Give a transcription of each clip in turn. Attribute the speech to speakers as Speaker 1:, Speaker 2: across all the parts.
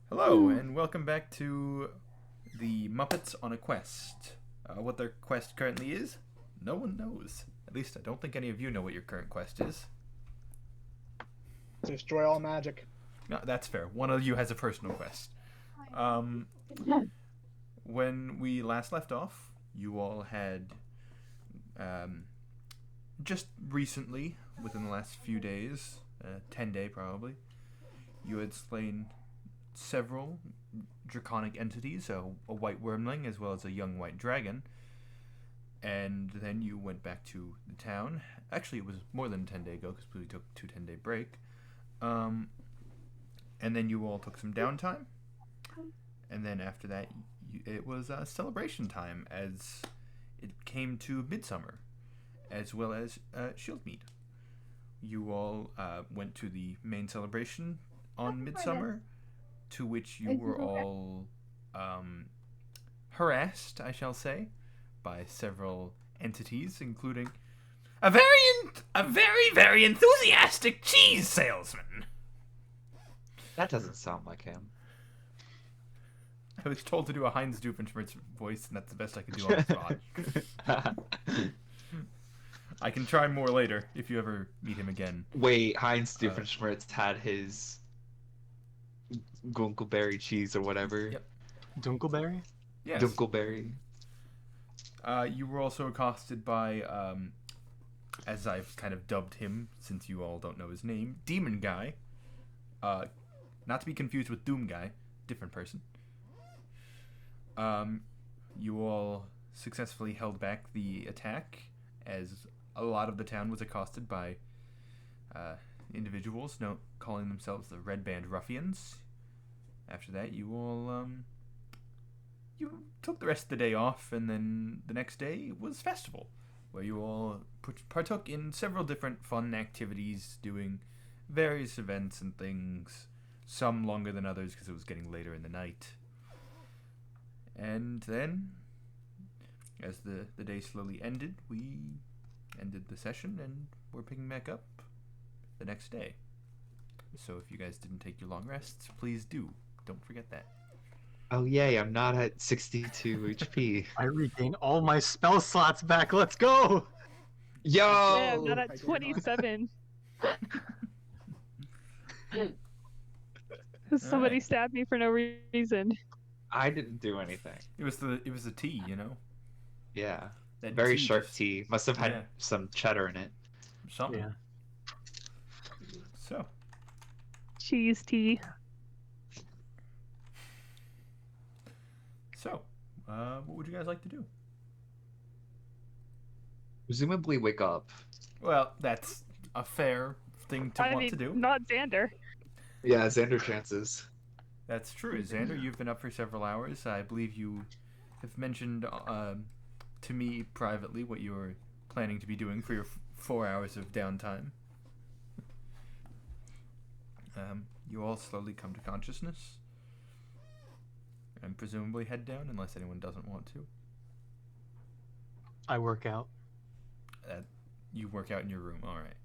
Speaker 1: Hello, and welcome back to the Muppets on a Quest. What their quest currently is, no one knows. At least I don't think any of you know what your current quest is.
Speaker 2: Destroy all magic.
Speaker 1: No, that's fair. One of you has a personal quest. When we last left off, you all had just recently, within the last few days, 10-day probably, you had slain several draconic entities, a white wormling as well as a young white dragon. And then you went back to the town. Actually, it was more than a 10-day ago because we took two 10-day break. And then you all took some downtime. And then after that, it was celebration time as it came to Midsummer, as well as Shieldmead. You all went to the main celebration on Midsummer, to which you were all harassed, I shall say, by several entities, including a very enthusiastic cheese salesman.
Speaker 3: That doesn't sound like him.
Speaker 1: I was told to do a Heinz Doofenshmirtz voice, and that's the best I could do on the spot. I can try more later if you ever meet him again.
Speaker 3: Wait, Heinz Doofenshmirtz had his Gunkleberry cheese or whatever.
Speaker 1: Yep.
Speaker 4: Dunkleberry?
Speaker 1: Yes.
Speaker 3: Dunkleberry.
Speaker 1: You were also accosted by, as I've kind of dubbed him, since you all don't know his name, Demon Guy. Not to be confused with Doom Guy, different person. You all successfully held back the attack, as a lot of the town was accosted by individuals calling themselves the Redbrand Ruffians. After that, you all you took the rest of the day off, and then the next day was festival, where you all partook in several different fun activities, doing various events and things, some longer than others because it was getting later in the night. And then, as the day slowly ended, we ended the session, and we're picking back up the next day. So if you guys didn't take your long rests, please do. Don't forget that.
Speaker 3: Oh yay, I'm not at 62 HP.
Speaker 4: I regain all my spell slots back. Let's go!
Speaker 3: Yo!
Speaker 5: Yeah, I'm not
Speaker 2: I
Speaker 5: at
Speaker 2: did not.
Speaker 5: 27. Somebody
Speaker 1: Alright.
Speaker 5: stabbed me for no reason.
Speaker 3: I didn't do anything.
Speaker 1: It was the tea, you know.
Speaker 3: Yeah.
Speaker 1: That
Speaker 3: Very
Speaker 1: tea
Speaker 3: sharp
Speaker 1: just-
Speaker 3: tea. Must have had
Speaker 1: yeah.
Speaker 3: some cheddar in it.
Speaker 1: Something.
Speaker 4: Yeah.
Speaker 1: So
Speaker 5: Cheese tea.
Speaker 1: what would you guys like to do?
Speaker 3: Presumably wake up.
Speaker 1: Well, that's a fair thing to want to do.
Speaker 5: Not Xander.
Speaker 3: Yeah, Xander chances.
Speaker 1: That's true. Xander, you've been up for several hours. I believe you have mentioned to me privately what you're planning to be doing for your 4 hours of downtime. You all slowly come to consciousness and presumably head down unless anyone doesn't want to.
Speaker 4: I work out.
Speaker 1: You work out in your room. All right.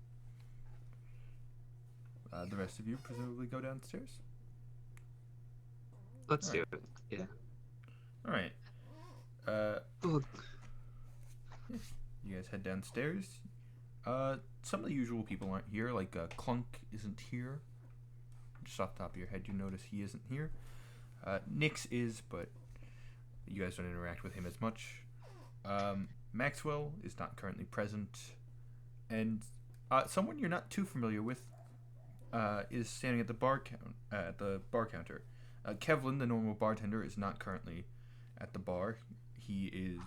Speaker 1: The rest of you presumably go downstairs.
Speaker 3: Let's
Speaker 1: Alright.
Speaker 3: do it. Yeah.
Speaker 1: All right.
Speaker 3: Ugh.
Speaker 1: You guys head downstairs. Some of the usual people aren't here. Like Clunk isn't here. Just off the top of your head, you notice he isn't here. Nyx is, but you guys don't interact with him as much. Maxwell is not currently present, and someone you're not too familiar with is standing at the bar counter. Kevlin, the normal bartender, is not currently at the bar. He is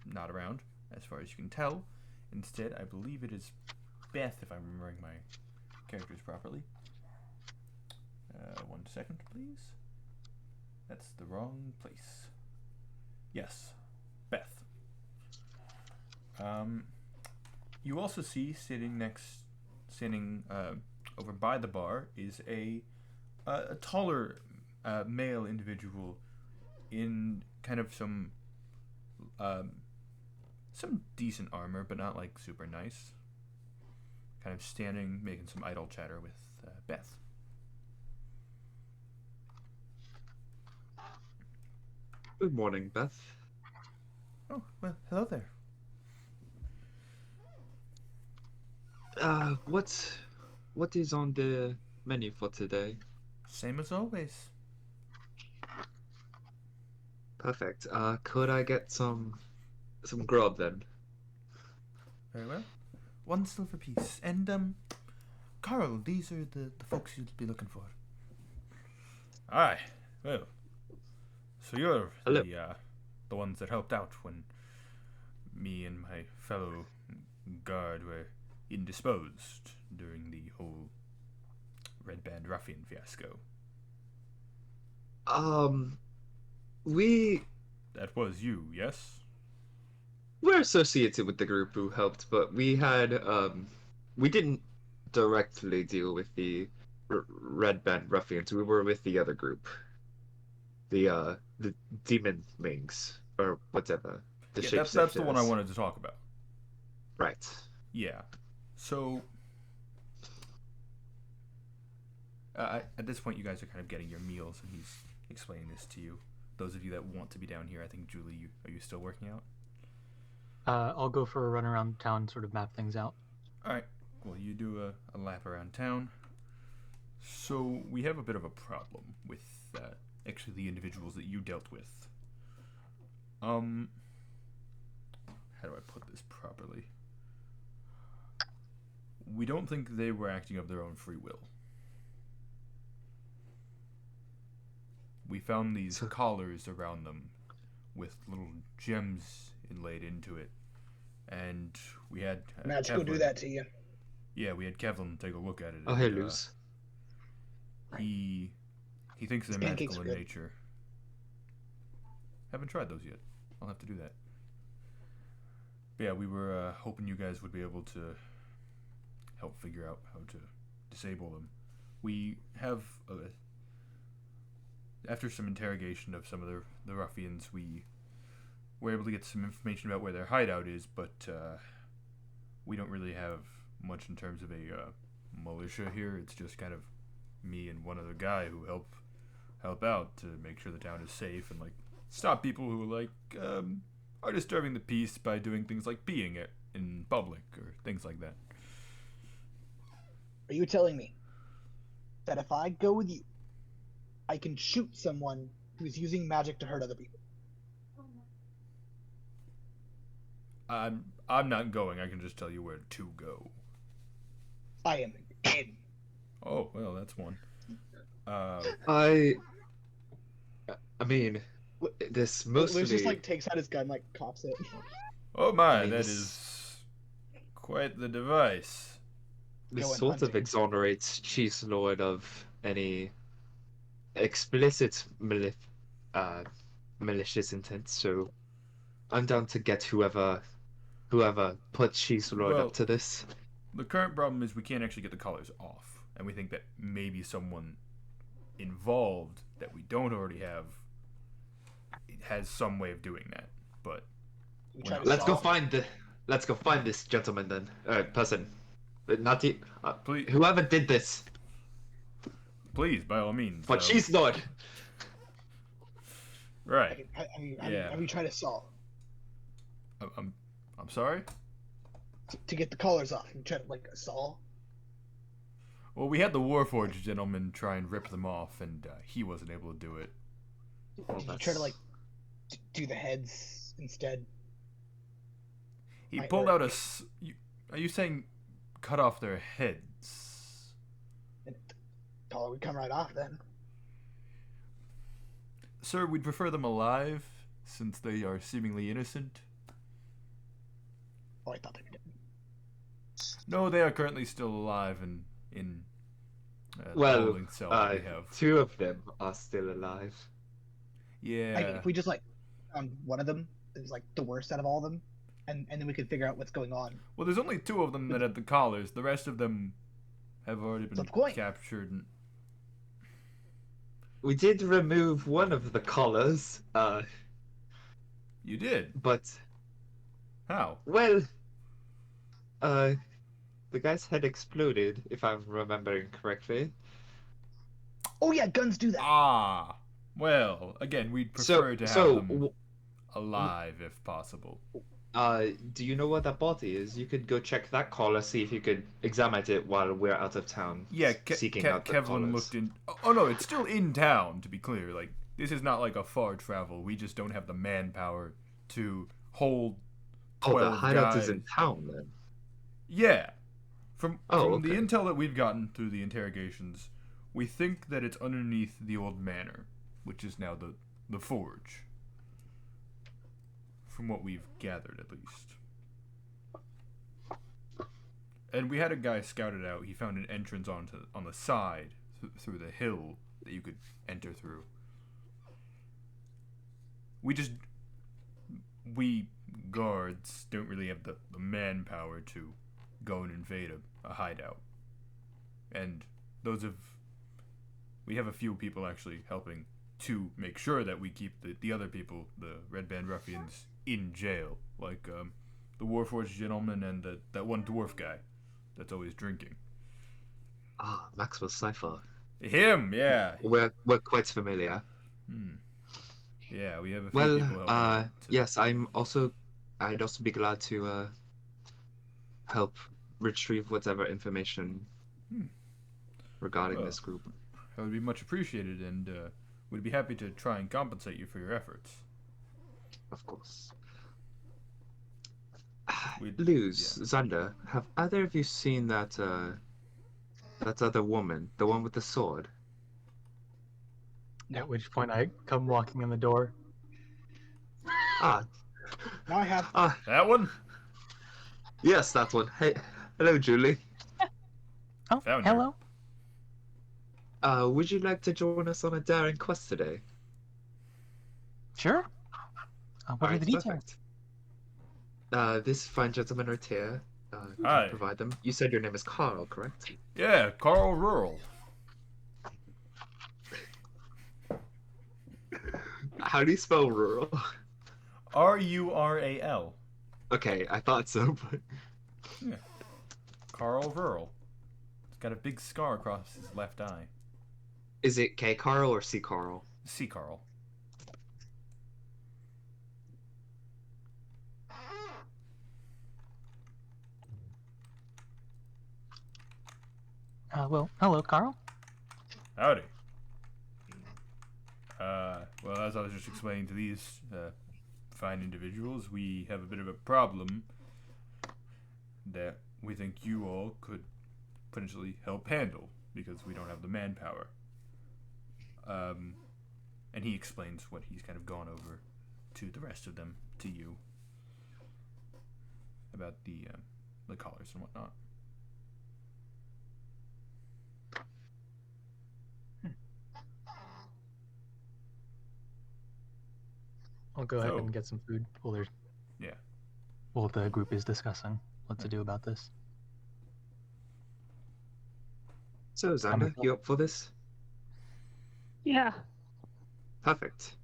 Speaker 1: not around, as far as you can tell. Instead, I believe it is Beth, if I'm remembering my characters properly. 1 second, please. That's the wrong place. Yes, Beth. You also see sitting over by the bar is a taller male individual in kind of some decent armor, but not like super nice. Kind of standing, making some idle chatter with Beth.
Speaker 3: Good morning, Beth.
Speaker 1: Oh, well, hello there.
Speaker 3: What is on the menu for today?
Speaker 1: Same as always.
Speaker 3: Perfect. Could I get some grub then?
Speaker 1: Very well. 1 silver piece. And, Carl, these are the folks you'd be looking for. Aye. Well, so you're
Speaker 3: Hello.
Speaker 1: the ones that helped out when me and my fellow guard were indisposed during the whole Redbrand ruffian fiasco.
Speaker 3: We
Speaker 1: That was you, yes?
Speaker 3: were associated with the group who helped, but we didn't directly deal with the Red Band Ruffians. We were with the other group, the Demon Mings or whatever, the
Speaker 1: Yeah, that's the one I
Speaker 3: shapeshifters.
Speaker 1: wanted to talk about.
Speaker 3: Right.
Speaker 1: Yeah. So, at this point, you guys are kind of getting your meals, and he's explaining this to you. Those of you that want to be down here, I think, Julie, are you still working out?
Speaker 4: I'll go for a run around town, sort of map things out.
Speaker 1: All right. Well, you do a lap around town. So we have a bit of a problem with actually the individuals that you dealt with. How do I put this properly? We don't think they were acting of their own free will. We found these collars around them with little gems inlaid into it, and we had
Speaker 2: Magic will do that to you.
Speaker 1: Yeah, we had Kevlin take a look at it.
Speaker 3: Oh, hey, Luz.
Speaker 1: He thinks they're
Speaker 2: Pancakes
Speaker 1: magical
Speaker 2: are
Speaker 1: in
Speaker 2: good.
Speaker 1: nature. Haven't tried those yet. I'll have to do that. But yeah, we were hoping you guys would be able to help figure out how to disable them. We have, after some interrogation of some of the ruffians, we were able to get some information about where their hideout is, but we don't really have much in terms of a militia here. It's just kind of me and one other guy who help out to make sure the town is safe and like stop people who are disturbing the peace by doing things like peeing it in public or things like that.
Speaker 2: Are you telling me that if I go with you, I can shoot someone who's using magic to hurt other people?
Speaker 1: I'm not going. I can just tell you where to go.
Speaker 2: I am in.
Speaker 1: Oh, well, that's one.
Speaker 3: I mean, this mostly.
Speaker 2: Lucius like takes out his gun, like cocks it.
Speaker 1: Oh my,
Speaker 3: I mean,
Speaker 1: that
Speaker 3: this-
Speaker 1: is quite the device.
Speaker 3: This
Speaker 2: Going
Speaker 3: sort of
Speaker 2: hunting.
Speaker 3: exonerates Cheese Lord of any explicit malicious intent, so I'm down to get whoever put Cheese Lord
Speaker 1: Well-
Speaker 3: up to this.
Speaker 1: The current problem is we can't actually get the collars off, and we think that maybe someone involved that we don't already have has some way of doing that. But
Speaker 2: We try to
Speaker 3: Let's go
Speaker 2: solve it.
Speaker 3: find this gentleman then. Person. Not the
Speaker 1: please,
Speaker 3: whoever did this.
Speaker 1: please, by all means.
Speaker 3: But Cheese Lord.
Speaker 1: Right.
Speaker 2: Have you tried to solve
Speaker 1: I'm sorry.
Speaker 2: to get the collars off? You tried like a saw?
Speaker 1: Well, we had the Warforged gentleman try and rip them off, and he wasn't able to do it.
Speaker 3: Well,
Speaker 2: Did you
Speaker 3: that's-
Speaker 2: try to like do the heads instead?
Speaker 1: He
Speaker 2: Might
Speaker 1: pulled
Speaker 2: work.
Speaker 1: out are you saying cut off their heads?
Speaker 2: And collar would come right off then.
Speaker 1: Sir, we'd prefer them alive, since they are seemingly innocent.
Speaker 2: Oh, I thought they were dead.
Speaker 1: No, they are currently still alive and in the
Speaker 3: Well,
Speaker 1: holding cell that we have.
Speaker 3: two of them are still alive.
Speaker 1: Yeah.
Speaker 2: I mean, if we just like found one of them, it was like the worst out of all of them, and then we could figure out what's going on.
Speaker 1: Well, there's only 2 of them that had the collars. The rest of them have already been
Speaker 2: Flip a coin.
Speaker 1: captured. And...
Speaker 3: We did remove one of the collars,
Speaker 1: You did?
Speaker 3: but
Speaker 1: How?
Speaker 3: well, the guy's head exploded, if I'm remembering correctly.
Speaker 2: Oh yeah, guns do that.
Speaker 1: Ah. Well, again, we'd prefer to have them alive if possible.
Speaker 3: Do you know what that body is? You could go check that collar, see if you could examine it while we're out of town.
Speaker 1: Yeah,
Speaker 3: seeking out the
Speaker 1: Kevlin
Speaker 3: collars.
Speaker 1: looked in. Oh no, it's still in town. To be clear, like this is not like a far travel. We just don't have the manpower to hold 12
Speaker 3: the hideout
Speaker 1: guys.
Speaker 3: is in town then.
Speaker 1: Yeah, from
Speaker 3: Okay.
Speaker 1: the intel that we've gotten through the interrogations, we think that it's underneath the old manor, which is now the forge. From what we've gathered, at least. And we had a guy scout it out. He found an entrance on the side through the hill that you could enter through. We guards don't really have the manpower to go and invade a hideout. And we have a few people actually helping to make sure that we keep the other people, the Redbrand ruffians, in jail. Like the Warforged gentleman and that one dwarf guy that's always drinking.
Speaker 3: Maxwell Cypher.
Speaker 1: Him, yeah.
Speaker 3: We're quite familiar.
Speaker 1: Yeah, we have a few people helping.
Speaker 3: Yes, I'd also be glad to help retrieve whatever information regarding this group.
Speaker 1: That would be much appreciated, and we'd be happy to try and compensate you for your efforts.
Speaker 3: Of course. Luz, Xander, have either of you seen that other woman, the one with the sword?
Speaker 4: At which point I come walking in the door.
Speaker 2: Now I have.
Speaker 1: That one?
Speaker 3: Yes, that one. Hey, hello, Julie.
Speaker 4: Oh,
Speaker 1: Found
Speaker 4: hello.
Speaker 3: Would you like to join us on a daring quest today?
Speaker 4: Sure. What are the details?
Speaker 3: Perfect. This fine gentleman right here.
Speaker 1: Hi.
Speaker 3: Can provide them. You said your name is Carl, correct?
Speaker 1: Yeah, Carl Rural.
Speaker 3: How do you spell rural?
Speaker 1: Rural.
Speaker 3: Okay, I thought so, but
Speaker 1: Yeah. Carl Rural. He's got a big scar across his left eye.
Speaker 3: is it K Carl or C Carl?
Speaker 1: See, Carl.
Speaker 4: Well, hello, Carl.
Speaker 1: Howdy. Well, as I was just explaining to these fine individuals, we have a bit of a problem that we think you all could potentially help handle because we don't have the manpower. And he explains what he's kind of gone over to the rest of them, to you, about the collars and whatnot.
Speaker 4: I'll go ahead
Speaker 1: So-
Speaker 4: and get some food while there's.
Speaker 1: Yeah.
Speaker 4: While the group is discussing what to do about this.
Speaker 3: So, Xander, you up for this?
Speaker 5: Yeah.
Speaker 3: Perfect.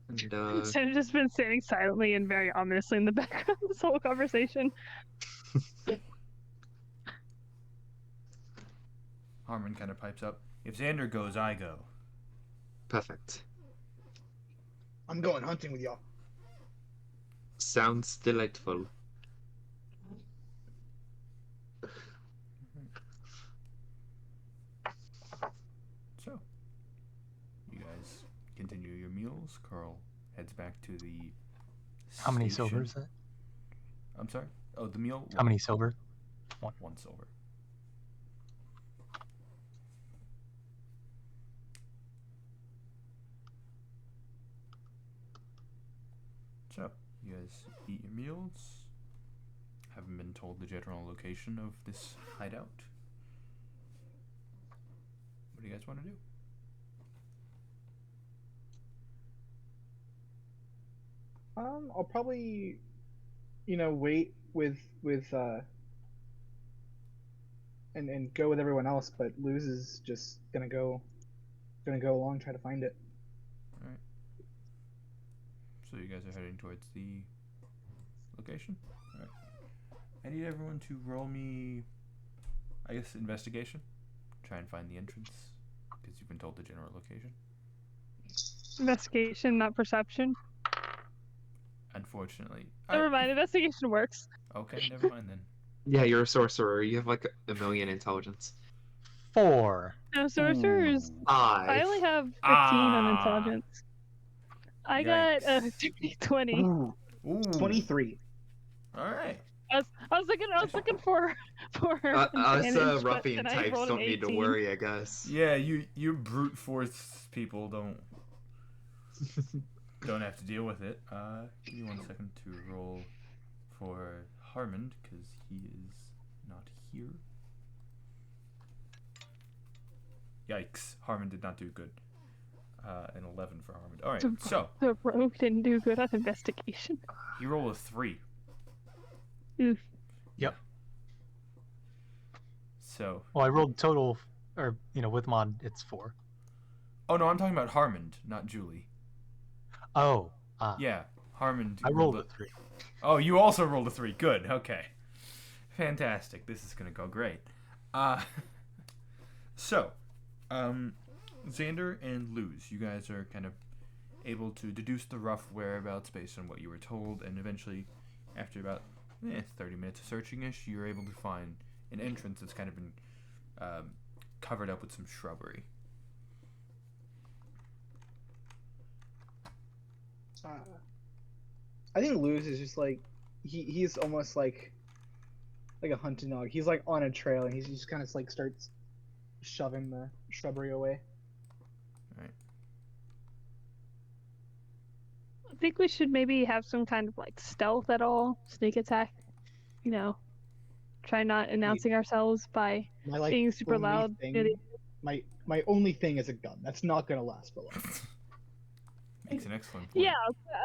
Speaker 3: And
Speaker 5: So I've just been standing silently and very ominously in the background this whole conversation.
Speaker 1: Harmon kind of pipes up. If Xander goes, I go.
Speaker 3: perfect.
Speaker 2: I'm going hunting with y'all.
Speaker 3: Sounds delightful.
Speaker 1: So, you guys continue your meals. Carl heads back to the
Speaker 4: How many
Speaker 1: station.
Speaker 4: silver is that?
Speaker 1: I'm sorry? Oh, the meal?
Speaker 4: How many silver?
Speaker 1: One silver. So, you guys eat your meals. Haven't been told the general location of this hideout. What do you guys want to do?
Speaker 2: I'll probably, wait with and go with everyone else, but Luz is just gonna go along, try to find it.
Speaker 1: Alright. So you guys are heading towards the location? Alright. I need everyone to roll me, I guess, investigation. Try and find the entrance, because you've been told the general location.
Speaker 5: Investigation, not perception.
Speaker 1: Unfortunately.
Speaker 5: Never mind. Investigation works.
Speaker 1: Okay, never mind then.
Speaker 3: Yeah, you're a sorcerer. You have like a million intelligence.
Speaker 4: 4.
Speaker 5: No sorcerers.
Speaker 1: Ooh.
Speaker 5: I
Speaker 3: 5.
Speaker 5: only have 15 on
Speaker 1: Ah.
Speaker 5: intelligence. I got a
Speaker 1: Yikes.
Speaker 5: 20.
Speaker 2: Ooh,
Speaker 1: Ooh.
Speaker 2: 23.
Speaker 1: All right.
Speaker 5: I was looking for
Speaker 3: Us
Speaker 5: advantage, but
Speaker 3: ruffian
Speaker 5: then I
Speaker 3: types
Speaker 5: rolled an
Speaker 3: don't need to
Speaker 5: 18.
Speaker 3: worry, I guess.
Speaker 1: Yeah, you brute force people don't have to deal with it. Give me 1 second to roll for Harmond because he is not here. Yikes! Harmond did not do good. An 11 for Harmond. All right, so
Speaker 5: The rogue didn't do good on investigation.
Speaker 1: he rolled a 3.
Speaker 5: Oof.
Speaker 4: Yep.
Speaker 1: So,
Speaker 4: Well, I rolled total, or with mod, it's 4.
Speaker 1: oh no, I'm talking about Harmond, not Julie.
Speaker 4: Oh.
Speaker 1: Yeah, Harmond.
Speaker 4: I rolled a 3.
Speaker 1: Oh, you also rolled a 3. Good. Okay. Fantastic. This is gonna go great. So, Xander and Luz, you guys are kind of able to deduce the rough whereabouts based on what you were told, and eventually, after about 30 minutes of searching-ish, you're able to find an entrance that's kind of been covered up with some shrubbery.
Speaker 2: I think Luz is just like he's almost like a hunting dog. He's like on a trail and he just kind of like starts shoving the shrubbery away.
Speaker 5: I think we should maybe have some kind of like stealth at all, sneak attack. Try not announcing ourselves by
Speaker 2: My like
Speaker 5: being super
Speaker 2: only
Speaker 5: loud.
Speaker 2: thing, my only thing is a gun. That's not gonna last for long.
Speaker 1: Makes an excellent point.
Speaker 5: Yeah,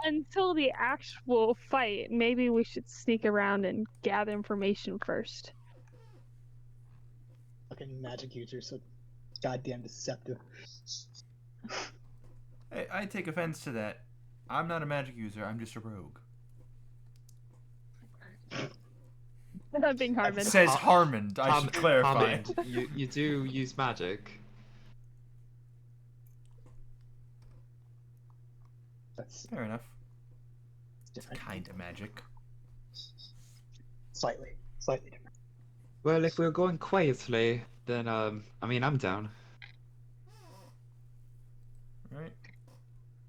Speaker 5: until the actual fight, maybe we should sneak around and gather information first.
Speaker 2: Fucking magic users, so goddamn deceptive.
Speaker 1: Hey, I take offense to that. I'm not a magic user. I'm just a rogue.
Speaker 5: That being Harmon.
Speaker 1: Says Harmond. I should clarify.
Speaker 3: Harmond, you do use magic.
Speaker 2: That's
Speaker 1: Fair enough.
Speaker 2: different.
Speaker 1: Kind of magic.
Speaker 2: Slightly different.
Speaker 3: Well, if we're going quietly, then I mean, I'm down.
Speaker 1: Right.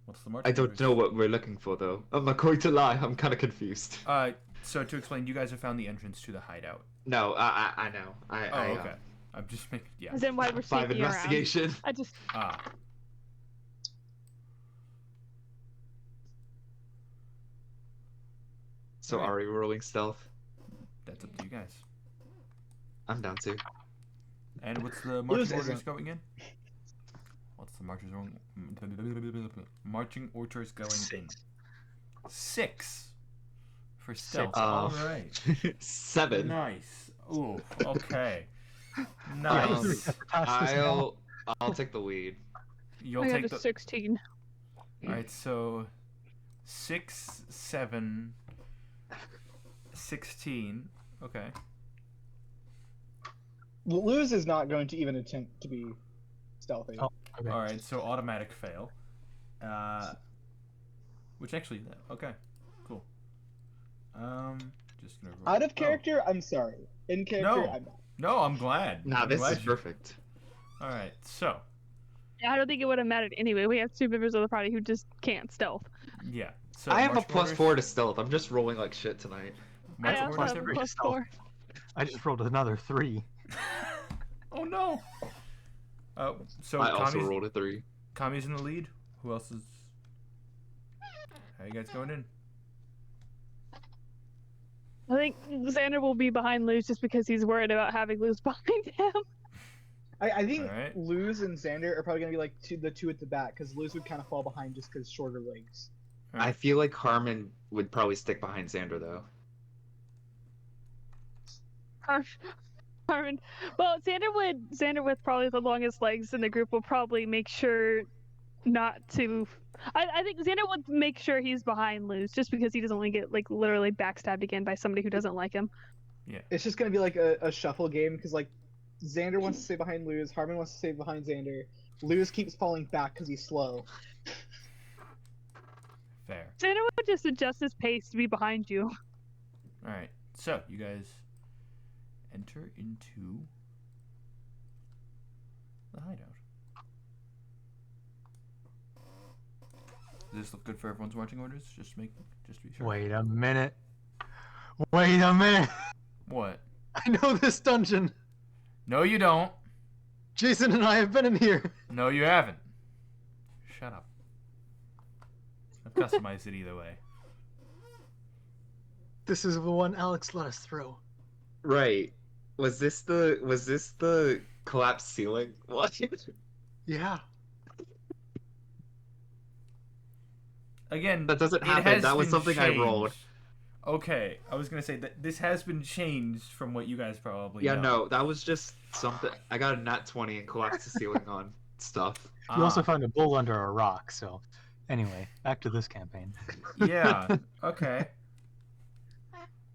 Speaker 1: What's the march?
Speaker 3: I don't know what we're looking for though. I'm not going to lie. I'm kind of confused.
Speaker 1: So to explain, you guys have found the entrance to the hideout.
Speaker 3: No, I know. I
Speaker 1: Okay. I'm just making. Yeah.
Speaker 5: Then why we're
Speaker 3: 5
Speaker 5: sneaking around.
Speaker 3: investigation.
Speaker 5: I just
Speaker 3: So
Speaker 1: Alright.
Speaker 3: are we rolling stealth?
Speaker 1: That's up to you guys.
Speaker 3: I'm down too.
Speaker 1: And what's the
Speaker 2: Luz
Speaker 1: marching orders
Speaker 2: isn't.
Speaker 1: going in? What's the marching orders going in? 6 for stealth. All right.
Speaker 3: 7.
Speaker 1: Nice. Ooh. Okay. Nice.
Speaker 3: I'll take the lead.
Speaker 1: You'll
Speaker 5: I got
Speaker 1: take
Speaker 5: a
Speaker 1: the.
Speaker 5: 16.
Speaker 1: All right. So 6, 7, 16. Okay.
Speaker 2: Luz is not going to even attempt to be stealthy.
Speaker 4: Oh, okay.
Speaker 1: All right. So automatic fail. Which actually. Okay. Cool. Just gonna. Roll.
Speaker 2: Out of character, I'm sorry. In character,
Speaker 1: No.
Speaker 2: I'm not.
Speaker 1: No, I'm glad.
Speaker 3: Nah,
Speaker 1: I'm
Speaker 3: this
Speaker 1: glad
Speaker 3: is
Speaker 1: you-
Speaker 3: perfect.
Speaker 1: All right. So
Speaker 5: Yeah, I don't think it would have mattered anyway. We have 2 members of the party who just can't stealth.
Speaker 1: yeah. So
Speaker 3: I have a
Speaker 1: marching
Speaker 3: plus
Speaker 1: orders-
Speaker 3: 4 to stealth. I'm just rolling like shit tonight.
Speaker 5: I
Speaker 1: marching
Speaker 5: also
Speaker 1: orders,
Speaker 5: have a
Speaker 1: every-
Speaker 5: plus
Speaker 4: stealth.
Speaker 5: 4.
Speaker 4: I just rolled another 3.
Speaker 1: Oh no. So
Speaker 3: I also
Speaker 1: Kami's,
Speaker 3: rolled a 3.
Speaker 1: Kami's in the lead. Who else is? How you guys going in?
Speaker 5: I think Xander will be behind Luz just because he's worried about having Luz behind him.
Speaker 2: I think
Speaker 1: Alright.
Speaker 2: Luz and Xander are probably gonna be like the two at the back because Luz would kind of fall behind just because shorter legs.
Speaker 3: I feel like Harmon would probably stick behind Xander though.
Speaker 5: Harmon. Well, Xander with probably the longest legs in the group will probably make sure not to. I think Xander would make sure he's behind Luz just because he doesn't want to get like literally backstabbed again by somebody who doesn't like him.
Speaker 2: It's just gonna be like a shuffle game because like Xander wants to stay behind Luz, Harmon wants to stay behind Xander. Luz keeps falling back because he's slow.
Speaker 1: Fair.
Speaker 5: Xander would just adjust his pace to be behind you.
Speaker 1: All right. So you guys enter into the hideout. Does this look good for everyone's marching orders? Just to be sure.
Speaker 4: Wait a minute. Wait a minute.
Speaker 1: What?
Speaker 4: I know this dungeon.
Speaker 1: No, you don't.
Speaker 4: Jason and I have been in here.
Speaker 1: No, you haven't. Shut up. I've customized it either way.
Speaker 4: This is the one Alex let us through.
Speaker 3: Right. Was this the collapsed ceiling? What?
Speaker 4: Yeah.
Speaker 1: Again,
Speaker 3: That doesn't
Speaker 1: it
Speaker 3: happen.
Speaker 1: has
Speaker 3: That was
Speaker 1: been
Speaker 3: something I rolled.
Speaker 1: changed. Okay, I was gonna say that this has been changed from what you guys probably
Speaker 3: Yeah,
Speaker 1: know.
Speaker 3: no, that was just something. I got a nat 20 and collapsed the ceiling on stuff.
Speaker 4: You also found a bull under a rock, so anyway, back to this campaign.
Speaker 1: Yeah, okay.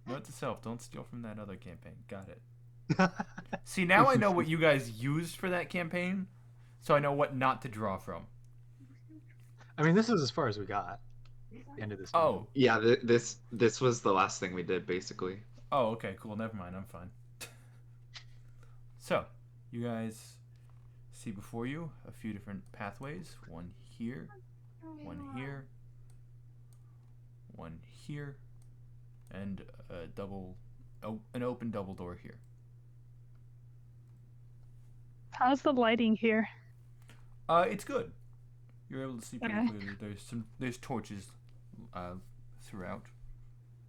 Speaker 1: Note to self, don't steal from that other campaign. Got it. See, now I know what you guys used for that campaign, so I know what not to draw from.
Speaker 4: I mean, this is as far as we got. The end of this.
Speaker 1: Oh.
Speaker 3: Yeah, this was the last thing we did, basically.
Speaker 1: Oh, okay, cool. Never mind. I'm fine. So, you guys see before you a few different pathways. One here, one here, one here, and an open double door here.
Speaker 5: How's the lighting here?
Speaker 1: It's good. You're able to see pretty
Speaker 5: Okay.
Speaker 1: clearly. There's torches throughout.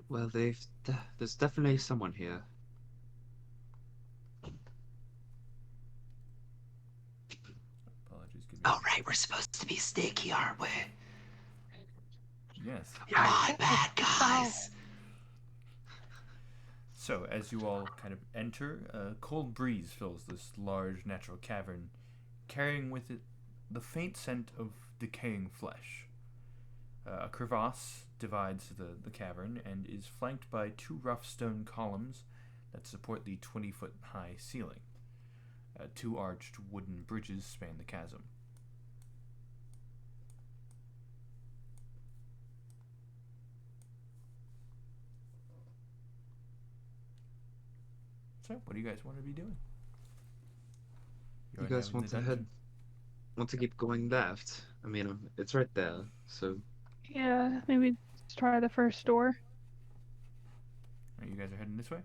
Speaker 3: Well, there's definitely someone here.
Speaker 1: Apologies. Give me
Speaker 3: Oh, right, we're supposed to be sneaky, aren't we?
Speaker 1: Yes.
Speaker 3: My bad, guys.
Speaker 1: So, as you all kind of enter, a cold breeze fills this large natural cavern, carrying with it the faint scent of decaying flesh. A crevasse divides the cavern and is flanked by two rough stone columns that support the 20-foot high ceiling. Two arched wooden bridges span the chasm. So, what do you guys want to be doing?
Speaker 3: You guys want to keep going left? I mean, it's right there. So
Speaker 5: Yeah, maybe just try the first door.
Speaker 1: You guys are heading this way?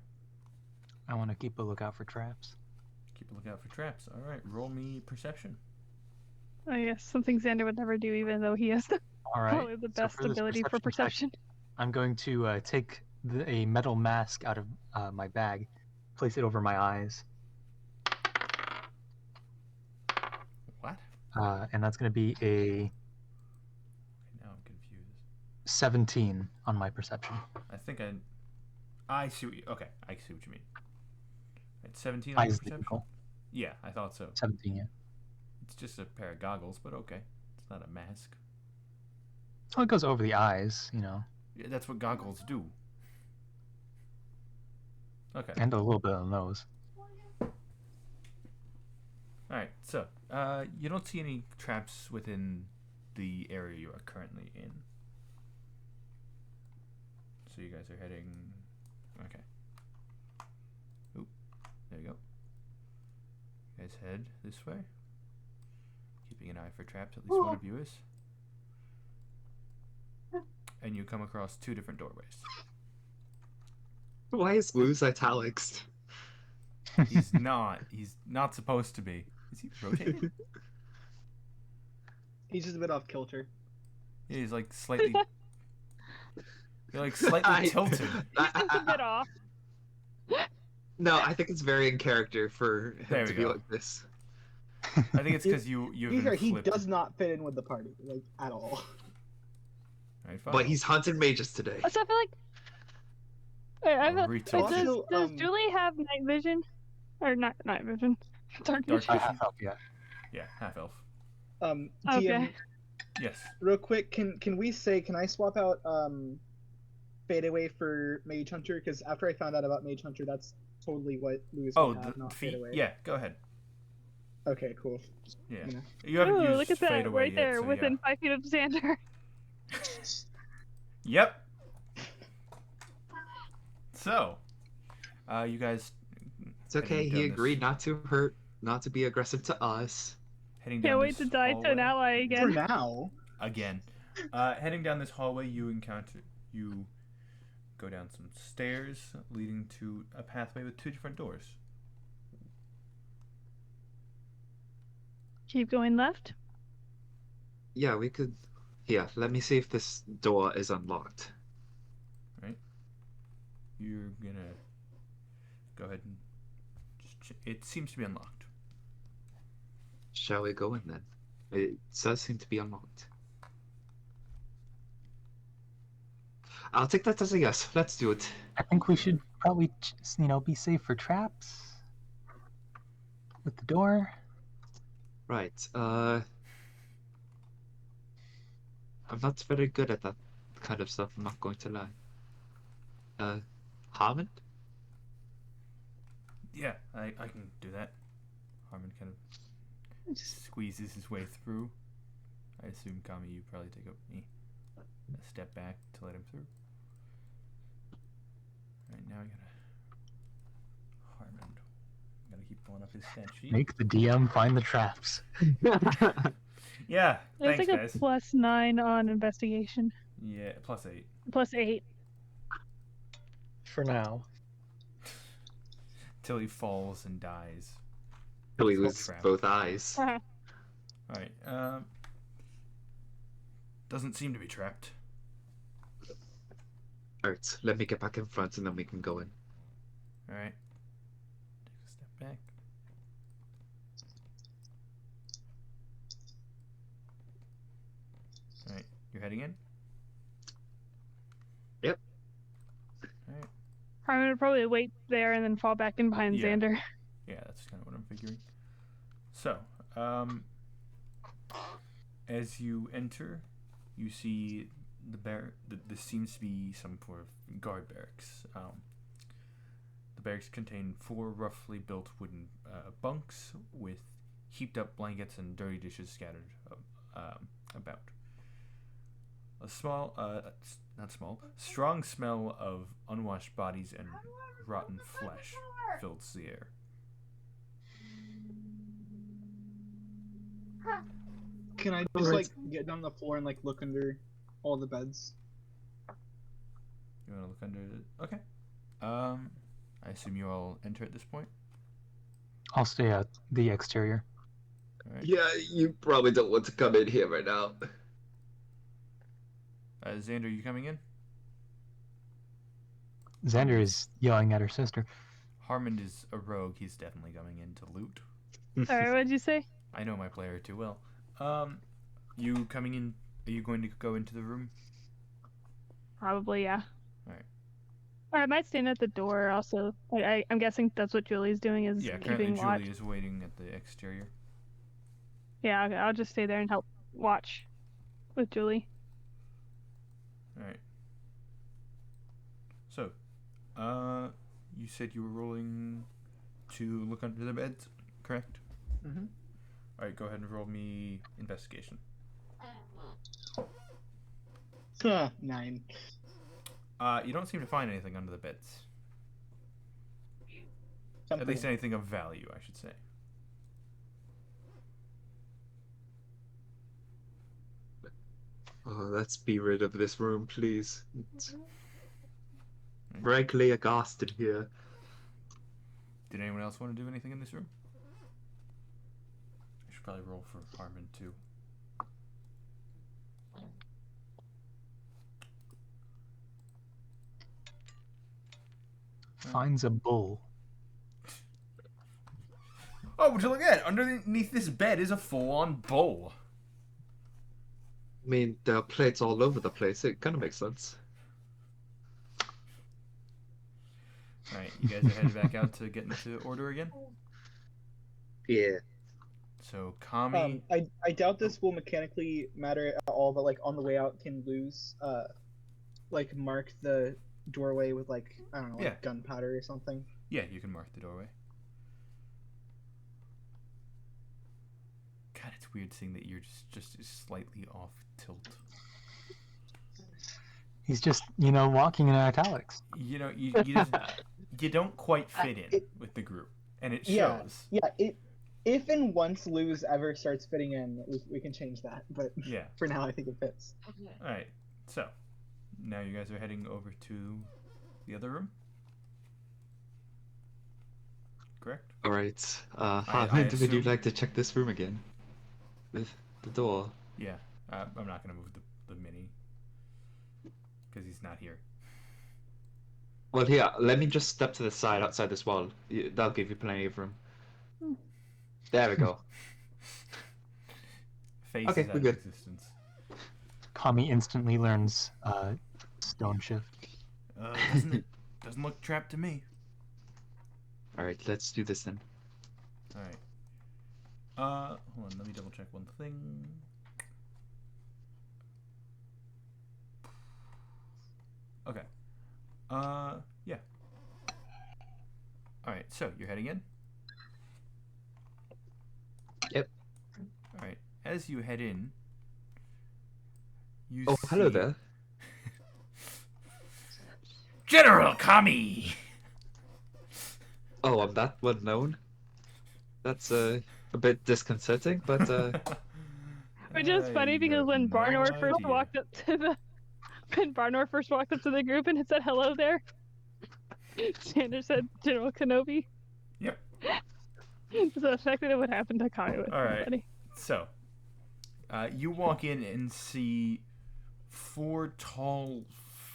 Speaker 4: I want to keep a lookout for traps.
Speaker 1: Keep a lookout for traps. All right, roll me perception.
Speaker 5: I guess something Xander would never do, even though he has
Speaker 4: All right.
Speaker 5: probably the
Speaker 4: so
Speaker 5: best
Speaker 4: for this
Speaker 5: ability for
Speaker 4: check,
Speaker 5: perception.
Speaker 4: I'm going to take a metal mask out of my bag, place it over my eyes,
Speaker 1: What?
Speaker 4: and that's going to be a
Speaker 1: Now I'm confused.
Speaker 4: 17 on my perception.
Speaker 1: I think I see what you, okay, I see what you mean. It's 17 on your
Speaker 4: Eyes
Speaker 1: perception?
Speaker 4: legal.
Speaker 1: Yeah, I thought so.
Speaker 4: 17, yeah.
Speaker 1: It's just a pair of goggles, but okay. It's not a mask.
Speaker 4: Well, it goes over the eyes, you know,
Speaker 1: Yeah, that's what goggles do. Okay.
Speaker 4: and a little bit on the nose.
Speaker 1: Alright, so, you don't see any traps within the area you are currently in. So you guys are heading... Okay. Oop, there you go. You guys head this way. Keeping an eye for traps, at least one of you is. And you come across two different doorways.
Speaker 3: why is Lou's italics?
Speaker 1: He's not supposed to be. Is he rotated?
Speaker 2: He's just a bit off kilter.
Speaker 1: Yeah, he's like slightly... You're like slightly tilted.
Speaker 5: He's just a bit off.
Speaker 3: No, I think it's very in character for
Speaker 1: There
Speaker 3: him
Speaker 1: we
Speaker 3: to be
Speaker 1: go.
Speaker 3: like this.
Speaker 1: I think it's because you've
Speaker 2: Be
Speaker 1: been
Speaker 2: fair, he
Speaker 1: flipped.
Speaker 2: does not fit in with the party, like, at all.
Speaker 1: Alright, fine.
Speaker 3: But he's hunted mages today.
Speaker 5: So I feel like. Wait, I
Speaker 1: I'll
Speaker 5: thought,
Speaker 1: retilt
Speaker 5: does,
Speaker 2: you.
Speaker 5: does Julie have night vision? Or not night vision? Dark
Speaker 1: Dark
Speaker 5: vision.
Speaker 4: I have help, yeah.
Speaker 1: Yeah, half elf.
Speaker 2: DM,
Speaker 5: Okay.
Speaker 1: Yes.
Speaker 2: real quick, can I swap out Fade Away for Mage Hunter? Because after I found out about Mage Hunter, that's totally what Louis
Speaker 1: Oh,
Speaker 2: would have,
Speaker 1: the
Speaker 2: not
Speaker 1: feet.
Speaker 2: Fade Away.
Speaker 1: Yeah, go ahead.
Speaker 2: Okay, cool.
Speaker 1: Yeah.
Speaker 2: Yeah.
Speaker 1: You haven't
Speaker 5: Ooh,
Speaker 1: used
Speaker 5: look at
Speaker 1: fade
Speaker 5: that
Speaker 1: away
Speaker 5: right
Speaker 1: yet,
Speaker 5: there,
Speaker 1: so
Speaker 5: within 5 feet of Xander.
Speaker 1: Yep. So, you guys
Speaker 3: It's okay.
Speaker 1: heading
Speaker 3: He
Speaker 1: down
Speaker 3: agreed not to hurt, not to be aggressive to us.
Speaker 1: heading
Speaker 5: Can't
Speaker 1: down
Speaker 5: wait
Speaker 1: this
Speaker 5: to die to an
Speaker 1: hallway.
Speaker 5: ally
Speaker 2: For
Speaker 5: again.
Speaker 2: now.
Speaker 1: Again. Heading down this hallway, you go down some stairs leading to a pathway with 2 different doors.
Speaker 5: Keep going left.
Speaker 3: Yeah, we could. Yeah, let me see if this door is unlocked.
Speaker 1: You're gonna go ahead and it seems to be unlocked.
Speaker 3: Shall we go in then? It does seem to be unlocked. I'll take that as a yes. Let's do it.
Speaker 4: I think we should probably, be safe for traps with the door.
Speaker 3: Right. I'm not very good at that kind of stuff. I'm not going to lie. Harmon?
Speaker 1: Yeah, I can do that. Harmon kind of squeezes his way through. I assume, Kami, you probably take a step back to let him through. Alright, now I gotta... Harmon. I gotta keep pulling up his stat sheet.
Speaker 4: Make the DM find the traps.
Speaker 1: Yeah,
Speaker 5: It's
Speaker 1: thanks,
Speaker 5: like
Speaker 1: guys.
Speaker 5: a +9 on investigation.
Speaker 1: Yeah, +8.
Speaker 5: +8.
Speaker 4: For now.
Speaker 1: Till he falls and dies.
Speaker 3: Till he
Speaker 1: It's called
Speaker 3: loses
Speaker 1: trap.
Speaker 3: both eyes.
Speaker 1: Alright, doesn't seem to be trapped.
Speaker 3: Alright, let me get back in front and then we can go in.
Speaker 1: Alright. Take a step back. Alright, you're heading in?
Speaker 3: Yep.
Speaker 1: Alright.
Speaker 5: I'm gonna probably wait there and then fall back in behind
Speaker 1: Yeah.
Speaker 5: Xander.
Speaker 1: Yeah, that's kind of what I'm figuring. So, as you enter, you see this seems to be some sort of guard barracks. The barracks contain 4 roughly built wooden bunks with heaped up blankets and dirty dishes scattered about. A strong smell of unwashed bodies and rotten flesh fills the air.
Speaker 2: Can I just like get down the floor and like look under all the beds?
Speaker 1: You want to look under it? Okay. I assume you all enter at this point.
Speaker 4: I'll stay at the exterior.
Speaker 1: All right.
Speaker 3: Yeah, you probably don't want to come in here right now.
Speaker 1: Xander, you coming in?
Speaker 4: Xander is yelling at her sister.
Speaker 1: Harmon is a rogue. He's definitely coming in to loot.
Speaker 5: Sorry, what'd you say?
Speaker 1: I know my player too well. You coming in? Are you going to go into the room?
Speaker 5: Probably, yeah.
Speaker 1: Alright.
Speaker 5: Or I might stand at the door also. I'm guessing that's what Julie's doing is
Speaker 1: Yeah, currently
Speaker 5: keeping watch.
Speaker 1: Julie is waiting at the exterior.
Speaker 5: Yeah, okay, I'll just stay there and help watch with Julie.
Speaker 1: Alright. So, you said you were rolling to look under the beds, correct?
Speaker 2: Mm-hmm.
Speaker 1: Alright, go ahead and roll me investigation.
Speaker 2: 9.
Speaker 1: You don't seem to find anything under the beds.
Speaker 2: Something.
Speaker 1: At least anything of value, I should say.
Speaker 3: Oh, let's be rid of this room, please. It's frankly aghast in here.
Speaker 1: Did anyone else want to do anything in this room? I should probably roll for Harmon too.
Speaker 4: Finds a bull.
Speaker 1: Oh, would you look at it? Underneath this bed is a full-on bull.
Speaker 3: I mean, there are plates all over the place. It kind of makes sense.
Speaker 1: Alright, you guys are headed back out to get into order again?
Speaker 3: Yeah.
Speaker 1: So, Kami...
Speaker 2: I doubt this will mechanically matter at all, but like on the way out can lose like mark the doorway with like I don't know, like
Speaker 1: Yeah.
Speaker 2: gunpowder or something.
Speaker 1: Yeah, you can mark the doorway. God, it's weird seeing that you're just slightly off tilt.
Speaker 4: He's just, walking in italics.
Speaker 1: You know, you don't quite fit in with the group, and it
Speaker 2: Yeah,
Speaker 1: shows.
Speaker 2: yeah. If and once Luz ever starts fitting in, we can change that. But
Speaker 1: Yeah.
Speaker 2: for now, I think it fits.
Speaker 1: All right. So now you guys are heading over to the other room. Correct.
Speaker 3: All right.
Speaker 1: I
Speaker 3: Harmon, would you
Speaker 1: assume-
Speaker 3: like to check this room again? With the door.
Speaker 1: Yeah. I'm not gonna move the mini because he's not here.
Speaker 3: Well, here, let me just step to the side outside this wall. That'll give you plenty of room. There we go.
Speaker 1: Face
Speaker 3: Okay,
Speaker 1: is out
Speaker 3: we're
Speaker 1: of
Speaker 3: good.
Speaker 1: existence.
Speaker 4: Kami instantly learns stone shift.
Speaker 1: Doesn't look trapped to me.
Speaker 3: All right, let's do this then.
Speaker 1: All right. Hold on. Let me double check one thing. Okay. Yeah. All right. So you're heading in.
Speaker 3: Yep.
Speaker 1: All right. As you head in, you
Speaker 3: Oh, hello
Speaker 1: see
Speaker 3: there.
Speaker 1: General Kami.
Speaker 3: Oh, I'm that well known. That's a bit disconcerting, but
Speaker 5: Which is funny
Speaker 1: you
Speaker 5: because
Speaker 1: have
Speaker 5: when
Speaker 1: no
Speaker 5: Barnor first
Speaker 1: idea.
Speaker 5: walked up to the group and it said hello there, Xander said General Kenobi.
Speaker 1: Yep.
Speaker 5: So the fact that it would happen to Kami was
Speaker 1: All right.
Speaker 5: funny.
Speaker 1: So, you walk in and see 4 tall,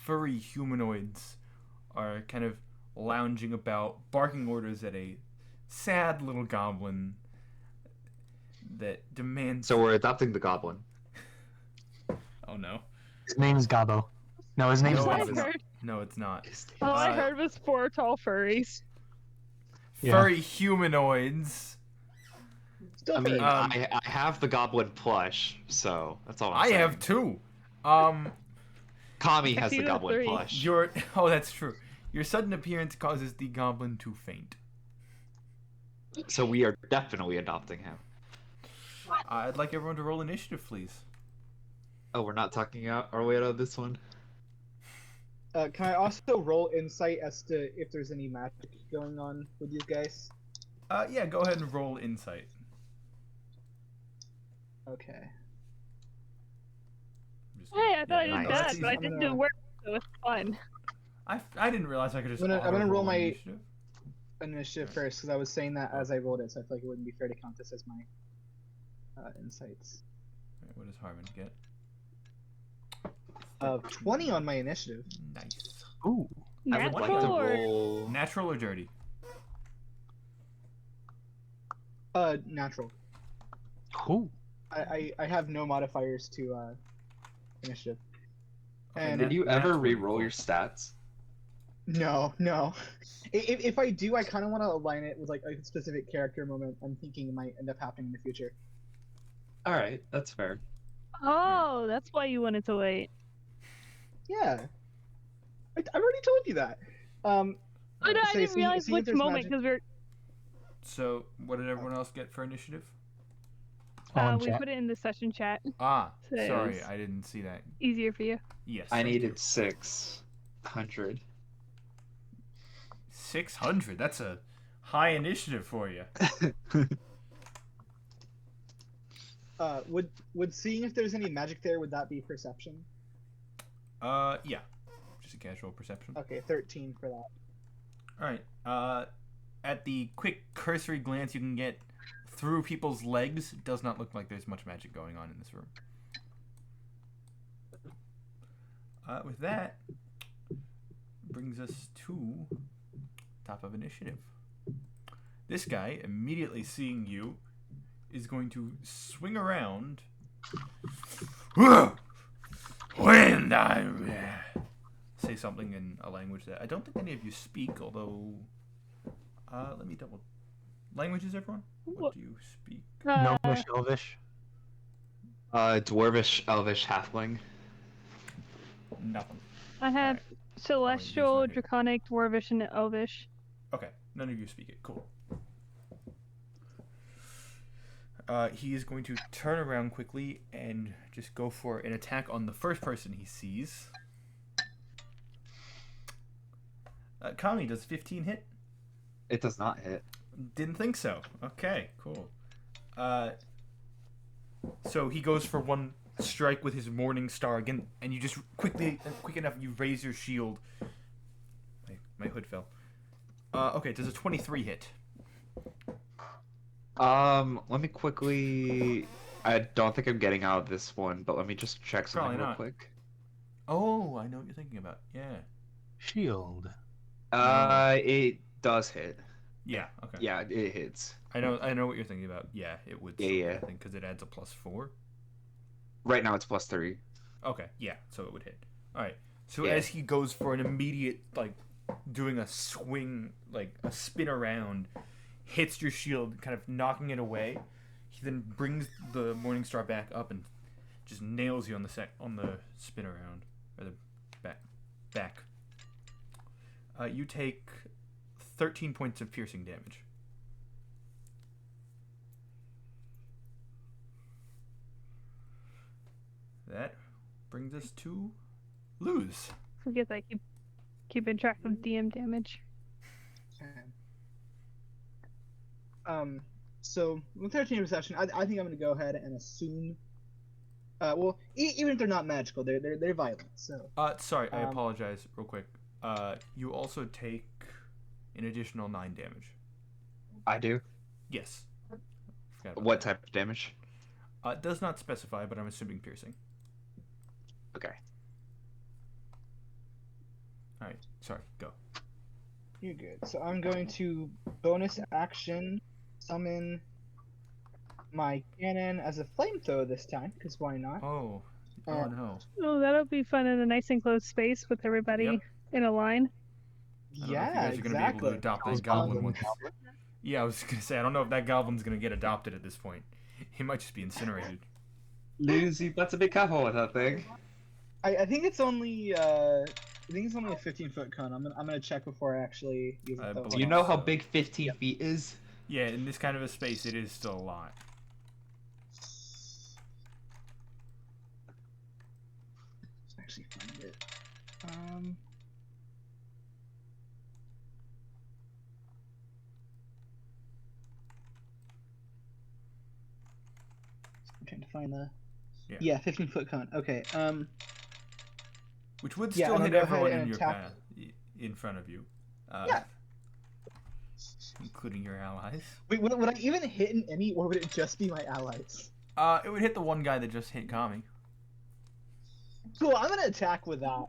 Speaker 1: furry humanoids are kind of lounging about, barking orders at a sad little goblin that demands.
Speaker 3: so we're adopting the goblin.
Speaker 1: Oh no!
Speaker 4: His name's Gabo. No, his name's
Speaker 1: No,
Speaker 5: All I
Speaker 1: it's
Speaker 4: Gabo.
Speaker 1: not.
Speaker 5: heard,
Speaker 1: No, it's not.
Speaker 5: all I
Speaker 1: Uh,
Speaker 5: heard was 4 tall furries.
Speaker 4: Yeah.
Speaker 1: Furry humanoids.
Speaker 2: Still
Speaker 3: I mean,
Speaker 2: furry.
Speaker 3: I have the goblin plush, so that's all I'm
Speaker 1: I
Speaker 3: saying.
Speaker 1: have 2.
Speaker 3: Kami
Speaker 5: I
Speaker 3: has
Speaker 5: see
Speaker 3: the
Speaker 5: the
Speaker 3: goblin
Speaker 5: 3.
Speaker 3: plush.
Speaker 1: Oh, that's true. Your sudden appearance causes the goblin to faint.
Speaker 3: So we are definitely adopting him.
Speaker 1: I'd like everyone to roll initiative, please.
Speaker 3: Oh, we're not talking our way out of this one?
Speaker 2: Can I also roll insight as to if there's any magic going on with these guys?
Speaker 1: Yeah, go ahead and roll insight.
Speaker 2: Okay.
Speaker 1: Just-
Speaker 5: Hey, I thought I did
Speaker 3: nice.
Speaker 5: that,
Speaker 2: Let's see,
Speaker 5: but I
Speaker 2: I'm
Speaker 5: didn't
Speaker 2: gonna-
Speaker 5: do work, so it's fun.
Speaker 1: I didn't realize I could just.
Speaker 2: I'm gonna roll my-
Speaker 1: initiative.
Speaker 2: Initiative first, because I was saying that as I rolled it, so I feel like it wouldn't be fair to count this as my insights.
Speaker 1: Alright, what does Harmon get?
Speaker 2: 20 on my initiative.
Speaker 1: Nice.
Speaker 4: Ooh.
Speaker 3: I would like to
Speaker 5: Natural or
Speaker 3: roll.
Speaker 1: Natural or dirty?
Speaker 2: Natural.
Speaker 4: Ooh.
Speaker 2: I have no modifiers to initiative. And
Speaker 3: Did you ever
Speaker 1: natural,
Speaker 3: re-roll
Speaker 1: cool.
Speaker 3: your stats?
Speaker 2: No. If I do, I kind of want to align it with like a specific character moment I'm thinking might end up happening in the future.
Speaker 3: All right, that's fair.
Speaker 5: Oh, that's why you wanted to wait.
Speaker 2: Yeah. I've already told you that.
Speaker 5: Oh, no, I
Speaker 2: say-
Speaker 5: didn't
Speaker 2: see-
Speaker 5: realize
Speaker 2: see if
Speaker 5: which
Speaker 2: there's
Speaker 5: moment
Speaker 2: magic-
Speaker 5: because we're
Speaker 1: So, what did everyone else get for initiative?
Speaker 4: On
Speaker 5: we
Speaker 4: chat.
Speaker 5: put it in the session chat.
Speaker 1: Ah,
Speaker 5: So it
Speaker 1: sorry,
Speaker 5: was
Speaker 1: I didn't see that.
Speaker 5: easier for you.
Speaker 1: Yes.
Speaker 3: I
Speaker 1: thank
Speaker 3: needed
Speaker 1: you.
Speaker 3: 600.
Speaker 1: 600. That's a high initiative for you.
Speaker 2: Would seeing if there's any magic there, would that be perception?
Speaker 1: Yeah. Just a casual perception.
Speaker 2: Okay, 13 for that.
Speaker 1: All right. At the quick cursory glance you can get through people's legs, it does not look like there's much magic going on in this room. With that, brings us to top of initiative. This guy, immediately seeing you, is going to swing around. When I say something in a language that I don't think any of you speak, although let me double. Languages, everyone? What do you speak?
Speaker 4: Gnomish, Elvish.
Speaker 3: Dwarvish, Elvish, Halfling.
Speaker 1: Nothing.
Speaker 5: I have
Speaker 1: Alright.
Speaker 5: Celestial,
Speaker 1: not here.
Speaker 5: Draconic, Dwarvish, and Elvish.
Speaker 1: Okay, none of you speak it. Cool. He is going to turn around quickly and just go for an attack on the first person he sees. Kami, does 15 hit?
Speaker 3: It does not hit.
Speaker 1: Didn't think so. Okay, cool. So he goes for one strike with his Morning Star again, and you just quick enough, you raise your shield. My hood fell. Okay, does a 23 hit?
Speaker 3: Let me quickly. I don't think I'm getting out of this one, but let me just check something
Speaker 1: Probably
Speaker 3: real
Speaker 1: not.
Speaker 3: quick.
Speaker 1: Oh, I know what you're thinking about. Yeah.
Speaker 4: Shield.
Speaker 3: It does hit.
Speaker 1: Yeah. Okay.
Speaker 3: Yeah, it hits.
Speaker 1: I know what you're thinking about. Yeah, it would.
Speaker 3: Yeah,
Speaker 1: still
Speaker 3: yeah.
Speaker 1: Hit, I think because it adds a +4.
Speaker 3: Right now it's +3.
Speaker 1: Okay. Yeah. So it would hit. All right. So
Speaker 3: Yeah.
Speaker 1: as he goes for an immediate doing a swing, a spin around, hits your shield, kind of knocking it away. He then brings the Morning Star back up and just nails you on the spin around or the back. You take 13 points of piercing damage. That brings us to Luz.
Speaker 5: Forget that I keep keeping track of DM damage.
Speaker 2: So with 13 perception, I think I'm gonna go ahead and assume. Well, even if they're not magical, they're violent. So.
Speaker 1: Sorry, I apologize. Real quick. You also take an additional 9 damage.
Speaker 3: I do.
Speaker 1: Yes.
Speaker 3: What type of damage?
Speaker 1: It does not specify, but I'm assuming piercing.
Speaker 3: Okay.
Speaker 1: All right. Sorry. Go.
Speaker 2: You're good. So I'm going to bonus action summon my cannon as a flamethrower this time, because why not?
Speaker 1: Oh. Oh no.
Speaker 5: Oh, that'll be fun in a nice enclosed space with everybody
Speaker 1: Yep.
Speaker 5: in a line.
Speaker 1: I don't know if you
Speaker 2: Yeah,
Speaker 1: guys are gonna be able to
Speaker 2: exactly.
Speaker 1: adopt that
Speaker 4: Those
Speaker 1: goblin
Speaker 4: goblins.
Speaker 1: once. Yeah, I was gonna say I don't know if that goblin's gonna get adopted at this point. He might just be incinerated.
Speaker 3: Luz, you've got to be careful with that thing.
Speaker 2: I think it's only a 15-foot cone. I'm gonna check before I actually use
Speaker 1: I
Speaker 2: it. though.
Speaker 1: believe
Speaker 3: Do you know how
Speaker 1: so.
Speaker 3: big 15 feet is?
Speaker 1: Yeah, in this kind of a space, it is still a lot.
Speaker 2: Let's actually find it. I'm trying to find the.
Speaker 1: Yeah.
Speaker 2: Yeah, 15-foot cone. Okay.
Speaker 1: Which would
Speaker 2: Yeah,
Speaker 1: still
Speaker 2: I'm
Speaker 1: hit
Speaker 2: gonna go ahead
Speaker 1: everyone
Speaker 2: and
Speaker 1: in your
Speaker 2: attack-
Speaker 1: path, in front of you.
Speaker 2: Yeah.
Speaker 1: Including your allies.
Speaker 2: Wait, would I even hit an any, or would it just be my allies?
Speaker 1: It would hit the one guy that just hit Kami.
Speaker 2: Cool. I'm gonna attack with that.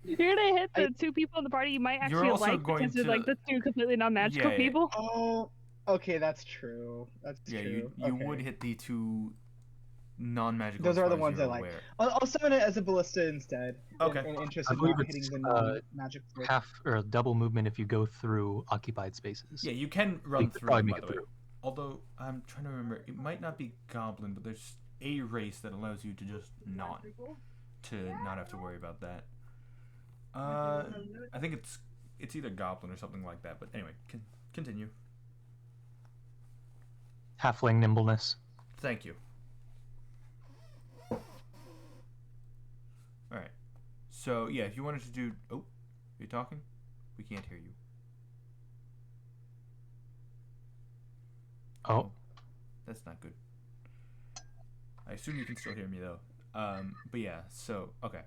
Speaker 5: You're gonna hit the two people in the party you might
Speaker 1: You're
Speaker 5: actually
Speaker 1: also
Speaker 5: like
Speaker 1: going
Speaker 5: because they're
Speaker 1: to-
Speaker 5: the two completely non-magical
Speaker 1: Yeah.
Speaker 5: people.
Speaker 2: Oh, okay, that's true. That's
Speaker 1: Yeah,
Speaker 2: true.
Speaker 1: you
Speaker 2: Okay.
Speaker 1: would hit the two non-magical.
Speaker 2: Those
Speaker 1: as
Speaker 2: are
Speaker 1: far
Speaker 2: the
Speaker 1: as
Speaker 2: ones
Speaker 1: you're
Speaker 2: I like.
Speaker 1: aware.
Speaker 2: I'll summon it as a ballista instead.
Speaker 1: Okay.
Speaker 2: In interest
Speaker 4: I
Speaker 2: of
Speaker 4: believe
Speaker 2: not
Speaker 4: it's,
Speaker 2: hitting the magic.
Speaker 4: Half or double movement if you go through occupied spaces.
Speaker 1: Yeah, you can
Speaker 4: You
Speaker 1: run
Speaker 4: could
Speaker 1: through
Speaker 4: probably
Speaker 1: them,
Speaker 4: make
Speaker 1: by
Speaker 4: it
Speaker 1: the way.
Speaker 4: through.
Speaker 1: Although I'm trying to remember, it might not be goblin, but there's a race that allows you to just not have to worry about that. I think it's either goblin or something like that. But anyway, continue.
Speaker 4: Halfling nimbleness.
Speaker 1: Thank you. All right. So yeah, if you wanted to do, are you talking? We can't hear you.
Speaker 4: Oh,
Speaker 1: That's not good. I assume you can still hear me though. But yeah, so okay.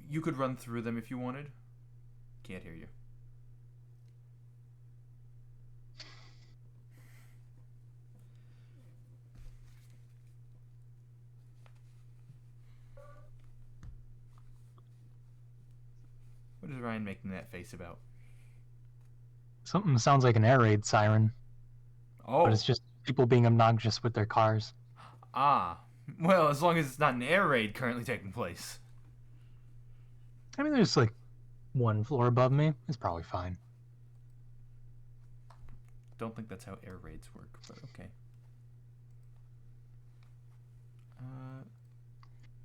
Speaker 1: You could run through them if you wanted. Can't hear you. What is Ryan making that face about?
Speaker 4: something sounds like an air raid siren,
Speaker 1: Oh,
Speaker 4: but it's just people being obnoxious with their cars.
Speaker 1: well, as long as it's not an air raid currently taking place.
Speaker 4: I mean, there's like one floor above me. It's probably fine.
Speaker 1: Don't think that's how air raids work, but okay.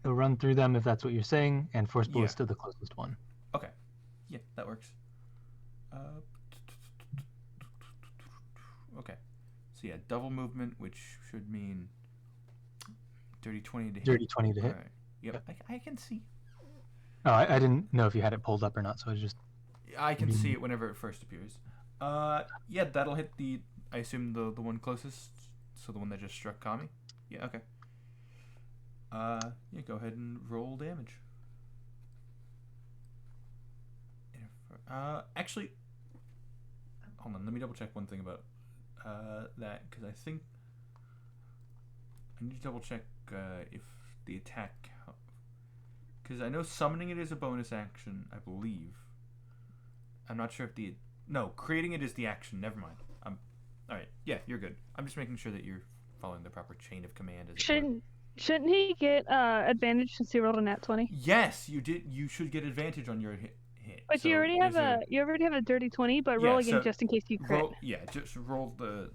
Speaker 4: He'll run through them if that's what you're saying, and force
Speaker 1: Yeah.
Speaker 4: ballista the closest one.
Speaker 1: Okay. Yeah, that works. Okay. So yeah, double movement, which should mean dirty 20 to hit.
Speaker 4: Dirty 20 to hit.
Speaker 1: Alright. Yep, I can see.
Speaker 4: Oh, I didn't know if you had it pulled up or not, so I just.
Speaker 1: I can see it whenever it first appears. Yeah, that'll hit the. I assume the one closest, so the one that just struck Kami. Yeah, okay. Yeah, go ahead and roll damage. Actually, hold on. Let me double check one thing about that, because I think I need to double check if the attack. Because I know summoning it is a bonus action, I believe. I'm not sure if the creating it is the action. Never mind. All right. Yeah, you're good. I'm just making sure that you're following the proper chain of command. As it were.
Speaker 5: Shouldn't he get advantage since he rolled a nat 20?
Speaker 1: Yes, you did. You should get advantage on your hit.
Speaker 5: But
Speaker 1: So
Speaker 5: you already have a dirty 20, but roll again just in case you crit.
Speaker 1: Just roll the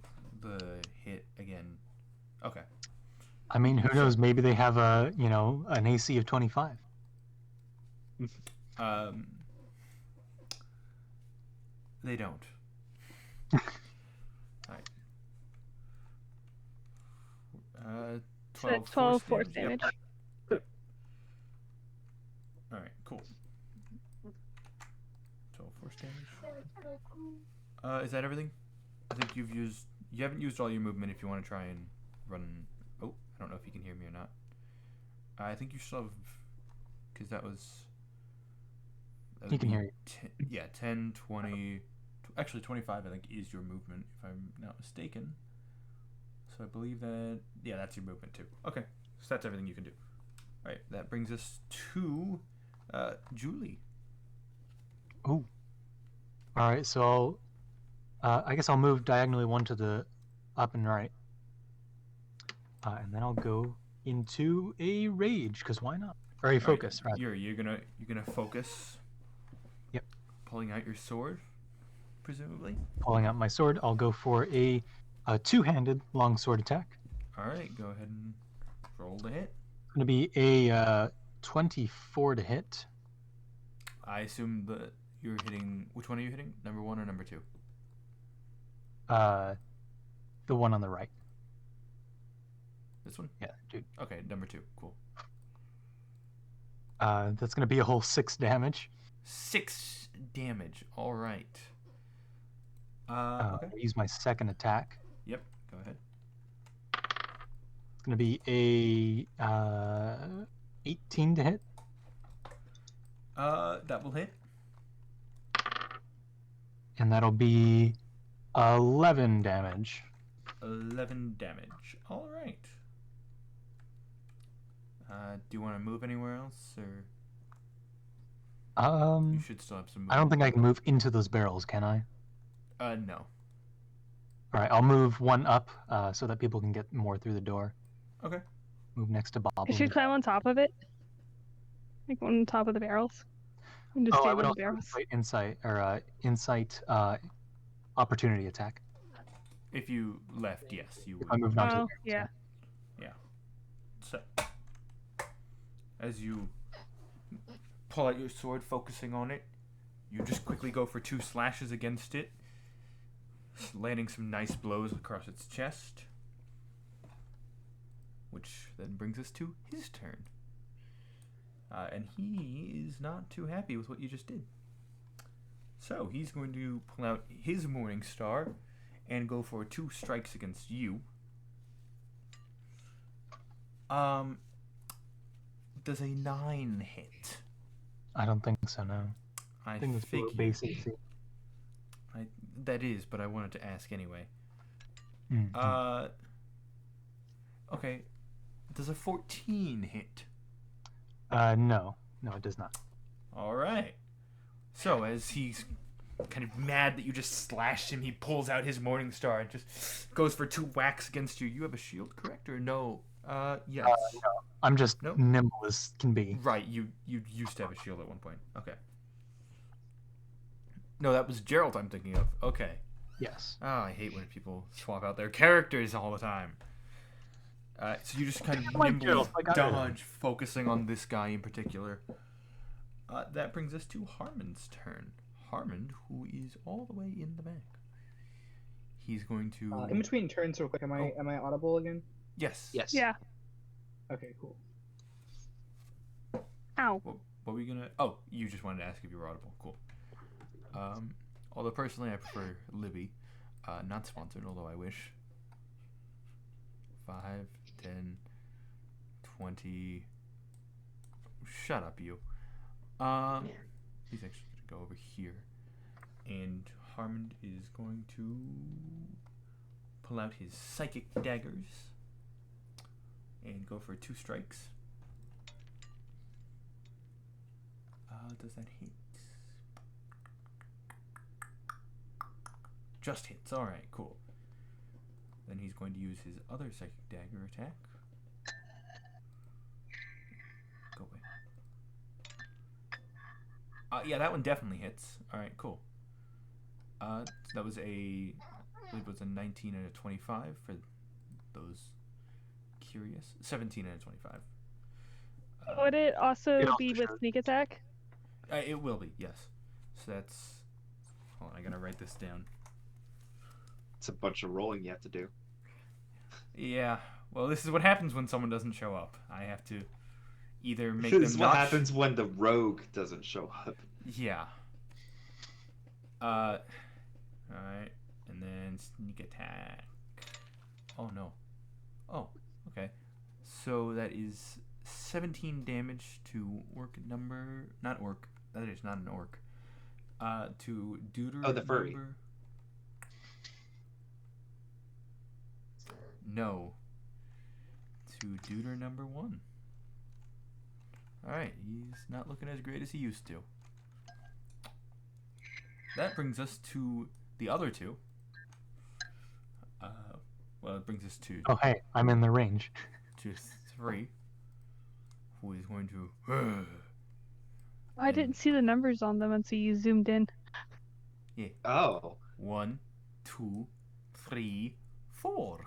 Speaker 1: hit again. Okay.
Speaker 4: I mean, who knows? Maybe they have an AC of 25.
Speaker 1: They don't. Alright.
Speaker 5: 12 force damage.
Speaker 1: Yep. Alright, cool. 12 force damage. Is that everything? I think you haven't used all your movement if you want to try and run. Oh, I don't know if you can hear me or not. I think you still have, because that was.
Speaker 4: He can hear you.
Speaker 1: 10, 20, actually 25 I think is your movement if I'm not mistaken. So I believe that, yeah, that's your movement too. Okay, so that's everything you can do. All right, that brings us to Julie.
Speaker 4: Oh. All right, so I guess I'll move diagonally one to the up and right. And then I'll go into a rage, because why not? Or a focus,
Speaker 1: right.
Speaker 4: rather.
Speaker 1: You're gonna focus.
Speaker 4: Yep.
Speaker 1: Pulling out your sword, presumably.
Speaker 4: Pulling out my sword, I'll go for a two-handed longsword attack.
Speaker 1: All right, go ahead and roll the hit.
Speaker 4: It's going to be a 24 to hit.
Speaker 1: I assume that you're hitting. Which one are you hitting? Number 1 or number 2?
Speaker 4: The one on the right.
Speaker 1: This one?
Speaker 4: Yeah, dude.
Speaker 1: Okay, number 2. Cool.
Speaker 4: That's going to be a whole 6 damage.
Speaker 1: 6 damage. All right. Okay.
Speaker 4: I'll use my second attack.
Speaker 1: Yep. Go ahead.
Speaker 4: It's going to be a 18 to hit.
Speaker 1: That will hit.
Speaker 4: And that'll be 11 damage.
Speaker 1: 11 damage. All right. Do you want to move anywhere else, or you should still have some movement?
Speaker 4: I don't think I can move into those barrels, can I?
Speaker 1: No.
Speaker 4: All right, I'll move one up so that people can get more through the door.
Speaker 1: Okay.
Speaker 4: Move next to Bob.
Speaker 5: You should climb on top of it, like on top of the barrels, and just
Speaker 4: I
Speaker 5: stand
Speaker 4: would
Speaker 5: on
Speaker 4: also
Speaker 5: the barrels.
Speaker 4: insight opportunity attack.
Speaker 1: If you left, yes, you would.
Speaker 4: If I moved on to the
Speaker 5: Oh,
Speaker 4: barrels,
Speaker 5: yeah.
Speaker 1: Yeah. So, as you pull out your sword, focusing on it, you just quickly go for 2 slashes against it, landing some nice blows across its chest. Which then brings us to his turn. And he is not too happy with what you just did. So he's going to pull out his Morning Star and go for 2 strikes against you. Does a 9 hit?
Speaker 4: I don't think so, no.
Speaker 1: I
Speaker 4: think it's below base AC.
Speaker 1: That is, but I wanted to ask anyway.
Speaker 4: Mm-hmm.
Speaker 1: Okay. Does a 14 hit?
Speaker 4: No, it does not.
Speaker 1: All right. So as he's kind of mad that you just slashed him, he pulls out his Morning Star and just goes for 2 whacks against you. You have a shield, correct, or no? Yes.
Speaker 4: No. I'm just nimble as can be.
Speaker 1: Right. You used to have a shield at one point. Okay. No, that was Gerald I'm thinking of. Okay.
Speaker 4: Yes.
Speaker 1: Oh, I hate when people swap out their characters all the time. So you just kind of nimbly dodge, focusing on this guy in particular. That brings us to Harmon's turn. Harmon, who is all the way in the back. He's going to...
Speaker 2: in between turns real quick, am I audible again?
Speaker 1: Yes.
Speaker 4: Yes.
Speaker 5: Yeah.
Speaker 2: Okay, cool.
Speaker 5: Ow.
Speaker 1: what were we gonna? Oh, you just wanted to ask if you were audible. Cool. Although personally I prefer Libby. Not sponsored, although I wish. 5, 10, 20. Shut up, you. He's actually gonna go over here, and Harmond is going to pull out his psychic daggers and go for 2 strikes. Does that hit? Just hits. Alright, cool. Then he's going to use his other psychic dagger attack. Go away. Yeah, that one definitely hits. Alright, cool. So that was I believe it was a 19 and a 25 for those curious. 17 and a 25.
Speaker 5: Would it also
Speaker 4: Yeah,
Speaker 5: be
Speaker 4: for
Speaker 5: with
Speaker 4: sure.
Speaker 5: sneak attack?
Speaker 1: It will be, yes. So that's... Hold on, I gotta write this down.
Speaker 3: It's a bunch of rolling you have to do.
Speaker 1: Yeah, well, this is what happens when someone doesn't show up. I have to either make
Speaker 3: This
Speaker 1: them
Speaker 3: is what
Speaker 1: not...
Speaker 3: happens when the rogue doesn't show up.
Speaker 1: Yeah. Alright, and then sneak attack. Oh, no. Oh, okay. So that is 17 damage to orc number... Not orc. That is not an orc. To deuter
Speaker 3: Oh, the furry.
Speaker 1: number... No. To deuter number 1. Alright, he's not looking as great as he used to. That brings us to the other 2. Well, it brings us to
Speaker 4: Oh, hey, I'm in the range.
Speaker 1: 3. Who is going to...
Speaker 5: I didn't see the numbers on them until you zoomed in.
Speaker 1: Yeah.
Speaker 3: Oh.
Speaker 1: 1, 2, 3, 4.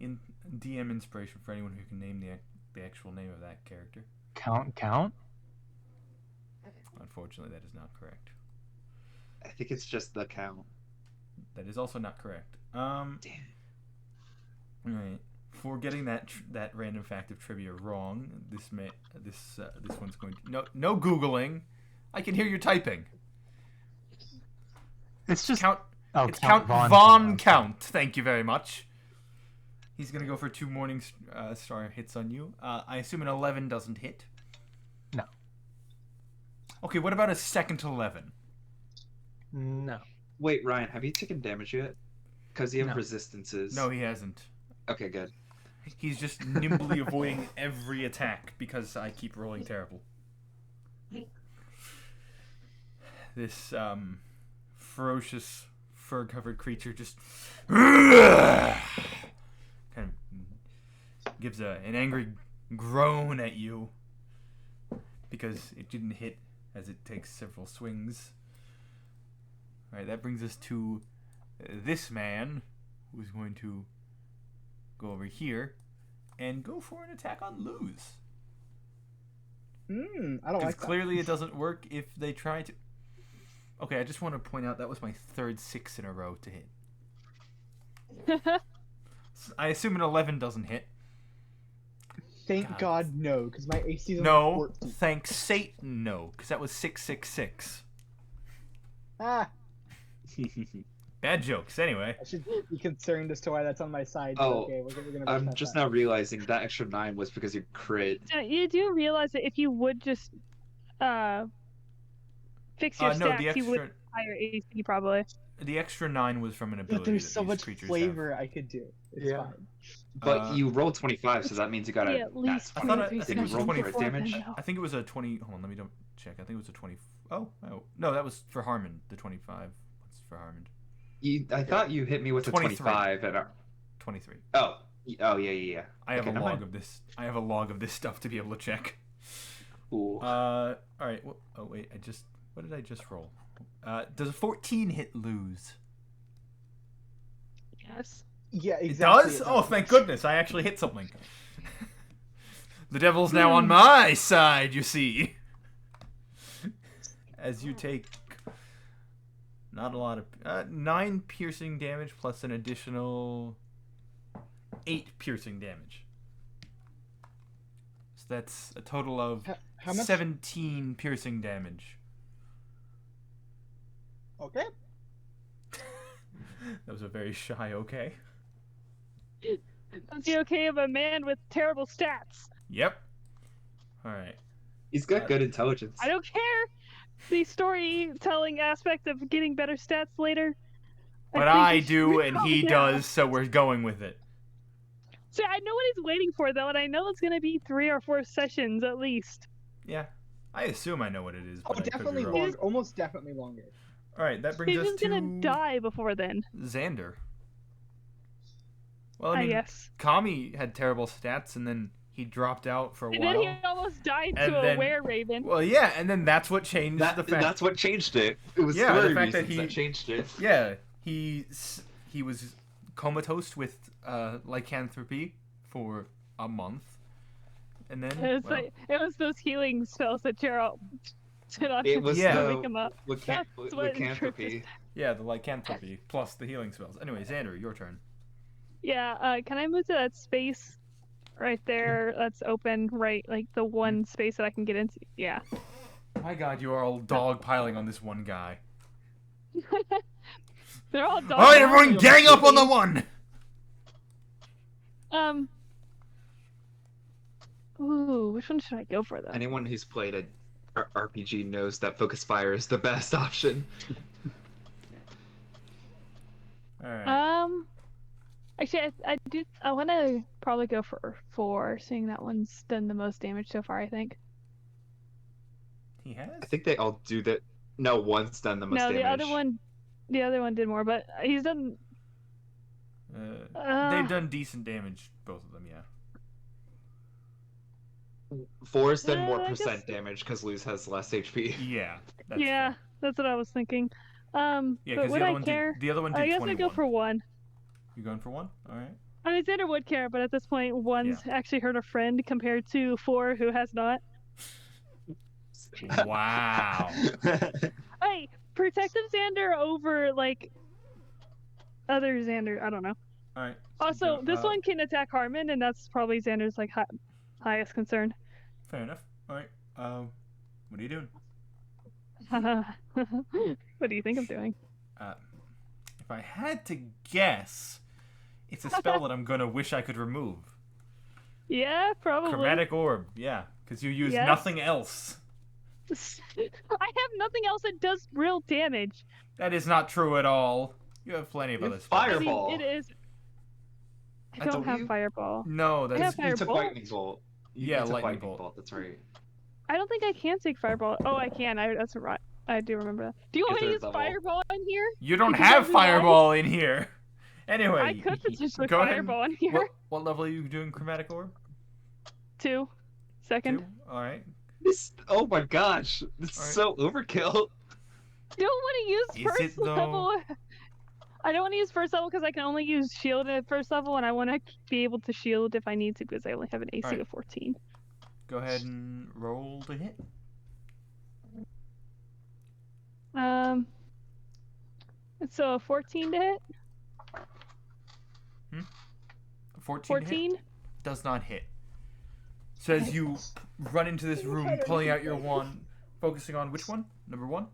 Speaker 1: In DM inspiration for anyone who can name the actual name of that character.
Speaker 4: Count?
Speaker 1: Unfortunately, that is not correct.
Speaker 3: I think it's just the count.
Speaker 1: That is also not correct.
Speaker 3: Damn it.
Speaker 1: Right. For getting that random fact of trivia wrong, this one's going to no googling. I can hear you typing.
Speaker 4: It's just
Speaker 1: Count.
Speaker 4: Oh,
Speaker 1: It's Count Von
Speaker 4: Count.
Speaker 1: Count. Thank you very much. He's gonna go for 2 Morning Star hits on you. I assume an 11 doesn't hit.
Speaker 4: No.
Speaker 1: Okay, what about a second 11?
Speaker 4: No.
Speaker 3: Wait, Ryan, have you taken damage yet? Because you have
Speaker 4: No.
Speaker 3: resistances.
Speaker 1: No, he hasn't.
Speaker 3: Okay, good.
Speaker 1: He's just nimbly avoiding every attack because I keep rolling terrible. This ferocious fur-covered creature just kind of gives an angry groan at you because it didn't hit as it takes several swings. Alright, that brings us to this man who's going to go over here and go for an attack on Luz.
Speaker 2: I don't
Speaker 1: Because
Speaker 2: like that.
Speaker 1: clearly it doesn't work if they try to... Okay, I just want to point out that was my 3rd 6 in a row to hit. I assume an 11 doesn't hit.
Speaker 2: Thank God, no, because my AC is
Speaker 1: No,
Speaker 2: 14.
Speaker 1: thanks Satan, no, because that was 666.
Speaker 2: Ah,
Speaker 1: Bad jokes, anyway.
Speaker 2: I should be concerned as to why that's on my side.
Speaker 3: Oh,
Speaker 2: Okay, we're gonna
Speaker 3: I'm
Speaker 2: that
Speaker 3: just
Speaker 2: back.
Speaker 3: now realizing that extra 9 was because you crit.
Speaker 5: You do realize that if you would just fix your
Speaker 1: No,
Speaker 5: stats,
Speaker 1: the
Speaker 5: you would
Speaker 1: extra
Speaker 5: higher AC probably.
Speaker 1: the extra 9 was from an
Speaker 2: But
Speaker 1: ability
Speaker 2: there's
Speaker 1: that
Speaker 2: so
Speaker 1: these
Speaker 2: much
Speaker 1: creatures
Speaker 2: flavor I could do. It's
Speaker 4: Yeah.
Speaker 2: fine.
Speaker 3: But you rolled 25, so that means you got
Speaker 5: Yeah,
Speaker 3: a
Speaker 5: at least
Speaker 1: I thought
Speaker 3: nat
Speaker 1: I
Speaker 3: 20.
Speaker 1: think
Speaker 3: Did
Speaker 1: it
Speaker 3: you
Speaker 1: was
Speaker 3: roll
Speaker 1: 20
Speaker 3: crit damage?
Speaker 1: I think it was a 20... Hold on, let me check. I think it was a 20... Oh, no, that was for Harmon, the 25. What's for Harmon?
Speaker 3: I thought you hit me with a
Speaker 1: 23.
Speaker 3: 25 and
Speaker 1: 23.
Speaker 3: Oh, yeah.
Speaker 1: I have
Speaker 3: Okay,
Speaker 1: a
Speaker 3: never
Speaker 1: log
Speaker 3: mind.
Speaker 1: of this. I have a log of this stuff to be able to check.
Speaker 3: Cool.
Speaker 1: All right. Oh wait, what did I just roll? Does a 14 hit Luz?
Speaker 5: Yes.
Speaker 2: Yeah,
Speaker 1: It
Speaker 2: exactly.
Speaker 1: does? Oh, thank goodness! I actually hit something. The devil's now on my side, you see. As you take not a lot of 9 piercing damage plus an additional 8 piercing damage. that's a total of
Speaker 2: How much?
Speaker 1: 17 piercing damage.
Speaker 2: Okay.
Speaker 1: That was a very shy okay.
Speaker 5: That's the okay of a man with terrible stats.
Speaker 1: Yep. Alright.
Speaker 3: He's got good intelligence.
Speaker 5: I don't care the storytelling aspect of getting better stats later.
Speaker 1: But
Speaker 5: think
Speaker 1: I
Speaker 5: we should
Speaker 1: do, and
Speaker 5: calm
Speaker 1: he
Speaker 5: down.
Speaker 1: does, so we're going with it.
Speaker 5: See, I know what he's waiting for though, and I know it's gonna be 3 or 4 sessions at least.
Speaker 1: Yeah. I assume I know what it is,
Speaker 2: Oh,
Speaker 1: but I could be
Speaker 2: definitely
Speaker 1: wrong.
Speaker 2: longer. Almost definitely longer.
Speaker 1: Alright, that brings
Speaker 5: He's
Speaker 1: us
Speaker 5: just
Speaker 1: to
Speaker 5: gonna die before then.
Speaker 1: Xander. Well, I
Speaker 5: I
Speaker 1: mean,
Speaker 5: guess.
Speaker 1: Kami had terrible stats, and then he dropped out for a
Speaker 5: And
Speaker 1: while.
Speaker 5: then he almost died
Speaker 1: And
Speaker 5: to a
Speaker 1: then-
Speaker 5: were-raven.
Speaker 1: Well, yeah, and then that's what changed the fact.
Speaker 3: That's what changed it. It was
Speaker 1: Yeah, the
Speaker 3: story
Speaker 1: fact that
Speaker 3: reasons that changed it.
Speaker 1: Yeah, he was comatose with lycanthropy for a month, and then
Speaker 5: It was those healing spells that Gerald did on
Speaker 3: It was
Speaker 1: Yeah.
Speaker 5: to
Speaker 3: the
Speaker 5: wake him up.
Speaker 3: lycan-
Speaker 5: That's what
Speaker 3: lycanthropy.
Speaker 1: yeah, the lycanthropy plus the healing spells. Anyway, Xander, your turn.
Speaker 5: Yeah, can I move to that space right there that's open, right? Like the one space that I can get into? Yeah.
Speaker 1: My God, you are all dogpiling on this one guy.
Speaker 5: They're all dogs.
Speaker 1: All right, everyone, gang up on the one.
Speaker 5: Ooh, which one should I go for though?
Speaker 3: Anyone who's played a RPG knows that focus fire is the best option.
Speaker 1: All right.
Speaker 5: Actually, I want to probably go for 4, seeing that one's done the most damage so far. I think.
Speaker 1: He has.
Speaker 3: I think they all do that. No, one's done the most
Speaker 5: No,
Speaker 3: damage.
Speaker 5: the other one did more, but he's done.
Speaker 1: They've done decent damage, both of them. Yeah.
Speaker 3: 4's done more
Speaker 5: I guess-
Speaker 3: percent damage because Luz has less HP.
Speaker 1: Yeah. That's
Speaker 5: Yeah,
Speaker 1: fair.
Speaker 5: that's what I was thinking.
Speaker 1: Yeah,
Speaker 5: But
Speaker 1: because
Speaker 5: would
Speaker 1: the
Speaker 5: I
Speaker 1: other one
Speaker 5: care?
Speaker 1: did. The other one did
Speaker 5: I guess
Speaker 1: 21.
Speaker 5: I'd go for 1.
Speaker 1: You going for 1? All right.
Speaker 5: I mean, Xander would care, but at this point, 1's actually hurt a friend compared to 4 who has not.
Speaker 1: Wow.
Speaker 5: Hey, protective Xander over like other Xander. I don't know.
Speaker 1: All right.
Speaker 5: Also,
Speaker 1: Go-
Speaker 5: this one can attack Harmon, and that's probably Xander's like highest concern.
Speaker 1: Fair enough. All right. What are you doing?
Speaker 5: What do you think I'm doing?
Speaker 1: If I had to guess, it's a spell that I'm gonna wish I could remove.
Speaker 5: Yeah, probably.
Speaker 1: Chromatic orb. Yeah, because you use
Speaker 5: Yes.
Speaker 1: nothing else.
Speaker 5: I have nothing else that does real damage.
Speaker 1: That is not true at all. You have plenty of
Speaker 3: You
Speaker 1: other
Speaker 3: have
Speaker 1: spells.
Speaker 3: fire-
Speaker 5: I mean,
Speaker 3: Fireball.
Speaker 5: it is. I
Speaker 3: That's
Speaker 5: don't
Speaker 3: all
Speaker 5: have
Speaker 3: you-
Speaker 5: fireball.
Speaker 1: No,
Speaker 5: I
Speaker 1: that's
Speaker 5: have
Speaker 3: You took
Speaker 5: Firebolt?
Speaker 3: lightning bolt.
Speaker 1: Yeah,
Speaker 3: You took
Speaker 1: lightning bolt.
Speaker 3: That's right.
Speaker 5: I don't think I can take fireball. Oh, I can. That's right. I do remember that. Do you want me to
Speaker 3: Third
Speaker 5: use
Speaker 3: level.
Speaker 5: fireball in here?
Speaker 1: you don't
Speaker 5: Because
Speaker 1: have
Speaker 5: I'd be wise.
Speaker 1: fireball in here. Anyway,
Speaker 5: I could potentially
Speaker 1: go ahead.
Speaker 5: fireball in here.
Speaker 1: What level are you doing chromatic orb?
Speaker 5: 2. Second.
Speaker 1: 2. All right.
Speaker 3: Oh my gosh, this is
Speaker 1: Alright.
Speaker 3: so overkill.
Speaker 5: Don't want to use
Speaker 1: Is
Speaker 5: first
Speaker 1: it, though?
Speaker 5: level. I don't want to use first level because I can only use shield at first level, and I want to be able to shield if I need to because I only have an AC
Speaker 1: Alright.
Speaker 5: of 14.
Speaker 1: Go ahead and roll to hit.
Speaker 5: So 14 to hit.
Speaker 1: 14.
Speaker 5: 14.
Speaker 1: Does not hit. So as you run into this room, pulling out your wand, focusing on which one? Number 1?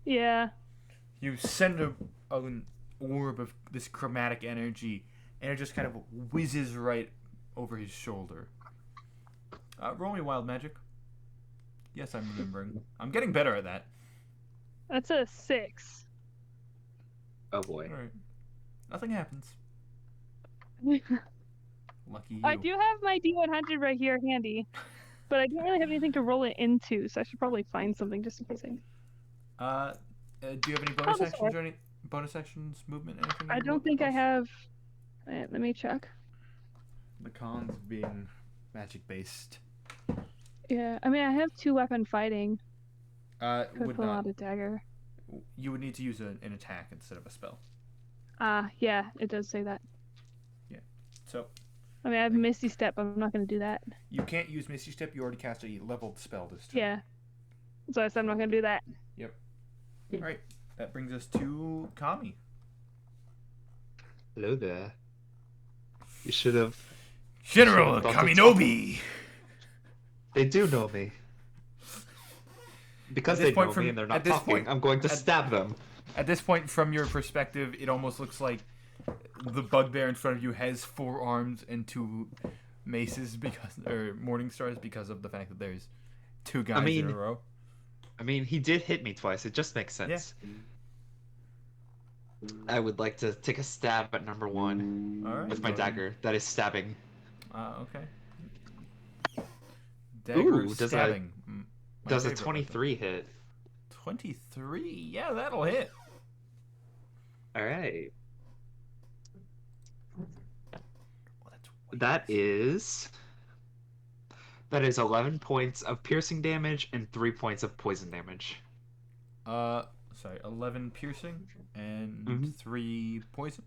Speaker 5: Yeah.
Speaker 1: You send an orb of this chromatic energy, and it just kind of whizzes right over his shoulder. Roll me wild magic. Yes, I'm remembering. I'm getting better at that.
Speaker 5: That's a 6.
Speaker 3: Oh boy.
Speaker 1: Alright. Nothing happens. Lucky you.
Speaker 5: I do have my D100 right here handy, but I don't really have anything to roll it into, so I should probably find something just in case.
Speaker 1: Do you have any bonus
Speaker 5: Oh, the
Speaker 1: actions
Speaker 5: sword.
Speaker 1: or any bonus actions, movement, anything?
Speaker 5: I
Speaker 1: you
Speaker 5: don't
Speaker 1: want
Speaker 5: think I
Speaker 1: else?
Speaker 5: have. Let me check.
Speaker 1: The cons of being magic based.
Speaker 5: Yeah, I mean I have 2 weapon fighting. Could
Speaker 1: Would
Speaker 5: pull
Speaker 1: not.
Speaker 5: out a dagger.
Speaker 1: You would need to use an attack instead of a spell.
Speaker 5: Yeah, it does say that.
Speaker 1: So
Speaker 5: I mean I have Misty Step, but I'm not gonna do that.
Speaker 1: you can't use Misty Step. You already cast a leveled spell this turn.
Speaker 5: Yeah. So I said I'm not gonna do that.
Speaker 1: All right. That brings us to Kami.
Speaker 3: Hello there. You should have.
Speaker 1: General
Speaker 3: Should've thought to
Speaker 1: Kaminobi.
Speaker 3: They do know me. Because
Speaker 1: At this
Speaker 3: they
Speaker 1: point
Speaker 3: know
Speaker 1: from-
Speaker 3: me and they're
Speaker 1: at
Speaker 3: not
Speaker 1: this
Speaker 3: talking,
Speaker 1: point-
Speaker 3: I'm going to
Speaker 1: at-
Speaker 3: stab them.
Speaker 1: At this point, from your perspective, it almost looks like the bugbear in front of you has 4 arms and 2 maces or morning stars because of the fact that there's 2 guys in
Speaker 3: mean,
Speaker 1: a row.
Speaker 3: I mean, he did hit me twice. It just makes sense. I would like to take a stab at number 1
Speaker 1: All right.
Speaker 3: with my
Speaker 1: go ahead.
Speaker 3: dagger. That is stabbing.
Speaker 1: Okay. Dagger
Speaker 3: Ooh, does
Speaker 1: stabbing. My
Speaker 3: Does a
Speaker 1: favorite
Speaker 3: 23 hit?
Speaker 1: weapon. 23? Yeah, that'll hit.
Speaker 3: All right.
Speaker 1: Well, that's way
Speaker 3: That is 11 points of piercing damage and 3 points of poison damage.
Speaker 1: Sorry, 11 piercing and
Speaker 3: Mhm.
Speaker 1: 3 poison.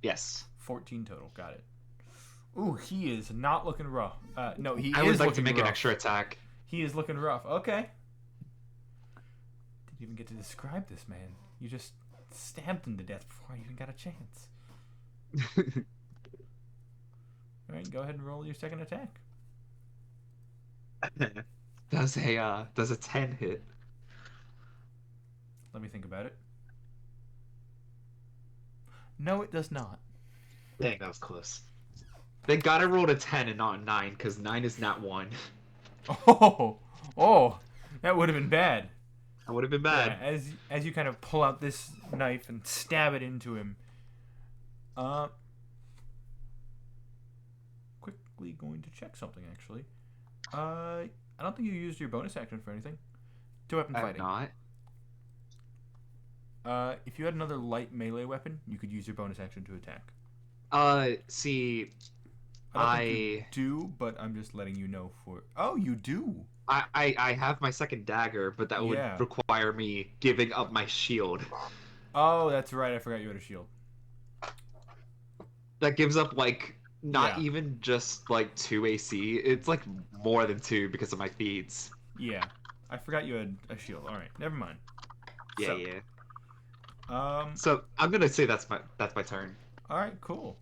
Speaker 3: Yes.
Speaker 1: 14 total. Got it. Ooh, he is not looking rough. No, he
Speaker 3: I
Speaker 1: is
Speaker 3: would like to
Speaker 1: looking
Speaker 3: make
Speaker 1: rough.
Speaker 3: an extra attack.
Speaker 1: He is looking rough. Okay. Didn't even get to describe this man. You just stabbed him to death before I even got a chance. All right, go ahead and roll your second attack.
Speaker 3: Does a 10 hit?
Speaker 1: Let me think about it. No, it does not.
Speaker 3: Dang, that was close. They gotta roll a 10 and not a 9, because 9 is not 1.
Speaker 1: Oh, that would have been bad.
Speaker 3: That would have been bad.
Speaker 1: Yeah, as you kind of pull out this knife and stab it into him. Quickly going to check something actually. I don't think you used your bonus action for anything. 2-weapon
Speaker 3: I'm
Speaker 1: fighting.
Speaker 3: not.
Speaker 1: If you had another light melee weapon, you could use your bonus action to attack.
Speaker 3: See,
Speaker 1: I don't think you do, but I'm just letting you know for. Oh, you do.
Speaker 3: I have my second dagger, but that would
Speaker 1: Yeah.
Speaker 3: require me giving up my shield.
Speaker 1: Oh, that's right. I forgot you had a shield.
Speaker 3: That gives up like not
Speaker 1: Yeah.
Speaker 3: even just like 2 AC. It's like more than 2 because of my feeds.
Speaker 1: Yeah, I forgot you had a shield. All right, never mind.
Speaker 3: Yeah,
Speaker 1: So,
Speaker 3: yeah.
Speaker 1: Um.
Speaker 3: So I'm gonna say that's my turn.
Speaker 1: All right. Cool.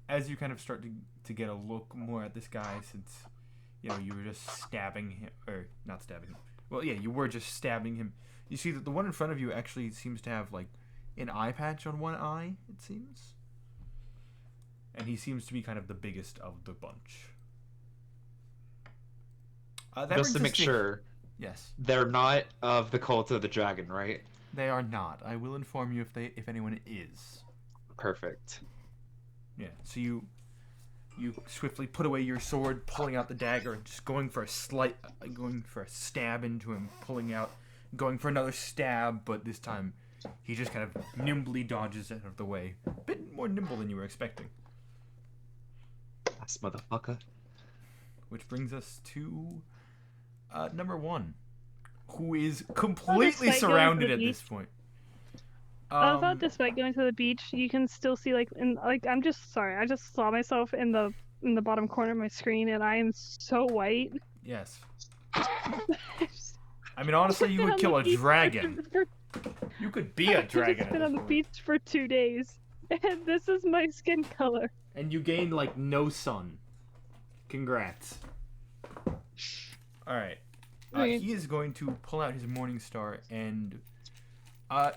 Speaker 1: As you kind of start to get a look more at this guy, since you know you were just stabbing him, or not stabbing him. Well, yeah, you were just stabbing him. You see that the one in front of you actually seems to have like an eye patch on one eye. It seems, and he seems to be kind of the biggest of the bunch. That
Speaker 3: Just to
Speaker 1: brings
Speaker 3: make
Speaker 1: us
Speaker 3: sure,
Speaker 1: Yes,
Speaker 3: they're not of the cult of the dragon, right?
Speaker 1: they are not. I will inform you if anyone is.
Speaker 3: Perfect.
Speaker 1: Yeah. So you swiftly put away your sword, pulling out the dagger, and just going for a stab into him, pulling out, going for another stab, but this time he just kind of nimbly dodges out of the way. A bit more nimble than you were expecting.
Speaker 3: This motherfucker.
Speaker 1: Which brings us to number 1, who is completely
Speaker 5: fight going to
Speaker 1: surrounded
Speaker 5: the
Speaker 1: at this
Speaker 5: beach?
Speaker 1: point.
Speaker 5: I thought despite going to the beach, you can still see I'm just sorry. I just saw myself in the bottom corner of my screen, and I am so white.
Speaker 1: Yes. I mean, honestly, you would kill a dragon. You could be a dragon.
Speaker 5: I've been on the beach for 2 days, and this is my skin color.
Speaker 1: And you gain like no sun. Congrats. All right. He is going to pull out his morning star and,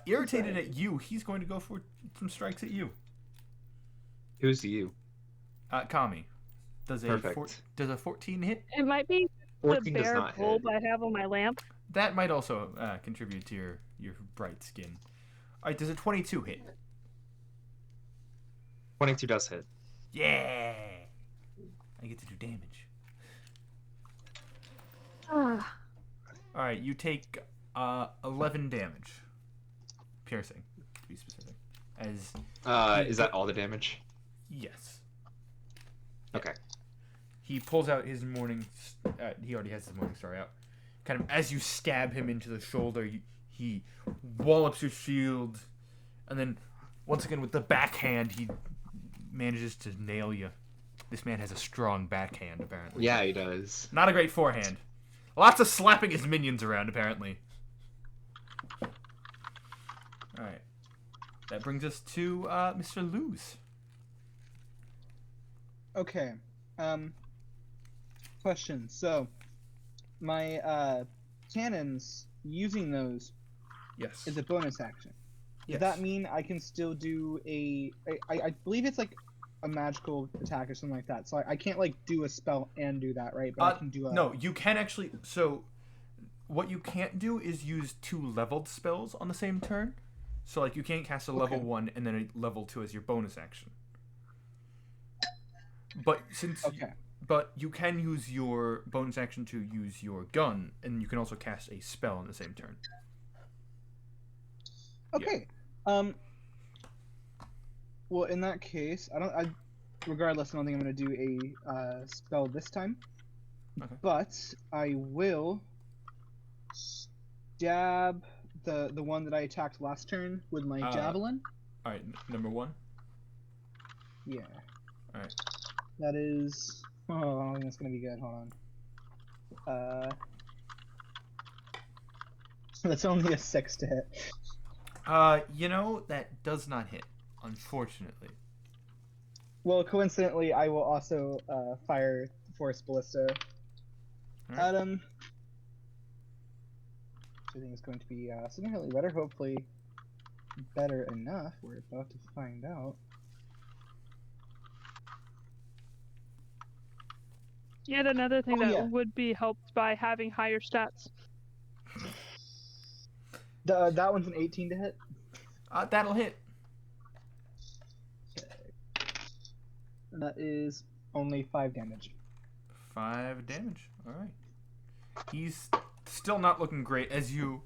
Speaker 1: irritated at you, he's going to go for some strikes at you.
Speaker 3: Who's you?
Speaker 1: Kami. Does
Speaker 3: Perfect.
Speaker 1: a 14 hit?
Speaker 5: It might be the
Speaker 3: 14 does
Speaker 5: bare
Speaker 3: not
Speaker 5: bulb
Speaker 3: hit.
Speaker 5: I have on my lamp.
Speaker 1: That might also contribute to your bright skin. All right. Does a 22 hit?
Speaker 3: 22 does hit.
Speaker 1: Yeah. I get to do damage.
Speaker 5: Ah,
Speaker 1: All right. You take 11 damage, piercing, to be specific. As
Speaker 3: Is that all the damage?
Speaker 1: yes.
Speaker 3: Okay.
Speaker 1: He pulls out his morning. He already has his morning star out. Kind of as you stab him into the shoulder, he wallops your shield, and then once again with the backhand, he manages to nail you. This man has a strong backhand, apparently.
Speaker 3: Yeah, he does.
Speaker 1: Not a great forehand. Lots of slapping his minions around, apparently. All right. That brings us to Mr. Luz.
Speaker 2: Okay. question. So, my cannons, using those
Speaker 1: Yes.
Speaker 2: is a bonus action. Does
Speaker 1: Yes.
Speaker 2: that mean I can still do I believe it's like a magical attack or something like that. So I can't like do a spell and do that, right? But I can do a...
Speaker 1: No, you can actually. So, what you can't do is use 2 leveled spells on the same turn. So, like, you can't cast a level 1 and then a level 2 as your bonus action. But but you can use your bonus action to use your gun, and you can also cast a spell on the same turn.
Speaker 2: Okay. Well, in that case, regardless, I don't think I'm gonna do a spell this time.
Speaker 1: Okay.
Speaker 2: But I will stab the one that I attacked last turn with my javelin.
Speaker 1: All right, number 1.
Speaker 2: Yeah.
Speaker 1: All right.
Speaker 2: That is... Oh, that's gonna be good. Hold on. That's only a 6 to hit.
Speaker 1: That does not hit, unfortunately.
Speaker 2: Well, coincidentally, I will also fire Force Ballista at him. I think it's going to be significantly better. Hopefully, better enough. We're about to find out.
Speaker 5: Yet another thing would be helped by having higher stats.
Speaker 2: That one's an 18 to hit.
Speaker 1: That'll hit.
Speaker 2: Okay. And that is only 5 damage.
Speaker 1: 5 damage. All right. He's still not looking great as you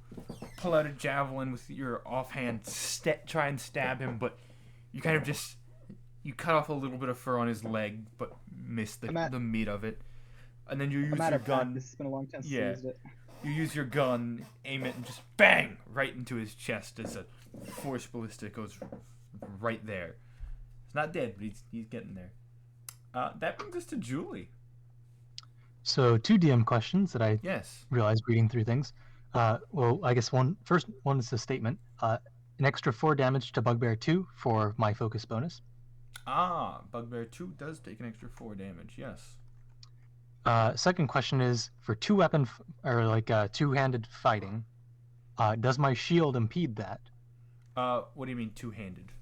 Speaker 1: pull out a javelin with your offhand, try and stab him, but you kind of just cut off a little bit of fur on his leg, but miss the meat of it. And then you use your gun.
Speaker 2: It's been a long time since I used it.
Speaker 1: You use your gun, aim it, and just bang right into his chest as a force ballista goes right there. He's not dead, but he's getting there. That brings us to Julie.
Speaker 4: So 2 DM questions that I
Speaker 1: Yes.
Speaker 4: realized reading through things. Well, I guess first one is a statement. An extra 4 damage to Bugbear 2 for my focus bonus.
Speaker 1: Bugbear 2 does take an extra 4 damage, yes.
Speaker 4: Second question is for 2-weapon or two-handed fighting. Does my shield impede that?
Speaker 1: What do you mean 2-handed?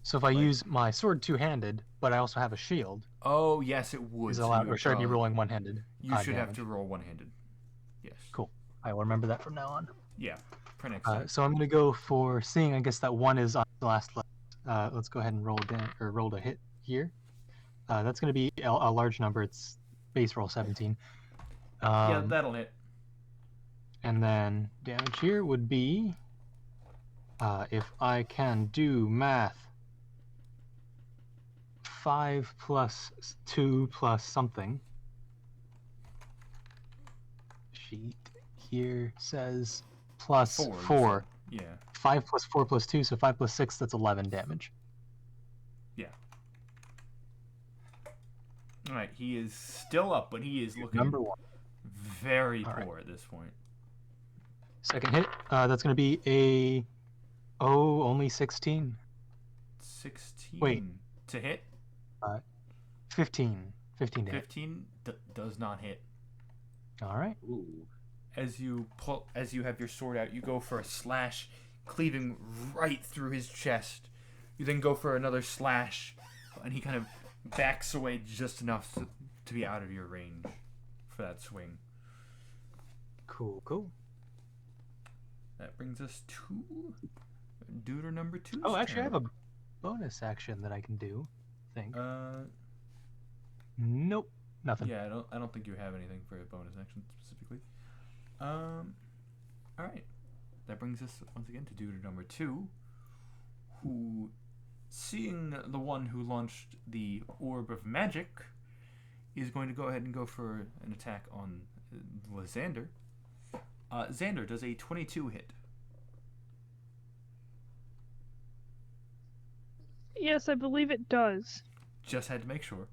Speaker 4: So if I use my sword 2-handed, but I also have a shield.
Speaker 1: Oh, yes, it would.
Speaker 4: Is it allowed, or should I be rolling 1-handed?
Speaker 1: You should have to roll 1-handed. Yes.
Speaker 4: Cool. I will remember that from now on.
Speaker 1: Yeah. For next time.
Speaker 4: So I'm going to go for seeing. I guess that 1 is on the last level. Let's go ahead and roll to hit here. That's going to be a large number. It's base roll 17.
Speaker 1: Yeah, that'll hit.
Speaker 4: And then damage here would be, if I can do math, 5 plus 2 plus something. Sheet here says plus 4.
Speaker 1: Yeah.
Speaker 4: 5 plus 4 plus 2, so 5 plus 6, that's 11 damage.
Speaker 1: Yeah. All right, he is still up, but he is looking
Speaker 4: number 1.
Speaker 1: Very poor at this point.
Speaker 4: Second hit, that's going to be only 16.
Speaker 1: 16.
Speaker 4: Wait.
Speaker 1: To hit?
Speaker 4: 15. 15 to hit.
Speaker 1: 15 does not hit.
Speaker 4: All right.
Speaker 3: Ooh.
Speaker 1: As you have your sword out, you go for a slash, cleaving right through his chest. You then go for another slash, and he kind of backs away just enough to be out of your range for that swing.
Speaker 4: Cool.
Speaker 1: That brings us to Duder number 2.
Speaker 4: Oh, actually, I have a bonus action that I can do. I think. Nope, nothing.
Speaker 1: Yeah, I don't think you have anything for a bonus action specifically. All right. That brings us once again to Duder number 2, who, seeing the one who launched the Orb of Magic, is going to go ahead and go for an attack on Xander. Xander does a 22 hit.
Speaker 5: Yes, I believe it does.
Speaker 1: Just had to make sure.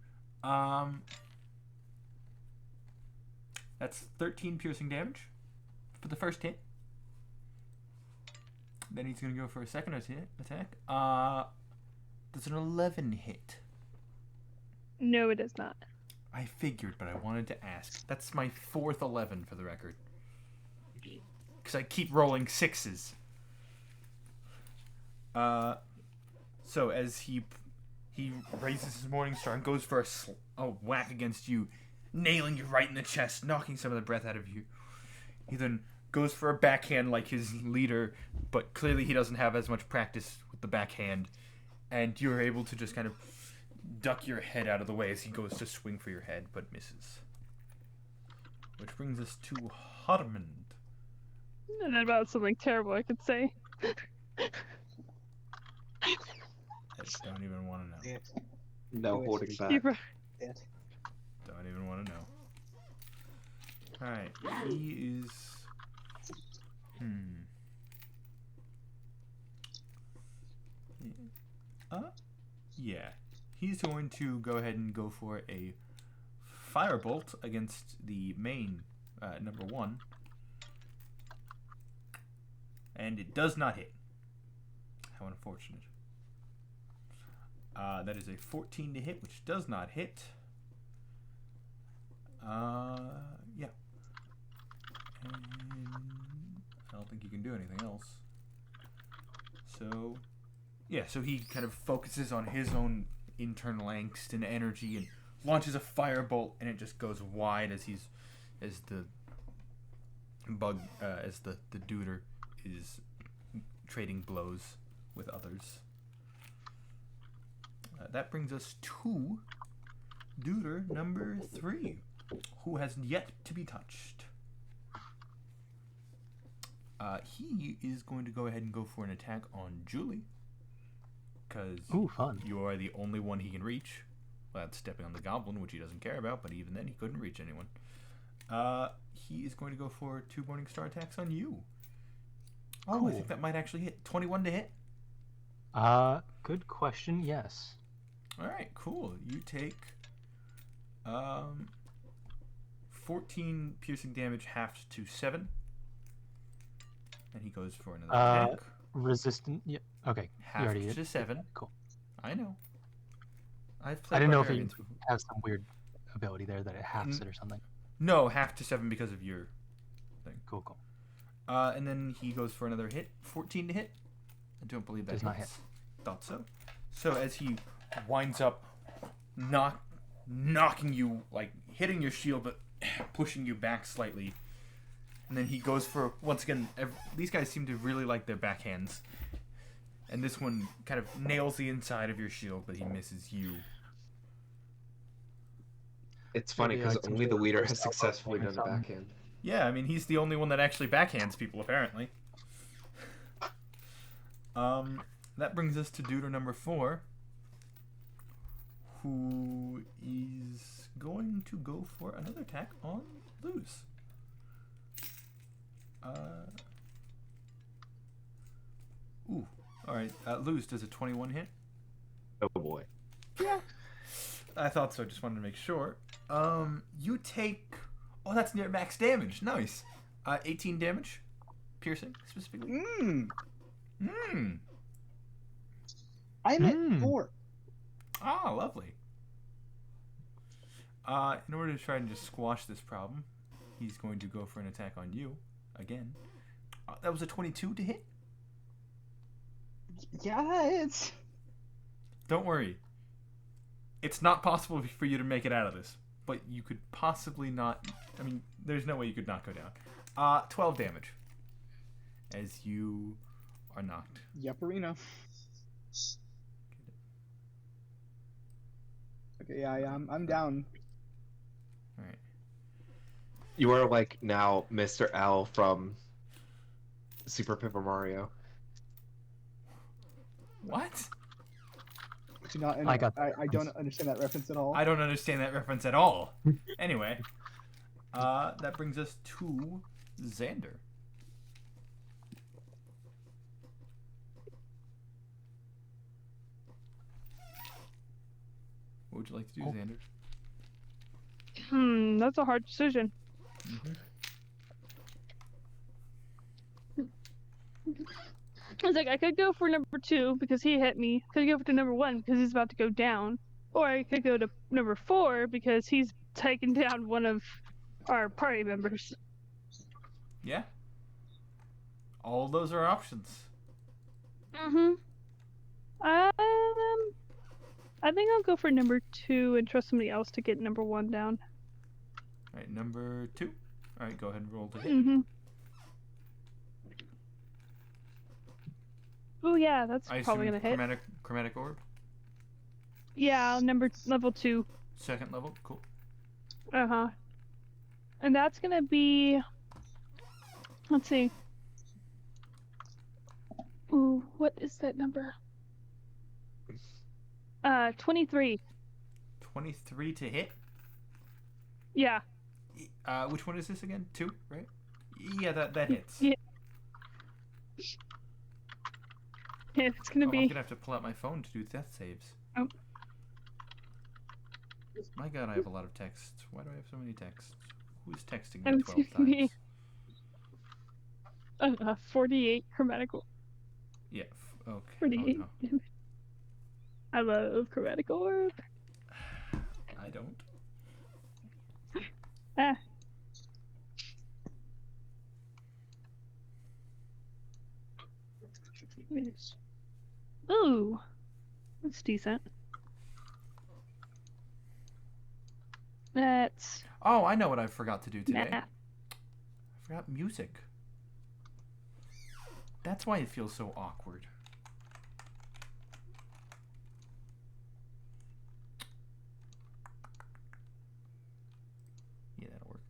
Speaker 1: That's 13 piercing damage for the first hit. Then he's going to go for a second attack. That's an 11 hit.
Speaker 5: No, it is not.
Speaker 1: I figured, but I wanted to ask. That's my 4th 11 for the record. Because I keep rolling 6s. So as he raises his morning star and goes for a whack against you, nailing you right in the chest, knocking some of the breath out of you. He then goes for a backhand like his leader, but clearly he doesn't have as much practice with the backhand, and you're able to just kind of duck your head out of the way as he goes to swing for your head, but misses. Which brings us to Harmond.
Speaker 5: And about something terrible I could say.
Speaker 1: I don't even want to know.
Speaker 3: No
Speaker 2: Wait,
Speaker 3: holding
Speaker 5: You
Speaker 3: back.
Speaker 5: pro-
Speaker 1: Don't even want to know. Alright, he is... Yeah. He's going to go ahead and go for a firebolt against the main number 1. And it does not hit. How unfortunate. That is a 14 to hit, which does not hit. Yeah. And I don't think you can do anything else. So, yeah, so he kind of focuses on his own internal angst and energy and launches a firebolt, and it just goes wide as the duder is trading blows with others. That brings us to duder number 3, who has yet to be touched. He is going to go ahead and go for an attack on Julie, because
Speaker 4: Ooh, fun.
Speaker 1: you are the only one he can reach. Well, that's stepping on the goblin, which he doesn't care about, but even then he couldn't reach anyone. He is going to go for 2 Morning Star attacks on you. Oh,
Speaker 4: Cool.
Speaker 1: I think that might actually hit. 21 to hit?
Speaker 4: Good question, yes.
Speaker 1: Alright, cool. You take 14 piercing damage halved to 7. And he goes for another attack.
Speaker 4: Resistant, yeah, okay. You already
Speaker 1: Halved
Speaker 4: did.
Speaker 1: to 7.
Speaker 4: Cool.
Speaker 1: I know. I've played
Speaker 4: I didn't know if he
Speaker 1: barbarians before.
Speaker 4: has some weird ability there that it halves it or something.
Speaker 1: No, half to 7 because of your thing.
Speaker 4: Cool, cool.
Speaker 1: And then he goes for another hit. 14 to hit. I don't believe that
Speaker 4: Does not
Speaker 1: hits. Thought so. So as he winds up knocking you, like hitting your shield, but pushing you back slightly. And then he goes for, once again, these guys seem to really like their backhands. And this one kind of nails the inside of your shield, but he misses you.
Speaker 3: It's funny
Speaker 4: Maybe
Speaker 3: because
Speaker 4: like some
Speaker 3: only the
Speaker 4: sort of
Speaker 3: leader
Speaker 4: first
Speaker 3: has
Speaker 4: alpha
Speaker 3: successfully
Speaker 4: or
Speaker 3: done a
Speaker 4: something.
Speaker 3: backhand.
Speaker 1: Yeah, I mean, he's the only one that actually backhands people, apparently. That brings us to duder number 4, who is going to go for another attack on Luz. Ooh, alright. Luz, does a 21 hit?
Speaker 3: Oh boy.
Speaker 1: I thought so, just wanted to make sure. You take... Oh, that's near max damage. Nice. 18 damage. Piercing, specifically.
Speaker 2: I'm at 4.
Speaker 1: Ah, lovely. In order to try and just squash this problem, he's going to go for an attack on you again. That was a 22 to hit.
Speaker 2: Yeah, it's...
Speaker 1: Don't worry. It's not possible for you to make it out of this, but you could possibly not. I mean, there's no way you could not go down. 12 damage as you are knocked.
Speaker 2: Yepperino. Okay, yeah, I'm down.
Speaker 1: All right.
Speaker 3: You are like now Mr. L from Super Paper Mario.
Speaker 1: What?
Speaker 2: Do not,
Speaker 4: I got
Speaker 2: I don't understand that reference at all.
Speaker 1: I don't understand that reference at all. Anyway, that brings us to Xander. What would you like to do, Xander?
Speaker 5: That's a hard decision. It's like I could go for number 2 because he hit me. Could go for number 1 because he's about to go down, or I could go to number 4 because he's taking down one of our party members.
Speaker 1: Yeah. All those are options.
Speaker 5: Mm-hmm. I think I'll go for number 2 and trust somebody else to get number 1 down.
Speaker 1: All right, number 2. All right, go ahead and roll to hit.
Speaker 5: Mm-hmm. Oh yeah, that's
Speaker 1: I
Speaker 5: probably
Speaker 1: assume
Speaker 5: gonna hit.
Speaker 1: chromatic orb.
Speaker 5: Yeah, level 2.
Speaker 1: Second level, cool.
Speaker 5: Uh-huh. And that's gonna be, let's see. Ooh, what is that number? 23.
Speaker 1: 23 to hit.
Speaker 5: Yeah.
Speaker 1: Which one is this again? 2, right? Yeah, that hits.
Speaker 5: Yeah. Yeah, it's gonna
Speaker 1: I'm
Speaker 5: be.
Speaker 1: gonna have to pull out my phone to do death saves.
Speaker 5: Oh.
Speaker 1: My God, I have a lot of texts. Why do I have so many texts? Who's texting
Speaker 5: And
Speaker 1: me
Speaker 5: it's
Speaker 1: 12
Speaker 5: gonna be
Speaker 1: times?
Speaker 5: 48 chromatic orb.
Speaker 1: Yeah. Okay.
Speaker 5: 48.
Speaker 1: Oh, no.
Speaker 5: I love chromatic orb.
Speaker 1: I don't.
Speaker 5: Ah. Ooh, that's decent. That's
Speaker 1: Oh, I know what I forgot to do today.
Speaker 5: nah.
Speaker 1: I forgot music. That's why it feels so awkward. Yeah, that'll work.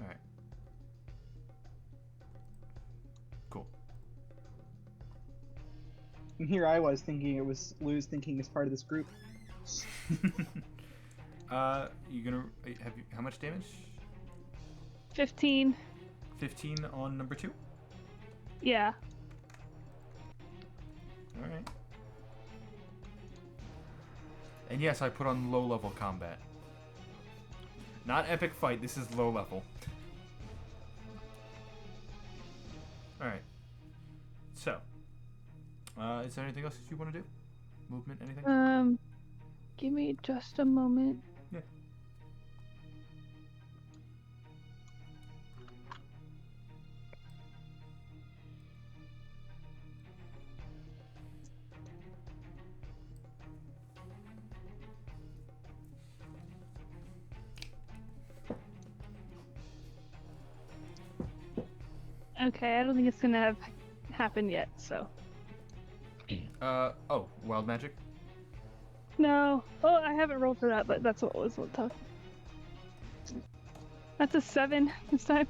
Speaker 1: Alright. Cool.
Speaker 2: And here I was thinking it was Lou's thinking as part of this group.
Speaker 1: You gonna how much damage?
Speaker 5: 15.
Speaker 1: 15 on number 2?
Speaker 5: Yeah.
Speaker 1: Alright. And yes, I put on low level combat. Not epic fight, this is low level. Alright. So. Is there anything else that you want to do? Movement, anything?
Speaker 5: Give me just a moment.
Speaker 1: Yeah.
Speaker 5: Okay, I don't think it's gonna have happened yet, so.
Speaker 1: Oh, wild magic?
Speaker 5: No. Oh, I haven't rolled for that, but that's what was tough. That's a 7 this time.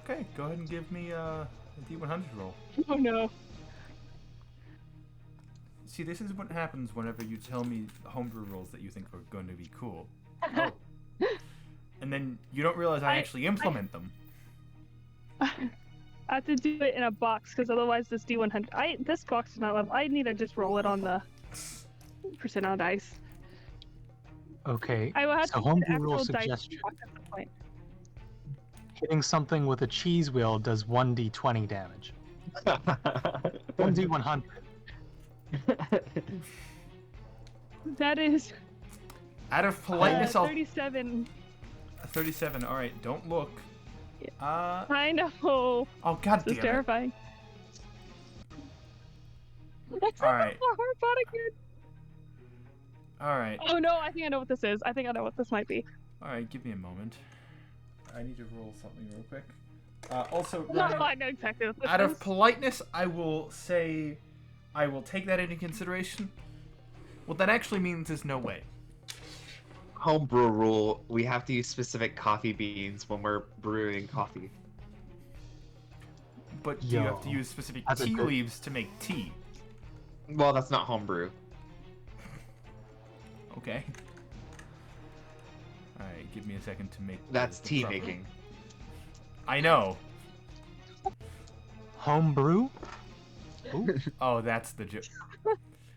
Speaker 1: Okay, go ahead and give me a D100 roll.
Speaker 5: Oh no.
Speaker 1: See, this is what happens whenever you tell me homebrew rolls that you think are going to be cool. Oh. And then you don't realize I actually implement them.
Speaker 5: I have to do it in a box because otherwise this D100. This box is not level. I need to just roll it on the percent on dice.
Speaker 4: Okay.
Speaker 5: I will have
Speaker 4: So
Speaker 5: to
Speaker 4: homebrew
Speaker 5: do
Speaker 4: rule
Speaker 5: actual dice
Speaker 4: suggestion.
Speaker 5: box at some point.
Speaker 4: Hitting something with a cheese wheel does 1d20 damage. 1d100.
Speaker 5: That is
Speaker 1: Out of politeness, I'll
Speaker 5: 37.
Speaker 1: 37. All right, don't look.
Speaker 5: I know.
Speaker 1: Oh God
Speaker 5: This
Speaker 1: damn
Speaker 5: is
Speaker 1: it!
Speaker 5: terrifying. That's
Speaker 1: All right.
Speaker 5: a hard again.
Speaker 1: All right.
Speaker 5: Oh no, I think I know what this is. I think I know what this might be.
Speaker 1: All right. Give me a moment. I need to roll something real quick. Also,
Speaker 5: No,
Speaker 1: Ryan,
Speaker 5: I know exactly what this
Speaker 1: out
Speaker 5: is.
Speaker 1: of politeness, I will say, I will take that into consideration. What that actually means is no way.
Speaker 3: Homebrew rule: we have to use specific coffee beans when we're brewing coffee.
Speaker 1: But you have to
Speaker 4: Yo,
Speaker 1: use specific
Speaker 4: that's a
Speaker 1: tea
Speaker 4: good-
Speaker 1: leaves to make tea.
Speaker 3: Well, that's not homebrew.
Speaker 1: Okay. All right. Give me a second to make.
Speaker 3: That's
Speaker 1: the
Speaker 3: tea
Speaker 1: proper-
Speaker 3: making.
Speaker 1: I know.
Speaker 4: Homebrew? Ooh.
Speaker 1: Oh, that's the joke.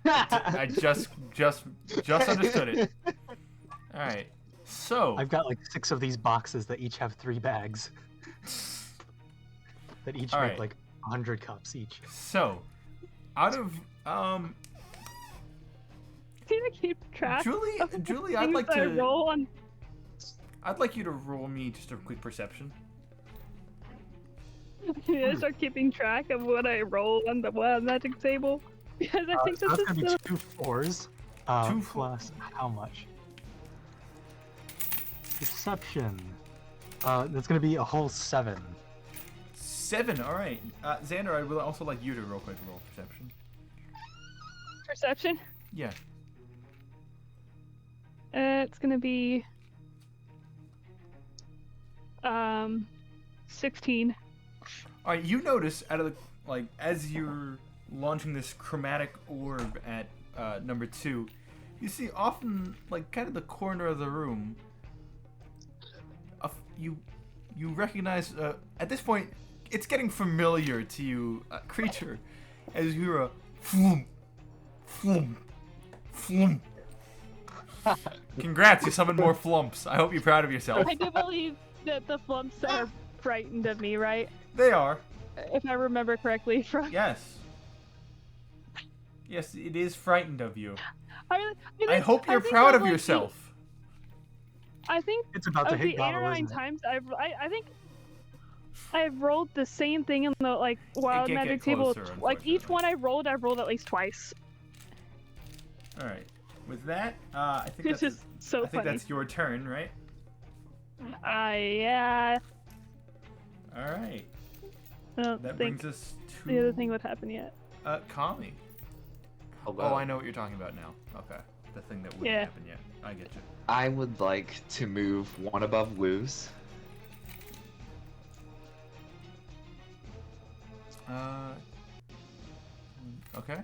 Speaker 1: I just understood it. All right. So.
Speaker 4: I've got like 6 of these boxes that each have 3 bags. That each
Speaker 1: All
Speaker 4: make
Speaker 1: right.
Speaker 4: like 100 cups each.
Speaker 1: So, out of
Speaker 5: See, to keep track.
Speaker 1: Julie,
Speaker 5: of the
Speaker 1: Julie, I'd
Speaker 5: things
Speaker 1: like
Speaker 5: I
Speaker 1: to.
Speaker 5: roll on.
Speaker 1: I'd like you to roll me just a quick perception.
Speaker 5: Can I start keeping track of what I roll on the wild magic table? Because I think
Speaker 4: So
Speaker 5: this
Speaker 4: that's
Speaker 5: is
Speaker 4: gonna be
Speaker 5: still...
Speaker 4: 2 4s.
Speaker 1: Two
Speaker 4: Plus how much? Perception. That's gonna be a whole 7.
Speaker 1: 7. All right, Xander. I would also like you to roll perception.
Speaker 5: Perception?
Speaker 1: Yeah.
Speaker 5: It's gonna be 16.
Speaker 1: All right, you notice out of the as you're launching this chromatic orb at number 2, you see often kind of the corner of the room. You recognize at this point it's getting familiar to you, creature, as you hear a floom, floom, floom. Congrats, you summoned more flumps. I hope you're proud of yourself.
Speaker 5: I do believe that the flumps are frightened of me, right?
Speaker 1: They are.
Speaker 5: If I remember correctly from...
Speaker 1: Yes. Yes, it is frightened of you.
Speaker 5: I
Speaker 1: hope you're
Speaker 5: think
Speaker 1: proud
Speaker 5: of,
Speaker 1: of yourself.
Speaker 5: I think
Speaker 4: It's about to
Speaker 5: of
Speaker 4: hit
Speaker 5: the 8 or
Speaker 4: bottle,
Speaker 5: 9
Speaker 4: isn't it?
Speaker 5: times I think I've rolled the same thing in the wild
Speaker 1: can't
Speaker 5: magic
Speaker 1: get
Speaker 5: table.
Speaker 1: closer,
Speaker 5: Each one I rolled at least twice.
Speaker 1: All right. With that, I think
Speaker 5: It's
Speaker 1: that's
Speaker 5: just so
Speaker 1: I think
Speaker 5: funny.
Speaker 1: that's your turn, right?
Speaker 5: Yeah.
Speaker 1: All right.
Speaker 5: I don't
Speaker 1: That
Speaker 5: think
Speaker 1: brings us to
Speaker 5: the other thing would happen yet.
Speaker 1: Kami.
Speaker 3: Hello.
Speaker 1: Oh, I know what you're talking about now. Okay. The thing that wouldn't
Speaker 5: Yeah.
Speaker 1: happen yet. I get you.
Speaker 3: I would like to move one above Lou's.
Speaker 1: Okay.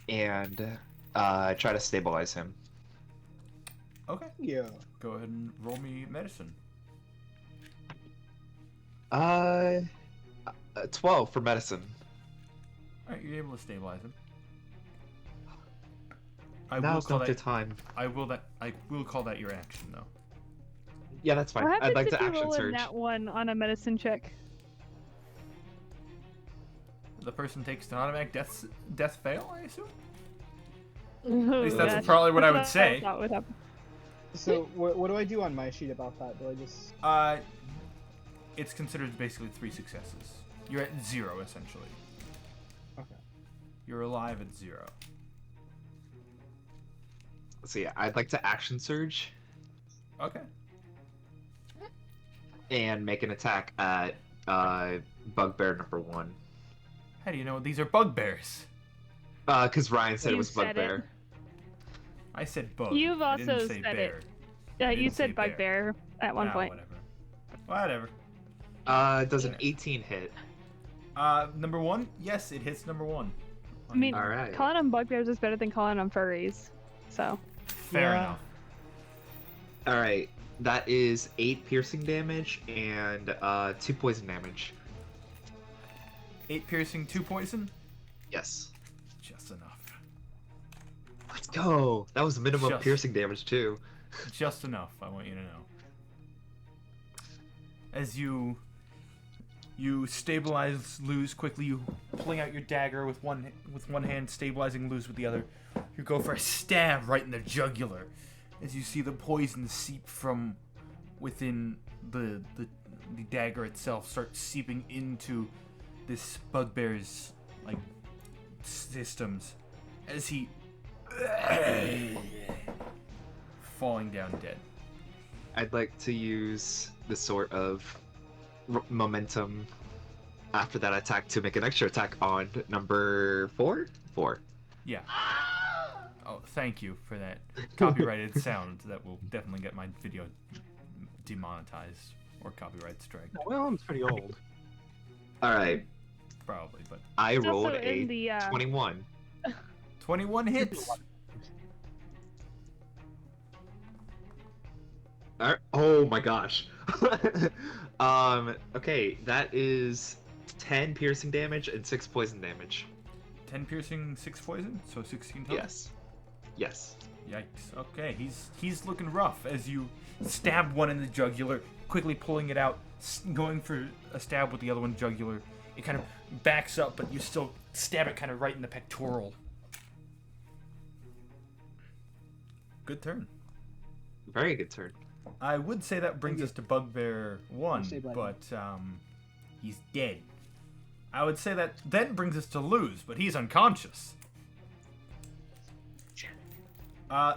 Speaker 3: And try to stabilize him.
Speaker 1: Okay.
Speaker 2: Yeah.
Speaker 1: Go ahead and roll me medicine.
Speaker 3: 12 for medicine.
Speaker 1: All right, you're able to stabilize him.
Speaker 3: Now's not the time.
Speaker 1: I will call that your action though.
Speaker 3: Yeah, that's fine.
Speaker 5: What happens
Speaker 3: I'd like
Speaker 5: if
Speaker 3: to
Speaker 5: you
Speaker 3: action
Speaker 5: roll a
Speaker 3: surge.
Speaker 5: nat 1 on a medicine check?
Speaker 1: The person takes an automatic death fail, I assume.
Speaker 5: At
Speaker 1: least that's probably what I would say.
Speaker 5: Would happen.
Speaker 2: So what do I do on my sheet about that? Do I just...
Speaker 1: It's considered basically 3 successes. You're at 0 essentially.
Speaker 2: Okay.
Speaker 1: You're alive at 0.
Speaker 3: So yeah, I'd like to action surge
Speaker 1: Okay.
Speaker 3: and make an attack at bugbear number 1.
Speaker 1: How do you know these are bugbears?
Speaker 3: Because Ryan said it
Speaker 5: You
Speaker 3: was
Speaker 5: said it.
Speaker 3: bugbear.
Speaker 1: I said bug.
Speaker 5: You've
Speaker 1: I didn't
Speaker 5: also
Speaker 1: say
Speaker 5: said it.
Speaker 1: bear.
Speaker 5: Yeah,
Speaker 1: didn't
Speaker 5: you
Speaker 1: say
Speaker 5: said bugbear at one point.
Speaker 1: Whatever.
Speaker 3: Does an 18 hit?
Speaker 1: Number 1? Yes, it hits number 1.
Speaker 5: I mean,
Speaker 3: All right.
Speaker 5: calling them bugbears is better than calling them furries. So,
Speaker 1: fair
Speaker 2: Yeah.
Speaker 1: enough.
Speaker 3: All right, that is 8 piercing damage and 2 poison damage.
Speaker 1: 8 piercing, 2 poison.
Speaker 3: Yes.
Speaker 1: Just enough.
Speaker 3: Let's go. That was minimum
Speaker 1: Just-
Speaker 3: piercing damage too.
Speaker 1: Just enough. I want you to know. As you stabilize Luz quickly, you pulling out your dagger with one hand, stabilizing Luz with the other. You go for a stab right in the jugular, as you see the poison seep from within the dagger itself, start seeping into this bugbear's systems, as he falling down dead.
Speaker 3: I'd like to use the sort of momentum after that attack to make an extra attack on number 4.
Speaker 1: Yeah. Oh, thank you for that copyrighted sound. That will definitely get my video demonetized or copyright strike.
Speaker 4: Well, it's pretty old.
Speaker 3: All right,
Speaker 1: Probably, but
Speaker 3: I
Speaker 5: It's
Speaker 3: rolled
Speaker 5: also in
Speaker 3: a
Speaker 5: the,
Speaker 3: 21.
Speaker 1: 21 hits.
Speaker 3: Oh my gosh. Okay, that is 10 piercing damage and 6 poison damage.
Speaker 1: 10 piercing, 6 poison, so 16 total.
Speaker 3: Yes.
Speaker 1: Yikes. Okay, he's looking rough as you stab one in the jugular, quickly pulling it out, going for a stab with the other one jugular. It kind of backs up, but you still stab it kind of right in the pectoral. Good turn.
Speaker 3: Very good turn.
Speaker 1: I would say that brings us to Bugbear 1,
Speaker 2: Stay blind.
Speaker 1: but he's dead. I would say that then brings us to Luz, but he's unconscious.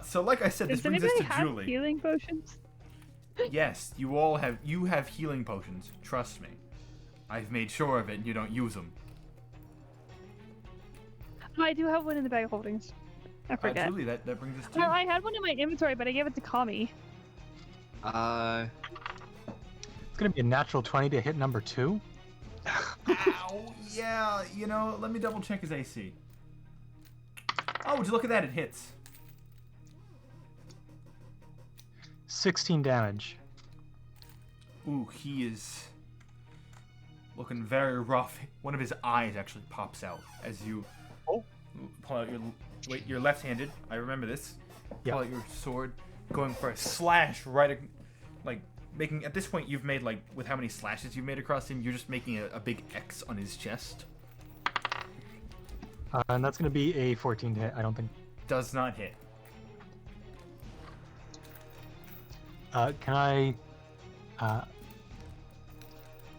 Speaker 1: So like I said, this
Speaker 5: Does
Speaker 1: brings us
Speaker 5: anybody
Speaker 1: to
Speaker 5: have
Speaker 1: Julie.
Speaker 5: healing potions?
Speaker 1: Yes, you have healing potions. Trust me. I've made sure of it, and you don't use them.
Speaker 5: Oh, I do have one in the bag of holdings. I forget.
Speaker 1: Julie, that brings us to
Speaker 5: Well,
Speaker 1: you.
Speaker 5: I had one in my inventory, but I gave it to Kami.
Speaker 3: Uh,
Speaker 4: It's gonna be a natural 20 to hit number 2.
Speaker 1: Ow, yeah, let me double check his AC. Oh, would you look at that? It hits.
Speaker 4: 16 damage.
Speaker 1: Ooh, he is looking very rough. One of his eyes actually pops out as you pull out your... Wait, you're left-handed. I remember this.
Speaker 4: Yeah.
Speaker 1: Pull out your sword, going for a slash right... making... At this point, you've made, with how many slashes you've made across him, you're just making a big X on his chest.
Speaker 4: And that's gonna be a 14 to hit. I don't think.
Speaker 1: Does not hit.
Speaker 4: Can I?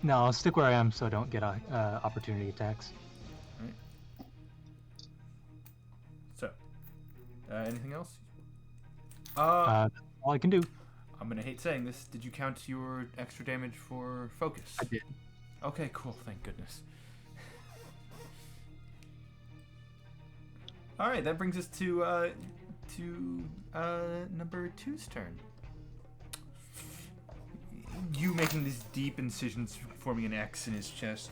Speaker 4: No, I'll stick where I am so I don't get opportunity attacks.
Speaker 1: So, anything else?
Speaker 4: That's all I can do.
Speaker 1: I'm gonna hate saying this. Did you count your extra damage for focus?
Speaker 4: I did.
Speaker 1: Okay, cool. Thank goodness. All right, that brings us to number 2's turn. You making these deep incisions, forming an X in his chest.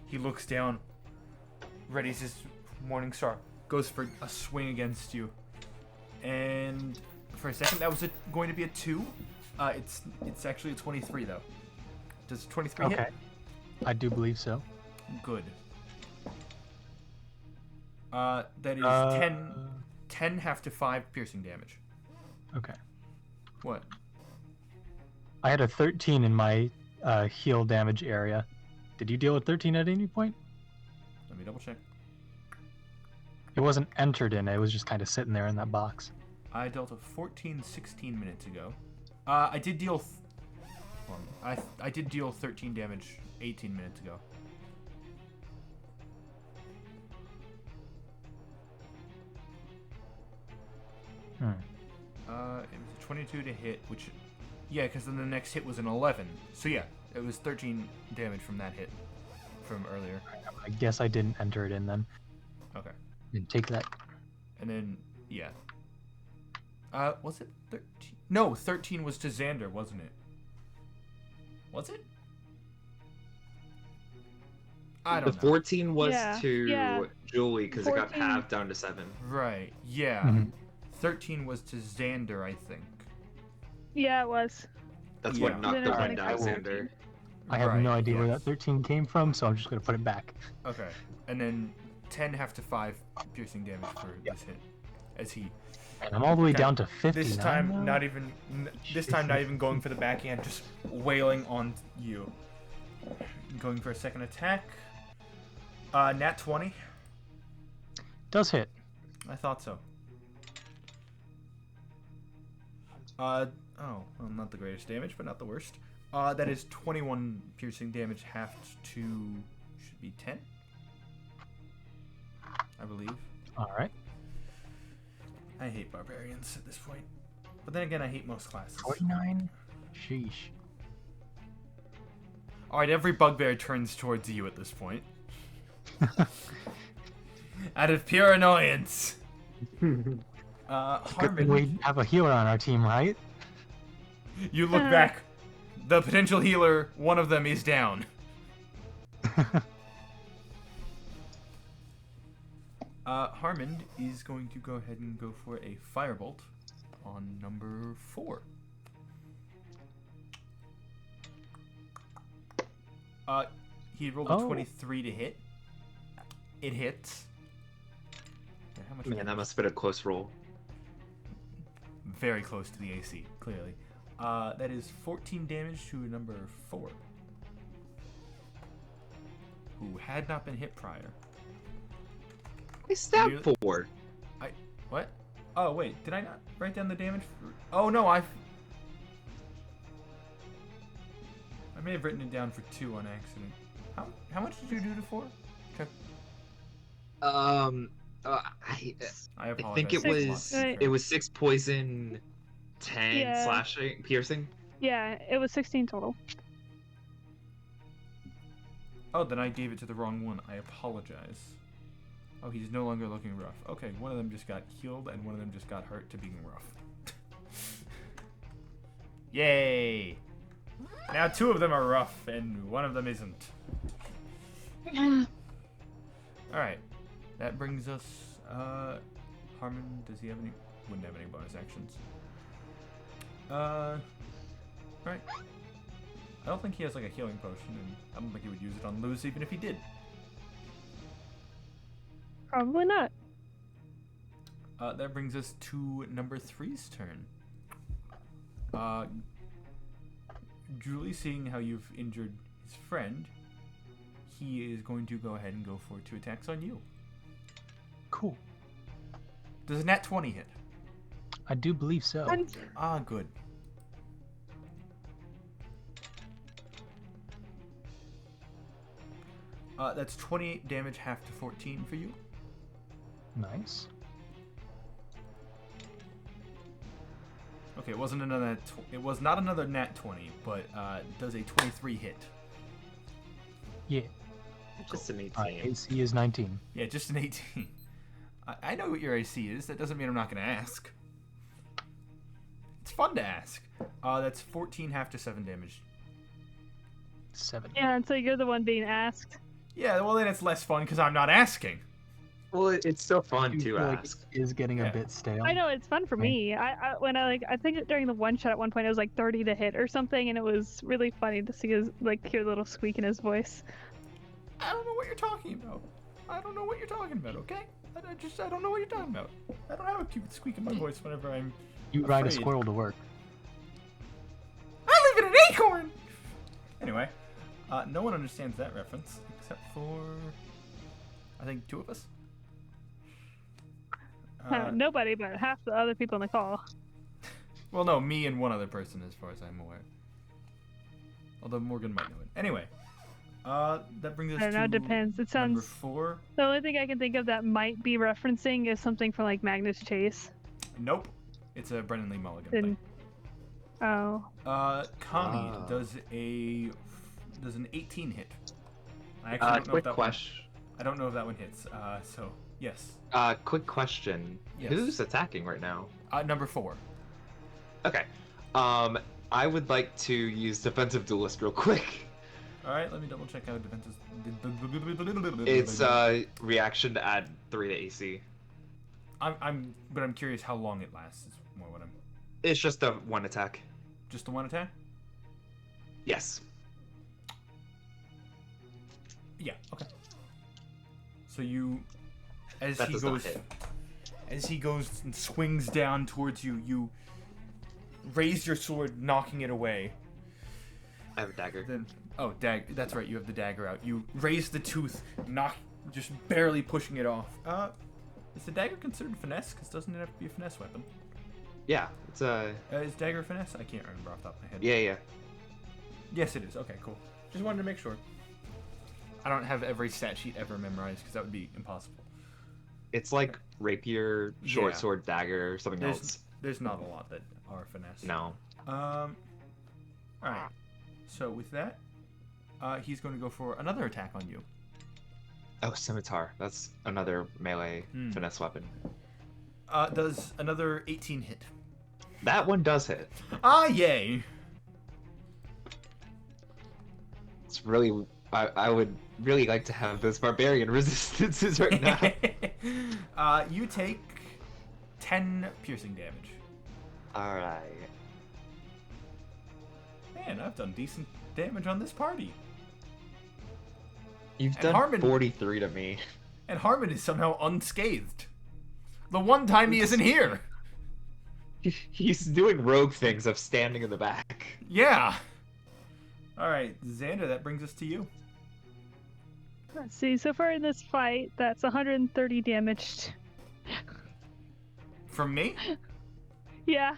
Speaker 1: He looks down, readies his Morning Star, goes for a swing against you, and for a second that was going to be a 2. It's actually a 23 though. Does 23
Speaker 4: Okay.
Speaker 1: hit?
Speaker 4: I do believe so.
Speaker 1: Good. That is 10 half to 5 piercing damage.
Speaker 4: Okay.
Speaker 1: What?
Speaker 4: I had a 13 in my heal damage area. Did you deal with 13 at any point?
Speaker 1: Let me double check.
Speaker 4: It wasn't entered in. It was just kind of sitting there in that box.
Speaker 1: I dealt a 16 minutes ago. I did deal... I did deal 13 damage 18 minutes ago. It was a 22 to hit, which... Yeah, because then the next hit was an 11. So yeah, it was 13 damage from that hit from earlier.
Speaker 4: I guess I didn't enter it in then.
Speaker 1: Okay.
Speaker 4: And take that.
Speaker 1: And then, yeah. Was it 13? No, 13 was to Xander, wasn't it? Was it? I don't
Speaker 3: the
Speaker 1: know.
Speaker 3: 14 was
Speaker 5: Yeah,
Speaker 3: to
Speaker 5: yeah.
Speaker 3: Julie because it got
Speaker 5: 14.
Speaker 3: halved down to 7.
Speaker 1: Right, yeah.
Speaker 4: Mhm.
Speaker 1: 13 was to Xander, I think.
Speaker 5: Yeah, it was.
Speaker 3: That's
Speaker 1: Yeah.
Speaker 3: what knocked
Speaker 5: Then
Speaker 3: the
Speaker 5: it was
Speaker 3: one
Speaker 5: like
Speaker 3: down,
Speaker 5: 14.
Speaker 3: Xander.
Speaker 4: I have
Speaker 1: Right,
Speaker 4: no idea where
Speaker 1: yes.
Speaker 4: that 13 came from, so I'm just going to put it back.
Speaker 1: Okay. And then 10 half to 5 piercing damage for this hit. As he...
Speaker 4: And I'm all the way
Speaker 1: Okay.
Speaker 4: down to 50
Speaker 1: This
Speaker 4: now.
Speaker 1: time, not even going for the backhand, just wailing on you. Going for a second attack. Nat 20.
Speaker 4: Does hit.
Speaker 1: I thought so. Well, not the greatest damage, but not the worst. That is 21 piercing damage, halved to, should be 10? I believe.
Speaker 4: Alright.
Speaker 1: I hate barbarians at this point. But then again, I hate most classes.
Speaker 4: 49? Sheesh.
Speaker 1: Alright, every bugbear turns towards you at this point. Out of pure annoyance.
Speaker 4: Good thing
Speaker 1: Harmon,
Speaker 4: we have a healer on our team, right?
Speaker 1: you look back. The potential healer, one of them is down. Harmon is going to go ahead and go for a firebolt on number 4. He rolled a 23 to hit. It hits. Yeah, how much
Speaker 3: Man, that must have been a close roll.
Speaker 1: Very close to the AC, clearly. That is 14 damage to number 4, who had not been hit prior.
Speaker 3: I stabbed
Speaker 1: You-
Speaker 3: 4.
Speaker 1: What? Oh wait, did I not write down the damage? Oh no, I may have written it down for 2 on accident. How much did you do to 4? Okay.
Speaker 3: I
Speaker 1: I apologize.
Speaker 3: think it
Speaker 5: Six,
Speaker 3: was
Speaker 5: right.
Speaker 3: it was 6 poison, 10
Speaker 5: Yeah.
Speaker 3: slashing, piercing.
Speaker 5: Yeah, it was 16 total.
Speaker 1: Oh, then I gave it to the wrong one. I apologize. Oh, he's no longer looking rough. Okay, one of them just got healed, and one of them just got hurt to being rough. Yay! Now 2 of them are rough, and one of them isn't. Alright. That brings us, Harmon, does he have any? Wouldn't have any bonus actions. Right. I don't think he has like a healing potion, and I don't think he would use it on Luz even if he did.
Speaker 5: Probably not.
Speaker 1: That brings us to number 3's turn. Julie, seeing how you've injured his friend, he is going to go ahead and go for 2 attacks on you.
Speaker 4: Cool.
Speaker 1: Does a nat 20 hit?
Speaker 4: I do believe so.
Speaker 1: Ah, good. That's 28 damage, half to 14 for you.
Speaker 4: Nice.
Speaker 1: Okay, it wasn't another. It was not another nat 20, but does a 23 hit?
Speaker 4: Yeah.
Speaker 3: Just an 18.
Speaker 4: AC is 19.
Speaker 1: Yeah, just an 18. I know what your AC is. That doesn't mean I'm not going to ask. It's fun to ask. That's 14 half to 7 damage.
Speaker 4: 7.
Speaker 5: Yeah, and so you're the one being asked.
Speaker 1: Yeah, well then it's less fun because I'm not asking.
Speaker 3: Well, it's still fun
Speaker 4: I
Speaker 3: to
Speaker 4: feel like
Speaker 3: ask.
Speaker 4: it is getting
Speaker 1: Yeah.
Speaker 4: a bit stale.
Speaker 5: I know it's fun for me. I think during the one shot at one point it was like 30 to hit or something, and it was really funny to see his hear the little squeak in his voice.
Speaker 1: I don't know what you're talking about. I don't know what you're talking about. Okay? I don't know what you're talking about. I don't have a cute squeak in my voice whenever I'm.
Speaker 4: You ride a
Speaker 1: afraid.
Speaker 4: squirrel to work.
Speaker 1: I live in an acorn. Anyway, no one understands that reference except for I think 2 of us.
Speaker 5: Nobody, but half the other people in the call.
Speaker 1: Well, no, me and one other person, as far as I'm aware. Although Morgan might know it. Anyway, that brings us
Speaker 5: I don't know,
Speaker 1: to
Speaker 5: it depends. It
Speaker 1: number
Speaker 5: sounds.
Speaker 1: 4.
Speaker 5: The only thing I can think of that might be referencing is something from like Magnus Chase.
Speaker 1: Nope, it's a Brennan Lee Mulligan
Speaker 5: Didn't.
Speaker 1: thing.
Speaker 5: Oh.
Speaker 1: Connie
Speaker 3: Ah.
Speaker 1: does an 18 hit. I actually don't know if
Speaker 3: Quick
Speaker 1: that
Speaker 3: question.
Speaker 1: I don't know if that one hits. So yes.
Speaker 3: Quick question.
Speaker 1: Yes.
Speaker 3: Who's attacking right now?
Speaker 1: Number 4.
Speaker 3: Okay. I would like to use defensive duelist real quick.
Speaker 1: All right, let me double check how defense is.
Speaker 3: It's reaction to add 3 to AC.
Speaker 1: But I'm curious how long it lasts. Is more what I'm.
Speaker 3: It's just a 1 attack.
Speaker 1: Just the 1 attack?
Speaker 3: Yes.
Speaker 1: Yeah. Okay. So you, as
Speaker 3: That
Speaker 1: he
Speaker 3: does not
Speaker 1: goes,
Speaker 3: hit.
Speaker 1: as he goes and swings down towards you, you raise your sword, knocking it away.
Speaker 3: I have a dagger.
Speaker 1: Then, oh, that's right. You have the dagger out. You raise the tooth, just barely pushing it off. Is the dagger considered finesse? Because doesn't it have to be a finesse weapon?
Speaker 3: Yeah, it's a.
Speaker 1: Is dagger finesse? I can't remember off the top of my head.
Speaker 3: Yeah.
Speaker 1: Yes, it is. Okay, cool. Just wanted to make sure. I don't have every stat sheet ever memorized because that would be impossible.
Speaker 3: It's like rapier, short
Speaker 1: Yeah.
Speaker 3: sword, dagger, something else.
Speaker 1: There's not a lot that are finesse.
Speaker 3: No.
Speaker 1: Alright. So with that, he's going to go for another attack on you.
Speaker 3: Oh, scimitar. That's another melee finesse weapon.
Speaker 1: Does another 18 hit.
Speaker 3: That one does hit.
Speaker 1: Ah, yay!
Speaker 3: It's really. I would really like to have those barbarian resistances right now.
Speaker 1: You take 10 piercing damage.
Speaker 3: Alright.
Speaker 1: Man, I've done decent damage on this party.
Speaker 3: You've
Speaker 1: And
Speaker 3: done
Speaker 1: Harmon-
Speaker 3: 43 to me.
Speaker 1: And Harmon is somehow unscathed. The one time he isn't here.
Speaker 3: He's doing rogue things of standing in the back.
Speaker 1: Yeah. Alright, Xander, that brings us to you.
Speaker 5: Let's see. So far in this fight, that's 130 damage.
Speaker 1: From me?
Speaker 5: Yeah.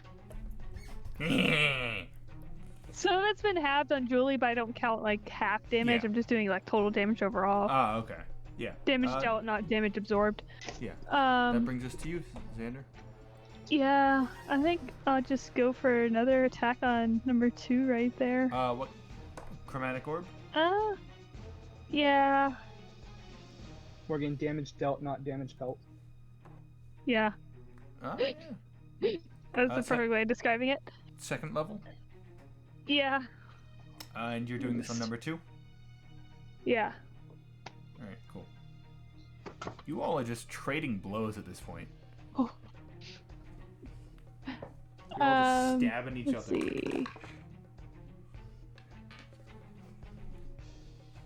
Speaker 5: So that's been halved on Julie, but I don't count like half damage.
Speaker 1: Yeah.
Speaker 5: I'm just doing like total damage overall.
Speaker 1: Ah, okay. Yeah.
Speaker 5: Damage dealt, not damage absorbed.
Speaker 1: Yeah. That
Speaker 5: Um.
Speaker 1: brings us to you, Xander.
Speaker 5: Yeah, I think I'll just go for another attack on number 2 right there.
Speaker 1: What? Chromatic orb?
Speaker 5: Yeah.
Speaker 2: We're getting damage dealt, not damage felt.
Speaker 5: Yeah.
Speaker 1: Yeah.
Speaker 5: That's the
Speaker 1: so-
Speaker 5: perfect way of describing it.
Speaker 1: Second level.
Speaker 5: Yeah.
Speaker 1: And you're doing this on number 2?
Speaker 5: Yeah.
Speaker 1: Alright, cool. You all are just trading blows at this point.
Speaker 5: Oh.
Speaker 1: You're all just stabbing each
Speaker 5: Let's
Speaker 1: other.
Speaker 5: see.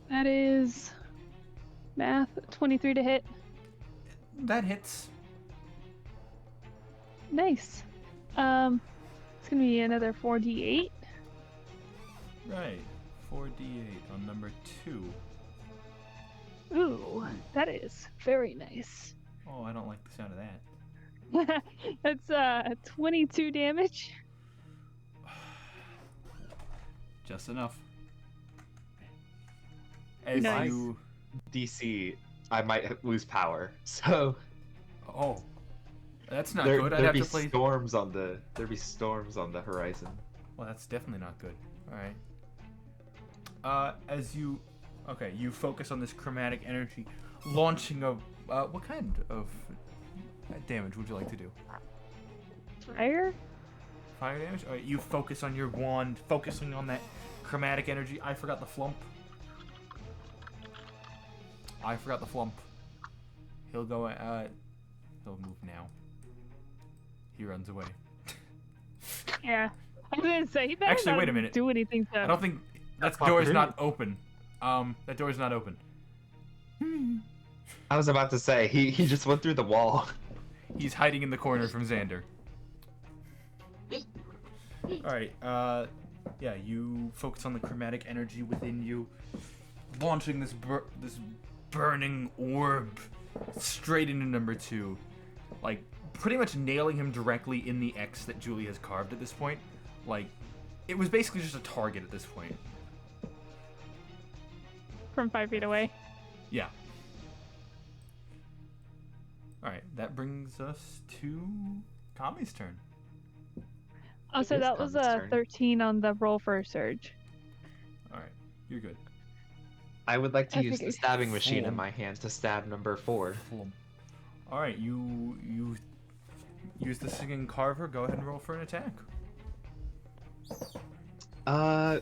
Speaker 5: That is math 23 to hit.
Speaker 1: That hits.
Speaker 5: Nice. It's gonna be another 4d8.
Speaker 1: Right. 4d8 on number 2.
Speaker 5: Ooh, that is very nice.
Speaker 1: Oh, I don't like the sound of that.
Speaker 5: That's 22 damage.
Speaker 1: Just enough. As
Speaker 5: Nice.
Speaker 1: you...
Speaker 3: DC, I might lose power. So
Speaker 1: Oh. That's not
Speaker 3: there,
Speaker 1: good. I'd
Speaker 3: there'd
Speaker 1: have
Speaker 3: be
Speaker 1: to play...
Speaker 3: storms on the horizon.
Speaker 1: Well, that's definitely not good. Alright. As you... Okay, you focus on this chromatic energy, launching a... what kind of damage would you like to do?
Speaker 5: Fire?
Speaker 1: Fire damage? Alright, you focus on your wand, focusing on that chromatic energy. I forgot the flump. He'll go, he'll move now. He runs away.
Speaker 5: Yeah. I was gonna say, he better
Speaker 1: Actually,
Speaker 5: not
Speaker 1: wait a minute.
Speaker 5: do anything to...
Speaker 1: I don't think... That
Speaker 4: Fuck
Speaker 1: door is
Speaker 4: me.
Speaker 1: not open. That door is not open.
Speaker 3: I was about to say he just went through the wall.
Speaker 1: He's hiding in the corner from Xander. Alright, yeah, you focus on the chromatic energy within you, launching this burning orb straight into number 2. Like, pretty much nailing him directly in the X that Julie has carved at this point. Like, it was basically just a target at this point.
Speaker 5: From 5 feet away.
Speaker 1: Yeah. Alright, that brings us to Kami's turn.
Speaker 5: Oh, so
Speaker 3: It is
Speaker 5: that was
Speaker 3: Kami's
Speaker 5: a
Speaker 3: turn.
Speaker 5: 13 on the roll for a surge.
Speaker 1: Alright, you're good.
Speaker 3: I would like to
Speaker 5: I
Speaker 3: use
Speaker 5: think
Speaker 3: the stabbing machine
Speaker 1: Fool.
Speaker 3: in my hand to stab number 4.
Speaker 1: Alright, you use the singing carver. Go ahead and roll for an attack.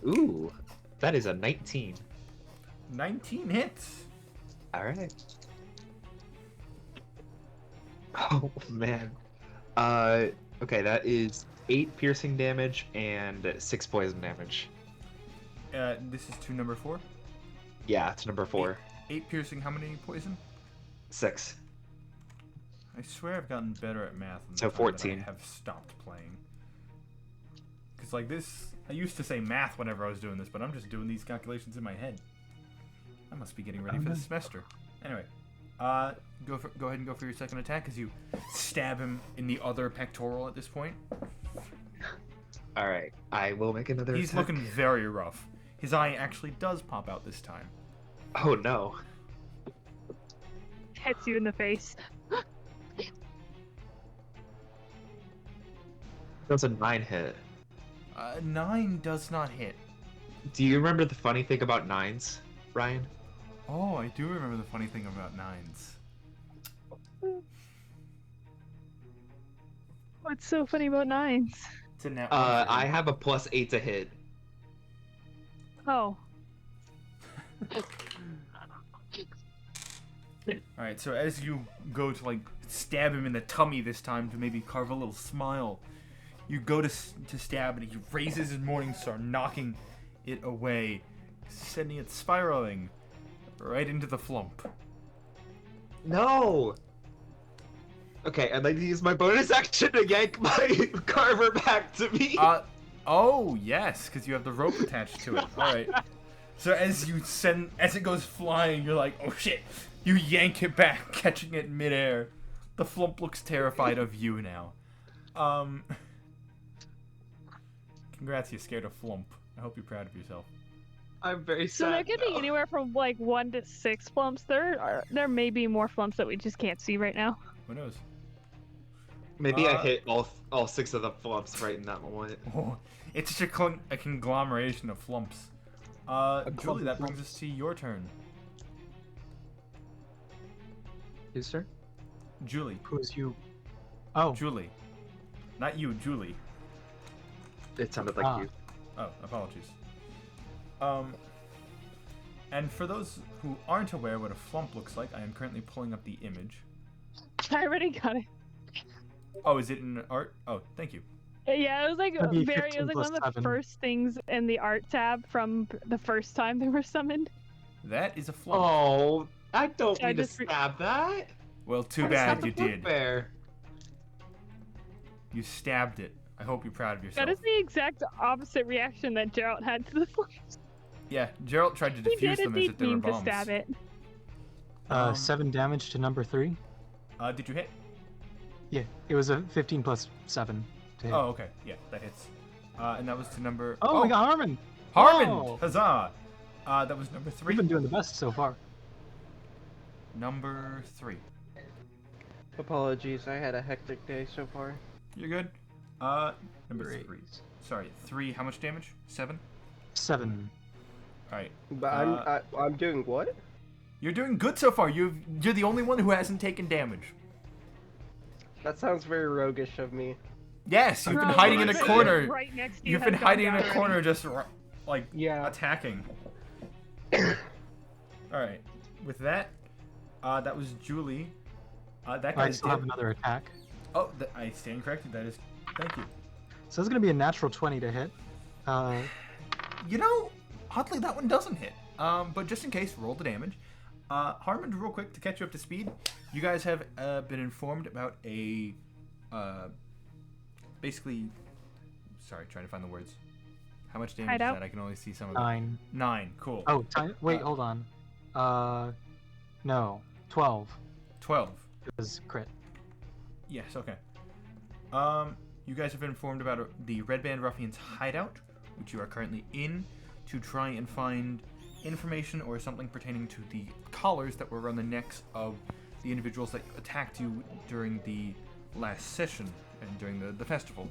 Speaker 3: Ooh, that is a 19.
Speaker 1: 19 hits.
Speaker 3: All right. Oh man. Okay, that is 8 piercing damage and 6 poison damage.
Speaker 1: This is to number 4.
Speaker 3: Yeah, it's number 4.
Speaker 1: 8 piercing, how many poison?
Speaker 3: 6.
Speaker 1: I swear I've gotten better at math in the
Speaker 3: So
Speaker 1: time that
Speaker 3: 14.
Speaker 1: I have stopped playing. Because like this, I used to say math whenever I was doing this, but I'm just doing these calculations in my head. I must be getting ready for the semester. Anyway, go ahead and go for your second attack as you stab him in the other pectoral at this point.
Speaker 3: All right, I will make another
Speaker 1: He's
Speaker 3: attack.
Speaker 1: looking very rough. His eye actually does pop out this time.
Speaker 3: Oh no.
Speaker 5: Hits you in the face.
Speaker 3: That's a 9 hit.
Speaker 1: 9 does not hit.
Speaker 3: Do you remember the funny thing about 9s, Ryan?
Speaker 1: Oh, I do remember the funny thing about 9s.
Speaker 5: What's so funny about 9s?
Speaker 1: It's a net
Speaker 3: I have a +8 to hit.
Speaker 5: Oh.
Speaker 1: Alright, so as you go to like stab him in the tummy this time to maybe carve a little smile, you go to stab and he raises his morning star, knocking it away, sending it spiraling right into the flump.
Speaker 3: No! Okay, I'd like to use my bonus action to yank my carver back to me.
Speaker 1: Oh yes, because you have the rope attached to it. Alright. So as it goes flying, you're like, oh shit. You yank it back, catching it midair. The flump looks terrified of you now. Congrats, you scared a flump. I hope you're proud of yourself.
Speaker 3: I'm very
Speaker 5: So
Speaker 3: sad.
Speaker 5: there could be
Speaker 3: now.
Speaker 5: anywhere from like 1 to 6 flumps. There may be more flumps that we just can't see right now.
Speaker 1: Who knows?
Speaker 3: Maybe I hit all 6 of the flumps right in that moment.
Speaker 1: Oh, it's such a conglomeration of flumps. Julie, that brings us to your turn.
Speaker 3: Whose turn?
Speaker 1: Julie.
Speaker 4: Who's you? Oh,
Speaker 1: Julie. Not you, Julie.
Speaker 3: It sounded like
Speaker 4: Ah.
Speaker 3: you.
Speaker 1: Oh, apologies. And for those who aren't aware what a flump looks like, I am currently pulling up the image.
Speaker 5: I already got it.
Speaker 1: Oh, is it in art? Oh, thank you.
Speaker 5: Yeah, it was like
Speaker 4: That'd be
Speaker 5: it
Speaker 4: 15
Speaker 5: was like
Speaker 4: plus
Speaker 5: one of the
Speaker 4: 7.
Speaker 5: first things in the art tab from the first time they were summoned.
Speaker 1: That is a flump.
Speaker 3: Oh, I don't
Speaker 5: I
Speaker 3: mean to
Speaker 5: just
Speaker 3: stab that.
Speaker 1: Well, too
Speaker 3: I just
Speaker 1: bad
Speaker 3: had
Speaker 1: you
Speaker 3: the flump
Speaker 1: did.
Speaker 3: There.
Speaker 1: You stabbed it. I hope you're proud of yourself.
Speaker 5: That is the exact opposite reaction that Gerald had to the flumps.
Speaker 1: Yeah, Gerald tried to
Speaker 5: He
Speaker 1: defuse
Speaker 5: did
Speaker 1: them as
Speaker 5: indeed
Speaker 1: if they were
Speaker 5: mean to
Speaker 1: bombs.
Speaker 5: stab it.
Speaker 4: 7 damage to number 3.
Speaker 1: Did you hit?
Speaker 4: Yeah, it was a 15 plus 7 to hit.
Speaker 1: Oh, okay. Yeah, that hits. And that was to number...
Speaker 4: Oh, we got Harmon!
Speaker 1: Harmon!
Speaker 4: Whoa!
Speaker 1: Huzzah! That was number 3.
Speaker 4: We've been doing the best so far.
Speaker 1: Number 3.
Speaker 6: Apologies, I had a hectic day so far.
Speaker 1: You're good. Number
Speaker 4: Great.
Speaker 1: 3. Sorry, 3. How much damage? 7?
Speaker 4: 7.
Speaker 1: Alright.
Speaker 6: But I'm doing what?
Speaker 1: You're doing good so far. You're the only one who hasn't taken damage.
Speaker 6: That sounds very roguish of me.
Speaker 1: Yes, you've been
Speaker 5: No,
Speaker 1: hiding in a
Speaker 5: right
Speaker 1: corner.
Speaker 5: Right next to you
Speaker 1: You've
Speaker 5: has
Speaker 1: been
Speaker 5: gone
Speaker 1: hiding in
Speaker 5: down
Speaker 1: a
Speaker 5: already.
Speaker 1: corner just, like,
Speaker 2: Yeah.
Speaker 1: attacking. Alright. With that, that was Julie. That
Speaker 4: I
Speaker 1: guy
Speaker 4: still
Speaker 1: did...
Speaker 4: have another attack.
Speaker 1: Oh, I stand corrected. That is... Thank you.
Speaker 4: So it's going to be a natural 20 to hit.
Speaker 1: You know, oddly, that one doesn't hit. But just in case, roll the damage. Harmon, real quick, to catch you up to speed, you guys have been informed about a... basically... Sorry, trying to find the words. How much damage
Speaker 5: Hideout?
Speaker 1: is that? I can only see some of it.
Speaker 4: 9.
Speaker 1: 9, cool.
Speaker 4: Oh, wait, hold on. No. 12.
Speaker 1: 12.
Speaker 4: It was crit.
Speaker 1: Yes, okay. You guys have been informed about the Redbrand Ruffians hideout, which you are currently in, to try and find information or something pertaining to the collars that were around the necks of the individuals that attacked you during the last session and during the festival.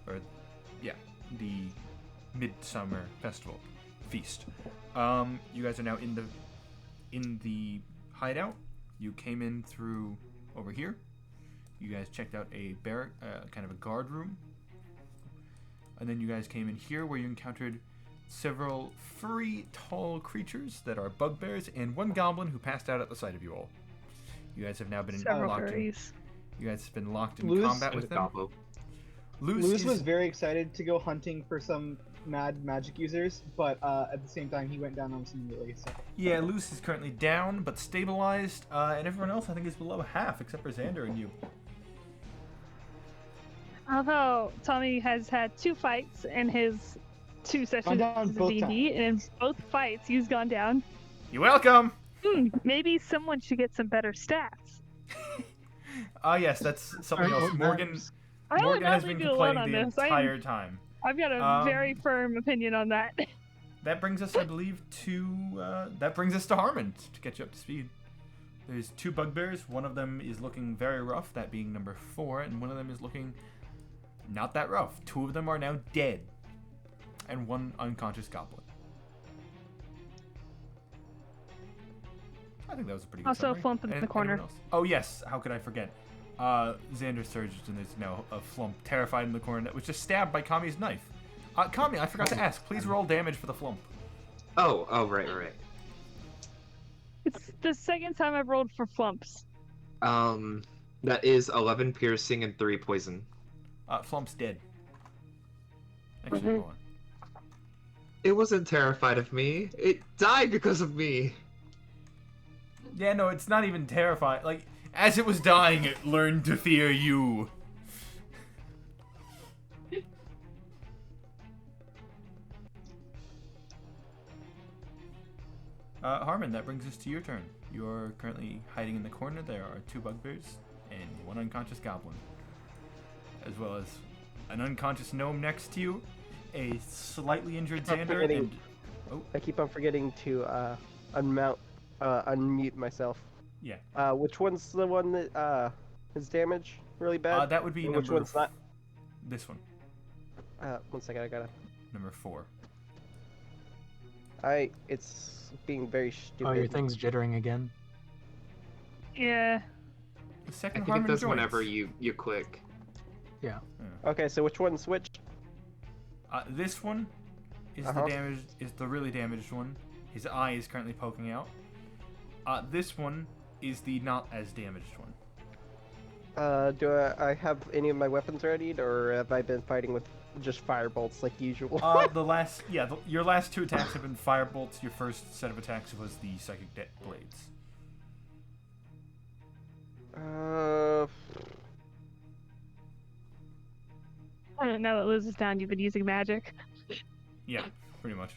Speaker 1: Or, yeah, the Midsummer Festival feast. You guys are now in the hideout. You came in through over here. You guys checked out a barrack, kind of a guard room. And then you guys came in here where you encountered several furry, tall creatures that are bugbears and one goblin who passed out at the sight of you all. You guys have now been
Speaker 5: Several
Speaker 1: locked in.
Speaker 5: furries.
Speaker 1: You guys have been locked in
Speaker 2: Luz-
Speaker 1: combat with them.
Speaker 3: Gobbo.
Speaker 2: Luz was very excited to go hunting for some mad magic users, but at the same time he went down almost immediately. So.
Speaker 1: Yeah, Luce is currently down but stabilized, and everyone else I think is below half except for Xander and you.
Speaker 5: Although Tommy has had 2 fights in his 2 sessions
Speaker 2: down
Speaker 5: of
Speaker 2: both
Speaker 5: D&D, and in both fights he's gone down.
Speaker 1: You're welcome!
Speaker 5: Maybe someone should get some better stats.
Speaker 1: Yes, that's something
Speaker 4: Alright,
Speaker 1: else.
Speaker 4: what
Speaker 1: Morgan
Speaker 4: matters?
Speaker 5: I will
Speaker 1: Morgan
Speaker 5: not
Speaker 1: has
Speaker 5: leave
Speaker 1: been
Speaker 5: you alone
Speaker 1: complaining
Speaker 5: on
Speaker 1: the
Speaker 5: this.
Speaker 1: entire time.
Speaker 5: I've got a very firm opinion on that.
Speaker 1: That brings us, I believe, to Harmon to get you up to speed. There's 2 bugbears. One of them is looking very rough, that being number 4, and one of them is looking not that rough. 2 of them are now dead, and 1 unconscious goblin. I think that was a pretty good
Speaker 5: Also
Speaker 1: summary.
Speaker 5: Flump in the
Speaker 1: Anyone
Speaker 5: corner.
Speaker 1: else? Oh yes, how could I forget? Xander surged, and there's now a Flump terrified in the corner that was just stabbed by Kami's knife. Kami, I forgot to ask. Please roll damage for the Flump.
Speaker 3: Oh, right.
Speaker 5: It's the second time I've rolled for Flumps.
Speaker 3: That is 11 piercing and 3 poison.
Speaker 1: Flump's dead. Actually,
Speaker 5: Mhm.
Speaker 1: hold on.
Speaker 3: It wasn't terrified of me. It died because of me.
Speaker 1: Yeah, no, it's not even terrified. Like, as it was dying, it learned to fear you. Harmon, that brings us to your turn. You're currently hiding in the corner. There are 2 bugbears and 1 unconscious goblin, as well as an unconscious gnome next to you, a slightly injured
Speaker 6: I'm
Speaker 1: Xander,
Speaker 6: forgetting-
Speaker 1: and
Speaker 6: I keep on forgetting to unmute myself.
Speaker 1: yeah,
Speaker 6: Which one's the one that is damaged really bad?
Speaker 1: that would be
Speaker 6: And
Speaker 1: number.
Speaker 6: which one's not?
Speaker 1: This one,
Speaker 6: 1 second, I gotta.
Speaker 1: number 4.
Speaker 6: It's being very stupid.
Speaker 4: Oh, your thing's jittering again.
Speaker 5: Yeah.
Speaker 1: The
Speaker 3: I
Speaker 1: second
Speaker 3: think it
Speaker 1: Harmon
Speaker 3: does
Speaker 1: joins.
Speaker 3: whenever you click.
Speaker 4: Yeah.
Speaker 6: Okay, so which one switched?
Speaker 1: This one is
Speaker 6: Uh-huh.
Speaker 1: the damaged, is the really damaged one. His eye is currently poking out. This one is the not as damaged one.
Speaker 6: Do I have any of my weapons readied, or have I been fighting with just firebolts like usual?
Speaker 1: Your last 2 attacks have been firebolts. Your first set of attacks was the psychic blades.
Speaker 5: Now that Liz is down, you've been using magic.
Speaker 1: Yeah, pretty much.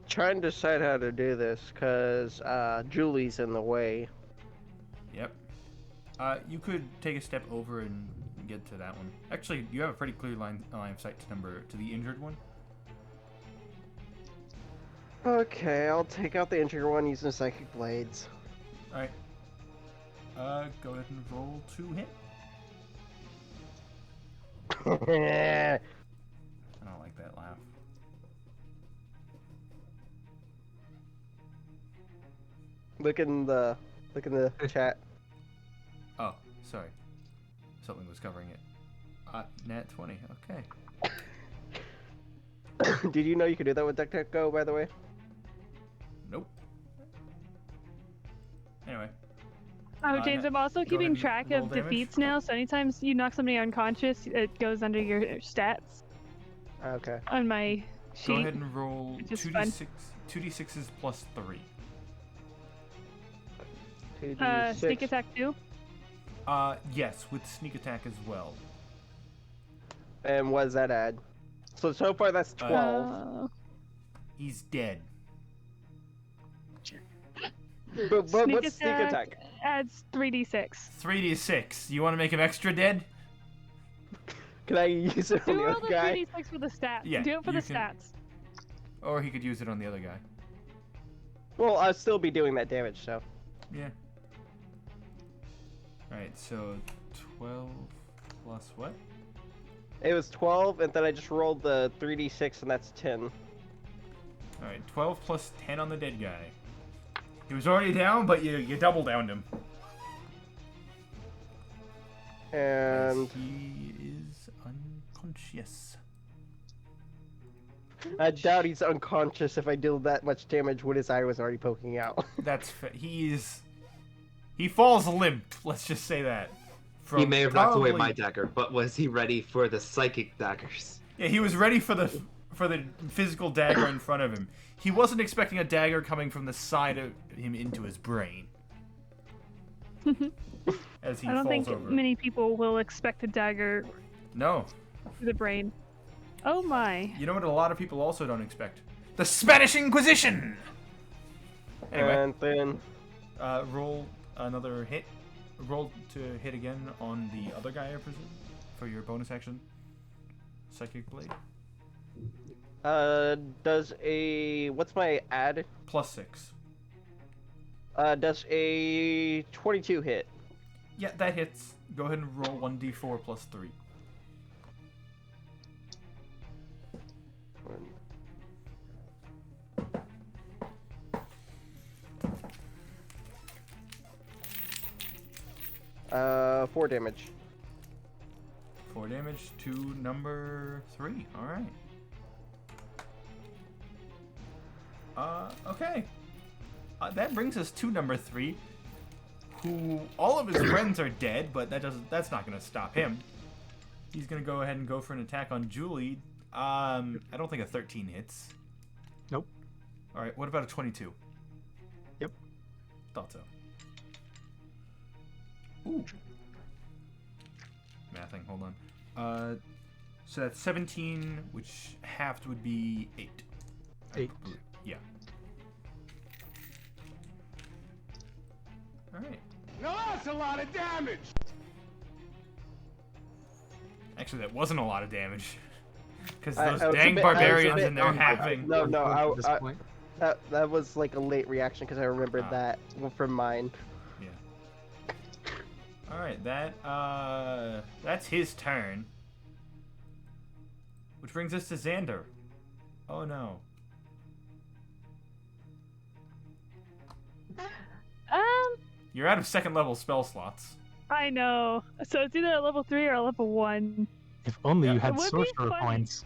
Speaker 6: Trying to decide how to do this, cause Julie's in the way.
Speaker 1: Yep. You could take a step over and get to that one. Actually, you have a pretty clear line of sight to the injured one.
Speaker 6: Okay, I'll take out the injured one using psychic blades.
Speaker 1: All right. Go ahead and roll 2 hit. I don't like that laugh.
Speaker 6: Look in the chat.
Speaker 1: Oh, sorry. Something was covering it. Nat 20. Okay.
Speaker 6: Did you know you could do that with DuckDuckGo, by the way?
Speaker 1: Nope. Anyway.
Speaker 5: Oh, James, I'm also
Speaker 1: go
Speaker 5: keeping
Speaker 1: ahead and
Speaker 5: track
Speaker 1: roll
Speaker 5: of
Speaker 1: damage.
Speaker 5: defeats now, so anytime you knock somebody unconscious, it goes under your stats
Speaker 6: Okay.
Speaker 5: on my sheet.
Speaker 1: Go ahead and roll
Speaker 5: which is fun.
Speaker 1: 2d6s plus 3.
Speaker 6: 2d6.
Speaker 5: Sneak attack 2.
Speaker 1: Yes, with sneak attack as well.
Speaker 6: And what does that add? So far that's 12.
Speaker 1: He's dead.
Speaker 6: But
Speaker 5: Sneak
Speaker 6: what's sneak attack?
Speaker 5: Adds 3d6.
Speaker 1: 3d6. You want to make him extra dead?
Speaker 6: Can I use it on
Speaker 5: Do
Speaker 6: the
Speaker 5: roll
Speaker 6: other
Speaker 5: the
Speaker 6: guy?
Speaker 5: 3d6 for the stats.
Speaker 1: Yeah,
Speaker 5: Do it for
Speaker 1: you
Speaker 5: the
Speaker 1: can-
Speaker 5: stats.
Speaker 1: Or he could use it on the other guy.
Speaker 6: Well, I'll still be doing that damage, so.
Speaker 1: Yeah. Alright, so 12 plus what?
Speaker 6: It was 12, and then I just rolled the 3d6, and that's 10.
Speaker 1: Alright, 12 plus 10 on the dead guy. He was already down, but you double downed him. As
Speaker 6: And
Speaker 1: he is unconscious.
Speaker 6: I doubt he's unconscious if I deal that much damage when his eye was already poking out.
Speaker 1: That's he falls limp. Let's just say that.
Speaker 3: He may have knocked away
Speaker 1: probably-
Speaker 3: my dagger, but was he ready for the psychic daggers?
Speaker 1: Yeah, he was ready for the physical dagger in front of him. He wasn't expecting a dagger coming from the side of him into his brain. As he
Speaker 5: I don't
Speaker 1: falls
Speaker 5: think
Speaker 1: over.
Speaker 5: many people will expect a dagger
Speaker 1: No.
Speaker 5: to the brain. Oh my.
Speaker 1: You know what a lot of people also don't expect? The Spanish Inquisition! Anyway,
Speaker 6: And then
Speaker 1: roll another hit. Roll to hit again on the other guy, I presume, for your bonus action. Psychic Blade.
Speaker 6: does a what's my add?
Speaker 1: Plus 6.
Speaker 6: Does a 22 hit?
Speaker 1: Yeah, that hits. Go ahead and roll 1d4 plus 3.
Speaker 6: Uh, 4 damage.
Speaker 1: 4 damage to number 3. Alright. Okay. That brings us to number 3, who all of his friends are dead, but that's not gonna stop him. He's gonna go ahead and go for an attack on Julie. I don't think a 13 hits.
Speaker 4: Nope.
Speaker 1: Alright, what about a 22?
Speaker 4: Yep.
Speaker 1: Thought so. Ooh. Mathing, hold on. So that's 17, which halved would be 8.
Speaker 4: 8.
Speaker 1: Yeah. Alright.
Speaker 7: Now that's a lot of damage!
Speaker 1: Actually, that wasn't a lot of damage. Because
Speaker 6: I
Speaker 1: those
Speaker 6: was a
Speaker 1: dang
Speaker 6: bit- I was a
Speaker 1: barbarians
Speaker 6: bit-
Speaker 1: in there having...
Speaker 6: No,
Speaker 4: At this point.
Speaker 6: that was like a late reaction because I remembered
Speaker 1: Ah.
Speaker 6: that from mine.
Speaker 1: Yeah. Alright, that's his turn. Which brings us to Xander. Oh no. You're out of second level spell slots.
Speaker 5: I know. So it's either a level 3 or a level 1.
Speaker 4: If only
Speaker 1: Yeah.
Speaker 4: you had
Speaker 5: It would be
Speaker 4: sorcerer
Speaker 5: funny.
Speaker 4: points.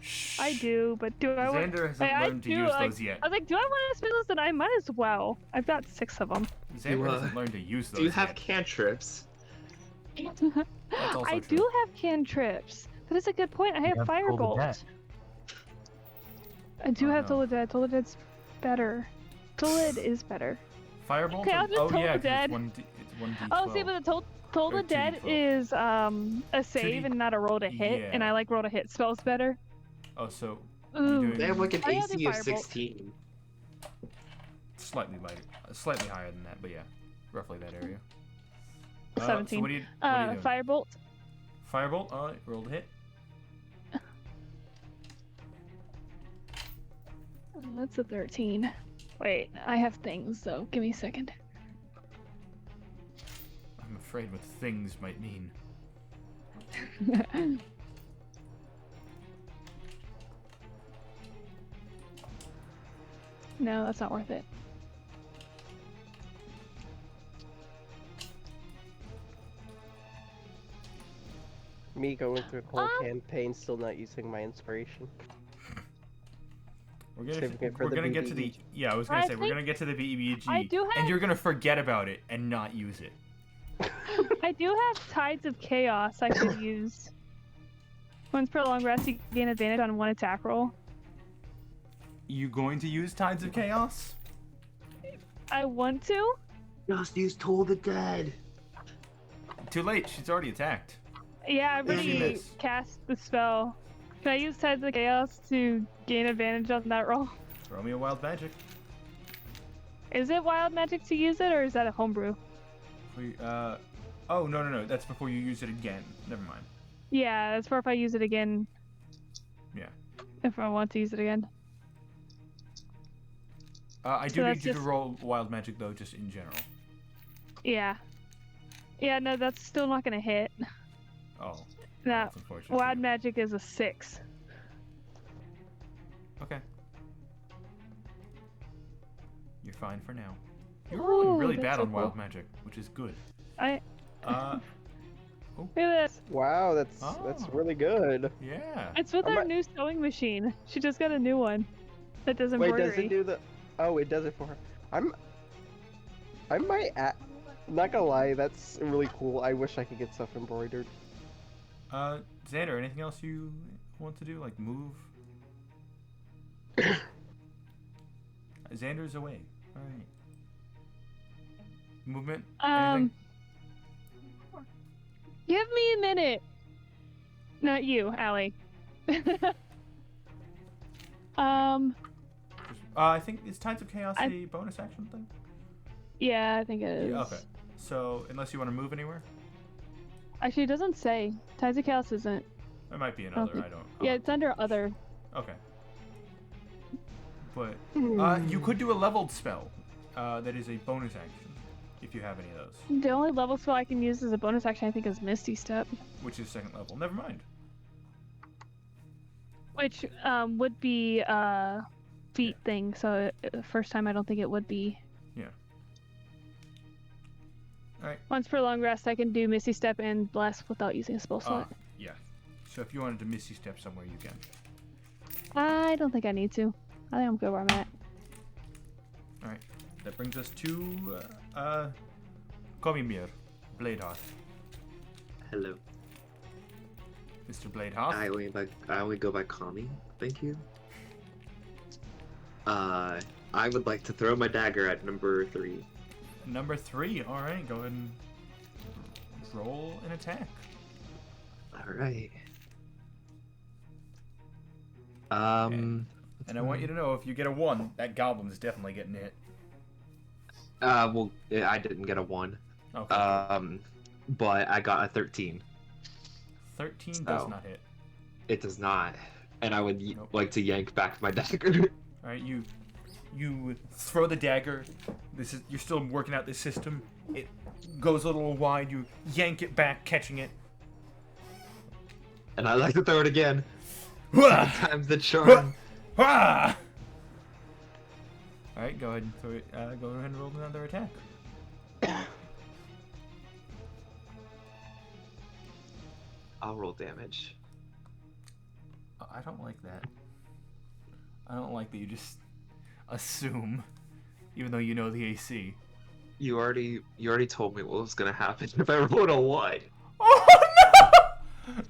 Speaker 1: Shh.
Speaker 5: I do, but do I want?
Speaker 1: Xander hasn't
Speaker 5: I
Speaker 1: learned to
Speaker 5: do,
Speaker 1: use
Speaker 5: like-
Speaker 1: those yet.
Speaker 5: I was like, do I want to spend those? Then I might as well. I've got 6 of them.
Speaker 1: Xander hasn't learned to use those
Speaker 3: Do you have
Speaker 1: yet.
Speaker 3: cantrips?
Speaker 1: That's also
Speaker 5: I
Speaker 1: true.
Speaker 5: do have cantrips. That is a good point. I have
Speaker 4: have Toll the
Speaker 5: firebolt.
Speaker 4: Dead.
Speaker 5: I do
Speaker 1: Oh,
Speaker 5: have
Speaker 1: no.
Speaker 5: Toll the Dead. Toll the Dead's better. Toll the Dead is better.
Speaker 1: Firebolt?
Speaker 5: Okay, I'll just
Speaker 1: oh
Speaker 5: Toll
Speaker 1: yeah,
Speaker 5: the
Speaker 1: 'cause
Speaker 5: Dead.
Speaker 1: it's 1d12.
Speaker 5: Oh, see, but the Toll
Speaker 1: Or
Speaker 5: the Dead
Speaker 1: 2d12.
Speaker 5: is a save
Speaker 1: 2d
Speaker 5: and not a roll to hit, and
Speaker 1: Yeah.
Speaker 5: I like roll to hit spells better.
Speaker 1: Oh, so
Speaker 5: Ooh.
Speaker 1: doing-
Speaker 3: They have like an
Speaker 5: I have
Speaker 3: AC
Speaker 5: the
Speaker 3: of
Speaker 5: firebolt.
Speaker 3: 16.
Speaker 1: slightly lighter, slightly higher than that, but yeah, roughly that area.
Speaker 5: 17.
Speaker 1: So what are you doing?
Speaker 5: Firebolt.
Speaker 1: Firebolt. All right, roll to hit.
Speaker 5: That's a 13. Wait, I have things, so give me a second.
Speaker 1: I'm afraid what things might mean.
Speaker 5: No, that's not worth it.
Speaker 6: Me going through a whole
Speaker 5: Um,
Speaker 6: campaign, still not using my inspiration.
Speaker 1: We're
Speaker 6: Saving it for
Speaker 1: we're
Speaker 6: the
Speaker 1: gonna get to the
Speaker 6: BBG.
Speaker 1: yeah. I was gonna
Speaker 5: I
Speaker 1: say we're
Speaker 5: think
Speaker 1: gonna get to the BEBG,
Speaker 5: I do have-
Speaker 1: and you're gonna forget about it and not use it.
Speaker 5: I do have Tides of Chaos I could use. Once per long rest, you gain advantage on 1 attack roll.
Speaker 1: You going to use Tides of Chaos?
Speaker 5: I want to.
Speaker 3: Just use Toll the Dead.
Speaker 1: Too late. She's already attacked.
Speaker 5: Yeah, I've
Speaker 1: Did she
Speaker 5: already
Speaker 1: miss?
Speaker 5: cast the spell. Can I use Tides of Chaos to gain advantage on that roll?
Speaker 1: Throw me a wild magic.
Speaker 5: Is it wild magic to use it, or is that a homebrew?
Speaker 1: Oh no. That's before you use it again. Never mind.
Speaker 5: Yeah, that's for if I use it again.
Speaker 1: Yeah.
Speaker 5: If I want to use it again.
Speaker 1: I
Speaker 5: So
Speaker 1: do
Speaker 5: that's
Speaker 1: need you to
Speaker 5: just-
Speaker 1: roll wild magic though, just in general.
Speaker 5: Yeah. Yeah, no, that's still not gonna hit.
Speaker 1: Oh.
Speaker 5: No,
Speaker 1: That's unfortunate. for
Speaker 5: wild
Speaker 1: you.
Speaker 5: magic is a 6.
Speaker 1: Okay. You're fine for now. You're rolling really
Speaker 5: Ooh,
Speaker 1: bad
Speaker 5: that's so
Speaker 1: on wild
Speaker 5: cool.
Speaker 1: magic, which is good.
Speaker 5: I
Speaker 1: Oh,
Speaker 5: look at this.
Speaker 6: Wow, that's
Speaker 1: Oh.
Speaker 6: really good.
Speaker 1: yeah.
Speaker 5: It's with
Speaker 6: I
Speaker 5: our
Speaker 6: might-
Speaker 5: new sewing machine. She just got a new one. That does
Speaker 6: Wait,
Speaker 5: embroidery.
Speaker 6: does it do the? Oh, it does it for her. I might. Not gonna lie, that's really cool. I wish I could get stuff embroidered.
Speaker 1: Xander, anything else you want to do? Like move? Xander's away. Alright. Movement? Anything?
Speaker 5: Give me a minute. Not you, Allie.
Speaker 1: I think is Tides of Chaos
Speaker 5: I-
Speaker 1: a bonus action thing?
Speaker 5: Yeah, I think it is.
Speaker 1: Yeah, okay. So, unless you want to move anywhere?
Speaker 5: Actually, it doesn't say. Tides of Chaos isn't.
Speaker 1: It might be
Speaker 5: don't
Speaker 1: another,
Speaker 5: think-
Speaker 1: I don't...
Speaker 5: Yeah, it's under other.
Speaker 1: Okay. But, you could do a leveled spell. That is a bonus action, if you have any of those.
Speaker 5: The only level spell I can use as a bonus action, I think, is Misty Step,
Speaker 1: Which is second level. Never mind.
Speaker 5: which would be a feat thing. So the first time, I don't think it would be.
Speaker 1: Yeah. Alright.
Speaker 5: Once per long rest, I can do Misty Step and Bless without using a spell slot.
Speaker 1: Yeah. So if you wanted to Misty Step somewhere, you can.
Speaker 5: I don't think I need to. I think I'm good where I'm at.
Speaker 1: Alright. That brings us to, Komimir. Bladehearth.
Speaker 3: Hello.
Speaker 1: Mr. Bladehearth.
Speaker 3: I only go by Kami. Thank you. I would like to throw my dagger at number 3.
Speaker 1: Number 3. Alright, go ahead and roll an attack.
Speaker 3: All right. Um.
Speaker 1: And I want you to know, if you get a 1, that goblin is definitely getting hit.
Speaker 3: Well, I didn't get a 1.
Speaker 1: Okay.
Speaker 3: But I got a 13.
Speaker 1: 13 does
Speaker 3: so-
Speaker 1: not hit.
Speaker 3: It does not. And I would
Speaker 1: Nope.
Speaker 3: like to yank back my dagger.
Speaker 1: All right, you throw the dagger. You're still working out this system. It goes a little wide. You yank it back, catching it.
Speaker 3: And I like to throw it again.
Speaker 1: Hua!
Speaker 3: Times the charm.
Speaker 1: Ah! All right, go ahead and throw it. Go ahead and roll another attack.
Speaker 3: I'll roll damage.
Speaker 1: I don't like that. I don't like that you just assume, even though you know the AC.
Speaker 3: You already told me what was gonna happen if I rolled a 1.
Speaker 1: Oh no!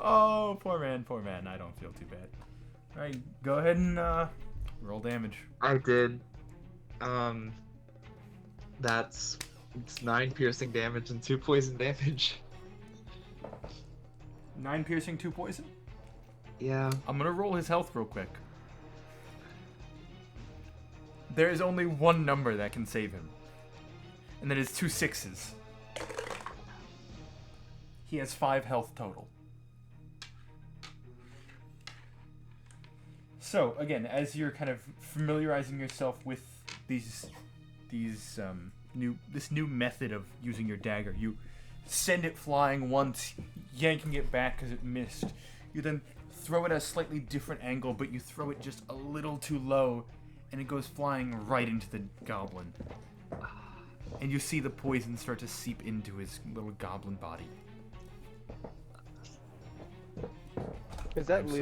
Speaker 1: Oh, poor man. I don't feel too bad. All right, go ahead and roll damage.
Speaker 3: I did. It's 9 piercing damage and 2 poison damage.
Speaker 1: 9 piercing, 2 poison.
Speaker 3: Yeah.
Speaker 1: I'm gonna roll his health real quick. There is only one number that can save him, and that is 2 6s. He has 5 health total. So again, as you're kind of familiarizing yourself with this new method of using your dagger, you send it flying once, yanking it back because it missed. You then throw it at a slightly different angle, but you throw it just a little too low, and it goes flying right into the goblin. And you see the poison start to seep into his little goblin body.
Speaker 6: Is that
Speaker 3: I'm
Speaker 6: Luz?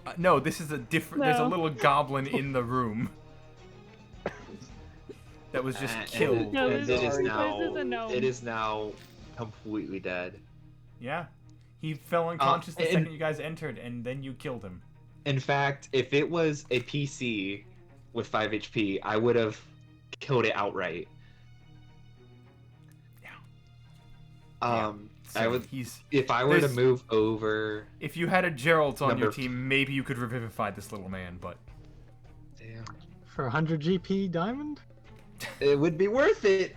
Speaker 3: sorry.
Speaker 1: No, this is a different. There's a
Speaker 5: No.
Speaker 1: little goblin in the room that was just
Speaker 3: And
Speaker 1: killed.
Speaker 5: No,
Speaker 3: it
Speaker 5: this
Speaker 3: is
Speaker 5: is-
Speaker 3: now.
Speaker 5: this is a gnome.
Speaker 3: It is now completely dead.
Speaker 1: Yeah, he fell unconscious the
Speaker 3: and-
Speaker 1: second you guys entered, and then you killed him.
Speaker 3: In fact, if it was a PC with 5 HP, I would have killed it outright.
Speaker 1: Yeah.
Speaker 3: I
Speaker 1: So
Speaker 3: would.
Speaker 1: He's.
Speaker 3: If I were to
Speaker 1: there's-
Speaker 3: move over.
Speaker 1: If you had a Geralt on your
Speaker 3: Number-
Speaker 1: team, maybe you could revivify this little man, but
Speaker 3: Damn.
Speaker 4: For 100 GP diamond?
Speaker 3: It would be worth it.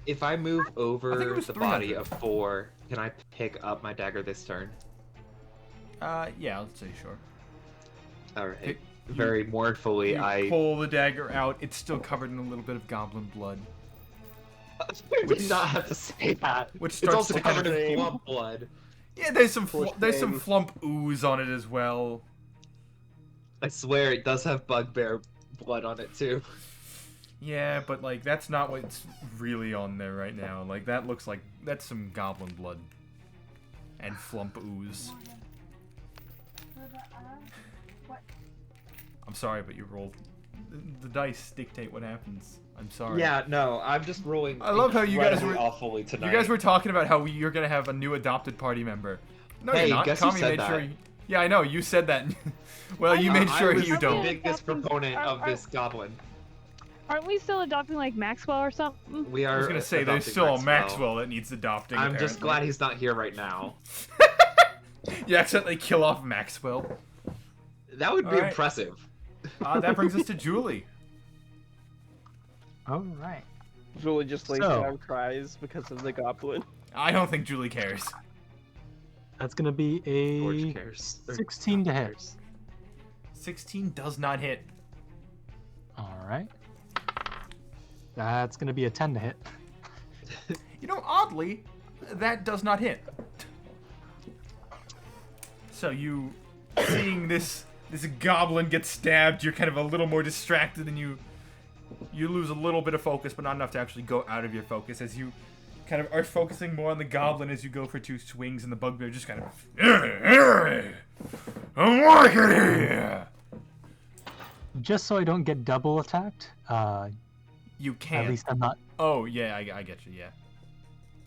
Speaker 3: If I move
Speaker 1: I think it
Speaker 3: over
Speaker 1: was
Speaker 3: the body
Speaker 1: 300.
Speaker 3: of 4, can I pick up my dagger this turn?
Speaker 1: yeah, let's say sure.
Speaker 3: All right.
Speaker 1: Pick-
Speaker 3: Very mournfully,
Speaker 1: You
Speaker 3: I
Speaker 1: pull the dagger out. It's still covered in a little bit of goblin blood,
Speaker 3: did not have to say that.
Speaker 1: which
Speaker 3: It's
Speaker 1: starts
Speaker 3: also
Speaker 1: to kind
Speaker 3: covered
Speaker 1: of.
Speaker 3: in flump blood.
Speaker 1: Yeah, there's some
Speaker 6: Poor
Speaker 1: there's some
Speaker 6: thing.
Speaker 1: flump ooze on it as well.
Speaker 3: I swear it does have bugbear blood on it too.
Speaker 1: Yeah, but like that's not what's really on there right now. Like that looks like that's some goblin blood and flump ooze. I'm sorry, but you rolled. The dice dictate what happens. I'm sorry.
Speaker 3: Yeah, no, I'm just rolling.
Speaker 1: I love how you guys
Speaker 3: incredibly
Speaker 1: were-
Speaker 3: awfully
Speaker 1: You
Speaker 3: tonight.
Speaker 1: guys were talking about how you're gonna have a new adopted party member. No,
Speaker 3: Hey,
Speaker 1: you're not.
Speaker 3: guess who
Speaker 1: Kami
Speaker 3: said
Speaker 1: made sure.
Speaker 3: that?
Speaker 1: Yeah, I know. You said that. Well, you made sure
Speaker 3: I was
Speaker 1: you
Speaker 3: the
Speaker 1: don't.
Speaker 3: biggest proponent of
Speaker 5: Are-
Speaker 3: this goblin.
Speaker 5: Aren't we still adopting like Maxwell or something?
Speaker 3: We are.
Speaker 1: I was gonna say there's
Speaker 3: adopting
Speaker 1: still a Maxwell that needs adopting.
Speaker 3: I'm just glad
Speaker 1: apparently.
Speaker 3: he's not here right now.
Speaker 1: You accidentally kill off Maxwell.
Speaker 3: That would be
Speaker 1: Alright.
Speaker 3: impressive.
Speaker 1: That brings us to Julie.
Speaker 4: Alright.
Speaker 6: Julie just lays
Speaker 4: So-
Speaker 6: down and cries because of the goblin.
Speaker 1: I don't think Julie cares.
Speaker 4: That's gonna be
Speaker 3: George
Speaker 4: a
Speaker 3: cares. Or
Speaker 4: 16 to hit.
Speaker 3: cares.
Speaker 1: 16 does not hit.
Speaker 4: Alright. That's gonna be a 10 to hit.
Speaker 1: You know, oddly, that does not hit. So you, seeing this goblin get stabbed, you're kind of a little more distracted, and you lose a little bit of focus, but not enough to actually go out of your focus, as you kind of are focusing more on the goblin as you go for 2 swings, and the bugbear just kind of. I'm working here.
Speaker 4: Just so I don't get double attacked,
Speaker 1: You
Speaker 4: at
Speaker 1: can't.
Speaker 4: least I'm not.
Speaker 1: Oh yeah, I get you. Yeah.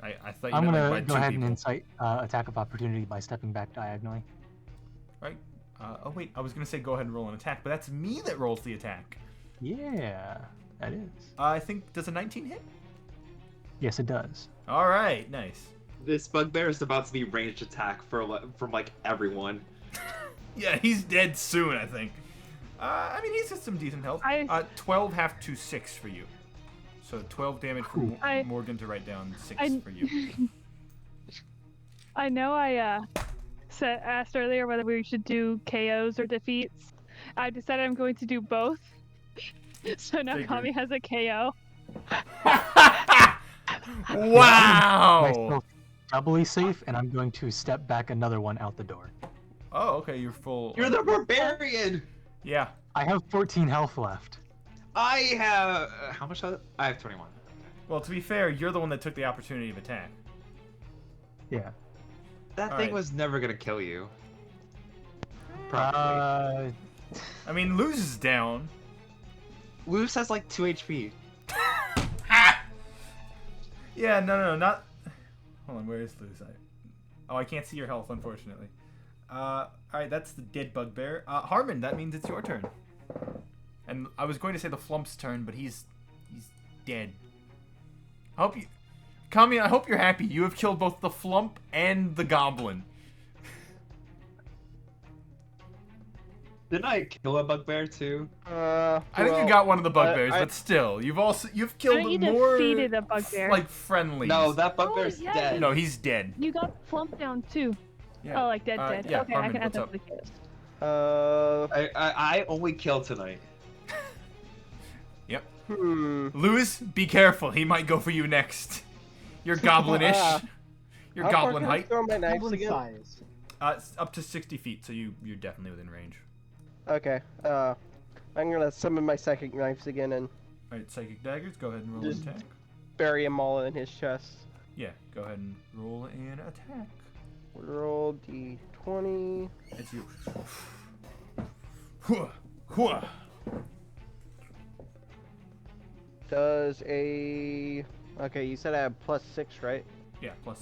Speaker 1: I thought you
Speaker 4: I'm
Speaker 1: meant
Speaker 4: gonna
Speaker 1: like by
Speaker 4: go
Speaker 1: 2
Speaker 4: ahead
Speaker 1: people.
Speaker 4: and incite attack of opportunity by stepping back diagonally.
Speaker 1: Right? Oh wait, I was gonna say go ahead and roll an attack, but that's me that rolls the attack.
Speaker 4: Yeah, that is.
Speaker 1: I think does a 19 hit?
Speaker 4: Yes, it does.
Speaker 1: All right, nice.
Speaker 3: This bugbear is about to be ranged attack from like everyone.
Speaker 1: Yeah, he's dead soon, I think. I mean, he's got some decent health. 12 half to 6 for you. So 12 damage from Morgan to write down 6 for you.
Speaker 5: I know I asked earlier whether we should do KOs or defeats. I decided I'm going to do both. So now
Speaker 1: Figured.
Speaker 5: Kami has a KO.
Speaker 1: Wow!
Speaker 4: Myself doubly safe, and I'm going to step back another one out the door.
Speaker 1: Oh, okay, you're full.
Speaker 3: You're the barbarian.
Speaker 1: Yeah.
Speaker 4: I have 14 health left.
Speaker 3: I have how much? I have 21.
Speaker 1: Well, to be fair, you're the one that took the opportunity of attack.
Speaker 4: Yeah.
Speaker 3: That
Speaker 1: All
Speaker 3: thing
Speaker 1: right.
Speaker 3: was never gonna kill you. Probably.
Speaker 1: I mean, Luz is down.
Speaker 3: Luz has like 2 HP.
Speaker 1: Yeah, no, not. Hold on, where is Luz? I can't see your health, unfortunately. Alright, that's the dead bugbear. Harmon, that means it's your turn. And I was going to say the Flump's turn, but he's dead. I hope you... Kami, I hope you're happy. You have killed both the Flump and the Goblin.
Speaker 3: Didn't I kill a bugbear too?
Speaker 1: I think you got one of the bugbears, but still, you've killed
Speaker 5: I think you
Speaker 1: more
Speaker 5: defeated a bugbear.
Speaker 1: like friendlies.
Speaker 3: No, that bugbear's
Speaker 5: yeah.
Speaker 3: dead.
Speaker 1: No, he's dead.
Speaker 5: You got Flump down too.
Speaker 1: Yeah.
Speaker 5: Oh, like dead.
Speaker 1: Yeah,
Speaker 5: Okay,
Speaker 1: Harmon,
Speaker 5: I can add
Speaker 1: what's
Speaker 5: that
Speaker 1: up?
Speaker 5: to the KOs.
Speaker 3: I only killed tonight.
Speaker 1: Yep.
Speaker 6: Hmm.
Speaker 1: Luz, be careful. He might go for you next. You're goblinish. You're
Speaker 6: How far
Speaker 1: goblin
Speaker 6: can I
Speaker 1: height.
Speaker 6: throw my knives
Speaker 2: Goblin
Speaker 6: again?
Speaker 2: size.
Speaker 1: It's up to 60 feet, so you're definitely within range.
Speaker 6: Okay. I'm gonna summon my psychic knives again and
Speaker 1: Alright, psychic daggers. Go ahead and roll
Speaker 6: Just-
Speaker 1: an attack.
Speaker 6: bury them all in his chest.
Speaker 1: Yeah, go ahead and roll an attack.
Speaker 6: Roll d20.
Speaker 1: It's you. Hua, hua.
Speaker 6: Does a... Okay, you said I have +6, right?
Speaker 1: Yeah, +6.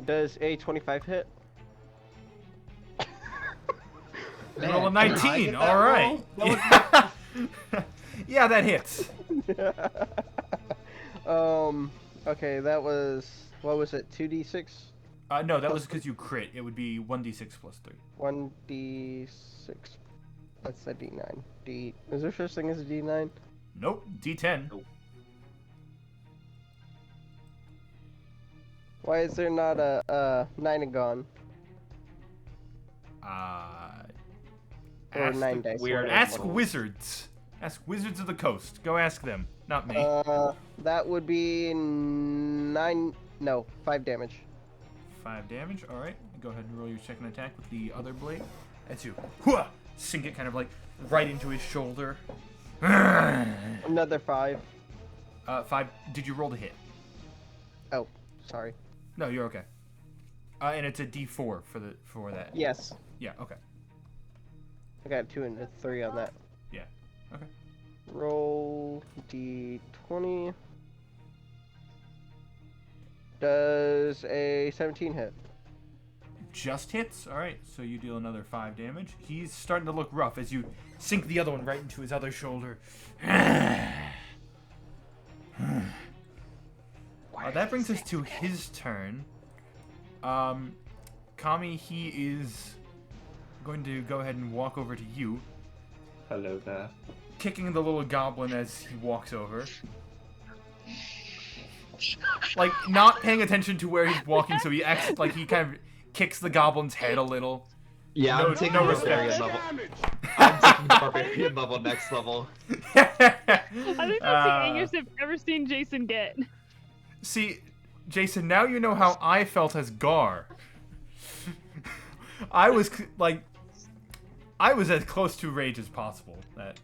Speaker 6: Does a 25 hit?
Speaker 1: Roll a
Speaker 3: Man, can I
Speaker 1: 19.
Speaker 3: get that
Speaker 1: All right.
Speaker 3: roll?
Speaker 1: Yeah, that hits.
Speaker 6: Okay, that was... What was it? 2d6?
Speaker 1: No, that was because you crit. It would be 1d6 plus 3.
Speaker 6: 1d6. That's a d9. Is there such thing as a d9?
Speaker 1: Nope, d10.
Speaker 6: Why is there not a 9 and gone? Or
Speaker 1: Ask
Speaker 6: 9 dice?
Speaker 3: weird
Speaker 6: whatever.
Speaker 1: Ask wizards. Ask wizards of the coast. Go ask them, not me.
Speaker 6: That would be 9... No, 5 damage.
Speaker 1: 5 damage. All right. Go ahead and roll your second attack with the other blade. That's you. Hua! Sink it kind of like right into his shoulder.
Speaker 6: Another 5.
Speaker 1: 5. Did you roll the hit?
Speaker 6: Oh, sorry.
Speaker 1: No, you're okay. And it's a D4 for that.
Speaker 6: Yes.
Speaker 1: Yeah. Okay.
Speaker 6: I got 2 and a 3 on that.
Speaker 1: Yeah. Okay.
Speaker 6: Roll d20. Does a 17 hit?
Speaker 1: Just hits. All right. So you deal another 5 damage. He's starting to look rough as you sink the other one right into his other shoulder. That brings us to his turn. Kami, he is going to go ahead and walk over to you,
Speaker 3: Hello there.
Speaker 1: kicking the little goblin as he walks over. Like, not paying attention to where he's walking, so he acts like he kind of kicks the goblin's head a little.
Speaker 3: Yeah,
Speaker 1: No-
Speaker 3: I'm taking
Speaker 1: no
Speaker 3: the
Speaker 1: respect.
Speaker 3: barbarian level.
Speaker 7: Damage.
Speaker 3: I'm taking the barbarian level next level.
Speaker 5: I think that's the angriest I've ever seen Jason get.
Speaker 1: See, Jason, now you know how I felt as Gar. I was as close to rage as possible. That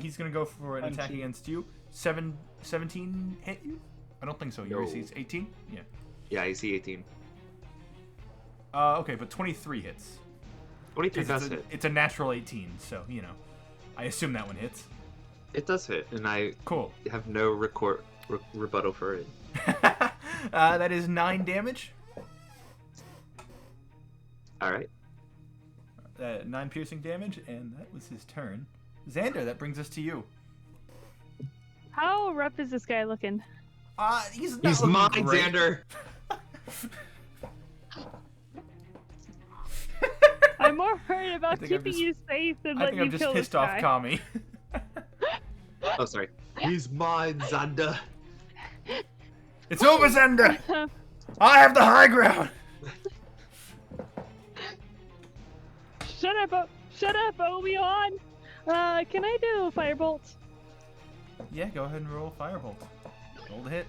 Speaker 1: he's gonna go for an attack
Speaker 2: 17.
Speaker 1: against you. 17 hit you? I don't think so. Your
Speaker 3: No.
Speaker 1: AC is 18. Yeah.
Speaker 3: Yeah, AC 18.
Speaker 1: Okay, but 23 hits.
Speaker 3: 23
Speaker 1: 'Cause
Speaker 3: does hit.
Speaker 1: it's a natural 18, so you know. I assume that one hits.
Speaker 3: It does hit, and I
Speaker 1: Cool.
Speaker 3: have no rebuttal for it.
Speaker 1: That is 9 damage.
Speaker 3: Alright.
Speaker 1: 9 piercing damage, and that was his turn. Xander, that brings us to you.
Speaker 5: How rough is this guy looking?
Speaker 1: He's not
Speaker 3: He's
Speaker 1: looking
Speaker 3: mine,
Speaker 1: great.
Speaker 3: Xander!
Speaker 5: I'm more worried about
Speaker 1: think I'm
Speaker 5: keeping
Speaker 1: just-
Speaker 5: you safe than
Speaker 1: I
Speaker 5: letting
Speaker 1: think I'm
Speaker 5: you
Speaker 1: just
Speaker 5: kill this
Speaker 1: pissed off
Speaker 5: guy.
Speaker 1: Kami.
Speaker 3: Oh, sorry. He's mine, Xander.
Speaker 1: It's over, Xander! I have the high ground!
Speaker 5: Shut up, Obi-Wan! Can I do Firebolt?
Speaker 1: Yeah, go ahead and roll Firebolt. Roll to hit.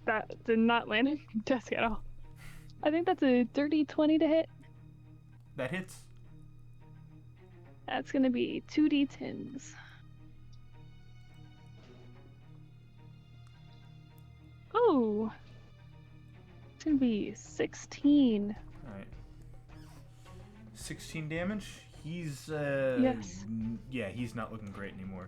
Speaker 5: That did not land in desk at all. I think that's a 30-20 to hit.
Speaker 1: That hits.
Speaker 5: That's gonna be 2d10s. Oh! It's gonna be 16.
Speaker 1: Alright. 16 damage. He's,
Speaker 5: Yes.
Speaker 1: Yeah, he's not looking great anymore.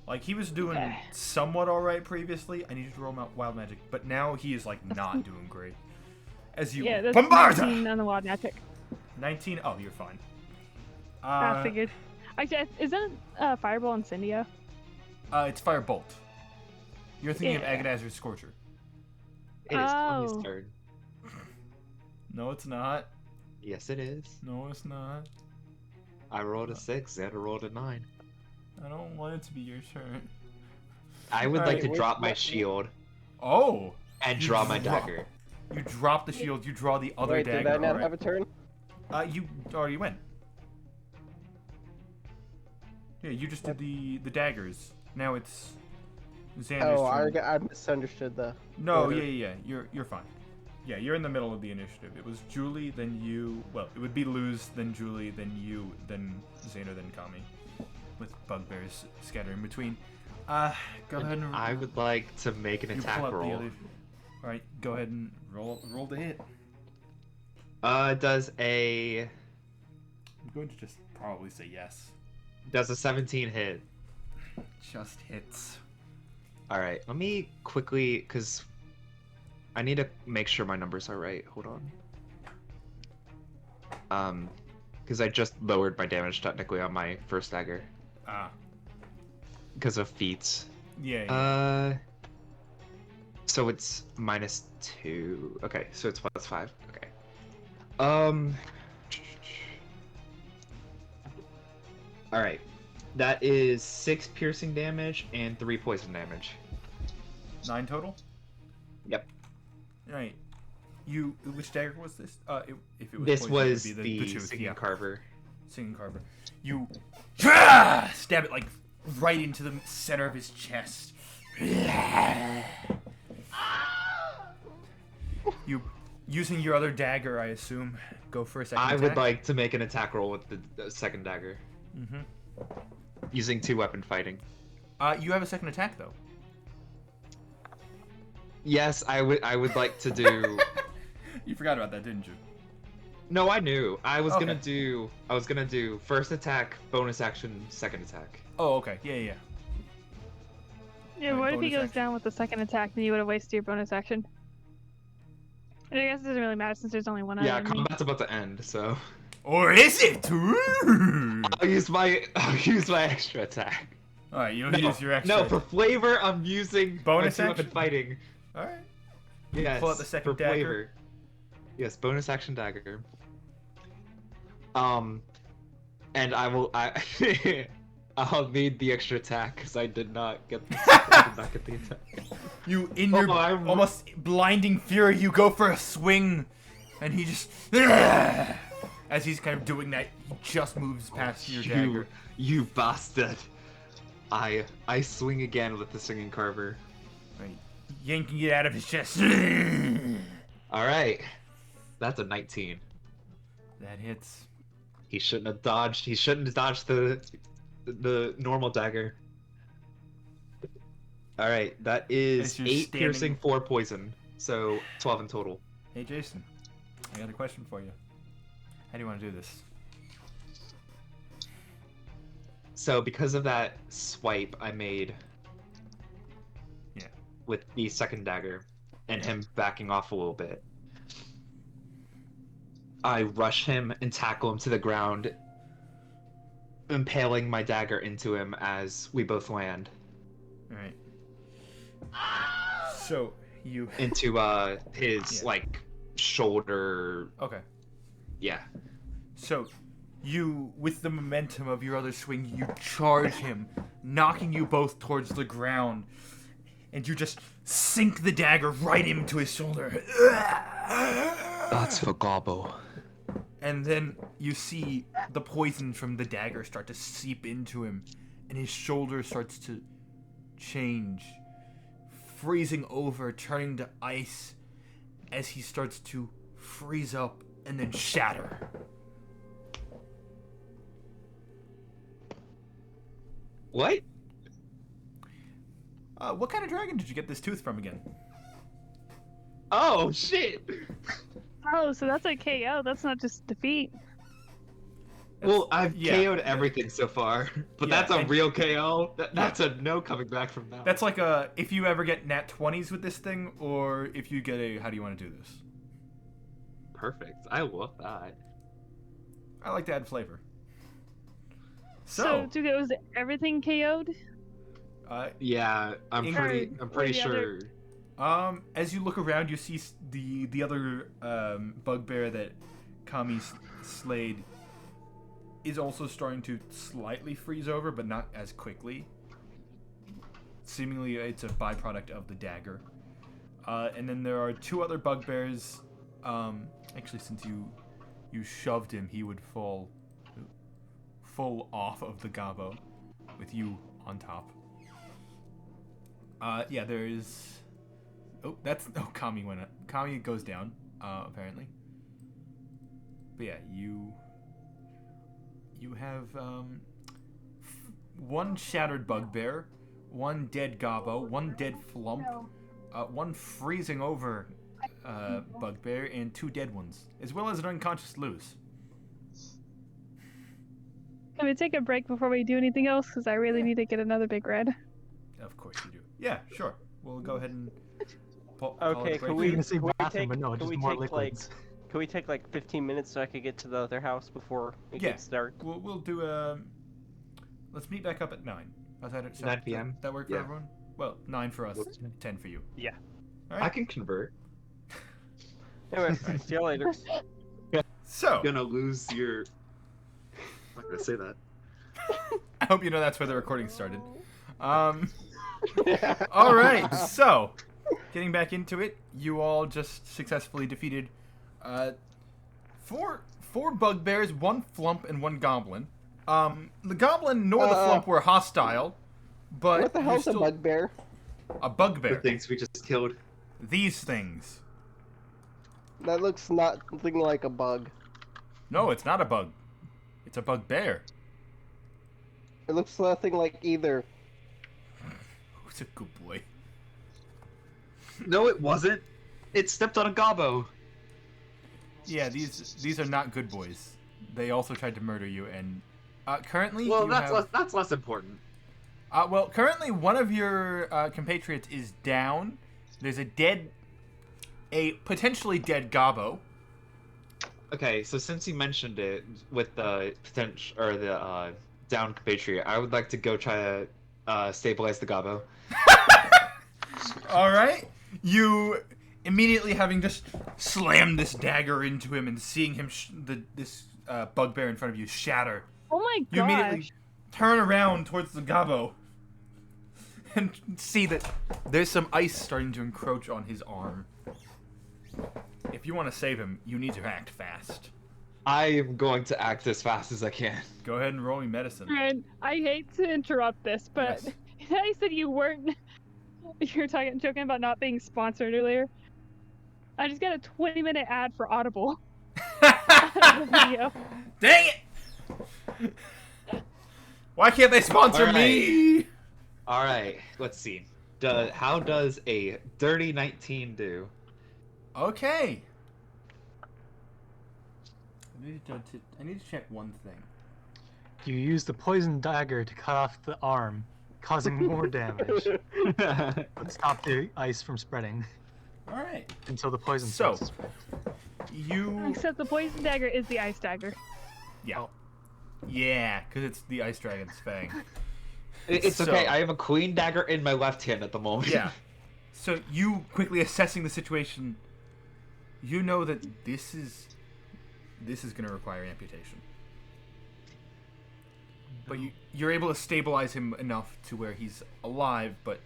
Speaker 1: Like, he was doing
Speaker 5: Okay.
Speaker 1: somewhat alright previously. I needed to roll out Wild Magic, but now he is, like, not doing great. As you
Speaker 5: Yeah, that's
Speaker 1: bombard
Speaker 5: 19 on the Wild Magic.
Speaker 1: 19? Oh, you're fine.
Speaker 5: I figured. Actually, isn't Fireball Incendio?
Speaker 1: It's Firebolt. You're thinking
Speaker 5: Yeah.
Speaker 1: of Agadazer's Scorcher.
Speaker 3: It is Tommy's
Speaker 5: Oh.
Speaker 3: turn.
Speaker 1: No, it's not.
Speaker 3: Yes, it is.
Speaker 1: No, it's not.
Speaker 3: I rolled a 6, Xander rolled a 9.
Speaker 1: I don't want it to be your turn.
Speaker 3: I would
Speaker 1: Alright,
Speaker 3: like to
Speaker 2: wait,
Speaker 3: drop my
Speaker 2: what-
Speaker 3: shield
Speaker 1: Oh!
Speaker 3: and
Speaker 1: You
Speaker 3: draw my
Speaker 1: drop-
Speaker 3: dagger.
Speaker 1: You drop the shield, you draw the other
Speaker 6: Wait,
Speaker 1: dagger.
Speaker 6: did that not
Speaker 1: alright.
Speaker 6: have a turn?
Speaker 1: You already went. Yeah, you just did the daggers. Now it's Xander's
Speaker 6: Oh,
Speaker 1: turn.
Speaker 6: I misunderstood the.
Speaker 1: No,
Speaker 6: order.
Speaker 1: yeah. You're fine. Yeah, you're in the middle of the initiative. It was Julie, then you. Well, it would be Luz, then Julie, then you, then Xander, then Kami, with bugbears scattered in between. Go ahead and
Speaker 3: I would like to make an
Speaker 1: you
Speaker 3: attack
Speaker 1: pull up the
Speaker 3: roll.
Speaker 1: other. All right, go ahead and roll the hit.
Speaker 3: Does a
Speaker 1: I'm going to just probably say yes.
Speaker 3: 17 hit?
Speaker 1: Just hits.
Speaker 3: All right, let me quickly, cause I need to make sure my numbers are right. Hold on. Cause I just lowered my damage technically on my first dagger
Speaker 1: Ah,
Speaker 3: because of feats.
Speaker 1: yeah.
Speaker 3: So it's -2. Okay, so it's +5. Okay. All right. That is 6 piercing damage and 3 poison damage.
Speaker 1: 9 total.
Speaker 3: Yep.
Speaker 1: All right. You. Which dagger was this? If it was
Speaker 3: This
Speaker 1: poison, it would
Speaker 3: was
Speaker 1: be
Speaker 3: the
Speaker 1: butcher with
Speaker 3: singing
Speaker 1: yeah,
Speaker 3: carver.
Speaker 1: Singing carver. You stab it like right into the center of his chest. You, using your other dagger, I assume, go for a second
Speaker 3: I
Speaker 1: attack.
Speaker 3: would like to make an attack roll with the second dagger,
Speaker 1: Mm-hmm.
Speaker 3: using 2-weapon fighting.
Speaker 1: You have a second attack though.
Speaker 3: Yes, I would like to do.
Speaker 1: You forgot about that, didn't you?
Speaker 3: No, I knew. I was
Speaker 1: Okay.
Speaker 3: gonna do first attack, bonus action, second attack.
Speaker 1: Oh, okay. Yeah.
Speaker 5: Yeah,
Speaker 1: Alright,
Speaker 5: what if he
Speaker 1: bonus
Speaker 5: goes
Speaker 1: action.
Speaker 5: down with the second attack, then you would have wasted your bonus action? And I guess it doesn't really matter since there's only one
Speaker 3: Yeah,
Speaker 5: enemy.
Speaker 3: combat's about to end, so
Speaker 1: Or is it? Ooh.
Speaker 3: I'll use my extra attack.
Speaker 1: All right, you'll
Speaker 3: No,
Speaker 1: use your extra.
Speaker 3: no, for flavor, I'm using
Speaker 1: Bonus
Speaker 3: my 2-weapon
Speaker 1: action?
Speaker 3: fighting.
Speaker 1: All right.
Speaker 3: Yes,
Speaker 1: pull out the second
Speaker 3: for
Speaker 1: dagger?
Speaker 3: flavor. Yes, bonus action dagger. And I'll need the extra attack because I did not get the attack.
Speaker 1: You, in your
Speaker 3: I'm-
Speaker 1: almost blinding fury, you go for a swing, and he just as he's kind of doing that, he just moves past your dagger.
Speaker 3: You bastard! I swing again with the singing carver.
Speaker 1: Right, yanking it out of his chest.
Speaker 3: All right, that's a 19.
Speaker 1: That hits.
Speaker 3: He shouldn't have dodged. He shouldn't have dodged the normal dagger. All right, that is
Speaker 1: As you're
Speaker 3: 8
Speaker 1: standing-
Speaker 3: piercing, 4 poison, so 12 in total.
Speaker 1: Hey Jason, I got a question for you. How do you want to do this?
Speaker 3: So because of that swipe I made,
Speaker 1: Yeah.
Speaker 3: with the second dagger, and him backing off a little bit, I rush him and tackle him to the ground, impaling my dagger into him as we both land
Speaker 1: All right. So you
Speaker 3: into his
Speaker 1: Yeah.
Speaker 3: like shoulder
Speaker 1: okay?
Speaker 3: Yeah.
Speaker 1: So, you, with the momentum of your other swing, you charge him, knocking you both towards the ground, and you just sink the dagger right into his shoulder.
Speaker 3: That's for Gobbo.
Speaker 1: And then you see the poison from the dagger start to seep into him, and his shoulder starts to change, freezing over, turning to ice as he starts to freeze up and then shatter.
Speaker 3: What?
Speaker 1: What kind of dragon did you get this tooth from again?
Speaker 3: Oh, shit!
Speaker 5: Oh, so that's a KO. That's not just defeat.
Speaker 3: Well, I've
Speaker 1: yeah.
Speaker 3: KO'd everything so far, but
Speaker 1: Yeah,
Speaker 3: that's a
Speaker 1: and-
Speaker 3: real KO. That's a no coming back from that.
Speaker 1: That's like a, if you ever get nat 20s with this thing, or if you get a, how do you want to do this?
Speaker 3: Perfect. I love that.
Speaker 1: I like to add flavor.
Speaker 5: So Tuga, was everything KO'd?
Speaker 3: Yeah, I'm pretty
Speaker 5: Or the
Speaker 3: sure.
Speaker 5: other-
Speaker 1: As you look around, you see the other bugbear that Kami slayed is also starting to slightly freeze over, but not as quickly. Seemingly, it's a byproduct of the dagger. And then there are two other bugbears. Actually, since you shoved him, he would fall full off of the gobbo, with you on top. Yeah, there is. Oh, Kami went up. Kami goes down, apparently. But yeah, you have one shattered bugbear, one dead gobbo, one dead flump, one freezing over bugbear, and two dead ones, as well as an unconscious Luz.
Speaker 5: Can we take a break before we do anything else? Because I really need to get another big red.
Speaker 1: Of course you do. Yeah, sure. We'll go ahead and. Call
Speaker 6: Okay,
Speaker 1: it a break.
Speaker 6: can
Speaker 4: You're
Speaker 6: we,
Speaker 4: gonna say
Speaker 6: can we
Speaker 4: bathroom,
Speaker 6: take,
Speaker 4: but no,
Speaker 6: can
Speaker 4: just
Speaker 6: we
Speaker 4: more
Speaker 6: take
Speaker 4: liquids.
Speaker 6: like, can we take like 15 minutes so I could get to the other house before it
Speaker 1: Yeah.
Speaker 6: gets dark?
Speaker 1: We'll do let's meet back up at 9. How's that?
Speaker 3: 9 p.m.?
Speaker 1: That work for
Speaker 3: Yeah.
Speaker 1: everyone? Well, 9 for us, 10 for you.
Speaker 6: Yeah.
Speaker 1: All
Speaker 3: I
Speaker 1: right.
Speaker 3: can convert.
Speaker 6: Anyway, see you later.
Speaker 1: So,
Speaker 3: You're gonna lose your. I'm not gonna say that.
Speaker 1: I hope you know that's where the recording started. All right. So, getting back into it, you all just successfully defeated four bugbears, one flump, and one goblin. The goblin nor the flump were hostile, but
Speaker 6: What the
Speaker 1: you're
Speaker 6: hell's a
Speaker 1: still
Speaker 6: bugbear?
Speaker 1: a
Speaker 3: The
Speaker 1: bugbear.
Speaker 3: things we just killed.
Speaker 1: These things.
Speaker 6: That looks nothing like a bug.
Speaker 1: No, it's not a bug. It's a bugbear.
Speaker 6: It looks nothing like either.
Speaker 1: Who's a good boy?
Speaker 3: No, it wasn't. It stepped on a gobbo.
Speaker 1: Yeah, these are not good boys. They also tried to murder you, and currently
Speaker 3: Well,
Speaker 1: you
Speaker 3: that's less important.
Speaker 1: currently one of your compatriots is down. There's a potentially dead gobbo.
Speaker 3: Okay, so since you mentioned it with the potential or the down compatriot, I would like to go try to stabilize the gobbo.
Speaker 1: All right, you immediately having just slammed this dagger into him and seeing him this bugbear in front of you shatter.
Speaker 5: Oh my
Speaker 1: You
Speaker 5: gosh.
Speaker 1: immediately turn around towards the gobbo and see that there's some ice starting to encroach on his arm. If you want to save him, you need to act fast.
Speaker 3: I am going to act as fast as I can.
Speaker 1: Go ahead and roll me medicine.
Speaker 5: And I hate to interrupt this, but
Speaker 1: Yes.
Speaker 5: I said you weren't. You were joking about not being sponsored earlier. I just got a 20-minute ad for Audible. Video.
Speaker 1: Dang it! Why can't they sponsor
Speaker 3: All
Speaker 1: me?
Speaker 3: All right, let's see. How does a dirty 19 do?
Speaker 1: Okay. I need to check one thing.
Speaker 4: You use the poison dagger to cut off the arm, causing more damage, but stop the ice from spreading
Speaker 1: All right.
Speaker 4: until the poison
Speaker 1: So-
Speaker 4: starts to spread.
Speaker 1: You.
Speaker 5: Except the poison dagger is the ice dagger.
Speaker 1: Yeah. Yeah, because it's the ice dragon's fang.
Speaker 3: It's
Speaker 1: So-
Speaker 3: okay. I have a queen dagger in my left hand at the moment.
Speaker 1: Yeah. So you quickly assessing the situation, you know that this is this is going to require amputation. But you're able to stabilize him enough to where he's alive, but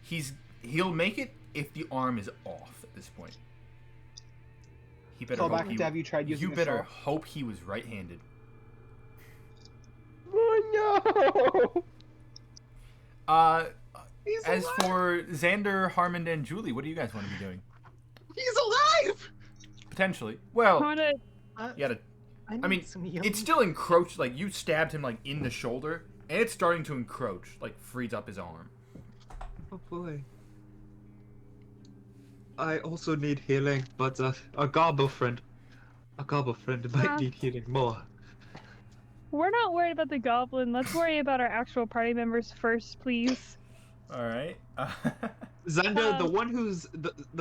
Speaker 1: he'll make it if the arm is off at this point. He better
Speaker 2: Call
Speaker 1: hope
Speaker 2: back
Speaker 1: he,
Speaker 2: to have you tried using
Speaker 1: you
Speaker 2: a
Speaker 1: better
Speaker 2: saw.
Speaker 1: hope he was right-handed.
Speaker 6: Oh no!
Speaker 3: He's
Speaker 1: As
Speaker 3: alive!
Speaker 1: for Xander, Harmon, and Julie, what do you guys want to be doing?
Speaker 3: He's alive!
Speaker 1: Potentially. Well,
Speaker 5: Wanna-
Speaker 1: you gotta. I mean,
Speaker 4: some
Speaker 1: it's still encroached. Like, you stabbed him, like, in the shoulder, and it's starting to encroach. Like, frees up his arm.
Speaker 3: Oh boy. I also need healing, but a garble friend might need healing more.
Speaker 5: We're not worried about the goblin. Let's worry about our actual party members first, please.
Speaker 1: Alright.
Speaker 3: Xander, the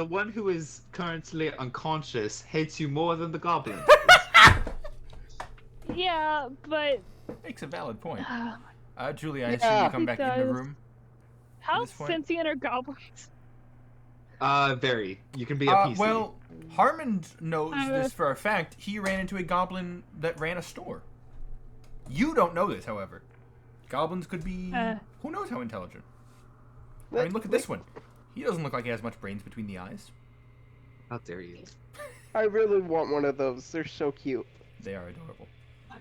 Speaker 3: one who is currently unconscious hates you more than the goblin.
Speaker 5: Yeah, but
Speaker 1: Makes a valid point. Julie, I assume
Speaker 6: Yeah.
Speaker 1: you come back in the
Speaker 5: Because-
Speaker 1: room.
Speaker 5: how
Speaker 1: this point?
Speaker 5: sentient are goblins?
Speaker 3: Very. You can be a PC.
Speaker 1: Well, Harmon knows
Speaker 5: Uh,
Speaker 1: this for a fact. He ran into a goblin that ran a store. You don't know this, however. Goblins could be... who knows how intelligent? I mean, look at this one. He doesn't look like he has much brains between the eyes.
Speaker 3: How dare you?
Speaker 6: I really want one of those. They're so cute.
Speaker 1: They are adorable.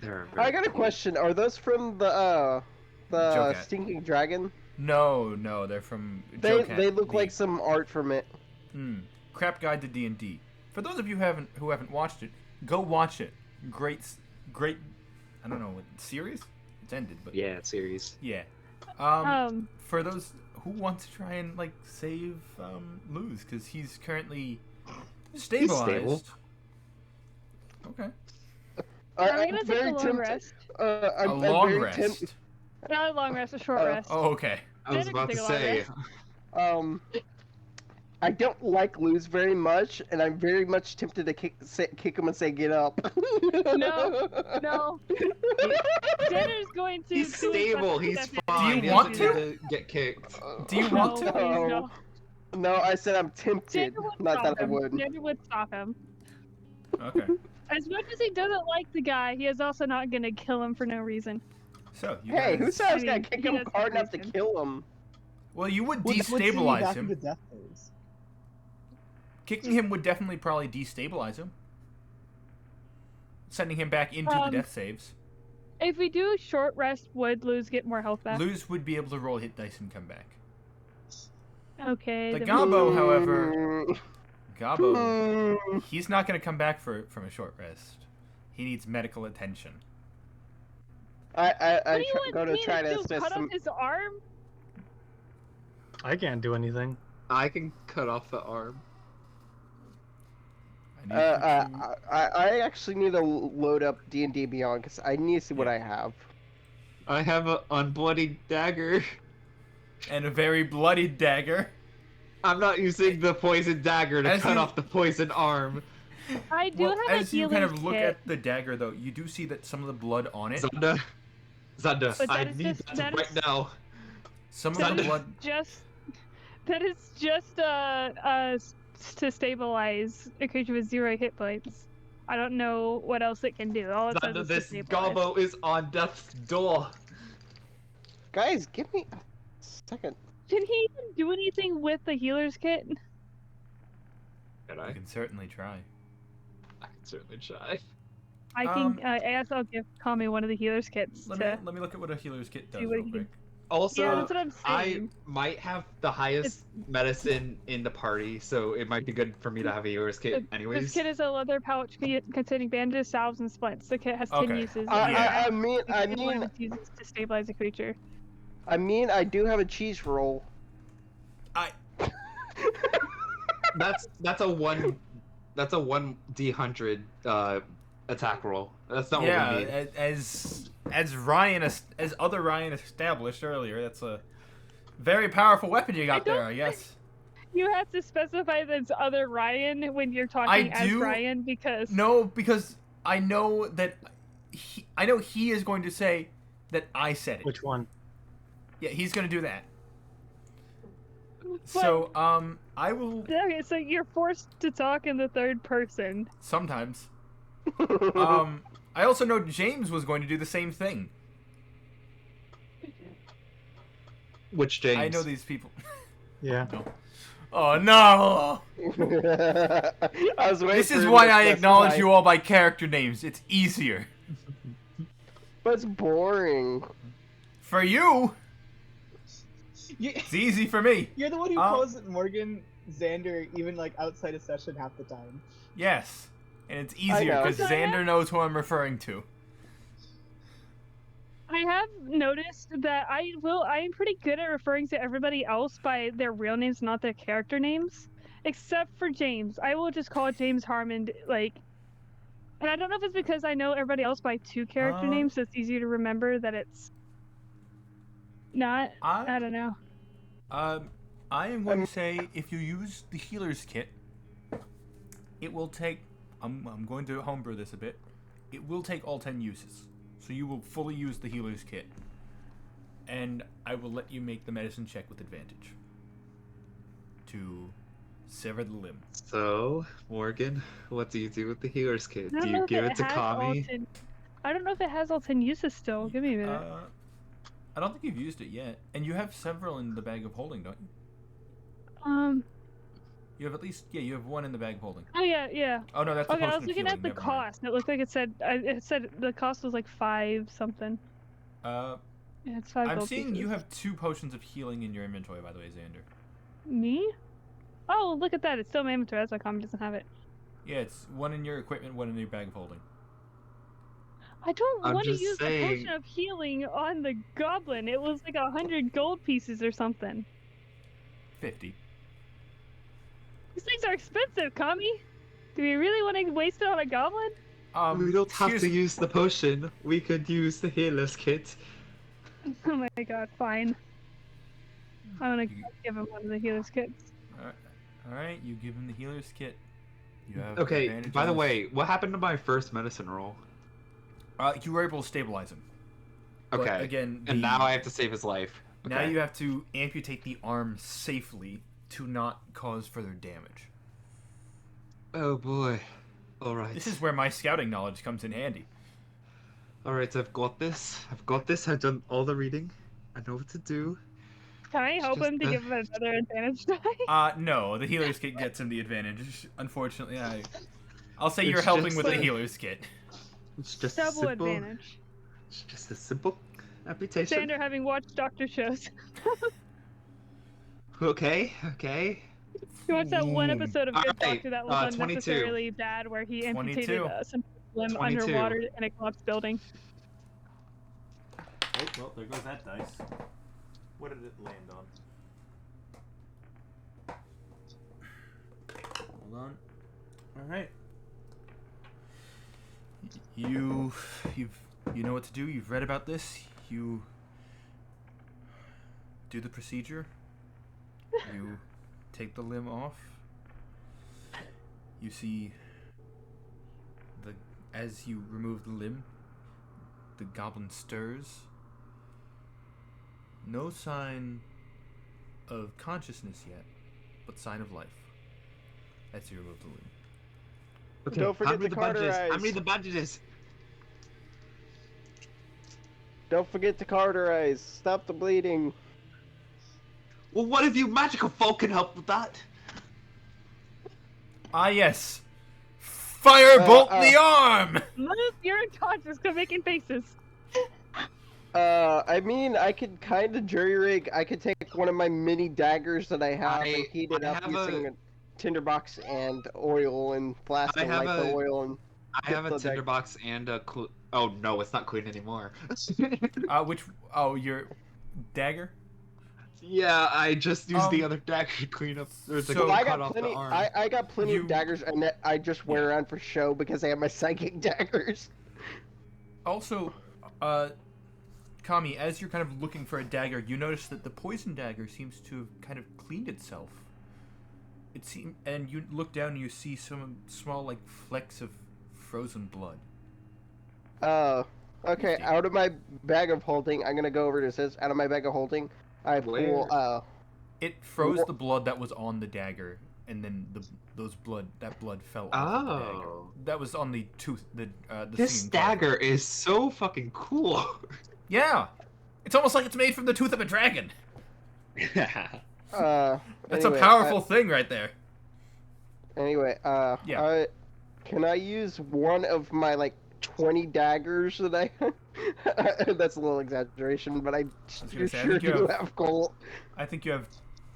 Speaker 3: They're
Speaker 6: I got a question. Are those from the
Speaker 1: Joe-Cat.
Speaker 6: Stinking Dragon?
Speaker 1: No, they're from Joe-Cat,
Speaker 6: They look
Speaker 1: the-
Speaker 6: like some art from it.
Speaker 1: Crap Guide to D&D. For those of you who haven't watched it, go watch it. Great. I don't know what series. It's ended, but
Speaker 3: Yeah, series.
Speaker 1: yeah.
Speaker 5: Um,
Speaker 1: For those who want to try and like save Luz, because he's currently stabilized.
Speaker 3: stable.
Speaker 1: Okay.
Speaker 5: are we
Speaker 6: I'm
Speaker 5: gonna take
Speaker 6: very
Speaker 5: a long
Speaker 6: tempted.
Speaker 5: rest?
Speaker 1: A long
Speaker 6: very
Speaker 1: rest.
Speaker 5: Not a long rest, a short rest.
Speaker 1: Oh, okay.
Speaker 3: I was
Speaker 5: Xander
Speaker 3: about
Speaker 5: can
Speaker 3: to
Speaker 5: take a long
Speaker 3: say.
Speaker 5: rest.
Speaker 6: I don't like Luz very much, and I'm very much tempted to kick him and say, "Get up."
Speaker 5: No. Xander's going to.
Speaker 3: He's
Speaker 5: do his
Speaker 3: stable.
Speaker 5: best
Speaker 3: He's
Speaker 5: to step
Speaker 3: fine.
Speaker 1: Do you
Speaker 3: He
Speaker 1: want
Speaker 3: doesn't
Speaker 1: to?
Speaker 3: need get kicked.
Speaker 1: Do you want
Speaker 5: No,
Speaker 1: to?
Speaker 5: please, no.
Speaker 6: No, I said I'm tempted,
Speaker 5: Xander would
Speaker 6: not
Speaker 5: stop
Speaker 6: that I
Speaker 5: him.
Speaker 6: would.
Speaker 5: Xander would stop him.
Speaker 1: Okay.
Speaker 5: As much as he doesn't like the guy, he is also not going to kill him for no reason.
Speaker 1: So you
Speaker 6: Hey,
Speaker 1: guys,
Speaker 6: who said I was
Speaker 5: I
Speaker 6: gonna
Speaker 5: mean,
Speaker 6: kick
Speaker 5: he
Speaker 6: him
Speaker 5: has
Speaker 6: hard
Speaker 5: no
Speaker 6: enough to
Speaker 5: reason.
Speaker 6: kill him?
Speaker 1: Well, you would
Speaker 2: Would send you
Speaker 1: destabilize
Speaker 2: back
Speaker 1: him.
Speaker 2: into death phase.
Speaker 1: Kicking him would definitely probably destabilize him. Sending him back into the death saves.
Speaker 5: If we do a short rest, would Luz get more health back?
Speaker 1: Luz would be able to roll hit dice and come back.
Speaker 5: Okay.
Speaker 1: The
Speaker 5: then
Speaker 1: Gobbo, however,
Speaker 6: Mm,
Speaker 1: Gobbo, he's not going to come back from a short rest. He needs medical attention.
Speaker 5: What do
Speaker 6: I
Speaker 5: you want
Speaker 6: go to
Speaker 5: me
Speaker 6: try
Speaker 5: to
Speaker 6: to
Speaker 5: do?
Speaker 6: assist
Speaker 5: Cut
Speaker 6: him.
Speaker 5: off his arm?
Speaker 4: I can't do anything.
Speaker 3: I can cut off the arm.
Speaker 1: I need you to-
Speaker 6: I actually need to load up D&D Beyond because I need to see what I have.
Speaker 3: I have an unbloodied dagger.
Speaker 1: and a very bloody dagger.
Speaker 3: I'm not using the poison dagger to
Speaker 1: As
Speaker 3: cut
Speaker 1: you-
Speaker 3: off the poison arm.
Speaker 5: I do
Speaker 1: Well,
Speaker 5: have a
Speaker 1: as you kind
Speaker 5: healer's
Speaker 1: of look
Speaker 5: kit.
Speaker 1: at the dagger, though, you do see that some of the blood on it,
Speaker 3: Zanda,
Speaker 5: But that
Speaker 3: I
Speaker 5: is
Speaker 3: need
Speaker 5: just-
Speaker 3: that
Speaker 5: that
Speaker 3: right
Speaker 5: is-
Speaker 3: now.
Speaker 1: some of
Speaker 5: That
Speaker 1: the
Speaker 5: is
Speaker 1: blood.
Speaker 5: just to stabilize a creature with 0 hit points. I don't know what else it can do. All it says
Speaker 3: Zanda,
Speaker 5: is to
Speaker 3: this
Speaker 5: stabilize.
Speaker 3: gobbo is on death's door.
Speaker 6: Guys, give me a second.
Speaker 5: Can he even do anything with the healer's kit?
Speaker 3: Can
Speaker 1: You
Speaker 3: I?
Speaker 1: can certainly try.
Speaker 3: I can certainly try.
Speaker 5: I can. I guess I'll give Kami one of the healer's kits.
Speaker 1: Let
Speaker 5: to...
Speaker 1: me look at what a healer's kit does
Speaker 5: See what
Speaker 1: real
Speaker 5: he
Speaker 1: quick.
Speaker 3: Also,
Speaker 5: Yeah, that's what I'm
Speaker 3: I
Speaker 5: saying.
Speaker 3: might have the highest medicine in the party, so it might be good for me to have a healer's kit
Speaker 5: This
Speaker 3: anyways.
Speaker 5: kit is a leather pouch containing bandages, salves, and splints. The kit has 10
Speaker 1: Okay.
Speaker 5: uses.
Speaker 1: Yeah.
Speaker 6: I mean,
Speaker 5: It's used to stabilize a creature.
Speaker 6: I do have a cheese roll.
Speaker 3: That's a 1d100 attack roll. That's not what
Speaker 1: Yeah,
Speaker 3: we need.
Speaker 1: as other Ryan established earlier, that's a very powerful weapon you got
Speaker 5: I don't
Speaker 1: there, I guess.
Speaker 5: You have to specify that it's other Ryan when you're talking as
Speaker 1: do-
Speaker 5: Ryan because
Speaker 1: No, because I know that he is going to say that I said it.
Speaker 4: Which one?
Speaker 1: Yeah, he's going to do that.
Speaker 5: But-
Speaker 1: So, I will
Speaker 5: Okay, so you're forced to talk in the third person.
Speaker 1: sometimes. I also know James was going to do the same thing.
Speaker 3: Which James?
Speaker 1: I know these people.
Speaker 4: Yeah.
Speaker 1: No. Oh no!
Speaker 6: I was waiting
Speaker 1: This
Speaker 6: for
Speaker 1: is
Speaker 6: him
Speaker 1: why
Speaker 6: to
Speaker 1: I acknowledge
Speaker 6: specify,
Speaker 1: you all by character names. It's easier.
Speaker 6: But it's boring.
Speaker 1: For you,
Speaker 2: You,
Speaker 1: it's easy for me.
Speaker 2: you're the one who
Speaker 1: Um,
Speaker 2: calls Morgan Xander even like outside of session half the time.
Speaker 1: Yes. And it's easier
Speaker 6: know.
Speaker 1: because Xander knows who I'm referring to.
Speaker 5: I have noticed that I'm pretty good at referring to everybody else by their real names, not their character names. Except for James. I will just call James Harmon, like, and I don't know if it's because I know everybody else by two character names, so it's easier to remember that it's not. I don't know.
Speaker 1: I am going to say if you use the healer's kit, it will take. I'm going to homebrew this a bit. It will take all 10 uses, so you will fully use the healer's kit, and I will let you make the medicine check with advantage to sever the limb.
Speaker 3: So, Morgan, what do you do with the healer's kit?
Speaker 5: I don't
Speaker 3: Do
Speaker 5: know
Speaker 3: you
Speaker 5: if
Speaker 3: give
Speaker 5: it
Speaker 3: it to
Speaker 5: has all
Speaker 3: Kami?
Speaker 5: 10 I don't know if it has all 10 uses still. Give me a minute.
Speaker 1: I don't think you've used it yet, and you have several in the bag of holding, don't you? You have at least you have one in the bag of holding.
Speaker 5: Oh yeah.
Speaker 1: Oh no, that's the
Speaker 5: Okay, I
Speaker 1: potion
Speaker 5: was
Speaker 1: of
Speaker 5: looking
Speaker 1: healing.
Speaker 5: at the
Speaker 1: Never mind.
Speaker 5: cost, and it looked like it said the cost was like 5 something.
Speaker 1: Uh,
Speaker 5: Yeah, it's 5
Speaker 1: I'm
Speaker 5: gold
Speaker 1: seeing
Speaker 5: pieces.
Speaker 1: you have 2 potions of healing in your inventory, by the way, Xander.
Speaker 5: Me? Oh, look at that! It's still in my inventory. That's why Kami doesn't have it.
Speaker 1: Yeah, it's one in your equipment, one in your bag of holding.
Speaker 5: I don't
Speaker 3: I'm
Speaker 5: want to
Speaker 3: just
Speaker 5: use the
Speaker 3: saying.
Speaker 5: potion of healing on the goblin. It was like 100 gold pieces or something.
Speaker 1: 50.
Speaker 5: These things are expensive, Kami. Do we really want to waste it on a goblin?
Speaker 3: We don't have
Speaker 1: here's-
Speaker 3: to use the potion. We could use the healer's kit.
Speaker 5: Oh my god, fine. I'm gonna
Speaker 1: You-
Speaker 5: give him one of the healer's kits.
Speaker 1: Alright, you give him the healer's kit. You have
Speaker 3: Okay,
Speaker 1: advantage
Speaker 3: by
Speaker 1: on
Speaker 3: the
Speaker 1: this.
Speaker 3: way, what happened to my first medicine roll?
Speaker 1: You were able to stabilize him. But
Speaker 3: Okay,
Speaker 1: again,
Speaker 3: and now I have to save his life.
Speaker 1: now
Speaker 3: Okay.
Speaker 1: you have to amputate the arm safely to not cause further damage.
Speaker 3: Oh boy. Alright.
Speaker 1: This is where my scouting knowledge comes in handy.
Speaker 3: Alright, I've got this. I've done all the reading. I know what to do.
Speaker 5: Can I
Speaker 3: It's
Speaker 5: help
Speaker 3: just
Speaker 5: him to
Speaker 3: the-
Speaker 5: give him another advantage die?
Speaker 1: No, the healer's kit gets him the advantage. Unfortunately, I'll say you're
Speaker 3: It's
Speaker 1: helping
Speaker 3: just
Speaker 1: with the
Speaker 3: a-
Speaker 1: healer's kit.
Speaker 3: It's just a
Speaker 5: Double
Speaker 3: simple.
Speaker 5: advantage.
Speaker 3: It's just a simple amputation.
Speaker 5: Xander having watched doctor shows.
Speaker 3: Okay.
Speaker 5: You watched that one episode of Good
Speaker 3: Alright,
Speaker 5: Doctor that was
Speaker 3: 22.
Speaker 5: unnecessarily bad, where he amputated
Speaker 1: 22.
Speaker 5: some limb
Speaker 3: 22.
Speaker 5: underwater in a collapsed building.
Speaker 1: Oh, well, there goes that dice. What did it land on? Hold on. All right. You know what to do. You've read about this. You do the procedure. You take the limb off. You see as you remove the limb, the goblin stirs. No sign of consciousness yet, but sign of life. As you remove the limb.
Speaker 3: Okay.
Speaker 6: Don't forget
Speaker 3: how many
Speaker 6: to
Speaker 3: bandages? How
Speaker 6: cauterize.
Speaker 3: many the bandages?
Speaker 6: Don't forget to cauterize. Stop the bleeding.
Speaker 3: Well, what if you magical folk can help with that?
Speaker 1: Ah, yes. Firebolt the arm!
Speaker 5: Move, you're unconscious. Quit making faces.
Speaker 6: I mean, I could kind of jury rig. I could take one of my mini daggers that I have and heat it
Speaker 3: I
Speaker 6: up
Speaker 3: have
Speaker 6: using
Speaker 3: a-
Speaker 6: a tinderbox and oil and flask
Speaker 3: I
Speaker 6: and
Speaker 3: have
Speaker 6: light the
Speaker 3: a-
Speaker 6: oil and.
Speaker 3: I have a
Speaker 6: Get the dagger.
Speaker 3: tinderbox and a oh no, it's not clean anymore.
Speaker 1: Your dagger?
Speaker 3: Yeah, I just used the
Speaker 1: Um,
Speaker 3: other dagger to clean up or to
Speaker 1: so-
Speaker 6: Well, I
Speaker 3: cut
Speaker 6: got
Speaker 3: off
Speaker 6: plenty.
Speaker 3: the arm.
Speaker 6: I got plenty
Speaker 1: You-
Speaker 6: of daggers, and that I just wear around for show because I have my psychic daggers.
Speaker 1: Also, Kami, as you're kind of looking for a dagger, you notice that the poison dagger seems to have kind of cleaned itself. And you look down and you see some small, like, flecks of frozen blood.
Speaker 6: Okay.
Speaker 1: Interesting.
Speaker 6: Out of my bag of holding, I'm gonna go over to this. Out of my bag of holding, I pull.
Speaker 3: Where?
Speaker 1: It froze
Speaker 6: Wha-
Speaker 1: the blood that was on the dagger and then that blood fell off of the dagger.
Speaker 3: Oh.
Speaker 1: That was on the tooth. The
Speaker 3: This
Speaker 1: singing cloud.
Speaker 3: dagger is so fucking cool.
Speaker 1: Yeah, it's almost like it's made from the tooth of a dragon. That's
Speaker 6: Anyway,
Speaker 1: a powerful thing right there.
Speaker 6: Anyway,
Speaker 1: Yeah.
Speaker 6: can I use one of my like 20 daggers that I? That's a little exaggeration, but
Speaker 1: was gonna
Speaker 6: you
Speaker 1: say, I
Speaker 6: sure
Speaker 1: think you
Speaker 6: do
Speaker 1: have-
Speaker 6: have gold.
Speaker 1: I think you have.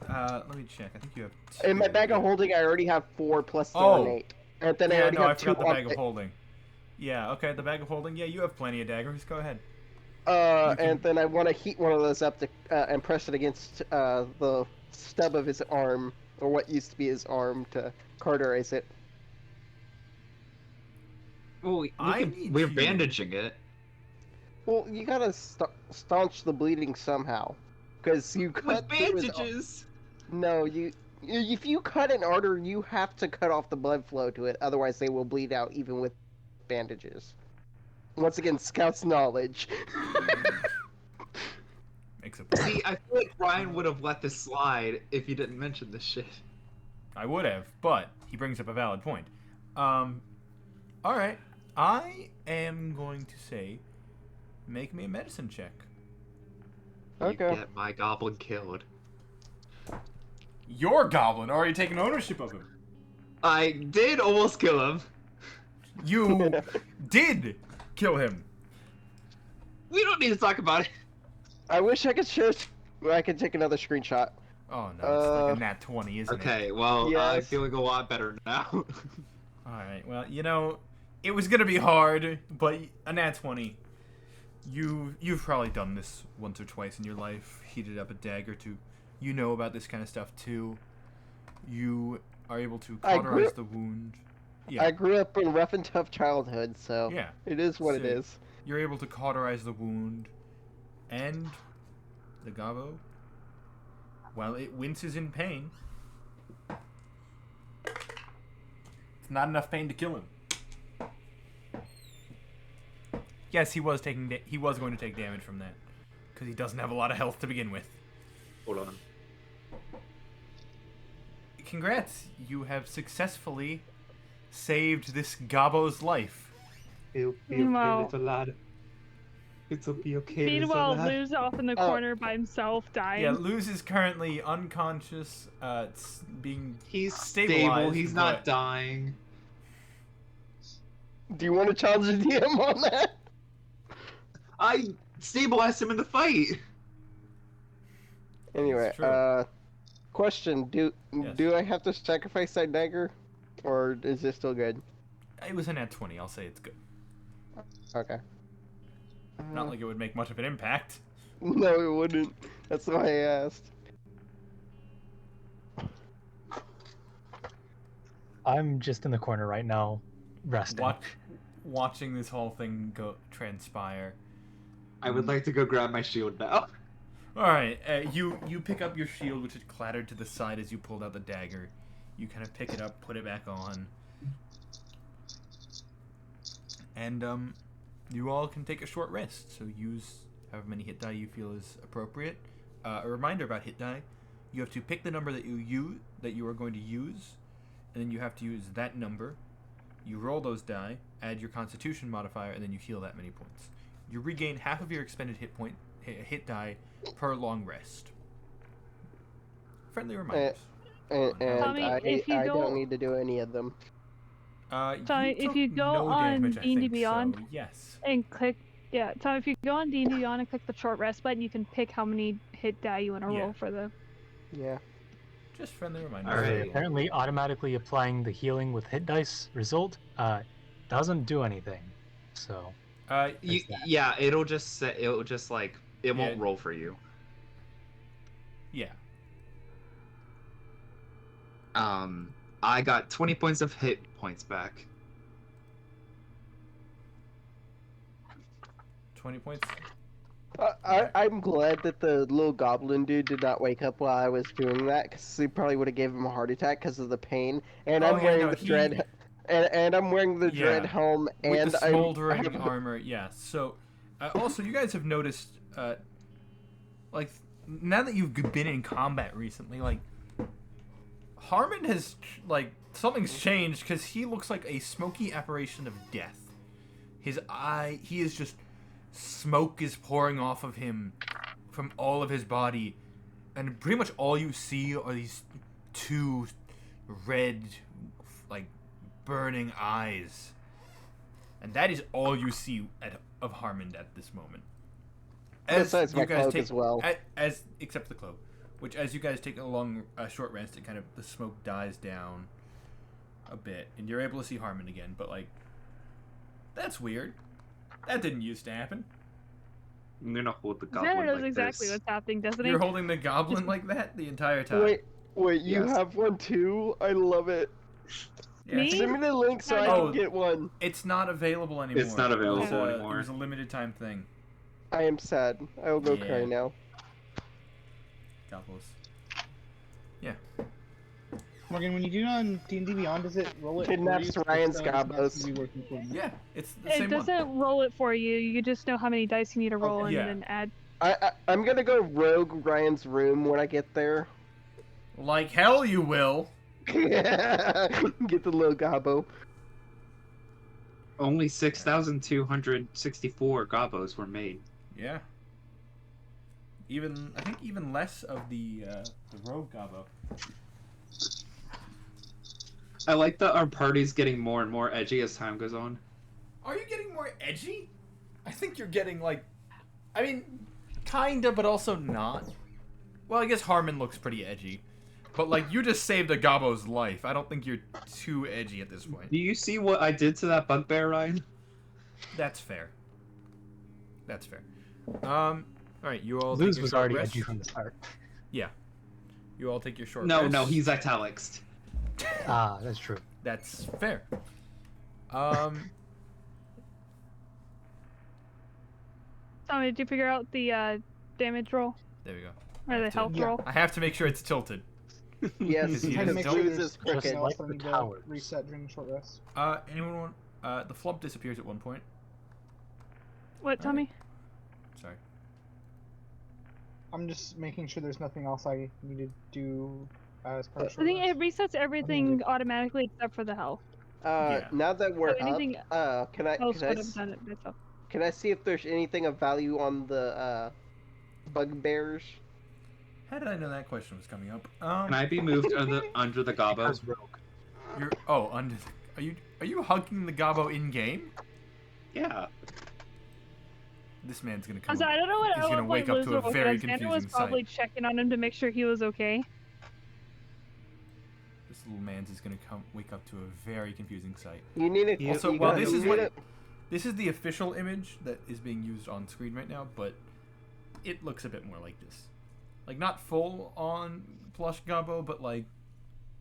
Speaker 1: Let me check. I think you have.
Speaker 6: In my
Speaker 1: two.
Speaker 6: bag of holding, I already have 4 plus the
Speaker 1: Oh.
Speaker 6: 8, and then I
Speaker 1: Yeah,
Speaker 6: already
Speaker 1: no, I
Speaker 6: have 2
Speaker 1: forgot the bag
Speaker 6: on
Speaker 1: of holding. Yeah, okay, the bag of holding. Yeah, you have plenty of daggers. Go ahead.
Speaker 6: And then I want to heat one of those up to and press it against the stub of his arm, or what used to be his arm, to cauterize it.
Speaker 3: Well,
Speaker 1: need
Speaker 3: we're
Speaker 1: you-
Speaker 3: bandaging it.
Speaker 6: Well, you gotta staunch the bleeding somehow, because you
Speaker 3: With
Speaker 6: cut through his
Speaker 3: bandages.
Speaker 6: No, if you cut an artery, you have to cut off the blood flow to it, otherwise they will bleed out even with bandages. Once again, Scout's knowledge.
Speaker 1: Makes it.
Speaker 3: See, I feel like Brian would have let this slide if you didn't mention this shit.
Speaker 1: I would have, but he brings up a valid point. All right, I am going to say, make me a medicine check.
Speaker 6: Okay.
Speaker 3: You get my goblin killed.
Speaker 1: Your goblin already taken ownership of him.
Speaker 3: I did almost kill him.
Speaker 1: You did kill him.
Speaker 3: We don't need to talk about it.
Speaker 6: I wish I could share. I could take another screenshot.
Speaker 1: Oh no, it's like a nat 20, isn't it?
Speaker 3: Okay, well, I'm
Speaker 6: Yes.
Speaker 3: feeling a lot better now.
Speaker 1: All right. Well, it was gonna be hard, but a nat 20. You've probably done this once or twice in your life. Heated up a dagger to, you know about this kind of stuff too. You are able to
Speaker 6: I
Speaker 1: cauterize
Speaker 6: grew-
Speaker 1: the wound. Yeah.
Speaker 6: I grew up in a rough and tough childhood, so
Speaker 1: Yeah.
Speaker 6: it is what it
Speaker 1: So-
Speaker 6: is.
Speaker 1: You're able to cauterize the wound, and the gobbo, while it winces in pain, it's not enough pain to kill him. Yes, he was going to take damage from that, because he doesn't have a lot of health to begin with.
Speaker 3: Hold on.
Speaker 1: Congrats, you have successfully saved this gobbo's life.
Speaker 3: It'll be
Speaker 5: Meanwhile-
Speaker 3: okay, little lad. It'll be okay,
Speaker 5: Meanwhile,
Speaker 3: little lad.
Speaker 5: Lou's off in the
Speaker 6: Oh.
Speaker 5: corner by himself, dying.
Speaker 1: Yeah, Luz is currently unconscious, being
Speaker 3: He's
Speaker 1: stabilized,
Speaker 3: stable. He's not
Speaker 1: but-
Speaker 3: dying.
Speaker 6: Do you want to challenge the DM on that?
Speaker 3: I stabilized him in the fight.
Speaker 6: Anyway,
Speaker 1: true.
Speaker 6: question:
Speaker 1: Yes.
Speaker 6: Do I have to sacrifice that dagger, or is this still good?
Speaker 1: It was a nat 20, I'll say it's good.
Speaker 6: Okay.
Speaker 1: Not like it would make much of an impact.
Speaker 6: No, it wouldn't. That's why I asked.
Speaker 4: I'm just in the corner right now, resting.
Speaker 1: Watching this whole thing transpire.
Speaker 3: I would like to go grab my shield now.
Speaker 1: Alright, you pick up your shield, which had clattered to the side as you pulled out the dagger. You kind of pick it up, put it back on. And, you all can take a short rest, so use however many hit die you feel is appropriate. A reminder about hit die: you have to pick the number that you are going to use, and then you have to use that number. You roll those die, add your Constitution modifier, and then you heal that many points. You regain half of your expended hit die per long rest. Friendly reminders.
Speaker 6: And
Speaker 5: Tommy, if you
Speaker 6: I
Speaker 5: go-
Speaker 6: don't need to do any of them.
Speaker 5: Tommy, if
Speaker 1: took
Speaker 5: you go
Speaker 1: no
Speaker 5: on
Speaker 1: damage, I
Speaker 5: D&D
Speaker 1: think,
Speaker 5: Beyond-
Speaker 1: so yes.
Speaker 5: And click, yeah, Tom, if you go on D&D Beyond and click the short rest button, you can pick how many hit die you want to
Speaker 1: Yeah.
Speaker 5: roll for the...
Speaker 6: Yeah.
Speaker 1: Just friendly reminders.
Speaker 3: Alright.
Speaker 4: Apparently, automatically applying the healing with hit dice result doesn't do anything. So
Speaker 3: You,
Speaker 4: that.
Speaker 3: yeah, it'll just like it won't
Speaker 1: Yeah.
Speaker 3: roll for you.
Speaker 1: Yeah.
Speaker 3: I got 20 points of hit points back.
Speaker 1: 20 points.
Speaker 6: I'm glad that the little goblin dude did not wake up while I was doing that, because he probably would have gave him a heart attack because of the pain. And
Speaker 1: Oh,
Speaker 6: I'm
Speaker 1: yeah,
Speaker 6: wearing
Speaker 1: no,
Speaker 6: the
Speaker 1: he-
Speaker 6: dread, and I'm wearing the dread
Speaker 1: Yeah.
Speaker 6: helm,
Speaker 1: With
Speaker 6: and
Speaker 1: the
Speaker 6: I
Speaker 1: smoldering
Speaker 6: have-
Speaker 1: armor, yeah. So, also, you guys have noticed, like, now that you've been in combat recently, like, Harmon has, like, something's changed because he looks like a smoky apparition of death. His eye, he is just, smoke is pouring off of him from all of his body. And pretty much all you see are these two red, like, burning eyes. And that is all you see of Harmon at this moment.
Speaker 6: Besides my cloak as well.
Speaker 1: As except the cloak, which as you guys take a short rest, it kind of the smoke dies down a bit, and you're able to see Harmon again. But like, that's weird. That didn't used to happen.
Speaker 3: I'm gonna hold the goblin
Speaker 5: Xander knows
Speaker 3: like
Speaker 5: exactly
Speaker 3: this.
Speaker 5: what's happening, doesn't he?
Speaker 1: You're holding the goblin like that the entire time.
Speaker 6: Wait, you
Speaker 3: Yes.
Speaker 6: have one too? I love it.
Speaker 5: Me?
Speaker 6: Send me the link so I
Speaker 1: Oh.
Speaker 6: can get one.
Speaker 1: It's not available anymore.
Speaker 3: It's not available
Speaker 1: It
Speaker 3: anymore.
Speaker 1: was a limited time thing.
Speaker 6: I am sad. I will go
Speaker 1: Yeah.
Speaker 6: cry now.
Speaker 1: Goblins.
Speaker 2: Morgan, when you do it on D&D Beyond, does it roll it?
Speaker 6: Kidnaps
Speaker 2: for you?
Speaker 6: Ryan's
Speaker 2: So it's not
Speaker 6: gobos.
Speaker 2: to be working for you?
Speaker 1: Yeah, it's the
Speaker 5: It
Speaker 1: same one.
Speaker 5: doesn't roll it for you. You just know how many dice you need to roll
Speaker 2: Okay.
Speaker 5: and
Speaker 1: Yeah.
Speaker 5: then add.
Speaker 6: I'm gonna go rogue Ryan's room when I get there.
Speaker 1: Like hell you will.
Speaker 6: Get the little gobbo.
Speaker 3: Only 6,264 gobos were made.
Speaker 1: Yeah. I think even less of the rogue gobbo.
Speaker 3: I like that our party's getting more and more edgy as time goes on.
Speaker 1: Are you getting more edgy? I think you're getting like, I mean, kinda, but also not. Well, I guess Harmon looks pretty edgy, but like you just saved a gobbo's life. I don't think you're too edgy at this point.
Speaker 3: Do you see what I did to that bugbear, Ryan?
Speaker 1: That's fair. That's fair. All right, you all.
Speaker 4: Luz
Speaker 1: take your
Speaker 4: was
Speaker 1: short
Speaker 4: already
Speaker 1: rest.
Speaker 4: edgy from the start.
Speaker 1: You all take your short
Speaker 3: No,
Speaker 1: rest.
Speaker 3: no, he's italics.
Speaker 4: Ah, that's true.
Speaker 1: That's fair.
Speaker 5: Tommy, did you figure out the damage roll
Speaker 1: There we go.
Speaker 5: or the health
Speaker 2: Yeah.
Speaker 5: roll?
Speaker 1: I have to make sure it's tilted.
Speaker 6: Yes,
Speaker 1: Because you
Speaker 2: Trying to
Speaker 1: just
Speaker 2: make
Speaker 1: don't-
Speaker 2: sure
Speaker 6: Lose
Speaker 2: there's
Speaker 6: is
Speaker 2: nothing
Speaker 6: crooked.
Speaker 2: else
Speaker 4: Like
Speaker 2: that I
Speaker 4: the
Speaker 2: need to
Speaker 4: towers.
Speaker 2: reset during the short rest.
Speaker 1: Anyone want? The flub disappears at one point.
Speaker 5: What, Tommy?
Speaker 1: Sorry.
Speaker 2: I'm just making sure there's nothing else I need to do as part of
Speaker 5: I
Speaker 2: short
Speaker 5: think it
Speaker 2: rest.
Speaker 5: resets everything automatically except for the health.
Speaker 1: Yeah.
Speaker 6: Now that we're
Speaker 5: anything
Speaker 6: up, can I
Speaker 5: Else would have done it myself.
Speaker 6: can I see if there's anything of value on the bugbears?
Speaker 1: How did I know that question was coming up?
Speaker 3: Can I be moved under the gobbo?
Speaker 4: Because rogue.
Speaker 1: You're under. Are you hugging the gobbo in game?
Speaker 3: Yeah.
Speaker 1: This man's gonna come.
Speaker 5: I'm sorry, I don't know what
Speaker 1: He's gonna wake up to a very
Speaker 5: Xander was
Speaker 1: confusing
Speaker 5: probably
Speaker 1: sight.
Speaker 5: checking on him to make sure he was okay.
Speaker 1: This little man's is gonna wake up to a very confusing sight.
Speaker 6: You need it.
Speaker 1: Also,
Speaker 6: you
Speaker 1: well,
Speaker 6: gotta
Speaker 1: this is
Speaker 6: move
Speaker 1: what
Speaker 6: it.
Speaker 1: this is the official image that is being used on screen right now, but it looks a bit more like this. Like not full on plush gobbo, but like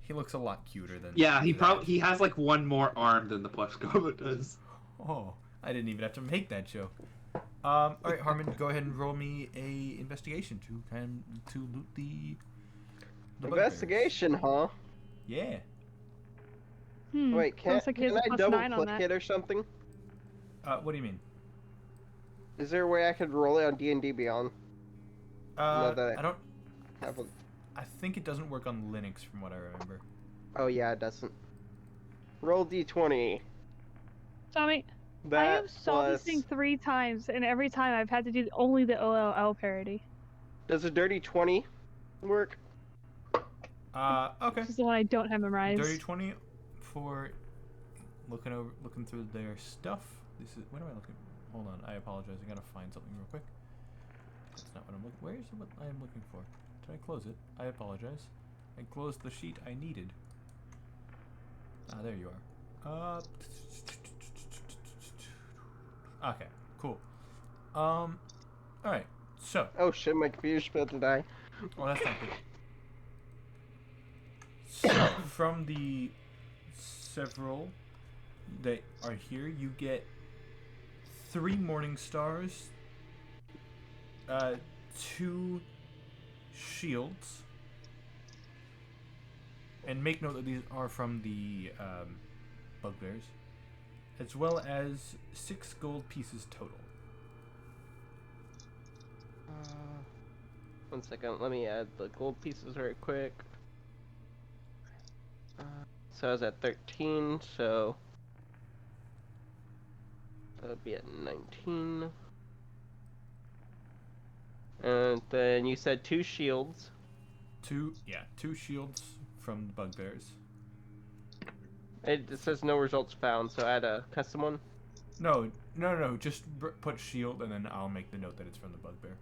Speaker 1: he looks a lot cuter than.
Speaker 3: Yeah,
Speaker 1: that.
Speaker 3: he has like one more arm than the plush gobbo does.
Speaker 1: Oh, I didn't even have to make that joke. All right, Harmon, go ahead and roll me a investigation to loot the bugbears.
Speaker 6: Investigation, huh?
Speaker 1: Yeah.
Speaker 6: Wait, can
Speaker 5: Looks like he has a
Speaker 6: I
Speaker 5: plus
Speaker 6: double
Speaker 5: 9 on
Speaker 6: click
Speaker 5: that.
Speaker 6: it or something?
Speaker 1: What do you mean?
Speaker 6: Is there a way I could roll it on D&D Beyond? that
Speaker 1: I don't.
Speaker 6: Have a...
Speaker 1: I think it doesn't work on Linux, from what I remember.
Speaker 6: Oh yeah, it doesn't. Roll D20.
Speaker 5: Tommy, I
Speaker 6: That
Speaker 5: have solved this thing 3 times, and every time I've had to do only the OLL parody.
Speaker 6: Does a dirty 20 work?
Speaker 1: Okay.
Speaker 5: This is the one I don't have memorized.
Speaker 1: Dirty 20 for looking through their stuff. This is what am I looking? Hold on, I apologize. I gotta find something real quick. That's not what I'm looking. Where is what I am looking for? Did I close it? I apologize. I closed the sheet I needed. Ah, there you are. Okay, cool. All right. So,
Speaker 6: Oh shit, my computer's about to die.
Speaker 1: well, that's not good. So, from the several that are here, you get 3 morning stars, 2 shields, and make note that these are from the bugbears, as well as 6 gold pieces total.
Speaker 6: 1 second, let me add the gold pieces right quick. So I was at 13, so that would be at 19. And then you said 2 shields.
Speaker 1: Two shields from the bugbears.
Speaker 6: It says no results found, so add a custom one.
Speaker 1: No. Just put shield, and then I'll make the note that it's from the bugbear.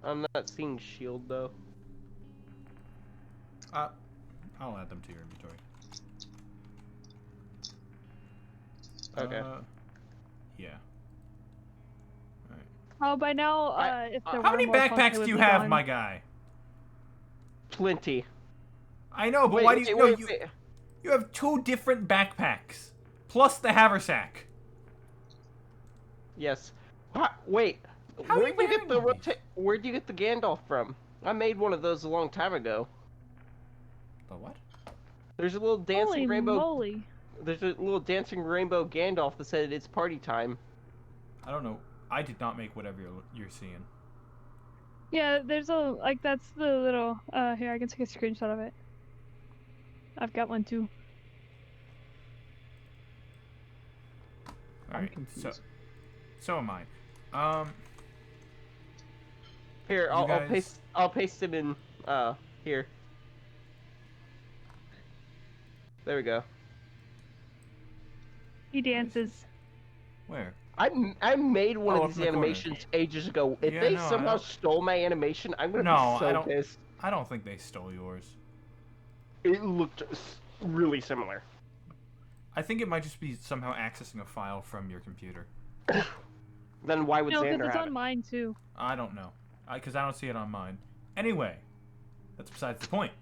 Speaker 6: I'm not seeing shield though.
Speaker 1: I'll add them to your inventory.
Speaker 6: Okay.
Speaker 1: Yeah.
Speaker 5: Oh, by now, if there
Speaker 1: How
Speaker 5: were
Speaker 1: many
Speaker 5: more pumps, they
Speaker 1: backpacks
Speaker 5: would
Speaker 1: do you
Speaker 5: be
Speaker 1: have,
Speaker 5: gone.
Speaker 1: my guy?
Speaker 6: Plenty.
Speaker 1: I know, but why do you? Wait. You have 2 different backpacks, plus the haversack.
Speaker 6: Yes. Wait.
Speaker 1: How are you
Speaker 6: Where'd you get
Speaker 1: wearing these?
Speaker 6: Where'd you get the Gandalf from? I made one of those a long time ago.
Speaker 1: The what?
Speaker 6: There's a little dancing
Speaker 5: Holy
Speaker 6: rainbow.
Speaker 5: moly.
Speaker 6: There's a little dancing rainbow Gandalf that said it's party time.
Speaker 1: I don't know. I did not make whatever you're seeing.
Speaker 5: Yeah, there's that's the little, here, I can take a screenshot of it. I've got one too.
Speaker 1: All right.
Speaker 2: confused.
Speaker 1: So am I.
Speaker 6: Here,
Speaker 1: You
Speaker 6: I'll paste it in here. There we go.
Speaker 5: He dances.
Speaker 1: Where?
Speaker 6: I made one
Speaker 1: Oh,
Speaker 6: of
Speaker 1: up
Speaker 6: these
Speaker 1: in the corner.
Speaker 6: animations ages ago. If
Speaker 1: Yeah,
Speaker 6: they
Speaker 1: no, I
Speaker 6: somehow
Speaker 1: don't-
Speaker 6: stole my animation, I'm gonna
Speaker 1: No,
Speaker 6: be so
Speaker 1: I don't-
Speaker 6: pissed.
Speaker 1: I don't think they stole yours.
Speaker 6: It looked really similar.
Speaker 1: I think it might just be somehow accessing a file from your computer.
Speaker 6: Then why would
Speaker 5: No, because
Speaker 6: Xander
Speaker 5: it's
Speaker 6: have
Speaker 5: on
Speaker 6: it?
Speaker 5: mine too.
Speaker 1: I don't know. Because I don't see it on mine. Anyway, that's besides the point.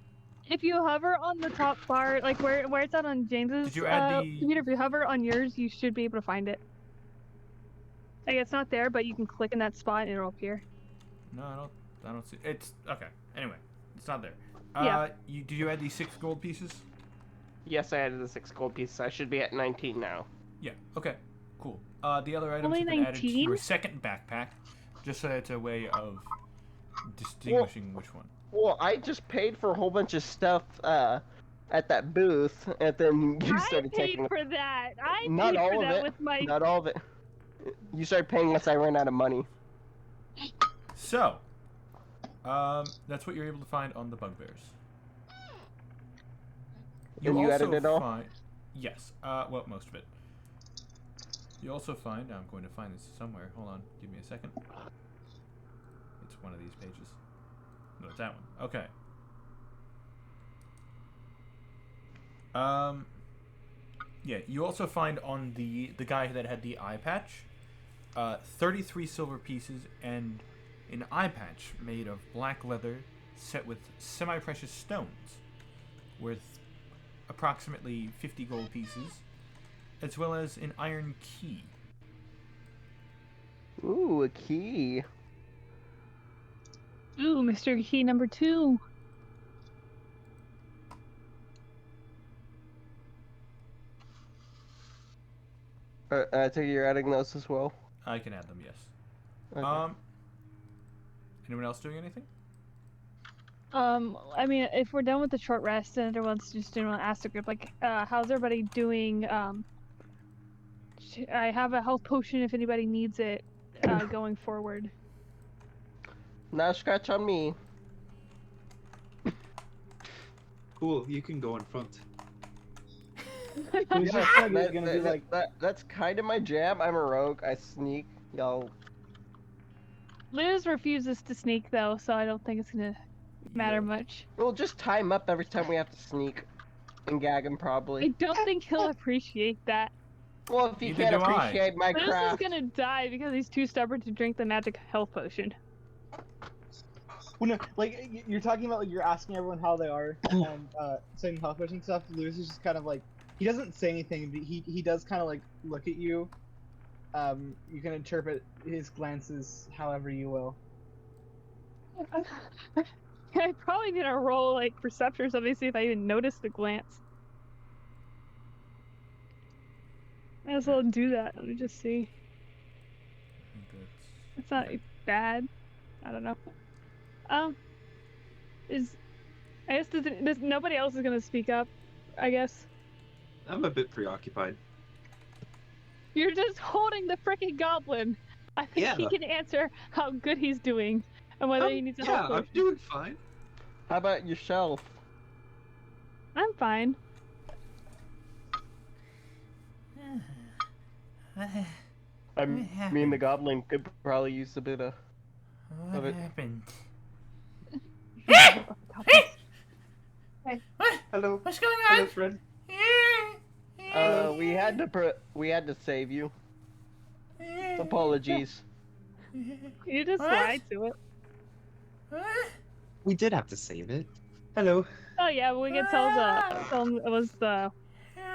Speaker 5: If you hover on the top bar, like where it's at on James's
Speaker 1: Did you add the-
Speaker 5: computer, if you hover on yours, you should be able to find it. Like it's not there, but you can click in that spot and it'll appear.
Speaker 1: No, I don't see. It's okay. Anyway, it's not there.
Speaker 5: Yeah.
Speaker 1: Did you add these 6 gold pieces?
Speaker 6: Yes, I added the 6 gold pieces. I should be at 19 now.
Speaker 1: Yeah. Okay. Cool. The other items
Speaker 5: Only
Speaker 1: have been added to
Speaker 5: 19?
Speaker 1: your second backpack, just so it's a way of distinguishing which one.
Speaker 6: Well, I just paid for a whole bunch of stuff at that booth, and then you started
Speaker 5: I paid
Speaker 6: taking
Speaker 5: for that. I
Speaker 6: Not
Speaker 5: paid
Speaker 6: all
Speaker 5: for
Speaker 6: of
Speaker 5: that
Speaker 6: it.
Speaker 5: with my.
Speaker 6: not all of it. You started paying once I ran out of money.
Speaker 1: So, that's what you're able to find on the bugbears.
Speaker 6: And you added
Speaker 1: also
Speaker 6: it all?
Speaker 1: find- Yes. Well, most of it. You also find. I'm going to find this somewhere. Hold on. Give me a second. It's one of these pages. No, it's that one. Okay. Yeah. You also find on the guy that had the eye patch, 33 silver pieces and an eye patch made of black leather set with semi-precious stones worth approximately 50 gold pieces, as well as an iron key.
Speaker 6: Ooh, a key.
Speaker 5: Ooh, Mr. Key number 2.
Speaker 6: I think you're adding those as well.
Speaker 1: I can add them, yes.
Speaker 6: Okay.
Speaker 1: Anyone else doing anything?
Speaker 5: I mean, if we're done with the short rest and everyone's just doing an ask the group, like, how's everybody doing? I have a health potion if anybody needs it, going forward.
Speaker 6: Now scratch on me.
Speaker 8: Cool, you can go in front.
Speaker 2: Who's just gonna be like,
Speaker 6: That's kind of my jam. I'm a rogue. I sneak. Y'all.
Speaker 5: Liz refuses to sneak though, so I don't think it's gonna matter
Speaker 1: Yeah.
Speaker 5: much.
Speaker 6: We'll just tie him up every time we have to sneak. And gag him,
Speaker 5: I
Speaker 6: probably.
Speaker 5: don't think he'll appreciate that.
Speaker 6: Well, if you
Speaker 1: Neither
Speaker 6: can't
Speaker 1: do I.
Speaker 6: appreciate my
Speaker 5: Liz
Speaker 6: craft.
Speaker 5: is gonna die because he's too stubborn to drink the magic health potion.
Speaker 2: well, no, like you're talking about like you're asking everyone how they are and saying health potion stuff. Lewis is just kind of like he doesn't say anything, but he does kind of like look at you. You can interpret his glances however you will.
Speaker 5: I probably need to roll like perception or something, see if I even noticed the glance. Might as well do that. Let me just see.
Speaker 1: I think that's...
Speaker 5: It's not bad. I don't know. Is I guess nobody else is gonna speak up. I guess
Speaker 8: I'm a bit preoccupied.
Speaker 5: you're just holding the freaking goblin. I think he
Speaker 8: Yeah.
Speaker 5: can answer how good he's doing and whether he needs a
Speaker 8: Yeah,
Speaker 5: health
Speaker 8: I'm
Speaker 5: potion.
Speaker 8: doing fine.
Speaker 6: How about yourself?
Speaker 5: I'm fine.
Speaker 6: Me and the goblin could probably use a bit of
Speaker 1: What
Speaker 6: it.
Speaker 1: happened?
Speaker 8: Hello.
Speaker 1: What's going
Speaker 8: Hello,
Speaker 1: on?
Speaker 8: friend.
Speaker 6: We had to save you. Apologies.
Speaker 5: You just
Speaker 1: What?
Speaker 5: lied to it.
Speaker 8: We did have to save it. Hello.
Speaker 5: Oh yeah, we can tell them it was the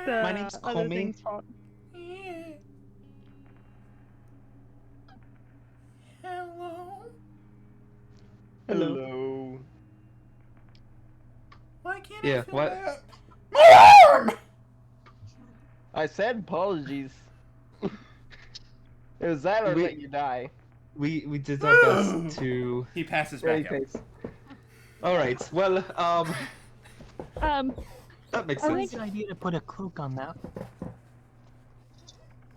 Speaker 8: My name's
Speaker 5: other
Speaker 8: Comey.
Speaker 5: thing's fault.
Speaker 1: Hello.
Speaker 6: Hello.
Speaker 1: Why can't
Speaker 8: Yeah,
Speaker 1: I feel
Speaker 8: what?
Speaker 1: my arm?
Speaker 6: I said apologies. It was that or
Speaker 8: We-
Speaker 6: let you die.
Speaker 8: We did our best to.
Speaker 1: He passes
Speaker 6: Ready
Speaker 1: back out.
Speaker 6: face.
Speaker 8: All right. Well, that makes
Speaker 5: I
Speaker 8: sense.
Speaker 5: think-
Speaker 4: Good idea to put a cloak on that.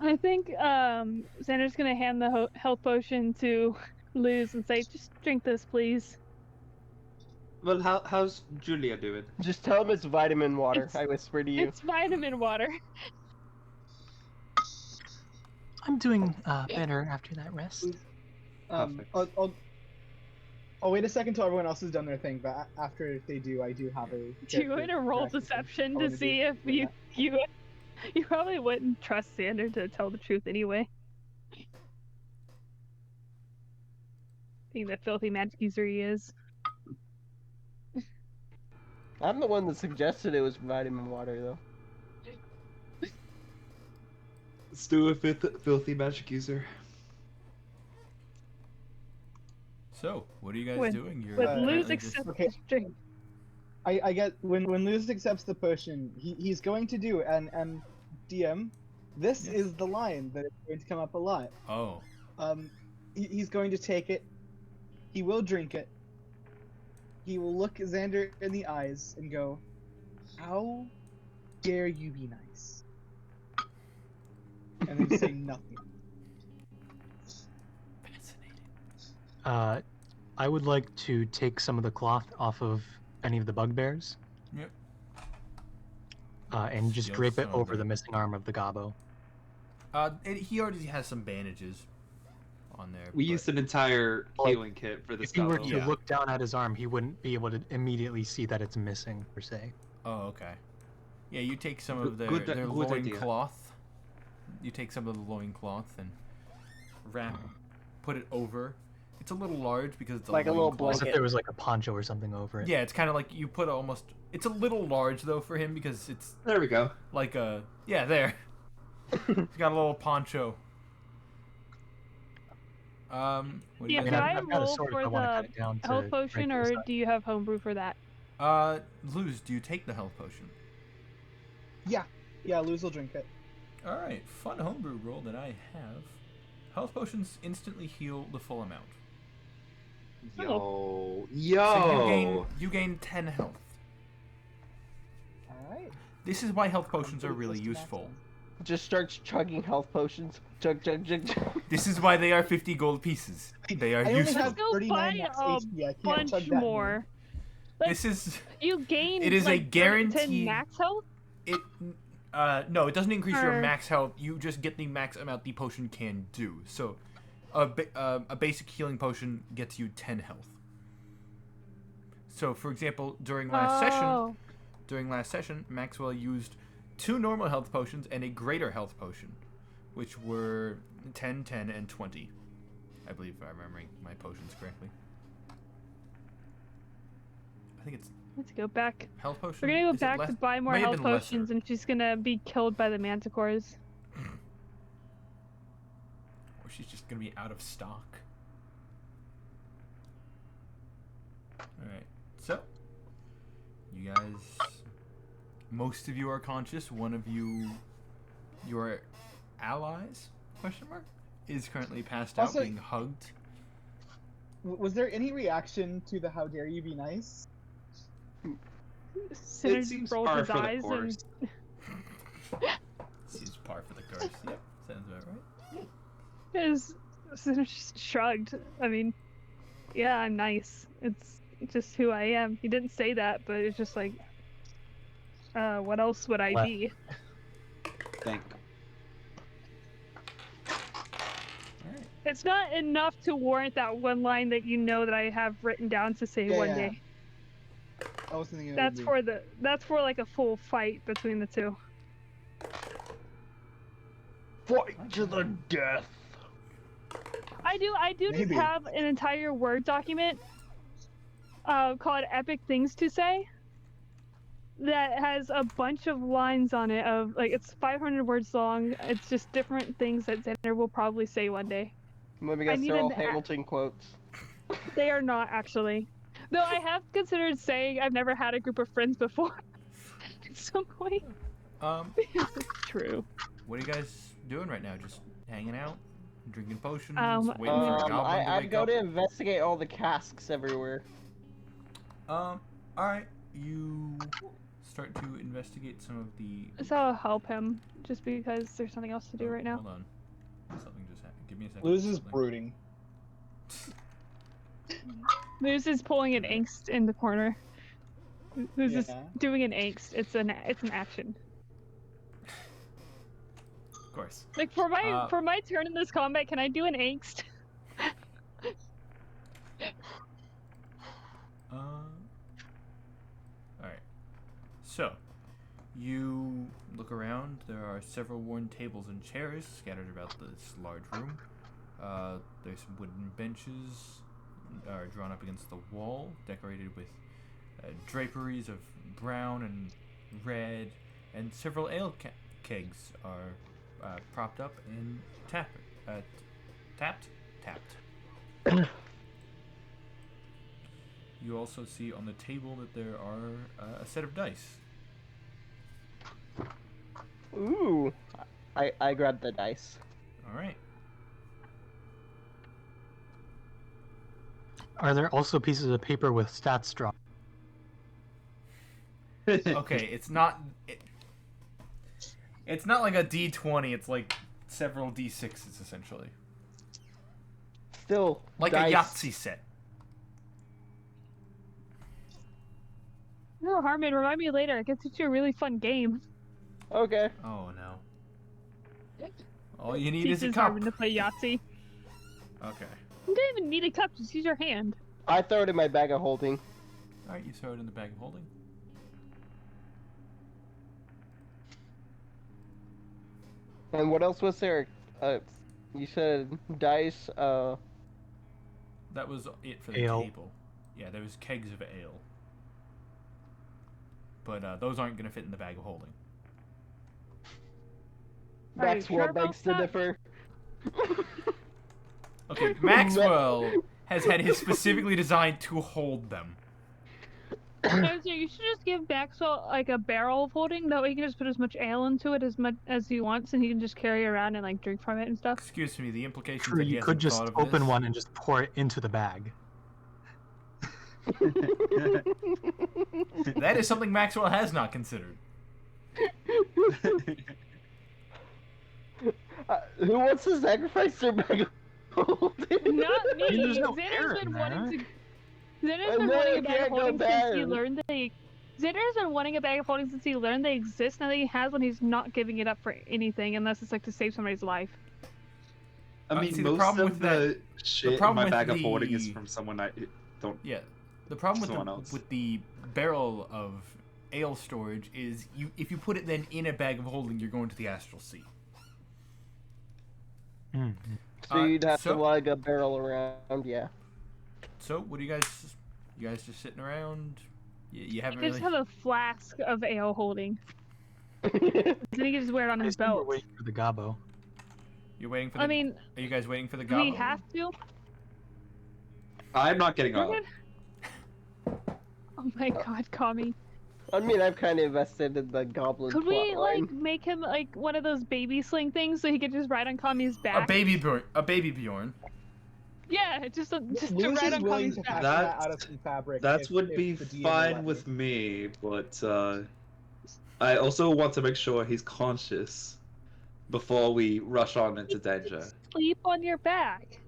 Speaker 5: I think Xander's gonna hand the health potion to Luz and say, "Just drink this, please."
Speaker 8: Well, how's Julia doing?
Speaker 6: Just tell him it's vitamin water.
Speaker 5: It's-
Speaker 6: I whisper to you.
Speaker 5: It's vitamin water.
Speaker 4: I'm doing better after that rest.
Speaker 8: Perfect.
Speaker 2: I'll wait a second till everyone else has done their thing, but after they do, I do have a.
Speaker 5: Do you want to roll
Speaker 2: character
Speaker 5: deception
Speaker 2: I
Speaker 5: to
Speaker 2: wanna
Speaker 5: see
Speaker 2: do.
Speaker 5: if you probably wouldn't trust Xander to tell the truth anyway. Being the filthy magic user he is.
Speaker 6: I'm the one that suggested it was vitamin water, though.
Speaker 8: Let's do a filthy magic user.
Speaker 1: So, what are you guys
Speaker 5: With-
Speaker 1: doing? You're
Speaker 5: With
Speaker 1: apparently
Speaker 5: Luz
Speaker 1: just-
Speaker 5: accepts
Speaker 2: okay.
Speaker 5: this drink.
Speaker 2: I get when Luz accepts the potion, he's going to do and DM. This
Speaker 1: Yes.
Speaker 2: is the line that is going to come up a lot.
Speaker 1: Oh.
Speaker 2: He's going to take it. He will drink it. He will look Xander in the eyes and go, "How dare you be nice?" And then say nothing.
Speaker 1: Fascinating.
Speaker 4: I would like to take some of the cloth off of any of the bugbears.
Speaker 1: Yep.
Speaker 4: And just
Speaker 1: Steal
Speaker 4: drape it
Speaker 1: some of
Speaker 4: over
Speaker 1: it.
Speaker 4: the missing arm of the gobbo.
Speaker 1: He already has some bandages on there.
Speaker 8: We
Speaker 1: but-
Speaker 8: used an entire
Speaker 4: Like,
Speaker 8: healing kit for this
Speaker 4: If you were
Speaker 8: gobbo.
Speaker 4: to
Speaker 1: Yeah.
Speaker 4: look down at his arm, he wouldn't be able to immediately see that it's missing, per se.
Speaker 1: Oh, okay. Yeah, you take some of their,
Speaker 8: Good-
Speaker 1: their
Speaker 8: good
Speaker 1: loin
Speaker 8: idea.
Speaker 1: cloth. You take some of the loin cloth and put it over. It's a little large because it's
Speaker 6: Like a little
Speaker 1: loincloth.
Speaker 4: As if
Speaker 6: blanket.
Speaker 4: there was like a poncho or something over it.
Speaker 1: Yeah, it's kind of like you put almost. It's a little large though for him because it's
Speaker 8: There we go.
Speaker 1: like a there. He's got a little poncho. What do
Speaker 5: Yeah,
Speaker 1: you
Speaker 5: can
Speaker 1: guys
Speaker 5: I
Speaker 4: I've got a
Speaker 5: roll
Speaker 4: sword if
Speaker 5: for
Speaker 4: I want to
Speaker 5: the
Speaker 4: cut it down to
Speaker 5: health potion,
Speaker 4: regular
Speaker 5: or
Speaker 4: size.
Speaker 5: do you have homebrew for that?
Speaker 1: Luz, do you take the health potion?
Speaker 2: Yeah, Luz will drink it.
Speaker 1: All right, fun homebrew roll that I have. Health potions instantly heal the full amount.
Speaker 8: Yo.
Speaker 1: So you gain 10 health.
Speaker 2: All right.
Speaker 1: This is why health potions are really useful.
Speaker 6: Just starts chugging health potions. Chug, chug, chug, chug.
Speaker 1: This is why they are 50 gold pieces. They are
Speaker 2: I only
Speaker 1: useful.
Speaker 2: have
Speaker 5: Let's go
Speaker 2: 39
Speaker 5: buy
Speaker 2: max
Speaker 5: a
Speaker 2: HP. I can't
Speaker 5: Bunch
Speaker 2: chug that
Speaker 5: more. Like,
Speaker 1: This is
Speaker 5: you gain.
Speaker 1: It is a
Speaker 5: like, 10
Speaker 1: guaranteed-
Speaker 5: max health.
Speaker 1: it. No, it doesn't increase your
Speaker 5: Or-
Speaker 1: max health. You just get the max amount the potion can do. So, a basic healing potion gets you 10 health. So, for example, during last session, Maxwell used 2 normal health potions and a greater health potion, which were 10, 10, and 20. I believe if I'm remembering my potions correctly. I think it's
Speaker 5: Let's go back.
Speaker 1: health potion.
Speaker 5: We're gonna go
Speaker 1: Is it
Speaker 5: back
Speaker 1: less-
Speaker 5: to buy more
Speaker 1: may have
Speaker 5: health
Speaker 1: been lesser.
Speaker 5: potions, and she's gonna be killed by the manticores.
Speaker 1: Or she's just gonna be out of stock. Alright, so you guys, most of you are conscious. One of you, your allies, question mark, is currently passed out,
Speaker 2: Also-
Speaker 1: being hugged.
Speaker 2: Was there any reaction to the "How dare you be nice"?
Speaker 5: Sinner just
Speaker 8: seems
Speaker 5: rolled
Speaker 8: par
Speaker 5: his
Speaker 8: for the
Speaker 5: eyes
Speaker 8: course.
Speaker 1: Seems par for the course. Yep, sounds about right.
Speaker 5: his Sinner just shrugged. I mean, yeah, I'm nice. It's just who I am. He didn't say that, but it's just like, what else would I
Speaker 4: What?
Speaker 5: be?
Speaker 8: Think.
Speaker 1: Alright.
Speaker 5: It's not enough to warrant that one line that you know that I have written down to say one
Speaker 2: Yeah.
Speaker 5: day.
Speaker 2: I was thinking it
Speaker 5: That's
Speaker 2: would be.
Speaker 5: that's for like a full fight between the two.
Speaker 6: Fight to the death.
Speaker 5: I do just
Speaker 2: Maybe.
Speaker 5: have an entire Word document called Epic Things to Say that has a bunch of lines on it of like it's 500 words long. It's just different things that Xander will probably say one day.
Speaker 6: Let me
Speaker 5: I
Speaker 6: guess,
Speaker 5: need
Speaker 6: they're all
Speaker 5: an a-
Speaker 6: Hamilton quotes.
Speaker 5: They are not actually. Though I have considered saying I've never had a group of friends before at some point. It's true.
Speaker 1: What are you guys doing right now? Just hanging out, drinking potions,
Speaker 5: Um,
Speaker 1: waiting for a goblin to
Speaker 6: I'd
Speaker 1: wake
Speaker 6: go
Speaker 1: up.
Speaker 6: to investigate all the casks everywhere.
Speaker 1: All right. You start to investigate some of the.
Speaker 5: So I'll help him just because there's nothing else to do
Speaker 1: Oh,
Speaker 5: right now.
Speaker 1: Hold on. Something just happened. Give me a second.
Speaker 2: Luz is
Speaker 1: Something.
Speaker 2: brooding.
Speaker 5: Moose is pulling an angst in the corner. Moose is
Speaker 2: Yeah.
Speaker 5: doing an angst. It's an action.
Speaker 1: Of course.
Speaker 5: Like for my turn in this combat, can I do an angst?
Speaker 1: Alright. So, you look around. There are several worn tables and chairs scattered about this large room. There's some wooden benches drawn up against the wall, decorated with draperies of brown and red, and several ale kegs are propped up and tapped. You also see on the table that there are a set of dice.
Speaker 6: Ooh. I grabbed the dice.
Speaker 1: All right.
Speaker 4: Are there also pieces of paper with stats drawn?
Speaker 1: Okay, it's not. It's not like a D20. It's like several D6s essentially,
Speaker 6: Still,
Speaker 1: like
Speaker 6: dice.
Speaker 1: a Yahtzee set.
Speaker 5: No, Harmon, remind me later. I can teach you a really fun game.
Speaker 6: Okay.
Speaker 1: Oh no. All you need is a
Speaker 5: Teaches
Speaker 1: cup.
Speaker 5: Harmon to play Yahtzee.
Speaker 1: Okay.
Speaker 5: You don't even need a cup. Just use your hand.
Speaker 6: I throw it in my bag of holding.
Speaker 1: All right, you throw it in the bag of holding.
Speaker 6: And what else was there? You said dice.
Speaker 1: That was it for the
Speaker 4: Ale.
Speaker 1: table. Yeah, there was kegs of ale. But those aren't gonna fit in the bag of holding.
Speaker 5: Are you
Speaker 6: Maxwell
Speaker 5: sure about
Speaker 6: begs to
Speaker 5: that?
Speaker 6: differ.
Speaker 1: Okay, Maxwell has had his specifically designed to hold them.
Speaker 5: No, so you should just give Maxwell like a barrel of holding. That way he can just put as much ale into it as much as he wants, and he can just carry around and like drink from it and stuff.
Speaker 1: Excuse me, the implications
Speaker 4: True,
Speaker 1: that he
Speaker 4: you could
Speaker 1: hasn't
Speaker 4: just
Speaker 1: thought of
Speaker 4: open
Speaker 1: this.
Speaker 4: one and just pour it into the bag.
Speaker 1: That is something Maxwell has not considered.
Speaker 6: Who wants to sacrifice their bag of holding?
Speaker 5: Not me.
Speaker 4: mean, there's no
Speaker 5: Xander's
Speaker 4: air
Speaker 5: been
Speaker 4: in
Speaker 5: wanting
Speaker 4: there.
Speaker 5: to. Xander's
Speaker 6: I
Speaker 5: been
Speaker 6: know
Speaker 5: wanting
Speaker 6: it
Speaker 5: a bag of
Speaker 6: can't go
Speaker 5: holding since he
Speaker 6: bad.
Speaker 5: learned they. Xander's been wanting a bag of holding since he learned they exist. Now that he has one, he's not giving it up for anything unless it's like to save somebody's life.
Speaker 8: I mean,
Speaker 1: see, the
Speaker 8: most
Speaker 1: problem
Speaker 8: of
Speaker 1: with
Speaker 8: the shit in
Speaker 1: problem
Speaker 8: my
Speaker 1: with
Speaker 8: bag of holding is
Speaker 1: the-
Speaker 8: from someone I don't.
Speaker 1: Yeah, the problem
Speaker 8: Someone else.
Speaker 1: with the barrel of ale storage is if you put it then in a bag of holding, you're going to the astral sea.
Speaker 4: Mm.
Speaker 6: So you'd have
Speaker 1: so-
Speaker 6: to lug a barrel around, yeah.
Speaker 1: So, what do you guys just sitting around? You
Speaker 5: He
Speaker 1: haven't
Speaker 5: can just
Speaker 1: really.
Speaker 5: have a flask of ale holding. Then he can just wear it on
Speaker 4: I
Speaker 5: his
Speaker 4: assume we're
Speaker 5: belt.
Speaker 4: waiting for the gobbo.
Speaker 1: You're waiting for the.
Speaker 5: I mean,
Speaker 1: Are you guys waiting for the
Speaker 5: do we
Speaker 1: goblin?
Speaker 5: have to?
Speaker 8: I'm not getting up.
Speaker 5: We're good. Oh my god, Kami.
Speaker 6: I mean, I've kind of invested in the goblin
Speaker 5: Could we
Speaker 6: plotline.
Speaker 5: like make him like one of those baby sling things so he could just ride on Kami's back?
Speaker 1: A baby Bjorn.
Speaker 5: Yeah, just to
Speaker 2: Lewis
Speaker 5: ride
Speaker 2: is
Speaker 5: on
Speaker 2: willing
Speaker 5: Kami's
Speaker 2: to
Speaker 5: back.
Speaker 2: fashion that out of some fabric.
Speaker 8: That
Speaker 2: if
Speaker 8: would be
Speaker 2: the DM will
Speaker 8: fine
Speaker 2: let
Speaker 8: with me, but I also want to make sure he's conscious before we rush on into danger.
Speaker 5: Sleep on your back.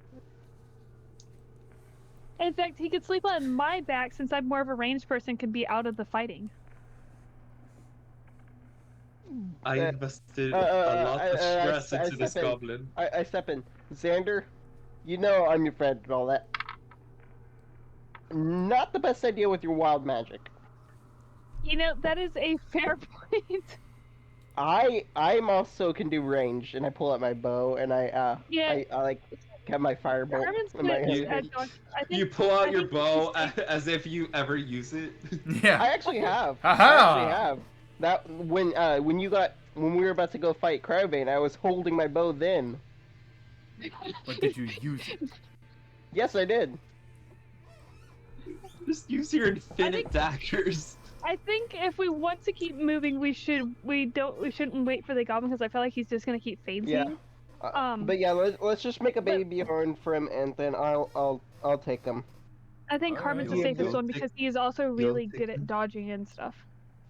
Speaker 5: In fact, he could sleep on my back since I'm more of a ranged person, can be out of the fighting.
Speaker 8: I
Speaker 6: Uh,
Speaker 8: invested a lot of stress
Speaker 6: I
Speaker 8: into this
Speaker 6: step in.
Speaker 8: goblin.
Speaker 6: I step in. Xander, you know I'm your friend and all that. Not the best idea with your wild magic.
Speaker 5: You know, that is a fair point.
Speaker 6: I'm also can do range, and I pull out my bow, and I like have my firebolt
Speaker 5: Herman's
Speaker 6: in my
Speaker 5: good
Speaker 6: hand.
Speaker 5: at dodge. I think
Speaker 8: You pull out
Speaker 5: I
Speaker 8: your
Speaker 5: think
Speaker 8: bow
Speaker 5: he's safe.
Speaker 8: as if you ever use it.
Speaker 1: Yeah.
Speaker 6: I actually have.
Speaker 1: Aha!
Speaker 6: I actually have. That when we were about to go fight Crowbane, I was holding my bow then.
Speaker 1: But did you use it?
Speaker 6: Yes, I did.
Speaker 8: Just use your infinite daggers.
Speaker 5: I think if we want to keep moving, we shouldn't wait for the goblin because I feel like he's just gonna keep fainting.
Speaker 6: Yeah. But yeah, let's just make a baby Bjorn for him, and then I'll take him.
Speaker 5: I think
Speaker 1: Alright.
Speaker 5: Harmon's the
Speaker 2: Yeah,
Speaker 5: safest
Speaker 8: you'll
Speaker 5: one
Speaker 8: take-
Speaker 5: because he is also
Speaker 8: you'll
Speaker 5: really
Speaker 8: take
Speaker 5: good at
Speaker 8: him.
Speaker 5: dodging and stuff.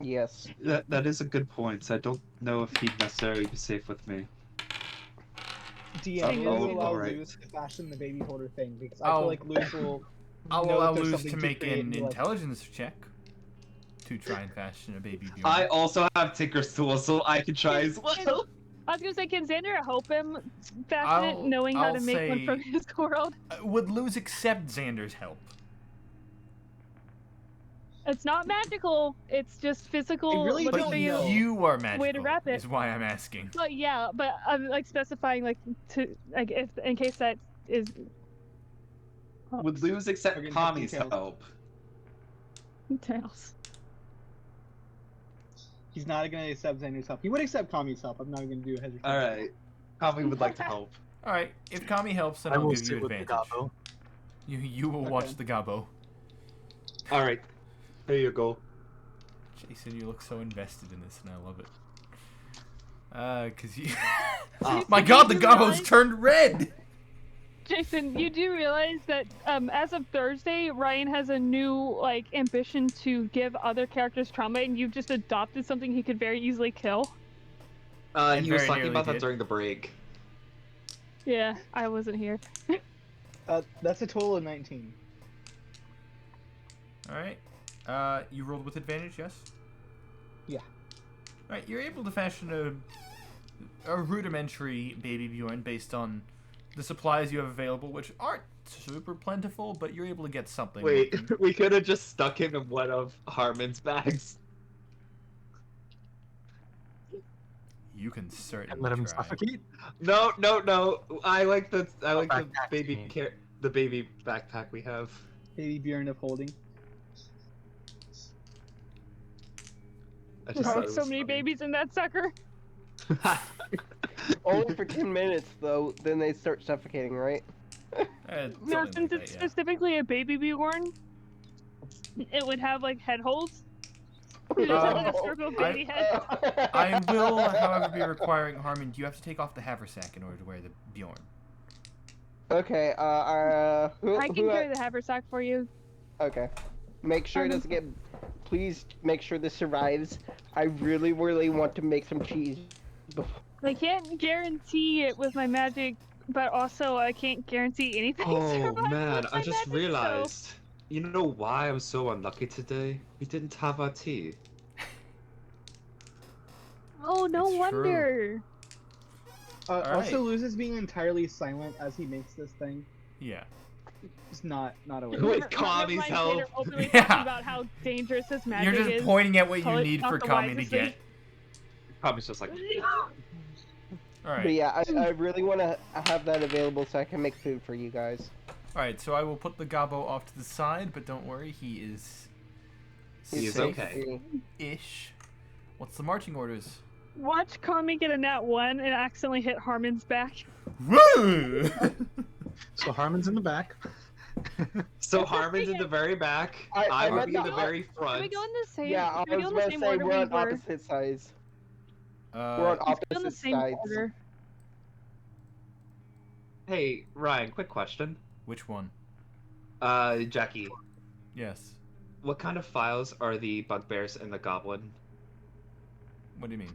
Speaker 6: Yes.
Speaker 8: That is a good point. I don't know if he'd necessarily be safe with me.
Speaker 2: DM,
Speaker 5: Oh,
Speaker 2: will you allow
Speaker 8: alright.
Speaker 2: Lewis to fashion the baby holder thing? Because I
Speaker 1: I'll-
Speaker 2: feel like Lewis will.
Speaker 1: I'll
Speaker 2: know
Speaker 1: allow
Speaker 2: that there's
Speaker 1: Luz
Speaker 2: something
Speaker 1: to make
Speaker 2: create
Speaker 1: an
Speaker 2: and be like,
Speaker 1: intelligence check to try and fashion a baby Bjorn.
Speaker 8: I also have Tinker's tool, so I can try as well.
Speaker 5: I was gonna say, can Xander help him fashion it, knowing how
Speaker 1: I'll
Speaker 5: to make one
Speaker 1: say-
Speaker 5: from his world?
Speaker 1: Would Luz accept Xander's help?
Speaker 5: It's not magical. It's just physical.
Speaker 2: I really
Speaker 5: let me
Speaker 2: don't
Speaker 5: show you.
Speaker 2: know.
Speaker 1: You are magical.
Speaker 5: Way to wrap it.
Speaker 1: Is why I'm asking.
Speaker 5: But yeah, but I'm like specifying like to like if in case that is. Oh,
Speaker 8: Would Luz accept
Speaker 2: We're getting
Speaker 8: Kami's
Speaker 2: details.
Speaker 8: help?
Speaker 5: tails.
Speaker 2: He's not gonna accept Xander's help. He would accept Kami's help. I'm not gonna do a hesitation.
Speaker 8: Alright. Kami would like to help.
Speaker 1: All right. If Kami helps, then
Speaker 4: I
Speaker 1: I'll
Speaker 4: will
Speaker 1: give you
Speaker 4: sit with the
Speaker 1: advantage.
Speaker 4: gobbo.
Speaker 1: You will
Speaker 2: Okay.
Speaker 1: watch the gobbo.
Speaker 8: Alright. Here you go.
Speaker 1: Jason, you look so invested in this, and I love it. Cause you.
Speaker 8: Ah.
Speaker 1: My God, the
Speaker 5: You
Speaker 1: gobbo's
Speaker 5: realize-
Speaker 1: turned red.
Speaker 5: Jason, you do realize that as of Thursday, Ryan has a new like ambition to give other characters trauma, and you've just adopted something he could very easily kill.
Speaker 1: And
Speaker 8: He was
Speaker 1: very
Speaker 8: talking
Speaker 1: nearly
Speaker 8: about that
Speaker 1: did.
Speaker 8: during the break.
Speaker 5: Yeah, I wasn't here.
Speaker 2: That's a total of 19.
Speaker 1: All right. You rolled with advantage, yes?
Speaker 2: Yeah.
Speaker 1: All right. You're able to fashion a rudimentary baby Bjorn based on the supplies you have available, which aren't super plentiful, but you're able to get something.
Speaker 8: Wait,
Speaker 1: working.
Speaker 8: we could have just stuck him in one of Harmon's bags.
Speaker 1: You can certainly
Speaker 4: And let him
Speaker 1: try.
Speaker 4: suffocate?
Speaker 8: No. I like the
Speaker 4: backpack,
Speaker 8: baby
Speaker 4: you mean.
Speaker 8: the baby backpack we have.
Speaker 2: Baby Bjorn of holding.
Speaker 8: I
Speaker 5: There
Speaker 8: thought
Speaker 5: are
Speaker 8: it
Speaker 5: so
Speaker 8: was
Speaker 5: many
Speaker 8: funny.
Speaker 5: babies in that sucker.
Speaker 6: Only for 10 minutes though, then they start suffocating, right?
Speaker 5: No,
Speaker 1: Something
Speaker 5: since
Speaker 1: like
Speaker 5: it's
Speaker 1: that, yeah.
Speaker 5: specifically a baby Bjorn, it would have like head holes. It just have like a circle of baby head.
Speaker 1: I will, however, be requiring Harmon. You have to take off the haversack in order to wear the Bjorn.
Speaker 6: Okay, who,
Speaker 5: I can
Speaker 6: who,
Speaker 5: carry the haversack for you.
Speaker 6: okay. Make sure it doesn't get, please make sure this survives. I really want to make some cheese.
Speaker 5: I can't guarantee it with my magic, but also I can't guarantee anything.
Speaker 8: Oh
Speaker 5: survives
Speaker 8: man,
Speaker 5: with
Speaker 8: I
Speaker 5: my
Speaker 8: just
Speaker 5: magic, so-
Speaker 8: realized. You know why I'm so unlucky today? We didn't have our tea.
Speaker 5: Oh, no
Speaker 1: It's true.
Speaker 5: wonder.
Speaker 2: Also,
Speaker 1: Alright.
Speaker 2: Luz is being entirely silent as he makes this thing.
Speaker 1: Yeah.
Speaker 2: It's not aware.
Speaker 8: With
Speaker 5: Never
Speaker 8: Kami's
Speaker 5: mind,
Speaker 8: help.
Speaker 5: Xander openly
Speaker 1: Yeah.
Speaker 5: talking about how dangerous his magic
Speaker 1: You're just
Speaker 5: is.
Speaker 1: pointing at what you
Speaker 5: Probably
Speaker 1: need
Speaker 5: not
Speaker 1: for
Speaker 5: the
Speaker 1: Kami to
Speaker 5: wisest
Speaker 1: get.
Speaker 5: thing.
Speaker 8: Kami's just like.
Speaker 1: All
Speaker 6: But
Speaker 1: right.
Speaker 6: yeah, I really want to have that available so I can make food for you guys.
Speaker 1: All right. So I will put the gobbo off to the side, but don't worry, he is
Speaker 8: He is
Speaker 1: safe
Speaker 8: okay.
Speaker 1: ish. What's the marching orders?
Speaker 5: Watch Kami get a nat 1 and accidentally hit Harmon's back.
Speaker 1: Woo!
Speaker 4: So Harmon's in the back.
Speaker 8: So Harmon's in the very back.
Speaker 6: I
Speaker 8: I will
Speaker 6: meant
Speaker 8: be in
Speaker 6: to-
Speaker 8: the very
Speaker 5: Can
Speaker 8: front.
Speaker 5: we go in the same?
Speaker 6: Yeah, I
Speaker 5: can we
Speaker 6: was
Speaker 5: go in the
Speaker 6: about to
Speaker 5: same
Speaker 6: say
Speaker 5: order
Speaker 6: we're
Speaker 5: we
Speaker 6: on
Speaker 5: were?
Speaker 6: opposite sides. We're on
Speaker 5: Let's go in the
Speaker 6: opposite
Speaker 5: same
Speaker 6: sides.
Speaker 5: order.
Speaker 8: Hey Ryan, quick question.
Speaker 1: Which one?
Speaker 3: Jackie,
Speaker 1: Yes.
Speaker 3: what kind of files are the bugbears and the goblin?
Speaker 1: What do you mean?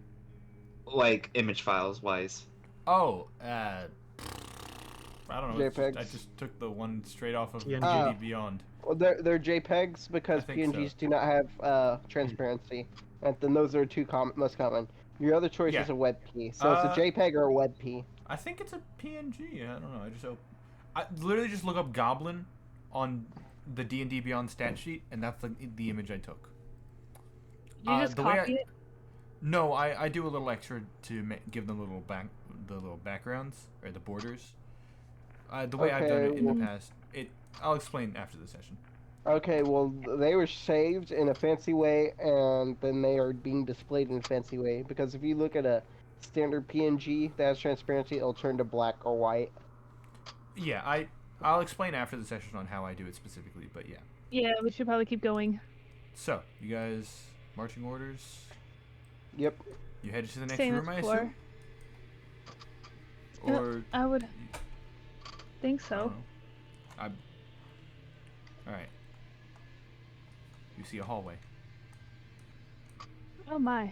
Speaker 3: Like image files wise.
Speaker 1: Oh, I don't know.
Speaker 6: JPEGs.
Speaker 1: I just took the one straight off of
Speaker 4: PNG.
Speaker 1: D&D Beyond.
Speaker 6: Well, they're JPEGs because
Speaker 1: I think
Speaker 6: PNGs
Speaker 1: so.
Speaker 6: do not have transparency, and then those are two most common. Your other choice
Speaker 1: Yeah.
Speaker 6: is a WebP, so it's a JPEG or a WebP.
Speaker 1: I think it's a PNG. I don't know. I literally just look up Goblin on the D&D Beyond stat sheet, and that's the image I took.
Speaker 5: You just
Speaker 1: the way
Speaker 5: copy it.
Speaker 1: No, I do a little extra to give them the little backgrounds or the borders. The way I've done it in the past, I'll explain after the session.
Speaker 6: Okay, well, they were saved in a fancy way, and then they are being displayed in a fancy way. Because if you look at a standard PNG that has transparency, it'll turn to black or white.
Speaker 1: Yeah, I'll explain after the session on how I do it specifically, but yeah.
Speaker 5: Yeah, we should probably keep going.
Speaker 1: So, you guys, marching orders?
Speaker 6: Yep.
Speaker 1: You headed to the next
Speaker 5: Stay on
Speaker 1: room,
Speaker 5: the
Speaker 1: I
Speaker 5: floor.
Speaker 1: assume?
Speaker 5: Yep,
Speaker 1: Or...
Speaker 5: I would think
Speaker 1: I
Speaker 5: so.
Speaker 1: don't know. Alright. You see a hallway.
Speaker 5: Oh my.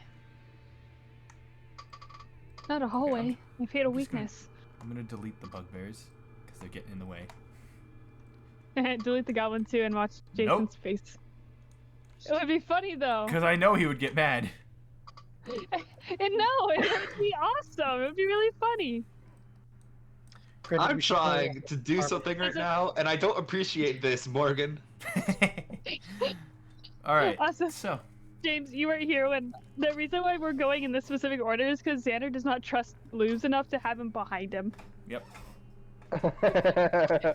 Speaker 5: Not a hallway. My fatal
Speaker 1: I'm just gonna-
Speaker 5: weakness.
Speaker 1: I'm gonna delete the bugbears, because they're getting in the way.
Speaker 5: Delete the goblin too and watch Jason's
Speaker 1: Nope.
Speaker 5: face. It would be funny though.
Speaker 1: Because I know he would get mad.
Speaker 5: And no, it would be awesome. It would be really funny.
Speaker 4: Granted,
Speaker 3: I'm
Speaker 4: we should probably-
Speaker 3: trying to do
Speaker 4: our-
Speaker 3: something right now, and I don't appreciate this, Morgan.
Speaker 1: Alright,
Speaker 5: Awesome.
Speaker 1: so...
Speaker 5: James, you weren't here when the reason why we're going in this specific order is because Xander does not trust Luz enough to have him behind him.
Speaker 1: Yep.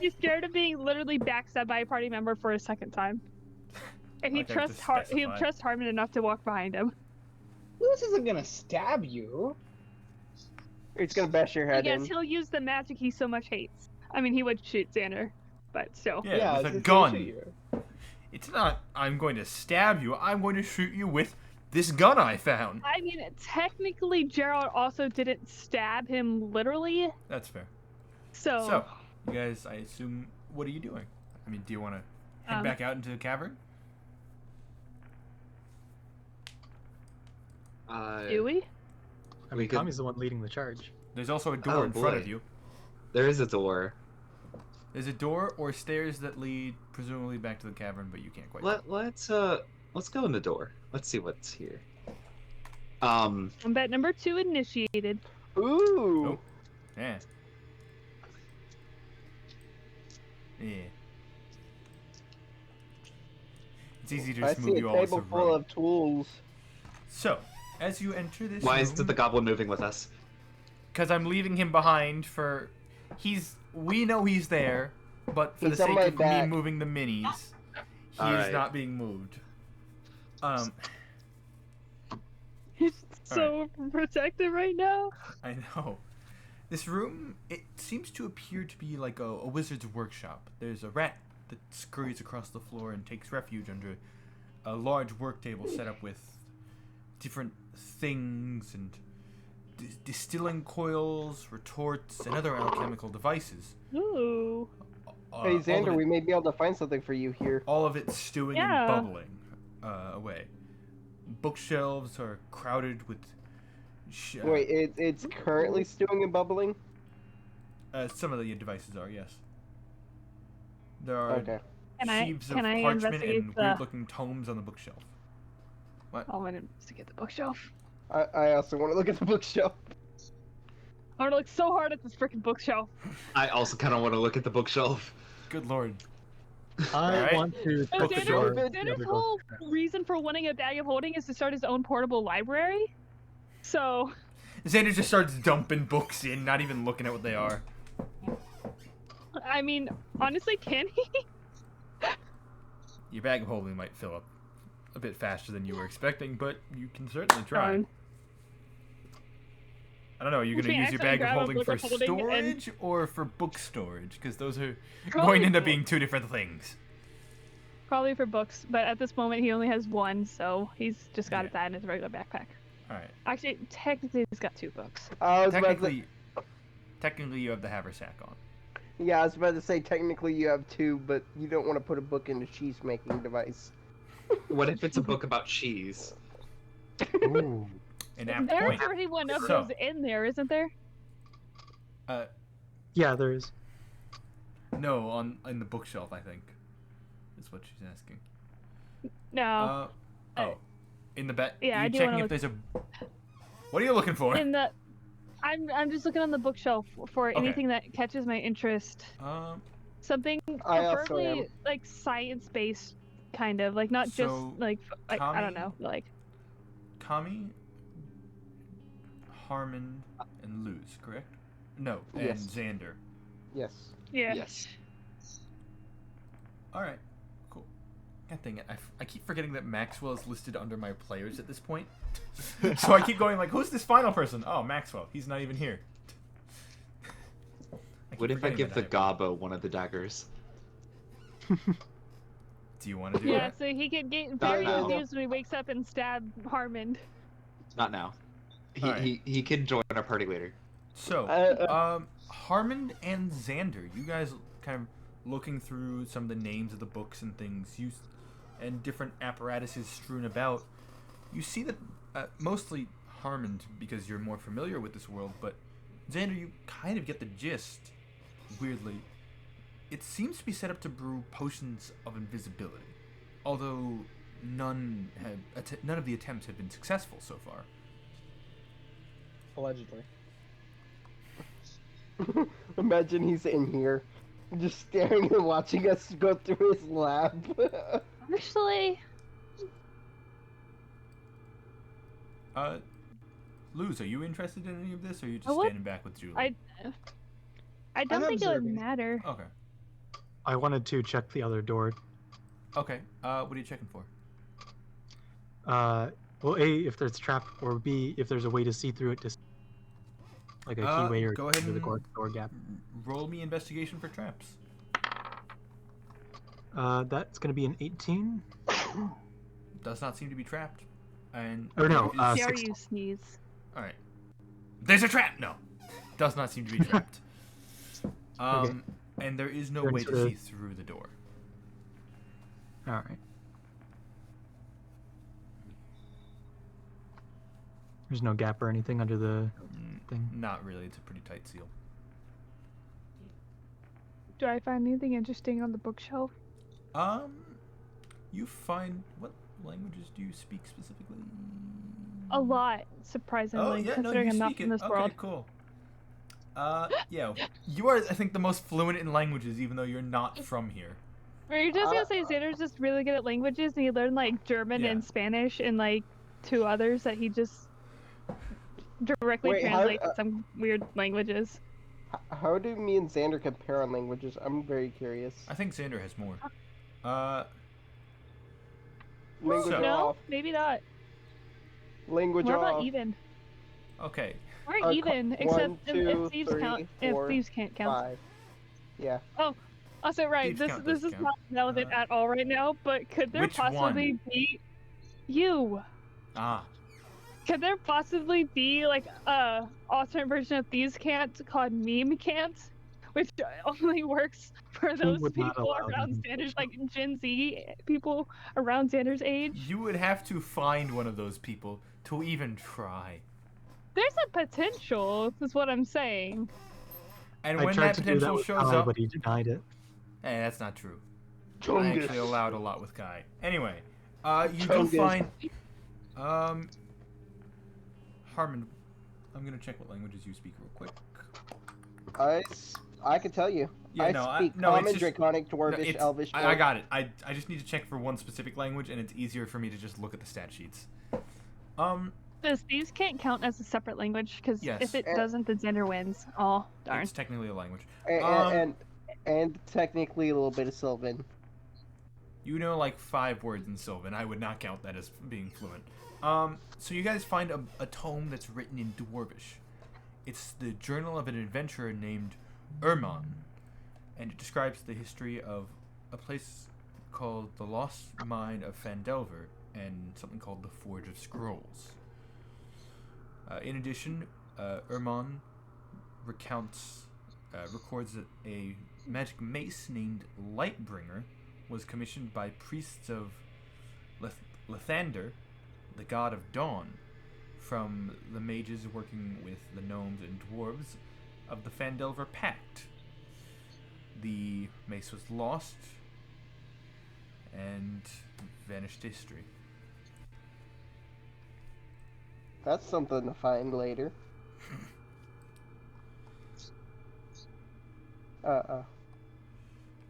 Speaker 5: He's scared of being literally backstabbed by a party member for a second time. And he
Speaker 1: Like I have to
Speaker 5: trusts he
Speaker 1: specify.
Speaker 5: trusts Harmon enough to walk behind him.
Speaker 2: Lewis isn't gonna stab you.
Speaker 6: It's gonna bash your head
Speaker 5: Yes,
Speaker 6: in.
Speaker 5: he'll use the magic he so much hates. I mean, he would shoot Xander, but still.
Speaker 1: Yeah, with a
Speaker 2: it's
Speaker 1: gun.
Speaker 2: gonna shoot you.
Speaker 1: It's not, I'm going to stab you, I'm going to shoot you with this gun I found.
Speaker 5: I mean, technically, Gerald also didn't stab him literally,
Speaker 1: That's fair.
Speaker 5: so.
Speaker 1: So, you guys, I assume, what are you doing? I mean, do you want to head back out into the cavern?
Speaker 5: Do we?
Speaker 4: I
Speaker 3: We
Speaker 4: mean,
Speaker 3: could-
Speaker 4: Kami's the one leading the charge.
Speaker 1: There's also a door
Speaker 3: Oh,
Speaker 1: in front
Speaker 3: boy.
Speaker 1: of you.
Speaker 3: There is a door.
Speaker 1: There's a door or stairs that lead presumably back to the cavern, but you can't quite.
Speaker 3: Let's go in the door. Let's see what's here.
Speaker 5: Combat number 2 initiated.
Speaker 6: Ooh.
Speaker 1: Oh. Yeah. Yeah. It's easy to
Speaker 6: I
Speaker 1: just move
Speaker 6: see a
Speaker 1: you all
Speaker 6: table full of tools.
Speaker 1: So, as you enter this
Speaker 3: why
Speaker 1: room,
Speaker 3: is the goblin moving with us?
Speaker 1: because I'm leaving him behind for we know he's there, but for
Speaker 6: He's
Speaker 1: the
Speaker 6: on
Speaker 1: sake
Speaker 6: my
Speaker 1: of
Speaker 6: back.
Speaker 1: me moving the minis, he
Speaker 3: Alright.
Speaker 1: is not being moved.
Speaker 5: He's so protective right now.
Speaker 1: I know. This room, it seems to appear to be like a wizard's workshop. There's a rat that scurries across the floor and takes refuge under a large work table set up with different things and distilling coils, retorts, and other alchemical devices.
Speaker 5: Ooh.
Speaker 6: Hey
Speaker 1: all
Speaker 6: Xander,
Speaker 1: of it-
Speaker 6: we may be able to find something for you here.
Speaker 1: all of it stewing
Speaker 5: Yeah.
Speaker 1: and bubbling away. Bookshelves are crowded with
Speaker 6: Wait, it's currently stewing and bubbling?
Speaker 1: some of the devices are, yes. There are
Speaker 6: Okay.
Speaker 5: Can I
Speaker 1: sheaves of
Speaker 5: parchment
Speaker 1: parchment and
Speaker 5: the?
Speaker 1: weird-looking tomes on the bookshelf.
Speaker 5: Oh, I want to get the bookshelf.
Speaker 6: I also want to look at the bookshelf.
Speaker 5: I want to look so hard at this freaking bookshelf.
Speaker 3: I also kind of want to look at the bookshelf.
Speaker 1: Good lord.
Speaker 4: I
Speaker 1: Alright.
Speaker 4: want to
Speaker 5: Oh,
Speaker 4: check the door. the
Speaker 5: Xander's
Speaker 4: other door.
Speaker 5: whole reason for wanting a bag of holding is to start his own portable library. So,
Speaker 1: Xander just starts dumping books in, not even looking at what they are.
Speaker 5: I mean, honestly, can he?
Speaker 1: Your bag of holding might fill up a bit faster than you were expecting, but you can certainly try.
Speaker 5: Fine.
Speaker 1: I don't know, are you
Speaker 5: Which
Speaker 1: going to
Speaker 5: means
Speaker 1: use your
Speaker 5: actually
Speaker 1: bag of
Speaker 5: grab a
Speaker 1: holding
Speaker 5: book
Speaker 1: for
Speaker 5: of holding and-
Speaker 1: storage or for book storage? Because those are
Speaker 5: Probably
Speaker 1: going to end up
Speaker 5: both.
Speaker 1: being two different things.
Speaker 5: Probably for books, but at this moment he only has one, so he's just got
Speaker 1: Yeah.
Speaker 5: that in his regular backpack.
Speaker 1: Alright.
Speaker 5: Actually, technically he's got 2 books.
Speaker 6: I was about to
Speaker 1: Technically you have the haversack on.
Speaker 6: Yeah, I was about to say technically you have two, but you don't want to put a book in a cheese making device.
Speaker 3: What if it's a book about cheese?
Speaker 4: Ooh.
Speaker 1: An apt
Speaker 5: There's
Speaker 1: point.
Speaker 5: already one of
Speaker 1: So-
Speaker 5: those in there, isn't there?
Speaker 4: Yeah, there is.
Speaker 1: No, in the bookshelf, I think. Is what she's asking.
Speaker 5: No.
Speaker 1: In the back.
Speaker 5: Yeah, I
Speaker 1: you
Speaker 5: do
Speaker 1: checking
Speaker 5: wanna
Speaker 1: if there's a. What are you looking for?
Speaker 5: In the, I'm just looking on the bookshelf for
Speaker 1: Okay.
Speaker 5: anything that catches my interest. Something
Speaker 6: I also
Speaker 5: preferably
Speaker 6: am.
Speaker 5: like science-based, kind of like not just
Speaker 1: So,
Speaker 5: like I
Speaker 1: Tommy-
Speaker 5: don't know, like
Speaker 1: Kami, Harmon, and Luz, correct? No, and
Speaker 6: Yes.
Speaker 1: Xander.
Speaker 6: Yes.
Speaker 5: yeah.
Speaker 3: Yes.
Speaker 1: All right, cool. God dang it! I keep forgetting that Maxwell is listed under my players at this point. So I keep going like, who's this final person? Oh, Maxwell. He's not even here. keep
Speaker 3: What if I
Speaker 1: forgetting
Speaker 3: give the
Speaker 1: that
Speaker 3: Gabo one of the daggers?
Speaker 1: Do you want to do
Speaker 5: Yeah,
Speaker 1: that?
Speaker 5: so he could get very
Speaker 3: now.
Speaker 5: confused when he wakes up and stab Harmon.
Speaker 3: Not now.
Speaker 1: Alright.
Speaker 3: He can join our party later.
Speaker 1: So, Harmon and Xander, you guys kind of looking through some of the names of the books and things and different apparatuses strewn about. You see that mostly Harmon, because you're more familiar with this world, but Xander, you kind of get the gist. Weirdly, it seems to be set up to brew potions of invisibility, although none of the attempts have been successful so far.
Speaker 2: Allegedly.
Speaker 6: Imagine he's in here, just staring and watching us go through his lab.
Speaker 5: Actually,
Speaker 1: Luz, are you interested in any of this, or are you just
Speaker 5: I would-
Speaker 1: standing back with Julie?
Speaker 5: I don't
Speaker 2: I'm
Speaker 5: think it would
Speaker 2: observing.
Speaker 5: matter.
Speaker 1: Okay.
Speaker 4: I wanted to check the other door.
Speaker 1: Okay. What are you checking for?
Speaker 4: Well, A, if there's a trap, or B, if there's a way to see through it, just like a keyway or
Speaker 1: go ahead
Speaker 4: through the
Speaker 1: and
Speaker 4: door gap.
Speaker 1: roll me investigation for traps.
Speaker 4: That's gonna be an 18.
Speaker 1: Does not seem to be trapped. And
Speaker 4: Or no,
Speaker 1: is-
Speaker 5: Dare
Speaker 4: 16.
Speaker 5: you sneeze?
Speaker 1: all right. There's a trap. No, does not seem to be trapped.
Speaker 4: Okay.
Speaker 1: And there is no
Speaker 4: Then
Speaker 1: way to
Speaker 4: sort
Speaker 1: see
Speaker 4: of-
Speaker 1: through the door.
Speaker 4: All right. There's no gap or anything under the thing.
Speaker 1: Not really. It's a pretty tight seal.
Speaker 5: Do I find anything interesting on the bookshelf?
Speaker 1: You find what languages do you speak specifically?
Speaker 5: A lot, surprisingly, considering
Speaker 1: you
Speaker 5: I'm not
Speaker 1: speak
Speaker 5: from
Speaker 1: it.
Speaker 5: this
Speaker 1: Okay,
Speaker 5: world.
Speaker 1: cool. Yeah, you are, I think, the most fluent in languages, even though you're not from here.
Speaker 5: Were you just gonna say Xander's just really good at languages and he learned like German
Speaker 1: Yeah.
Speaker 5: and Spanish and like two others that he just directly
Speaker 6: Wait, how-
Speaker 5: translates some weird languages?
Speaker 6: How do me and Xander compare on languages? I'm very curious.
Speaker 1: I think Xander has more.
Speaker 6: Language
Speaker 1: So-
Speaker 5: No,
Speaker 6: off.
Speaker 5: maybe not.
Speaker 6: Language
Speaker 5: We're
Speaker 6: off.
Speaker 5: about even.
Speaker 1: Okay.
Speaker 5: We're even, except
Speaker 6: one,
Speaker 5: if
Speaker 6: two,
Speaker 5: thieves
Speaker 6: three,
Speaker 5: count.
Speaker 6: four,
Speaker 5: If thieves can't count.
Speaker 6: 5. Yeah.
Speaker 5: Also, right,
Speaker 1: Thieves
Speaker 5: this
Speaker 1: count
Speaker 5: this
Speaker 1: does
Speaker 5: is
Speaker 1: count.
Speaker 5: not relevant
Speaker 1: Uh,
Speaker 5: at all right now. But could there
Speaker 1: which
Speaker 5: possibly
Speaker 1: one?
Speaker 5: be you?
Speaker 1: Ah.
Speaker 5: Could there possibly be like a alternate version of thieves can't called meme can't, which only works for those
Speaker 4: would not
Speaker 5: people
Speaker 4: allow
Speaker 5: around
Speaker 4: them.
Speaker 5: Xander's, like Gen Z people around Xander's age?
Speaker 1: You would have to find one of those people to even try.
Speaker 5: There's a potential, is what I'm saying.
Speaker 1: And
Speaker 4: I
Speaker 1: when
Speaker 4: tried
Speaker 1: that
Speaker 4: to do that
Speaker 1: potential
Speaker 4: with
Speaker 1: shows
Speaker 4: Kai,
Speaker 1: up,
Speaker 4: but he denied it.
Speaker 1: hey, that's not true. I
Speaker 6: Chungus.
Speaker 1: actually allowed a lot with Kai. Anyway, you do
Speaker 6: Chungus.
Speaker 1: find, Harmon. I'm gonna check what languages you speak real quick.
Speaker 6: I can tell you.
Speaker 1: Yeah,
Speaker 6: I
Speaker 1: no,
Speaker 6: speak
Speaker 1: it's
Speaker 6: Common,
Speaker 1: just-
Speaker 6: Draconic,
Speaker 1: No,
Speaker 6: Dwarvish,
Speaker 1: it's-
Speaker 6: Elvish.
Speaker 1: I
Speaker 6: Orc.
Speaker 1: got it. I just need to check for one specific language, and it's easier for me to just look at the stat sheets.
Speaker 5: Does thieves can't count as a separate language? Because
Speaker 1: Yes.
Speaker 5: if it
Speaker 6: Eh.
Speaker 5: doesn't, then Xander wins. Oh, darn.
Speaker 1: It's technically a language.
Speaker 6: And technically a little bit of Sylvan.
Speaker 1: You know like 5 words in Sylvan. I would not count that as being fluent. So you guys find a tome that's written in Dwarvish. It's the journal of an adventurer named Ermon, and it describes the history of a place called the Lost Mine of Fandelver and something called the Forge of Scrolls. In addition, Ermon recounts records that a magic mace named Lightbringer was commissioned by priests of Lathander, the god of dawn, from the mages working with the gnomes and dwarves of the Phandelver Pact. The mace was lost and vanished history.
Speaker 6: That's something to find later.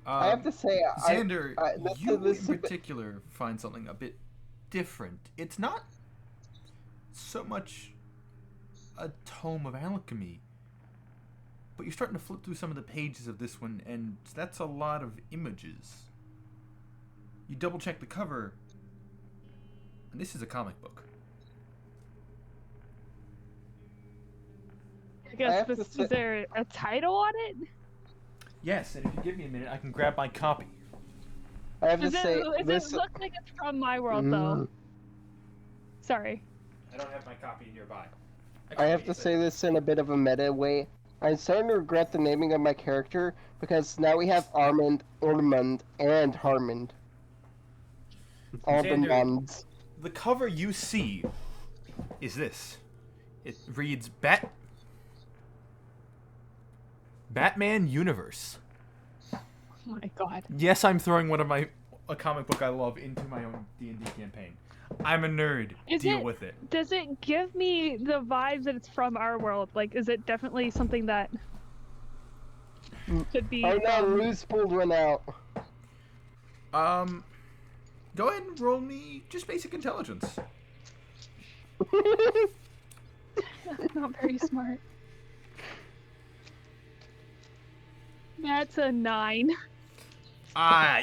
Speaker 6: I have to say,
Speaker 1: Xander, you
Speaker 6: this
Speaker 1: in particular find something a bit different. It's not so much a tome of alchemy, but you're starting to flip through some of the pages of this one, and that's a lot of images. You double check the cover, and this is a comic book.
Speaker 5: I guess is there a title on it?
Speaker 1: Yes, and if you give me a minute, I can grab my copy.
Speaker 6: I have to
Speaker 5: Does
Speaker 6: say,
Speaker 5: it look like it's from my world, though? Sorry.
Speaker 1: I don't have my copy nearby.
Speaker 6: I have to say this in a bit of a meta way. I'm starting to regret the naming of my character because now we have Armand, Ormond, and Harmond. All the
Speaker 1: Xander,
Speaker 6: Monds.
Speaker 1: The cover you see is this. It reads Batman Universe.
Speaker 5: Oh my god.
Speaker 1: Yes, I'm throwing a comic book I love into my own D&D campaign. I'm a nerd. Deal with it.
Speaker 5: Does it give me the vibes that it's from our world? Like, is it definitely something that could be?
Speaker 6: Oh no, Luz pulled one out.
Speaker 1: Go ahead and roll me just basic intelligence.
Speaker 5: Not very smart. That's a 9.
Speaker 1: How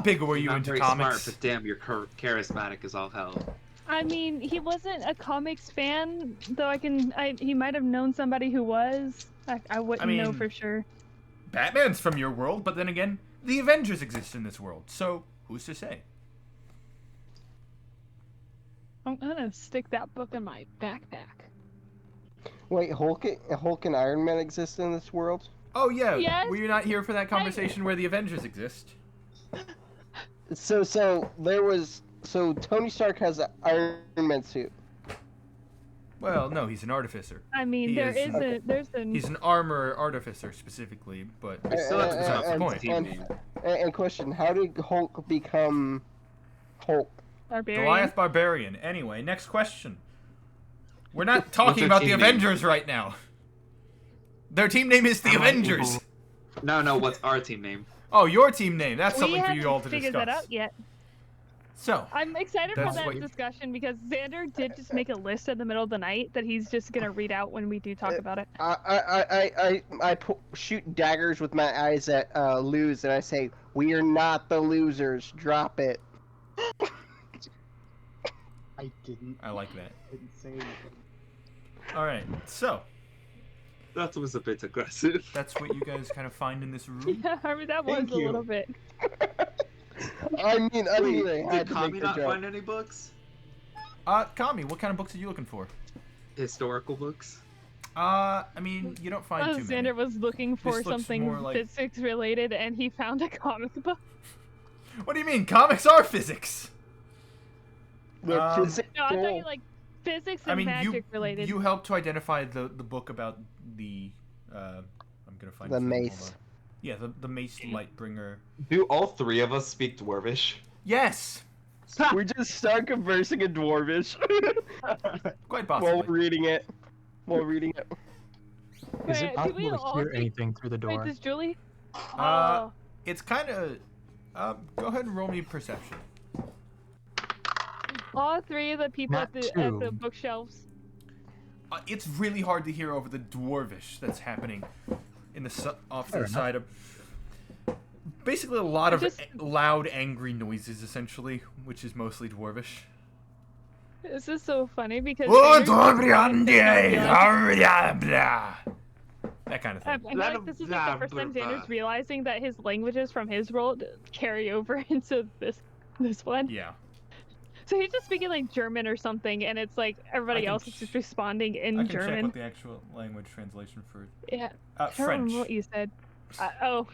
Speaker 1: big were you
Speaker 8: Not
Speaker 1: into
Speaker 8: very
Speaker 1: comics?
Speaker 8: smart, but damn, you're charismatic as all hell.
Speaker 5: I mean, he wasn't a comics fan, though. He might have known somebody who was. I wouldn't know for sure.
Speaker 1: Batman's from your world, but then again, the Avengers exist in this world, so who's to say?
Speaker 5: I'm gonna stick that book in my backpack.
Speaker 6: Wait, Hulk and Iron Man exist in this world?
Speaker 1: Oh yeah,
Speaker 5: Yes.
Speaker 1: were you not here for that conversation where the Avengers exist?
Speaker 6: So Tony Stark has an Iron Man suit.
Speaker 1: Well, no, he's an artificer.
Speaker 5: I mean,
Speaker 1: He's an armor artificer specifically, but
Speaker 8: We still have to come up with a
Speaker 1: point.
Speaker 8: team name.
Speaker 6: And question, how did Hulk become Hulk?
Speaker 5: Barbarian.
Speaker 1: Goliath Barbarian. Anyway, next question. We're not talking
Speaker 8: their
Speaker 1: about the
Speaker 8: team
Speaker 1: Avengers right now. Their team name is the Avengers.
Speaker 8: No, what's our team name?
Speaker 1: Oh, your team name. That's
Speaker 5: We
Speaker 1: something for you all to
Speaker 5: haven't figured that
Speaker 1: discuss.
Speaker 5: out yet.
Speaker 1: So,
Speaker 5: I'm excited for
Speaker 1: That's
Speaker 5: that
Speaker 1: what you-
Speaker 5: discussion because Xander did just make a list in the middle of the night that he's just gonna read out when we do talk about it.
Speaker 6: I shoot daggers with my eyes at Luz, and I say, "We are not the losers. Drop it."
Speaker 2: I didn't.
Speaker 1: I like that.
Speaker 2: Didn't say anything.
Speaker 1: All right. So,
Speaker 8: That was a bit aggressive.
Speaker 1: that's what you guys kind of find in this room.
Speaker 5: Yeah, I mean that was
Speaker 6: Thank
Speaker 5: a
Speaker 6: you.
Speaker 5: little bit.
Speaker 6: I mean, I
Speaker 8: Wait,
Speaker 6: had
Speaker 8: did
Speaker 6: to
Speaker 8: Kami
Speaker 6: make the
Speaker 8: not
Speaker 6: joke.
Speaker 8: find any books?
Speaker 1: Kami, what kind of books are you looking for?
Speaker 8: Historical books?
Speaker 1: I mean, you don't find too many.
Speaker 5: Xander was looking for
Speaker 1: This looks
Speaker 5: something
Speaker 1: more like-
Speaker 5: physics related, and he found a comic book.
Speaker 1: What do you mean? Comics are physics.
Speaker 6: They're
Speaker 1: Um,
Speaker 6: physical.
Speaker 5: No, I'm talking like physics and
Speaker 1: I mean,
Speaker 5: magic related.
Speaker 1: you helped to identify the book about the I'm gonna find
Speaker 6: The
Speaker 1: his name, hold
Speaker 6: mace.
Speaker 1: on. Yeah, the mace Lightbringer.
Speaker 3: Do all three of us speak Dwarvish?
Speaker 1: Yes,
Speaker 6: We just start conversing in Dwarvish
Speaker 1: quite
Speaker 6: while
Speaker 1: possibly.
Speaker 6: reading it.
Speaker 4: Is
Speaker 5: Wait,
Speaker 4: it
Speaker 5: do
Speaker 4: possible
Speaker 5: we
Speaker 4: to
Speaker 5: all
Speaker 4: hear
Speaker 5: speak-
Speaker 4: anything through the door?
Speaker 5: Wait, this Julie?
Speaker 1: Uh, It's kind of. Go ahead and roll me perception.
Speaker 5: All three of the people
Speaker 4: Not
Speaker 5: at the
Speaker 4: two.
Speaker 5: bookshelves.
Speaker 1: It's really hard to hear over the dwarvish that's happening in the off to
Speaker 4: Fair
Speaker 1: the
Speaker 4: enough.
Speaker 1: side of. Basically, a lot of
Speaker 5: Just-
Speaker 1: loud, angry noises, essentially, which is mostly dwarvish.
Speaker 5: This is so funny because
Speaker 1: Oh,
Speaker 5: Xander's just
Speaker 1: Dwarviande,
Speaker 5: realizing-
Speaker 1: blah. That kind of
Speaker 5: I
Speaker 1: thing.
Speaker 5: feel like this is like the first time Xander's realizing that his languages from his world carry over into this one.
Speaker 1: Yeah.
Speaker 5: So he's just speaking like German or something, and it's like everybody
Speaker 1: can
Speaker 5: else is
Speaker 1: ch-
Speaker 5: just responding in
Speaker 1: I can check what the actual language translation for
Speaker 5: Yeah. I don't
Speaker 1: French.
Speaker 5: remember what you said. Oh.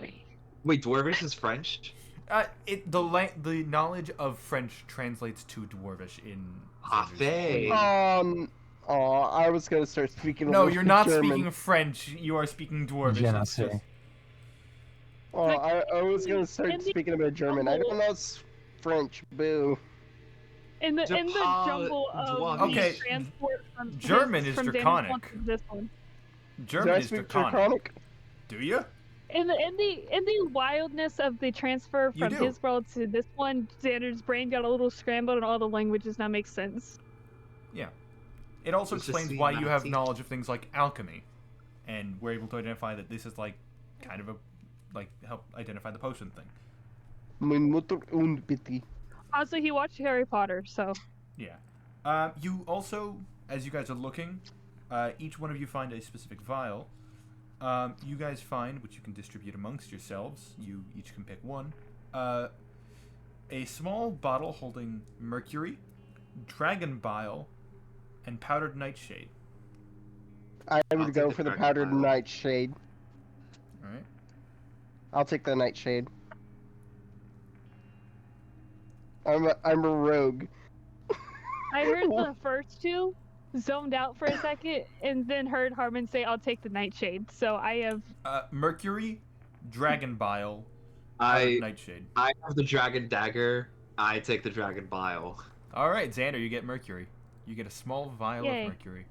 Speaker 3: Wait, Dwarvish is French?
Speaker 1: The knowledge of French translates to Dwarvish in.
Speaker 3: Parfait.
Speaker 6: I was gonna start speaking.
Speaker 1: No,
Speaker 6: a
Speaker 1: you're
Speaker 6: little
Speaker 1: not
Speaker 6: German.
Speaker 1: speaking French. You are speaking Dwarvish.
Speaker 4: Je ne
Speaker 1: It's
Speaker 4: sais.
Speaker 1: just-
Speaker 6: Oh, I was gonna start
Speaker 5: in the
Speaker 6: speaking a bit German. I don't know French. Boo.
Speaker 5: In the jumble of
Speaker 1: Okay,
Speaker 5: the transport from
Speaker 1: German is
Speaker 5: from Xander's
Speaker 1: draconic.
Speaker 5: one to this one.
Speaker 1: German
Speaker 6: Did I
Speaker 1: is
Speaker 6: speak
Speaker 1: draconic. Do you?
Speaker 5: In the wildness of the transfer
Speaker 1: You
Speaker 5: from
Speaker 1: do.
Speaker 5: his world to this one, Xander's brain got a little scrambled, and all the languages now make sense.
Speaker 1: Yeah. It also
Speaker 3: It's just
Speaker 1: explains
Speaker 3: the
Speaker 1: why you have
Speaker 3: Nazi.
Speaker 1: knowledge of things like alchemy, and we're able to identify that this is like kind of a help identify the potion thing.
Speaker 6: Mein Mutter und bitte.
Speaker 5: Also, he watched Harry Potter, so
Speaker 1: Yeah. You also, as you guys are looking, each one of you find a specific vial. You guys find, which you can distribute amongst yourselves, you each can pick one, a small bottle holding mercury, dragon bile, and powdered nightshade.
Speaker 6: I
Speaker 3: I'll
Speaker 6: would
Speaker 3: take
Speaker 6: go
Speaker 3: the
Speaker 6: for the
Speaker 3: dragon
Speaker 6: powdered
Speaker 3: vial.
Speaker 6: nightshade.
Speaker 1: Alright.
Speaker 6: I'll take the nightshade. I'm a rogue.
Speaker 5: I heard the first two, zoned out for a second, and then heard Harmon say, "I'll take the nightshade." So I have.
Speaker 1: Mercury, dragon bile,
Speaker 3: I
Speaker 1: powdered nightshade.
Speaker 3: I have the dragon dagger. I take the dragon bile.
Speaker 1: Alright, Xander, you get mercury. You get a small vial
Speaker 5: Yay.
Speaker 1: of mercury.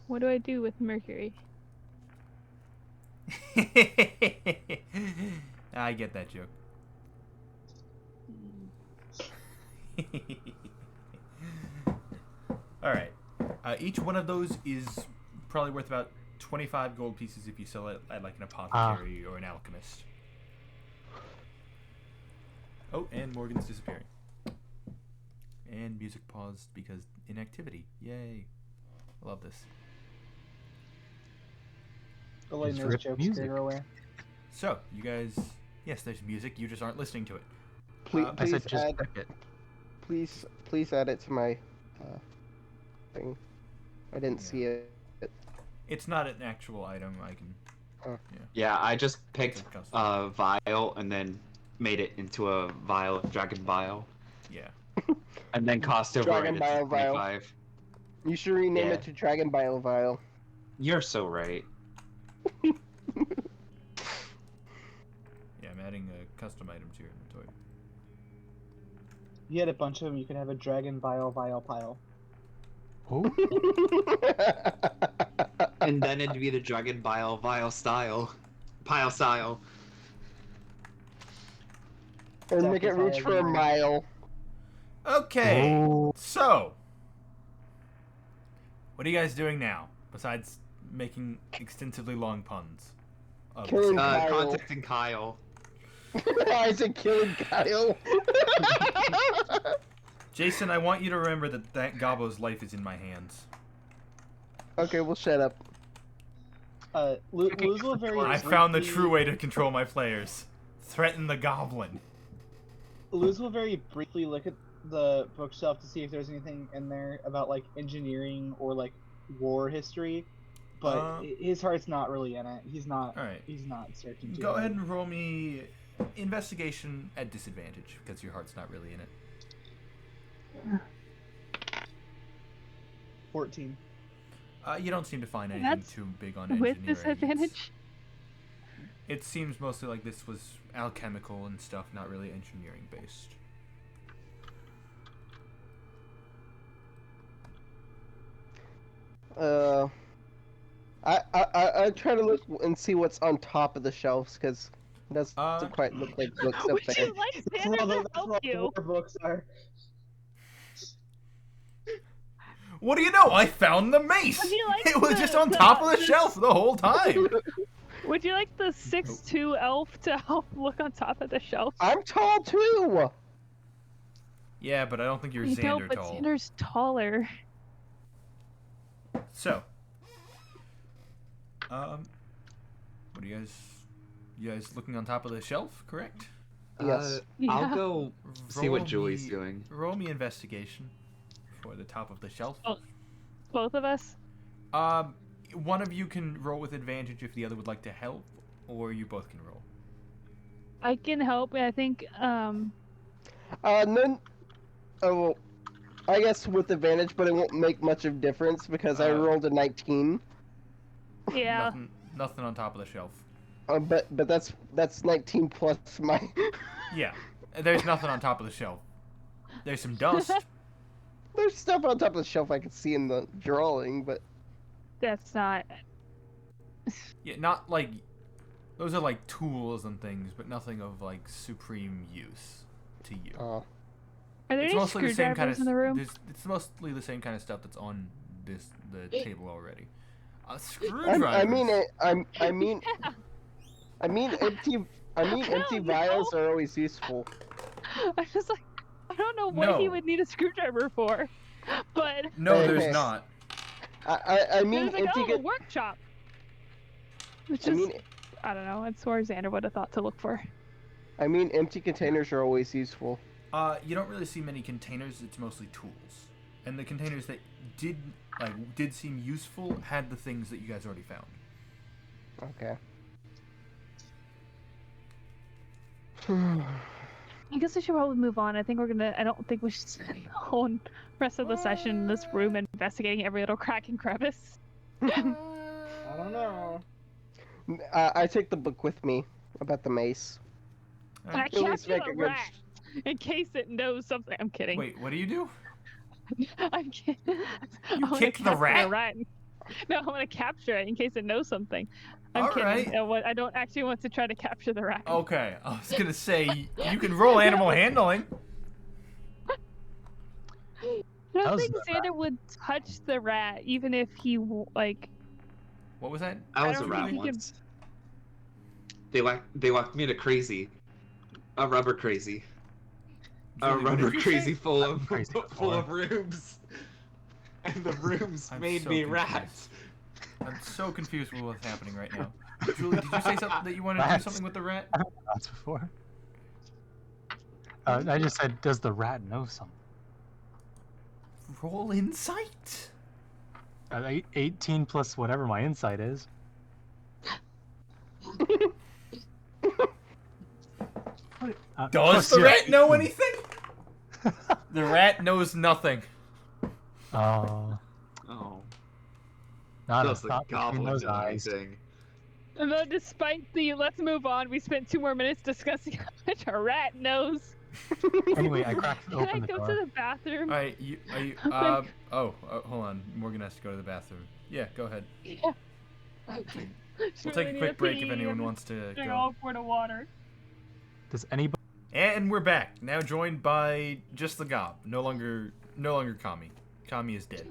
Speaker 5: What do I do with mercury?
Speaker 1: I get that joke. Alright. Each one of those is probably worth about 25 gold pieces if you sell it at like an apothecary or an alchemist. Oh, and Morgan's disappearing. And music paused because inactivity. Yay. I love this.
Speaker 2: The late
Speaker 4: Just
Speaker 2: nose
Speaker 4: rip
Speaker 2: joke
Speaker 4: music.
Speaker 2: scared her away.
Speaker 1: So, you guys... Yes, there's music. You just aren't listening to it.
Speaker 6: Please,
Speaker 1: I
Speaker 4: I said
Speaker 6: please
Speaker 4: just
Speaker 6: add,
Speaker 4: pick it.
Speaker 6: please add it to my thing. I didn't
Speaker 1: Yeah.
Speaker 6: see it.
Speaker 1: It's not an actual item. I can...
Speaker 3: Yeah, I just picked
Speaker 1: It's a custom.
Speaker 3: a vial and then made it into a vial of dragon bile.
Speaker 1: Yeah.
Speaker 3: And then cost over
Speaker 6: Dragon
Speaker 3: it
Speaker 6: bile
Speaker 3: to
Speaker 6: vial.
Speaker 3: 25.
Speaker 6: You should rename
Speaker 3: Yeah.
Speaker 6: it to Dragon Bile Vial.
Speaker 3: You're so right.
Speaker 1: Yeah, I'm adding a custom item to your inventory.
Speaker 2: You had a bunch of them. You could have a dragon vial pile.
Speaker 4: Oh,
Speaker 3: And then it'd be the dragon bile vial style. Pile style.
Speaker 6: Or make it reach for a mile.
Speaker 1: Okay.
Speaker 4: Oh.
Speaker 1: So... What are you guys doing now, besides making extensively long puns? Of the
Speaker 6: Killing
Speaker 1: same-
Speaker 6: Kyle.
Speaker 3: Contacting Kyle.
Speaker 6: I said killing Kyle.
Speaker 1: Jason, I want you to remember that Gobbo's life is in my hands.
Speaker 6: Okay, well, shut up.
Speaker 2: Luz will very.
Speaker 1: I found the
Speaker 2: briefly-
Speaker 1: true way to control my players. Threaten the goblin.
Speaker 2: Luz will very briefly look at the bookshelf to see if there's anything in there about like engineering or like war history, but his heart's not really in it. He's not.
Speaker 1: Alright.
Speaker 2: He's not searching. too
Speaker 1: Go
Speaker 2: hard.
Speaker 1: ahead and roll me investigation at disadvantage, because your heart's not really in it.
Speaker 2: 14.
Speaker 1: You don't seem to find anything
Speaker 5: That's
Speaker 1: too big on
Speaker 5: With
Speaker 1: engineering.
Speaker 5: disadvantage?
Speaker 1: It seems mostly like this was alchemical and stuff, not really engineering based.
Speaker 6: I try to look and see what's on top of the shelves because it doesn't quite look like books up
Speaker 5: Would
Speaker 6: there.
Speaker 5: you like
Speaker 2: That's
Speaker 5: Xander
Speaker 2: what
Speaker 5: to
Speaker 2: the
Speaker 5: help you?
Speaker 2: war books are.
Speaker 1: What do you know? I found the mace!
Speaker 5: Would you like
Speaker 1: It was
Speaker 5: the-
Speaker 1: just on
Speaker 5: the-
Speaker 1: top of the
Speaker 5: the-
Speaker 1: shelf the whole time!
Speaker 5: Would you like the 6'2" elf to help look on top of the shelf?
Speaker 6: I'm tall too.
Speaker 1: Yeah, but I don't think you're
Speaker 5: I know,
Speaker 1: Xander
Speaker 5: but
Speaker 1: tall.
Speaker 5: Xander's taller.
Speaker 1: So, what are you guys looking on top of the shelf, correct?
Speaker 6: Yes.
Speaker 3: I'll
Speaker 5: Yeah.
Speaker 3: go see
Speaker 1: Roll
Speaker 3: what Julie's
Speaker 1: me-
Speaker 3: doing.
Speaker 1: Roll me investigation for the top of the shelf.
Speaker 5: Oh. Both of us.
Speaker 1: One of you can roll with advantage if the other would like to help, or you both can roll.
Speaker 5: I can help. I think.
Speaker 6: None. Oh, well, I guess with advantage, but it won't make much of difference because I rolled a 19.
Speaker 5: Yeah.
Speaker 1: Nothing on top of the shelf.
Speaker 6: But that's 19 plus my.
Speaker 1: Yeah, there's nothing on top of the shelf. There's some dust.
Speaker 6: There's stuff on top of the shelf I can see in the drawing, but
Speaker 5: That's not.
Speaker 1: Yeah, not like those are like tools and things, but nothing of like supreme use to you.
Speaker 5: Are there
Speaker 1: It's
Speaker 5: any
Speaker 1: mostly the same kind
Speaker 5: screwdrivers
Speaker 1: of.
Speaker 5: in the room?
Speaker 1: It's mostly the same kind of stuff that's on the table already. Screwdrivers.
Speaker 6: I mean empty vials are always useful.
Speaker 5: I'm just like, I don't know what he
Speaker 1: No.
Speaker 5: would need a screwdriver for, but
Speaker 1: No,
Speaker 6: Hey,
Speaker 1: there's
Speaker 6: hey.
Speaker 1: not.
Speaker 6: I mean
Speaker 5: there's like,
Speaker 6: empty.
Speaker 5: oh, a workshop. Which
Speaker 6: I
Speaker 5: is,
Speaker 6: mean,
Speaker 5: I don't know. It's where Xander would have thought to look for.
Speaker 6: empty containers are always useful.
Speaker 1: You don't really see many containers. It's mostly tools, and the containers that did seem useful had the things that you guys already found.
Speaker 6: Okay.
Speaker 5: I guess we should probably move on. I don't think we should spend the whole rest of the session in this room investigating every little crack and crevice.
Speaker 2: I don't know.
Speaker 6: I take the book with me about the mace.
Speaker 5: I
Speaker 6: At least
Speaker 5: capture
Speaker 6: make
Speaker 5: the
Speaker 6: a good
Speaker 5: rat in case it knows something. I'm kidding.
Speaker 1: Wait, what do you do?
Speaker 5: I'm kidding.
Speaker 1: You kick the rat?
Speaker 5: No, I want to capture it in case it knows something. I'm
Speaker 1: All
Speaker 5: kidding.
Speaker 1: right.
Speaker 5: I don't actually want to try to capture the rat.
Speaker 1: Okay, I was gonna say you can roll animal handling.
Speaker 5: I don't
Speaker 4: How's
Speaker 5: think
Speaker 4: the
Speaker 5: Xander would touch the rat, even if he like.
Speaker 1: What was that?
Speaker 3: I was a
Speaker 5: don't
Speaker 3: rat
Speaker 5: think he can-
Speaker 3: once. They locked me in a crazy, a rubber crazy, a
Speaker 1: Julie, what
Speaker 3: rubber
Speaker 1: did you
Speaker 3: crazy
Speaker 1: say?
Speaker 3: full of
Speaker 4: Crazy
Speaker 3: full of
Speaker 4: before.
Speaker 3: rooms, and the rooms
Speaker 1: I'm
Speaker 3: made
Speaker 1: so
Speaker 3: me
Speaker 1: confused.
Speaker 3: rats.
Speaker 1: I'm so confused with what's happening right now. Julie, did you say something that you wanted to do
Speaker 4: Rats.
Speaker 1: something with the rat?
Speaker 4: That's before. I just said, does the rat know something?
Speaker 1: Roll insight.
Speaker 4: 18 plus whatever my insight is.
Speaker 1: Does
Speaker 4: plus
Speaker 1: the
Speaker 4: zero.
Speaker 1: rat know anything? The rat knows nothing.
Speaker 4: Oh,
Speaker 3: Oh,
Speaker 4: not
Speaker 3: does
Speaker 4: a
Speaker 3: the
Speaker 4: thought between
Speaker 3: goblin
Speaker 4: those
Speaker 3: know
Speaker 4: eyes.
Speaker 3: anything?
Speaker 5: And though despite the let's move on, we spent 2 more minutes discussing how much a rat knows.
Speaker 4: Anyway, I cracked
Speaker 5: Can I
Speaker 4: open the
Speaker 5: go
Speaker 4: door.
Speaker 5: to the bathroom?
Speaker 1: All right, hold on. Morgan has to go to the bathroom. Yeah, go ahead.
Speaker 5: Yeah.
Speaker 1: We'll take a quick break if anyone wants to
Speaker 5: Drink
Speaker 1: go.
Speaker 5: all for the water.
Speaker 4: Does anybody?
Speaker 1: And we're back. Now joined by just the gob. No longer Kami. Kami is dead.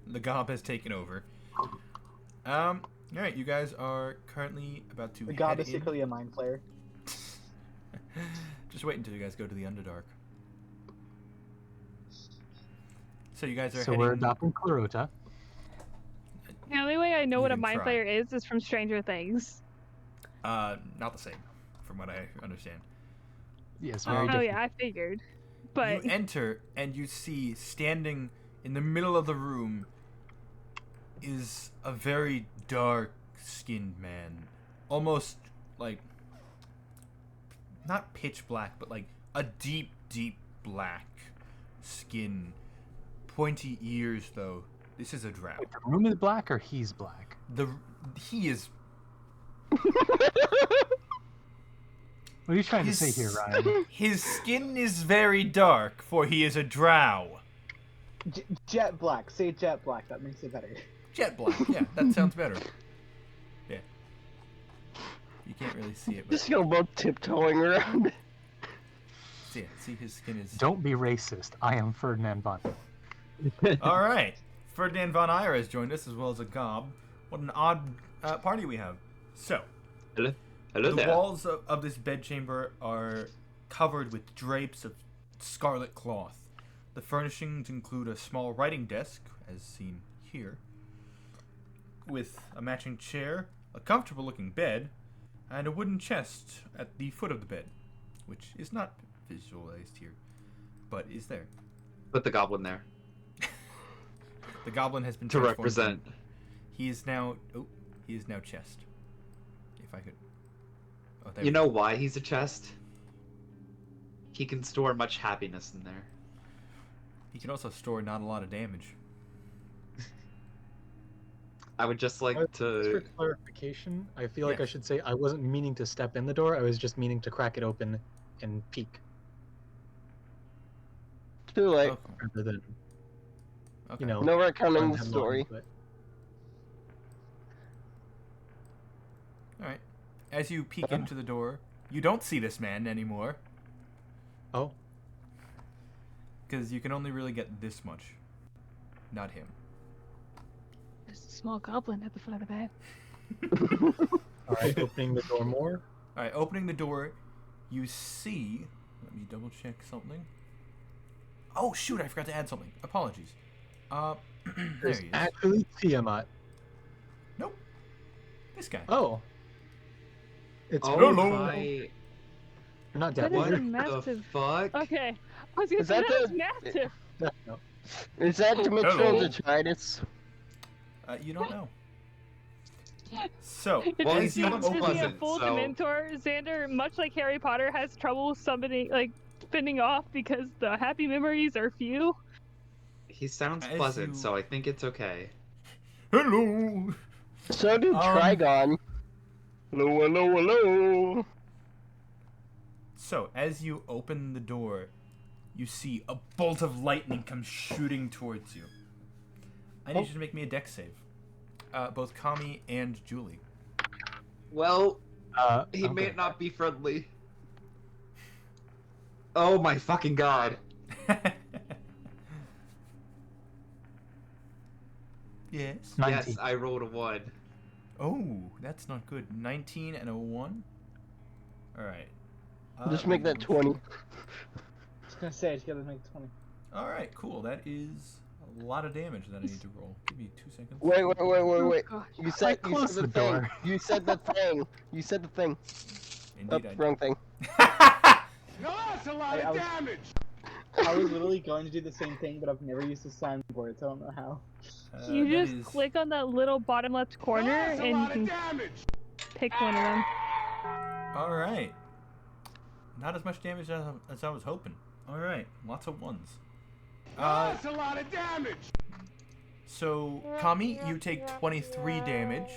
Speaker 1: The gob has taken over. All right, you guys are currently about to
Speaker 2: The god
Speaker 1: head
Speaker 2: is secretly a mind player.
Speaker 1: Just wait until you guys go to the Underdark. So you guys are
Speaker 4: So
Speaker 1: heading.
Speaker 4: we're adopting Clarota.
Speaker 5: The only way I know
Speaker 1: You
Speaker 5: what a
Speaker 1: can
Speaker 5: mind
Speaker 1: try.
Speaker 5: flayer is from Stranger Things.
Speaker 1: Not the same, from what I understand.
Speaker 4: Yes,
Speaker 1: Oh,
Speaker 4: very
Speaker 5: Oh
Speaker 4: different.
Speaker 5: yeah, I figured. But
Speaker 1: You enter and you see standing in the middle of the room is a very dark-skinned man, almost like not pitch black, but like a deep, deep black skin, pointy ears. Though this is a drow.
Speaker 4: Wait, the room is black or he's black?
Speaker 1: He is.
Speaker 4: What are you trying to say here, Ryan?
Speaker 1: His skin is very dark, for he is a drow.
Speaker 2: Jet black. Say jet black. That makes it better.
Speaker 1: Jet black, yeah, that sounds better. Yeah. You can't really see it, but
Speaker 6: Just go both tiptoeing around.
Speaker 1: see his skin is.
Speaker 4: Don't be racist. I am Ferdinand von.
Speaker 1: All right, Ferdinand von Ira has joined us as well as a gob. What an odd party we have. So,
Speaker 3: Hello
Speaker 1: the
Speaker 3: there.
Speaker 1: walls of this bedchamber are covered with drapes of scarlet cloth. The furnishings include a small writing desk, as seen here, with a matching chair, a comfortable-looking bed, and a wooden chest at the foot of the bed, which is not visualized here, but is there.
Speaker 3: Put the goblin there
Speaker 1: The goblin has been
Speaker 3: to
Speaker 1: transformed.
Speaker 3: represent.
Speaker 1: He is now. Oh, he is now chest. If I could. Oh, there
Speaker 3: You
Speaker 1: we
Speaker 3: know
Speaker 1: go.
Speaker 3: why he's a chest? He can store much happiness in there.
Speaker 1: He can also store not a lot of damage.
Speaker 3: I would just like
Speaker 4: Just for
Speaker 3: to.
Speaker 4: clarification, I feel like I
Speaker 1: Yes.
Speaker 4: should say I wasn't meaning to step in the door. I was just meaning to crack it open and peek,
Speaker 6: Too late.
Speaker 1: Okay.
Speaker 4: rather than
Speaker 1: Okay.
Speaker 4: you know.
Speaker 6: No
Speaker 4: run
Speaker 6: recounting the
Speaker 4: headlong
Speaker 6: story.
Speaker 4: into it.
Speaker 1: All right. As you peek into the door, you don't see this man anymore,
Speaker 4: Oh,
Speaker 1: because you can only really get this much. Not him.
Speaker 5: There's a small goblin at the foot of the bed.
Speaker 4: all right. Opening the door more.
Speaker 1: All right. Opening the door, you see. Let me double check something. Oh shoot! I forgot to add something. Apologies. There
Speaker 4: There's
Speaker 1: he is.
Speaker 4: actually Tiamat.
Speaker 1: Nope. This guy.
Speaker 4: Oh, it's
Speaker 3: Oh
Speaker 1: Hello.
Speaker 3: my!
Speaker 4: You're not
Speaker 5: That
Speaker 4: dead.
Speaker 5: is
Speaker 3: What
Speaker 5: a
Speaker 3: the
Speaker 5: massive.
Speaker 3: fuck?
Speaker 5: Okay. I was gonna
Speaker 6: Is
Speaker 5: say
Speaker 6: that
Speaker 5: that is
Speaker 6: the-
Speaker 5: massive.
Speaker 4: No.
Speaker 6: Is that dimensional
Speaker 1: Hello.
Speaker 6: detritus?
Speaker 1: You don't know. So,
Speaker 5: It
Speaker 3: Well,
Speaker 5: just
Speaker 3: he
Speaker 1: as you
Speaker 3: sounds
Speaker 5: seems to be a
Speaker 3: pleasant,
Speaker 5: full
Speaker 3: so-
Speaker 5: Dementor. Xander, much like Harry Potter, has trouble summoning, like, spinning off because the happy memories are few.
Speaker 3: He sounds
Speaker 1: As
Speaker 3: pleasant,
Speaker 1: you-
Speaker 3: so I think it's okay.
Speaker 1: hello.
Speaker 6: So did Trigon. Hello, hello, hello.
Speaker 1: So, as you open the door, you see a bolt of lightning come shooting towards you. I need you to make me a dex save. Both Kami and Julie.
Speaker 3: Well, he may
Speaker 4: okay.
Speaker 3: not be friendly. Oh my fucking god!
Speaker 1: Yes.
Speaker 4: 19.
Speaker 3: Yes, I rolled a 1.
Speaker 1: Oh, that's not good. 19 and a 1. All right.
Speaker 6: Just make that 20.
Speaker 2: I was gonna say, I just gotta make 20.
Speaker 1: All right, cool. That is a lot of damage that I need to roll. Give me 2 seconds.
Speaker 6: Wait.
Speaker 5: Oh, gosh.
Speaker 6: You said
Speaker 4: closed
Speaker 6: the
Speaker 4: the
Speaker 6: thing.
Speaker 4: door.
Speaker 6: You said the thing. You said the thing. Oh,
Speaker 1: Indeed,
Speaker 6: wrong thing.
Speaker 7: No, that's a lot
Speaker 2: I
Speaker 7: of
Speaker 2: was-
Speaker 7: damage.
Speaker 2: I was literally going to do the same thing, but I've never used a signboard, so I don't know how.
Speaker 5: You
Speaker 1: that
Speaker 5: just
Speaker 1: is-
Speaker 5: click on that little bottom left corner
Speaker 7: That's a
Speaker 5: and you
Speaker 7: lot of
Speaker 5: can
Speaker 7: damage.
Speaker 5: pick one of them.
Speaker 1: All right. Not as much damage as I was hoping. All right, lots of ones.
Speaker 7: That's a lot of damage.
Speaker 1: So Kami, you take 23 damage.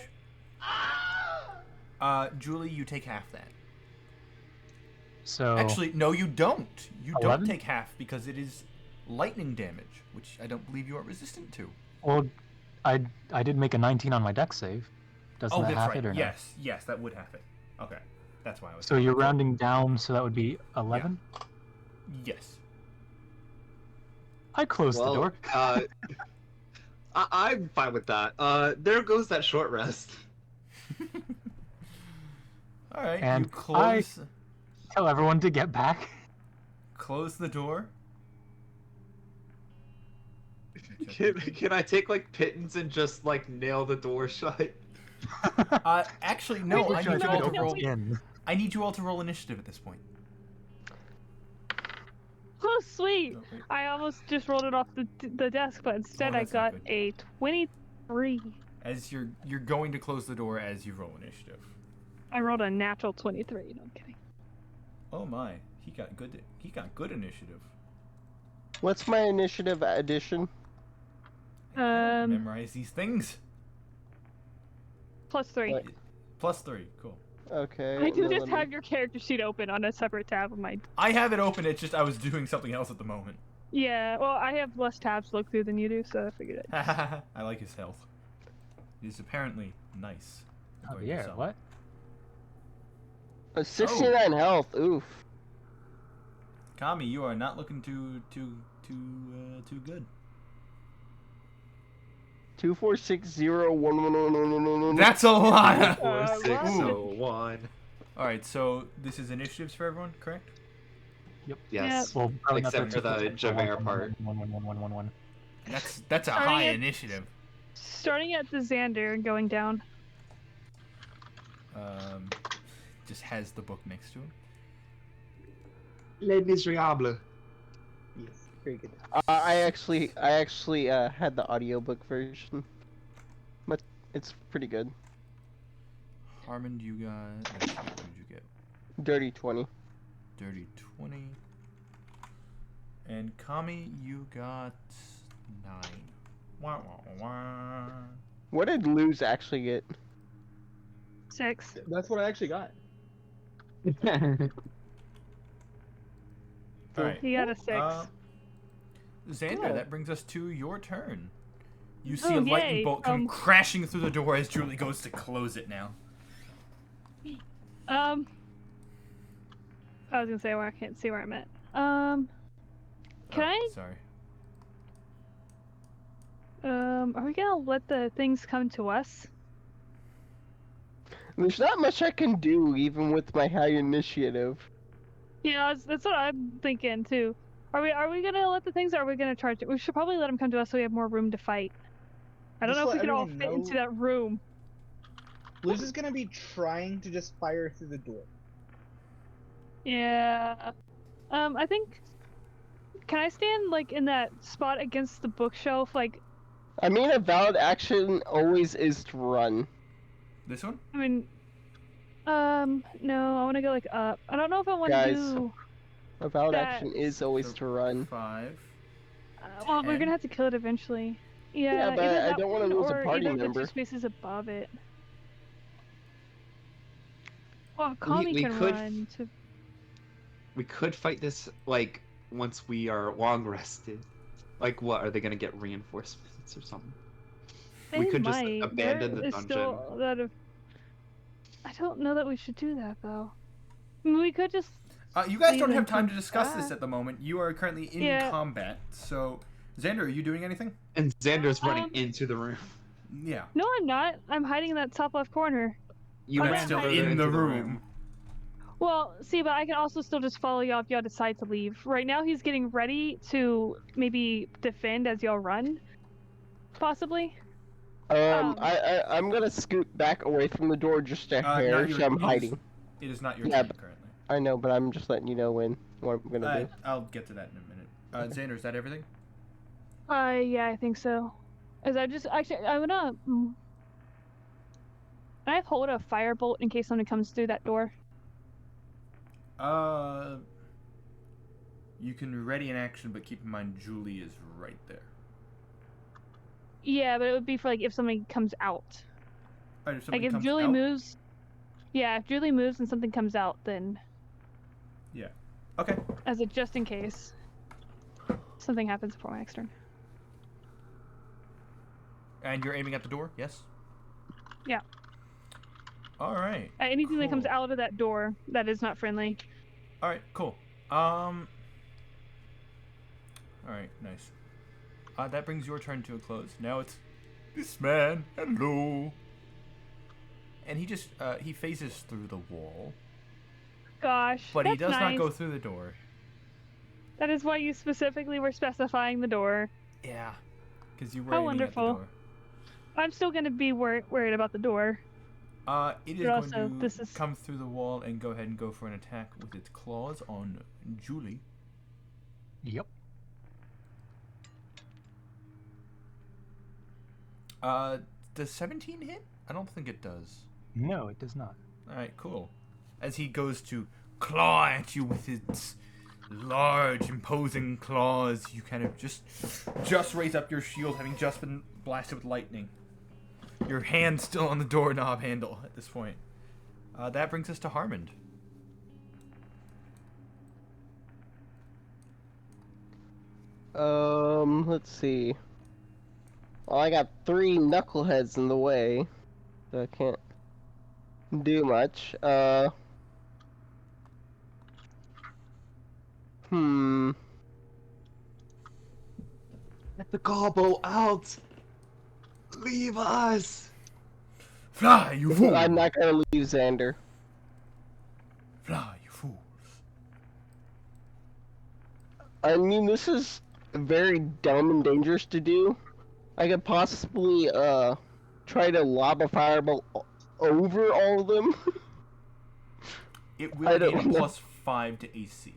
Speaker 1: Julie, you take half that.
Speaker 4: So
Speaker 1: Actually, no, you don't. You
Speaker 4: 11?
Speaker 1: don't take half because it is lightning damage, which I don't believe you are resistant to.
Speaker 4: well, I did make a 19 on my dex save. Doesn't
Speaker 1: Oh,
Speaker 4: that
Speaker 1: that's
Speaker 4: half
Speaker 1: right.
Speaker 4: it or no?
Speaker 1: Yes, that would half it. Okay, that's why I was.
Speaker 4: So you're rounding down, so that would be 11.
Speaker 1: Yes.
Speaker 4: I closed the
Speaker 3: Well,
Speaker 4: door.
Speaker 3: I'm fine with that. There goes that short rest.
Speaker 1: All right.
Speaker 4: And
Speaker 1: you close
Speaker 4: Tell everyone to get back.
Speaker 1: close the door.
Speaker 3: Can I take like pittance and just like nail the door shut?
Speaker 1: Actually, no.
Speaker 5: Wait,
Speaker 1: I
Speaker 5: no,
Speaker 1: need you all to
Speaker 5: no,
Speaker 1: roll.
Speaker 5: wait.
Speaker 4: in.
Speaker 1: I need you all to roll initiative at this point.
Speaker 5: Oh, sweet!
Speaker 1: Oh, wait.
Speaker 5: I almost just rolled it off the desk, but instead I
Speaker 1: that's not
Speaker 5: got
Speaker 1: good.
Speaker 5: a 23.
Speaker 1: As you're going to close the door as you roll initiative.
Speaker 5: I rolled a natural 23. No, I'm kidding.
Speaker 1: Oh my, he got good. He got good initiative.
Speaker 6: What's my initiative addition?
Speaker 1: Memorize these things.
Speaker 5: +3.
Speaker 6: What?
Speaker 1: +3. Cool.
Speaker 6: Okay.
Speaker 5: I do
Speaker 6: no,
Speaker 5: just
Speaker 6: let me-
Speaker 5: have your character sheet open on a separate tab of my.
Speaker 1: I have it open. It's just I was doing something else at the moment.
Speaker 5: Yeah, well, I have less tabs to look through than you do, so I figured it.
Speaker 1: I like his health. He's apparently nice.
Speaker 4: Oh,
Speaker 1: according to
Speaker 4: yeah,
Speaker 1: some.
Speaker 4: what?
Speaker 6: 69 health. Oof.
Speaker 1: Kami, you are not looking too good.
Speaker 6: 246011111.
Speaker 1: That's a lot.
Speaker 3: 4601.
Speaker 1: All right, so this is initiatives for everyone, correct?
Speaker 3: Yes.
Speaker 4: Well, probably not
Speaker 3: Except for the Javert part.
Speaker 4: 1.
Speaker 1: That's a
Speaker 5: Sorry,
Speaker 1: high
Speaker 5: it-
Speaker 1: initiative.
Speaker 5: Starting at the Xander and going down.
Speaker 1: just has the book next to him.
Speaker 3: Les Miserables.
Speaker 2: Yes, very good.
Speaker 6: I actually had the audiobook version, but it's pretty good.
Speaker 1: Harmon, you got. Let's see, what did you get?
Speaker 6: Dirty 20.
Speaker 1: Dirty 20. And Kami, you got 9. Wah, wah, wah.
Speaker 6: What did Luz actually get?
Speaker 5: 6.
Speaker 2: That's what I actually got.
Speaker 1: Alright.
Speaker 5: He got a 6.
Speaker 1: Xander,
Speaker 2: Good.
Speaker 1: that brings us to your turn. You see
Speaker 5: Oh,
Speaker 1: a lightning
Speaker 5: yay.
Speaker 1: bolt come crashing through the door as Julie goes to close it now.
Speaker 5: I was gonna say where I can't see where I'm at. Can I?
Speaker 1: Sorry.
Speaker 5: Are we gonna let the things come to us?
Speaker 6: There's not much I can do, even with my high initiative.
Speaker 5: Yeah, that's what I'm thinking too. Are we gonna let the things? Or are we gonna charge it? We should probably let them come to us so we have more room to fight. I don't
Speaker 2: Just
Speaker 5: know if
Speaker 2: let
Speaker 5: we can all
Speaker 2: everyone
Speaker 5: fit into
Speaker 2: know-
Speaker 5: that room.
Speaker 2: Luz is gonna be trying to just fire through the door.
Speaker 5: Yeah. I think. Can I stand like in that spot against the bookshelf? Like,
Speaker 6: I mean, a valid action always is to run.
Speaker 1: This one?
Speaker 5: I mean, no, I want to go like up. I don't know if I want to
Speaker 6: Guys.
Speaker 5: do.
Speaker 6: A valid
Speaker 5: That-
Speaker 6: action is always to run.
Speaker 1: 5.
Speaker 5: Well, we're
Speaker 1: 10.
Speaker 5: gonna have to kill it eventually. Yeah,
Speaker 6: Yeah, but
Speaker 5: either
Speaker 6: I
Speaker 5: that
Speaker 6: don't wanna
Speaker 5: one
Speaker 6: lose a
Speaker 5: or
Speaker 6: party
Speaker 5: either
Speaker 6: member.
Speaker 5: the 2 spaces above it. Well, Kami
Speaker 3: we
Speaker 5: can
Speaker 3: could-
Speaker 5: run to.
Speaker 3: We could fight this like once we are long rested. Like, what are they gonna get reinforcements or something?
Speaker 5: They
Speaker 3: we could just
Speaker 5: might.
Speaker 3: abandon
Speaker 5: There
Speaker 3: the
Speaker 5: is
Speaker 3: dungeon.
Speaker 5: still a lot of. I don't know that we should do that though. I mean, we could just.
Speaker 1: You guys
Speaker 5: Leave
Speaker 1: don't have
Speaker 5: them
Speaker 1: time
Speaker 5: to
Speaker 1: to discuss this
Speaker 5: back.
Speaker 1: at the moment. You are currently in
Speaker 5: Yeah.
Speaker 1: combat. So, Xander, are you doing anything?
Speaker 3: And Xander's running
Speaker 5: Um,
Speaker 3: into the room.
Speaker 1: Yeah.
Speaker 5: No, I'm not. I'm hiding in that top left corner.
Speaker 3: You
Speaker 5: I'm
Speaker 3: ran
Speaker 5: still
Speaker 3: further
Speaker 1: in
Speaker 3: into
Speaker 1: the room.
Speaker 5: Well, see, but I can also still just follow y'all if y'all decide to leave. Right now, he's getting ready to maybe defend as y'all run. Possibly.
Speaker 6: I'm gonna scoot back away from the door just a hair,
Speaker 1: not
Speaker 6: so I'm
Speaker 1: it is-
Speaker 6: hiding.
Speaker 1: It is not your
Speaker 6: Yeah,
Speaker 1: turn
Speaker 6: but-
Speaker 1: currently.
Speaker 6: I know, but I'm just letting you know what I'm gonna do.
Speaker 1: I'll get to that in a minute. Xander, is that everything?
Speaker 5: Yeah, I think so. As I just actually, I'm gonna. Can I hold a firebolt in case someone comes through that door?
Speaker 1: You can ready an action, but keep in mind Julie is right there.
Speaker 5: Yeah, but it would be for like if somebody comes out.
Speaker 1: Alright, if
Speaker 5: Like
Speaker 1: something
Speaker 5: if
Speaker 1: comes
Speaker 5: Julie
Speaker 1: out,
Speaker 5: moves. Yeah, if Julie moves and something comes out, then
Speaker 1: Okay.
Speaker 5: as a just in case something happens before my next turn.
Speaker 1: And you're aiming at the door, yes?
Speaker 5: Yeah.
Speaker 1: Alright.
Speaker 5: Anything that comes
Speaker 1: Cool.
Speaker 5: out of that door that is not friendly.
Speaker 1: Alright, cool. Alright, nice. That brings your turn to a close. Now it's this man. Hello. And he just he phases through the wall,
Speaker 5: Gosh,
Speaker 1: but he
Speaker 5: that's
Speaker 1: does not
Speaker 5: nice.
Speaker 1: go through the door.
Speaker 5: That is why you specifically were specifying the door.
Speaker 1: Yeah, because you were
Speaker 5: How
Speaker 1: aiming
Speaker 5: wonderful.
Speaker 1: at the door.
Speaker 5: I'm still gonna be worried about the door.
Speaker 1: It is
Speaker 5: But
Speaker 1: going
Speaker 5: also,
Speaker 1: to
Speaker 5: this is-
Speaker 1: come through the wall and go ahead and go for an attack with its claws on Julie.
Speaker 4: Yep.
Speaker 1: Does 17 hit? I don't think it does.
Speaker 4: No, it does not.
Speaker 1: Alright, cool. As he goes to claw at you with its large, imposing claws, you kind of just raise up your shield, having just been blasted with lightning. Your hand's still on the doorknob handle at this point. That brings us to Harmond.
Speaker 6: Let's see. Well, I got 3 knuckleheads in the way, so I can't do much.
Speaker 3: Get the gobble out! Leave us!
Speaker 1: Fly, you fool!
Speaker 6: I'm not gonna leave Xander.
Speaker 1: Fly, you fools.
Speaker 6: I mean, this is very dumb and dangerous to do. I could possibly, try to lob a fireball over all of them.
Speaker 1: It
Speaker 6: I
Speaker 1: will
Speaker 6: don't
Speaker 1: gain a
Speaker 6: know.
Speaker 1: plus 5 to AC.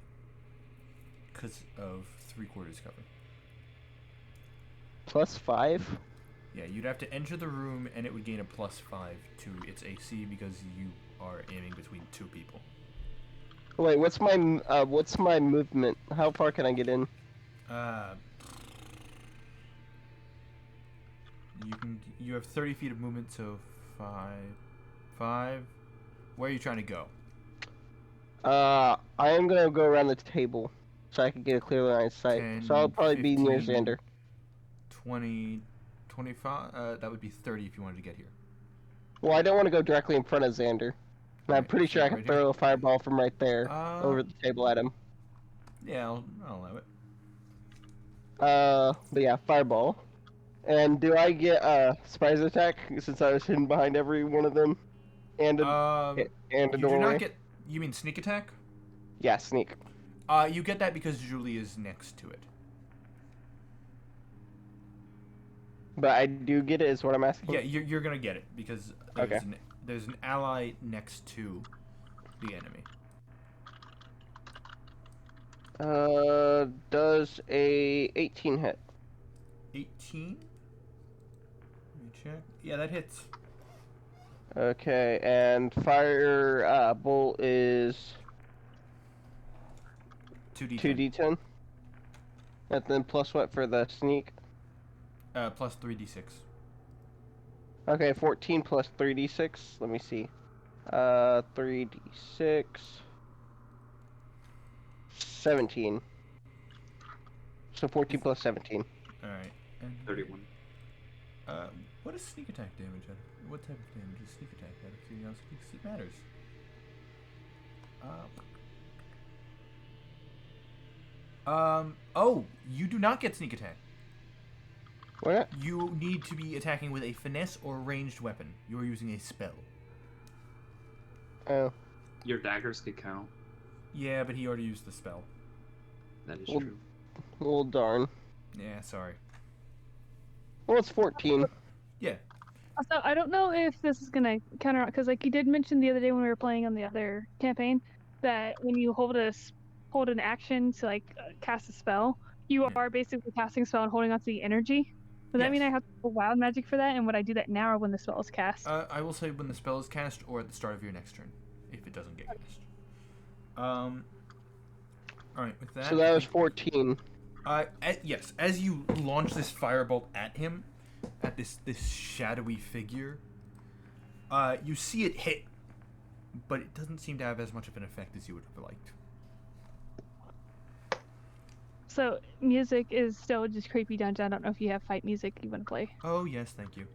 Speaker 1: Because of 3/4 cover.
Speaker 6: +5.
Speaker 1: Yeah, you'd have to enter the room and it would gain a plus 5 to its AC because you are aiming between 2 people.
Speaker 6: Wait, what's my movement? How far can I get in?
Speaker 1: You have 30 feet of movement, so 5. Where are you trying to go?
Speaker 6: I am gonna go around the table so I can get a clear line of sight.
Speaker 1: 10,
Speaker 6: So I'll probably be near
Speaker 1: 15,
Speaker 6: Xander.
Speaker 1: 20, 25. That would be 30 if you wanted to get here.
Speaker 6: Well, I don't want to go directly in front of Xander. And I'm
Speaker 1: Alright,
Speaker 6: pretty
Speaker 1: so
Speaker 6: sure I
Speaker 1: right
Speaker 6: can
Speaker 1: here?
Speaker 6: throw a fireball from right there over the table at him.
Speaker 1: Yeah, I'll allow it.
Speaker 6: But yeah, fireball. And do I get a surprise attack since I was hidden behind every one of them? And a
Speaker 1: You do
Speaker 6: doorway?
Speaker 1: not get. You mean sneak attack?
Speaker 6: Yeah, sneak.
Speaker 1: You get that because Julie is next to it.
Speaker 6: But I do get it, is what I'm asking.
Speaker 1: Yeah, you're gonna get it because
Speaker 6: Okay.
Speaker 1: there's an ally next to the enemy.
Speaker 6: Does a 18 hit?
Speaker 1: 18. Let me check. Yeah, that hits.
Speaker 6: Okay, and fire bolt is
Speaker 1: 2d10.
Speaker 6: 2d10. And then plus what for the sneak?
Speaker 1: Plus 3d6.
Speaker 6: Okay, 14 plus 3d6. Let me see. 3d6. 17. So 14 plus 17.
Speaker 1: All right. And
Speaker 8: 31.
Speaker 1: what is sneak attack damage? What type of damage is sneak attack? Out of curiosity, because it matters. Oh, you do not get sneak attack.
Speaker 6: What?
Speaker 1: You need to be attacking with a finesse or ranged weapon. You are using a spell.
Speaker 6: Oh.
Speaker 8: Your daggers could count.
Speaker 1: Yeah, but he already used the spell.
Speaker 8: That is
Speaker 6: Well-
Speaker 8: true.
Speaker 6: Well, darn.
Speaker 1: Yeah, sorry.
Speaker 6: Well, it's 14.
Speaker 1: Yeah.
Speaker 5: So I don't know if this is gonna counter because like you did mention the other day when we were playing on the other campaign that when you hold an action to like cast a spell, you
Speaker 1: Yeah.
Speaker 5: are basically casting a spell and holding onto the energy. Does that mean I
Speaker 1: Yes.
Speaker 5: have to roll wild magic for that? And would I do that now or when the spell is cast?
Speaker 1: I will say when the spell is cast or at the start of your next turn, if it doesn't get cast. All right, with that.
Speaker 6: So that was 14.
Speaker 1: Yes, as you launch this firebolt at him, at this shadowy figure, you see it hit, but it doesn't seem to have as much of an effect as you would have liked.
Speaker 5: So music is still just creepy dungeon. I don't know if you have fight music you want to play.
Speaker 1: Oh yes, thank you.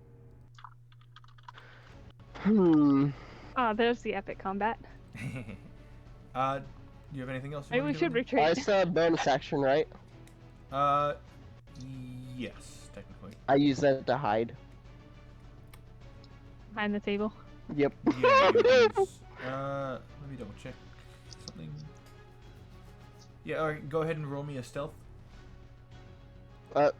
Speaker 5: Oh, there's the epic combat.
Speaker 1: Do you have anything else? You
Speaker 5: Maybe
Speaker 1: wanna
Speaker 5: we
Speaker 1: do
Speaker 5: should
Speaker 1: with
Speaker 5: retreat.
Speaker 6: I still have bonus action, right?
Speaker 1: it? Yes, technically.
Speaker 6: I use that to hide.
Speaker 5: Behind the table.
Speaker 6: Yep.
Speaker 1: Yeah, you use, let me double check something. Yeah, alright, go ahead and roll me a stealth.
Speaker 6: I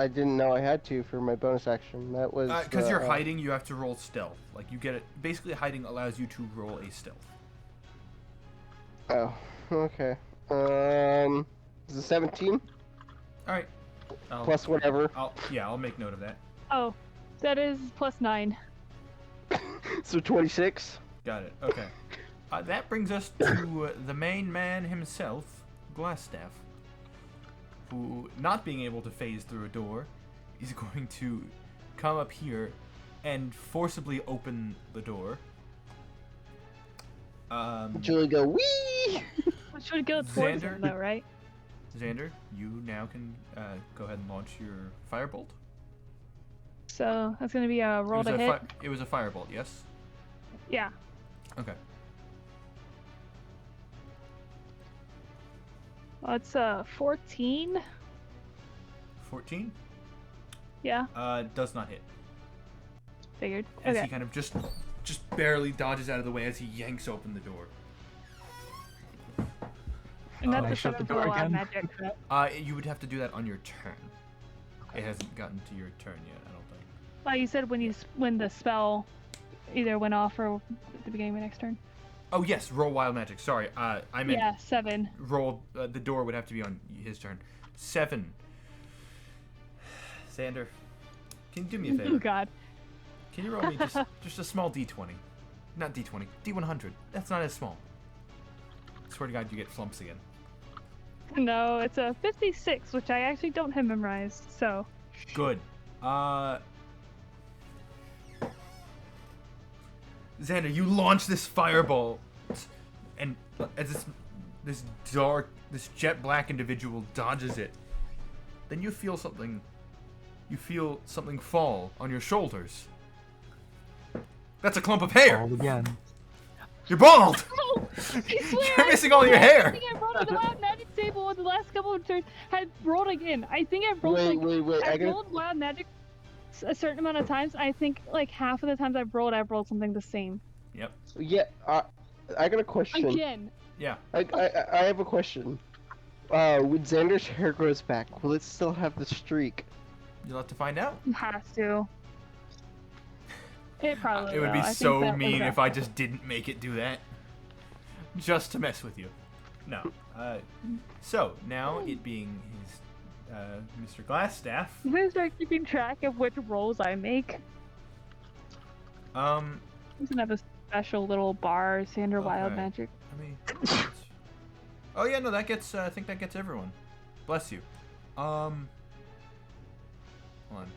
Speaker 6: didn't know I had to for my bonus action. That was
Speaker 1: Because you're hiding, you have to roll stealth. Like, you get it. Basically, hiding allows you to roll a stealth.
Speaker 6: Oh, okay. Is it 17
Speaker 1: Alright.
Speaker 6: plus whatever?
Speaker 1: I'll make note of that.
Speaker 5: Oh, that is +9.
Speaker 6: So 26.
Speaker 1: Got it. Okay. That brings us to the main man himself, Glassstaff, who, not being able to phase through a door, is going to come up here and forcibly open the door.
Speaker 6: Julie go wee.
Speaker 5: We should go towards him
Speaker 1: Xander?
Speaker 5: though, right?
Speaker 1: Xander, you now can go ahead and launch your firebolt.
Speaker 5: So that's gonna be a roll to hit.
Speaker 1: It was a firebolt, yes?
Speaker 5: Yeah.
Speaker 1: Okay.
Speaker 5: Well, it's 14.
Speaker 1: 14?
Speaker 5: Yeah,
Speaker 1: Does not hit.
Speaker 5: figured.
Speaker 1: As
Speaker 5: Okay.
Speaker 1: he kind of just barely dodges out of the way as he yanks open the door.
Speaker 5: And
Speaker 1: Can
Speaker 5: that's
Speaker 1: I
Speaker 5: a
Speaker 4: shut the
Speaker 5: 7
Speaker 4: door
Speaker 5: for wild
Speaker 4: again?
Speaker 5: magic.
Speaker 1: You would have to do that on your turn. It hasn't gotten to your turn yet, I don't think.
Speaker 5: Well, you said when the spell either went off or at the beginning of my next turn.
Speaker 1: Oh yes, roll wild magic. Sorry, I meant
Speaker 5: Yeah, 7.
Speaker 1: roll. The door would have to be on his turn. 7. Xander, can you do me a
Speaker 5: Oh
Speaker 1: favor?
Speaker 5: God.
Speaker 1: Can you roll me just a small d20? Not d20, d100. That's not as small. Swear to God, you get flumps again.
Speaker 5: No, it's a 56, which I actually don't have memorized. So.
Speaker 1: Good. Xander, you launch this fireball, and as this jet black individual dodges it, then you feel something. You feel something fall on your shoulders. That's a clump of hair.
Speaker 4: Roll again.
Speaker 1: You're bald.
Speaker 5: Oh, I swear,
Speaker 1: You're missing all your hair.
Speaker 5: I think I rolled at the wild magic table in the last couple of turns. Had rolled again. I think I've rolled
Speaker 6: Wait.
Speaker 5: I've rolled wild magic a certain amount of times. I think like half of the times I've rolled something the same.
Speaker 1: Yep.
Speaker 6: Yeah, I got a question.
Speaker 5: Again.
Speaker 1: Yeah.
Speaker 6: I have a question. When Xander's hair grows back, will it still have the streak?
Speaker 1: You'll have to find out.
Speaker 5: It has to. It probably
Speaker 1: It would
Speaker 5: will.
Speaker 1: be
Speaker 5: I think
Speaker 1: so
Speaker 5: that was
Speaker 1: mean if
Speaker 5: a-
Speaker 1: I just didn't make it do that. Just to mess with you. No. So, now it being his, Mr. Glassstaff.
Speaker 5: I'm gonna start keeping track of which rolls I make. Doesn't have a special little bar, Sander Wild
Speaker 1: Okay.
Speaker 5: Magic.
Speaker 1: I mean, oh yeah, no, that gets. I think that gets everyone. Bless you. Hold on.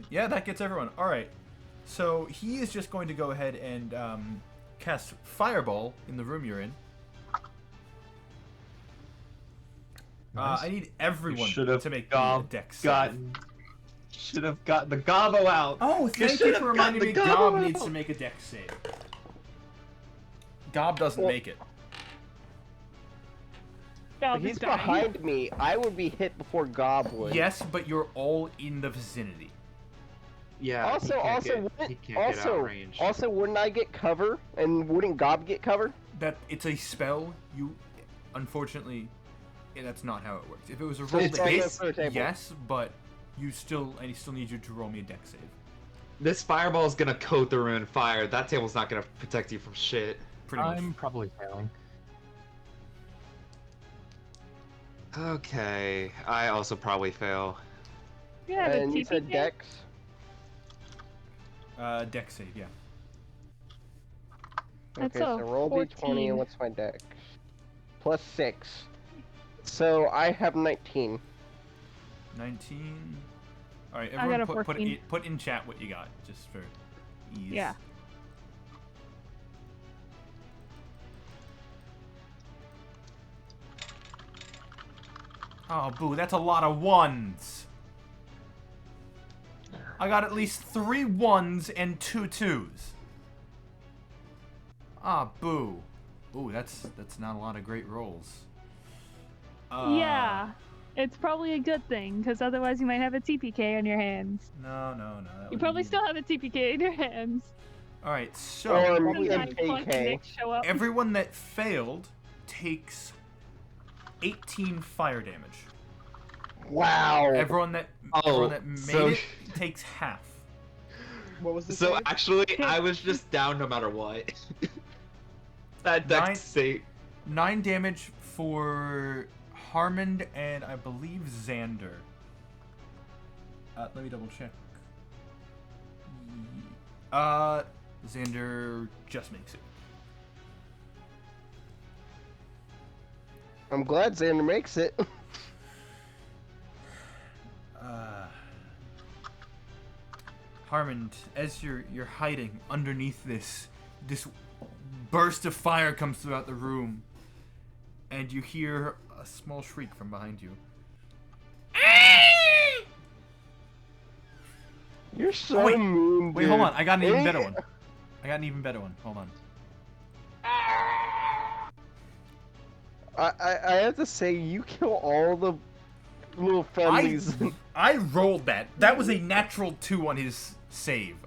Speaker 1: Yeah, that gets everyone. All right. So he is just going to go ahead and cast Fireball in the room you're in.
Speaker 4: Nice.
Speaker 1: I need everyone
Speaker 8: should have
Speaker 1: to make a dex save.
Speaker 8: Should have got the gobbo out.
Speaker 1: Oh, thank you
Speaker 8: should
Speaker 1: for
Speaker 8: have
Speaker 1: reminding me.
Speaker 8: gotten the
Speaker 1: Gob
Speaker 8: gobbo
Speaker 1: needs
Speaker 8: out.
Speaker 1: to make a dex save. Gob doesn't make it.
Speaker 5: Gob
Speaker 6: He's
Speaker 5: is dying.
Speaker 6: behind me. I would be hit before Goblin.
Speaker 1: Yes, but you're all in the vicinity.
Speaker 3: Yeah.
Speaker 6: Also, wouldn't I get cover? And wouldn't Gob get cover?
Speaker 1: That it's a spell. You, unfortunately, that's not how it works. If it was a
Speaker 6: So
Speaker 1: roll
Speaker 6: it's
Speaker 1: to
Speaker 6: on
Speaker 1: hit,
Speaker 6: the third table.
Speaker 1: yes, but I still need you to roll me a dex save.
Speaker 3: This fireball is gonna coat the room in fire. That table's not gonna protect you from shit.
Speaker 1: Pretty much.
Speaker 4: I'm probably failing.
Speaker 3: Okay, I also probably fail.
Speaker 5: Yeah, the
Speaker 6: And you said
Speaker 5: TPK?
Speaker 6: Dex?
Speaker 1: Dex save, yeah.
Speaker 5: That's
Speaker 6: Okay,
Speaker 5: a
Speaker 6: so roll d20
Speaker 5: 14.
Speaker 6: and what's my Dex? Plus 6. So I have 19.
Speaker 1: 19. All right,
Speaker 5: I got
Speaker 1: everyone,
Speaker 5: a 14.
Speaker 1: put in chat what you got, just for ease.
Speaker 5: Yeah.
Speaker 1: Oh, boo, that's a lot of ones. I got at least 3 1s and 2 2s. Ah, boo. Ooh, that's not a lot of great rolls.
Speaker 5: Yeah. It's probably a good thing, because otherwise you might have a TPK on your hands.
Speaker 1: No. that
Speaker 5: You
Speaker 1: would
Speaker 5: probably
Speaker 1: be-
Speaker 5: still have a TPK in your hands.
Speaker 1: All right, so
Speaker 6: Or
Speaker 5: Sometimes
Speaker 6: MPK.
Speaker 5: Funk and Nick show up.
Speaker 1: everyone that failed takes 18 fire damage.
Speaker 6: Wow.
Speaker 1: Everyone that made
Speaker 3: so-
Speaker 1: it takes half.
Speaker 2: What was the
Speaker 3: So
Speaker 2: save?
Speaker 3: actually, I was just down no matter what. That dex
Speaker 1: Nine-
Speaker 3: save.
Speaker 1: 9 damage for Harmond and I believe Xander. Let me double check. Xander just makes it.
Speaker 6: I'm glad Xander makes it.
Speaker 1: Harmond, as you're hiding underneath this burst of fire comes throughout the room, and you hear a small shriek from behind you.
Speaker 6: You're so
Speaker 1: Oh, wait.
Speaker 6: mean,
Speaker 1: Wait,
Speaker 6: dude.
Speaker 1: hold on. I got an even
Speaker 6: Ain't-
Speaker 1: better one. Hold on.
Speaker 6: I have to say, you kill all the little friendlies.
Speaker 1: I rolled that. That was a natural 2 on his save.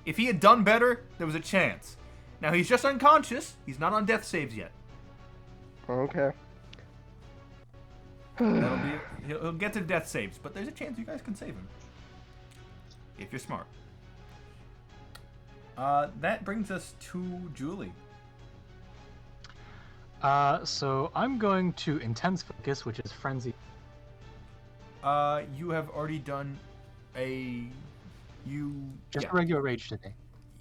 Speaker 1: If he had done better, there was a chance. Now he's just unconscious. He's not on death saves yet.
Speaker 6: Okay.
Speaker 1: He'll get to death saves, but there's a chance you guys can save him. If you're smart. That brings us to Julie.
Speaker 4: So I'm going to intense focus, which is frenzy.
Speaker 1: You have already done
Speaker 4: Just a regular rage today.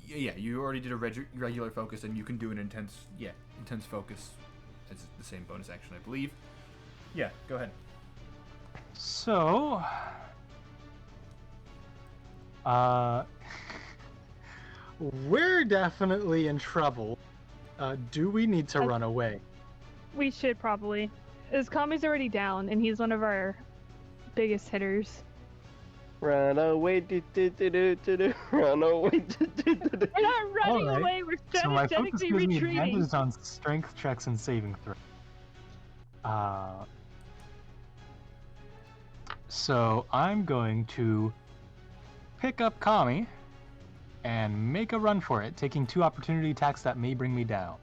Speaker 1: Yeah, you already did a regular focus, and you can do an intense focus as the same bonus action, I believe. Yeah, go ahead.
Speaker 4: So, we're definitely in trouble. Do we need to run away?
Speaker 5: We should probably. As Kami's already down, and he's one of our biggest hitters.
Speaker 6: Run away, do do do do do do. Run away, do do do do.
Speaker 5: We're not running
Speaker 4: Alright.
Speaker 5: away. We're
Speaker 4: So my focus
Speaker 5: strategically
Speaker 4: gives me
Speaker 5: retreating.
Speaker 4: advantages on strength checks and saving throws. So I'm going to pick up Kami and make a run for it, taking 2 opportunity attacks that may bring me down.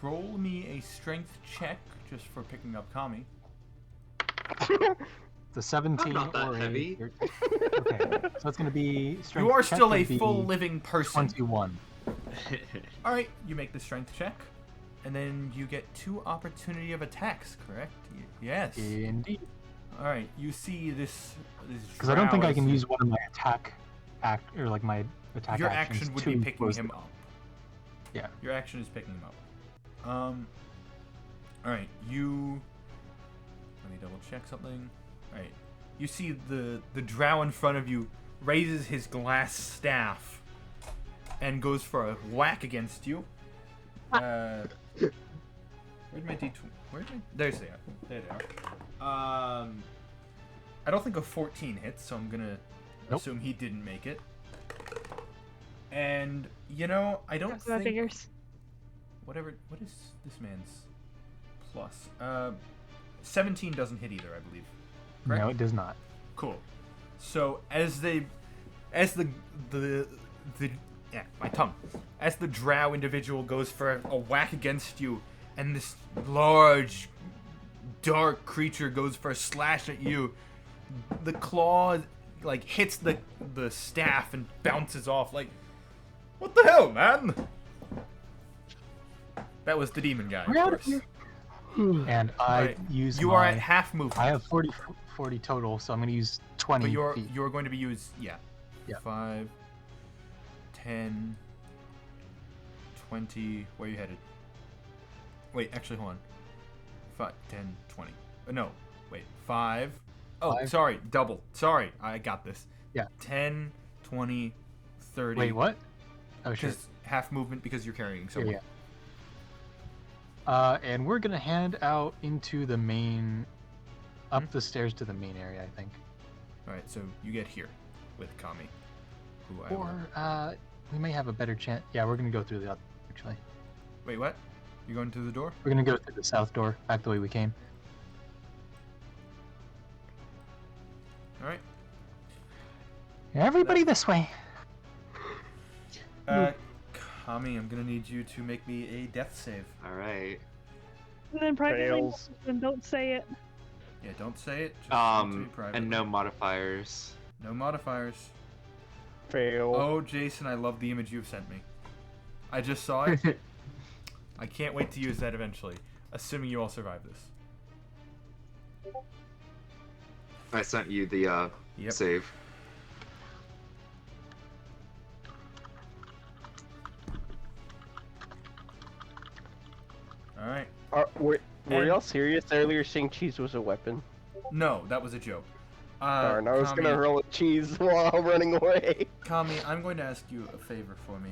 Speaker 1: Roll me a strength check just for picking up Kami.
Speaker 4: The 17
Speaker 3: not that
Speaker 4: or
Speaker 3: heavy.
Speaker 4: Okay, so it's going to be strength
Speaker 1: You are
Speaker 4: check
Speaker 1: still a
Speaker 4: would be
Speaker 1: full living person.
Speaker 4: 21.
Speaker 1: All right, you make the strength check, and then you get 2 opportunity of attacks. Correct? Yes.
Speaker 4: Indeed.
Speaker 1: All right, you see this.
Speaker 4: Because I don't think I can
Speaker 1: drow
Speaker 4: use one of my attack my attack
Speaker 1: Your
Speaker 4: actions
Speaker 1: action would
Speaker 4: to
Speaker 1: be picking
Speaker 4: close
Speaker 1: him
Speaker 4: the-
Speaker 1: up.
Speaker 4: Yeah.
Speaker 1: Your action is picking him up. All right, you. Let me double check something. All right, you see the drow in front of you raises his glass staff and goes for a whack against you. Where'd my D20? There's they are. There they are. I don't think a 14 hits, so I'm gonna assume he didn't make it. And I don't
Speaker 5: That's my
Speaker 1: think
Speaker 5: fingers.
Speaker 1: what is this man's plus? 17 doesn't hit either, I believe. Correct?
Speaker 4: No, it does not.
Speaker 1: Cool. So as the drow individual goes for a whack against you, and this large dark creature goes for a slash at you, the claw hits the staff and bounces off. What the hell, man? That was the demon guy, of course.
Speaker 4: And I use
Speaker 1: You are at half movement.
Speaker 4: I have 40 total, so I'm going to use 20
Speaker 1: But
Speaker 4: feet.
Speaker 1: you're going to be used,
Speaker 4: Yeah.
Speaker 1: 5, 10, 20. Where are you headed? Wait, actually, hold on. 5, 10, 20. No, wait. 5. Oh,
Speaker 4: 5.
Speaker 1: sorry. Double. Sorry. I got this.
Speaker 4: Yeah.
Speaker 1: 10, 20, 30.
Speaker 4: Wait, what? Oh, sure.
Speaker 1: Because half movement because you're carrying
Speaker 4: Yeah,
Speaker 1: someone.
Speaker 4: yeah. And we're going to hand out into the main... Up the stairs to the main area, I think.
Speaker 1: Alright, so you get here with Kami. Who I will...
Speaker 4: Or, we may have a better chance... Yeah, we're going to go through the other, actually.
Speaker 1: Wait, what? You going through the door?
Speaker 4: We're going to go through the south door, back the way we came.
Speaker 1: Alright.
Speaker 4: Everybody this way!
Speaker 1: Kami, I'm gonna need you to make me a death save.
Speaker 3: All right.
Speaker 5: And then privately,
Speaker 6: Fails.
Speaker 5: then don't say it.
Speaker 1: Yeah, don't say it. Just talk to me privately.
Speaker 3: And no modifiers.
Speaker 1: No modifiers.
Speaker 6: Fail.
Speaker 1: Oh, Jason, I love the image you've sent me. I just saw it. I can't wait to use that eventually, assuming you all survive this.
Speaker 3: I sent you the
Speaker 1: Yep.
Speaker 3: save.
Speaker 1: All right.
Speaker 6: Were
Speaker 1: And-
Speaker 6: y'all serious earlier saying cheese was a weapon?
Speaker 1: No, that was a joke.
Speaker 6: Darn, I was
Speaker 1: Kami,
Speaker 6: gonna hurl a cheese while running away.
Speaker 1: Kami, I'm going to ask you a favor for me.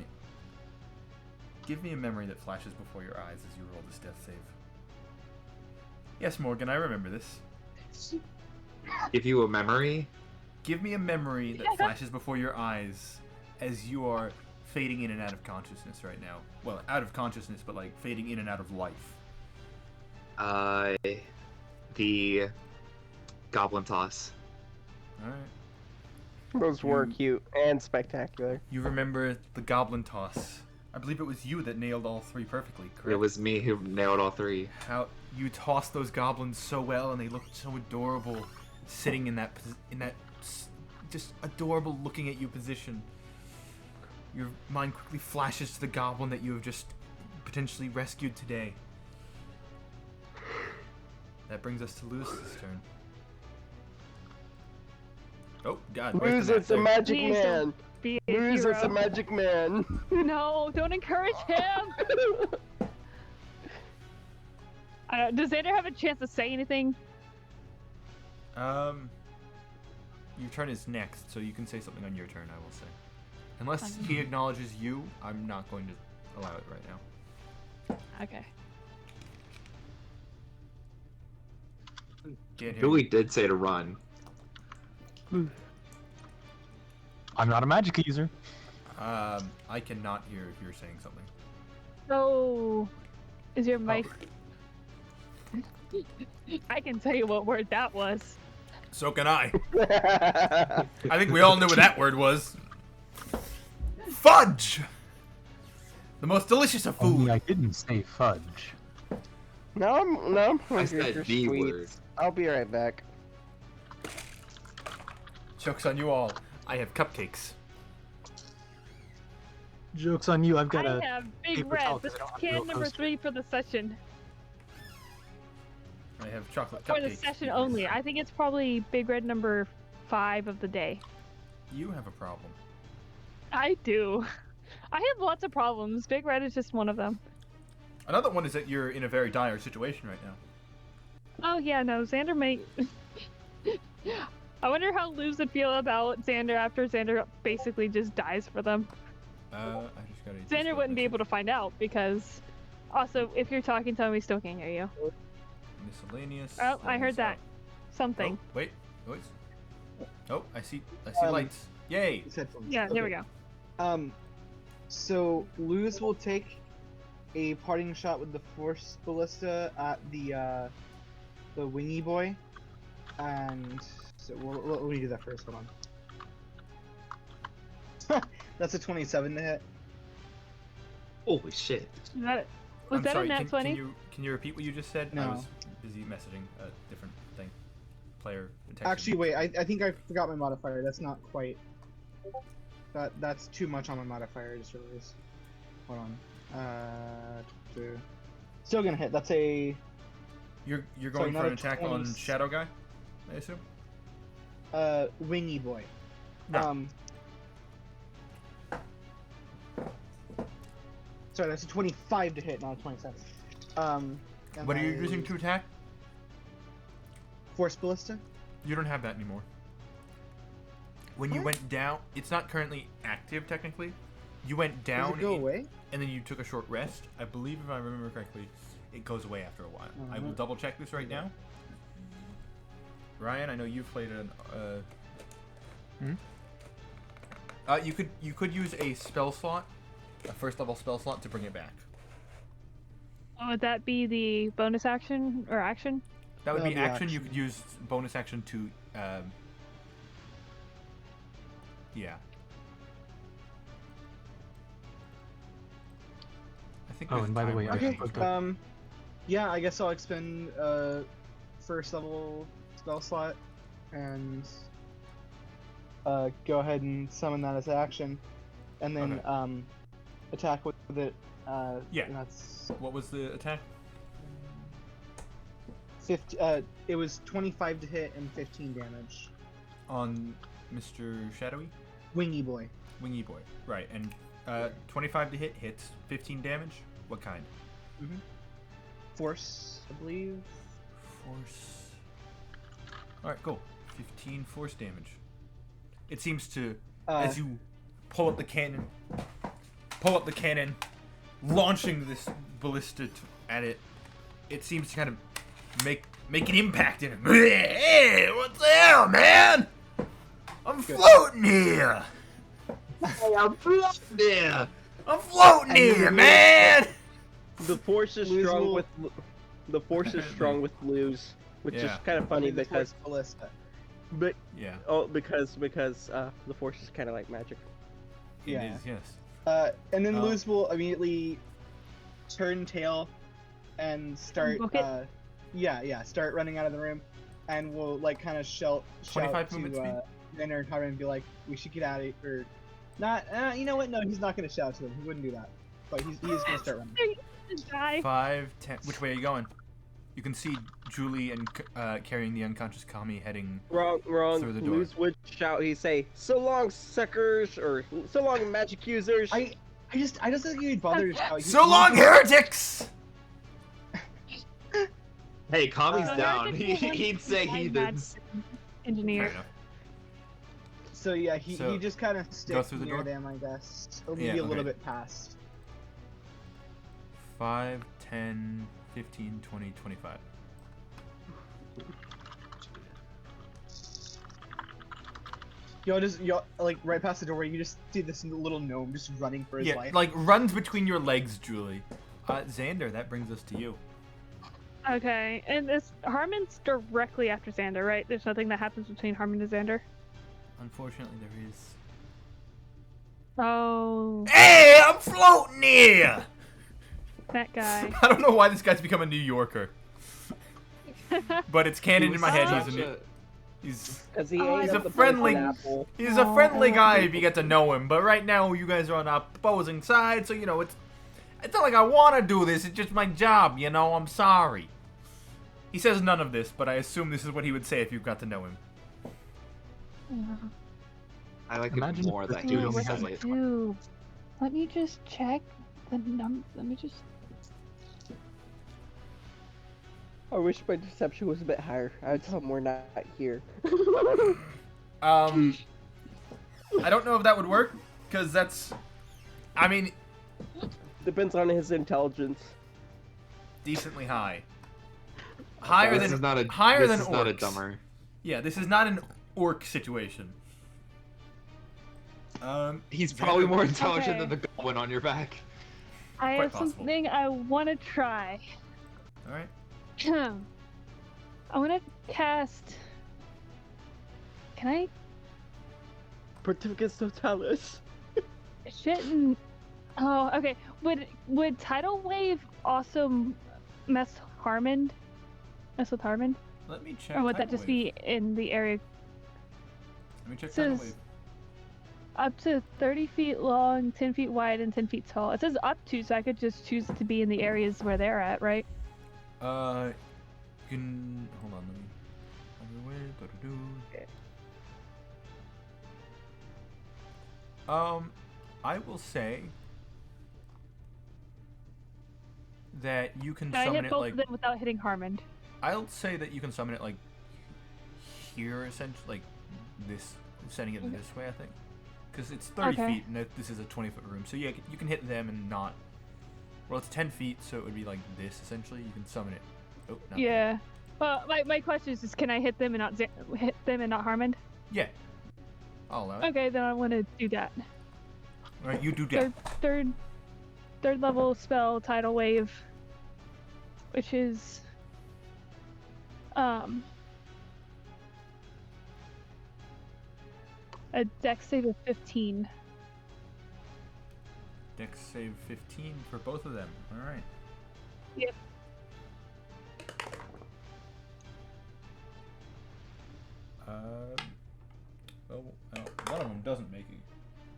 Speaker 1: Give me a memory that flashes before your eyes as you roll this death save. Yes, Morgan, I remember this.
Speaker 3: Give you a memory.
Speaker 1: Give me a memory that flashes before your eyes as you are fading in and out of consciousness right now. Well, out of consciousness, but fading in and out of life.
Speaker 3: The goblin toss.
Speaker 1: Alright.
Speaker 6: Those were
Speaker 1: You-
Speaker 6: cute and spectacular.
Speaker 1: You remember the goblin toss. I believe it was you that nailed all 3 perfectly, correct?
Speaker 3: It was me who nailed all 3.
Speaker 1: How you tossed those goblins so well, and they looked so adorable, sitting in that just adorable looking at you position. Your mind quickly flashes to the goblin that you have just potentially rescued today. That brings us to Lewis's turn. Oh, God. where's
Speaker 6: Lose,
Speaker 1: the
Speaker 6: it's a
Speaker 1: map?
Speaker 6: magic
Speaker 5: Please
Speaker 6: man.
Speaker 5: don't be a
Speaker 6: Lose, it's a
Speaker 5: hero.
Speaker 6: magic man.
Speaker 5: No, don't encourage him. Does Xander have a chance to say anything?
Speaker 1: Your turn is next, so you can say something on your turn, I will say. Unless he acknowledges you, I'm not going to allow it right now.
Speaker 5: Okay.
Speaker 1: Get here.
Speaker 3: Billy did say to run.
Speaker 4: I'm not a magic user.
Speaker 1: I cannot hear if you're saying something.
Speaker 5: So, is your mic? I can tell you what word that was.
Speaker 1: So can I. I think we all knew what that word was. Fudge! The most delicious of
Speaker 4: Only
Speaker 1: food.
Speaker 4: I didn't say fudge.
Speaker 6: No, I'm
Speaker 3: I
Speaker 6: hungry
Speaker 3: said
Speaker 6: for
Speaker 3: the
Speaker 6: sweets.
Speaker 3: word.
Speaker 6: I'll be right back.
Speaker 1: Joke's on you all. I have cupcakes.
Speaker 4: Joke's on you, I've got
Speaker 5: I
Speaker 4: a...
Speaker 5: have Big
Speaker 4: paper
Speaker 5: Red.
Speaker 4: towel
Speaker 5: This
Speaker 4: 'cause I
Speaker 5: is
Speaker 4: don't have a
Speaker 5: can
Speaker 4: real
Speaker 5: number
Speaker 4: coaster.
Speaker 5: 3 for the session.
Speaker 1: I have chocolate
Speaker 5: For
Speaker 1: cupcakes.
Speaker 5: the session only. I think it's probably Big Red number 5 of the day.
Speaker 1: You have a problem.
Speaker 5: I do. I have lots of problems. Big Red is just one of them.
Speaker 1: Another one is that you're in a very dire situation right now.
Speaker 5: Oh yeah, no, Xander may. I wonder how Luz would feel about Xander after Xander basically just dies for them.
Speaker 1: I just gotta.
Speaker 5: Xander wouldn't be able to find out because, also, if you're talking to him, we still can't hear you.
Speaker 1: Miscellaneous.
Speaker 5: Oh, I heard that. Something.
Speaker 1: Oh, wait. Oh, I see
Speaker 2: Um,
Speaker 1: lights. Yay!
Speaker 2: It's headphones.
Speaker 5: Yeah, there we
Speaker 2: Okay.
Speaker 5: go.
Speaker 2: So Luz will take a parting shot with the Force Ballista at the Wingy Boy, and so let me do that first. Hold on. That's a 27 to hit.
Speaker 3: Holy shit.
Speaker 5: Was
Speaker 1: I'm
Speaker 5: that
Speaker 1: sorry,
Speaker 5: a nat
Speaker 1: can
Speaker 5: 20?
Speaker 1: you repeat what you just said? I
Speaker 2: No.
Speaker 1: was busy messaging a different thing. Player. texted
Speaker 2: Actually,
Speaker 1: me.
Speaker 2: wait. I think I forgot my modifier. That's not quite. That's too much on my modifier. I just realized. Hold on. Still gonna hit. That's a
Speaker 1: You're
Speaker 2: Sorry,
Speaker 1: going
Speaker 2: not
Speaker 1: for
Speaker 2: a
Speaker 1: an attack on
Speaker 2: 20.
Speaker 1: Shadow Guy, I assume.
Speaker 2: Wingy Boy.
Speaker 1: No.
Speaker 2: Sorry, that's a 25 to hit, not a 27. And
Speaker 1: What are you
Speaker 2: my
Speaker 1: using to attack?
Speaker 2: Force Ballista?
Speaker 1: You don't have that anymore. When you went down, it's not currently active technically. You went
Speaker 2: Does
Speaker 1: down
Speaker 2: it go away?
Speaker 1: and then you took a short rest. I believe, if I remember correctly, it goes away after a while. I will
Speaker 2: Mhm.
Speaker 1: double check this right now. Ryan, I know you've played an. You could use a spell slot, a first level spell slot, to bring it back.
Speaker 5: Would that be the bonus action or action?
Speaker 1: That would be
Speaker 2: That'll be
Speaker 1: action. You
Speaker 2: action.
Speaker 1: could use bonus action to. Yeah. I think.
Speaker 4: Oh,
Speaker 1: there's
Speaker 4: and by the
Speaker 1: time
Speaker 4: way, I
Speaker 1: where-
Speaker 4: just looked up.
Speaker 2: Yeah, I guess I'll expend first level spell slot and go ahead and summon that as action, and then
Speaker 1: Okay.
Speaker 2: attack with it.
Speaker 1: Yeah.
Speaker 2: And that's
Speaker 1: What was the attack?
Speaker 2: 50. It was 25 to hit and 15 damage.
Speaker 1: On Mr. Shadowy?
Speaker 2: Wingy Boy.
Speaker 1: Wingy Boy. Right, and 25 to hit, hits, 15 damage? What kind?
Speaker 2: Force, I believe.
Speaker 1: Force. Alright, cool. 15 force damage. It seems to, as you pull up the cannon, launching this ballista at it, it seems to kind of make an impact in him. Hey, what the hell, man? I'm floating here!
Speaker 3: Hey, I'm floating there!
Speaker 1: I'm floating here, man!
Speaker 6: The force is
Speaker 2: Luz
Speaker 6: strong
Speaker 2: will-
Speaker 6: with the force is strong with Luz, which is
Speaker 1: Yeah.
Speaker 6: kind of funny
Speaker 2: And the
Speaker 6: because
Speaker 2: Force Ballista.
Speaker 1: Yeah,
Speaker 6: because the force is kind of like magic.
Speaker 1: it
Speaker 2: Yeah.
Speaker 1: is, yes.
Speaker 2: And then
Speaker 1: Oh.
Speaker 2: Luz will immediately turn tail and start.
Speaker 5: Book it?
Speaker 2: Start running out of the room, and we'll like kind of shout
Speaker 1: 25
Speaker 2: to
Speaker 1: movement speed?
Speaker 2: Xander and Tyron and be like, "We should get out of here." Or Not, you know what? No, he's not gonna shout to him. He wouldn't do that. But he's gonna start running.
Speaker 5: Die.
Speaker 1: 5, 10. Which way are you going? You can see Julie and carrying the unconscious Kami heading.
Speaker 6: Wrong.
Speaker 1: Through the door.
Speaker 6: Luz would shout. He'd say, "So long, suckers," or "So long, magic users."
Speaker 2: I just think he'd bother to shout.
Speaker 1: So long, heretics!
Speaker 3: Hey, Kami's
Speaker 5: Uh,
Speaker 3: down.
Speaker 5: Heretics will
Speaker 3: He'd say
Speaker 5: like
Speaker 3: heathens.
Speaker 5: Engineer.
Speaker 1: Fair enough.
Speaker 2: So yeah, he
Speaker 1: So,
Speaker 2: just kind of sticks
Speaker 1: through the
Speaker 2: near
Speaker 1: door?
Speaker 2: them, I guess. Or maybe
Speaker 1: Yeah,
Speaker 2: a little
Speaker 1: okay.
Speaker 2: bit past.
Speaker 1: 5, 10, 15, 20, 25.
Speaker 2: Yo, like right past the doorway, you just see this little gnome just running for his
Speaker 1: Yeah,
Speaker 2: life.
Speaker 1: like runs between your legs, Julie. Xander, that brings us to you.
Speaker 5: Okay, and this Harmon's directly after Xander, right? There's nothing that happens between Harmon and Xander.
Speaker 1: Unfortunately, there is.
Speaker 5: Oh,
Speaker 1: Hey, I'm floating here!
Speaker 5: that guy.
Speaker 1: I don't know why this guy's become a New Yorker, but it's canon
Speaker 3: He
Speaker 1: in
Speaker 3: was
Speaker 1: my head.
Speaker 3: such
Speaker 1: He's a
Speaker 3: a-
Speaker 1: he's
Speaker 6: Because he
Speaker 5: Oh,
Speaker 6: ate
Speaker 5: he's
Speaker 6: up
Speaker 1: a
Speaker 6: the
Speaker 1: friendly-
Speaker 6: poison apple.
Speaker 1: he's a friendly guy if you get to know him. But right now, you guys are on opposing sides, so you know it's not like I want to do this. It's just my job, you know. I'm sorry. He says none of this, but I assume this is what he would say if you got to know him.
Speaker 3: I like
Speaker 4: Imagine
Speaker 3: it
Speaker 4: if
Speaker 3: more
Speaker 4: this
Speaker 3: that
Speaker 4: dude
Speaker 3: he
Speaker 4: only
Speaker 3: says
Speaker 4: has,
Speaker 3: it.
Speaker 5: Dude, let me just check the num. Let me just.
Speaker 6: I wish my deception was a bit higher. I would tell him we're not here.
Speaker 1: I don't know if that would work, because that's, I mean,
Speaker 6: Depends on his intelligence.
Speaker 1: decently high. Higher
Speaker 3: This
Speaker 1: than
Speaker 3: is not a
Speaker 1: higher
Speaker 3: this
Speaker 1: than
Speaker 3: is not a
Speaker 1: orcs.
Speaker 3: dumber.
Speaker 1: Yeah, this is not an orc situation.
Speaker 3: He's
Speaker 1: Xander-
Speaker 3: probably more intelligent
Speaker 5: Okay.
Speaker 3: than the goblin on your back.
Speaker 5: I
Speaker 1: Quite
Speaker 5: have
Speaker 1: possible.
Speaker 5: something I want to try.
Speaker 1: All right.
Speaker 5: I want to cast. Can I?
Speaker 6: Pontificus Totalis.
Speaker 5: Shouldn't. Oh, okay. Would tidal wave also mess Harmon? Mess with Harmon,
Speaker 1: Let me check.
Speaker 5: or would that
Speaker 1: tidal
Speaker 5: just
Speaker 1: wave.
Speaker 5: be in the area
Speaker 1: Let me check.
Speaker 5: says-
Speaker 1: Tidal wave.
Speaker 5: up to 30 feet long, 10 feet wide, and 10 feet tall? It says up to, so I could just choose to be in the areas where they're at, right?
Speaker 1: You can hold on. Let me. Tidal wave, da-da-do. I will say that you can
Speaker 5: Can I
Speaker 1: summon
Speaker 5: hit
Speaker 1: it
Speaker 5: both
Speaker 1: like.
Speaker 5: of them without hitting Harmon?
Speaker 1: I'll say that you can summon it like here, essentially, like this, sending it this way. I think, because it's 30
Speaker 5: Okay.
Speaker 1: feet, and this is a 20-foot room. So yeah, you can hit them and not. Well, it's 10 feet, so it would be like this essentially. You can summon it. Oh, not there.
Speaker 5: Yeah. Well, my question is just, can I hit them and not hit them and not Harmon?
Speaker 1: Yeah. I'll allow it.
Speaker 5: Okay, then I want to do that.
Speaker 1: All right, you do that.
Speaker 5: Third level spell, tidal wave, which is a dex save of 15.
Speaker 1: Dex save 15 for both of them. All right.
Speaker 5: Yep.
Speaker 1: One of them doesn't make it.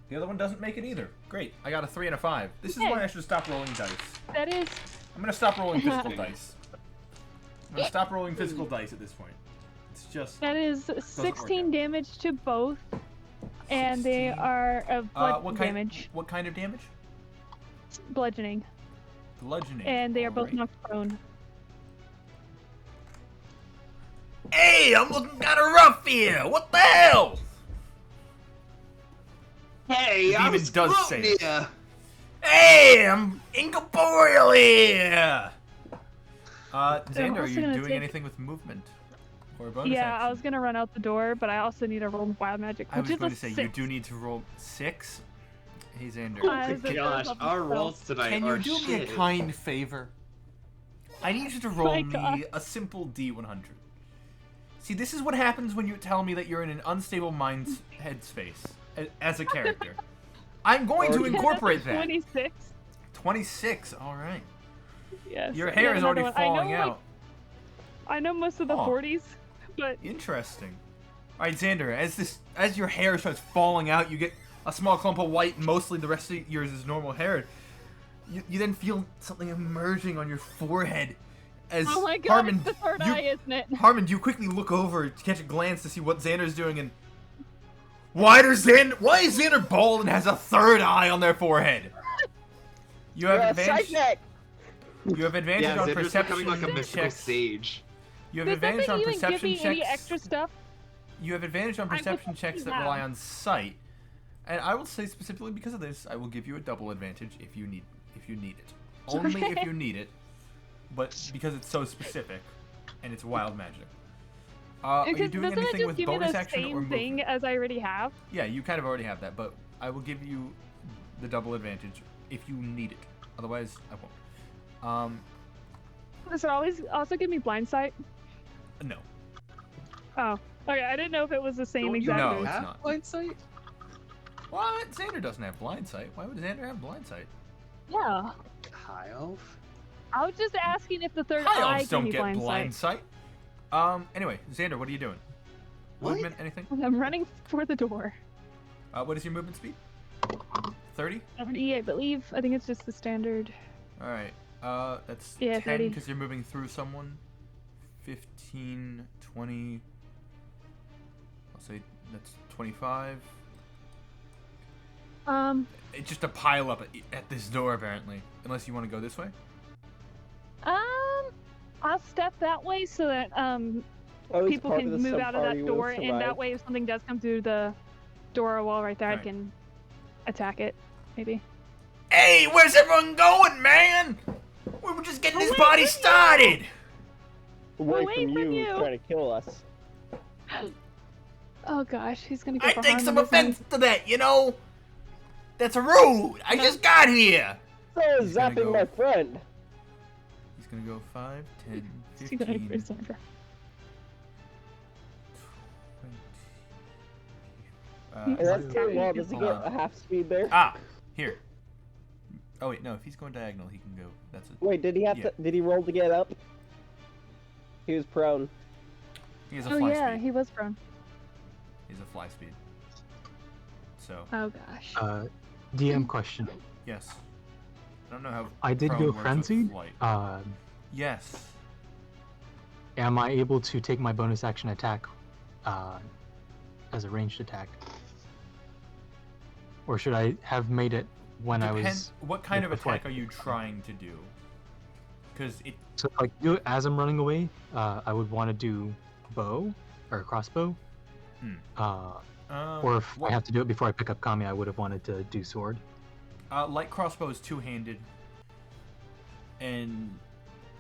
Speaker 1: The other one doesn't make it either. Great. I got a 3 and a 5. This is
Speaker 5: Okay.
Speaker 1: why I should stop rolling dice.
Speaker 5: That is
Speaker 1: I'm gonna stop rolling physical dice. I'm gonna stop rolling physical dice at this point. It's just.
Speaker 5: 16 damage to both, and they
Speaker 1: 16.
Speaker 5: are of blood
Speaker 1: what kind?
Speaker 5: damage,
Speaker 1: What kind of damage?
Speaker 5: bludgeoning,
Speaker 1: Bludgeoning.
Speaker 5: and they are both
Speaker 1: Alright.
Speaker 5: knocked prone.
Speaker 1: Hey, I'm looking kind of rough here. What the hell?
Speaker 3: Hey,
Speaker 1: The
Speaker 3: I
Speaker 1: demon
Speaker 3: was
Speaker 1: does
Speaker 3: floating
Speaker 1: say it.
Speaker 3: here.
Speaker 1: Hey, I'm incorporeal here. Xander, are
Speaker 5: also
Speaker 1: you
Speaker 5: gonna
Speaker 1: doing
Speaker 5: take-
Speaker 1: anything with movement or bonus
Speaker 5: Yeah,
Speaker 1: action?
Speaker 5: I was gonna run out the door, but I also need to roll wild magic,
Speaker 1: I
Speaker 5: which
Speaker 1: was
Speaker 5: is
Speaker 1: going
Speaker 5: a
Speaker 1: to say
Speaker 5: 6.
Speaker 1: you do need to roll 6. Hey, Xander.
Speaker 3: Oh
Speaker 5: Uh,
Speaker 3: my
Speaker 5: it's a third
Speaker 3: gosh,
Speaker 5: level
Speaker 3: our
Speaker 5: spell.
Speaker 3: rolls tonight
Speaker 1: Can you
Speaker 3: are
Speaker 1: do me a
Speaker 3: shit.
Speaker 1: kind favor? I need you to roll
Speaker 5: My God.
Speaker 1: me a simple D100. See, this is what happens when you tell me that you're in an unstable mind's headspace as a character. I'm going to incorporate that.
Speaker 5: 26.
Speaker 1: 26. All right.
Speaker 5: Yes.
Speaker 1: Your
Speaker 5: yeah,
Speaker 1: hair is
Speaker 5: another
Speaker 1: already
Speaker 5: one. I know,
Speaker 1: falling
Speaker 5: like,
Speaker 1: out.
Speaker 5: I know most of the
Speaker 1: Oh.
Speaker 5: 40s, but
Speaker 1: Interesting. All right, Xander. As your hair starts falling out, you get a small clump of white, mostly the rest of yours is normal hair. You then feel something emerging on your forehead. As
Speaker 5: Oh my god,
Speaker 1: Harmon,
Speaker 5: it's the third eye, isn't it?
Speaker 1: Harmon, you quickly look over to catch a glance to see what Xander's doing, and why is Xander bald and has a third eye on their forehead? You have advantage. You have advantage
Speaker 3: Yeah,
Speaker 1: on
Speaker 3: Xander's
Speaker 1: perception
Speaker 3: becoming like a mystical
Speaker 1: checks.
Speaker 3: sage.
Speaker 1: You have
Speaker 5: Does that
Speaker 1: advantage
Speaker 5: thing
Speaker 1: on
Speaker 5: even give
Speaker 1: perception
Speaker 5: me any
Speaker 1: checks.
Speaker 5: extra stuff?
Speaker 1: You have advantage on
Speaker 5: I would
Speaker 1: perception
Speaker 5: like
Speaker 1: checks
Speaker 5: to
Speaker 1: that rely
Speaker 5: have.
Speaker 1: on sight, and I will say specifically because of this, I will give you a double advantage if you need it. Only if you need it, but because it's so specific, and it's wild magic. Are you
Speaker 5: Because
Speaker 1: doing
Speaker 5: doesn't it
Speaker 1: anything
Speaker 5: just
Speaker 1: with
Speaker 5: give me
Speaker 1: bonus
Speaker 5: the
Speaker 1: action or
Speaker 5: same
Speaker 1: movement?
Speaker 5: thing as I already have?
Speaker 1: Yeah, you kind of already have that, but I will give you the double advantage if you need it. Otherwise, I won't.
Speaker 5: Does it always also give me blind sight?
Speaker 1: No.
Speaker 5: Oh, okay. I didn't know if it was the same
Speaker 3: Don't you
Speaker 5: exact.
Speaker 1: No,
Speaker 5: thing.
Speaker 1: it's
Speaker 3: have
Speaker 1: not.
Speaker 3: blind sight?
Speaker 1: What? Xander doesn't have blind sight. Why would Xander have blind sight?
Speaker 5: Yeah.
Speaker 3: High elf?
Speaker 5: I was just asking if the third
Speaker 1: High
Speaker 5: eye
Speaker 1: elves
Speaker 5: gave
Speaker 1: don't
Speaker 5: me
Speaker 1: get blind
Speaker 5: sight.
Speaker 1: sight. Anyway, Xander, what are you doing?
Speaker 3: What?
Speaker 1: Movement, anything?
Speaker 5: I'm running for the door.
Speaker 1: What is your movement speed? 30?
Speaker 5: 30, I believe. I think it's just the standard.
Speaker 1: Alright. That's
Speaker 5: Yeah,
Speaker 1: 10
Speaker 5: 30.
Speaker 1: because you're moving through someone. 15, 20. I'll say that's 25. It's just a pile up at this door, apparently. Unless you want to go this way.
Speaker 5: I'll step that way so that
Speaker 6: At least
Speaker 5: people
Speaker 6: part
Speaker 5: can
Speaker 6: of the
Speaker 5: move out of
Speaker 6: sub-party
Speaker 5: that
Speaker 6: will
Speaker 5: door, and that
Speaker 6: survive.
Speaker 5: way, if something does come through the door or wall right there, I
Speaker 1: Right.
Speaker 5: can attack it, maybe.
Speaker 1: Hey, where's everyone going, man? We were just getting this
Speaker 5: Away
Speaker 1: party
Speaker 5: from you!
Speaker 1: started!
Speaker 6: Away
Speaker 5: Away
Speaker 6: from
Speaker 5: from
Speaker 6: you,
Speaker 5: you.
Speaker 6: trying to kill us.
Speaker 5: Oh gosh, he's gonna go
Speaker 1: I
Speaker 5: for
Speaker 1: take
Speaker 5: Harmon,
Speaker 1: some
Speaker 5: isn't he?
Speaker 1: offense to that, you know? That's rude! I just got here!
Speaker 6: So is
Speaker 1: He's gonna
Speaker 6: zapping
Speaker 1: go-
Speaker 6: my friend.
Speaker 1: He's gonna go 5, 10,
Speaker 5: He's gonna go
Speaker 1: 15,
Speaker 5: for Xander.
Speaker 1: 20.
Speaker 6: And that's
Speaker 5: Okay.
Speaker 6: too well. Does he
Speaker 1: Hold
Speaker 6: get
Speaker 1: on.
Speaker 6: a half speed there?
Speaker 1: Ah, here. Oh wait, no. If he's going diagonal, he can go. That's it.
Speaker 6: Wait, did he have
Speaker 1: Yeah.
Speaker 6: to? Did he roll to get up? He was prone.
Speaker 1: He has a
Speaker 5: Oh
Speaker 1: fly
Speaker 5: yeah,
Speaker 1: speed.
Speaker 5: he was prone.
Speaker 1: He has a fly speed. So
Speaker 5: Oh gosh.
Speaker 4: DM question.
Speaker 1: yes. I don't know how.
Speaker 4: I did
Speaker 1: prone
Speaker 4: go
Speaker 1: works with
Speaker 4: frenzied.
Speaker 1: flight. Yes.
Speaker 4: Am I able to take my bonus action attack as a ranged attack? Or should I have made it when I was...
Speaker 1: What kind of
Speaker 4: before I-
Speaker 1: attack are you trying to do? Because it.
Speaker 4: So like do it as I'm running away, I would want to do bow or crossbow. Or if I have to do it before I pick up Kami, I would have wanted to do sword.
Speaker 1: Light crossbow is two-handed, and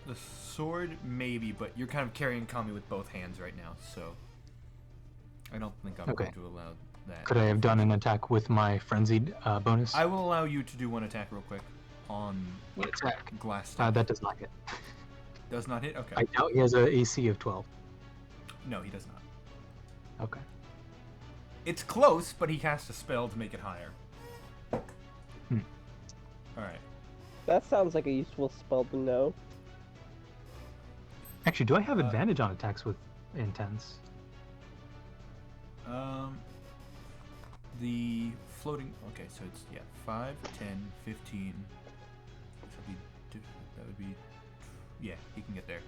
Speaker 1: the sword maybe, but you're kind of carrying Kami with both hands right now, so I don't think I'm
Speaker 4: Okay.
Speaker 1: going to allow that.
Speaker 4: Could I have done an attack with my frenzied bonus?
Speaker 1: I will allow you to do one attack real quick on
Speaker 4: One attack.
Speaker 1: glass stuff.
Speaker 4: That does not hit.
Speaker 1: Does not hit? Okay.
Speaker 4: I doubt he has a AC of 12.
Speaker 1: No, he does not.
Speaker 4: Okay.
Speaker 1: It's close, but he cast a spell to make it higher. Alright.
Speaker 6: That sounds like a useful spell to know.
Speaker 4: Actually, do I have advantage on attacks with intense?
Speaker 1: The floating. Okay, so it's 5, 10, 15. That would be. Yeah, he can get there.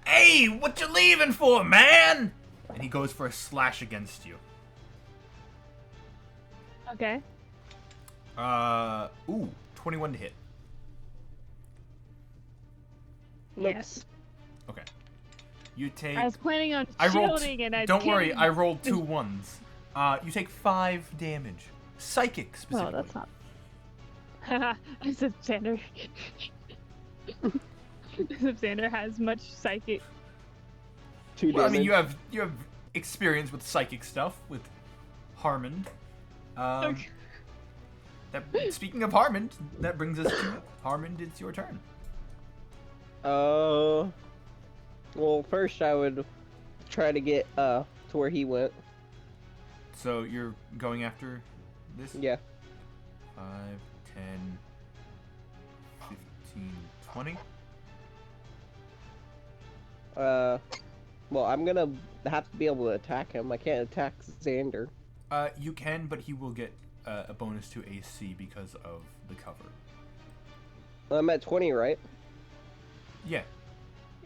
Speaker 1: Hey, what you leaving for, man? And he goes for a slash against you.
Speaker 5: Okay.
Speaker 1: Ooh, 21 to hit.
Speaker 5: Yes.
Speaker 1: Okay. You take.
Speaker 5: I was planning on
Speaker 1: I rolled.
Speaker 5: shielding and I
Speaker 1: Don't worry,
Speaker 5: can't-
Speaker 1: I rolled 2 ones. You take 5 damage. Psychic,
Speaker 5: Oh,
Speaker 1: specifically.
Speaker 5: that's not. Haha, as if Xander. As if Xander has much psychic.
Speaker 6: 2
Speaker 1: Well, I
Speaker 6: damage.
Speaker 1: mean, you have experience with psychic stuff with Harmon.
Speaker 5: Okay.
Speaker 1: Speaking of Harmon, that brings us to Harmon. It's your turn.
Speaker 6: Well, first I would try to get to where he went.
Speaker 1: So you're going after this?
Speaker 6: Yeah.
Speaker 1: 5, 10, 15, 20.
Speaker 6: Well, I'm gonna have to be able to attack him. I can't attack Xander.
Speaker 1: You can, but he will get a bonus to AC because of the cover.
Speaker 6: I'm at 20, right?
Speaker 1: Yeah.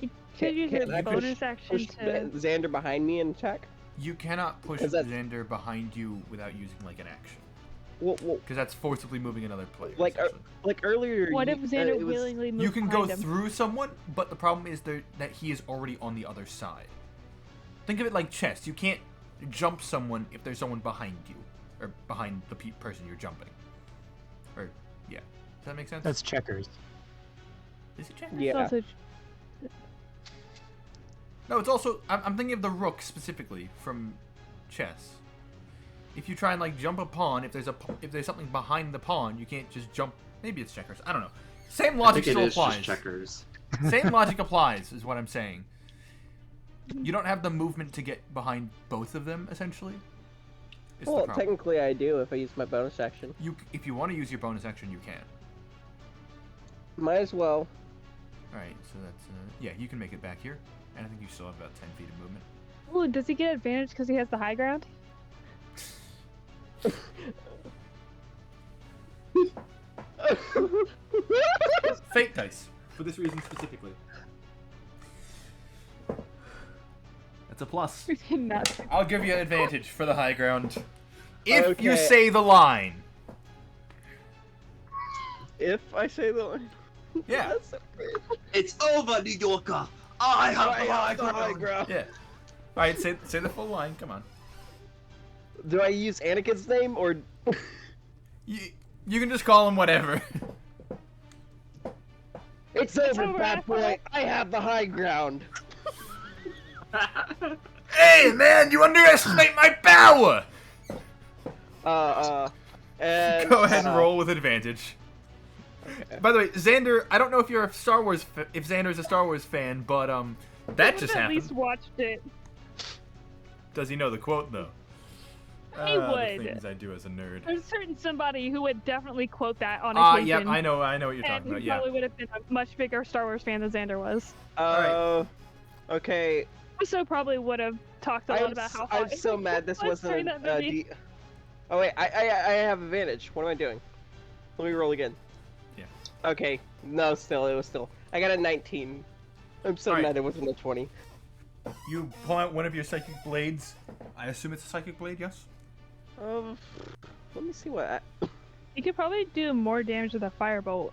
Speaker 5: You could use your
Speaker 6: Can I
Speaker 5: bonus action
Speaker 6: push
Speaker 5: to.
Speaker 6: Xander behind me and attack?
Speaker 1: You cannot push
Speaker 6: 'Cause that's-
Speaker 1: Xander behind you without using like an action,
Speaker 6: Well,
Speaker 1: because that's forcibly moving another player.
Speaker 6: like
Speaker 1: essentially.
Speaker 6: like earlier.
Speaker 5: What if Xander
Speaker 6: it was,
Speaker 5: willingly moves
Speaker 1: You can go
Speaker 5: behind him?
Speaker 1: through someone, but the problem is that he is already on the other side. Think of it like chess. You can't jump someone if there's someone behind you, or behind the person you're jumping. Or, yeah. Does that make sense?
Speaker 4: That's checkers.
Speaker 1: Is it checkers?
Speaker 5: It's
Speaker 6: Yeah.
Speaker 5: also-
Speaker 1: No, it's also... I'm thinking of the rook specifically from chess. If you try and like jump a pawn, if there's something behind the pawn, you can't just jump. Maybe it's checkers. I don't know. Same
Speaker 8: I
Speaker 1: logic
Speaker 8: think it
Speaker 1: still
Speaker 8: is
Speaker 1: applies.
Speaker 8: just checkers.
Speaker 1: Same logic applies, is what I'm saying. You don't have the movement to get behind both of them, essentially. Is the
Speaker 6: Well,
Speaker 1: problem.
Speaker 6: technically I do if I use my bonus action.
Speaker 1: If you want to use your bonus action, you can.
Speaker 6: Might as well.
Speaker 1: Alright, so that's... yeah, you can make it back here. And I think you still have about 10 feet of movement.
Speaker 5: Ooh, does he get advantage because he has the high ground?
Speaker 1: Fate dice. For this reason specifically. That's a plus.
Speaker 5: Nuts.
Speaker 1: I'll give you an advantage for the high ground. If you
Speaker 6: Okay.
Speaker 1: say the line.
Speaker 6: If I say the line.
Speaker 1: Yeah.
Speaker 6: That's so weird.
Speaker 3: It's over, New Yorker. I have
Speaker 6: I have the high ground.
Speaker 1: Yeah. Alright, say the full line. Come on.
Speaker 6: Do I use Anakin's name or?
Speaker 1: You can just call him whatever.
Speaker 6: It's over,
Speaker 5: over,
Speaker 6: bad boy. I have the high ground.
Speaker 1: Hey, man, you underestimate my power!
Speaker 6: And
Speaker 1: Go ahead and roll with advantage. By the way, Xander, I don't know if you're a Star Wars if Xander's a Star Wars fan, but that
Speaker 5: He
Speaker 1: just
Speaker 5: at
Speaker 1: happened.
Speaker 5: least watched it.
Speaker 1: Does he know the quote though?
Speaker 5: He
Speaker 1: The
Speaker 5: would.
Speaker 1: things I do as a nerd.
Speaker 5: There's certain somebody who would definitely quote that on
Speaker 1: Ah,
Speaker 5: occasion.
Speaker 1: yep, I know what you're
Speaker 5: And
Speaker 1: talking about.
Speaker 5: he
Speaker 1: Yeah.
Speaker 5: probably would have been a much bigger Star Wars fan than Xander was.
Speaker 6: Okay.
Speaker 5: Also, probably would have talked a lot about how hot
Speaker 6: I'm so mad this
Speaker 5: was during
Speaker 6: wasn't
Speaker 5: that
Speaker 6: a
Speaker 5: movie.
Speaker 6: Oh wait, I have advantage. What am I doing? Let me roll again.
Speaker 1: Yeah.
Speaker 6: Okay. No, it was still. I got a 19. I'm so
Speaker 1: Alright.
Speaker 6: mad it wasn't a 20.
Speaker 1: You pull out one of your psychic blades. I assume it's a psychic blade, yes?
Speaker 6: Let me see what.
Speaker 5: You could probably do more damage with a firebolt.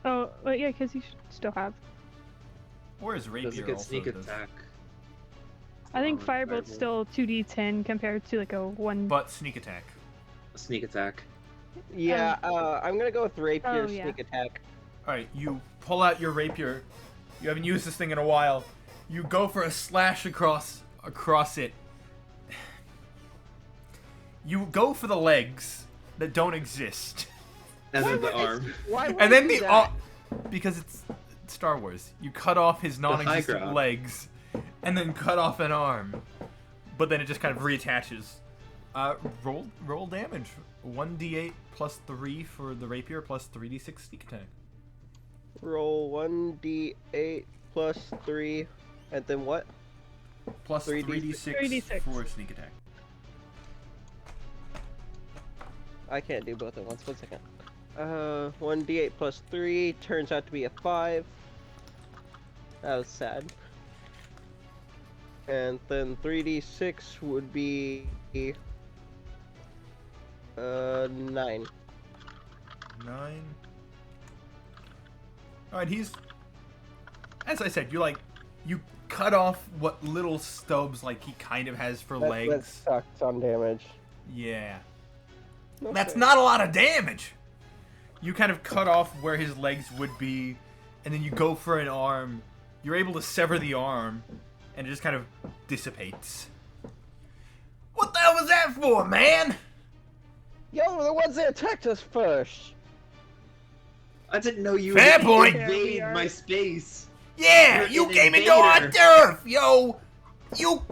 Speaker 5: Oh, but yeah, because you should still have.
Speaker 1: Or is
Speaker 8: Does
Speaker 1: rapier
Speaker 8: a good
Speaker 1: also
Speaker 8: sneak
Speaker 1: does-
Speaker 8: attack.
Speaker 5: I think
Speaker 8: Oh,
Speaker 5: firebolt's
Speaker 8: firebolt.
Speaker 5: still 2d10 compared to like a 1.
Speaker 1: But sneak attack.
Speaker 8: Sneak attack.
Speaker 6: Yeah. I'm gonna go with rapier
Speaker 5: Oh, yeah.
Speaker 6: sneak attack.
Speaker 1: Alright, you pull out your rapier. You haven't used this thing in a while. You go for a slash across it. You go for the legs that don't exist.
Speaker 8: And then the arm.
Speaker 6: Why would
Speaker 1: And then
Speaker 6: I do
Speaker 1: the
Speaker 6: that?
Speaker 1: because it's Star Wars. You cut off his non-existent
Speaker 8: ground.
Speaker 1: legs and then cut off an arm. But then it just kind of reattaches. Roll damage. 1d8 plus 3 for the rapier plus 3d6 sneak attack.
Speaker 6: Roll 1d8 plus 3, and then what?
Speaker 1: Plus 3d6
Speaker 5: 3d6.
Speaker 1: for sneak attack.
Speaker 6: I can't do both at once. 1 second. 1d8 plus 3 turns out to be a 5. That was sad. And then 3d6 would be 9.
Speaker 1: 9. Alright, he's... As I said, you cut off what little stubs like he kind of has for
Speaker 6: That
Speaker 1: legs.
Speaker 6: sucks on damage.
Speaker 1: Yeah.
Speaker 6: Okay.
Speaker 1: That's not a lot of damage! You kind of cut off where his legs would be, and then you go for an arm. You're able to sever the arm, and it just kind of dissipates. What the hell was that for, man?
Speaker 6: Yo, the ones that attacked us first.
Speaker 8: I didn't know you
Speaker 1: Fair
Speaker 8: would
Speaker 1: point.
Speaker 8: invade my space.
Speaker 1: Yeah,
Speaker 8: You're
Speaker 1: you
Speaker 8: an
Speaker 1: came into our
Speaker 8: invader.
Speaker 1: turf, yo! You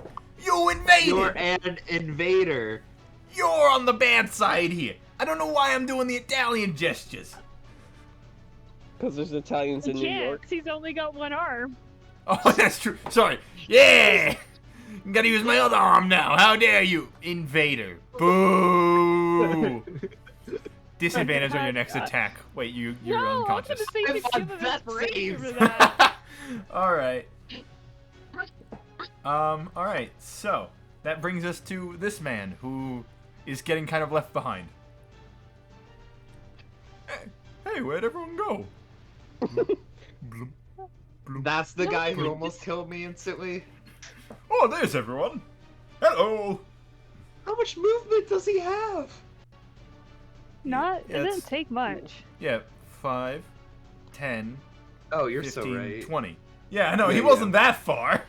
Speaker 1: invaded!
Speaker 3: You're an invader.
Speaker 1: You're on the bad side here. I don't know why I'm doing the Italian gestures.
Speaker 6: Because there's Italians in New
Speaker 5: Yeah,
Speaker 6: York.
Speaker 5: 'cause he's only got one arm.
Speaker 1: Oh, that's true. Sorry. Yeah! Gotta use my other arm now. How dare you, invader. Boo! Ooh. Disadvantage on your next
Speaker 5: God.
Speaker 1: attack. Wait, you're
Speaker 5: No, I was
Speaker 1: unconscious.
Speaker 5: gonna say you
Speaker 3: If
Speaker 5: should give him
Speaker 3: that
Speaker 5: inspiration
Speaker 3: saves.
Speaker 5: for that.
Speaker 1: Alright. Alright, so that brings us to this man who is getting kind of left behind. Hey, where'd everyone go? Bloop, bloop, bloop.
Speaker 3: That's the
Speaker 5: No,
Speaker 3: guy who
Speaker 5: you
Speaker 3: almost killed me instantly.
Speaker 1: Oh, there's everyone. Hello.
Speaker 3: How much movement does he have?
Speaker 5: Not. It
Speaker 1: Yeah, it's-
Speaker 5: didn't take much.
Speaker 1: Yeah, 5, 10,
Speaker 3: Oh, you're
Speaker 1: 15,
Speaker 3: so right.
Speaker 1: 20. Yeah, I know, he
Speaker 3: Yeah,
Speaker 1: wasn't that far.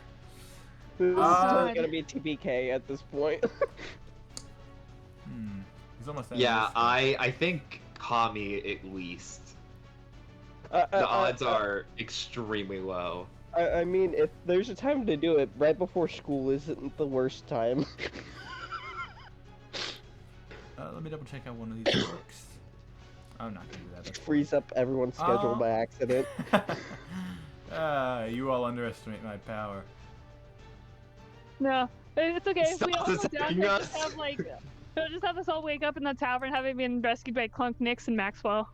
Speaker 6: This is
Speaker 1: Uh,
Speaker 6: totally gonna be TPK at this point.
Speaker 1: He's almost at
Speaker 3: Yeah,
Speaker 1: this
Speaker 3: I think Kami at least. The odds are extremely low.
Speaker 6: I mean, if there's a time to do it, right before school isn't the worst time.
Speaker 1: Let me double check how one of these works. I'm not gonna do that. That's
Speaker 6: Freeze up everyone's schedule by accident.
Speaker 1: You all underestimate my power.
Speaker 5: No, it's okay. If we
Speaker 3: Stop
Speaker 5: all go down
Speaker 3: attacking
Speaker 5: there,
Speaker 3: us.
Speaker 5: just have like, they'll just have us all wake up in the tavern having been rescued by Clunk, Nix, and Maxwell.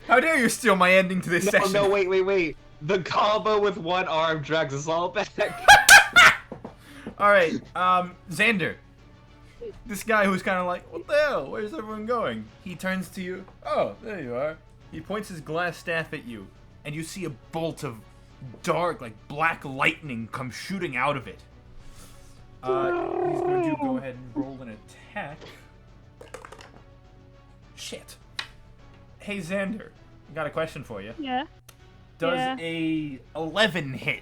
Speaker 1: How dare you steal my ending to this session?
Speaker 3: No, wait. The combo with one arm drags us all back.
Speaker 1: Alright, Xander. This guy who's kind of like, what the hell? Where's everyone going? He turns to you. Oh, there you are. He points his glass staff at you, and you see a bolt of dark, like black lightning come shooting out of it. He's going to go ahead and roll an attack. Shit. Hey, Xander, I got a question for you.
Speaker 5: Yeah.
Speaker 1: Does
Speaker 5: Yeah.
Speaker 1: a 11 hit?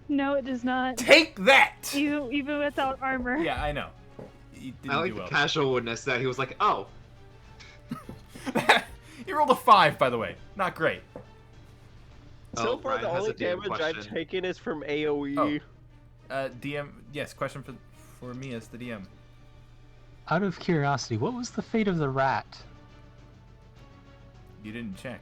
Speaker 5: No, it does not.
Speaker 1: Take that!
Speaker 5: Even without armor.
Speaker 1: Yeah, I know. He didn't
Speaker 3: I like
Speaker 1: do
Speaker 3: the
Speaker 1: well.
Speaker 3: casualness that he was like, oh.
Speaker 1: He rolled a 5, by the way. Not great.
Speaker 6: So
Speaker 3: Oh,
Speaker 6: far,
Speaker 3: Ryan
Speaker 6: the
Speaker 3: has
Speaker 6: only
Speaker 3: a DM
Speaker 6: damage I've
Speaker 3: question.
Speaker 6: taken is from AoE.
Speaker 1: DM, yes, question for me as the DM.
Speaker 4: Out of curiosity, what was the fate of the rat?
Speaker 1: You didn't check.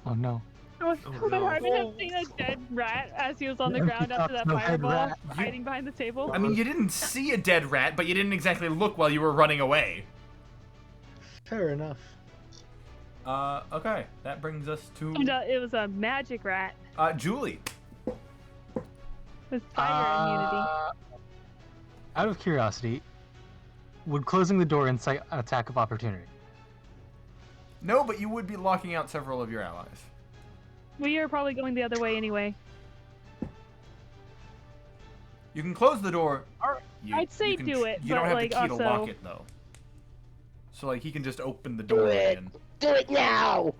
Speaker 4: Oh no.
Speaker 5: Oh,
Speaker 3: Oh,
Speaker 5: my
Speaker 3: no.
Speaker 5: heart would have seen a dead rat as he was on the ground after that
Speaker 4: No dead
Speaker 5: fireball,
Speaker 4: rat.
Speaker 5: hiding behind the table.
Speaker 1: I mean, you didn't see a dead rat, but you didn't exactly look while you were running away.
Speaker 2: Fair enough.
Speaker 1: Okay. That brings us to,
Speaker 5: And, it was a magic rat
Speaker 1: Julie.
Speaker 5: with fire immunity.
Speaker 4: Out of curiosity, would closing the door incite an attack of opportunity?
Speaker 1: No, but you would be locking out several of your allies.
Speaker 5: We are probably going the other way anyway.
Speaker 1: You can close the door.
Speaker 5: I'd say
Speaker 1: you can
Speaker 5: do it,
Speaker 1: You don't
Speaker 5: but,
Speaker 1: have
Speaker 5: like,
Speaker 1: the key to
Speaker 5: also-
Speaker 1: lock it, though. So, like, he can just open the door
Speaker 6: it.
Speaker 1: in.
Speaker 6: Do it now!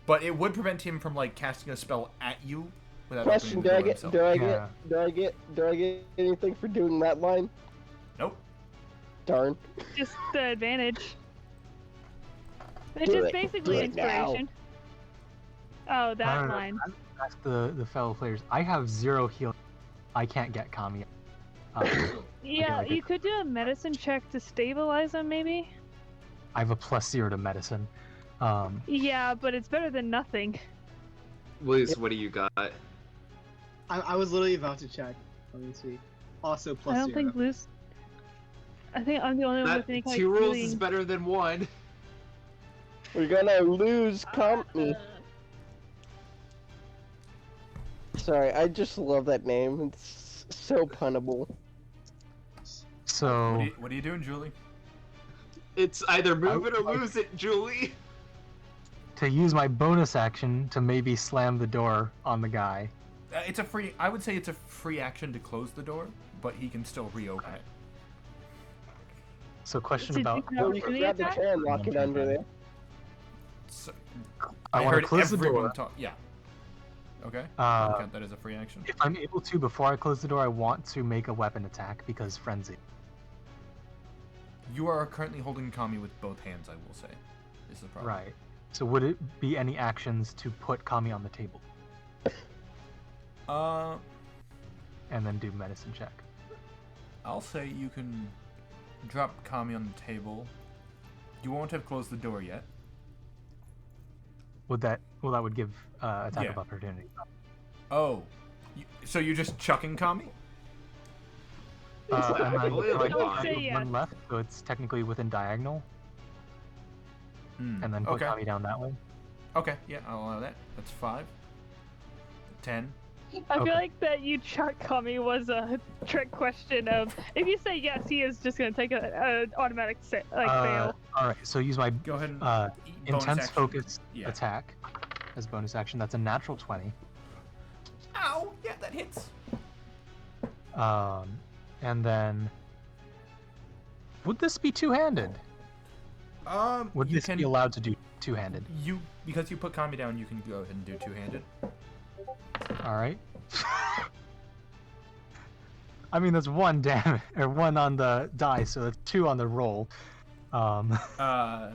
Speaker 1: But it would prevent him from, like, casting a spell at you without
Speaker 6: Question:
Speaker 1: opening
Speaker 6: Do
Speaker 1: the
Speaker 6: I
Speaker 1: door
Speaker 6: get?
Speaker 1: himself.
Speaker 6: Do I get anything for doing that line?
Speaker 1: Nope.
Speaker 6: Darn.
Speaker 5: Just the advantage. It's
Speaker 6: Do
Speaker 5: just
Speaker 6: it.
Speaker 5: basically
Speaker 6: Do it now.
Speaker 5: inspiration. Oh, that
Speaker 4: No.
Speaker 5: line.
Speaker 4: Ask the fellow players. I have 0 heal. I can't get Kami.
Speaker 5: Yeah,
Speaker 4: like
Speaker 5: you
Speaker 4: it.
Speaker 5: could do a medicine check to stabilize him, maybe?
Speaker 4: I have a +0 to medicine.
Speaker 5: Yeah, but it's better than nothing.
Speaker 3: Liz, what do you got?
Speaker 2: I was literally about to check. Let me see. Also plus
Speaker 5: I don't
Speaker 2: 0.
Speaker 5: think Luce. I think I'm the only one
Speaker 3: That
Speaker 5: with any kind
Speaker 3: 2
Speaker 5: of
Speaker 3: rolls is
Speaker 5: healing.
Speaker 3: better than 1.
Speaker 6: We're gonna lose company. Sorry, I just love that name. It's so punnable.
Speaker 4: So
Speaker 1: What are you doing, Julie?
Speaker 3: It's either move it or
Speaker 4: like-
Speaker 3: lose it, Julie.
Speaker 4: to use my bonus action to maybe slam the door on the guy.
Speaker 1: It's a free. I would say it's a free action to close the door, but he can still reopen it.
Speaker 4: So question
Speaker 5: Did
Speaker 4: about
Speaker 5: you
Speaker 6: Or
Speaker 5: know
Speaker 6: you can
Speaker 5: really
Speaker 6: grab the
Speaker 5: attack?
Speaker 6: chair and lock it under there.
Speaker 1: So,
Speaker 4: I want
Speaker 1: heard
Speaker 4: to close the
Speaker 1: everyone
Speaker 4: door.
Speaker 1: talk. Yeah. Okay. I'll
Speaker 4: Uh,
Speaker 1: count that as a free action.
Speaker 4: if I'm able to, before I close the door, I want to make a weapon attack because frenzy.
Speaker 1: You are currently holding Kami with both hands. I will say, is the problem.
Speaker 4: Right. So would it be any actions to put Kami on the table and then do medicine check?
Speaker 1: I'll say you can drop Kami on the table. You won't have closed the door yet.
Speaker 4: Would that? Well, that would give attack
Speaker 1: Yeah.
Speaker 4: of opportunity.
Speaker 1: Oh, so you're just chucking Kami?
Speaker 4: And then
Speaker 3: Only like
Speaker 5: I would
Speaker 3: five.
Speaker 5: say yes.
Speaker 4: one left, so it's technically within diagonal,
Speaker 1: Hmm.
Speaker 4: and then put
Speaker 1: Okay.
Speaker 4: Kami down that way.
Speaker 1: Okay, yeah, I'll allow that. That's 5. 10.
Speaker 5: I feel
Speaker 4: Okay.
Speaker 5: like that you chuck Kami was a trick question of if you say yes, he is just gonna take a automatic fail.
Speaker 4: All right, so use my
Speaker 1: Go ahead and
Speaker 4: bonus
Speaker 1: bonus
Speaker 4: intense
Speaker 1: action.
Speaker 4: focus
Speaker 1: Yeah.
Speaker 4: attack as bonus action. That's a natural 20.
Speaker 1: Ow! Yeah, that hits.
Speaker 4: And then would this be two-handed? Would
Speaker 1: you
Speaker 4: this
Speaker 1: can
Speaker 4: be allowed to do two-handed?
Speaker 1: because you put Kami down, you can go ahead and do two-handed.
Speaker 4: All right. I mean, that's 1 damage or 1 on the die, so that's 2 on the roll.
Speaker 1: Uh,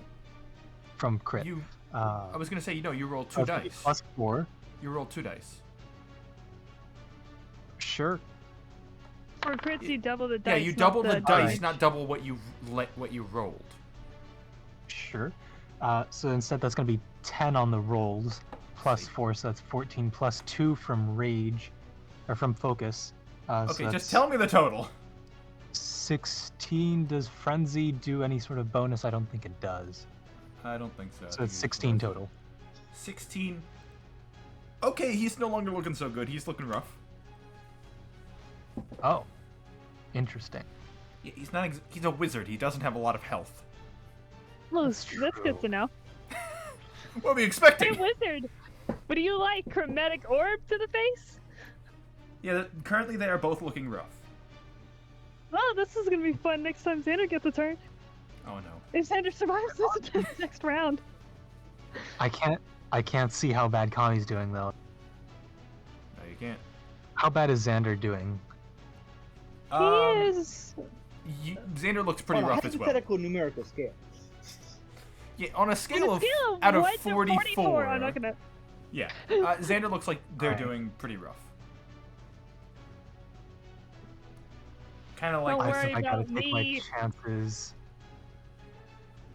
Speaker 4: From crit.
Speaker 1: I was gonna say, you roll 2
Speaker 4: that's
Speaker 1: dice.
Speaker 4: plus 4.
Speaker 1: You roll 2 dice.
Speaker 4: Sure.
Speaker 5: For crits, you double the dice.
Speaker 1: Yeah, you
Speaker 5: not
Speaker 1: double the dice,
Speaker 4: Alright.
Speaker 1: not double what you rolled.
Speaker 4: Sure. So instead, that's going to be 10 on the rolls, plus 4, so that's 14, plus 2 from rage, or from focus. So
Speaker 1: Okay, just
Speaker 4: that's
Speaker 1: tell me the total.
Speaker 4: 16. Does frenzy do any sort of bonus? I don't think it does.
Speaker 1: I don't think so. I
Speaker 4: So
Speaker 1: think
Speaker 4: it's 16 total.
Speaker 1: 16. Okay, he's no longer looking so good. He's looking rough.
Speaker 4: Oh, interesting.
Speaker 1: Yeah, he's not. He's a wizard. He doesn't have a lot of health.
Speaker 5: Oh,
Speaker 4: That's
Speaker 5: that's good to
Speaker 4: true.
Speaker 5: know.
Speaker 1: What are we
Speaker 5: Hey,
Speaker 1: expecting?
Speaker 5: wizard, but do you like chromatic orb to the face?
Speaker 1: Yeah, currently they are both looking rough.
Speaker 5: Oh, this is gonna be fun next time Xander gets a turn.
Speaker 1: Oh no.
Speaker 5: If Xander survives this next round.
Speaker 4: I can't see how bad Kami's doing though.
Speaker 1: No, you can't.
Speaker 4: How bad is Xander doing?
Speaker 5: He is.
Speaker 1: Xander looks pretty
Speaker 2: On a
Speaker 1: rough as well.
Speaker 2: hypothetical numerical scale.
Speaker 1: Yeah, on a scale
Speaker 5: On
Speaker 1: of
Speaker 5: a scale of
Speaker 1: out of
Speaker 5: 1 to
Speaker 1: 44.
Speaker 5: I'm not gonna.
Speaker 1: Yeah, Xander looks like they're
Speaker 4: Alright.
Speaker 1: doing pretty rough. Kind of
Speaker 5: Don't
Speaker 1: like
Speaker 5: worry
Speaker 4: I gotta
Speaker 5: about
Speaker 4: take my
Speaker 5: me.
Speaker 4: chances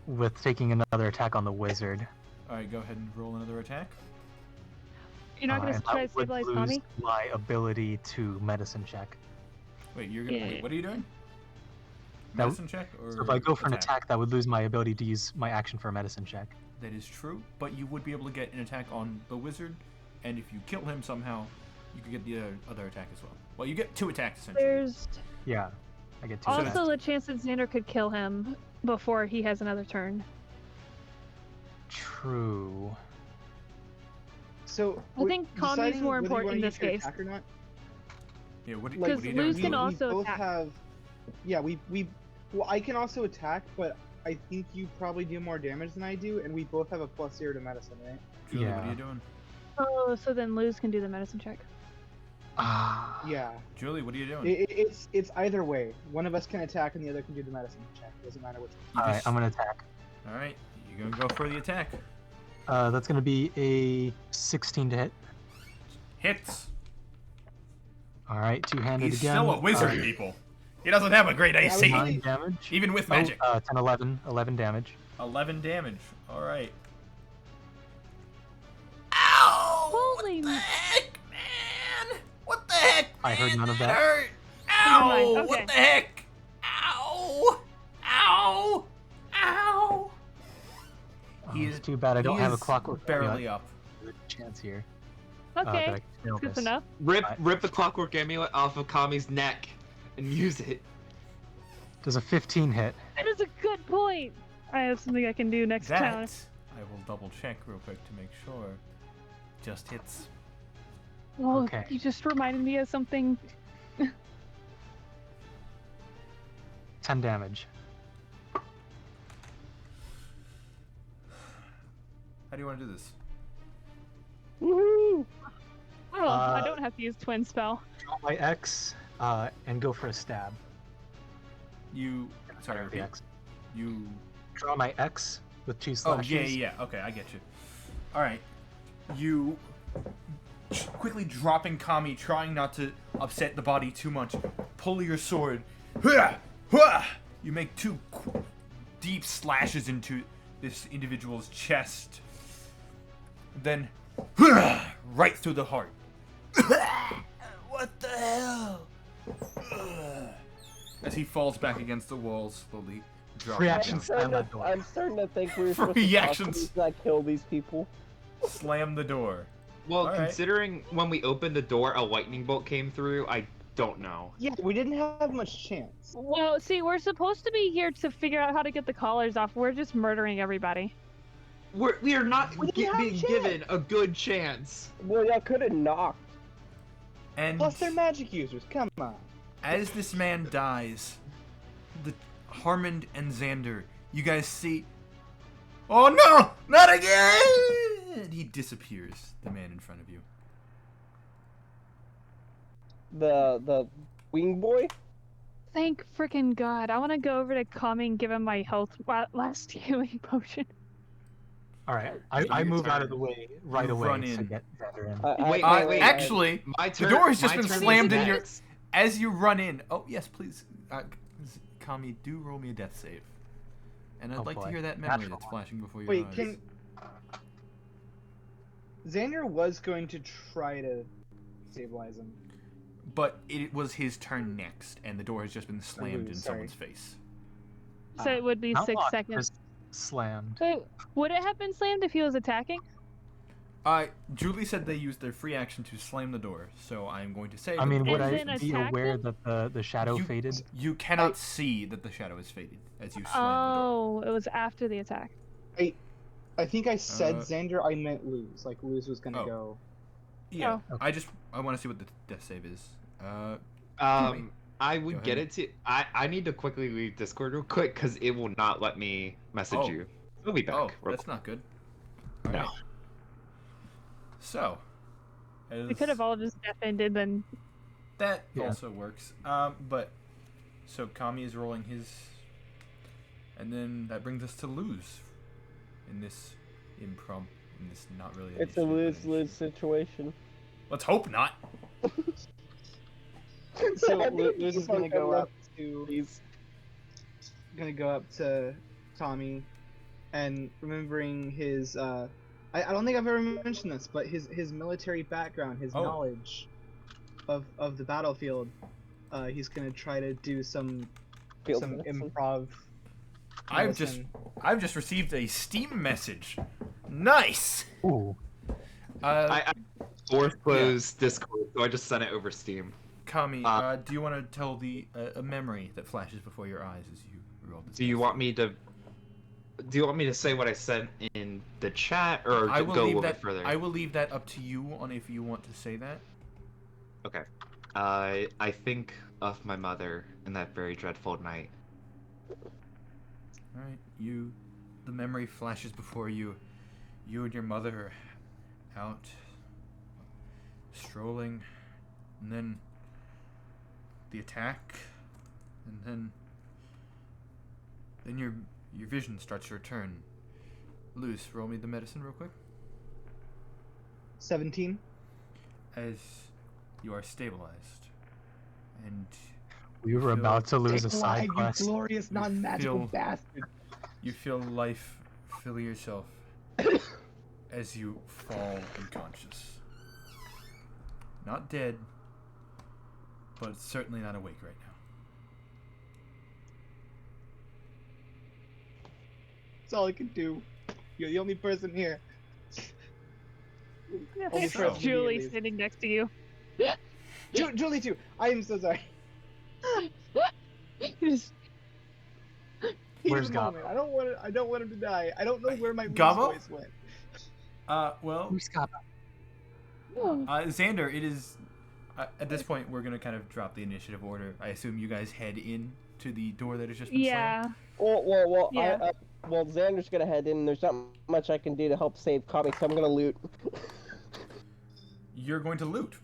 Speaker 4: with taking another attack on the wizard.
Speaker 1: All right, go ahead and roll another attack.
Speaker 5: You're not gonna
Speaker 4: And
Speaker 5: try to
Speaker 4: that would
Speaker 5: stabilize
Speaker 4: lose
Speaker 5: Kami?
Speaker 4: my ability to medicine check.
Speaker 1: Wait, you're gonna.
Speaker 5: Yeah.
Speaker 1: Wait, what are you doing?
Speaker 4: That-
Speaker 1: Medicine check or?
Speaker 4: So if I go for an attack, that would lose my ability to use my action for a medicine check.
Speaker 1: That is true, but you would be able to get an attack on the wizard, and if you kill him somehow, you could get the other attack as well. Well, you get 2 attacks essentially.
Speaker 5: There's
Speaker 4: Yeah, I get 2
Speaker 5: also
Speaker 4: attacks.
Speaker 5: the chance that Xander could kill him before he has another turn.
Speaker 4: True.
Speaker 2: So
Speaker 5: I think
Speaker 2: we're
Speaker 5: Kami's
Speaker 2: deciding
Speaker 5: more
Speaker 2: whether you
Speaker 5: important
Speaker 2: wanna
Speaker 5: in
Speaker 2: use
Speaker 5: this
Speaker 2: your
Speaker 5: case.
Speaker 2: attack or not.
Speaker 1: Yeah, what,
Speaker 2: Like,
Speaker 1: what are you
Speaker 5: Luz
Speaker 1: doing?
Speaker 5: can
Speaker 2: we
Speaker 5: also
Speaker 2: both
Speaker 5: attack.
Speaker 2: have. Yeah, we. Well, I can also attack, but I think you probably do more damage than I do, and we both have a +0 to medicine, right?
Speaker 1: Julie, what
Speaker 4: Yeah.
Speaker 1: are you doing?
Speaker 5: Oh, so then Luz can do the medicine check.
Speaker 4: Ah.
Speaker 2: Yeah.
Speaker 1: Julie, what are you doing?
Speaker 2: It's either way. One of us can attack, and the other can do the medicine check. Doesn't matter which one.
Speaker 1: You
Speaker 4: Alright,
Speaker 1: just-
Speaker 4: I'm gonna attack.
Speaker 1: All right, you're gonna go for the attack.
Speaker 4: That's gonna be a 16 to hit.
Speaker 1: Hits.
Speaker 4: Alright, two-handed
Speaker 1: He's
Speaker 4: again.
Speaker 1: still a wizard, people. He doesn't have a great AC,
Speaker 4: 9 damage.
Speaker 1: even with
Speaker 4: Oh,
Speaker 1: magic.
Speaker 4: 10, 11 damage.
Speaker 1: 11 damage. All right. Ow!
Speaker 5: Holy
Speaker 1: What the heck, man? What the heck?
Speaker 4: I heard
Speaker 1: man?
Speaker 4: none of that.
Speaker 1: Hurt.
Speaker 5: Never mind,
Speaker 1: Ow!
Speaker 5: okay.
Speaker 1: What the heck? Ow! Ow! Ow!
Speaker 4: Oh,
Speaker 1: He
Speaker 4: it's
Speaker 1: is-
Speaker 4: too bad I don't
Speaker 1: he
Speaker 4: have a
Speaker 1: is
Speaker 4: clockwork.
Speaker 1: barely up.
Speaker 4: There's a chance here.
Speaker 5: Okay,
Speaker 4: that I can fail
Speaker 5: good to
Speaker 4: this.
Speaker 5: know.
Speaker 3: Rip the clockwork amulet off of Kami's neck and use it.
Speaker 4: Does a 15 hit?
Speaker 5: That is a good point. I have something I can do next
Speaker 1: That
Speaker 5: turn.
Speaker 1: I will double check real quick to make sure. Just hits.
Speaker 5: Oh,
Speaker 4: Okay.
Speaker 5: you just reminded me of something.
Speaker 4: 10 damage.
Speaker 1: How do you want to do this?
Speaker 5: Woohoo! Oh, I
Speaker 4: Uh,
Speaker 5: don't have to use twin spell.
Speaker 4: Draw my X and go for a stab.
Speaker 1: You. Sorry,
Speaker 4: The
Speaker 1: repeat.
Speaker 4: X.
Speaker 1: You.
Speaker 4: Draw my X with 2
Speaker 1: Oh,
Speaker 4: slashes.
Speaker 1: yeah. Okay, I get you. Alright. You. Quickly dropping Kami, trying not to upset the body too much. Pull your sword. You make 2 deep slashes into this individual's chest. Then. Right through the heart. What the hell? as he falls back against the wall, slowly dropping
Speaker 4: Reaction.
Speaker 1: down.
Speaker 4: Slam that door.
Speaker 6: I'm starting to think we're supposed to
Speaker 1: Reactions.
Speaker 6: not kill these people.
Speaker 1: Slam the door.
Speaker 3: Well,
Speaker 1: All right.
Speaker 3: considering when we opened the door, a lightning bolt came through, I don't know.
Speaker 2: Yeah, we didn't have much chance.
Speaker 5: Well, see, we're supposed to be here to figure out how to get the collars off. We're just murdering everybody.
Speaker 3: We are not
Speaker 2: We didn't have
Speaker 3: being
Speaker 2: chance.
Speaker 3: given a good chance.
Speaker 6: Well, y'all could have knocked.
Speaker 1: And
Speaker 2: Plus, they're magic users. Come on.
Speaker 1: as this man dies, the Harmond and Xander, you guys see. Oh no! Not again! He disappears. The man in front of you.
Speaker 6: The wing boy.
Speaker 5: Thank frickin' God. I want to go over to Kami and give him my last healing potion.
Speaker 4: All right, I move out of the way right
Speaker 1: You
Speaker 4: away
Speaker 1: run
Speaker 4: to
Speaker 1: in.
Speaker 4: get Xander in.
Speaker 3: Wait.
Speaker 1: Actually,
Speaker 3: My turn.
Speaker 1: the door has just
Speaker 3: my
Speaker 1: been
Speaker 3: turn
Speaker 1: slammed
Speaker 3: is
Speaker 1: in your.
Speaker 3: next.
Speaker 1: As you run in. Oh yes, please, Kami, do roll me a death save. And I'd
Speaker 4: Oh,
Speaker 1: like to
Speaker 4: boy.
Speaker 1: hear that memory
Speaker 4: Natural
Speaker 1: that's
Speaker 4: one.
Speaker 1: flashing before your
Speaker 2: Wait,
Speaker 1: eyes.
Speaker 2: can Xander was going to try to stabilize him.
Speaker 1: But it was his turn next, and the door has just been slammed in
Speaker 2: sorry.
Speaker 1: someone's face.
Speaker 5: So it would be
Speaker 4: Not
Speaker 5: 6
Speaker 4: locked,
Speaker 5: seconds.
Speaker 4: just slammed.
Speaker 5: Wait, would it have been slammed if he was attacking?
Speaker 1: Julie said they used their free action to slam the door, so I'm going to say.
Speaker 4: I mean, would
Speaker 5: Is
Speaker 4: I
Speaker 5: it
Speaker 4: be
Speaker 5: attack
Speaker 4: aware
Speaker 5: him?
Speaker 4: that the shadow
Speaker 1: you,
Speaker 4: faded?
Speaker 1: You cannot see that the shadow is faded as you slam
Speaker 5: Oh, it was after the attack.
Speaker 2: I think I said
Speaker 1: Uh,
Speaker 2: Xander. I meant lose. Like lose was gonna
Speaker 1: Oh.
Speaker 2: go.
Speaker 1: the door. Yeah,
Speaker 4: Oh.
Speaker 1: I want to see what the death save is.
Speaker 3: I
Speaker 1: Go
Speaker 3: would
Speaker 1: ahead.
Speaker 3: get it to. I need to quickly leave Discord real quick because it will not let me message
Speaker 1: Oh.
Speaker 3: you. We'll be back.
Speaker 1: Oh,
Speaker 3: real
Speaker 1: that's
Speaker 3: quick.
Speaker 1: not good.
Speaker 3: No.
Speaker 1: Alright. So.
Speaker 5: We could have all just death ended then.
Speaker 1: That
Speaker 4: Yeah.
Speaker 1: also works. But so Kami is rolling his, and then that brings us to lose in this in this not really.
Speaker 6: It's a
Speaker 1: initiative, but
Speaker 6: lose-lose situation.
Speaker 1: Let's hope not.
Speaker 2: So
Speaker 6: I think
Speaker 2: Luz is
Speaker 6: you
Speaker 2: gonna
Speaker 6: fucked
Speaker 2: go
Speaker 6: up.
Speaker 2: up to
Speaker 6: Please.
Speaker 2: Tommy, and remembering his. I don't think I've ever mentioned this, but his military background, his
Speaker 1: Oh.
Speaker 2: knowledge of the battlefield. He's gonna try to do some
Speaker 6: Field
Speaker 2: some
Speaker 6: medicine.
Speaker 2: improv.
Speaker 1: I've just received a Steam message. Nice.
Speaker 4: Ooh.
Speaker 3: I forced close Discord, so I just sent it over Steam.
Speaker 1: Kami, do you want to tell the a memory that flashes before your eyes as you roll this?
Speaker 3: Do you want me to? Do you want me to say what I sent in the chat, or
Speaker 1: I
Speaker 3: to
Speaker 1: will
Speaker 3: go a
Speaker 1: leave
Speaker 3: little
Speaker 1: that.
Speaker 3: bit further?
Speaker 1: I will leave that up to you on if you want to say that.
Speaker 3: Okay. I think of my mother in that very dreadful night.
Speaker 1: All right, the memory flashes before you. You and your mother are out strolling, and then the attack, and then your vision starts to return. Luz, roll me the medicine real quick.
Speaker 2: 17.
Speaker 1: As you are stabilized, and
Speaker 4: We were
Speaker 1: feel-
Speaker 4: about to lose a
Speaker 2: Stay
Speaker 4: side
Speaker 2: alive, you
Speaker 4: quest.
Speaker 2: glorious non-magical
Speaker 1: feel-
Speaker 2: bastard.
Speaker 1: you feel life fill yourself as you fall unconscious. Not dead, but certainly not awake right now.
Speaker 2: That's all I can do. You're the only person here.
Speaker 5: I
Speaker 2: Only
Speaker 5: think
Speaker 1: so.
Speaker 5: it's Julie
Speaker 2: Immediately.
Speaker 5: sitting next to you.
Speaker 2: Julie too. I am so sorry.
Speaker 5: Just-
Speaker 2: Heat
Speaker 4: Where's
Speaker 2: of the moment. I don't want him to die. I don't know where my
Speaker 1: Gabo?
Speaker 2: voice went.
Speaker 1: Well,
Speaker 4: Who's got
Speaker 1: Xander, it is. At this point, we're gonna kind of drop the initiative order. I assume you guys head in to the door that has just been
Speaker 5: yeah.
Speaker 1: slammed.
Speaker 6: Well,
Speaker 5: Yeah.
Speaker 6: well, Xander's gonna head in. There's not much I can do to help save Kami, so I'm gonna loot.
Speaker 1: You're going to loot.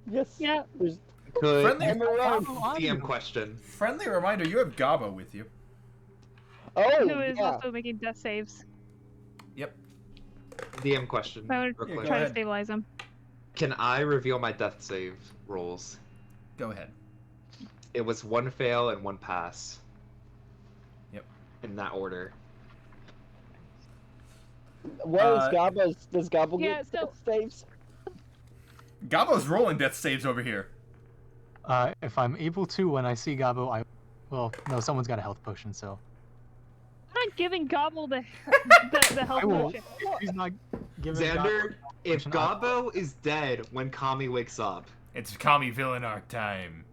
Speaker 6: Yes.
Speaker 5: Yeah.
Speaker 6: There's
Speaker 3: Good.
Speaker 1: Friendly-
Speaker 6: I'm around.
Speaker 3: DM question.
Speaker 1: Friendly reminder: you have Gabo with you.
Speaker 6: Oh,
Speaker 5: Who is
Speaker 6: yeah.
Speaker 5: also making death saves.
Speaker 1: Yep.
Speaker 3: DM question.
Speaker 5: I would
Speaker 3: Real
Speaker 1: Yeah,
Speaker 3: quick.
Speaker 1: go
Speaker 5: try to
Speaker 1: ahead.
Speaker 5: stabilize him.
Speaker 3: Can I reveal my death save rolls?
Speaker 1: Go ahead.
Speaker 3: It was 1 fail and 1 pass.
Speaker 1: Yep.
Speaker 3: In that order.
Speaker 6: What is
Speaker 1: Uh,
Speaker 6: Gabba's? Does Gabba
Speaker 5: Yeah,
Speaker 6: get
Speaker 5: so-
Speaker 6: saves?
Speaker 1: Gabo's rolling death saves over here.
Speaker 4: If I'm able to, when I see Gabo, well, no, someone's got a health potion, so
Speaker 5: I'm not giving Gobble the health
Speaker 4: I will.
Speaker 5: potion.
Speaker 4: He's not giving
Speaker 3: Xander, if
Speaker 4: potion, I-
Speaker 3: Gabo is dead when Kami wakes up,
Speaker 1: It's Kami villain arc time.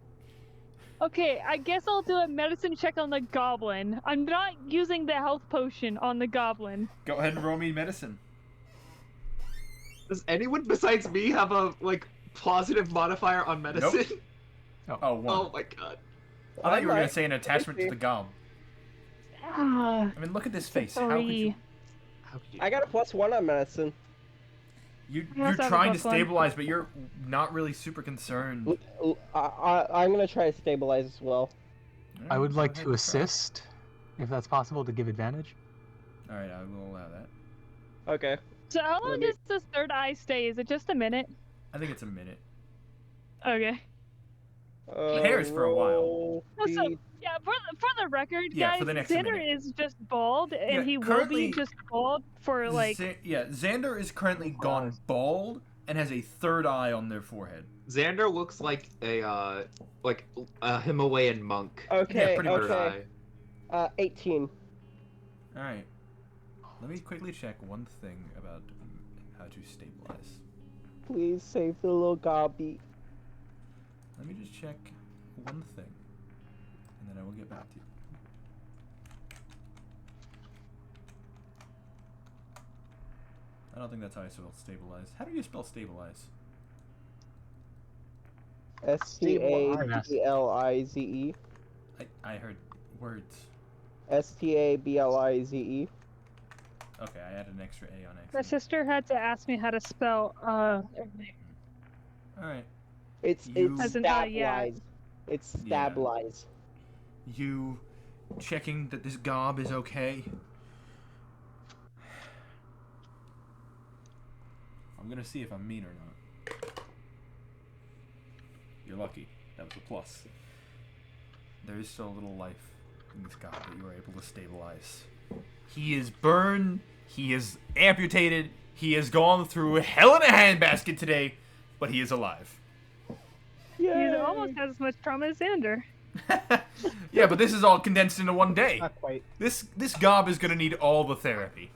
Speaker 5: Okay, I guess I'll do a medicine check on the goblin. I'm not using the health potion on the goblin.
Speaker 1: Go ahead and roll me medicine.
Speaker 3: does anyone besides me have a positive modifier on medicine?
Speaker 1: Oh, one.
Speaker 3: Oh my god.
Speaker 1: I thought you were
Speaker 6: might-
Speaker 1: gonna say an attachment to the gob.
Speaker 5: Ah,
Speaker 1: I mean, look at this face. How could you?
Speaker 3: How could you?
Speaker 6: I got a +1 on medicine.
Speaker 1: You're
Speaker 5: I also have a
Speaker 1: trying to
Speaker 5: +1.
Speaker 1: stabilize, but you're not really super concerned.
Speaker 6: I'm gonna try to stabilize as well.
Speaker 4: I would
Speaker 1: Go
Speaker 4: like
Speaker 1: ahead,
Speaker 4: to
Speaker 1: try.
Speaker 4: assist, if that's possible, to give advantage.
Speaker 1: All right, I will allow that.
Speaker 6: Okay.
Speaker 5: So how long
Speaker 6: Let me-
Speaker 5: does this third eye stay? Is it just a minute?
Speaker 1: I think it's a minute.
Speaker 5: Okay.
Speaker 1: hair is for a while.
Speaker 6: roll
Speaker 5: Also,
Speaker 6: the-
Speaker 5: yeah, for the record,
Speaker 1: Yeah,
Speaker 5: guys,
Speaker 1: for the next
Speaker 5: Xander
Speaker 1: minute.
Speaker 5: is just bald, and
Speaker 1: Yeah,
Speaker 5: he will
Speaker 1: currently-
Speaker 5: be just bald for like.
Speaker 1: Xander is currently gone bald and has a third eye on their forehead.
Speaker 3: Xander looks like a Himalayan monk.
Speaker 6: Okay,
Speaker 1: pretty
Speaker 3: Third
Speaker 6: okay.
Speaker 3: eye.
Speaker 6: 18.
Speaker 1: All right. Let me quickly check one thing about how to stabilize.
Speaker 6: Please save the little gobby.
Speaker 1: Let me just check one thing, and then I will get back to you. I don't think that's how I spell stabilize. How do you spell stabilize?
Speaker 6: STABLIZE.
Speaker 1: I heard words.
Speaker 6: STABLIZE.
Speaker 1: Okay, I added an extra A on
Speaker 5: My
Speaker 1: accident.
Speaker 5: sister had to ask me how to spell.
Speaker 1: All right.
Speaker 6: It's
Speaker 1: You-
Speaker 5: As in, yeah.
Speaker 6: stabilize. It's
Speaker 1: Yeah.
Speaker 6: stabilize.
Speaker 1: You checking that this gob is okay? I'm gonna see if I'm mean or not. You're lucky. That was a plus. There is still a little life in this gob that you were able to stabilize. He is burned. He is amputated. He has gone through hell in a handbasket today, but he is alive.
Speaker 5: He almost has as much trauma as Xander.
Speaker 1: Yeah, but this is all condensed into one day.
Speaker 2: Not quite.
Speaker 1: This gob is gonna need all the therapy.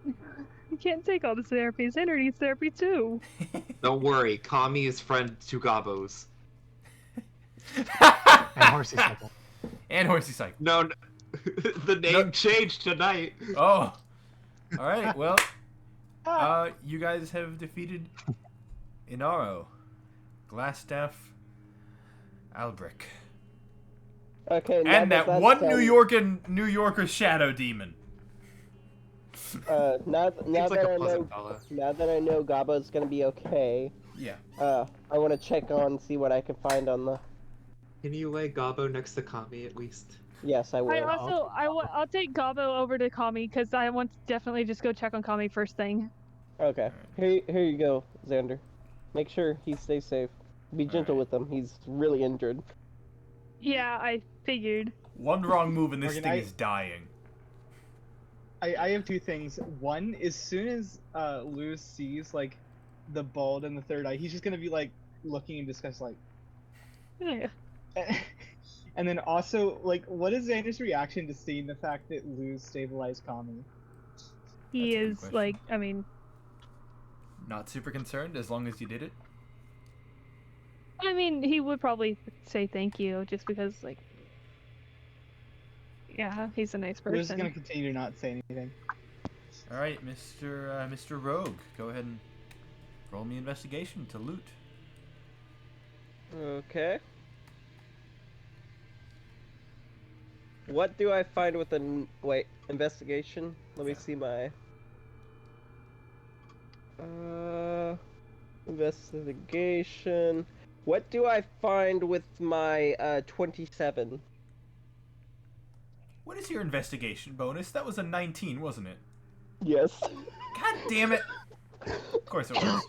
Speaker 5: You can't take all this therapy. Xander needs therapy too.
Speaker 3: Don't worry, Kami is friend to Gabos.
Speaker 4: And horsey cycle.
Speaker 1: And horsey cycle.
Speaker 3: No, the name changed tonight.
Speaker 1: Oh. All right. Well, you guys have defeated Inaro, Glassstaff, Albric,
Speaker 6: Okay, now
Speaker 1: and that
Speaker 6: that's
Speaker 1: one
Speaker 6: done,
Speaker 1: New Yorker shadow demon.
Speaker 6: now
Speaker 3: Seems
Speaker 6: that
Speaker 3: like a
Speaker 6: I know,
Speaker 3: pleasant fella.
Speaker 6: now that I know Gabo's gonna be okay,
Speaker 1: Yeah.
Speaker 6: I want to check on, see what I can find on the.
Speaker 3: Can you lay Gabo next to Kami at least?
Speaker 6: Yes, I will.
Speaker 5: I'll take Gabo over to Kami because I want to definitely just go check on Kami first thing.
Speaker 6: Okay, here you go, Xander. Make sure he stays safe. Be gentle with him. He's really injured.
Speaker 5: Yeah, I figured.
Speaker 1: One wrong move and this
Speaker 2: Morgan,
Speaker 1: thing
Speaker 2: I-
Speaker 1: is dying.
Speaker 2: I have two things. One, as soon as Lewis sees like the bald and the third eye, he's just gonna be like looking in disgust, like.
Speaker 5: Yeah.
Speaker 2: And then also, like, what is Xander's reaction to seeing the fact that Luz stabilized Kami?
Speaker 5: He
Speaker 1: That's a good
Speaker 5: is
Speaker 1: question.
Speaker 5: like, I mean,
Speaker 1: Not super concerned as long as you did it.
Speaker 5: he would probably say thank you just because, like, yeah, he's a nice
Speaker 2: Luz is
Speaker 5: person.
Speaker 2: gonna continue to not say anything.
Speaker 1: All right, Mr. Rogue, go ahead and roll me investigation to loot.
Speaker 6: Okay. What do I find with wait, investigation? Let me see my investigation. What do I find with my 27?
Speaker 1: What is your investigation bonus? That was a 19, wasn't it?
Speaker 6: Yes.
Speaker 1: God damn it! Of course it was.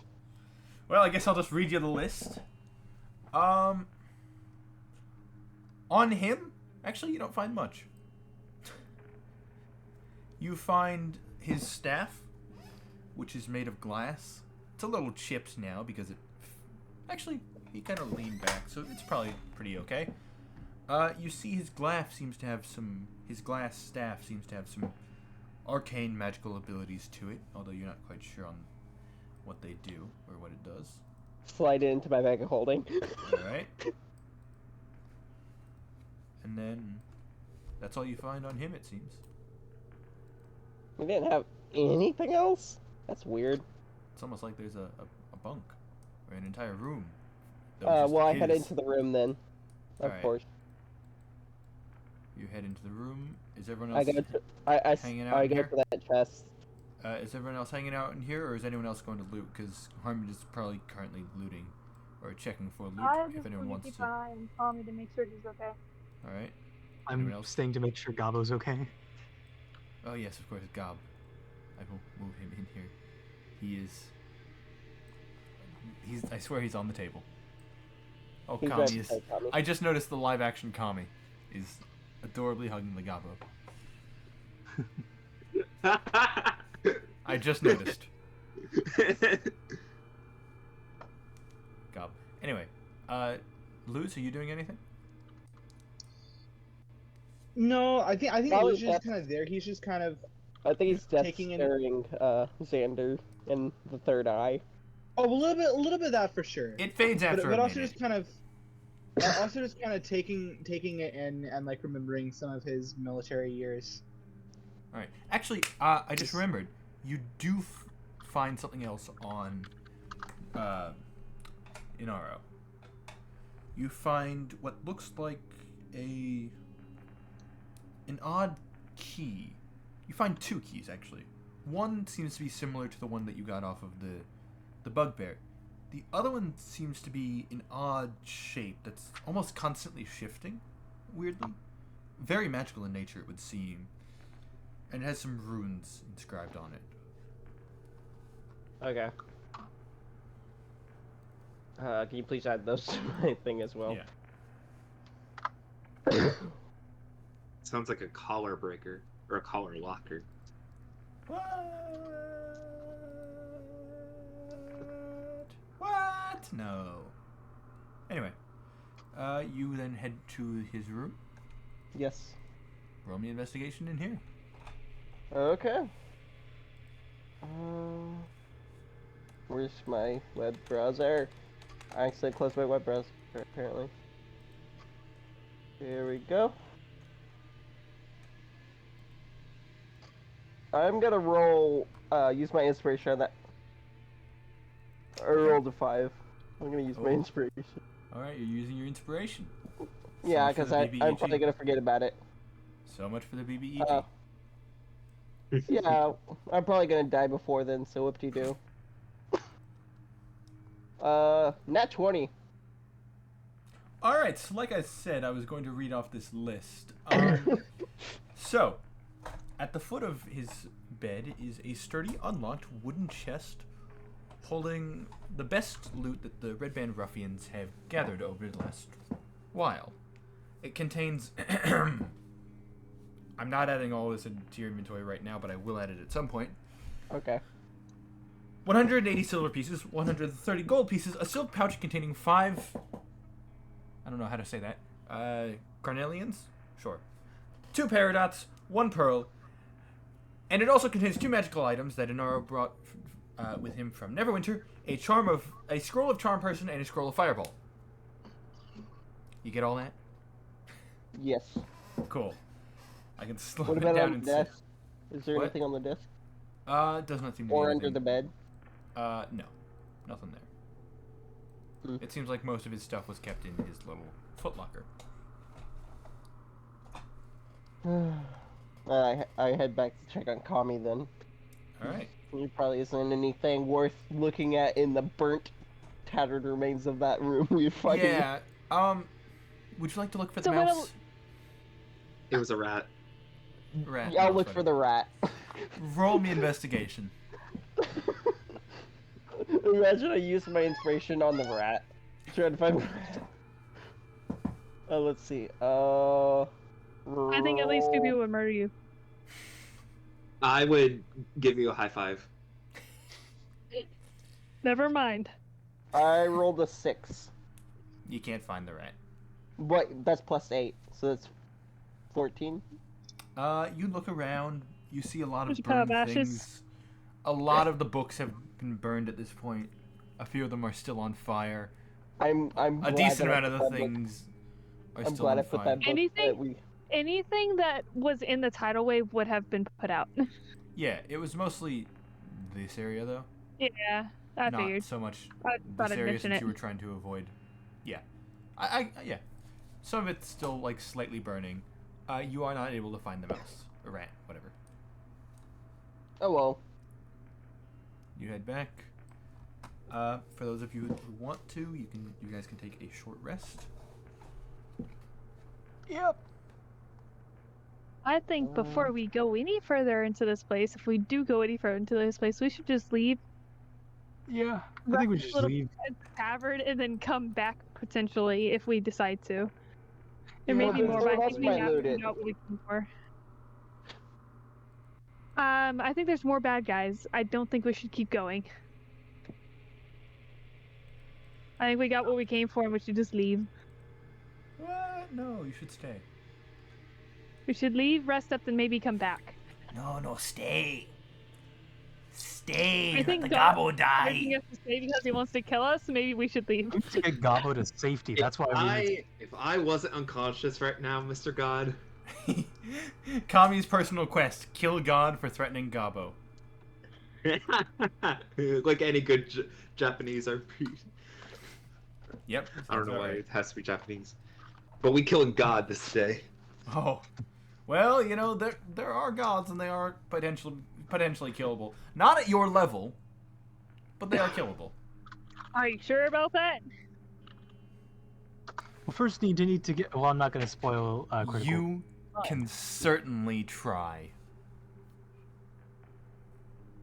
Speaker 1: Well, I guess I'll just read you the list. On him, actually, you don't find much. You find his staff, which is made of glass. It's a little chipped now because it... Actually, he kind of leaned back, so it's probably pretty okay. You see his glass staff seems to have some arcane magical abilities to it, although you're not quite sure on what they do or what it does.
Speaker 6: Slide it into my bag of holding.
Speaker 1: Alright. And then that's all you find on him, it seems.
Speaker 6: We didn't have anything else? That's weird.
Speaker 1: It's almost like there's a bunk or an entire room. that was just
Speaker 6: Well, I head
Speaker 1: his.
Speaker 6: into the room then. Of
Speaker 1: Alright.
Speaker 6: course.
Speaker 1: You head into the room. Is everyone
Speaker 6: I
Speaker 1: else
Speaker 6: go to I
Speaker 1: hanging out
Speaker 6: I
Speaker 1: in
Speaker 6: go
Speaker 1: here?
Speaker 6: to that chest.
Speaker 1: Is everyone else hanging out in here, or is anyone else going to loot? Because Harmon is probably currently looting or checking for loot
Speaker 5: I'm
Speaker 1: if
Speaker 5: just
Speaker 1: anyone
Speaker 5: going to
Speaker 1: wants
Speaker 5: keep
Speaker 1: to.
Speaker 5: an eye on Tommy to make sure he's okay.
Speaker 1: All right. Anyone
Speaker 4: I'm
Speaker 1: else?
Speaker 4: staying to make sure Gabo's okay.
Speaker 1: Oh yes, of course, Gob. I will move him in here. He is. I swear he's on the table. Oh,
Speaker 6: He's
Speaker 1: Kami
Speaker 6: right
Speaker 1: is.
Speaker 6: beside Tommy.
Speaker 1: I just noticed the live action Kami is adorably hugging the Gabo. I just noticed. Gob. Anyway, Luz, are you doing anything?
Speaker 2: No, I think
Speaker 6: Probably
Speaker 2: Lucius is
Speaker 6: that's-
Speaker 2: kind of there. He's just kind of
Speaker 6: I think he's death
Speaker 2: taking in-
Speaker 6: staring Xander in the third eye.
Speaker 2: a little bit of that for sure.
Speaker 1: It fades after
Speaker 2: but
Speaker 1: a
Speaker 2: also
Speaker 1: minute.
Speaker 2: just kind of taking it in and like remembering some of his military years.
Speaker 1: All right. Actually, I just remembered. You do find something else on Inaro. You find what looks like an odd key. You find two keys, actually. One seems to be similar to the one that you got off of the bugbear. The other one seems to be an odd shape that's almost constantly shifting, weirdly. Very magical in nature, it would seem. And it has some runes inscribed on it.
Speaker 6: Okay. Can you please add those to my thing as well?
Speaker 1: Yeah.
Speaker 3: Sounds like a collar breaker or a collar locker.
Speaker 1: What? No. Anyway, you then head to his room.
Speaker 6: Yes.
Speaker 1: Roll me investigation in here.
Speaker 6: Okay. Where's my web browser? I accidentally closed my web browser, apparently. Here we go. I'm gonna roll, use my inspiration on that. I rolled a 5. I'm gonna use my
Speaker 1: Oh.
Speaker 6: inspiration.
Speaker 1: Alright, you're using your inspiration.
Speaker 6: Yeah,
Speaker 1: much for
Speaker 6: because
Speaker 1: the
Speaker 6: I'm
Speaker 1: BBEG.
Speaker 6: probably gonna forget about it.
Speaker 1: So much for the BBEG.
Speaker 6: Yeah, I'm probably gonna die before then, so whoop-de-doo. Nat 20.
Speaker 1: Alright, so like I said, I was going to read off this list. So, at the foot of his bed is a sturdy, unlocked wooden chest holding the best loot that the Redbrand ruffians have gathered over the last while. It contains... I'm not adding all this into your inventory right now, but I will add it at some point.
Speaker 6: Okay.
Speaker 1: 180 silver pieces, 130 gold pieces, a silk pouch containing 5... I don't know how to say that. Carnelians? Sure. 2 paradots, 1 pearl, and it also contains 2 magical items that Inaro brought with him from Neverwinter, a scroll of charm person and a scroll of fireball. You get all that?
Speaker 6: Yes.
Speaker 1: Cool. I can slow
Speaker 6: What
Speaker 1: it
Speaker 6: about
Speaker 1: down
Speaker 6: on the
Speaker 1: and
Speaker 6: desk? Is there
Speaker 1: What?
Speaker 6: anything on the desk?
Speaker 1: It does not seem to be
Speaker 6: Or under
Speaker 1: anything.
Speaker 6: the bed?
Speaker 1: No. Nothing there.
Speaker 6: Hmm.
Speaker 1: It seems like most of his stuff was kept in his little footlocker.
Speaker 6: I head back to check on Kami then.
Speaker 1: Alright.
Speaker 6: There probably isn't anything worth looking at in the burnt, tattered remains of that room we find.
Speaker 1: Yeah. Would you like to look for the
Speaker 5: So what
Speaker 1: mouse?
Speaker 3: It was a rat.
Speaker 1: Rat.
Speaker 6: I'll
Speaker 1: mouse,
Speaker 6: look for
Speaker 1: whatever.
Speaker 6: the rat.
Speaker 1: Roll me investigation.
Speaker 6: Imagine I use my inspiration on the rat. Trying to find the rat. Let's see.
Speaker 5: I think at least 2
Speaker 6: roll-
Speaker 5: people would murder you.
Speaker 3: I would give you a high five.
Speaker 5: Never mind.
Speaker 6: I rolled a 6.
Speaker 1: You can't find the rat.
Speaker 6: What? That's +8, so that's 14.
Speaker 1: You look around. You see a lot
Speaker 5: There's
Speaker 1: of
Speaker 5: a pile of
Speaker 1: burned
Speaker 5: ashes.
Speaker 1: things. A lot of the books have been burned at this point. A few of them are still on fire.
Speaker 6: I'm
Speaker 1: A
Speaker 6: glad
Speaker 1: decent
Speaker 6: that I
Speaker 1: amount of
Speaker 6: put
Speaker 1: the
Speaker 6: that book-
Speaker 1: things are
Speaker 6: I'm
Speaker 1: still
Speaker 6: glad
Speaker 1: on
Speaker 6: I put
Speaker 1: fire.
Speaker 6: that book
Speaker 5: Anything?
Speaker 6: that we.
Speaker 5: Anything that was in the tidal wave would have been put out.
Speaker 1: Yeah, it was mostly this area though.
Speaker 5: Yeah, I
Speaker 1: Not
Speaker 5: figured.
Speaker 1: so much
Speaker 5: I thought
Speaker 1: this
Speaker 5: I'd
Speaker 1: area
Speaker 5: mention
Speaker 1: since
Speaker 5: it.
Speaker 1: you were trying to avoid. Yeah, yeah. Some of it's still like slightly burning. You are not able to find the mouse or rat, whatever.
Speaker 6: Oh well.
Speaker 1: You head back. For those of you who want to, you guys can take a short rest.
Speaker 4: Yep.
Speaker 5: I think before we go any further into this place, if we do go any further into this place, we should just leave.
Speaker 4: Yeah. I think we
Speaker 5: Rest
Speaker 4: should
Speaker 5: a little
Speaker 4: leave.
Speaker 5: at the tavern and then come back potentially if we decide to. There
Speaker 4: Yeah,
Speaker 5: may be
Speaker 6: the
Speaker 5: more,
Speaker 6: three
Speaker 5: but
Speaker 6: of
Speaker 5: I
Speaker 6: us
Speaker 5: think we
Speaker 6: might
Speaker 5: got
Speaker 6: loot it.
Speaker 5: what we came for. I think there's more bad guys. I don't think we should keep going. I think we got what we came for and we should just leave.
Speaker 1: What? No, you should stay.
Speaker 5: We should leave, rest up, then maybe come back.
Speaker 1: No, stay. Stay.
Speaker 5: I think God making us to stay because he wants to kill us. Maybe we should leave.
Speaker 4: We need to get Gabo to safety. That's why we.
Speaker 3: If I wasn't unconscious right now, Mr. God.
Speaker 1: Kami's personal quest: kill God for threatening Gabo.
Speaker 3: Like any good Japanese RP.
Speaker 1: Yep.
Speaker 3: I don't know
Speaker 1: that's
Speaker 3: why
Speaker 1: alright.
Speaker 3: it has to be Japanese. But we killed God this day.
Speaker 1: Oh, well, you know there are gods and they are potentially killable. Not at your level, but they are killable.
Speaker 5: Are you sure about that?
Speaker 4: Well, first need to get. Well, I'm not going to spoil critical.
Speaker 1: You can certainly try.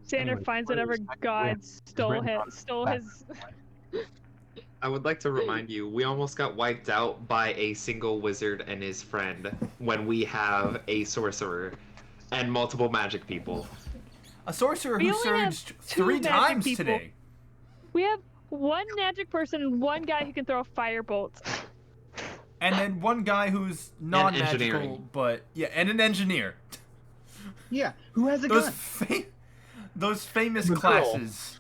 Speaker 5: Xander
Speaker 4: Anyway,
Speaker 5: finds
Speaker 4: what
Speaker 5: whatever
Speaker 4: is that?
Speaker 5: God
Speaker 4: Yeah,
Speaker 5: stole
Speaker 4: written on
Speaker 5: stole
Speaker 4: the
Speaker 5: his.
Speaker 3: I would like to remind you, we almost got wiped out by a single wizard and his friend when we have a sorcerer and multiple magic people.
Speaker 1: A sorcerer
Speaker 5: We
Speaker 1: who
Speaker 5: only have
Speaker 1: surged
Speaker 5: 2
Speaker 1: 3
Speaker 5: magic
Speaker 1: times
Speaker 5: people.
Speaker 1: today.
Speaker 5: We have one magic person and one guy who can throw fire bolts.
Speaker 1: And then one guy who's non-magical,
Speaker 3: engineering.
Speaker 1: but yeah, and an engineer.
Speaker 2: Yeah, who has a
Speaker 1: Those
Speaker 2: gun?
Speaker 1: those famous
Speaker 4: The girl.
Speaker 1: classes.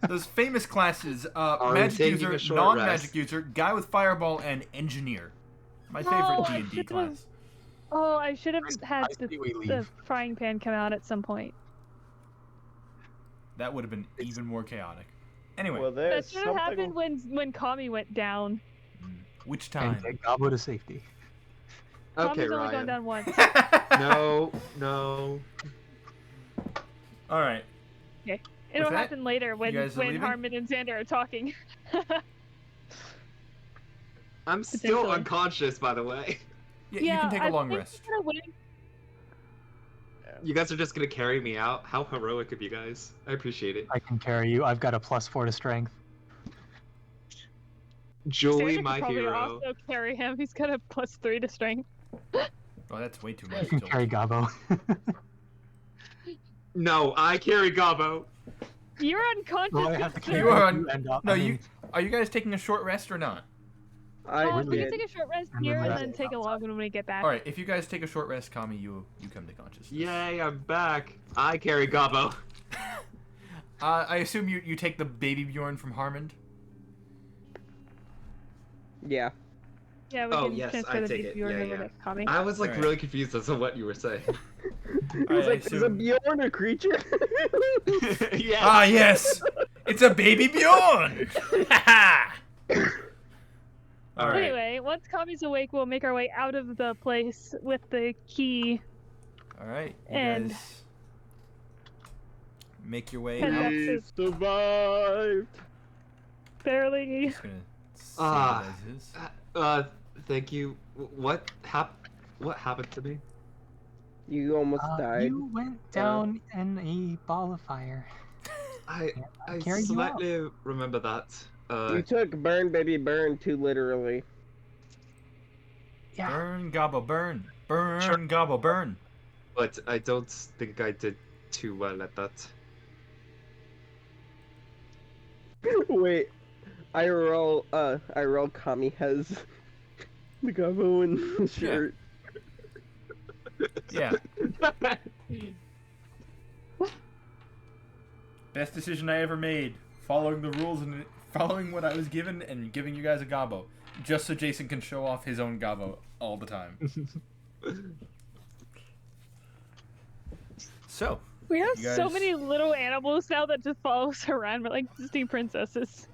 Speaker 1: Those famous classes.
Speaker 3: Are we
Speaker 1: Magic
Speaker 3: taking
Speaker 1: user,
Speaker 3: a short
Speaker 1: non-magic
Speaker 3: rest?
Speaker 1: user, guy with fireball, and engineer. My favorite
Speaker 5: Oh, I
Speaker 1: D&D
Speaker 5: should've-
Speaker 1: class.
Speaker 5: Oh, I should have had
Speaker 4: I say we
Speaker 5: the
Speaker 4: leave.
Speaker 5: frying pan come out at some point.
Speaker 1: That would have been even more chaotic. Anyway,
Speaker 6: Well,
Speaker 5: That
Speaker 6: there's
Speaker 5: should have happened
Speaker 6: something.
Speaker 5: when Kami went down.
Speaker 1: which
Speaker 4: And
Speaker 1: time?
Speaker 4: get Gabo to safety.
Speaker 3: Okay,
Speaker 5: Kami's only gone
Speaker 3: Ryan.
Speaker 5: down once.
Speaker 3: No.
Speaker 1: All right.
Speaker 5: It'll
Speaker 1: that,
Speaker 5: happen later when
Speaker 1: you guys are leaving?
Speaker 5: Harmon and Xander are talking.
Speaker 3: I'm still
Speaker 5: Potentially.
Speaker 3: unconscious, by the way.
Speaker 1: Yeah, you can take a
Speaker 5: I
Speaker 1: long
Speaker 5: think
Speaker 1: rest.
Speaker 5: we're gonna wait.
Speaker 3: You guys are just gonna carry me out? How heroic of you guys. I appreciate it.
Speaker 4: I can carry you. I've got a +4 to strength.
Speaker 3: Julie,
Speaker 5: Xander could
Speaker 3: my
Speaker 5: probably
Speaker 3: hero.
Speaker 5: also carry him. He's got a +3 to strength.
Speaker 1: Oh, that's way too
Speaker 4: You
Speaker 1: much.
Speaker 4: can
Speaker 1: Still.
Speaker 4: carry Gabo.
Speaker 3: No, I carry Gabo.
Speaker 5: You're unconscious.
Speaker 4: Well, I have to
Speaker 5: sir.
Speaker 4: carry
Speaker 1: You are
Speaker 4: you and
Speaker 1: No,
Speaker 4: I mean,
Speaker 1: you. Are you guys taking a short rest or not?
Speaker 6: I
Speaker 5: We can
Speaker 6: did.
Speaker 5: take a short rest
Speaker 4: And
Speaker 5: here
Speaker 4: then
Speaker 5: and
Speaker 4: rest
Speaker 5: then take a long one when we get back.
Speaker 1: All right. If you guys take a short rest, Kami, you come to consciousness.
Speaker 3: Yay, I'm back. I carry Gabo.
Speaker 1: I assume you take the baby Bjorn from Harmond.
Speaker 6: Yeah.
Speaker 5: Yeah, we
Speaker 3: Oh,
Speaker 5: can
Speaker 3: yes,
Speaker 5: transfer
Speaker 3: I
Speaker 5: the
Speaker 3: take
Speaker 5: big
Speaker 3: it.
Speaker 5: Bjorn
Speaker 3: Yeah,
Speaker 5: over
Speaker 3: yeah.
Speaker 5: to Kami.
Speaker 3: I was like
Speaker 1: Alright.
Speaker 3: really confused as to what you were saying.
Speaker 6: It was
Speaker 1: I
Speaker 6: like, is a
Speaker 1: assume-
Speaker 6: Bjorn a creature?
Speaker 3: Yeah.
Speaker 1: Ah, yes. It's a baby Bjorn. All right.
Speaker 5: Anyway, once Kami's awake, we'll make our way out of the place with the key.
Speaker 1: All right. You
Speaker 5: And-
Speaker 1: guys make your way
Speaker 5: And
Speaker 1: out.
Speaker 5: that's it.
Speaker 6: Survived.
Speaker 5: Barely.
Speaker 1: Just gonna save
Speaker 3: Ah.
Speaker 1: it as is.
Speaker 3: Thank you. What happened to me?
Speaker 6: You almost died.
Speaker 4: you went down in a ball of fire.
Speaker 3: I
Speaker 4: carried you out.
Speaker 3: slightly remember that.
Speaker 6: You took burn, baby, burn too literally.
Speaker 4: Yeah.
Speaker 1: Burn, gobble, burn. Burn, gobble, burn.
Speaker 3: But I don't think I did too well at that.
Speaker 6: Wait, IRL Kami has the gumbo and the shirt.
Speaker 1: Yeah. Best decision I ever made. Following the rules and following what I was given and giving you guys a gobbo. Just so Jason can show off his own gobbo all the time. So.
Speaker 5: We have
Speaker 1: You
Speaker 5: so
Speaker 1: guys-
Speaker 5: many little animals now that just follow us around. We're like Disney princesses.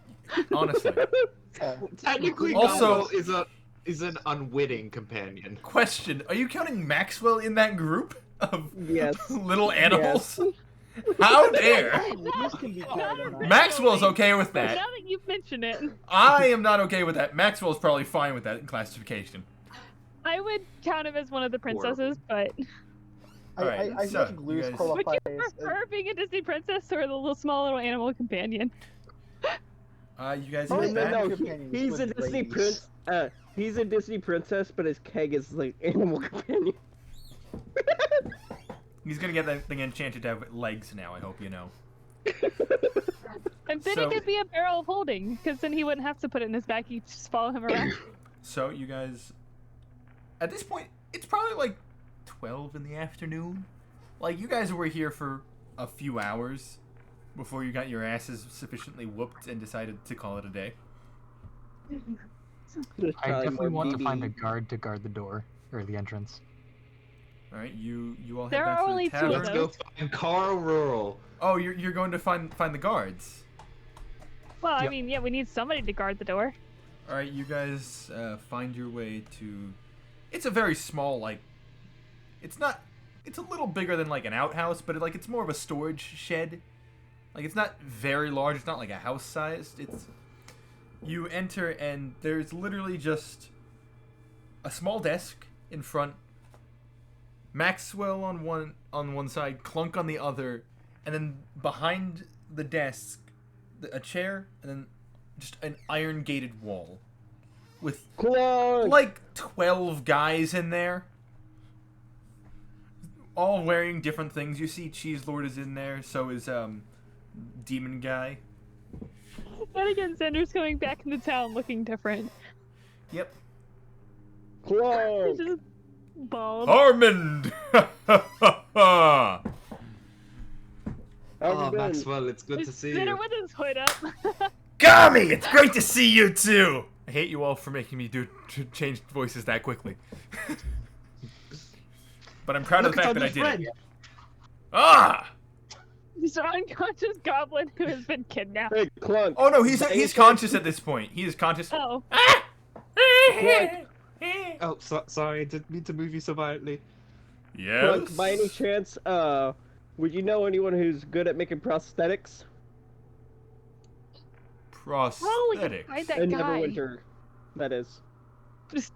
Speaker 1: Honestly.
Speaker 3: Technically,
Speaker 1: Also-
Speaker 3: Gobbo is an unwitting companion.
Speaker 1: Question. Are you counting Maxwell in that group of
Speaker 6: Yes.
Speaker 1: little animals? How dare!
Speaker 2: Lucas can be part of that.
Speaker 1: Maxwell's okay with
Speaker 5: Now
Speaker 1: that.
Speaker 5: that you've mentioned it,
Speaker 1: I am not okay with that. Maxwell's probably fine with that classification.
Speaker 5: I would count him as one of the princesses, but
Speaker 1: Alright,
Speaker 2: I
Speaker 1: so,
Speaker 2: think
Speaker 1: you
Speaker 2: Luz
Speaker 1: guys-
Speaker 2: qualifies.
Speaker 5: would you prefer being a Disney princess or the little small little animal companion?
Speaker 1: You guys
Speaker 2: Oh,
Speaker 1: get
Speaker 2: no,
Speaker 1: back?
Speaker 2: no.
Speaker 6: No,
Speaker 2: companions
Speaker 6: he's
Speaker 2: with
Speaker 6: a Disney
Speaker 2: ladies.
Speaker 6: prince. He's a Disney princess, but his keg is like animal companion.
Speaker 1: He's gonna get that thing enchanted to have legs now, I hope you know.
Speaker 5: And then
Speaker 1: So-
Speaker 5: it could be a barrel of holding, because then he wouldn't have to put it in his bag. He'd just follow him around.
Speaker 1: So, you guys... At this point, it's probably like 12 in the afternoon. Like, you guys were here for a few hours before you got your asses sufficiently whooped and decided to call it a day.
Speaker 4: I definitely want to find a guard to guard the door or the entrance.
Speaker 1: Alright, you all head
Speaker 5: There
Speaker 1: back
Speaker 5: are
Speaker 1: to
Speaker 5: only
Speaker 1: the
Speaker 5: two of
Speaker 1: tavern.
Speaker 8: Let's go find Carl Rural.
Speaker 1: Oh, you're going to find the guards.
Speaker 5: Well, I
Speaker 4: Yep.
Speaker 5: mean, yeah, we need somebody to guard the door.
Speaker 1: Alright, you guys find your way to... It's a very small, like... It's not... It's a little bigger than, like, an outhouse, but, like, it's more of a storage shed. Like, it's not very large. It's not, like, a house-sized. It's... You enter, and there's literally just a small desk in front, Maxwell on one side, Clunk on the other, and then behind the desk, a chair, and then just an iron-gated wall with
Speaker 6: Clunk!
Speaker 1: like 12 guys in there, all wearing different things. You see Cheese Lord is in there, so is Demon Guy.
Speaker 5: And again, Xander's coming back into town looking different.
Speaker 1: Yep.
Speaker 6: Clunk!
Speaker 5: He's just bald.
Speaker 1: Armand!
Speaker 6: How
Speaker 3: Oh,
Speaker 6: you been?
Speaker 3: Maxwell, it's good to
Speaker 5: He's
Speaker 3: see
Speaker 5: Xander
Speaker 3: you.
Speaker 5: with his hood up.
Speaker 1: Gami, it's great to see you too! I hate you all for making me change voices that quickly. But I'm proud of the fact that I did it. Ah!
Speaker 5: He's an unconscious goblin who has been kidnapped.
Speaker 6: Hey, Clunk!
Speaker 1: Oh no, he's
Speaker 6: By any
Speaker 1: conscious at this point. He is conscious.
Speaker 5: Oh.
Speaker 1: Ah!
Speaker 3: Oh, sorry, I didn't mean to move you so violently.
Speaker 1: Yes.
Speaker 6: Clunk, by any chance, would you know anyone who's good at making prosthetics?
Speaker 5: Oh, we can
Speaker 1: Prosthetics.
Speaker 5: find that
Speaker 6: In
Speaker 5: guy.
Speaker 6: Neverwinter, that is.
Speaker 5: Just,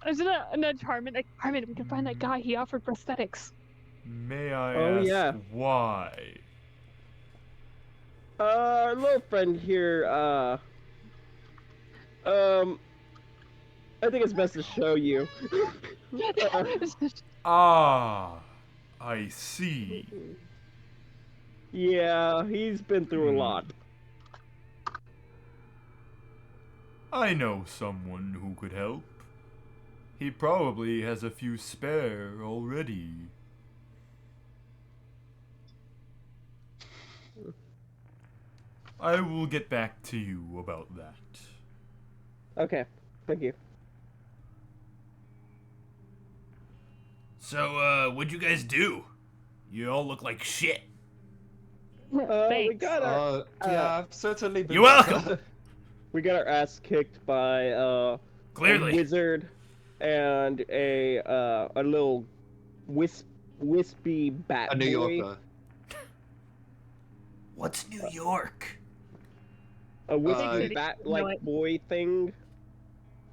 Speaker 5: isn't it a nudge Harmon? Like, Harmon, we can find that guy. He offered prosthetics.
Speaker 1: May I
Speaker 6: Oh,
Speaker 1: ask
Speaker 6: yeah.
Speaker 1: why?
Speaker 6: Our little friend here, I think it's best to show you.
Speaker 1: Ah, I see.
Speaker 6: Yeah, he's been through a lot.
Speaker 1: I know someone who could help. He probably has a few spare already. I will get back to you about that.
Speaker 6: Okay, thank you.
Speaker 1: So, what'd you guys do? You all look like shit.
Speaker 6: We
Speaker 5: Thanks.
Speaker 6: got our
Speaker 3: Yeah, certainly. been
Speaker 1: You're welcome.
Speaker 6: we got our ass kicked by a
Speaker 1: Clearly.
Speaker 6: wizard and a little wispy bat
Speaker 3: A New
Speaker 6: boy.
Speaker 3: Yorker.
Speaker 1: What's New York?
Speaker 6: A wispy
Speaker 5: City.
Speaker 6: bat-like
Speaker 5: Know it.
Speaker 6: boy thing.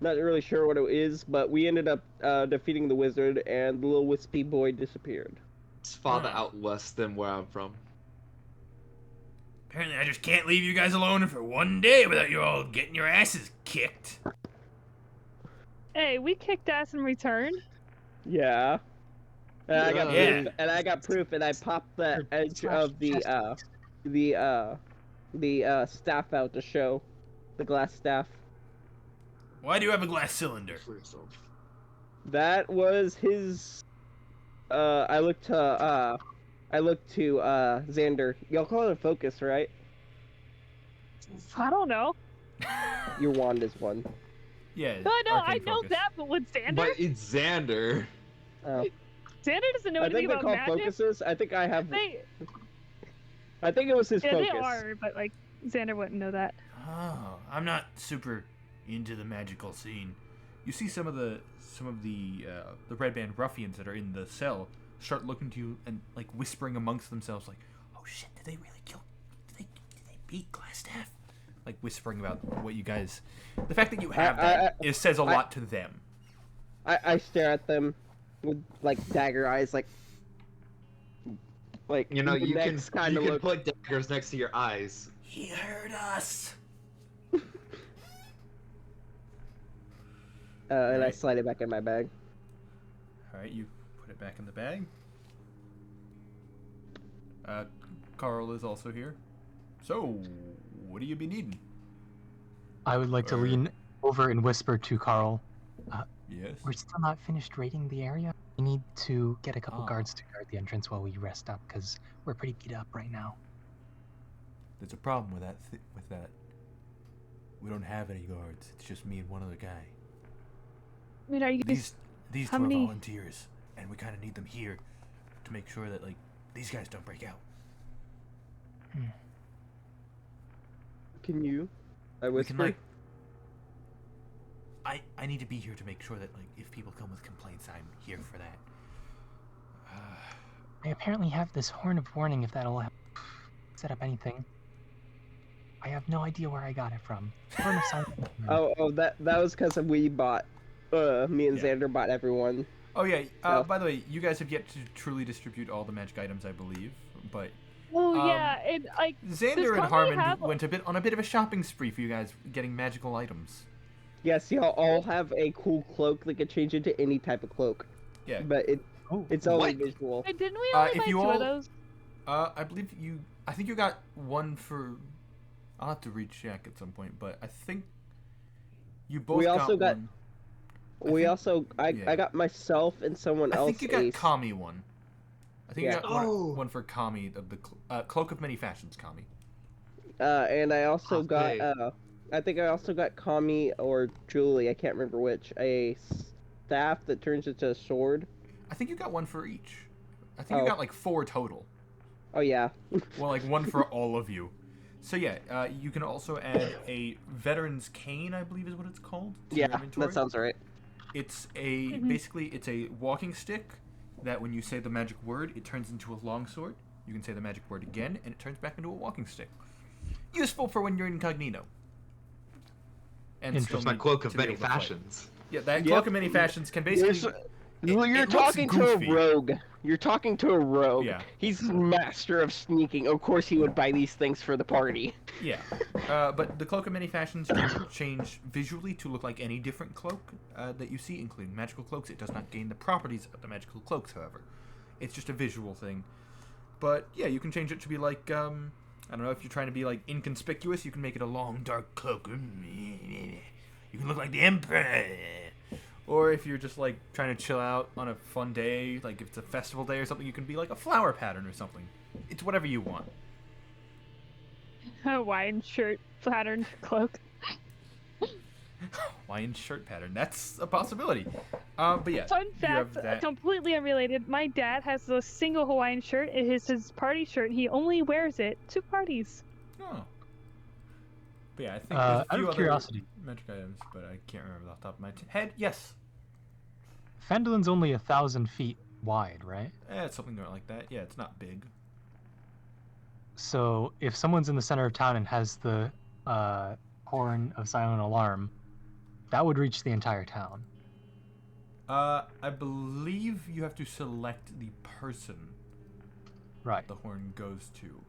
Speaker 6: Not really sure what it is, but we ended up defeating the wizard, and the little wispy boy disappeared.
Speaker 3: It's farther out west than where I'm from.
Speaker 1: Apparently I just can't leave you guys alone for one day without you all getting your asses kicked.
Speaker 5: Hey, we kicked ass in return.
Speaker 6: Yeah. And I got
Speaker 1: Yeah.
Speaker 6: proof, and I got proof, and I popped the edge of the staff out to show. The glass staff.
Speaker 1: Why do you have a glass cylinder?
Speaker 3: For yourself.
Speaker 6: That was his. I looked to Xander. Y'all call it a focus, right?
Speaker 5: I don't know.
Speaker 6: Your wand is one.
Speaker 1: Yeah.
Speaker 5: No, I
Speaker 1: arcane
Speaker 5: know
Speaker 1: focus.
Speaker 5: that, but with Xander,
Speaker 3: But it's Xander.
Speaker 6: Oh.
Speaker 5: Xander doesn't know
Speaker 6: I
Speaker 5: anything
Speaker 6: think they
Speaker 5: about
Speaker 6: call
Speaker 5: magic.
Speaker 6: focuses. I think I have.
Speaker 5: They,
Speaker 6: I think it was his
Speaker 5: yeah,
Speaker 6: focus.
Speaker 5: they are, but like Xander wouldn't know that.
Speaker 1: Oh, I'm not super into the magical scene. You see some of the Redband ruffians that are in the cell start looking to you and like whispering amongst themselves, like, "Oh shit, did they really kill? Did they beat Glassstaff?" Like whispering about what you guys. The fact that you have it says a lot to them.
Speaker 6: I stare at them with like dagger eyes, like
Speaker 3: You know,
Speaker 6: the
Speaker 3: you can
Speaker 6: next kinda look.
Speaker 3: put daggers next to your eyes.
Speaker 1: He heard us.
Speaker 6: And I
Speaker 1: Right.
Speaker 6: slide it back in my bag.
Speaker 1: All right, you put it back in the bag. Carl is also here. So, what do you be needing?
Speaker 4: I would like to lean over and whisper to Carl.
Speaker 1: Yes.
Speaker 4: We're still not finished raiding the area. We need to get a couple
Speaker 1: Ah.
Speaker 4: guards to guard the entrance while we rest up, because we're pretty beat up right now.
Speaker 1: There's a problem with that. We don't have any guards. It's just me and one other guy.
Speaker 5: I mean, are you guys?
Speaker 1: These
Speaker 5: how
Speaker 1: two are
Speaker 5: many-
Speaker 1: volunteers, and we kind of need them here to make sure that like these guys don't break out.
Speaker 6: Can you? I
Speaker 1: We
Speaker 6: whisper.
Speaker 1: can like. I need to be here to make sure that like if people come with complaints, I'm here for that.
Speaker 4: I apparently have this horn of warning, if that'll help set up anything. I have no idea where I got it from. Horn of silence.
Speaker 6: Oh, that was because we bought. Me and
Speaker 1: Yeah.
Speaker 6: Xander bought everyone.
Speaker 1: Oh yeah.
Speaker 6: Oh.
Speaker 1: By the way, you guys have yet to truly distribute all the magic items, I believe. But
Speaker 5: Oh yeah, and like
Speaker 1: Xander and
Speaker 5: company
Speaker 1: Harmon
Speaker 5: have-
Speaker 1: went on a bit of a shopping spree for you guys getting magical items.
Speaker 6: Yes, y'all all have a cool cloak that can change into any type of cloak.
Speaker 1: Yeah.
Speaker 6: But
Speaker 4: Oh,
Speaker 6: it's only
Speaker 1: what?
Speaker 6: visual.
Speaker 5: wait, didn't we only
Speaker 1: if
Speaker 5: buy
Speaker 1: you
Speaker 5: two
Speaker 1: all-
Speaker 5: of those?
Speaker 1: I believe you. I think you got one for. I'll have to recheck at some point, but I think you both
Speaker 6: We also got-
Speaker 1: one.
Speaker 6: I
Speaker 1: yeah.
Speaker 6: got myself and someone
Speaker 1: I
Speaker 6: else.
Speaker 1: think you got
Speaker 6: a-
Speaker 1: Kami one. I think
Speaker 6: Yeah.
Speaker 1: you got one,
Speaker 3: Oh.
Speaker 1: one for Kami of the Cloak of Many Fashions, Kami.
Speaker 6: and I also
Speaker 3: Okay.
Speaker 6: got. I think I also got Kami or Julie. I can't remember which. A staff that turns into a sword.
Speaker 1: I think you got one for each. I think
Speaker 6: Oh.
Speaker 1: you got like 4 total.
Speaker 6: Oh yeah.
Speaker 1: Well, like one for all of you. So yeah, you can also add a veteran's cane, I believe is what it's called. To your
Speaker 6: Yeah,
Speaker 1: inventory.
Speaker 6: that sounds right.
Speaker 1: It's a basically it's a walking stick that when you say the magic word, it turns into a longsword. You can say the magic word again, and it turns back into a walking stick. Useful for when you're incognito. And
Speaker 4: Interesting.
Speaker 3: It's my
Speaker 1: need
Speaker 3: cloak of
Speaker 1: to be
Speaker 3: many
Speaker 1: able to fight.
Speaker 3: fashions.
Speaker 1: Yeah, that
Speaker 6: Yep.
Speaker 1: cloak of many fashions can basically.
Speaker 6: You're
Speaker 1: it looks
Speaker 6: talking to a
Speaker 1: goofy.
Speaker 6: rogue. You're talking to a rogue.
Speaker 1: Yeah.
Speaker 6: He's master of sneaking. Of course, he would buy these things for the party.
Speaker 1: Yeah, but the cloak of many fashions can change visually to look like any different cloak that you see, including magical cloaks. It does not gain the properties of the magical cloaks, however. It's just a visual thing. But yeah, you can change it to be like I don't know if you're trying to be like inconspicuous. You can make it a long dark cloak. You can look like the Emperor. Or if you're just like trying to chill out on a fun day, like if it's a festival day or something, you can be like a flower pattern or something. It's whatever you want.
Speaker 5: Hawaiian shirt pattern cloak.
Speaker 1: Hawaiian shirt pattern. That's a possibility. But yeah,
Speaker 5: Fun
Speaker 1: you have
Speaker 5: fact,
Speaker 1: that.
Speaker 5: completely unrelated. My dad has a single Hawaiian shirt. It is his party shirt. He only wears it to parties.
Speaker 1: Oh. But yeah, I think there's
Speaker 4: out
Speaker 1: a few
Speaker 4: of
Speaker 1: other
Speaker 4: curiosity,
Speaker 1: magic items, but I can't remember off the top of my head. Yes.
Speaker 4: Fendolin's only 1,000 feet wide, right?
Speaker 1: It's something like that. Yeah, it's not big.
Speaker 4: So if someone's in the center of town and has the horn of silent alarm, that would reach the entire town.
Speaker 1: I believe you have to select the person
Speaker 4: Right.
Speaker 1: the horn goes to.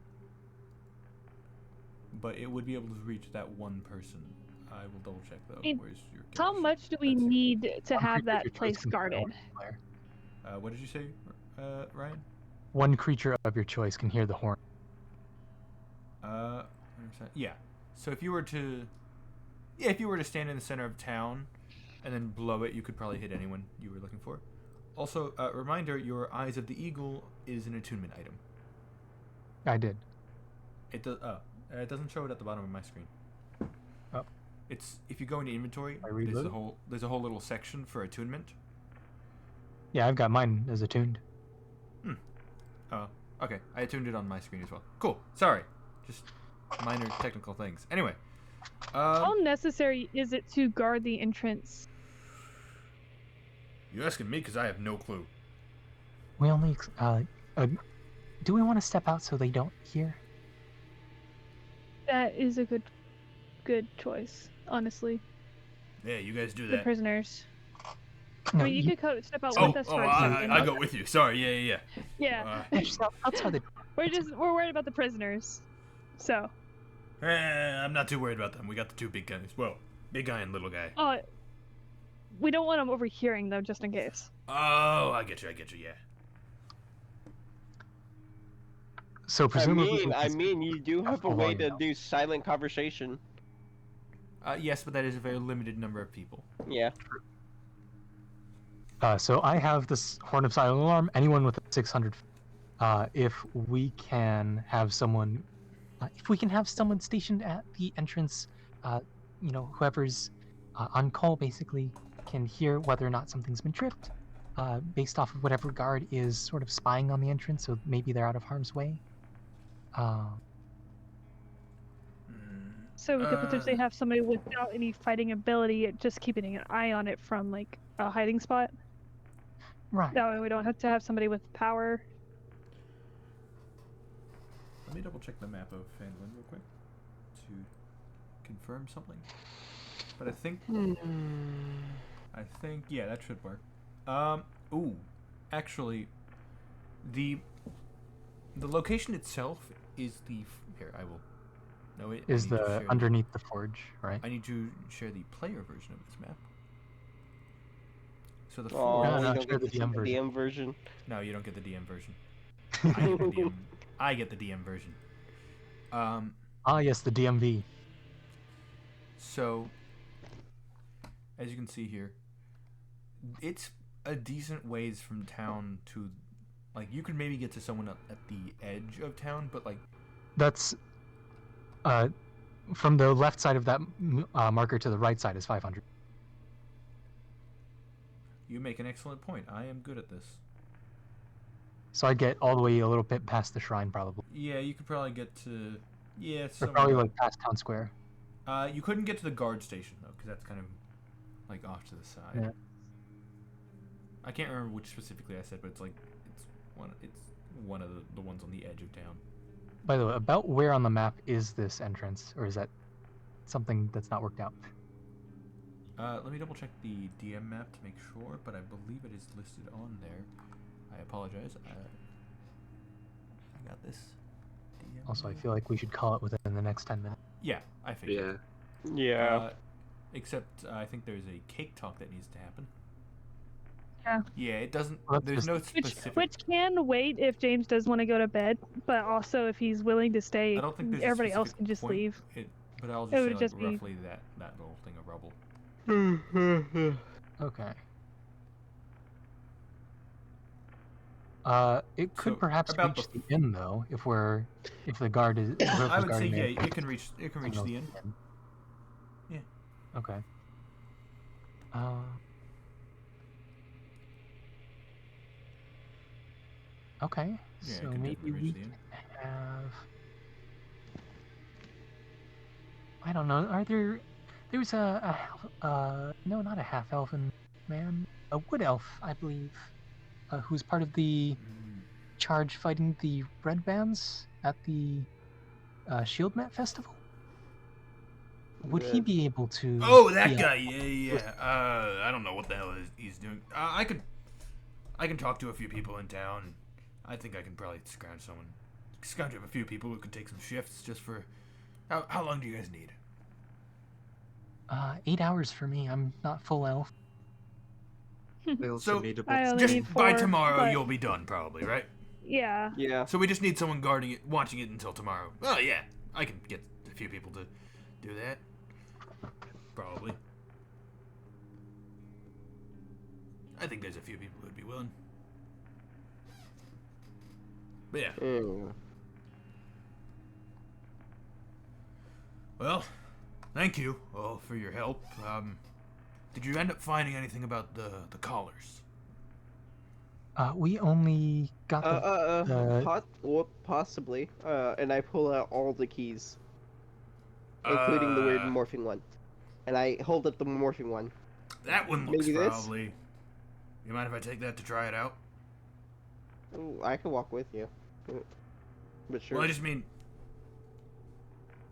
Speaker 1: But it would be able to reach that one person. I will double check though.
Speaker 5: And
Speaker 1: Where's your
Speaker 5: How
Speaker 1: guess?
Speaker 5: much do we
Speaker 1: That's it.
Speaker 5: need to
Speaker 4: One
Speaker 5: have
Speaker 4: creature of
Speaker 5: that
Speaker 4: your choice
Speaker 5: place
Speaker 4: can hear the
Speaker 5: guarded?
Speaker 4: horn player.
Speaker 1: What did you say, Ryan?
Speaker 4: One creature of your choice can hear the horn.
Speaker 1: Yeah. So if you were to Yeah, if you were to stand in the center of town and then blow it, you could probably hit anyone you were looking for. Also, reminder, your Eyes of the Eagle is an attunement item.
Speaker 4: I did.
Speaker 1: It does. It doesn't show it at the bottom of my screen.
Speaker 4: Oh.
Speaker 1: It's if you go into inventory,
Speaker 4: I reload?
Speaker 1: there's a whole little section for attunement.
Speaker 4: Yeah, I've got mine as attuned.
Speaker 1: Oh, okay. I attuned it on my screen as well. Cool. Sorry, just minor technical things. Anyway,
Speaker 5: How necessary is it to guard the entrance?
Speaker 1: you asking me because I have no clue.
Speaker 4: We only. Do we want to step out so they don't hear?
Speaker 5: That is a good choice, honestly.
Speaker 1: Yeah, you guys do
Speaker 5: The
Speaker 1: that.
Speaker 5: prisoners.
Speaker 4: No,
Speaker 5: I mean, you could step out
Speaker 1: Oh,
Speaker 5: with us
Speaker 1: oh,
Speaker 5: for a second.
Speaker 1: I go with you. Sorry. Yeah.
Speaker 5: Yeah,
Speaker 4: just outside the.
Speaker 5: we're worried about the prisoners. So.
Speaker 1: I'm not too worried about them. We got the two big guys. Well, big guy and little guy.
Speaker 5: Oh, we don't want them overhearing though, just in case.
Speaker 1: Oh, I get you. Yeah.
Speaker 4: So presumably.
Speaker 6: I mean, you do have a
Speaker 4: Oh,
Speaker 6: way
Speaker 4: yeah.
Speaker 6: to do silent conversation.
Speaker 1: Yes, but that is a very limited number of people.
Speaker 6: Yeah.
Speaker 4: So I have this Horn of Silent Alarm. Anyone with 600. If we can have someone stationed at the entrance, whoever's on call basically can hear whether or not something's been tripped, based off of whatever guard is sort of spying on the entrance. So maybe they're out of harm's way.
Speaker 5: So we could potentially have somebody without any fighting ability, just keeping an eye on it from like a hiding spot.
Speaker 4: Right.
Speaker 5: That way we don't have to have somebody with power.
Speaker 1: Let me double check the map of Phandalin real quick to confirm something. But I think yeah, that should work. Actually, the location itself is here. I will. No, it
Speaker 4: Is the underneath the forge, right?
Speaker 1: I need to share the player version of this map. So the
Speaker 6: Oh,
Speaker 1: forge.
Speaker 4: No,
Speaker 6: you
Speaker 4: no,
Speaker 6: don't
Speaker 4: share
Speaker 6: get
Speaker 4: the
Speaker 6: to see
Speaker 4: DM
Speaker 6: the
Speaker 4: version.
Speaker 6: DM version.
Speaker 1: No, you don't get the DM version. I get the DM version.
Speaker 4: Yes, the DMV.
Speaker 1: So, as you can see here, it's a decent ways from town to, like, you could maybe get to someone at the edge of town, but like,
Speaker 4: That's from the left side of that marker to the right side is 500.
Speaker 1: you make an excellent point. I am good at this.
Speaker 4: So I'd get all the way a little bit past the shrine, probably.
Speaker 1: Yeah, you could probably get to, yeah,
Speaker 4: Or
Speaker 1: somewhere.
Speaker 4: probably like past town square.
Speaker 1: You couldn't get to the guard station though, because that's kind of like off to the side.
Speaker 4: Yeah.
Speaker 1: I can't remember which specifically I said, but it's like it's one of the ones on the edge of town.
Speaker 4: By the way, about where on the map is this entrance, or is that something that's not worked out?
Speaker 1: Let me double check the DM map to make sure, but I believe it is listed on there. I apologize. I got this. DM
Speaker 4: Also, I
Speaker 1: map.
Speaker 4: feel like we should call it within the next 10 minutes.
Speaker 1: Yeah, I figured.
Speaker 3: Yeah.
Speaker 6: Yeah.
Speaker 1: Except I think there's a cake talk that needs to happen.
Speaker 5: Yeah.
Speaker 1: Yeah, it doesn't.
Speaker 4: Well, that's
Speaker 1: There's
Speaker 4: just-
Speaker 1: no
Speaker 5: Which
Speaker 1: specific.
Speaker 5: can wait if James does want to go to bed, but also if he's willing to stay,
Speaker 1: I don't think there's a
Speaker 5: everybody else
Speaker 1: specific
Speaker 5: can just
Speaker 1: point.
Speaker 5: leave.
Speaker 1: But I'll
Speaker 5: It
Speaker 1: just say
Speaker 5: would
Speaker 1: like,
Speaker 5: just be-
Speaker 1: roughly that little thing of rubble.
Speaker 4: Okay. It could
Speaker 1: So,
Speaker 4: perhaps
Speaker 1: about
Speaker 4: reach
Speaker 1: the-
Speaker 4: the inn though, if the guard is.
Speaker 1: I would say yeah, it can reach the end. Yeah.
Speaker 4: Okay. Okay.
Speaker 1: Yeah, it
Speaker 4: So
Speaker 1: can
Speaker 4: maybe
Speaker 1: definitely
Speaker 4: we
Speaker 1: reach the
Speaker 4: can
Speaker 1: end.
Speaker 4: have. I don't know. Are there? There's no, not a half elven man, a wood elf, I believe, who's part of the charge fighting the red bands at the Shield Mat Festival. Would he be able to?
Speaker 1: Oh, that
Speaker 4: be a-
Speaker 1: guy. Yeah. I don't know what the hell he's doing. I can talk to a few people in town. I think I can probably scrounge up a few people who could take some shifts just for. How long do you guys need?
Speaker 4: 8 hours for me. I'm not full elf.
Speaker 3: I also
Speaker 1: So,
Speaker 3: need a
Speaker 5: I
Speaker 3: bit.
Speaker 5: only
Speaker 1: Just
Speaker 5: need
Speaker 1: by
Speaker 5: 4,
Speaker 1: tomorrow,
Speaker 5: but-
Speaker 1: you'll be done, probably, right?
Speaker 5: Yeah.
Speaker 6: Yeah.
Speaker 1: So we just need someone guarding it, watching it until tomorrow. Oh yeah, I can get a few people to do that. probably. I think there's a few people who'd be willing. But yeah.
Speaker 6: Mm.
Speaker 1: Well, thank you all for your help. Did you end up finding anything about the collars?
Speaker 4: We only got the
Speaker 6: Possibly. And I pull out all the keys, including the weird morphing one, and I hold up the morphing one.
Speaker 1: That one looks
Speaker 6: Maybe this?
Speaker 1: probably. You mind if I take that to try it out?
Speaker 6: Ooh, I can walk with you. But sure.
Speaker 1: Well, I just mean,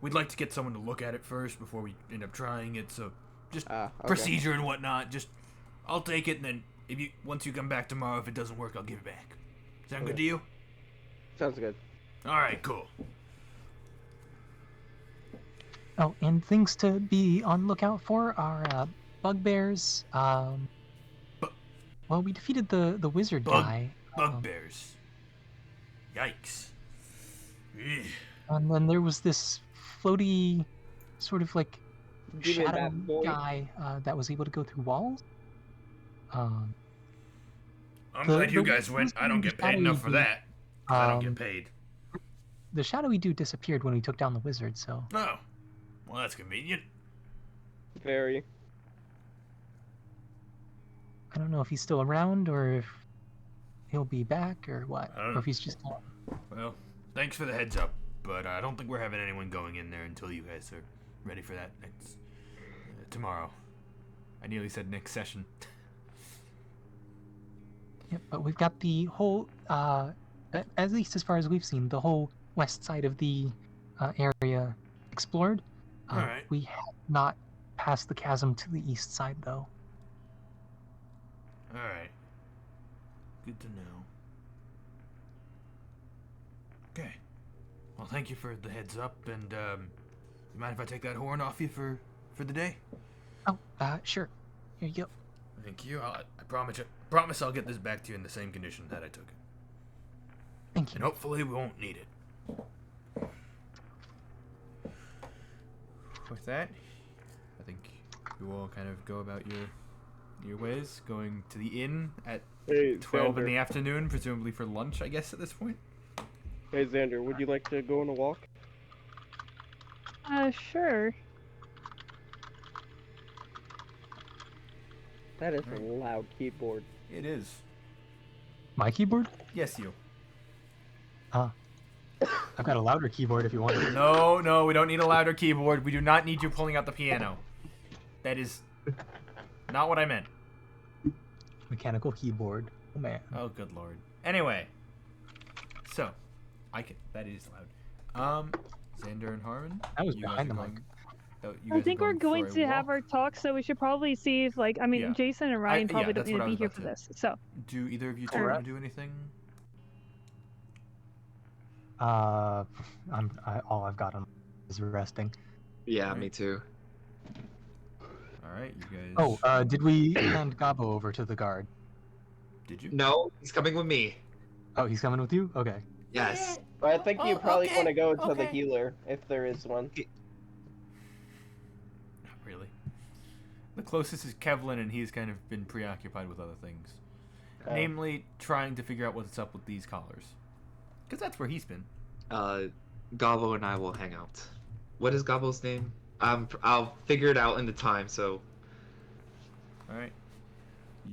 Speaker 1: we'd like to get someone to look at it first before we end up trying it. So, just
Speaker 6: Okay.
Speaker 1: procedure and whatnot. Just, I'll take it, and then once you come back tomorrow, if it doesn't work, I'll give it back. Sound good to you?
Speaker 6: Sounds good.
Speaker 1: All right, cool.
Speaker 4: Oh, and things to be on lookout for are bugbears. Well, we defeated the wizard guy.
Speaker 1: Bugbears. Yikes. Ugh.
Speaker 4: And then there was this floaty, sort of like
Speaker 6: Demon
Speaker 4: shadow
Speaker 6: bat boy.
Speaker 4: guy that was able to go through walls.
Speaker 1: I'm glad you guys went. I don't get paid enough for that. I don't get paid.
Speaker 4: The shadowy dude disappeared when we took down the wizard, so...
Speaker 1: Oh. Well, that's convenient.
Speaker 6: Very.
Speaker 4: I don't know if he's still around, or if he'll be back, or what.
Speaker 1: I don't
Speaker 4: Or
Speaker 1: know.
Speaker 4: if he's just gone.
Speaker 1: Well, thanks for the heads up, but I don't think we're having anyone going in there until you guys are ready for that next... tomorrow. I nearly said next session.
Speaker 4: Yep, but we've got the whole, at least as far as we've seen, the whole west side of the area explored.
Speaker 1: Alright.
Speaker 4: We have not passed the chasm to the east side, though.
Speaker 1: Alright. Good to know. Okay. Well, thank you for the heads up, and, you mind if I take that horn off you for the day?
Speaker 4: Oh, sure. Here you go.
Speaker 1: Thank you. I promise I'll get this back to you in the same condition that I took it.
Speaker 4: Thank you.
Speaker 1: And hopefully we won't need it. With that, I think you all kind of go about your ways, going to the inn at 12 in the afternoon, presumably for lunch, I guess, at this point.
Speaker 6: Hey, Xander, would you like to go on a walk?
Speaker 5: Sure.
Speaker 6: That is a loud keyboard.
Speaker 1: It is.
Speaker 4: My keyboard?
Speaker 1: Yes, you.
Speaker 4: I've got a louder keyboard if you want it.
Speaker 1: No, we don't need a louder keyboard. We do not need you pulling out the piano. That is not what I meant.
Speaker 4: Mechanical keyboard. Oh, man.
Speaker 1: Oh, good lord. Anyway. So, that is loud. Xander and Harmon.
Speaker 4: That was
Speaker 1: you guys
Speaker 4: behind
Speaker 1: are
Speaker 4: the
Speaker 1: going-
Speaker 4: mic.
Speaker 1: you
Speaker 5: I
Speaker 1: guys
Speaker 5: think
Speaker 1: are
Speaker 5: we're going
Speaker 1: for a
Speaker 5: to have
Speaker 1: walk?
Speaker 5: our talk, so we should probably see if, like,
Speaker 1: Yeah.
Speaker 5: Jason and Ryan probably don't
Speaker 1: that's
Speaker 5: need
Speaker 1: what
Speaker 5: to
Speaker 1: I
Speaker 5: be
Speaker 1: was
Speaker 5: here
Speaker 1: about
Speaker 5: for
Speaker 1: to-
Speaker 5: this. So,
Speaker 1: Do either of you two
Speaker 4: Alright.
Speaker 1: want to do anything?
Speaker 4: All I've got on is resting.
Speaker 3: Yeah,
Speaker 1: Right.
Speaker 3: me too.
Speaker 1: Alright, you guys.
Speaker 4: Oh, did we hand Gabo over to the guard?
Speaker 1: Did you?
Speaker 3: No, he's coming with me.
Speaker 4: Oh, he's coming with you? Okay.
Speaker 3: Yes.
Speaker 6: But I think you probably
Speaker 1: okay,
Speaker 6: want to go to the
Speaker 1: okay.
Speaker 6: healer, if there is one.
Speaker 1: Not really. The closest is Kevlin, and he's kind of been preoccupied with other things.
Speaker 6: Oh.
Speaker 1: Namely, trying to figure out what's up with these collars. Because that's where he's been.
Speaker 3: Gabo and I will hang out. What is Gabo's name? I'll figure it out in the time, so...
Speaker 1: Alright.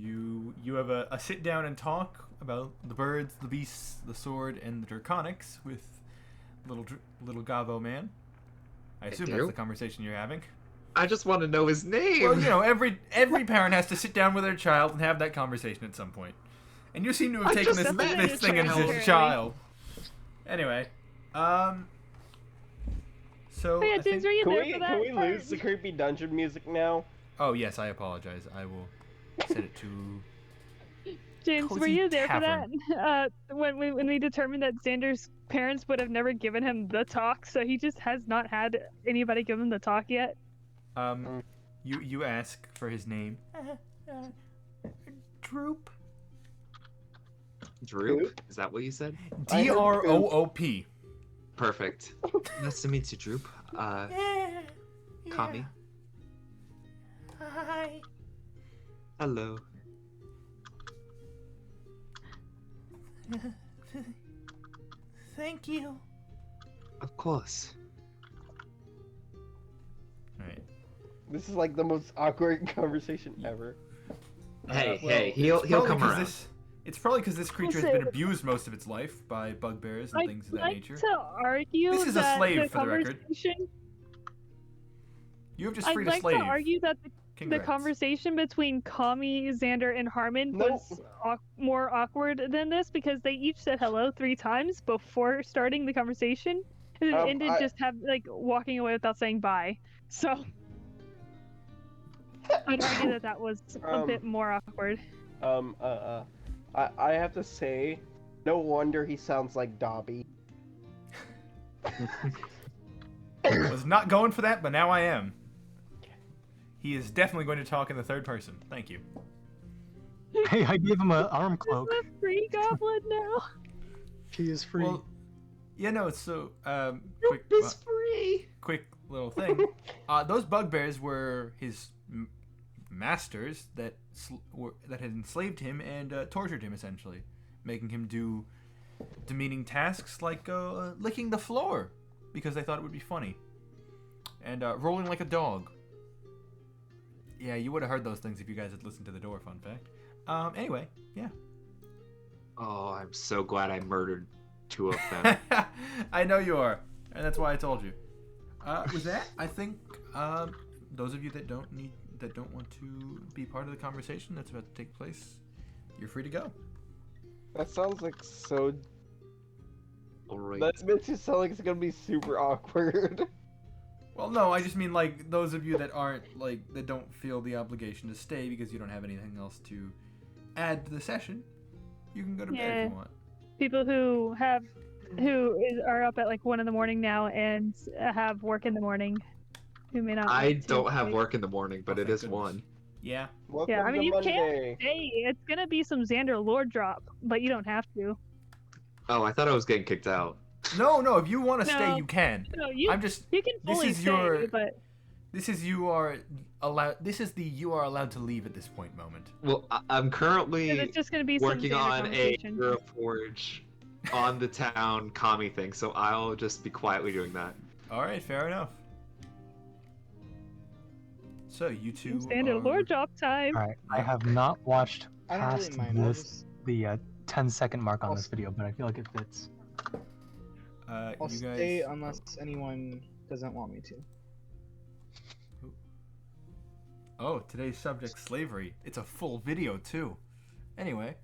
Speaker 1: You have a sit down and talk about the birds, the beasts, the sword, and the draconics with little Gabo man. I assume that's
Speaker 3: do?
Speaker 1: the conversation you're having.
Speaker 3: I just want to know his name!
Speaker 1: Well, you know, every parent has to sit down with their child and have that conversation at some point. And you seem to have
Speaker 3: I
Speaker 1: taken
Speaker 3: just
Speaker 1: this
Speaker 3: met
Speaker 1: this
Speaker 3: his
Speaker 1: thing as
Speaker 3: child.
Speaker 1: a child. Anyway, so
Speaker 5: oh yeah,
Speaker 1: I
Speaker 5: James,
Speaker 1: think-
Speaker 5: were you
Speaker 6: Can
Speaker 5: there
Speaker 6: we,
Speaker 5: for that?
Speaker 6: can we
Speaker 5: part?
Speaker 6: lose the creepy dungeon music now?
Speaker 1: Oh yes, I apologize. I will set it to.
Speaker 5: James, were
Speaker 1: Cozy
Speaker 5: you there
Speaker 1: Tavern.
Speaker 5: for that? When we determined that Xander's parents would have never given him the talk, so he just has not had anybody give him the talk yet.
Speaker 1: You ask for his name. Droop.
Speaker 3: Droop? Is that what you said?
Speaker 1: D R O O P.
Speaker 3: Perfect. Nice to meet you, Droop. Kami.
Speaker 1: Hi.
Speaker 3: Hello.
Speaker 1: Thank you.
Speaker 3: Of course.
Speaker 1: All right.
Speaker 6: This is like the most awkward conversation ever.
Speaker 3: Hey,
Speaker 1: well,
Speaker 3: hey, he'll
Speaker 1: it's probably
Speaker 3: come
Speaker 1: 'cause
Speaker 3: around.
Speaker 1: It's probably because this creature has
Speaker 5: Listen.
Speaker 1: been abused most of its life by bugbears and
Speaker 5: I'd
Speaker 1: things of that
Speaker 5: like
Speaker 1: nature.
Speaker 5: to argue
Speaker 1: This is a
Speaker 5: that
Speaker 1: slave,
Speaker 5: the
Speaker 1: for the record.
Speaker 5: conversation.
Speaker 1: You have just
Speaker 5: I'd
Speaker 1: freed a
Speaker 5: like
Speaker 1: slave.
Speaker 5: to argue that the
Speaker 1: Congrats.
Speaker 5: conversation between Kami, Xander, and Harmon
Speaker 6: Nope.
Speaker 5: was more awkward than this because they each said hello 3 times before starting the conversation, and it ended just walking away without saying bye. So I'd argue that was a bit more awkward.
Speaker 6: I have to say, no wonder he sounds like Dobby.
Speaker 1: Was not going for that, but now I am. He is definitely going to talk in the third person. Thank you.
Speaker 4: Hey, I gave him an arm cloak.
Speaker 5: Is a free goblin now?
Speaker 4: He is free.
Speaker 1: Well, yeah, no, it's so quick little thing. Those bugbears were his masters that had enslaved him and tortured him, essentially, making him do demeaning tasks like licking the floor because they thought it would be funny, and rolling like a dog. Yeah, you would have heard those things if you guys had listened to the door. Fun fact. Anyway, yeah.
Speaker 3: Oh, I'm so glad I murdered 2 of them.
Speaker 1: I know you are, and that's why I told you. With that, I think those of you that don't want to be part of the conversation that's about to take place, you're free to go.
Speaker 6: That sounds like so.
Speaker 3: Alright.
Speaker 6: That makes it sound like it's gonna be super awkward.
Speaker 1: Well, no, I just mean like those of you that aren't that don't feel the obligation to stay because you don't have anything else to add to the session. You can go to bed if you want.
Speaker 5: People who are up at 1 in the morning now and have work in the morning, who may not.
Speaker 3: I don't have work in the morning, but
Speaker 1: Oh,
Speaker 3: it
Speaker 1: thank
Speaker 3: is
Speaker 1: goodness.
Speaker 3: 1.
Speaker 1: Yeah.
Speaker 6: Welcome
Speaker 5: Yeah, I mean
Speaker 6: to
Speaker 5: you
Speaker 6: Monday.
Speaker 5: can stay. It's gonna be some Xander lore drop, but you don't have to.
Speaker 3: Oh, I thought I was getting kicked out.
Speaker 1: No. If you want to stay,
Speaker 5: No.
Speaker 1: you can.
Speaker 5: No, you
Speaker 1: I'm just.
Speaker 5: you can
Speaker 1: This
Speaker 5: fully
Speaker 1: is
Speaker 5: stay,
Speaker 1: your.
Speaker 5: but
Speaker 1: This is you are allowed. This is the you are allowed to leave at this point moment.
Speaker 3: Well, I'm currently
Speaker 5: it's just gonna be
Speaker 3: working
Speaker 5: some Xander
Speaker 3: on a
Speaker 5: conversation.
Speaker 3: Hero Forge on the town Kami thing, so I'll just be quietly doing that.
Speaker 1: All right, fair enough. So you two
Speaker 5: Xander
Speaker 1: are...
Speaker 5: lore drop time.
Speaker 4: All right, I have not watched
Speaker 2: I don't
Speaker 4: past
Speaker 2: really mind. I'll
Speaker 4: this
Speaker 2: just,
Speaker 4: the 10-second mark on
Speaker 2: I'll
Speaker 4: this video, but I feel like it fits.
Speaker 2: I'll
Speaker 1: you guys...
Speaker 2: stay unless anyone doesn't want me to.
Speaker 1: Oh, today's subject, slavery. It's a full video, too. Anyway,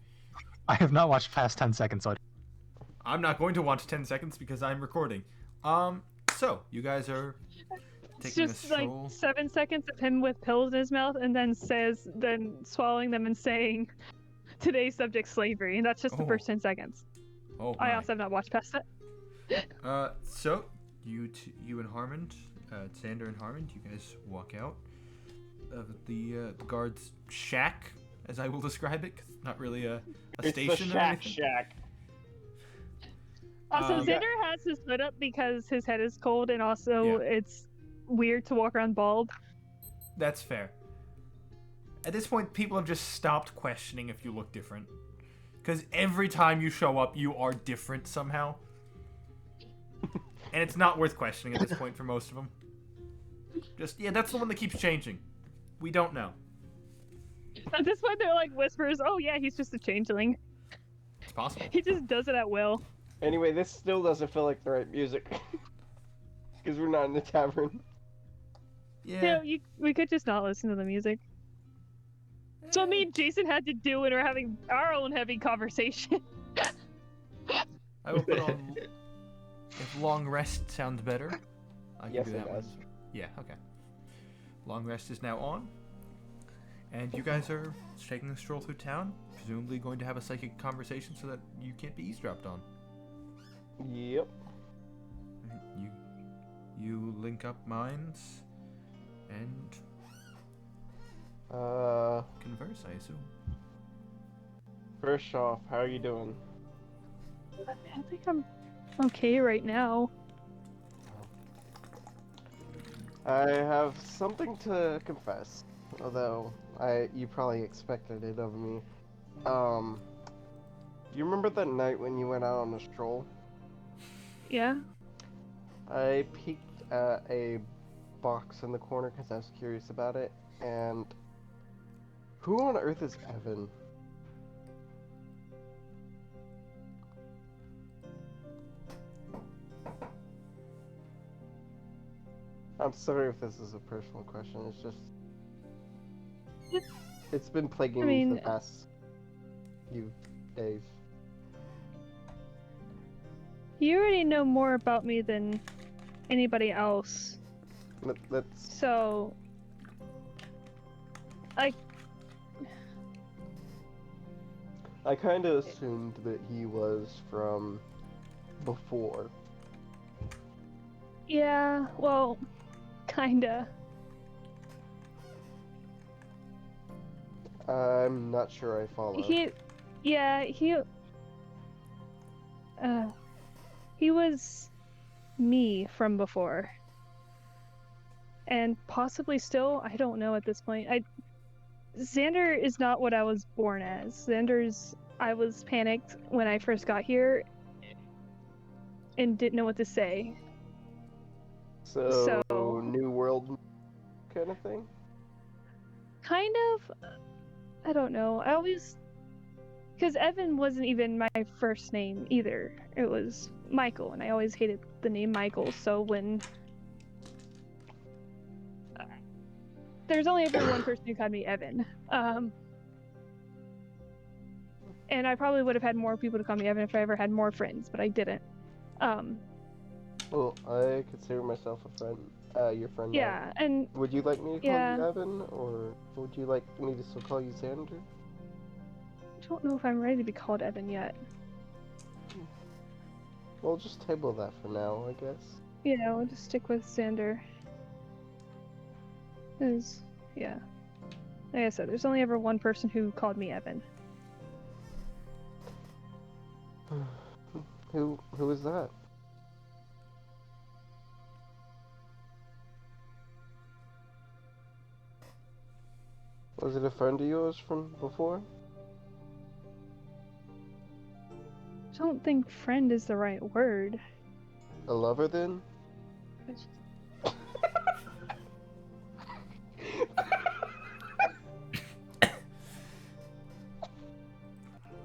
Speaker 4: I have not watched past 10 seconds, so
Speaker 1: I'm not going to watch 10 seconds because I'm recording. So, you guys are
Speaker 5: It's
Speaker 1: taking
Speaker 5: just
Speaker 1: a stroll.
Speaker 5: 7 seconds of him with pills in his mouth, and then swallowing them and saying, "Today's subject, slavery," and that's just the first 10 seconds.
Speaker 1: Oh,
Speaker 5: I
Speaker 1: my.
Speaker 5: also have not watched past that.
Speaker 1: So, you and Harmond, Xander and Harmond, you guys walk out of the guard's shack, as I will describe it, 'cause it's not really a
Speaker 6: It's
Speaker 1: station
Speaker 6: the
Speaker 1: or
Speaker 6: shack
Speaker 1: anything.
Speaker 6: shack.
Speaker 5: Also,
Speaker 1: Um,
Speaker 5: Xander has his hood up because his head is cold, and also it's weird to walk around bald.
Speaker 1: That's fair. At this point, people have just stopped questioning if you look different. Because every time you show up, you are different somehow. And it's not worth questioning at this point for most of them. Just, yeah, that's the one that keeps changing. We don't know.
Speaker 5: At this point, they're like whispers, "Oh yeah, he's just a changeling.
Speaker 1: It's possible.
Speaker 5: He just does it at will."
Speaker 6: Anyway, this still doesn't feel like the right music. Because we're not in the tavern.
Speaker 1: Yeah.
Speaker 5: We could just not listen to the music. So me and Jason had to do it, or having our own heavy conversation.
Speaker 1: I will put on... If long rest sounds better, I can
Speaker 6: Yes,
Speaker 1: do
Speaker 6: it
Speaker 1: that one.
Speaker 6: does.
Speaker 1: Yeah, okay. Long rest is now on. And you guys are taking a stroll through town, presumably going to have a psychic conversation so that you can't be eavesdropped on.
Speaker 6: Yep.
Speaker 1: You link up minds and converse, I assume.
Speaker 6: First off, how are you doing?
Speaker 5: I think I'm okay right now.
Speaker 6: I have something to confess. Although you probably expected it of me. You remember that night when you went out on a stroll?
Speaker 5: Yeah.
Speaker 6: I peeked at a box in the corner because I was curious about it, and who on earth is Evan? I'm sorry if this is a personal question. It's just it's been plaguing me for the past few days.
Speaker 5: You already know more about me than anybody else.
Speaker 6: Let's.
Speaker 5: So,
Speaker 6: I kind of assumed that he was from before.
Speaker 5: yeah, well, kinda.
Speaker 6: I'm not sure I follow.
Speaker 5: He was me from before. And possibly still, I don't know at this point. Xander is not what I was born as. I was panicked when I first got here and didn't know what to say.
Speaker 6: So New World kind of thing?
Speaker 5: Kind of, I don't know. Because Evan wasn't even my first name either. It was Michael, and I always hated the name Michael, so when... there's only ever one person who called me Evan. And I probably would have had more people to call me Evan if I ever had more friends, but I didn't.
Speaker 6: Well, I consider myself a friend, your friend now.
Speaker 5: Yeah, and...
Speaker 6: Would you like me to call you Evan, or would you like me to still call you Xander?
Speaker 5: I don't know if I'm ready to be called Evan yet.
Speaker 6: We'll just table that for now, I guess.
Speaker 5: Yeah, we'll just stick with Xander. Yeah. Like I said, there's only ever one person who called me Evan.
Speaker 6: Who is that? Was it a friend of yours from before?
Speaker 5: I don't think friend is the right word.
Speaker 6: A lover then?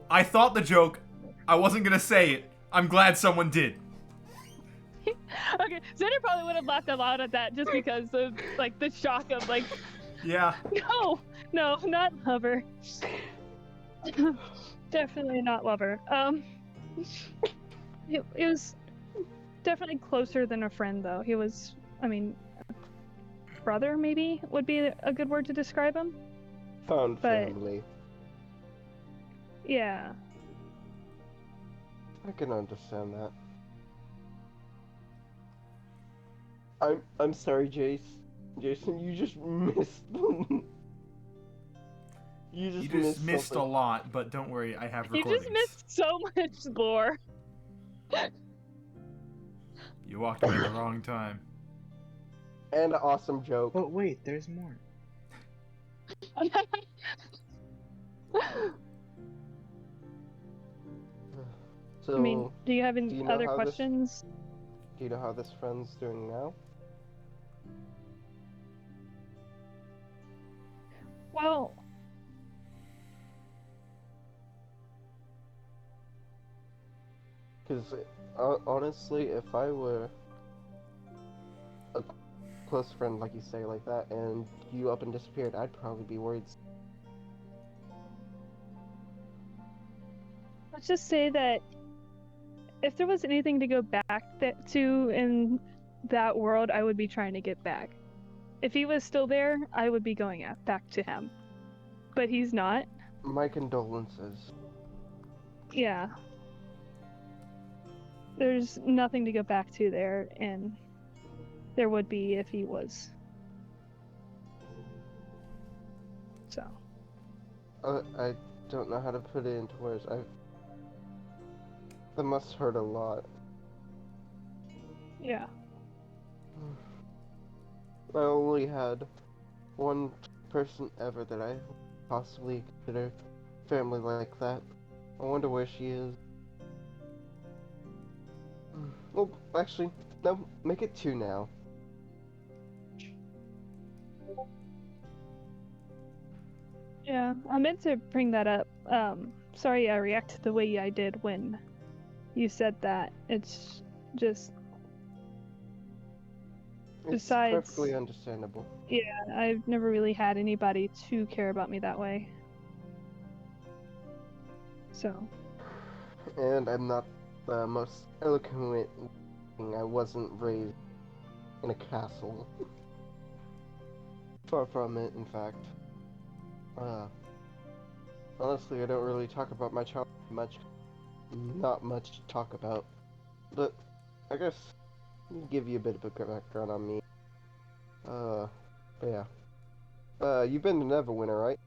Speaker 1: I thought the joke. I wasn't gonna say it. I'm glad someone did.
Speaker 5: Okay, Xander probably would have laughed aloud at that just because of like the shock of like.
Speaker 1: Yeah.
Speaker 5: No, not lover. Definitely not lover. It was definitely closer than a friend though. He was, brother maybe would be a good word to describe him.
Speaker 6: Found family.
Speaker 5: Yeah.
Speaker 6: I can understand that. I'm sorry, Jason, you just missed them. You just
Speaker 1: missed a lot, but don't worry, I have recordings.
Speaker 5: You just missed so much lore.
Speaker 1: You walked away at the wrong time.
Speaker 6: And an awesome joke.
Speaker 2: But wait, there's more.
Speaker 6: So,
Speaker 5: do you have any other questions?
Speaker 6: Do you know how this friend's doing now?
Speaker 5: Well,
Speaker 6: because honestly, if I were a close friend, like you say, like that, and you up and disappeared, I'd probably be worried.
Speaker 5: let's just say that if there was anything to go back to in that world, I would be trying to get back. If he was still there, I would be going back to him. But he's not.
Speaker 6: My condolences.
Speaker 5: Yeah. There's nothing to go back to there, and there would be if he was. So.
Speaker 6: I don't know how to put it into words. That must hurt a lot.
Speaker 5: Yeah.
Speaker 6: I only had one person ever that I possibly consider family like that. I wonder where she is. Well, actually, no, make it 2 now.
Speaker 5: Yeah, I meant to bring that up. Sorry I reacted the way I did when you said that. It's just,
Speaker 6: It's
Speaker 5: Besides-
Speaker 6: perfectly understandable.
Speaker 5: I've never really had anybody to care about me that way. So,
Speaker 6: And I'm not the most eloquent. I wasn't raised in a castle. Far from it, in fact. Honestly, I don't really talk about my childhood much. Not much to talk about. But I guess I'll give you a bit of a background on me. But yeah. You've been to Neverwinter, right?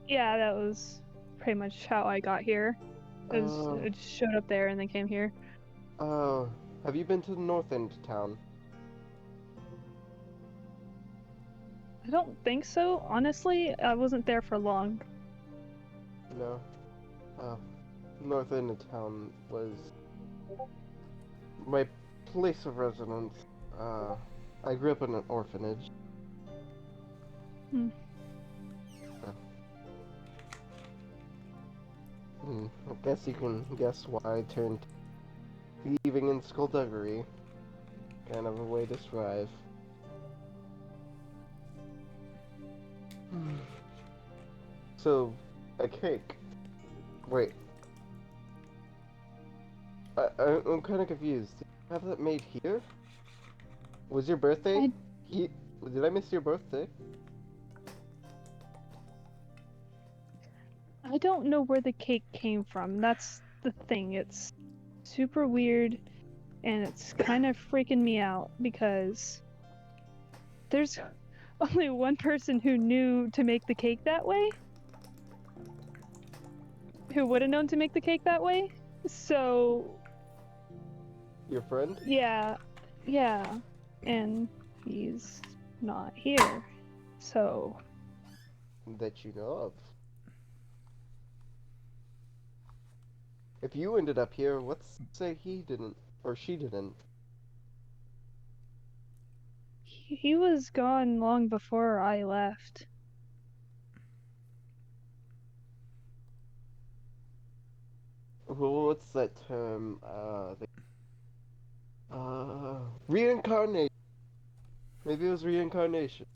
Speaker 5: yeah, that was pretty much how I got here. I just showed up there and then came here.
Speaker 6: Have you been to the north end of town?
Speaker 5: I don't think so. Honestly, I wasn't there for long.
Speaker 6: No. North end of town was my place of residence. I grew up in an orphanage.
Speaker 5: Hmm.
Speaker 6: I guess you can guess why I turned thieving and skullduggery. Kind of a way to strive. So, a cake. Wait. I'm kind of confused. Did you have that made here? Was your birthday? Did I miss your birthday?
Speaker 5: I don't know where the cake came from. That's the thing. It's super weird, and it's kind of freaking me out because there's only one person who knew to make the cake that way. Who would have known to make the cake that way? So,
Speaker 6: Your friend?
Speaker 5: yeah, and he's not here. So,
Speaker 6: That you know of. If you ended up here, let's say he didn't, or she didn't.
Speaker 5: he was gone long before I left.
Speaker 6: Well, what's that term? Reincarnation. Maybe it was reincarnation.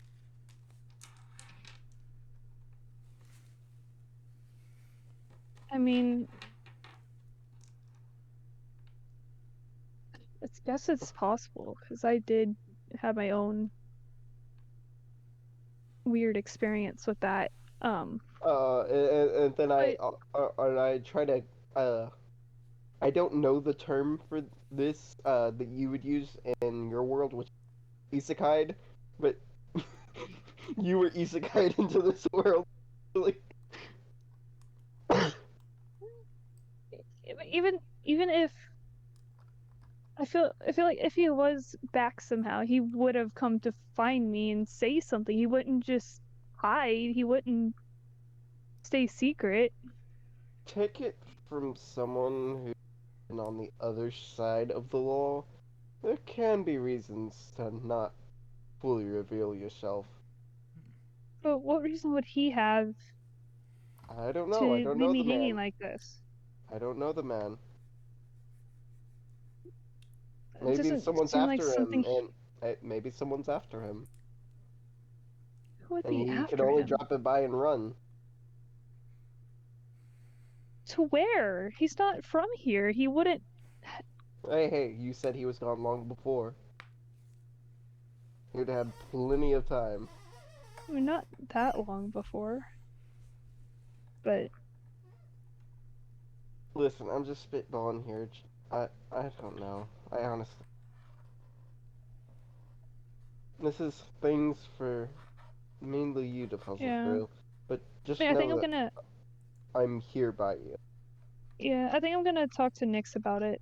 Speaker 5: I mean, I guess it's possible because I did have my own weird experience with that.
Speaker 6: And then I try to, I don't know the term for this, that you would use in your world, which is isekai, but you were isekai into this world. Like,
Speaker 5: even if I feel like if he was back somehow, he would have come to find me and say something. He wouldn't just hide. He wouldn't stay secret.
Speaker 6: take it from someone who's been on the other side of the law. There can be reasons to not fully reveal yourself.
Speaker 5: But what reason would he have
Speaker 6: I don't know.
Speaker 5: to
Speaker 6: I don't
Speaker 5: leave
Speaker 6: know
Speaker 5: me
Speaker 6: the
Speaker 5: hanging
Speaker 6: man.
Speaker 5: like this?
Speaker 6: I don't know the man.
Speaker 5: It
Speaker 6: Maybe
Speaker 5: doesn't
Speaker 6: someone's
Speaker 5: seem like
Speaker 6: after
Speaker 5: something
Speaker 6: him, and maybe someone's after him,
Speaker 5: who would
Speaker 6: and
Speaker 5: be
Speaker 6: he could
Speaker 5: after
Speaker 6: only
Speaker 5: him.
Speaker 6: drop it by and run.
Speaker 5: To where? He's not from here. He wouldn't.
Speaker 6: Hey, you said he was gone long before. He'd had plenty of time.
Speaker 5: I mean, not that long before. But
Speaker 6: Listen, I'm just spitballing here. I don't know. I honestly. This is things for mainly you to puzzle
Speaker 5: Yeah.
Speaker 6: through. But just
Speaker 5: I think
Speaker 6: know
Speaker 5: I'm
Speaker 6: that
Speaker 5: gonna.
Speaker 6: I'm here by you.
Speaker 5: Yeah, I think I'm gonna talk to Nyx about it.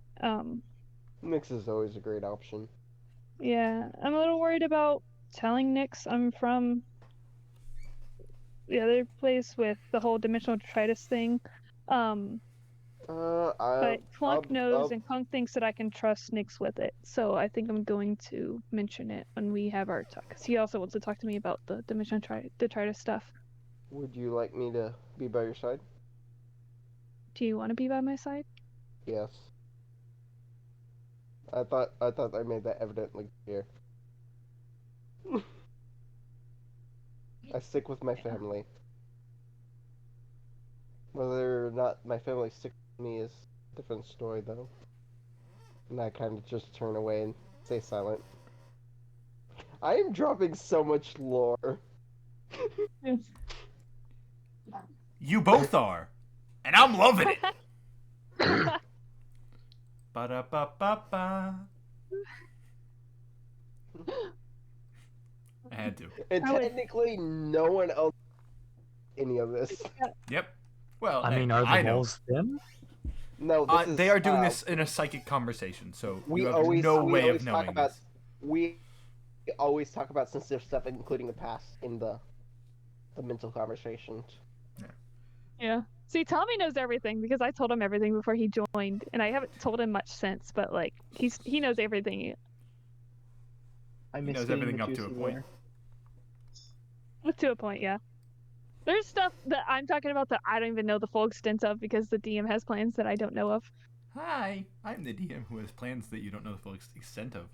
Speaker 6: Mix is always a great option.
Speaker 5: Yeah, I'm a little worried about telling Nyx I'm from the other place with the whole dimensional detritus thing. But Clunk knows, and Clunk thinks that I can trust Nyx with it. So I think I'm going to mention it when we have our talk. Because he also wants to talk to me about the dimensional detritus stuff.
Speaker 6: Would you like me to be by your side?
Speaker 5: Do you want to be by my side?
Speaker 6: Yes. I thought I made that evidently clear. I stick with my family. Whether or not my family sticks with me is a different story, though. And I kind of just turn away and stay silent. I am dropping so much lore.
Speaker 1: You both are, and I'm loving it. Ba-da-ba-ba-ba. I had to.
Speaker 6: And technically, no one else any of this.
Speaker 1: Yep. Well,
Speaker 4: I mean,
Speaker 1: hey,
Speaker 4: are the
Speaker 1: I know.
Speaker 4: moles thin?
Speaker 6: No, this is,
Speaker 1: they are doing this in a psychic conversation, so
Speaker 6: we
Speaker 1: you have
Speaker 6: always,
Speaker 1: no
Speaker 6: we
Speaker 1: way
Speaker 6: always
Speaker 1: of
Speaker 6: talk
Speaker 1: knowing
Speaker 6: about,
Speaker 1: this.
Speaker 6: We always talk about sensitive stuff, including the past, in the mental conversations.
Speaker 5: Yeah. See, Tommy knows everything because I told him everything before he joined, and I haven't told him much since. But like, he knows everything.
Speaker 2: I
Speaker 1: He
Speaker 2: miss
Speaker 1: knows
Speaker 2: getting
Speaker 1: everything
Speaker 2: the
Speaker 1: up to a
Speaker 2: juicy
Speaker 1: point.
Speaker 2: lore.
Speaker 5: To a point, yeah. There's stuff that I'm talking about that I don't even know the full extent of because the DM has plans that I don't know of.
Speaker 1: Hi, I'm the DM who has plans that you don't know the full extent of.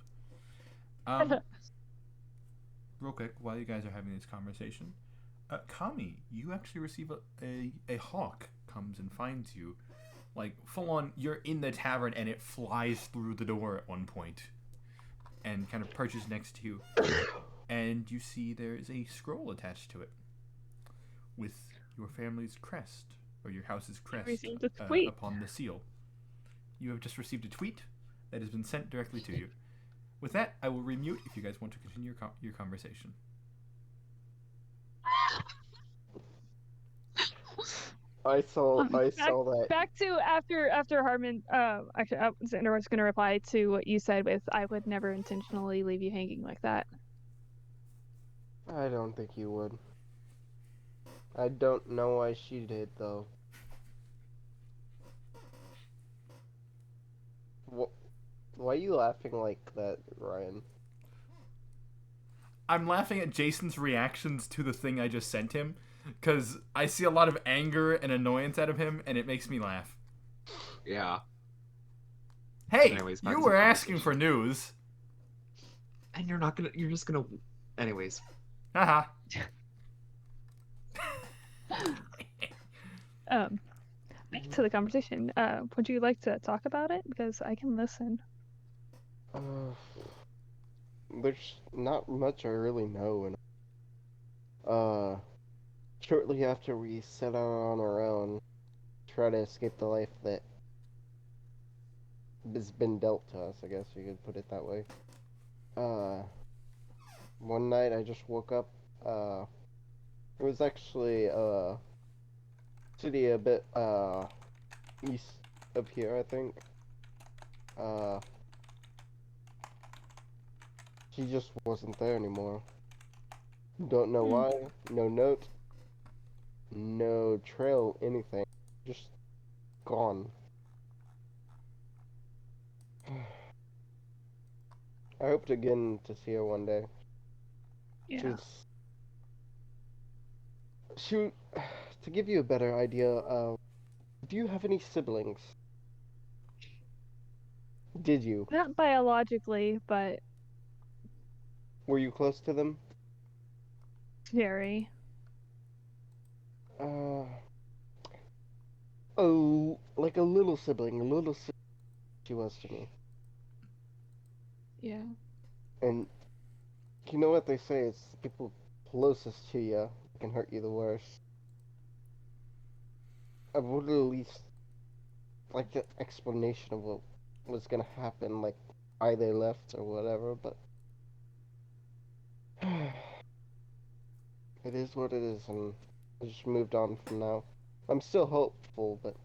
Speaker 1: Real quick, while you guys are having this conversation, Kami, you actually receive a hawk comes and finds you. Like, full on, you're in the tavern and it flies through the door at one point and kind of perches next to you. And you see there is a scroll attached to it with your family's crest, or your house's crest,
Speaker 5: received a tweet.
Speaker 1: upon the seal. You have just received a tweet that has been sent directly to you. With that, I will remute if you guys want to continue your conversation.
Speaker 6: I saw that.
Speaker 5: Back to after Harmon. Actually, Xander was going to reply to what you said with, "I would never intentionally leave you hanging like that."
Speaker 6: I don't think you would. I don't know why she did, though. Why are you laughing like that, Ryan?
Speaker 1: I'm laughing at Jason's reactions to the thing I just sent him, because I see a lot of anger and annoyance out of him, and it makes me laugh.
Speaker 3: Yeah.
Speaker 1: Hey,
Speaker 3: Anyways, back
Speaker 1: you
Speaker 3: to
Speaker 1: were
Speaker 3: the
Speaker 1: asking for
Speaker 3: conversation.
Speaker 1: news.
Speaker 3: And you're just gonna. Anyways.
Speaker 1: Haha.
Speaker 5: Back to the conversation. Would you like to talk about it? Because I can listen.
Speaker 6: There's not much I really know, and shortly after we set out on our own, try to escape the life that has been dealt to us, I guess you could put it that way. One night I just woke up. It was actually a city a bit east of here, I think. She just wasn't there anymore. Don't know why. No note. No trail, anything. Just gone. I hope to again to see her one day.
Speaker 5: Yeah.
Speaker 6: To give you a better idea, do you have any siblings? Did you?
Speaker 5: Not biologically, but
Speaker 6: Were you close to them?
Speaker 5: very.
Speaker 6: Oh, like a little sibling. She was to me.
Speaker 5: Yeah.
Speaker 6: And you know what they say, it's the people closest to you that can hurt you the worst. I would at least like the explanation of what was gonna happen, like why they left or whatever, but it is what it is, and I just moved on from now. I'm still hopeful, but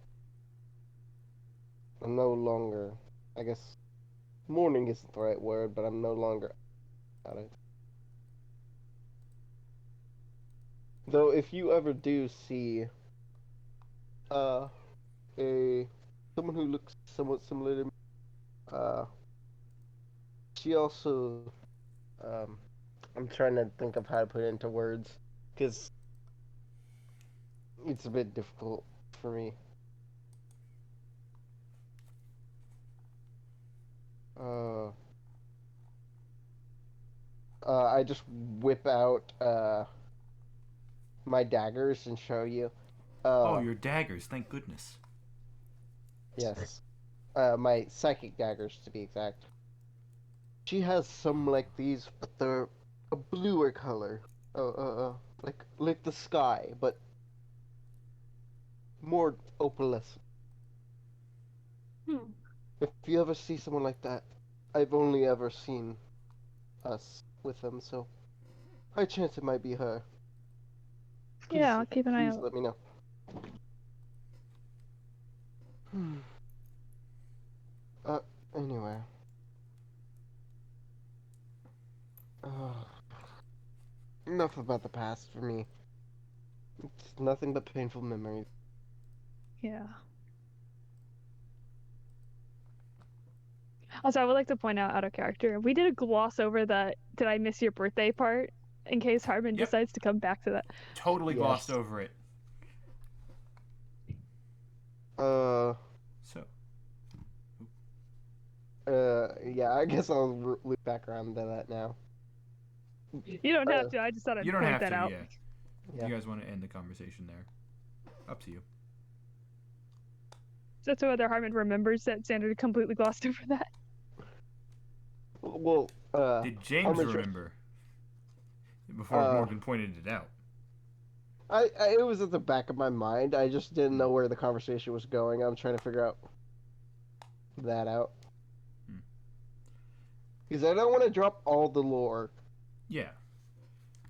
Speaker 6: I'm no longer, I guess, mourning isn't the right word, but I'm no longer about it. Though, if you ever do see a someone who looks somewhat similar to me, she also I'm trying to think of how to put it into words because it's a bit difficult for me. I just whip out my daggers and show you.
Speaker 1: Oh, your daggers, thank goodness.
Speaker 6: Yes. My psychic daggers, to be exact. She has some like these, but they're a bluer color. Like the sky, but more opalescent.
Speaker 5: Hmm.
Speaker 6: If you ever see someone like that, I've only ever seen us with them, so high chance it might be her. Please,
Speaker 5: Yeah, I'll keep an eye
Speaker 6: please
Speaker 5: out.
Speaker 6: let me know. Anyway. Enough about the past for me. It's nothing but painful memories.
Speaker 5: Yeah. Also, I would like to point out of character, we did a gloss over that "did I miss your birthday" part in case Harbin
Speaker 1: Yep.
Speaker 5: decides to come back to that.
Speaker 1: Totally
Speaker 6: Yes.
Speaker 1: glossed over it. So,
Speaker 6: Yeah, I guess I'll loop back around to that now.
Speaker 5: You don't have to. I just thought I'd
Speaker 1: you don't
Speaker 5: point
Speaker 1: have
Speaker 5: that
Speaker 1: to,
Speaker 5: out.
Speaker 1: yeah.
Speaker 6: Yeah.
Speaker 1: You guys want to end the conversation there? Up to you.
Speaker 5: Just so whether Harmon remembers that Xander completely glossed over that.
Speaker 6: Well,
Speaker 1: Did James
Speaker 6: Harmon just-
Speaker 1: remember? Before Morgan pointed it out.
Speaker 6: it was at the back of my mind. I just didn't know where the conversation was going. I'm trying to figure out that out. Because I don't want to drop all the lore.
Speaker 1: Yeah.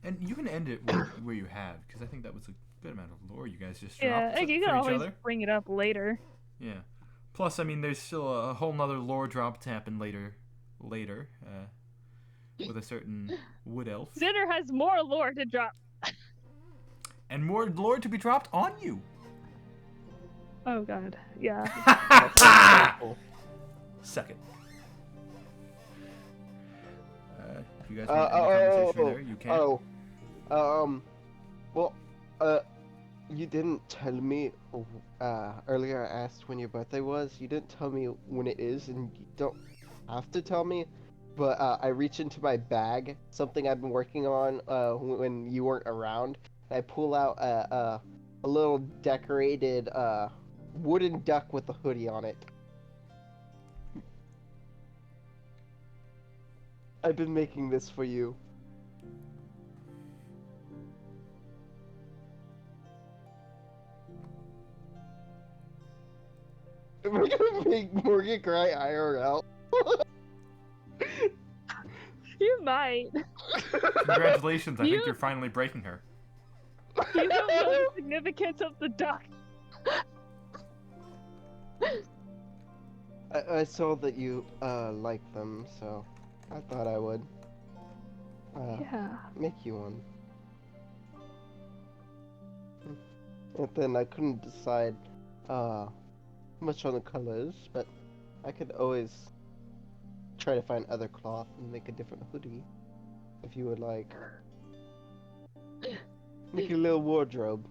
Speaker 1: And you can end it where you have, because I think that was a good amount of lore you guys just
Speaker 5: Yeah,
Speaker 1: dropped
Speaker 5: you
Speaker 1: for
Speaker 5: can
Speaker 1: each
Speaker 5: always
Speaker 1: other.
Speaker 5: bring it up later.
Speaker 1: Yeah. Plus, I mean, there's still a whole nother lore drop to happen later, with a certain wood elf.
Speaker 5: Xander has more lore to drop.
Speaker 1: And more lore to be dropped on you.
Speaker 5: Oh god, yeah.
Speaker 1: Suck it. If you guys want to end the conversation there, you can.
Speaker 6: Well, you didn't tell me, earlier I asked when your birthday was. You didn't tell me when it is, and you don't have to tell me, but, I reach into my bag, something I've been working on, when you weren't around, and I pull out a little decorated, wooden duck with a hoodie on it. I've been making this for you. We're gonna make Morgan cry IRL.
Speaker 5: You might.
Speaker 1: Congratulations, I think you're finally breaking her.
Speaker 5: You don't know the significance of the duck.
Speaker 6: I saw that you like them, so I thought I would
Speaker 5: Yeah.
Speaker 6: make you one. And then I couldn't decide much on the colors, but I could always try to find other cloth and make a different hoodie if you would like. Make a little wardrobe.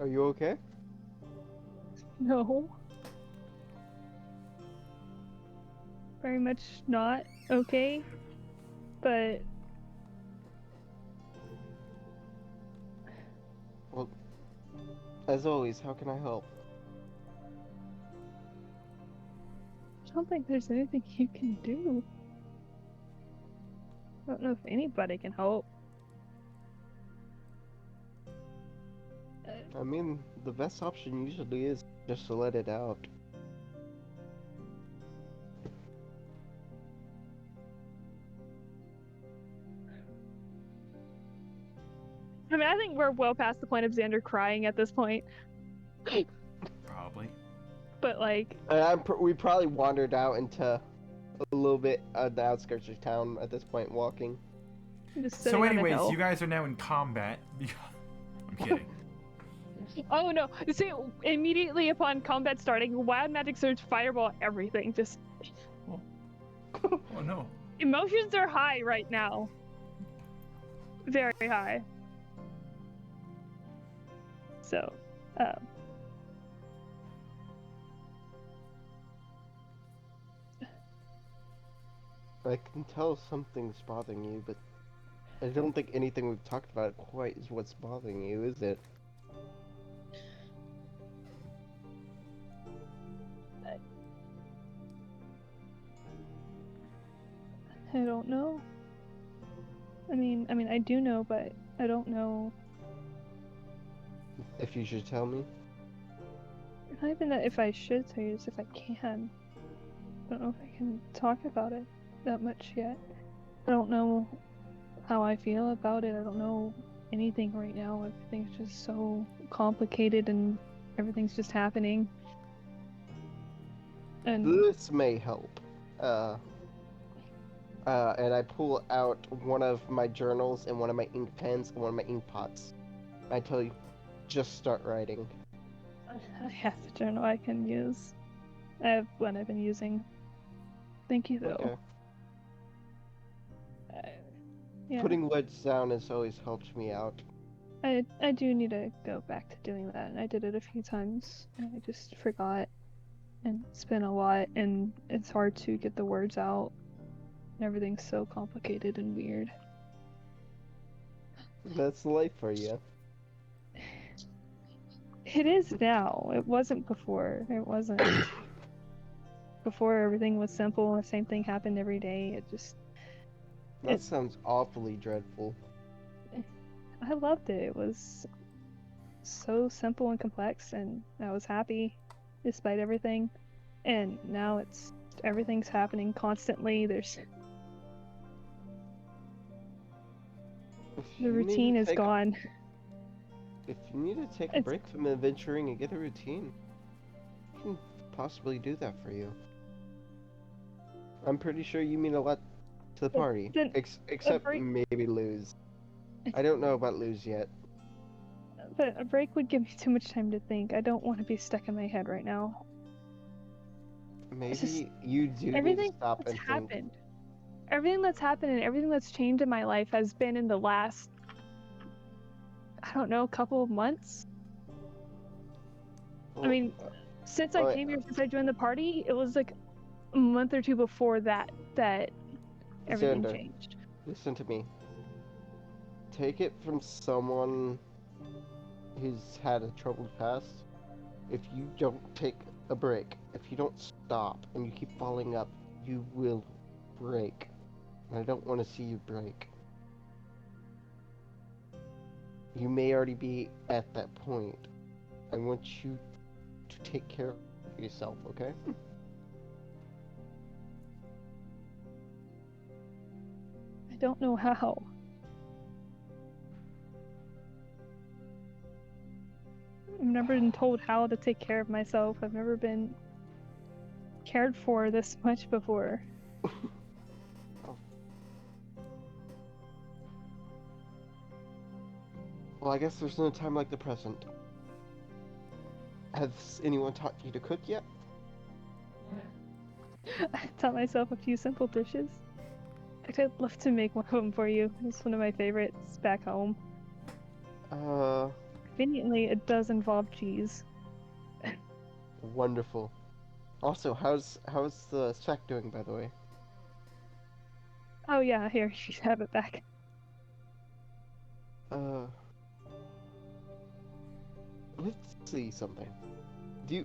Speaker 6: Are you okay?
Speaker 5: No. Very much not okay, but
Speaker 6: Well, as always, how can I help?
Speaker 5: I don't think there's anything you can do. I don't know if anybody can help.
Speaker 6: I mean, the best option usually is just to let it out.
Speaker 5: I mean, I think we're well past the point of Xander crying at this point.
Speaker 1: Probably.
Speaker 5: but like,
Speaker 6: We probably wandered out into a little bit of the outskirts of town at this point, walking.
Speaker 5: just sitting
Speaker 1: So,
Speaker 5: on a
Speaker 1: anyways,
Speaker 5: hill.
Speaker 1: you guys are now in combat. I'm kidding.
Speaker 5: Oh no! See, immediately upon combat starting, Wild Magic Surge, Fireball, everything. Just
Speaker 1: Oh no.
Speaker 5: emotions are high right now. Very high. So,
Speaker 6: I can tell something's bothering you, but I don't think anything we've talked about quite is what's bothering you, is it?
Speaker 5: I don't know. I mean, I do know, but I don't know.
Speaker 6: If you should tell me.
Speaker 5: Not even that if I should tell you, just if I can. I don't know if I can talk about it that much yet. I don't know how I feel about it. I don't know anything right now. Everything's just so complicated and everything's just happening. And
Speaker 6: This may help. And I pull out one of my journals and one of my ink pens and one of my ink pots. I tell you, just start writing.
Speaker 5: I have a journal I can use. I have one I've been using. Thank you, though.
Speaker 6: Okay.
Speaker 5: Yeah.
Speaker 6: Putting words down has always helped me out.
Speaker 5: I do need to go back to doing that, and I did it a few times, and I just forgot. And it's been a lot, and it's hard to get the words out. And everything's so complicated and weird.
Speaker 6: That's life for you.
Speaker 5: It is now. It wasn't before. It wasn't. Before, everything was simple. The same thing happened every day. It just...
Speaker 6: That sounds awfully dreadful.
Speaker 5: I loved it. It was so simple and complex, and I was happy despite everything. And now everything's happening constantly. The routine is gone.
Speaker 6: If you need to take a break from adventuring and get a routine, I can possibly do that for you. I'm pretty sure you mean a lot to the party, except maybe Luz. I don't know about Luz yet.
Speaker 5: But a break would give me too much time to think. I don't want to be stuck in my head right now.
Speaker 6: Maybe you do need to stop and think.
Speaker 5: Everything that's happened and everything that's changed in my life has been in the last, I don't know, couple of months.
Speaker 6: Well,
Speaker 5: I mean, since I came here, since I joined the party, it was like a month or two before that everything
Speaker 6: Xander,
Speaker 5: changed.
Speaker 6: Listen to me. Take it from someone who's had a troubled past. If you don't take a break, if you don't stop, and you keep following up, you will break. And I don't want to see you break. You may already be at that point. I want you to take care of yourself, okay?
Speaker 5: I don't know how. I've never been told how to take care of myself. I've never been cared for this much before.
Speaker 6: Well, I guess there's no time like the present. Has anyone taught you to cook yet?
Speaker 5: I taught myself a few simple dishes. Actually, I'd love to make one of them for you. It's one of my favorites back home. Conveniently, it does involve cheese.
Speaker 6: Wonderful. Also, how's the sack doing, by the way?
Speaker 5: Oh yeah, here, you should have it back.
Speaker 6: Let's see something. DM.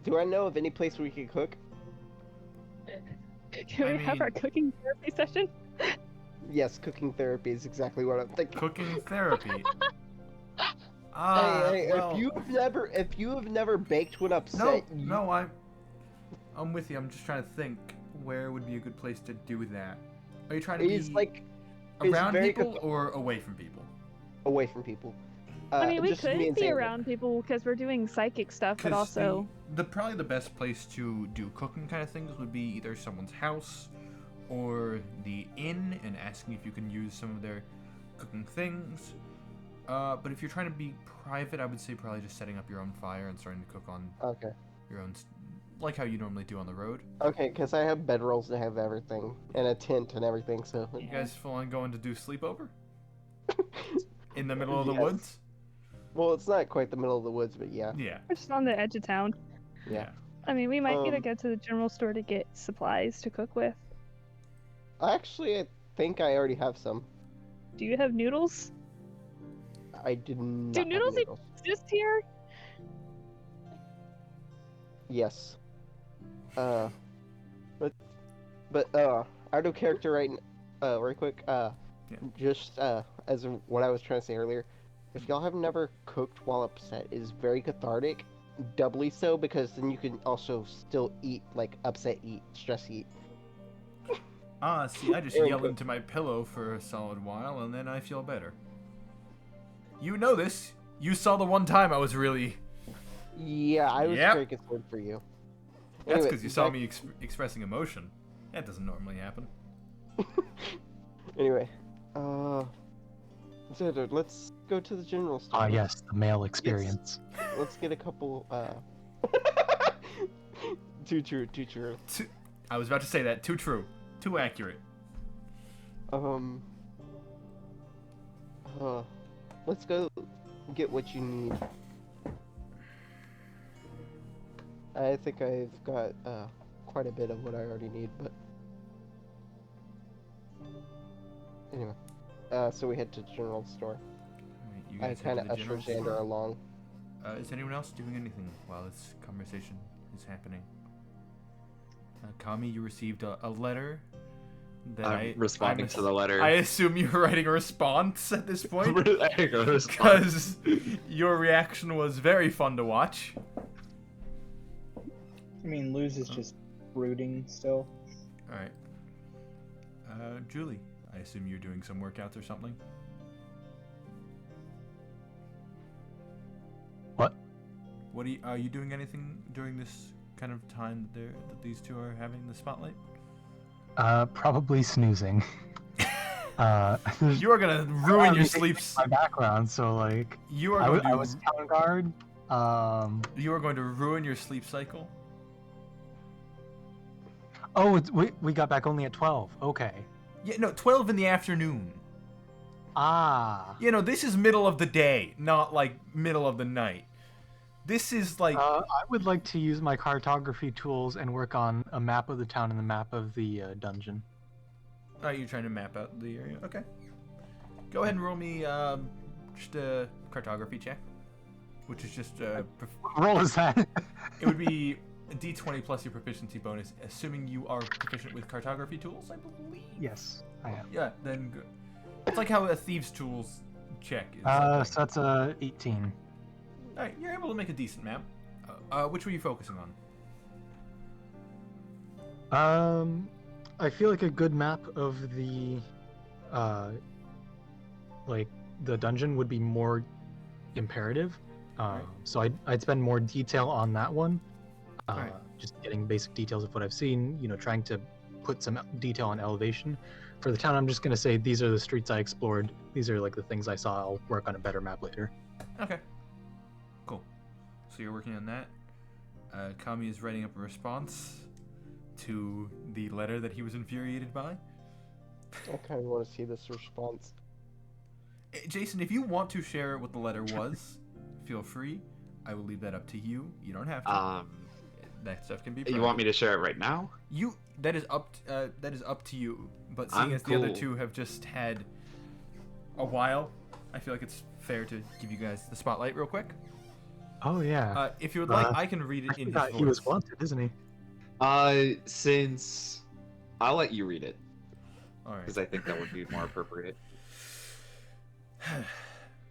Speaker 6: Do I know of any place where we can cook?
Speaker 5: Can we have our cooking therapy session?
Speaker 6: Yes, cooking therapy is exactly what I'm thinking.
Speaker 1: Cooking therapy.
Speaker 6: Hey,
Speaker 1: well,
Speaker 6: if you have never baked when upset,
Speaker 1: I'm with you. I'm just trying to think where would be a good place to do that. Are you trying to
Speaker 6: be
Speaker 1: around people or away from people?
Speaker 6: Away from people.
Speaker 5: I mean, we
Speaker 6: just me
Speaker 5: could
Speaker 6: and
Speaker 5: be
Speaker 6: Xander.
Speaker 5: around people because we're doing psychic stuff, but
Speaker 1: 'Cause
Speaker 5: also
Speaker 1: the probably the best place to do cooking kind of things would be either someone's house or the inn, and asking if you can use some of their cooking things. But if you're trying to be private, I would say probably just setting up your own fire and starting to cook on
Speaker 6: Okay.
Speaker 1: your own, like how you normally do on the road.
Speaker 6: Okay, because I have bedrolls to have everything and a tent and everything. So.
Speaker 1: You guys full on going to do sleepover in the middle of the
Speaker 6: Yes.
Speaker 1: woods?
Speaker 6: Well, it's not quite the middle of the woods, but yeah.
Speaker 1: Yeah.
Speaker 5: we're just on the edge of town.
Speaker 6: Yeah.
Speaker 5: I mean, we might need to
Speaker 6: Um,
Speaker 5: go to the general store to get supplies to cook with.
Speaker 6: Actually, I think I already have some.
Speaker 5: Do you have noodles?
Speaker 6: I did not
Speaker 5: Do
Speaker 6: have
Speaker 5: noodles
Speaker 6: noodles.
Speaker 5: exist here?
Speaker 6: Yes. But out of character right quick, just as in what I was trying to say earlier, if y'all have never cooked while upset, it is very cathartic, doubly so because then you can also still eat, like upset eat, stress eat.
Speaker 1: Ah, see, I just
Speaker 6: And
Speaker 1: yell
Speaker 6: cook.
Speaker 1: into my pillow for a solid while, and then I feel better. You know this. You saw the one time I was really...
Speaker 6: Yeah, I was
Speaker 1: Yep.
Speaker 6: very concerned for you.
Speaker 1: That's
Speaker 6: Anyway,
Speaker 1: because you saw
Speaker 6: back-
Speaker 1: me expressing emotion. That doesn't normally happen.
Speaker 6: Anyway, Xander, let's go to the general store.
Speaker 4: Ah, yes, the male experience.
Speaker 6: Let's get a couple, Too true, too true.
Speaker 1: I was about to say that. Too true. Too accurate.
Speaker 6: Let's go get what you need. I think I've got, quite a bit of what I already need, but... Anyway, so we head to the general store.
Speaker 1: Alright, you
Speaker 6: I
Speaker 1: guys head
Speaker 6: kind
Speaker 1: to
Speaker 6: of
Speaker 1: the
Speaker 6: usher
Speaker 1: general
Speaker 6: Xander
Speaker 1: store.
Speaker 6: along.
Speaker 1: Is anyone else doing anything while this conversation is happening? Kami, you received a letter that
Speaker 8: I'm responding to the letter.
Speaker 1: I assume you're writing a response at this point,
Speaker 8: There you go, response.
Speaker 1: because your reaction was very fun to watch.
Speaker 2: I mean, Luz is just brooding still.
Speaker 1: Alright. Julie, I assume you're doing some workouts or something?
Speaker 4: What?
Speaker 1: What are you doing anything during this kind of time that these two are having the spotlight?
Speaker 4: Probably snoozing.
Speaker 1: You are gonna ruin your sleep.
Speaker 4: My background, so like,
Speaker 1: You are
Speaker 4: I
Speaker 1: going to.
Speaker 4: was town guard.
Speaker 1: You are going to ruin your sleep cycle.
Speaker 4: Oh, we got back only at 12. Okay.
Speaker 1: Yeah, no, 12 in the afternoon.
Speaker 4: Ah.
Speaker 1: You know, this is middle of the day, not like middle of the night. This is like.
Speaker 4: I would like to use my cartography tools and work on a map of the town and the map of the dungeon.
Speaker 1: Are you trying to map out the area? Okay. Go ahead and roll me just a cartography check, which is just
Speaker 4: What roll is that?
Speaker 1: it would be a d20 plus your proficiency bonus, assuming you are proficient with cartography tools, I believe.
Speaker 4: Yes, I am.
Speaker 1: Yeah, then good. It's like how a thieves' tools check is.
Speaker 4: So that's a 18.
Speaker 1: All right, you're able to make a decent map. Which were you focusing on?
Speaker 4: I feel like a good map of the, like the dungeon would be more imperative.
Speaker 1: Right.
Speaker 4: So I'd spend more detail on that one.
Speaker 1: Right.
Speaker 4: Just getting basic details of what I've seen. You know, trying to put some detail on elevation. For the town, I'm just gonna say these are the streets I explored. These are like the things I saw. I'll work on a better map later.
Speaker 1: Okay. Cool. So you're working on that. Kami is writing up a response to the letter that he was infuriated by.
Speaker 6: I kind of want to see this response.
Speaker 1: Jason, if you want to share what the letter was, feel free. I will leave that up to you. You don't have to. That stuff can be.
Speaker 8: You want me to share it right now?
Speaker 1: That is up to you. But seeing
Speaker 8: I'm
Speaker 1: as the other
Speaker 8: cool.
Speaker 1: two have just had a while, I feel like it's fair to give you guys the spotlight real quick.
Speaker 4: Oh yeah.
Speaker 1: If you would like, I can read it in his voice.
Speaker 4: He was wanted, isn't he?
Speaker 8: Since I'll let you read it,
Speaker 1: All right.
Speaker 8: because I think that would be more appropriate.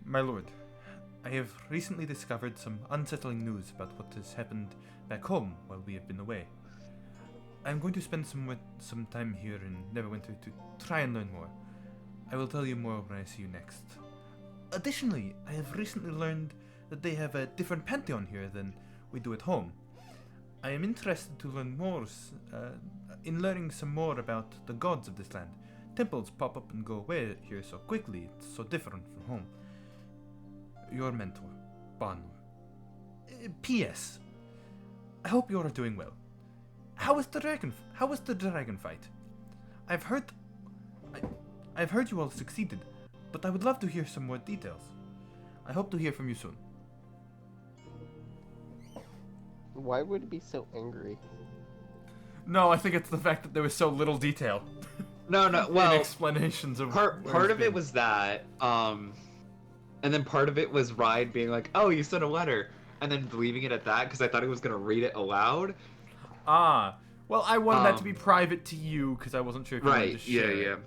Speaker 1: My lord, I have recently discovered some unsettling news about what has happened back home while we have been away. I'm going to spend some time here in Neverwinter to try and learn more. I will tell you more when I see you next. Additionally, I have recently learned that they have a different pantheon here than we do at home. I am interested to learn more, in learning some more about the gods of this land. Temples pop up and go away here so quickly, it's so different from home. Your mentor, Banu. P.S. I hope you are doing well. How was the dragon fight? I've heard you all succeeded, but I would love to hear some more details. I hope to hear from you soon.
Speaker 6: Why would it be so angry?
Speaker 1: No, I think it's the fact that there was so little detail.
Speaker 3: No, well,
Speaker 1: in explanations of
Speaker 3: part of it was that, and then part of it was Ryan being like, "Oh, you sent a letter," and then leaving it at that because I thought he was gonna read it aloud.
Speaker 1: Ah, well, I wanted that to be private to you because I wasn't sure if you wanted to share it.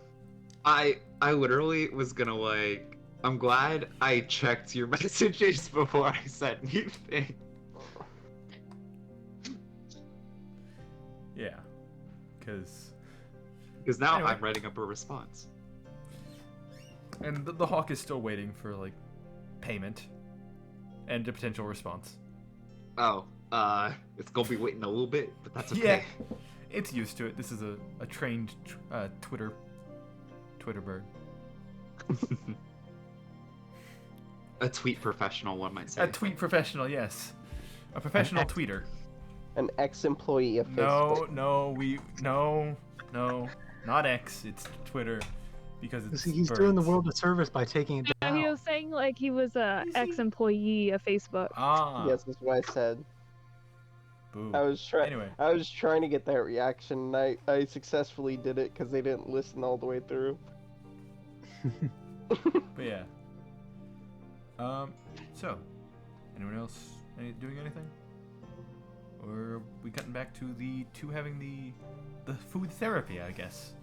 Speaker 3: I literally was gonna like, I'm glad I checked your messages before I said anything.
Speaker 1: Yeah, because
Speaker 3: now
Speaker 1: anyway.
Speaker 3: I'm writing up a response.
Speaker 1: And the Hawk is still waiting for, like, payment and a potential response.
Speaker 3: Oh, it's gonna be waiting a little bit, but that's okay.
Speaker 1: Yeah, it's used to it. This is a trained Twitter bird.
Speaker 3: A tweet professional, one might say.
Speaker 1: A tweet professional, yes. A professional tweeter.
Speaker 6: An ex-employee of Facebook.
Speaker 1: No, not X. It's Twitter, because it's
Speaker 4: He's
Speaker 1: birds.
Speaker 4: doing the world a service by taking it down.
Speaker 5: He was saying like he was a ex-employee of Facebook.
Speaker 1: Ah.
Speaker 6: Yes, that's what I said.
Speaker 1: Boo.
Speaker 6: I was trying.
Speaker 1: Anyway.
Speaker 6: I was trying to get that reaction. And I successfully did it because they didn't listen all the way through.
Speaker 1: But yeah. So, anyone else doing anything? Or are we cutting back to the two having the food therapy, I guess?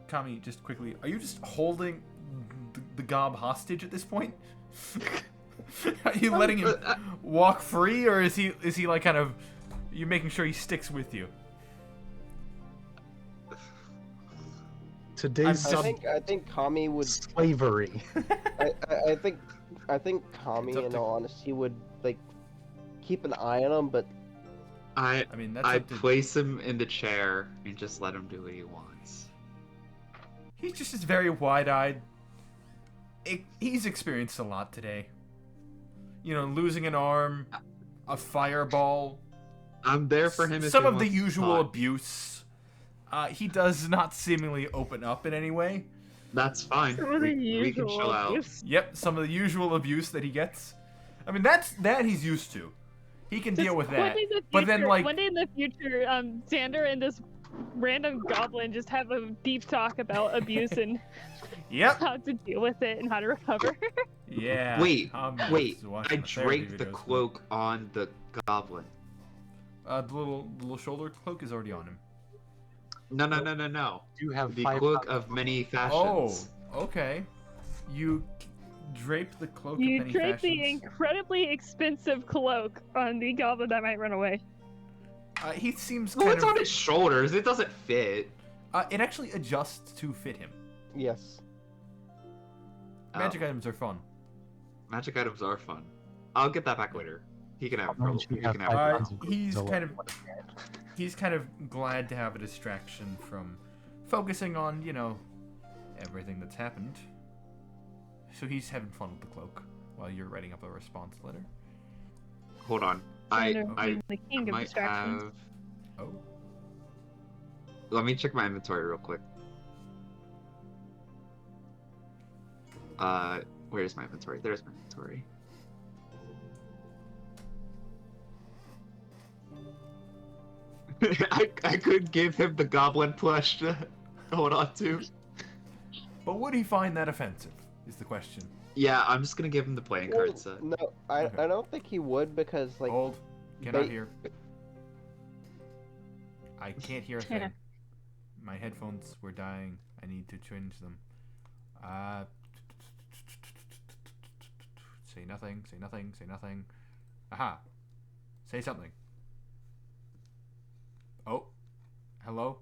Speaker 1: Kami, just quickly, are you just holding the gob hostage at this point? Are you letting him walk free, or is he like kind of, you making sure he sticks with you?
Speaker 4: Today's
Speaker 6: I think Kami would
Speaker 4: slavery.
Speaker 6: I think Kami,
Speaker 1: It's up
Speaker 6: in
Speaker 1: to-
Speaker 6: all honesty, would like keep an eye on him, but
Speaker 1: I mean, that's
Speaker 3: I
Speaker 1: up to...
Speaker 3: place him in the chair and just let him do what he wants.
Speaker 1: He just is very wide-eyed. He's experienced a lot today. You know, losing an arm, a fireball.
Speaker 3: I'm there for him. If
Speaker 1: Some
Speaker 3: he
Speaker 1: of the
Speaker 3: wants to
Speaker 1: usual
Speaker 3: talk.
Speaker 1: abuse. He does not seemingly open up in any way.
Speaker 3: That's fine.
Speaker 5: Some of the
Speaker 3: We can chill out.
Speaker 5: abuse.
Speaker 1: Yep, some of the usual abuse that he gets. I mean, that he's used to. He can deal with that. But then, like,
Speaker 5: one day in the future, Xander and this random goblin just have a deep talk about abuse and
Speaker 1: yep,
Speaker 5: how to deal with it and how to recover.
Speaker 1: yeah.
Speaker 3: Wait,
Speaker 1: I'm
Speaker 3: wait.
Speaker 1: just watching
Speaker 3: I
Speaker 1: the therapy
Speaker 3: draped the
Speaker 1: videos.
Speaker 3: cloak on the goblin.
Speaker 1: The little shoulder cloak is already on him.
Speaker 3: No.
Speaker 4: You have
Speaker 3: The
Speaker 4: 5
Speaker 3: cloak of many
Speaker 1: Oh,
Speaker 3: fashions.
Speaker 1: okay. You draped the cloak
Speaker 5: You
Speaker 1: of many
Speaker 5: drape the
Speaker 1: fashions.
Speaker 5: incredibly expensive cloak on the goblin that might run away.
Speaker 1: He seems
Speaker 3: Well,
Speaker 1: kind
Speaker 3: it's
Speaker 1: of...
Speaker 3: on his shoulders. It doesn't fit.
Speaker 1: It actually adjusts to fit him.
Speaker 6: yes.
Speaker 1: Magic items are fun.
Speaker 3: Magic items are fun. I'll get that back later. He can have it.
Speaker 4: Why don't you
Speaker 3: He
Speaker 4: have
Speaker 3: can have
Speaker 4: five
Speaker 3: it.
Speaker 4: pounds of
Speaker 1: He's
Speaker 4: gold?
Speaker 1: kind of he's kind of glad to have a distraction from focusing on, you know, everything that's happened. So he's having fun with the cloak while you're writing up a response letter.
Speaker 3: Hold on.
Speaker 5: Xander
Speaker 3: I
Speaker 5: being the king of
Speaker 3: might
Speaker 5: distractions.
Speaker 3: have.
Speaker 1: Oh.
Speaker 3: Let me check my inventory real quick. Where's my inventory? There's my inventory. I could give him the goblin plush to hold on to.
Speaker 1: But would he find that offensive, is the question.
Speaker 3: Yeah, I'm just gonna give him the playing
Speaker 6: Well,
Speaker 3: card set.
Speaker 6: no, I
Speaker 1: Okay.
Speaker 6: I don't think he would because like
Speaker 1: Hold. Cannot
Speaker 6: they-
Speaker 1: hear. I can't hear a thing. My headphones were dying. I need to change them. Say nothing, say nothing, say nothing. Aha. Say something. Oh. Hello?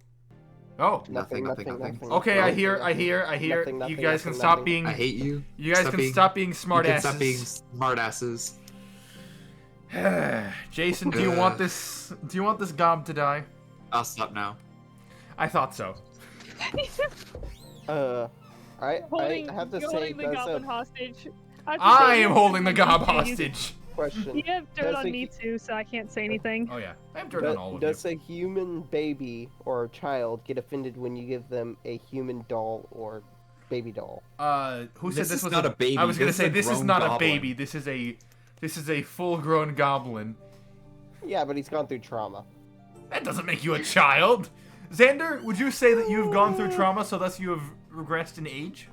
Speaker 1: Oh.
Speaker 3: Nothing.
Speaker 1: Okay, I
Speaker 3: Oh.
Speaker 1: hear.
Speaker 6: Nothing,
Speaker 1: You
Speaker 6: nothing,
Speaker 1: guys can
Speaker 6: nothing,
Speaker 1: stop
Speaker 6: nothing.
Speaker 1: being.
Speaker 3: I hate you.
Speaker 1: You guys can stop being smart
Speaker 3: You can stop being
Speaker 1: asses.
Speaker 3: smartasses.
Speaker 1: Jason, do you want this? Do you want this gob to die?
Speaker 3: I'll stop now.
Speaker 1: I thought so.
Speaker 6: I have to
Speaker 5: you're
Speaker 6: say,
Speaker 5: holding the
Speaker 6: does
Speaker 5: goblin
Speaker 6: a
Speaker 5: hostage.
Speaker 1: I am holding the gob hostage.
Speaker 6: question?
Speaker 5: You have dirt
Speaker 6: Does
Speaker 5: on
Speaker 6: a-
Speaker 5: me too, so I can't say anything.
Speaker 1: Oh yeah, I have dirt on all of you.
Speaker 6: Does a human baby or child get offended when you give them a human doll or baby doll?
Speaker 1: Who said
Speaker 3: This
Speaker 1: this
Speaker 3: is
Speaker 1: was
Speaker 3: not a baby,
Speaker 1: I was gonna
Speaker 3: this is
Speaker 1: say
Speaker 3: a
Speaker 1: this is
Speaker 3: grown
Speaker 1: not a
Speaker 3: goblin.
Speaker 1: baby. This is a full-grown goblin.
Speaker 6: Yeah, but he's gone through trauma.
Speaker 1: That doesn't make you a child. Xander, would you say that you've gone through trauma, so thus you have regressed in age?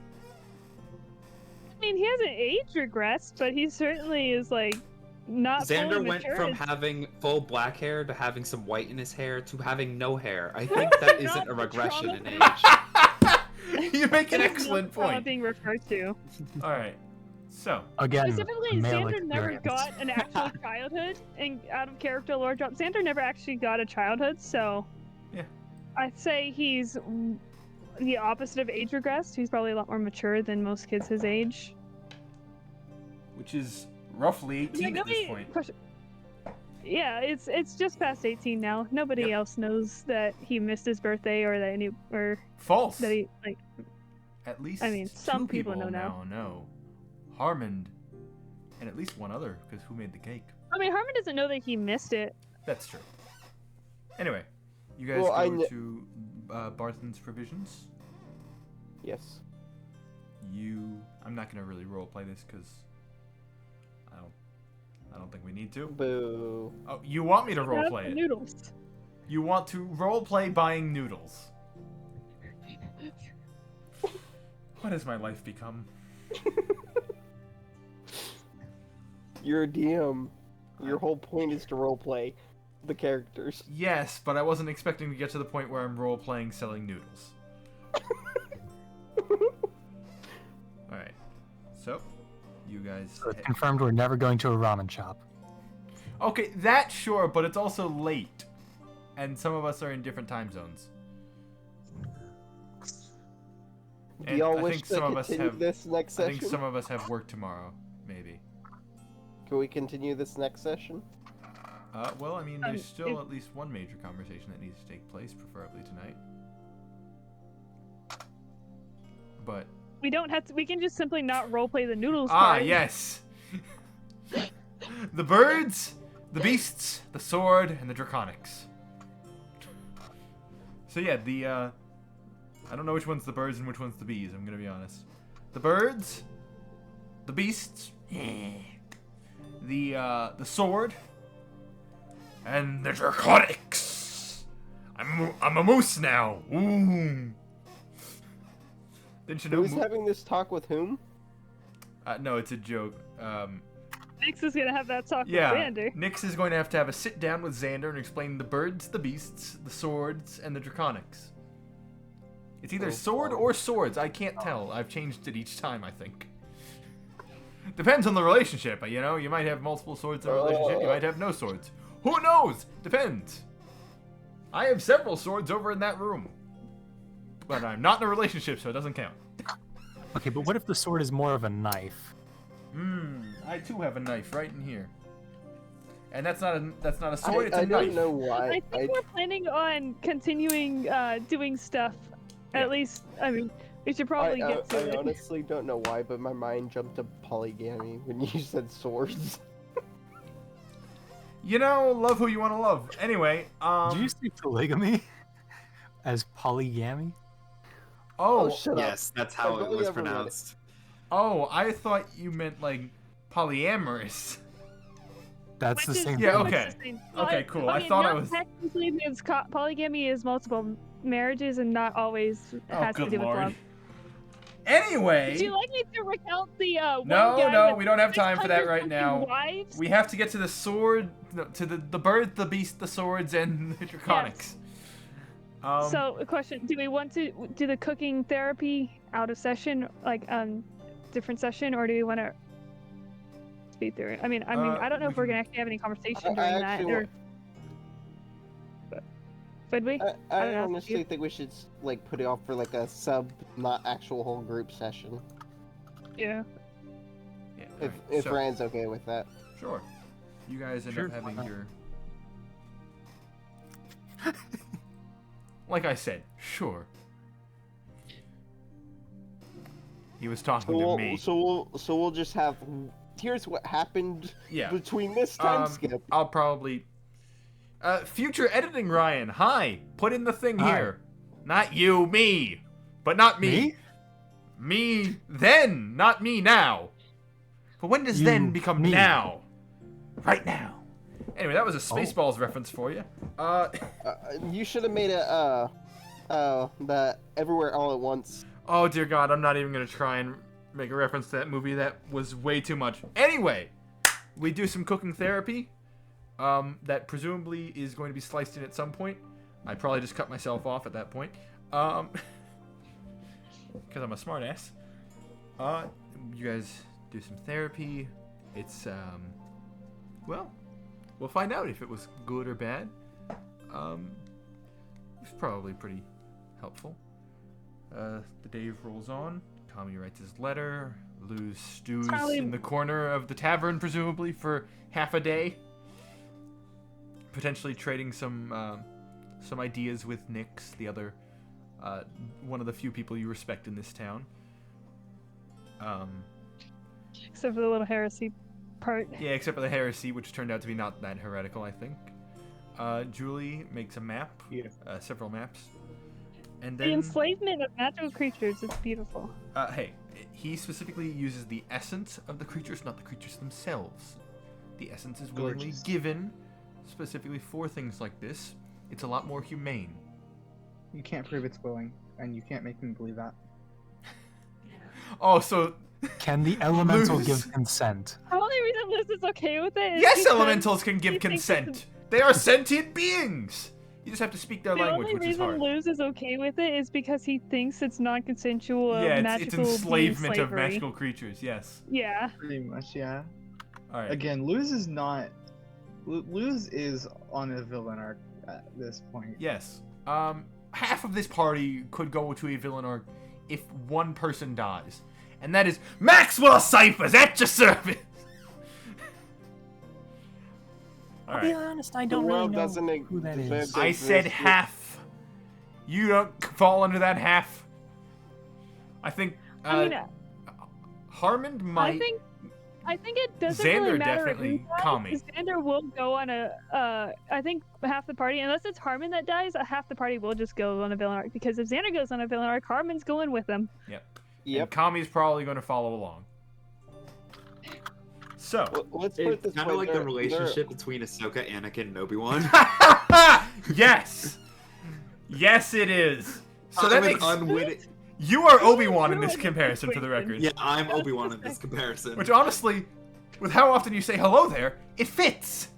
Speaker 5: I mean, he hasn't age regressed, but he certainly is like not
Speaker 3: Xander
Speaker 5: fully
Speaker 3: went
Speaker 5: mature.
Speaker 3: from having full black hair to having some white in his hair to having no hair. I think that isn't a regression in age.
Speaker 1: You make an
Speaker 5: That is
Speaker 1: excellent
Speaker 5: not trauma
Speaker 1: point.
Speaker 5: being referred to.
Speaker 1: All right, so
Speaker 4: Again,
Speaker 5: Specifically,
Speaker 4: male
Speaker 5: Xander never
Speaker 4: experience.
Speaker 5: got an actual childhood, and out of character lore drop, Xander never actually got a childhood, so
Speaker 1: Yeah.
Speaker 5: I'd say he's the opposite of age regressed. He's probably a lot more mature than most kids his age.
Speaker 1: which is roughly 18 at this point.
Speaker 5: Yeah, it's just past 18 now. Nobody else knows that he missed his birthday or that
Speaker 1: False.
Speaker 5: that he like.
Speaker 1: At least
Speaker 5: I mean, some
Speaker 1: two
Speaker 5: people know now.
Speaker 1: know. Harmond, and at least one other, because who made the cake?
Speaker 5: I mean, Harmon doesn't know that he missed it.
Speaker 1: That's true. Anyway, you guys
Speaker 6: Well,
Speaker 1: go to Barthen's Provisions.
Speaker 6: Yes.
Speaker 1: I'm not gonna really roleplay this because I don't think we need to.
Speaker 6: Boo.
Speaker 1: Oh, you want me to
Speaker 5: Have
Speaker 1: roleplay
Speaker 5: the
Speaker 1: it?
Speaker 5: noodles.
Speaker 1: You want to roleplay buying noodles? What has my life become?
Speaker 6: You're a DM. Your whole point is to roleplay the characters.
Speaker 1: Yes, but I wasn't expecting to get to the point where I'm roleplaying selling noodles. Alright. So, you guys...
Speaker 4: So it's confirmed we're never going to a ramen shop.
Speaker 1: Okay, that's sure, but it's also late. And some of us are in different time zones.
Speaker 6: Do
Speaker 1: And
Speaker 6: y'all
Speaker 1: I
Speaker 6: wish
Speaker 1: think
Speaker 6: to
Speaker 1: some of us
Speaker 6: continue
Speaker 1: have
Speaker 6: this next
Speaker 1: I
Speaker 6: session?
Speaker 1: think some of us have work tomorrow, maybe.
Speaker 6: Can we continue this next session?
Speaker 1: Well, I mean, there's still
Speaker 5: if-
Speaker 1: at least one major conversation that needs to take place, preferably tonight. But
Speaker 5: We don't have to. We can just simply not roleplay the noodles
Speaker 1: ah,
Speaker 5: part.
Speaker 1: yes, the birds, the beasts, the sword, and the draconics. So yeah, I don't know which one's the birds and which one's the bees. I'm gonna be honest. The birds, the beasts, the sword, and the draconics. I'm a moose now. Ooh. Didn't you know?
Speaker 6: Who's having this talk with whom?
Speaker 1: No, it's a joke.
Speaker 5: Nix is gonna have that talk
Speaker 1: Yeah,
Speaker 5: with Xander.
Speaker 1: Nix is going to have a sit down with Xander and explain the birds, the beasts, the swords, and the draconics. It's either
Speaker 6: Oh,
Speaker 1: sword
Speaker 6: wow.
Speaker 1: or swords. I can't tell. I've changed it each time, I think. Depends on the relationship. You know, you might have multiple swords in a relationship. You might have no swords. Who knows? Depends. I have several swords over in that room. But I'm not in a relationship, so it doesn't count.
Speaker 4: Okay, but what if the sword is more of a knife?
Speaker 1: I too have a knife right in here. And that's not a sword, it's a
Speaker 6: I
Speaker 1: knife.
Speaker 6: don't know why.
Speaker 5: I think we're planning on continuing doing stuff.
Speaker 1: Yeah.
Speaker 5: At least, I mean, we should probably get to
Speaker 6: I
Speaker 5: it.
Speaker 6: honestly don't know why, but my mind jumped to polygamy when you said swords.
Speaker 1: You know, love who you want to love. Anyway,
Speaker 4: Did you say polygamy as polygamy?
Speaker 1: oh,
Speaker 6: shut up.
Speaker 3: Yes, that's how
Speaker 6: I've
Speaker 3: it
Speaker 6: only
Speaker 3: was
Speaker 6: ever read it.
Speaker 3: pronounced.
Speaker 1: oh, I thought you meant like polyamorous.
Speaker 4: That's the
Speaker 5: Which is
Speaker 4: same
Speaker 1: Yeah,
Speaker 5: pretty
Speaker 4: thing.
Speaker 5: much
Speaker 1: okay.
Speaker 5: the same.
Speaker 1: Okay,
Speaker 5: But,
Speaker 1: cool. I
Speaker 5: mean,
Speaker 1: thought I
Speaker 5: not
Speaker 1: was-
Speaker 5: technically means polygamy is multiple marriages and not always
Speaker 1: Oh,
Speaker 5: has to
Speaker 1: good
Speaker 5: do with
Speaker 1: lord.
Speaker 5: love.
Speaker 1: Anyway,
Speaker 5: Would you like me to recount the one
Speaker 1: no,
Speaker 5: guy
Speaker 1: no,
Speaker 5: with
Speaker 1: we don't have time for that
Speaker 5: 600
Speaker 1: right
Speaker 5: fucking
Speaker 1: now.
Speaker 5: Wives?
Speaker 1: We have to get to the sword, no, to the bird, the beast, the swords, and the draconics.
Speaker 5: So, a question: do we want to do the cooking therapy out of session, like different session, or do we want to speed through it? I mean, I don't know
Speaker 1: we
Speaker 5: if we're
Speaker 1: can-
Speaker 5: gonna actually have any conversation
Speaker 6: I
Speaker 5: during that.
Speaker 6: actually
Speaker 5: Or... Would we?
Speaker 6: I
Speaker 5: don't know.
Speaker 6: honestly think we should like put it off for like a sub, not actual whole group session.
Speaker 5: Yeah.
Speaker 1: Yeah.
Speaker 6: If
Speaker 1: alright, so,
Speaker 6: Rand's okay with that.
Speaker 1: sure. You guys end
Speaker 4: Sure,
Speaker 1: up having
Speaker 4: why not?
Speaker 1: your. Like I said, sure. He was talking to me.
Speaker 6: So we'll just have. Here's what happened
Speaker 1: Yeah.
Speaker 6: between this time skip.
Speaker 1: I'll probably. Future editing Ryan, hi. Put in the thing
Speaker 4: Hi.
Speaker 1: here. Not you, me. But not me. Me then, not me now. But when does
Speaker 4: You,
Speaker 1: then become
Speaker 4: me.
Speaker 1: now? Right now. Anyway, that was a Spaceballs reference for you.
Speaker 6: You should have made the Everywhere All at Once.
Speaker 1: Oh dear God, I'm not even gonna try and make a reference to that movie. That was way too much. Anyway, we do some cooking therapy. That presumably is going to be sliced in at some point. I probably just cut myself off at that point. Because I'm a smartass. You guys do some therapy. It's well, we'll find out if it was good or bad. It's probably pretty helpful. The day rolls on. Tommy writes his letter. Luz stews
Speaker 5: Probably-
Speaker 1: in the corner of the tavern, presumably for half a day. Potentially trading some ideas with Nyx, the other one of the few people you respect in this town.
Speaker 5: Except for the little heresy part.
Speaker 1: Yeah, except for the heresy, which turned out to be not that heretical, I think. Julie makes a map, several maps, and
Speaker 5: The
Speaker 1: then
Speaker 5: enslavement of magical creatures is beautiful.
Speaker 1: hey, he specifically uses the essence of the creatures, not the creatures themselves. The essence is willingly
Speaker 2: Gorgeous.
Speaker 1: given specifically for things like this. It's a lot more humane.
Speaker 2: You can't prove it's willing, and you can't make me believe that.
Speaker 1: Oh, so
Speaker 4: Can the elemental
Speaker 1: Luz.
Speaker 4: give consent?
Speaker 5: The only reason Liz is okay with it is
Speaker 1: yes,
Speaker 5: because
Speaker 1: elementals can give
Speaker 5: he thinks it's
Speaker 1: consent. They are sentient beings. You just have to speak their
Speaker 5: The
Speaker 1: language,
Speaker 5: only
Speaker 1: which is
Speaker 5: reason
Speaker 1: hard.
Speaker 5: Luz is okay with it is because he thinks it's non-consensual
Speaker 1: Yeah, it's
Speaker 5: magical
Speaker 1: enslavement of
Speaker 5: slavery.
Speaker 1: magical creatures. Yes.
Speaker 5: Yeah.
Speaker 2: Pretty much, yeah.
Speaker 1: All right.
Speaker 2: Again, Luz is not. Luz is on a villain arc at this point.
Speaker 1: Yes. Half of this party could go to a villain arc if one person dies, and that is Maxwell Cyphers at your service. All
Speaker 4: I'll be
Speaker 1: right.
Speaker 4: honest, I
Speaker 6: The
Speaker 4: don't really
Speaker 6: world
Speaker 4: know
Speaker 6: doesn't
Speaker 4: who that
Speaker 6: deserve
Speaker 4: is.
Speaker 6: to
Speaker 1: I said
Speaker 6: exist.
Speaker 1: half. You don't fall under that half. I think
Speaker 5: I mean,
Speaker 1: Harmond might.
Speaker 5: I think it doesn't
Speaker 1: Xander
Speaker 5: really matter
Speaker 1: definitely
Speaker 5: who dies.
Speaker 1: Kami.
Speaker 5: Xander will go on a. I think half the party, unless it's Harmon that dies, half the party will just go on a villain arc. Because if Xander goes on a villain arc, Harmon's going with him.
Speaker 1: And
Speaker 6: Yep.
Speaker 1: Kami's probably going to follow along. So.
Speaker 6: Let's put it
Speaker 3: It's
Speaker 6: this
Speaker 3: kind
Speaker 6: way.
Speaker 3: of like the
Speaker 6: they're-
Speaker 3: relationship between Ahsoka, Anakin, and Obi-Wan.
Speaker 1: Yes. Yes, it is. So that
Speaker 3: I'm an
Speaker 1: makes
Speaker 3: unwitting.
Speaker 1: you are Obi-Wan in this comparison, for the record.
Speaker 3: Yeah, I'm Obi-Wan in this comparison.
Speaker 1: Which honestly, with how often you say hello there, it fits.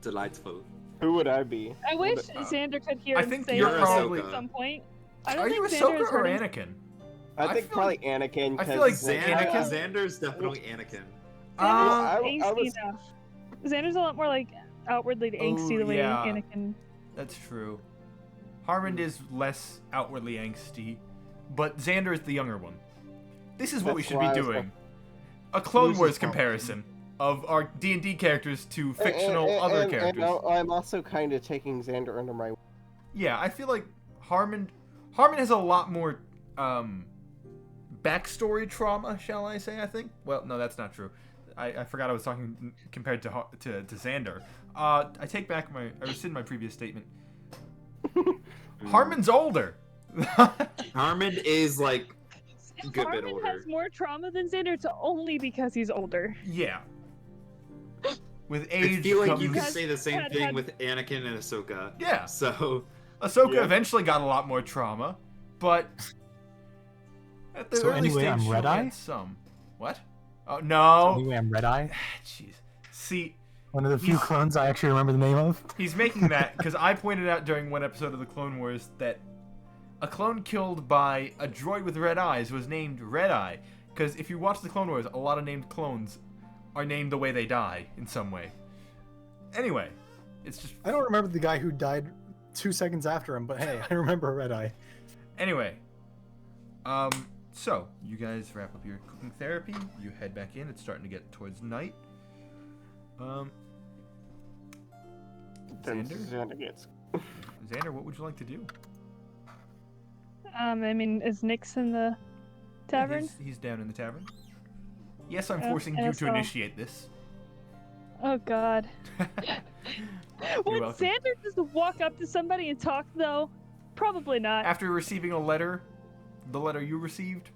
Speaker 3: Delightful.
Speaker 6: Who would I be?
Speaker 5: I wish
Speaker 6: Would-
Speaker 5: Xander could hear
Speaker 1: I
Speaker 5: him
Speaker 1: think
Speaker 5: say
Speaker 1: you're
Speaker 5: hello
Speaker 1: probably-
Speaker 5: at some point. I don't
Speaker 1: Are you
Speaker 5: think Xander
Speaker 1: Ahsoka
Speaker 5: has
Speaker 1: or
Speaker 5: heard him.
Speaker 1: Anakin?
Speaker 6: I
Speaker 1: I
Speaker 6: think
Speaker 1: feel
Speaker 6: probably Anakin.
Speaker 1: I feel
Speaker 6: 'cause,
Speaker 1: like
Speaker 3: Anakin.
Speaker 1: Anakin-
Speaker 3: Xander's definitely Anakin.
Speaker 6: I
Speaker 5: Angsty
Speaker 6: was-
Speaker 5: enough. Xander's a lot more like outwardly angsty the way
Speaker 1: yeah.
Speaker 5: Anakin.
Speaker 1: That's true. Harmond is less outwardly angsty, but Xander is the younger one. This is what we
Speaker 6: That's
Speaker 1: should
Speaker 6: why
Speaker 1: be
Speaker 6: I was
Speaker 1: doing. A Clone
Speaker 2: Loses
Speaker 1: Wars
Speaker 2: problem.
Speaker 1: comparison of our D&D characters to fictional other characters.
Speaker 6: And I'm also kind of taking Xander under my.
Speaker 1: Yeah, I feel like Harmon has a lot more backstory trauma, shall I say, I think? Well, no, that's not true. I forgot I was talking compared to Xander. I take back I rescind my previous statement. Harmon's older.
Speaker 3: Harmon is like a good bit
Speaker 5: Harmon
Speaker 3: older.
Speaker 5: has more trauma than Xander. It's only because he's older.
Speaker 1: Yeah. With
Speaker 3: I
Speaker 1: age
Speaker 3: feel like
Speaker 1: comes...
Speaker 3: you could say the same
Speaker 5: had-
Speaker 3: thing
Speaker 5: had-
Speaker 3: with Anakin and Ahsoka.
Speaker 1: Yeah.
Speaker 3: So
Speaker 1: Ahsoka
Speaker 6: Yeah.
Speaker 1: eventually got a lot more trauma, but at the
Speaker 4: So
Speaker 1: early
Speaker 4: anyway,
Speaker 1: stage,
Speaker 4: I'm
Speaker 1: she
Speaker 4: Red
Speaker 1: only
Speaker 4: Eye?
Speaker 1: had some. What? Oh no!
Speaker 4: Anyway, I'm Red Eye,
Speaker 1: Jeez. See,
Speaker 4: one of the few
Speaker 1: He's-
Speaker 4: clones I actually remember the name of.
Speaker 1: he's making that because I pointed out during one episode of the Clone Wars that a clone killed by a droid with red eyes was named Red Eye. Because if you watch the Clone Wars, a lot of named clones are named the way they die in some way. Anyway, it's just
Speaker 9: I don't remember the guy who died
Speaker 4: 2 seconds after him, but hey, I remember Red Eye.
Speaker 1: Anyway, so you guys wrap up your cooking therapy. You head back in. It's starting to get towards night.
Speaker 6: Then
Speaker 1: Xander?
Speaker 6: Xander gets.
Speaker 1: Xander, what would you like to do?
Speaker 5: I mean, is Nyx in the tavern?
Speaker 1: He's down in the tavern. Yes, I'm
Speaker 5: Oh,
Speaker 1: forcing
Speaker 5: and
Speaker 1: you
Speaker 5: I
Speaker 1: to
Speaker 5: saw-
Speaker 1: initiate this.
Speaker 5: Oh God. Would
Speaker 1: welcome.
Speaker 5: Xander just walk up to somebody and talk though? Probably not.
Speaker 1: After receiving a letter, the letter you received.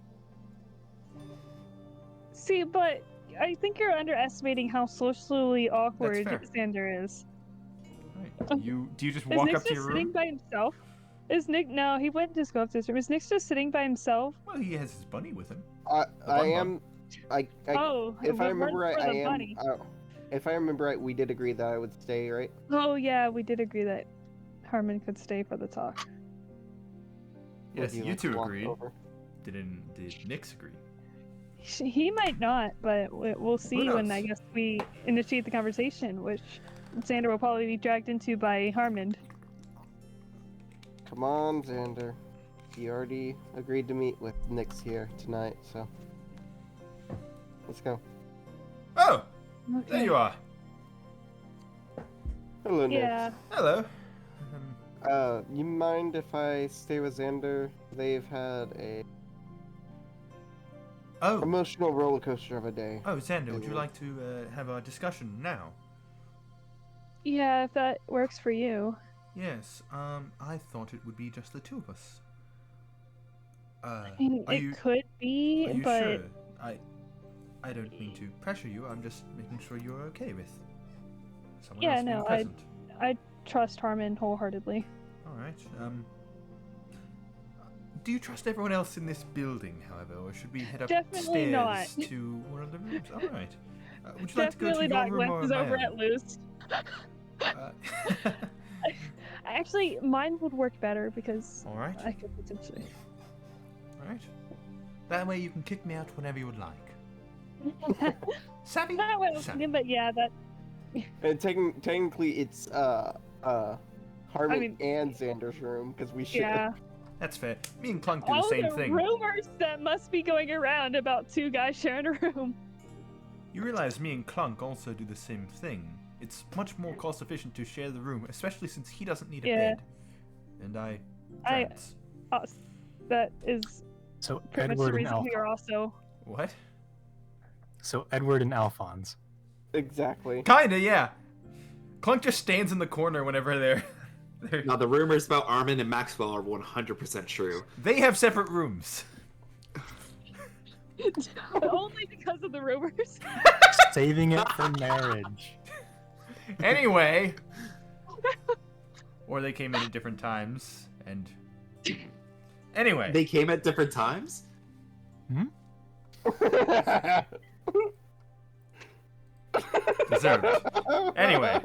Speaker 5: See, but I think you're underestimating how socially awkward
Speaker 1: fair.
Speaker 5: Xander is.
Speaker 1: Right. Do you just
Speaker 5: Is
Speaker 1: walk
Speaker 5: Nyx
Speaker 1: up to
Speaker 5: just
Speaker 1: your
Speaker 5: sitting
Speaker 1: room?
Speaker 5: by himself? Is Nick? No, he wouldn't just go up to his room. Is Nyx just sitting by himself?
Speaker 1: Well, he has his bunny with him.
Speaker 6: I
Speaker 1: bun
Speaker 6: am. I
Speaker 5: Oh,
Speaker 6: if I
Speaker 5: we're-
Speaker 6: remember
Speaker 5: we're
Speaker 6: right, I
Speaker 5: the
Speaker 6: am.
Speaker 5: bunny.
Speaker 6: If I remember right, we did agree that I would stay, right?
Speaker 5: Oh yeah, we did agree that Harmon could stay for the talk.
Speaker 1: Yes,
Speaker 6: Would
Speaker 1: you
Speaker 6: like
Speaker 1: two
Speaker 6: to walk
Speaker 1: agreed.
Speaker 6: over?
Speaker 1: Did Nyx agree?
Speaker 5: He might not, but we'll see when
Speaker 1: knows?
Speaker 5: I guess we initiate the conversation, which Xander will probably be dragged into by Harmon.
Speaker 6: Come on, Xander. You already agreed to meet with Nyx here tonight, so let's go.
Speaker 1: Oh, there you are.
Speaker 6: Hello, Nyx.
Speaker 5: Yeah.
Speaker 1: Hello.
Speaker 6: You mind if I stay with Xander? They've had a
Speaker 1: Oh,
Speaker 6: emotional roller coaster of a day.
Speaker 1: Xander, would you like to have a discussion now?
Speaker 5: Yeah, if that works for you.
Speaker 1: Yes. I thought it would be just the two of us.
Speaker 5: I mean,
Speaker 1: Are
Speaker 5: it
Speaker 1: you
Speaker 5: could be,
Speaker 1: Are you
Speaker 5: but
Speaker 1: sure? I don't mean to pressure you. I'm just making sure you're okay with someone
Speaker 5: Yeah,
Speaker 1: else being
Speaker 5: no,
Speaker 1: present.
Speaker 5: I trust Harmon wholeheartedly.
Speaker 1: All right. Do you trust everyone else in this building, however, or should we head
Speaker 5: Definitely
Speaker 1: upstairs
Speaker 5: not.
Speaker 1: to one of the rooms? All right. Would you like to go
Speaker 5: Definitely
Speaker 1: to your
Speaker 5: not.
Speaker 1: room or
Speaker 5: Glenn is
Speaker 1: my
Speaker 5: over
Speaker 1: own?
Speaker 5: at Luz.
Speaker 1: Uh,
Speaker 5: Actually, mine would work better because
Speaker 1: all right.
Speaker 5: I could potentially.
Speaker 1: All right. That way you can kick me out whenever you would like. Savvy?
Speaker 5: Not what I was
Speaker 1: Savvy.
Speaker 5: thinking, but yeah, that.
Speaker 6: And technically, it's Harmon
Speaker 5: I mean-
Speaker 6: and Xander's room because we share.
Speaker 5: Yeah.
Speaker 1: That's fair. Me and Clunk do
Speaker 5: All
Speaker 1: the same
Speaker 5: the
Speaker 1: thing.
Speaker 5: rumors that must be going around about two guys sharing a room.
Speaker 1: You realize me and Clunk also do the same thing. It's much more cost efficient to share the room, especially since he doesn't need a
Speaker 5: Yeah.
Speaker 1: bed. And I
Speaker 5: I-
Speaker 1: trans.
Speaker 5: That is
Speaker 4: So
Speaker 5: pretty much the
Speaker 4: Edward and
Speaker 5: reason we are
Speaker 4: Alphonse.
Speaker 5: also.
Speaker 1: What?
Speaker 4: So Edward and Alphonse.
Speaker 6: Exactly.
Speaker 1: Kinda, yeah. Clunk just stands in the corner whenever they're
Speaker 9: Now, the rumors about Armin and Maxwell are 100% true.
Speaker 1: they have separate rooms.
Speaker 5: Only because of the rumors.
Speaker 4: Saving it for marriage.
Speaker 1: Anyway. Or they came in at different times, and... Anyway.
Speaker 9: They came at different times?
Speaker 1: Deserved. Anyway.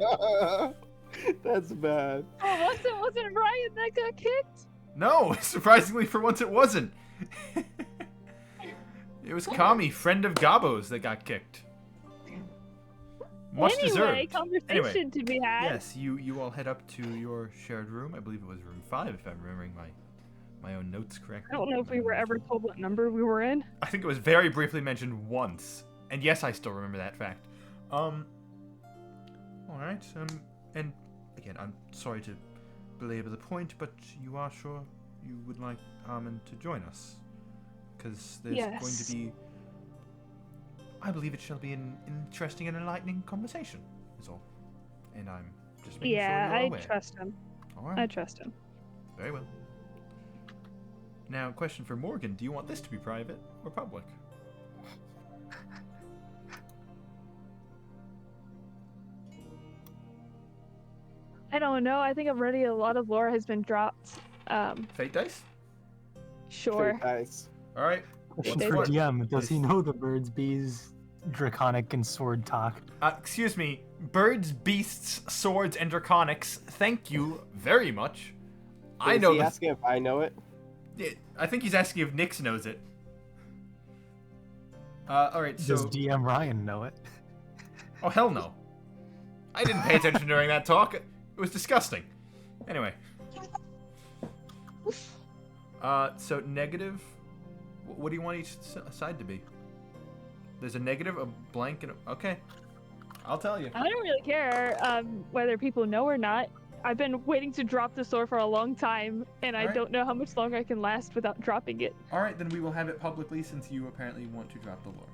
Speaker 6: That's bad.
Speaker 5: Oh, wasn't Ryan that got kicked?
Speaker 1: No, surprisingly for once it wasn't. It was Kami, friend of Gabo's, that got kicked. Much
Speaker 5: anyway,
Speaker 1: deserved.
Speaker 5: conversation
Speaker 1: Anyway,
Speaker 5: to be had.
Speaker 1: yes, you all head up to your shared room. I believe it was room 5, if I'm remembering my own notes correctly.
Speaker 5: I don't know if we were ever told what number we were in.
Speaker 1: I think it was very briefly mentioned once. And yes, I still remember that fact. Alright, and again, I'm sorry to belabor the point, but you are sure you would like Armin to join us? Because there's going to
Speaker 5: Yes.
Speaker 1: be... I believe it shall be an interesting and enlightening conversation, is all. And I'm just making
Speaker 5: Yeah,
Speaker 1: sure you're
Speaker 5: I
Speaker 1: aware.
Speaker 5: trust him.
Speaker 1: Alright,
Speaker 5: I trust him.
Speaker 1: very well. Now, question for Morgan. Do you want this to be private or public?
Speaker 5: I don't know. I think already a lot of lore has been dropped.
Speaker 1: Fate dice?
Speaker 5: Sure.
Speaker 6: Fake guys.
Speaker 1: Alright.
Speaker 4: Question
Speaker 5: They
Speaker 4: for
Speaker 5: were-
Speaker 4: DM. Does he know the birds, bees, draconic, and sword talk?
Speaker 1: Excuse me. Birds, beasts, swords, and draconics. Thank you very much. I
Speaker 6: Is
Speaker 1: know
Speaker 6: he
Speaker 1: this.
Speaker 6: asking if I know it?
Speaker 1: Yeah, I think he's asking if Nyx knows it. Alright,
Speaker 4: Does
Speaker 1: so...
Speaker 4: DM Ryan know it?
Speaker 1: Oh, hell no. I didn't pay attention during that talk. It was disgusting. Anyway. So negative. What do you want each side to be? There's a negative, a blank, and okay. I'll tell you.
Speaker 5: I don't really care whether people know or not. I've been waiting to drop the sword for a long time, and I don't know how much longer I can last without dropping it.
Speaker 1: All right, then we will have it publicly since you apparently want to drop the lore.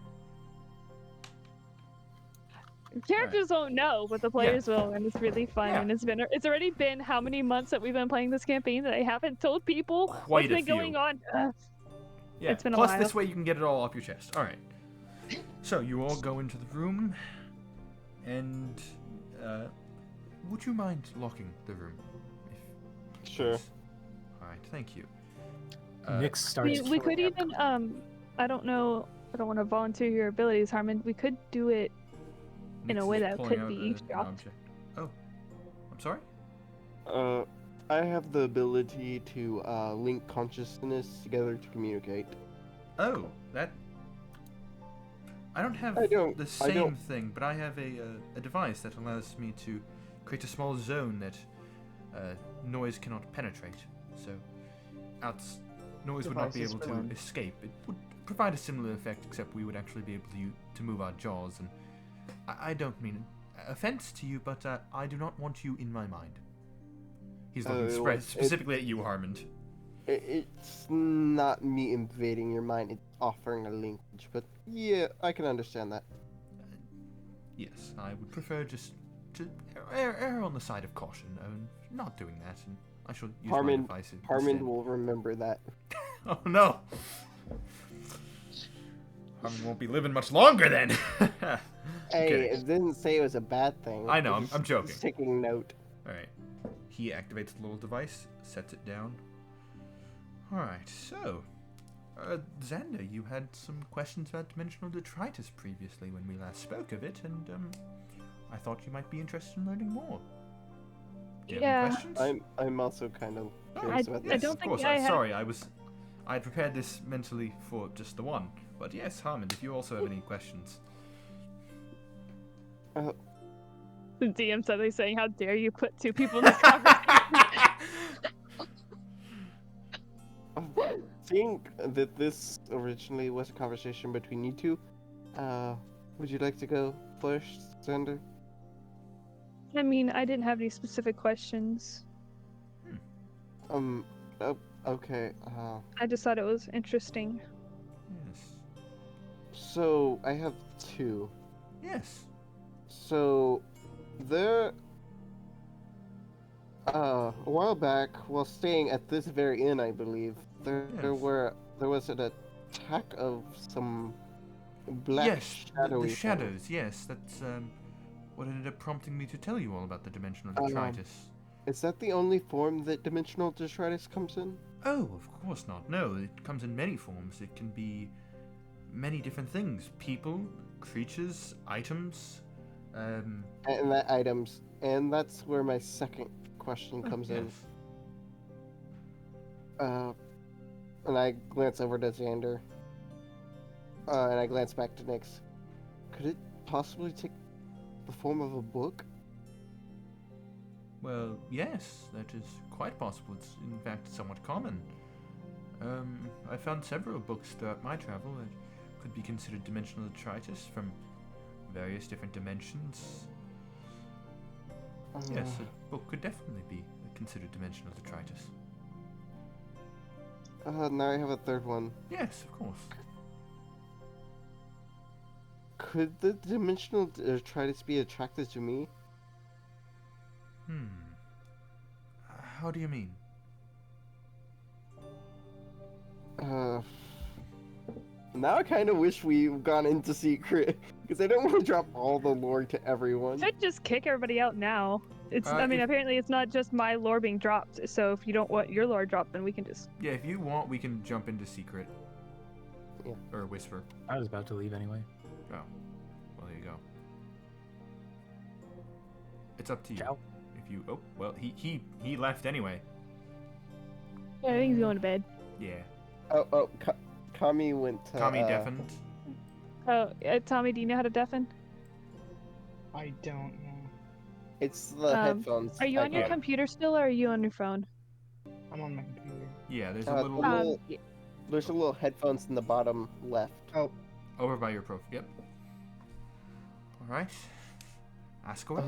Speaker 5: Characters won't know, but the players will, and it's really fun.
Speaker 1: Yeah.
Speaker 5: And it's already been how many months that we've been playing this campaign that I haven't told people
Speaker 1: Quite
Speaker 5: what's
Speaker 1: a
Speaker 5: been
Speaker 1: few.
Speaker 5: going on.
Speaker 1: Yeah.
Speaker 5: It's been a
Speaker 1: Plus,
Speaker 5: while.
Speaker 1: this way you can get it all off your chest. All right. So you all go into the room, and would you mind locking the room?
Speaker 6: Sure.
Speaker 1: All right. Thank you.
Speaker 4: Nyx starts.
Speaker 5: We could even I don't know. I don't want to volunteer your abilities, Harmon. We could do it in a
Speaker 1: Nyx
Speaker 5: way
Speaker 1: is
Speaker 5: that
Speaker 1: pulling
Speaker 5: could
Speaker 1: out
Speaker 5: be
Speaker 1: an
Speaker 5: dropped.
Speaker 1: object. Oh, I'm sorry.
Speaker 6: I have the ability to link consciousness together to communicate.
Speaker 1: Oh, that. I don't have the same thing, but I have a device that allows me to create a small zone that noise cannot penetrate. So, noise would not be able to escape. It would provide a similar effect, except we would actually be able to move our jaws. And I don't mean offense to you, but I do not want you in my mind. He's looking specifically at you, Harmond.
Speaker 6: It's not me invading your mind, it's offering a linkage, but yeah, I can understand that.
Speaker 1: Yes, I would prefer just to err on the side of caution, and not doing that, and I shall use my device instead.
Speaker 6: Harmon will remember that.
Speaker 1: Oh no! Harmon won't be living much longer then!
Speaker 6: Hey, it didn't say it was a bad thing.
Speaker 1: I know, I'm joking.
Speaker 6: Just taking note.
Speaker 1: Alright. He activates the little device, sets it down. Alright, so... Xander, you had some questions about dimensional detritus previously when we last spoke of it, and I thought you might be interested in learning more. Do you have any questions?
Speaker 6: I'm also kind of curious about this.
Speaker 5: I don't think I have...
Speaker 1: Sorry, I had prepared this mentally for just the one. But yes, Harmon, if you also have any questions.
Speaker 5: The DM suddenly saying, "How dare you put two people in this conversation?"
Speaker 6: Seeing that this originally was a conversation between you two, would you like to go first, Xander?
Speaker 5: I mean, I didn't have any specific questions.
Speaker 6: Okay,
Speaker 5: I just thought it was interesting.
Speaker 1: Yes.
Speaker 6: So, I have two.
Speaker 1: Yes.
Speaker 6: So, there... a while back, while staying at this very inn, I believe, there was an attack of some black shadowy
Speaker 1: the shadows, yes. That's what ended up prompting me to tell you all about the dimensional detritus.
Speaker 6: Is that the only form that dimensional detritus comes in?
Speaker 1: Oh, of course not. No, it comes in many forms. It can be many different things. People, creatures, items.
Speaker 6: And that's where my second question comes in. And I glance over to Xander. And I glance back to Nyx. Could it possibly take the form of a book?
Speaker 1: Well, yes, that is quite possible. It's in fact somewhat common. I found several books throughout my travel that could be considered dimensional detritus from various different dimensions. Yes, a book could definitely be considered dimensional detritus.
Speaker 6: Now I have a third one.
Speaker 1: Yes, of course.
Speaker 6: Could the dimensional detritus be attracted to me?
Speaker 1: How do you mean?
Speaker 6: Now I kind of wish we've gone into secret, because I don't want to drop all the lore to everyone.
Speaker 5: Should just kick everybody out now. I mean, apparently it's not just my lore being dropped, so if you don't want your lore dropped, then we can just...
Speaker 1: Yeah, if you want, we can jump into secret.
Speaker 6: Yeah.
Speaker 1: Or whisper.
Speaker 4: I was about to leave anyway.
Speaker 1: Oh. Well, there you go. It's up to you.
Speaker 4: Ciao.
Speaker 1: If you... Oh, well, he left anyway.
Speaker 5: Yeah, I think he's going to bed.
Speaker 1: Yeah.
Speaker 6: Kami went to...
Speaker 1: Kami deafened.
Speaker 5: Oh, Tommy, do you know how to deafen?
Speaker 2: I don't know.
Speaker 6: It's the headphones.
Speaker 5: Are you on your computer still, or are you on your phone?
Speaker 2: I'm on my computer.
Speaker 1: Yeah, there's a
Speaker 6: The
Speaker 1: little
Speaker 6: little, there's a little headphones in the bottom left.
Speaker 2: Oh,
Speaker 1: over by your profile. Yep. All right. Ask away.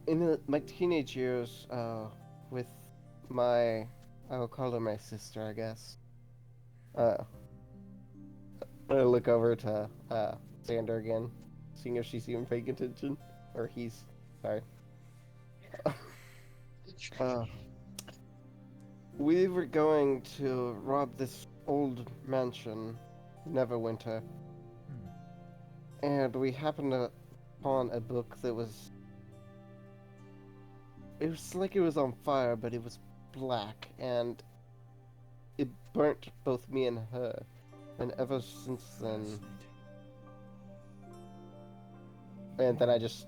Speaker 6: In my teenage years, with my, I will call her my sister, I guess. I'm gonna look over to Xander again, seeing if she's even paying attention, or he's. Sorry. We were going to rob this old mansion, Neverwinter, and we happened upon a book that was. It was like it was on fire, but it was black, and it burnt both me and her. And ever since then, and then I just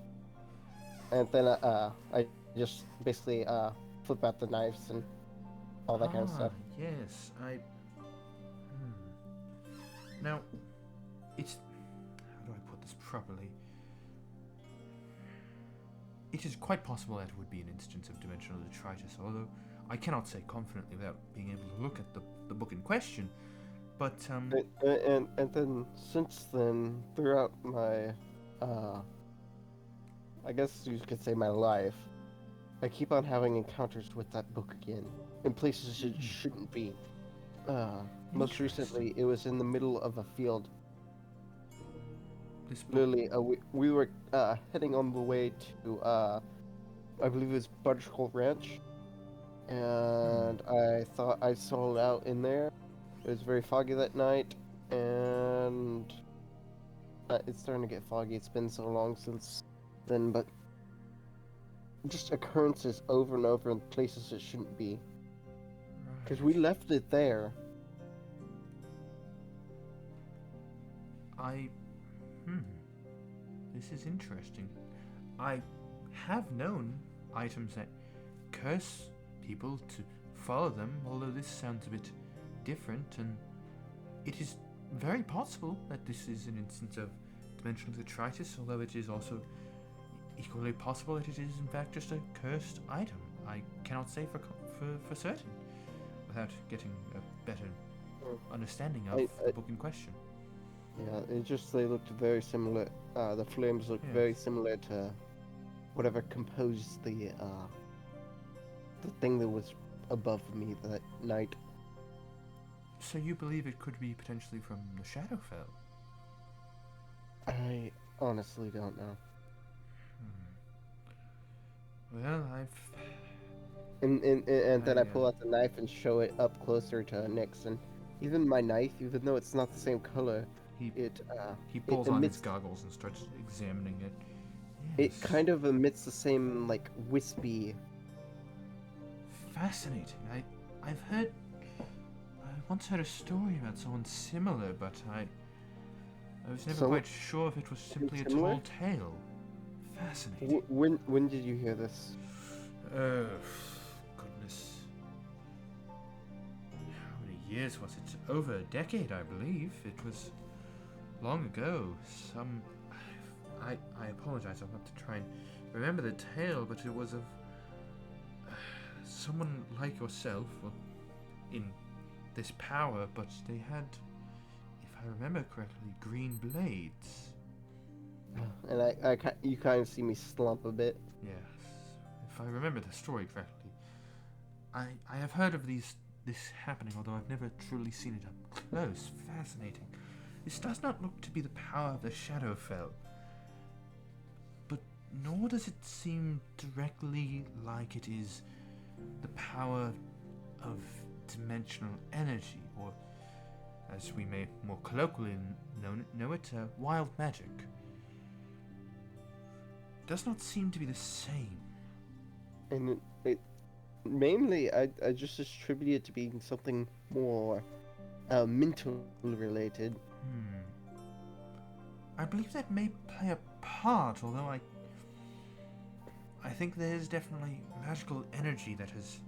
Speaker 6: basically flip out the knives and all that kind of stuff.
Speaker 1: Yes, Now, it's... How do I put this properly? It is quite possible that it would be an instance of dimensional detritus, although I cannot say confidently without being able to look at the book in question. But,
Speaker 6: And then, since then, throughout my, I guess you could say my life, I keep on having encounters with that book again, in places it shouldn't be. Most recently, it was in the middle of a field.
Speaker 1: This book...
Speaker 6: Literally, we were heading on the way to, I believe it was Butterskull Ranch, and I thought I saw it out in there. It was very foggy that night, and it's starting to get foggy. It's been so long since then, but just occurrences over and over in places it shouldn't be. Because we left it there.
Speaker 1: This is interesting. I have known items that curse people to follow them, although this sounds a bit different, and it is very possible that this is an instance of dimensional detritus, although it is also equally possible that it is in fact just a cursed item. I cannot say for certain without getting a better understanding of the book in question.
Speaker 6: Yeah, they looked very similar. The flames looked very similar to whatever composed the thing that was above me that night.
Speaker 1: So you believe it could be potentially from the Shadowfell?
Speaker 6: I honestly don't know.
Speaker 1: Well,
Speaker 6: And then I pull out the knife and show it up closer to Nyx, and even my knife, even though it's not the same color,
Speaker 1: he pulls on his goggles and starts examining it.
Speaker 6: It kind of emits the same, like, wispy...
Speaker 1: Fascinating. I once heard a story about someone similar, but I was never quite sure if it was simply a tall tale. Fascinating.
Speaker 6: When did you hear this?
Speaker 1: Goodness. How many years was it? Over a decade, I believe. It was long ago. I apologize. I'll have to try and remember the tale, but it was of someone like yourself, well, in this power, but they had, if I remember correctly, green blades.
Speaker 6: And you kind of see me slump a bit.
Speaker 1: Yes, if I remember the story correctly. I have heard of this happening, although I've never truly seen it up close. Fascinating. This does not look to be the power of the Shadowfell, but nor does it seem directly like it is the power of dimensional energy, or as we may more colloquially know it, wild magic. Does not seem to be the same.
Speaker 6: And mainly, I just attribute it to being something more mental related.
Speaker 1: I believe that may play a part, although I think there is definitely magical energy that has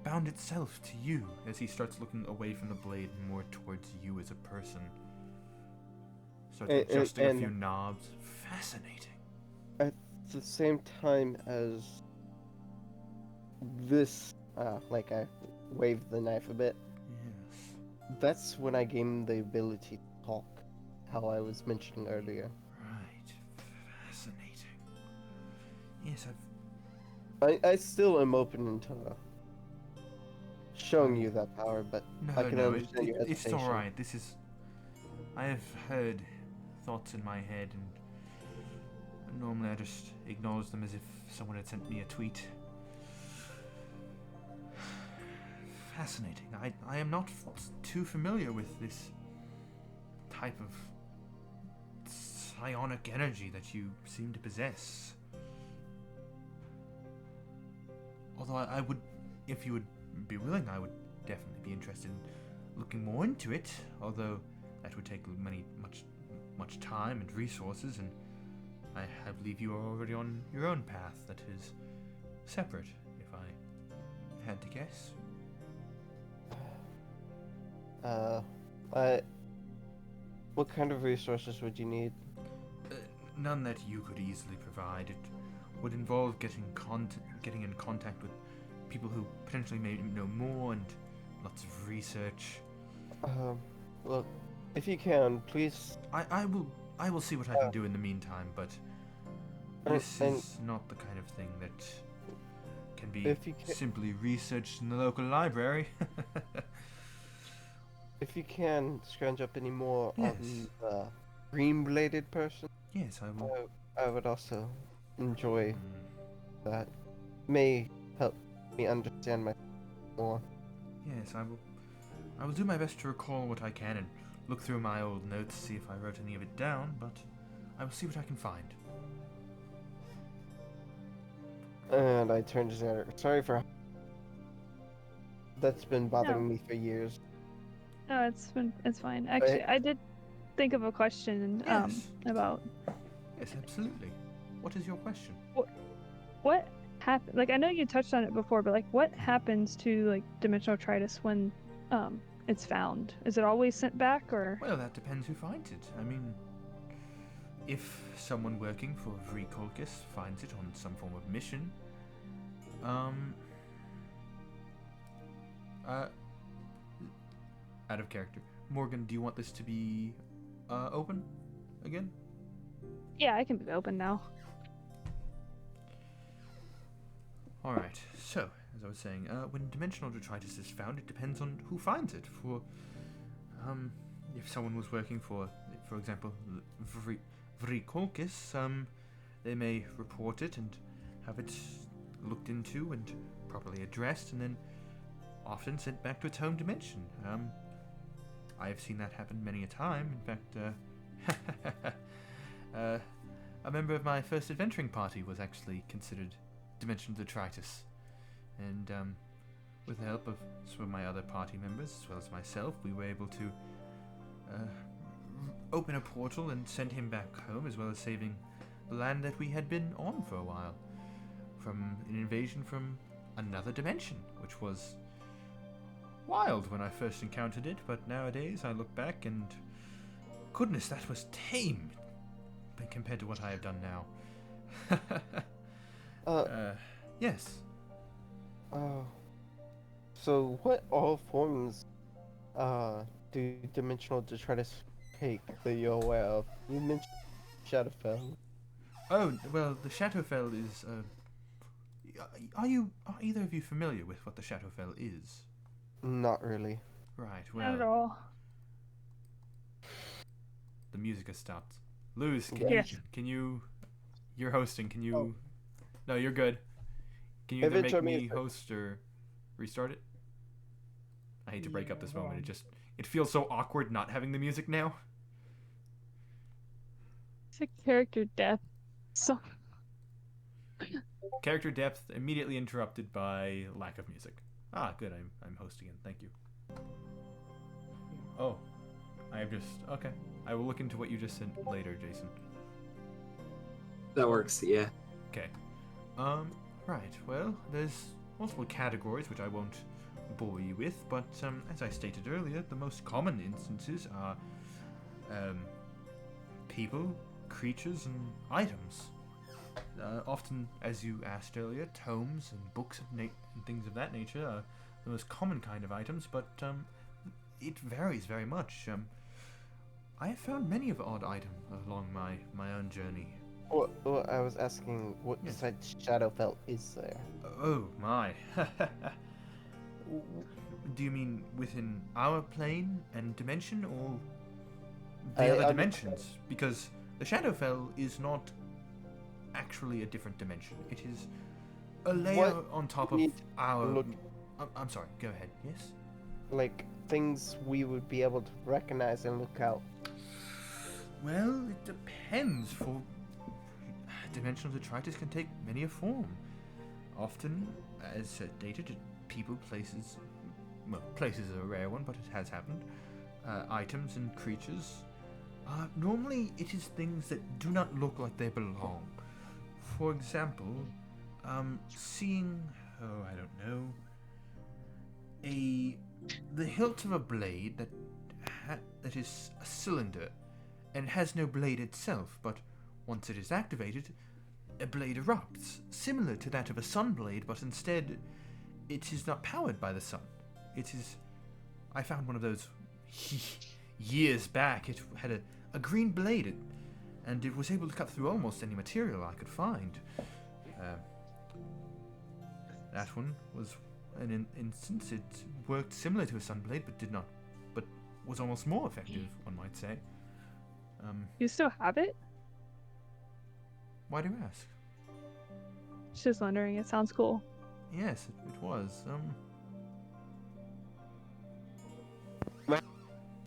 Speaker 1: bound itself to you, as he starts looking away from the blade and more towards you as a person. Starts adjusting a few knobs. Fascinating.
Speaker 6: At the same time as this, like I waved the knife a bit.
Speaker 1: Yes.
Speaker 6: That's when I gained the ability to talk, how I was mentioning earlier.
Speaker 1: Right. Fascinating. Yes,
Speaker 6: I still am open to showing you that power, but I can understand your
Speaker 1: it's
Speaker 6: hesitation.
Speaker 1: alright. I have heard thoughts in my head, and normally I just acknowledge them as if someone had sent me a tweet. Fascinating. I am not too familiar with this type of psionic energy that you seem to possess. Although I would, if you would be willing, I would definitely be interested in looking more into it. Although that would take much time and resources, and I believe you are already on your own path that is separate, if I had to guess.
Speaker 6: What kind of resources would you need?
Speaker 1: None that you could easily provide. It would involve getting in contact with people who potentially may know more, and lots of research.
Speaker 6: Look, if you can, please.
Speaker 1: I will see what I can do in the meantime, but this is not the kind of thing that can be simply researched in the local library.
Speaker 6: If you can scrounge up any more on the green-bladed person,
Speaker 1: yes, I will.
Speaker 6: I would also enjoy that. May help me understand my more.
Speaker 1: Yes, I will do my best to recall what I can and look through my old notes, see if I wrote any of it down, but I will see what I can find.
Speaker 6: And I turned to Xander. Sorry for... That's been bothering me for years.
Speaker 5: No, it's fine. Actually, I did think of a question about...
Speaker 1: Yes, absolutely. What is your question?
Speaker 5: What happen? Like, I know you touched on it before, but like, what happens to like dimensional Tritus when it's found? Is it always sent back, or?
Speaker 1: Well, that depends who finds it. I mean, if someone working for Vrikolkis finds it on some form of mission, out of character. Morgan, do you want this to be open again?
Speaker 5: Yeah, I can be open now.
Speaker 1: Alright, so, as I was saying, when dimensional detritus is found, it depends on who finds it. For, if someone was working for example, Vrikolkis, they may report it and have it looked into and properly addressed, and then often sent back to its home dimension. I have seen that happen many a time. In fact, a member of my first adventuring party was actually considered dimensional detritus, and with the help of some of my other party members as well as myself, we were able to open a portal and send him back home, as well as saving the land that we had been on for a while from an invasion from another dimension, which was wild when I first encountered it, but nowadays I look back and goodness, that was tame compared to what I have done now. Yes.
Speaker 6: So what all forms do dimensional detritus take that you're aware of? You mentioned Shadowfell.
Speaker 1: Oh, well, the Shadowfell is, are either of you familiar with what the Shadowfell is?
Speaker 6: Not really.
Speaker 1: Right, well...
Speaker 5: Not at all.
Speaker 1: The music has stopped. Luz, can you... You're hosting, can you... Oh. No, you're good. Can you either make me host or restart it? I hate to break up this moment. It feels so awkward not having the music now.
Speaker 5: It's a character death. So...
Speaker 1: Character depth immediately interrupted by lack of music. Ah, good. I'm host again. Thank you. Oh, I have just... Okay. I will look into what you just sent later, Jason.
Speaker 9: That works, yeah.
Speaker 1: Okay. Right. Well, there's multiple categories, which I won't bore you with, but as I stated earlier, the most common instances are people, creatures, and items. often, as you asked earlier, tomes and books and things of that nature are the most common kind of items, but it varies very much. I have found many of odd items along my own journey.
Speaker 6: Well, I was asking what
Speaker 1: Yes.
Speaker 6: besides Shadowfell is there?
Speaker 1: Oh my. Do you mean within our plane and dimension, or the other
Speaker 6: I'm-
Speaker 1: dimensions? Because the Shadowfell is not actually a different dimension. It is a layer
Speaker 6: What
Speaker 1: on top of
Speaker 6: need
Speaker 1: our.
Speaker 6: look-
Speaker 1: I'm sorry. Go ahead. Yes.
Speaker 6: Like things we would be able to recognize and look out.
Speaker 1: Well, it depends. For dimensional detritus can take many a form. Often, as dated, people, places. Well, places are a rare one, but it has happened. Items and creatures. Normally, it is things that do not look like they belong. For example, seeing, I don't know, the hilt of a blade that is a cylinder and has no blade itself, but once it is activated, a blade erupts, similar to that of a sun blade, but instead, it is not powered by the sun. It is. I found one of those years back. It had a green blade, and it was able to cut through almost any material I could find. That one was an instance. It worked similar to a sunblade, but was almost more effective, one might say.
Speaker 5: You still have it?
Speaker 1: Why do you ask?
Speaker 5: Just wondering. It sounds cool.
Speaker 1: Yes, it was.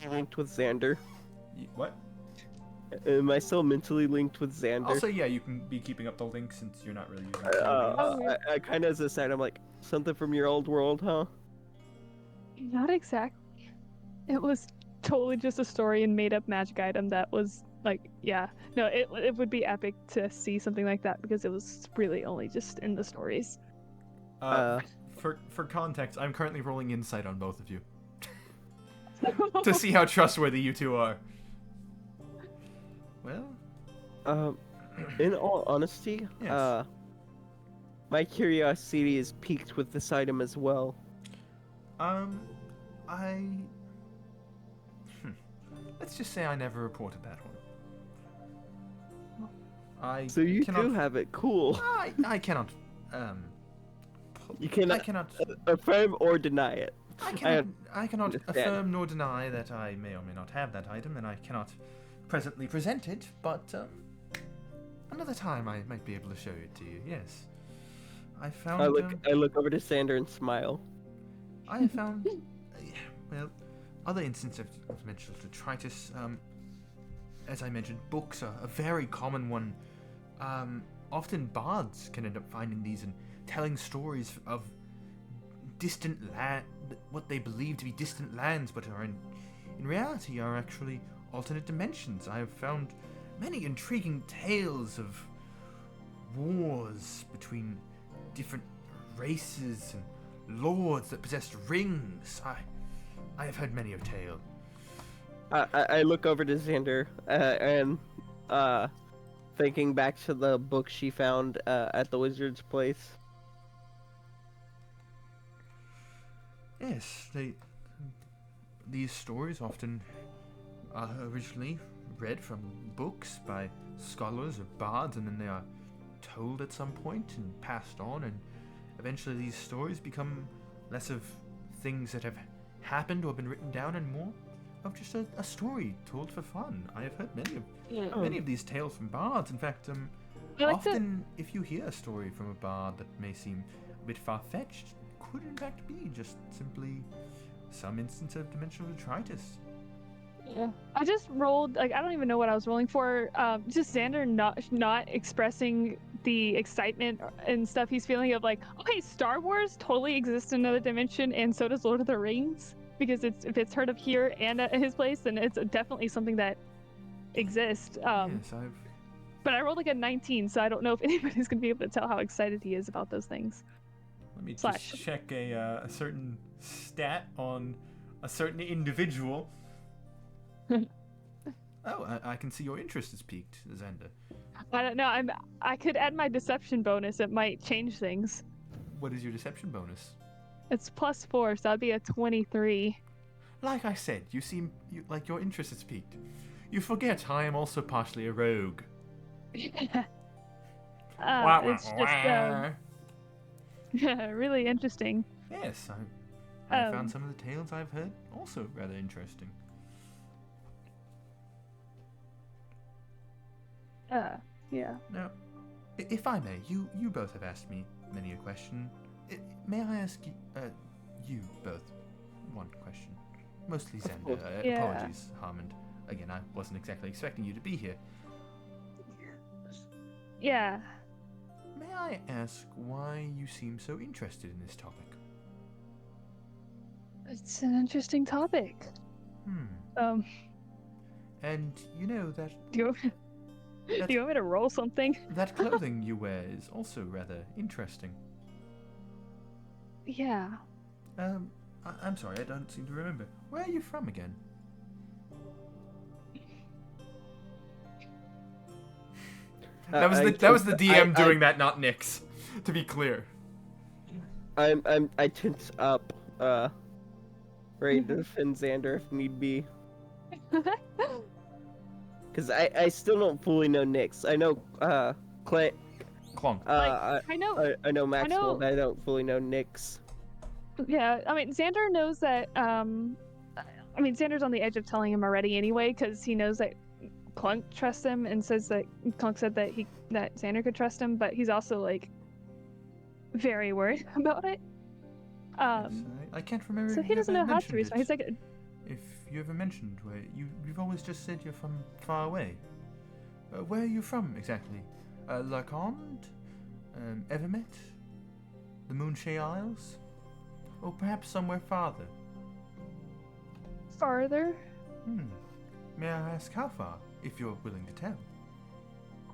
Speaker 6: Linked with Xander.
Speaker 1: What?
Speaker 6: Am I still mentally linked with Xander?
Speaker 1: Also, yeah, you can be keeping up the link since you're not really using it.
Speaker 6: I kind of as a side, I'm like, something from your old world, huh?
Speaker 5: Not exactly. It was totally just a story and made up magic item that was like, yeah. No, it would be epic to see something like that because it was really only just in the stories.
Speaker 1: For context, I'm currently rolling insight on both of you to see how trustworthy you two are. Well,
Speaker 6: In all honesty,
Speaker 1: Yes.
Speaker 6: my curiosity is piqued with this item as well.
Speaker 1: Let's just say I never reported that one.
Speaker 6: So you
Speaker 1: cannot,
Speaker 6: do have it, cool.
Speaker 1: I cannot.
Speaker 6: You cannot,
Speaker 1: I cannot.
Speaker 6: affirm or deny it.
Speaker 1: I cannot
Speaker 6: understand.
Speaker 1: affirm nor deny that I may or may not have that item, and I cannot presently present it. But another time I might be able to show it to you. Yes, I found.
Speaker 6: I look over to Xander and smile.
Speaker 1: I have found, well, other instances of dimensional detritus. As I mentioned, books are a very common one. Often bards can end up finding these and telling stories of distant what they believe to be distant lands, but are in reality are actually alternate dimensions. I have found many intriguing tales of wars between different races and lords that possessed rings. I have heard many a tale.
Speaker 6: I look over to Xander and thinking back to the book she found at the wizard's place.
Speaker 1: Yes, these stories often are originally read from books by scholars or bards, and then they are told at some point and passed on, and eventually these stories become less of things that have happened or been written down and more of just a story told for fun. I have heard many of these tales from bards. In fact, often if you hear a story from a bard that may seem a bit far-fetched, could in fact be just simply some instance of dimensional detritus.
Speaker 5: Yeah, I just rolled I don't even know what I was rolling for. Just Xander not expressing the excitement and stuff he's feeling of like, okay, Star Wars totally exists in another dimension, and so does Lord of the Rings. Because if it's heard of here and at his place, then it's definitely something that exists.
Speaker 1: Yes,
Speaker 5: But I rolled like a 19, so I don't know if anybody's gonna be able to tell how excited he is about those things.
Speaker 1: Let me just check a certain stat on a certain individual. Oh, I can see your interest is piqued, Xander.
Speaker 5: I don't know. I could add my deception bonus. It might change things.
Speaker 1: What is your deception bonus?
Speaker 5: It's +4, so that'd be a 23.
Speaker 1: Like I said, you seem like your interest is piqued. You forget I am also partially a rogue.
Speaker 5: It's just really interesting.
Speaker 1: Yes, I found some of the tales I've heard also rather interesting.
Speaker 5: Yeah.
Speaker 1: Now, if I may, you both have asked me many a question. May I ask you both one question? Mostly Xander.
Speaker 5: Yeah.
Speaker 1: Apologies, Harmond. Again, I wasn't exactly expecting you to be here.
Speaker 5: Yeah.
Speaker 1: May I ask why you seem so interested in this topic?
Speaker 5: It's an interesting topic.
Speaker 1: And you know that
Speaker 5: Do you want me to roll something?
Speaker 1: that clothing you wear is also rather interesting.
Speaker 5: Yeah.
Speaker 1: I'm sorry, I don't seem to remember. Where are you from again? That was the DM doing that, not Nyx. To be clear.
Speaker 6: I tense up, ready to defend Xander if need be. Because I still don't fully know Nyx. I know
Speaker 1: Clonk.
Speaker 5: I know.
Speaker 6: I know Maxwell, but I don't fully know Nyx.
Speaker 5: Yeah, I mean, Xander knows that. Xander's on the edge of telling him already anyway, because he knows that Clunk trusts him and says that Clunk said that Xander could trust him, but he's also like very worried about it.
Speaker 1: Yes, I can't remember.
Speaker 5: So
Speaker 1: if
Speaker 5: he
Speaker 1: you
Speaker 5: doesn't
Speaker 1: ever
Speaker 5: know how to
Speaker 1: mentioned
Speaker 5: respond.
Speaker 1: it.
Speaker 5: He's like,
Speaker 1: If you ever mentioned where you've always just said you're from far away. Where are you from exactly? Larkond? Evermet? The Moonshay Isles? Or perhaps somewhere farther?
Speaker 5: farther.
Speaker 1: May I ask how far, if you're willing to tell?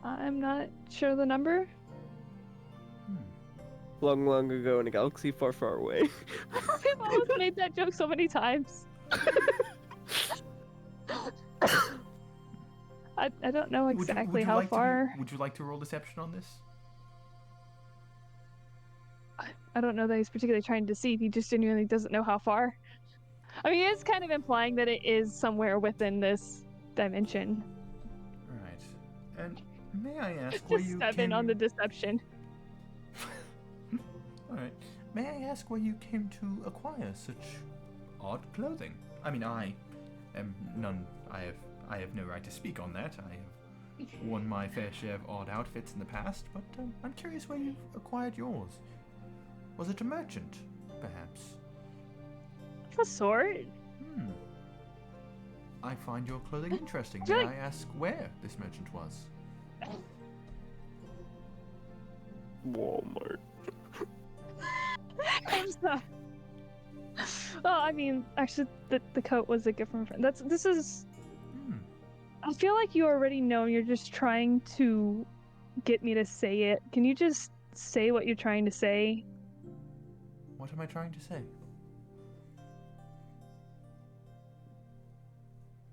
Speaker 5: I'm not sure the number.
Speaker 6: Long, long ago in a galaxy far, far away.
Speaker 5: We've always made that joke so many times. I don't know exactly
Speaker 1: would you
Speaker 5: how
Speaker 1: like
Speaker 5: far.
Speaker 1: would you like to roll deception on this?
Speaker 5: I don't know that he's particularly trying to deceive. He just genuinely doesn't know how far. I mean, he is kind of implying that it is somewhere within this dimension.
Speaker 1: Right. And may I ask where you
Speaker 5: 7
Speaker 1: came...
Speaker 5: on the deception.
Speaker 1: Alright. May I ask where you came to acquire such odd clothing? I mean, I am none... I have no right to speak on that. I have worn my fair share of odd outfits in the past, but I'm curious where you acquired yours. Was it a merchant, perhaps?
Speaker 5: Of a sort.
Speaker 1: I find your clothing interesting. May I ask where this merchant was?
Speaker 6: Walmart.
Speaker 5: I'm sorry. Well, I mean, actually, the coat was a gift from a friend. This is. I feel like you already know. You're just trying to get me to say it. Can you just say what you're trying to say?
Speaker 1: What am I trying to say?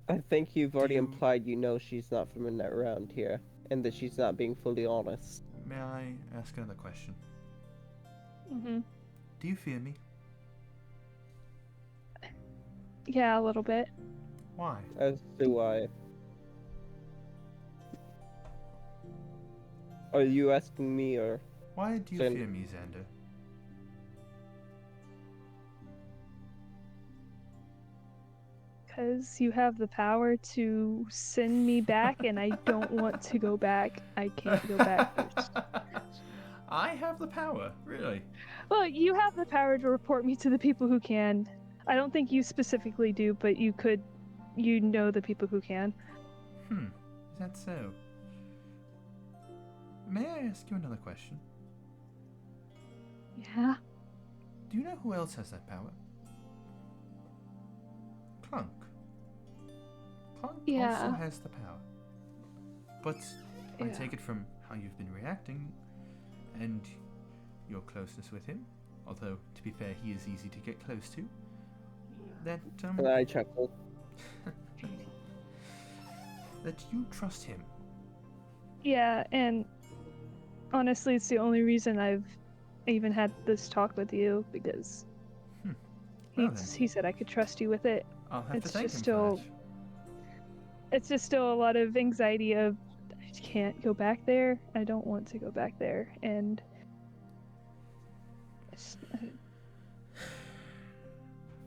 Speaker 6: I think you've already implied you know she's not from around here, and that she's not being fully honest.
Speaker 1: May I ask another question? Do you fear me?
Speaker 5: Yeah, a little bit.
Speaker 1: Why?
Speaker 6: As do I. Are you asking me, or?
Speaker 1: Why do you fear me, Xander?
Speaker 5: Because you have the power to send me back, and I don't want to go back. I can't go back first.
Speaker 1: I have the power, really?
Speaker 5: Well, you have the power to report me to the people who can. I don't think you specifically do, but you could. You know the people who can.
Speaker 1: Is that so? May I ask you another question?
Speaker 5: Yeah?
Speaker 1: Do you know who else has that power? Clunk. Clunk also has the power. But I take it from how you've been reacting and your closeness with him, although, to be fair, he is easy to get close to, that,
Speaker 6: I chuckle.
Speaker 1: that you trust him.
Speaker 5: Yeah, and honestly, it's the only reason I've even had this talk with you, because
Speaker 1: Well then,
Speaker 5: he said I could trust you with it.
Speaker 1: I'll have to
Speaker 5: It's
Speaker 1: thank
Speaker 5: just
Speaker 1: him
Speaker 5: still
Speaker 1: for that.
Speaker 5: it's just still a lot of anxiety of I can't go back there. I don't want to go back there, and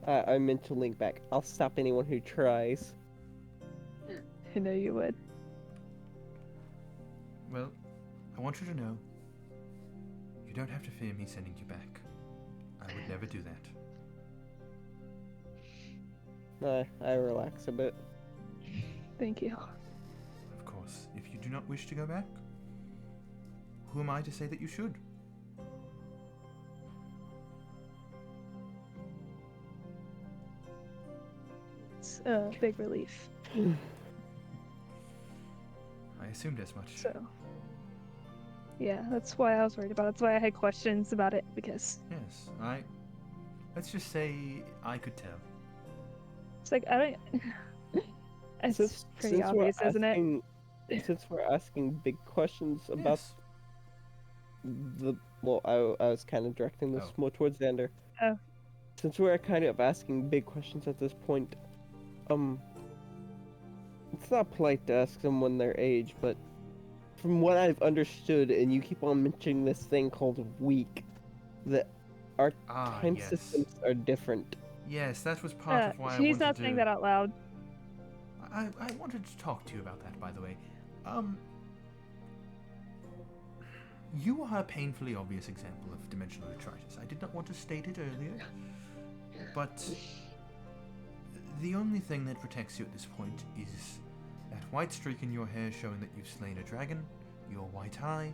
Speaker 6: I meant to link back. I'll stop anyone who tries.
Speaker 5: I know you would.
Speaker 1: Well, I want you to know, you don't have to fear me sending you back. I would never do that.
Speaker 6: I relax a bit.
Speaker 5: Thank you.
Speaker 1: Of course, if you do not wish to go back, who am I to say that you should?
Speaker 5: It's a big relief.
Speaker 1: I assumed as much.
Speaker 5: So, yeah, that's why I was worried about it. That's why I had questions about it, because
Speaker 1: Yes, let's just say I could tell.
Speaker 5: it's like, I don't... It's pretty obvious, isn't it?
Speaker 6: Since we're asking big questions about
Speaker 1: Yes.
Speaker 6: well, I was kind of directing this
Speaker 1: Oh.
Speaker 6: more towards Xander.
Speaker 5: Oh.
Speaker 6: Since we're kind of asking big questions at this point, it's not polite to ask someone their age, but from what I've understood, and you keep on mentioning this thing called week, that our time
Speaker 1: yes.
Speaker 6: systems are different.
Speaker 1: Yes, that was part of why I
Speaker 5: he's
Speaker 1: wanted
Speaker 5: not
Speaker 1: to...
Speaker 5: saying that out loud.
Speaker 1: I wanted to talk to you about that, by the way. You are a painfully obvious example of dimensional detritus. I did not want to state it earlier, but the only thing that protects you at this point is that white streak in your hair showing that you've slain a dragon, your white eye,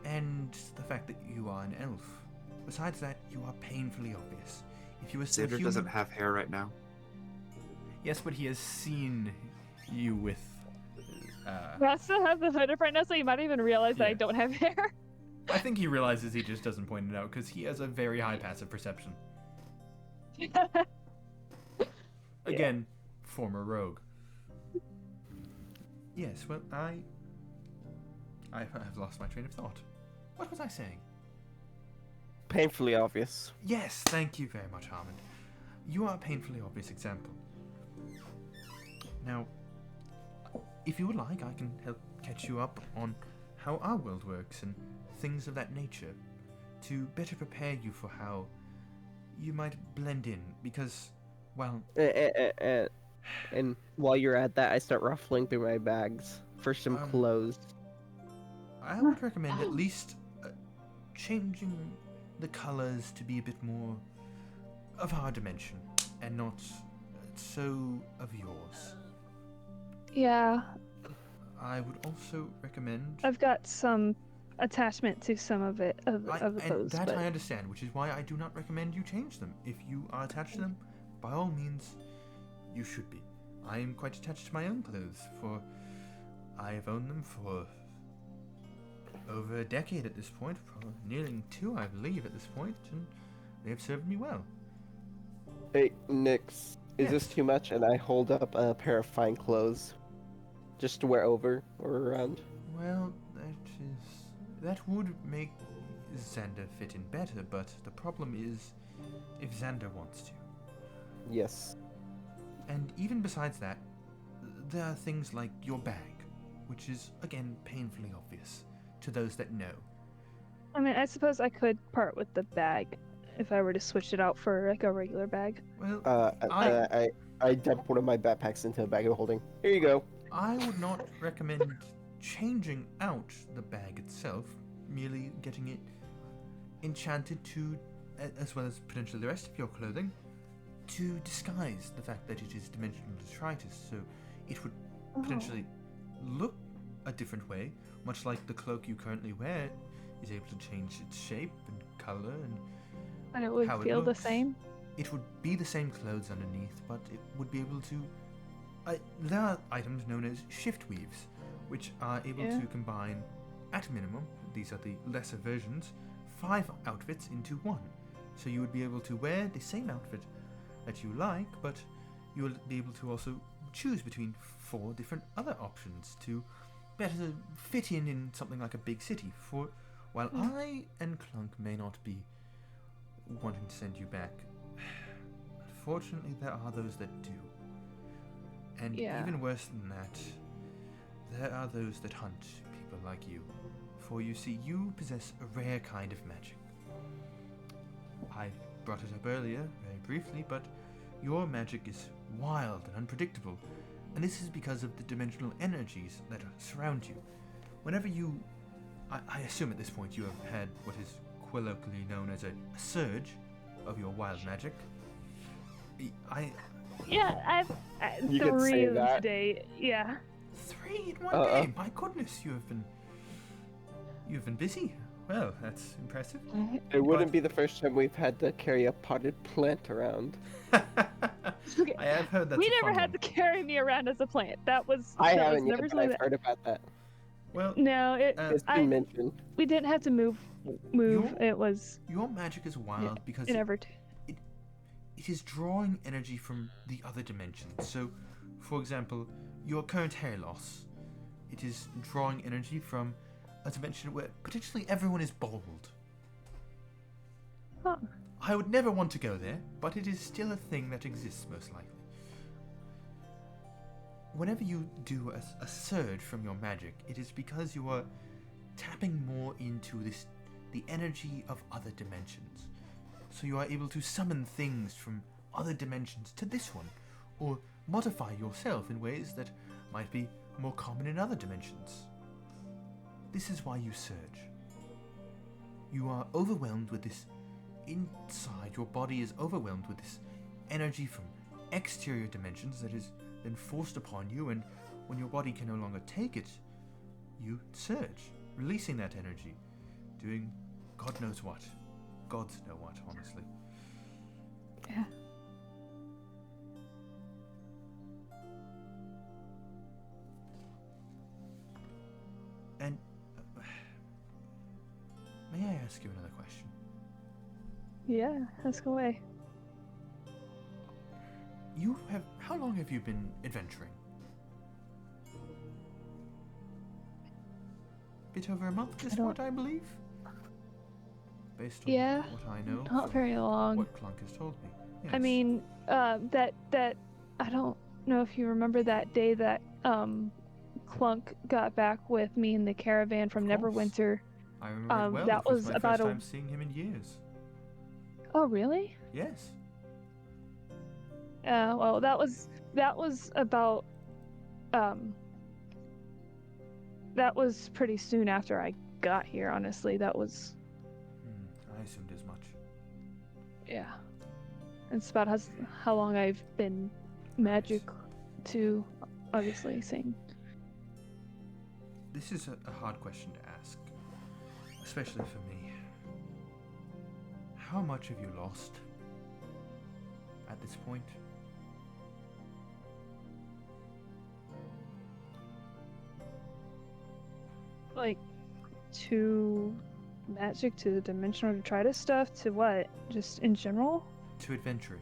Speaker 1: and the fact that you are an elf. Besides that, you are painfully obvious. If you were still
Speaker 9: Xander
Speaker 1: human...
Speaker 9: doesn't have hair right now.
Speaker 1: Yes, but he has seen you with...
Speaker 5: I still have the hood up right now, so you might even realize that I
Speaker 1: Yeah.
Speaker 5: don't have hair.
Speaker 1: I think he realizes he just doesn't point it out because he has a very high passive perception. Again, former rogue. Yes, well, I've lost my train of thought. What was I saying?
Speaker 6: Painfully obvious.
Speaker 1: Yes, thank you very much, Harmon. You are a painfully obvious example. Now, if you would like, I can help catch you up on how our world works and things of that nature to better prepare you for how you might blend in, because, well...
Speaker 6: And while you're at that, I start ruffling through my bags for some clothes.
Speaker 1: I would recommend at least changing the colors to be a bit more of our dimension and not so of yours.
Speaker 5: Yeah,
Speaker 1: I would also recommend...
Speaker 5: I've got some attachment to some of it, of the
Speaker 1: and
Speaker 5: pose,
Speaker 1: that
Speaker 5: but...
Speaker 1: I understand, which is why I do not recommend you change them. If you are attached to them, by all means, you should be. I am quite attached to my own clothes, for I have owned them for over a decade at this point, nearly 2, I believe, at this point, and they have served me well.
Speaker 6: Hey, Nix, is this
Speaker 1: Yes.
Speaker 6: too much? And I hold up a pair of fine clothes, just to wear over or around.
Speaker 1: Well, that would make Xander fit in better, but the problem is if Xander wants to.
Speaker 6: Yes.
Speaker 1: And even besides that, there are things like your bag, which is, again, painfully obvious to those that know.
Speaker 5: I mean, I suppose I could part with the bag if I were to switch it out for like a regular bag.
Speaker 1: Well,
Speaker 6: I dump one of my backpacks into a bag of holding. Here you go.
Speaker 1: I would not recommend changing out the bag itself, merely getting it enchanted to, as well as potentially the rest of your clothing, to disguise the fact that it is dimensional detritus, so it would potentially look a different way, much like the cloak you currently wear is able to change its shape and color
Speaker 5: And it would
Speaker 1: how it
Speaker 5: feel the
Speaker 1: looks.
Speaker 5: same?
Speaker 1: It would be the same clothes underneath, but it would be able to... there are items known as shift weaves, which are able to combine, at minimum, these are the lesser versions, 5 outfits into 1. So you would be able to wear the same outfit that you like, but you will be able to also choose between 4 different other options to better fit in something like a big city. For while I and Clunk may not be wanting to send you back, unfortunately there are those that do. And even worse than that, there are those that hunt people like you. For you see, you possess a rare kind of magic. I brought it up earlier, very briefly, but your magic is wild and unpredictable, and this is because of the dimensional energies that surround you. Whenever you... I assume at this point you have had what is colloquially known as a surge of your wild magic.
Speaker 5: Yeah,
Speaker 6: You could
Speaker 5: 3
Speaker 6: say
Speaker 5: of them
Speaker 6: that.
Speaker 5: today. Yeah.
Speaker 1: 3 in one day? My goodness, you've been busy. Well, that's impressive.
Speaker 6: It wouldn't be the first time we've had to carry a potted plant around.
Speaker 1: I have heard that's
Speaker 5: We
Speaker 1: a
Speaker 5: never
Speaker 1: fun
Speaker 5: had
Speaker 1: one.
Speaker 5: to carry me around as a plant. That was
Speaker 6: I
Speaker 5: that
Speaker 6: haven't
Speaker 5: was
Speaker 6: yet,
Speaker 5: never
Speaker 6: but
Speaker 5: something
Speaker 6: I've
Speaker 5: that.
Speaker 6: heard about that.
Speaker 1: Well,
Speaker 5: No,
Speaker 6: It's been mentioned.
Speaker 5: we didn't have to move. It was
Speaker 1: your magic is wild because
Speaker 5: it never.
Speaker 1: it is drawing energy from the other dimensions. So, for example, your current hair loss, it is drawing energy from a dimension where potentially everyone is bald.
Speaker 5: Huh.
Speaker 1: I would never want to go there, but it is still a thing that exists most likely. Whenever you do a surge from your magic, it is because you are tapping more into the energy of other dimensions. So you are able to summon things from other dimensions to this one, or modify yourself in ways that might be more common in other dimensions. This is why you surge. You are overwhelmed with this inside, your body is overwhelmed with this energy from exterior dimensions that is then forced upon you, and when your body can no longer take it, you surge, releasing that energy, doing God knows what. Gods know what, honestly.
Speaker 5: Yeah.
Speaker 1: And may I ask you another question?
Speaker 5: Yeah, ask away.
Speaker 1: How long have you been adventuring? Bit over a month at this point, I believe. Based on what I know.
Speaker 5: Not very long.
Speaker 1: What Clunk has told me. Yes.
Speaker 5: I mean, that I don't know if you remember that day that Clunk got back with me in the caravan from
Speaker 1: Of course.
Speaker 5: Neverwinter.
Speaker 1: I remember it well.
Speaker 5: That
Speaker 1: It was
Speaker 5: was
Speaker 1: my
Speaker 5: about
Speaker 1: first time seeing him in years.
Speaker 5: Oh, really?
Speaker 1: Yes.
Speaker 5: Well, that was about that was pretty soon after I got here. Honestly, that was
Speaker 1: I assumed as much.
Speaker 5: yeah. It's about how long I've been magic to obviously sing.
Speaker 1: This is a hard question to ask, especially for me. How much have you lost at this point?
Speaker 5: Like, to magic, to the dimensional detritus stuff, to what? Just in general?
Speaker 1: To adventuring.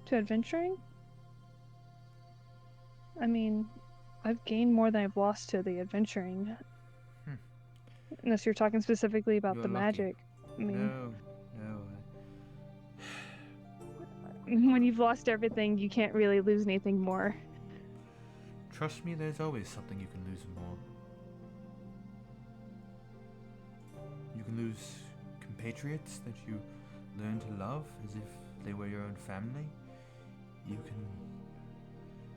Speaker 5: To adventuring? I mean, I've gained more than I've lost to the adventuring. Unless you're talking specifically about
Speaker 1: You're
Speaker 5: the
Speaker 1: lucky.
Speaker 5: magic. I mean,
Speaker 1: No.
Speaker 5: when you've lost everything, you can't really lose anything more.
Speaker 1: Trust me, there's always something you can lose more. You can lose compatriots that you learn to love as if they were your own family. You can...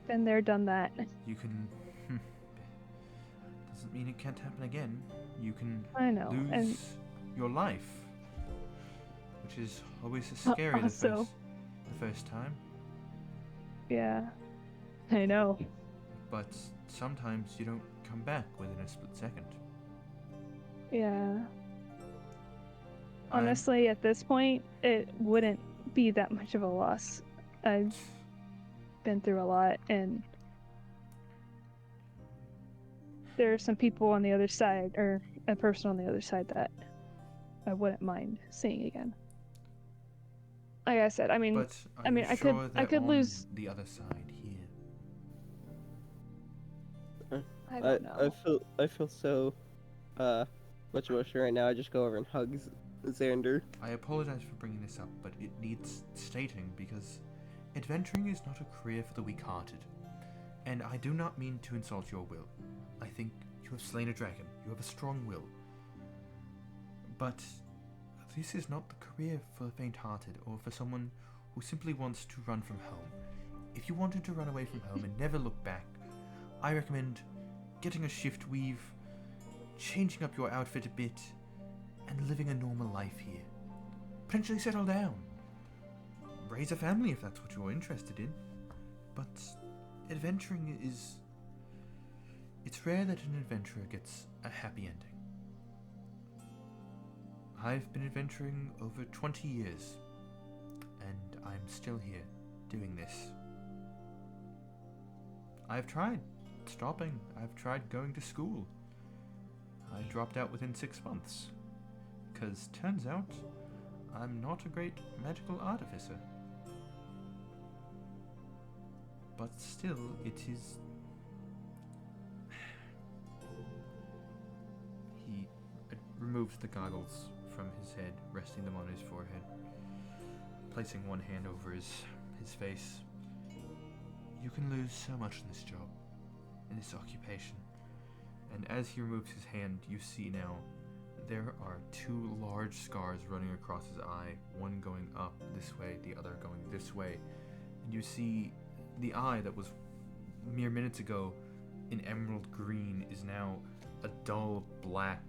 Speaker 5: Been there, done that.
Speaker 1: You can... Doesn't mean it can't happen again. You can
Speaker 5: I know,
Speaker 1: lose
Speaker 5: and
Speaker 1: your life, which is always scary
Speaker 5: also,
Speaker 1: the first time.
Speaker 5: yeah, I know.
Speaker 1: But sometimes you don't come back within a split second.
Speaker 5: Yeah. Honestly, at this point, it wouldn't be that much of a loss. I've been through a lot, and there are some people on the other side, or a person on the other side, that I wouldn't mind seeing again. Like I said, I mean,
Speaker 1: But
Speaker 5: I
Speaker 1: are
Speaker 5: mean,
Speaker 1: you
Speaker 5: I
Speaker 1: sure
Speaker 5: could
Speaker 1: they're
Speaker 5: lose.
Speaker 1: on the other side here?
Speaker 5: I don't know.
Speaker 6: I feel so much emotion right now. I just go over and hug Xander.
Speaker 1: I apologize for bringing this up, but it needs stating because adventuring is not a career for the weak-hearted. And I do not mean to insult your will. I think you have slain a dragon. You have a strong will. But this is not the career for the faint-hearted or for someone who simply wants to run from home. If you wanted to run away from home and never look back, I recommend getting a shift weave, changing up your outfit a bit, and living a normal life here. Potentially settle down. Raise a family if that's what you're interested in. But adventuring is... It's rare that an adventurer gets a happy ending. I've been adventuring over 20 years, and I'm still here, doing this. I've tried stopping. I've tried going to school. I dropped out within 6 months. Because turns out, I'm not a great magical artificer. But still, it is... He removed the goggles from his head, resting them on his forehead, placing one hand over his face. You can lose so much in this job, in this occupation. And as he removes his hand, you see now there are 2 large scars running across his eye, one going up this way, the other going this way. And you see the eye that was mere minutes ago in emerald green is now a dull black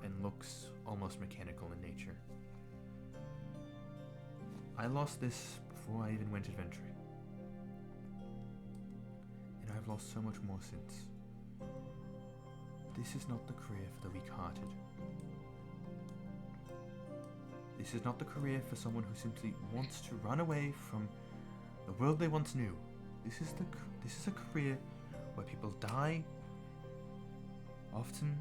Speaker 1: and looks almost mechanical in nature. I lost this before I even went adventuring. And I've lost so much more since. This is not the career for the weak-hearted. This is not the career for someone who simply wants to run away from the world they once knew. This is a career where people die, often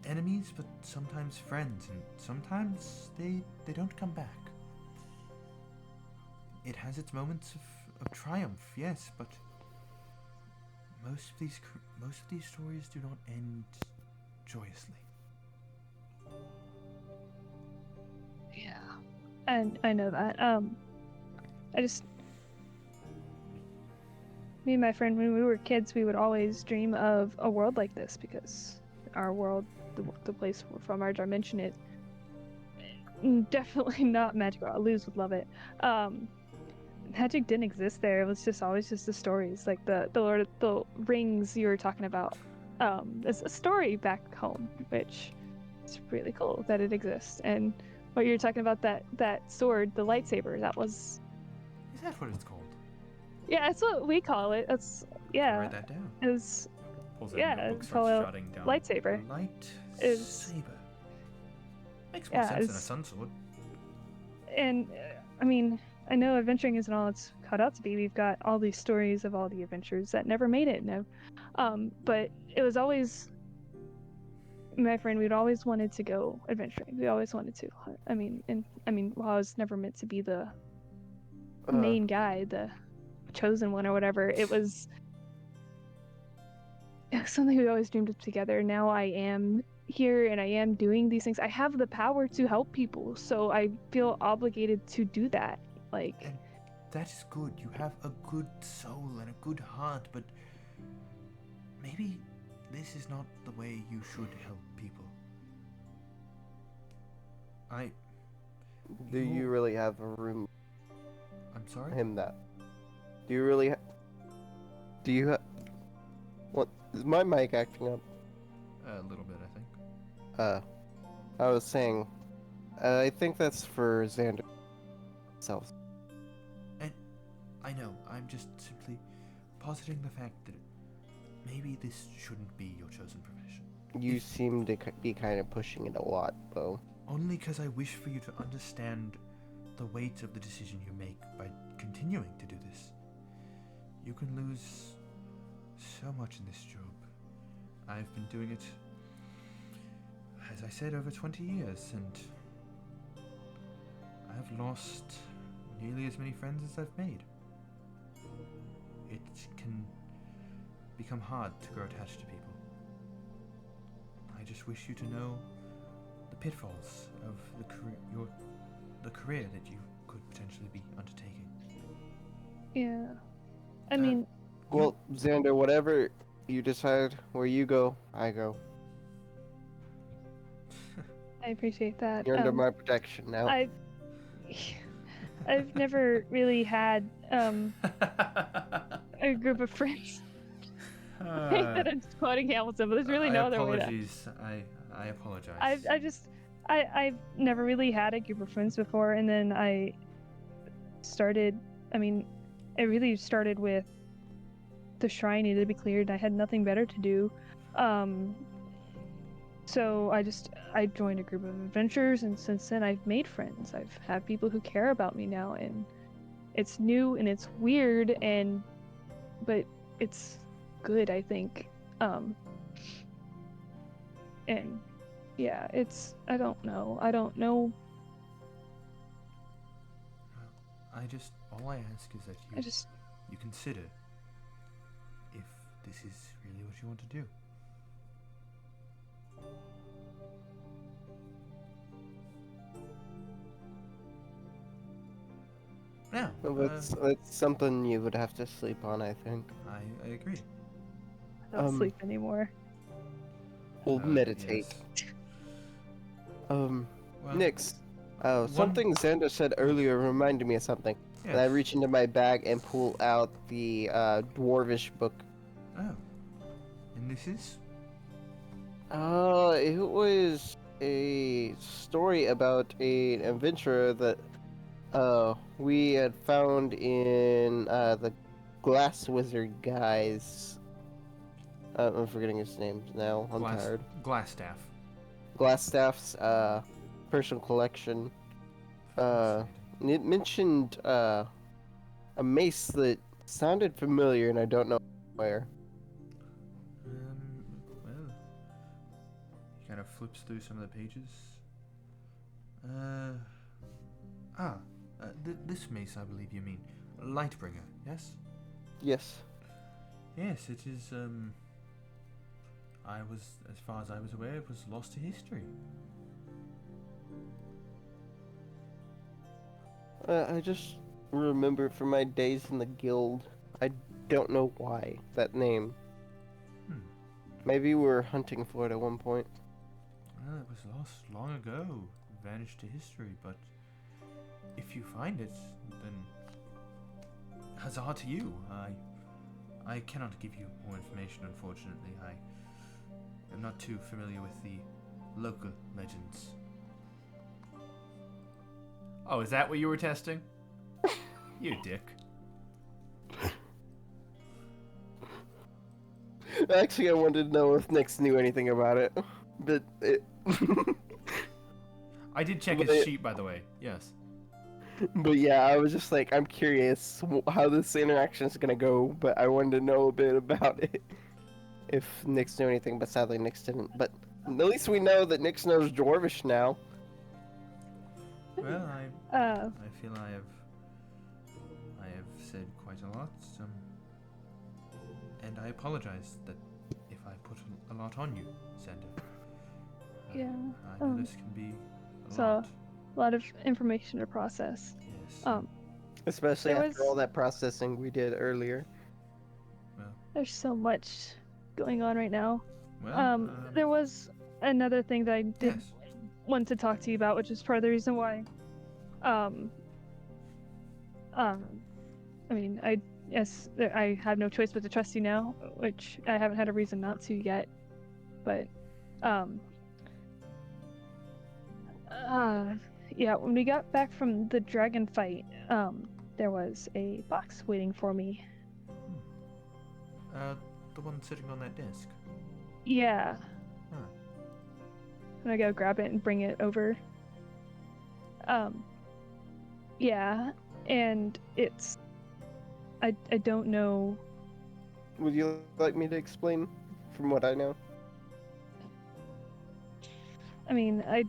Speaker 1: enemies, but sometimes friends, and sometimes they don't come back. It has its moments of triumph, yes, but most of these stories do not end joyously.
Speaker 5: Yeah, and I know that. Me and my friend, when we were kids, we would always dream of a world like this because our world, the place we're from, our dimension, it definitely not magical. Luz would love it. Magic didn't exist there. It was just always just the stories, like the Lord of the Rings you were talking about. It's a story back home, which is really cool that it exists. And what you're talking about, that sword, the lightsaber, that was...
Speaker 1: Is that what it's called?
Speaker 5: Yeah, that's what we call it. That's, yeah.
Speaker 1: Write that down.
Speaker 5: Is
Speaker 1: Pulls out
Speaker 5: yeah,
Speaker 1: a notebook,
Speaker 5: it's
Speaker 1: starts
Speaker 5: called
Speaker 1: jotting down.
Speaker 5: lightsaber.
Speaker 1: Lightsaber. Makes more sense than a sun sword.
Speaker 5: And I mean, I know adventuring isn't all it's cut out to be. We've got all these stories of all the adventures that never made it. No, but it was always my friend. We'd always wanted to go adventuring. We always wanted to. While I was never meant to be the main guy, the chosen one or whatever, it was something we always dreamed of together. Now I am here and I am doing these things. I have the power to help people, so I feel obligated to do that.
Speaker 1: And that is good. You have a good soul and a good heart, but maybe this is not the way you should help people.
Speaker 6: Do you really have a room?
Speaker 1: I'm sorry?
Speaker 6: Him that. Do you really do you what is my mic acting up?
Speaker 1: A little bit, I think.
Speaker 6: I was saying I think that's for Xander himself.
Speaker 1: And I know, I'm just simply positing the fact that maybe this shouldn't be your chosen profession.
Speaker 6: You seem to be kind of pushing it a lot, though.
Speaker 1: Only because I wish for you to understand the weight of the decision you make by continuing to do this. You can lose so much in this job. I've been doing it, as I said, over 20 years, and I've lost nearly as many friends as I've made. It can become hard to grow attached to people. just wish you to know the pitfalls of the career that you could potentially be undertaking.
Speaker 5: Yeah. I mean,
Speaker 6: Well, Xander, whatever you decide, where you go, I go.
Speaker 5: I appreciate that.
Speaker 6: You're under my protection now.
Speaker 5: I've never really had a group of friends. I think that I'm quoting Hamilton, but there's really no other way to.
Speaker 1: Apologies. I apologize.
Speaker 5: I've never really had a group of friends before, and then I started. I mean, it really started with the shrine needed to be cleared. I had nothing better to do, so I joined a group of adventurers, and since then I've made friends. I've had people who care about me now, and it's new and it's weird, but it's good, I think. And yeah, I don't know.
Speaker 1: All I ask is that you consider if this is really what you want to do. Now,
Speaker 6: That's something you would have to sleep on, I think.
Speaker 1: I agree.
Speaker 5: I don't sleep anymore.
Speaker 6: We'll meditate.
Speaker 1: Yes.
Speaker 6: Well, Nix.
Speaker 1: one-
Speaker 6: Something Xander said earlier reminded me of something.
Speaker 1: Yes.
Speaker 6: And I reach into my bag and pull out the dwarvish book.
Speaker 1: Oh. And this is?
Speaker 6: It was a story about an adventurer that we had found in the Glass Wizard guys. I'm forgetting his name now. I'm tired.
Speaker 1: Glassstaff.
Speaker 6: Glassstaff's personal collection. It mentioned a mace that sounded familiar, and I don't know where.
Speaker 1: Well, he kind of flips through some of the pages. This mace, I believe you mean. Lightbringer, yes?
Speaker 6: Yes.
Speaker 1: Yes, it is, as far as I was aware, it was lost to history.
Speaker 6: I just remember from my days in the guild. I don't know why that name. Maybe we were hunting for it at one point.
Speaker 1: Well, it was lost long ago, vanished to history, but if you find it, then huzzah to you. I cannot give you more information, unfortunately. I am not too familiar with the local legends. Oh, is that what you were testing? You dick.
Speaker 6: Actually, I wanted to know if Nix knew anything about it, but it...
Speaker 1: I did check his sheet, by the way. Yes.
Speaker 6: But yeah, I was just like, I'm curious how this interaction is gonna go, but I wanted to know a bit about it. If Nix knew anything, but sadly Nix didn't. But at least we know that Nix knows Dwarvish now.
Speaker 1: Well, I feel I have said quite a lot, and I apologize that if I put a lot on you, Xander.
Speaker 5: Yeah.
Speaker 1: I know this can be
Speaker 5: a lot of information to process.
Speaker 1: Yes.
Speaker 6: Especially after all that processing we did earlier.
Speaker 1: Well,
Speaker 5: there's so much going on right now.
Speaker 1: Well,
Speaker 5: there was another thing that I did want to talk to you about, which is part of the reason why. I mean, I have no choice but to trust you now, which I haven't had a reason not to yet. But, yeah, when we got back from the dragon fight, there was a box waiting for me.
Speaker 1: The one sitting on that desk.
Speaker 5: Yeah.
Speaker 1: Huh.
Speaker 5: And I go grab it and bring it over. Yeah, and it's... I don't know...
Speaker 6: Would you like me to explain from what I know?
Speaker 5: I mean, I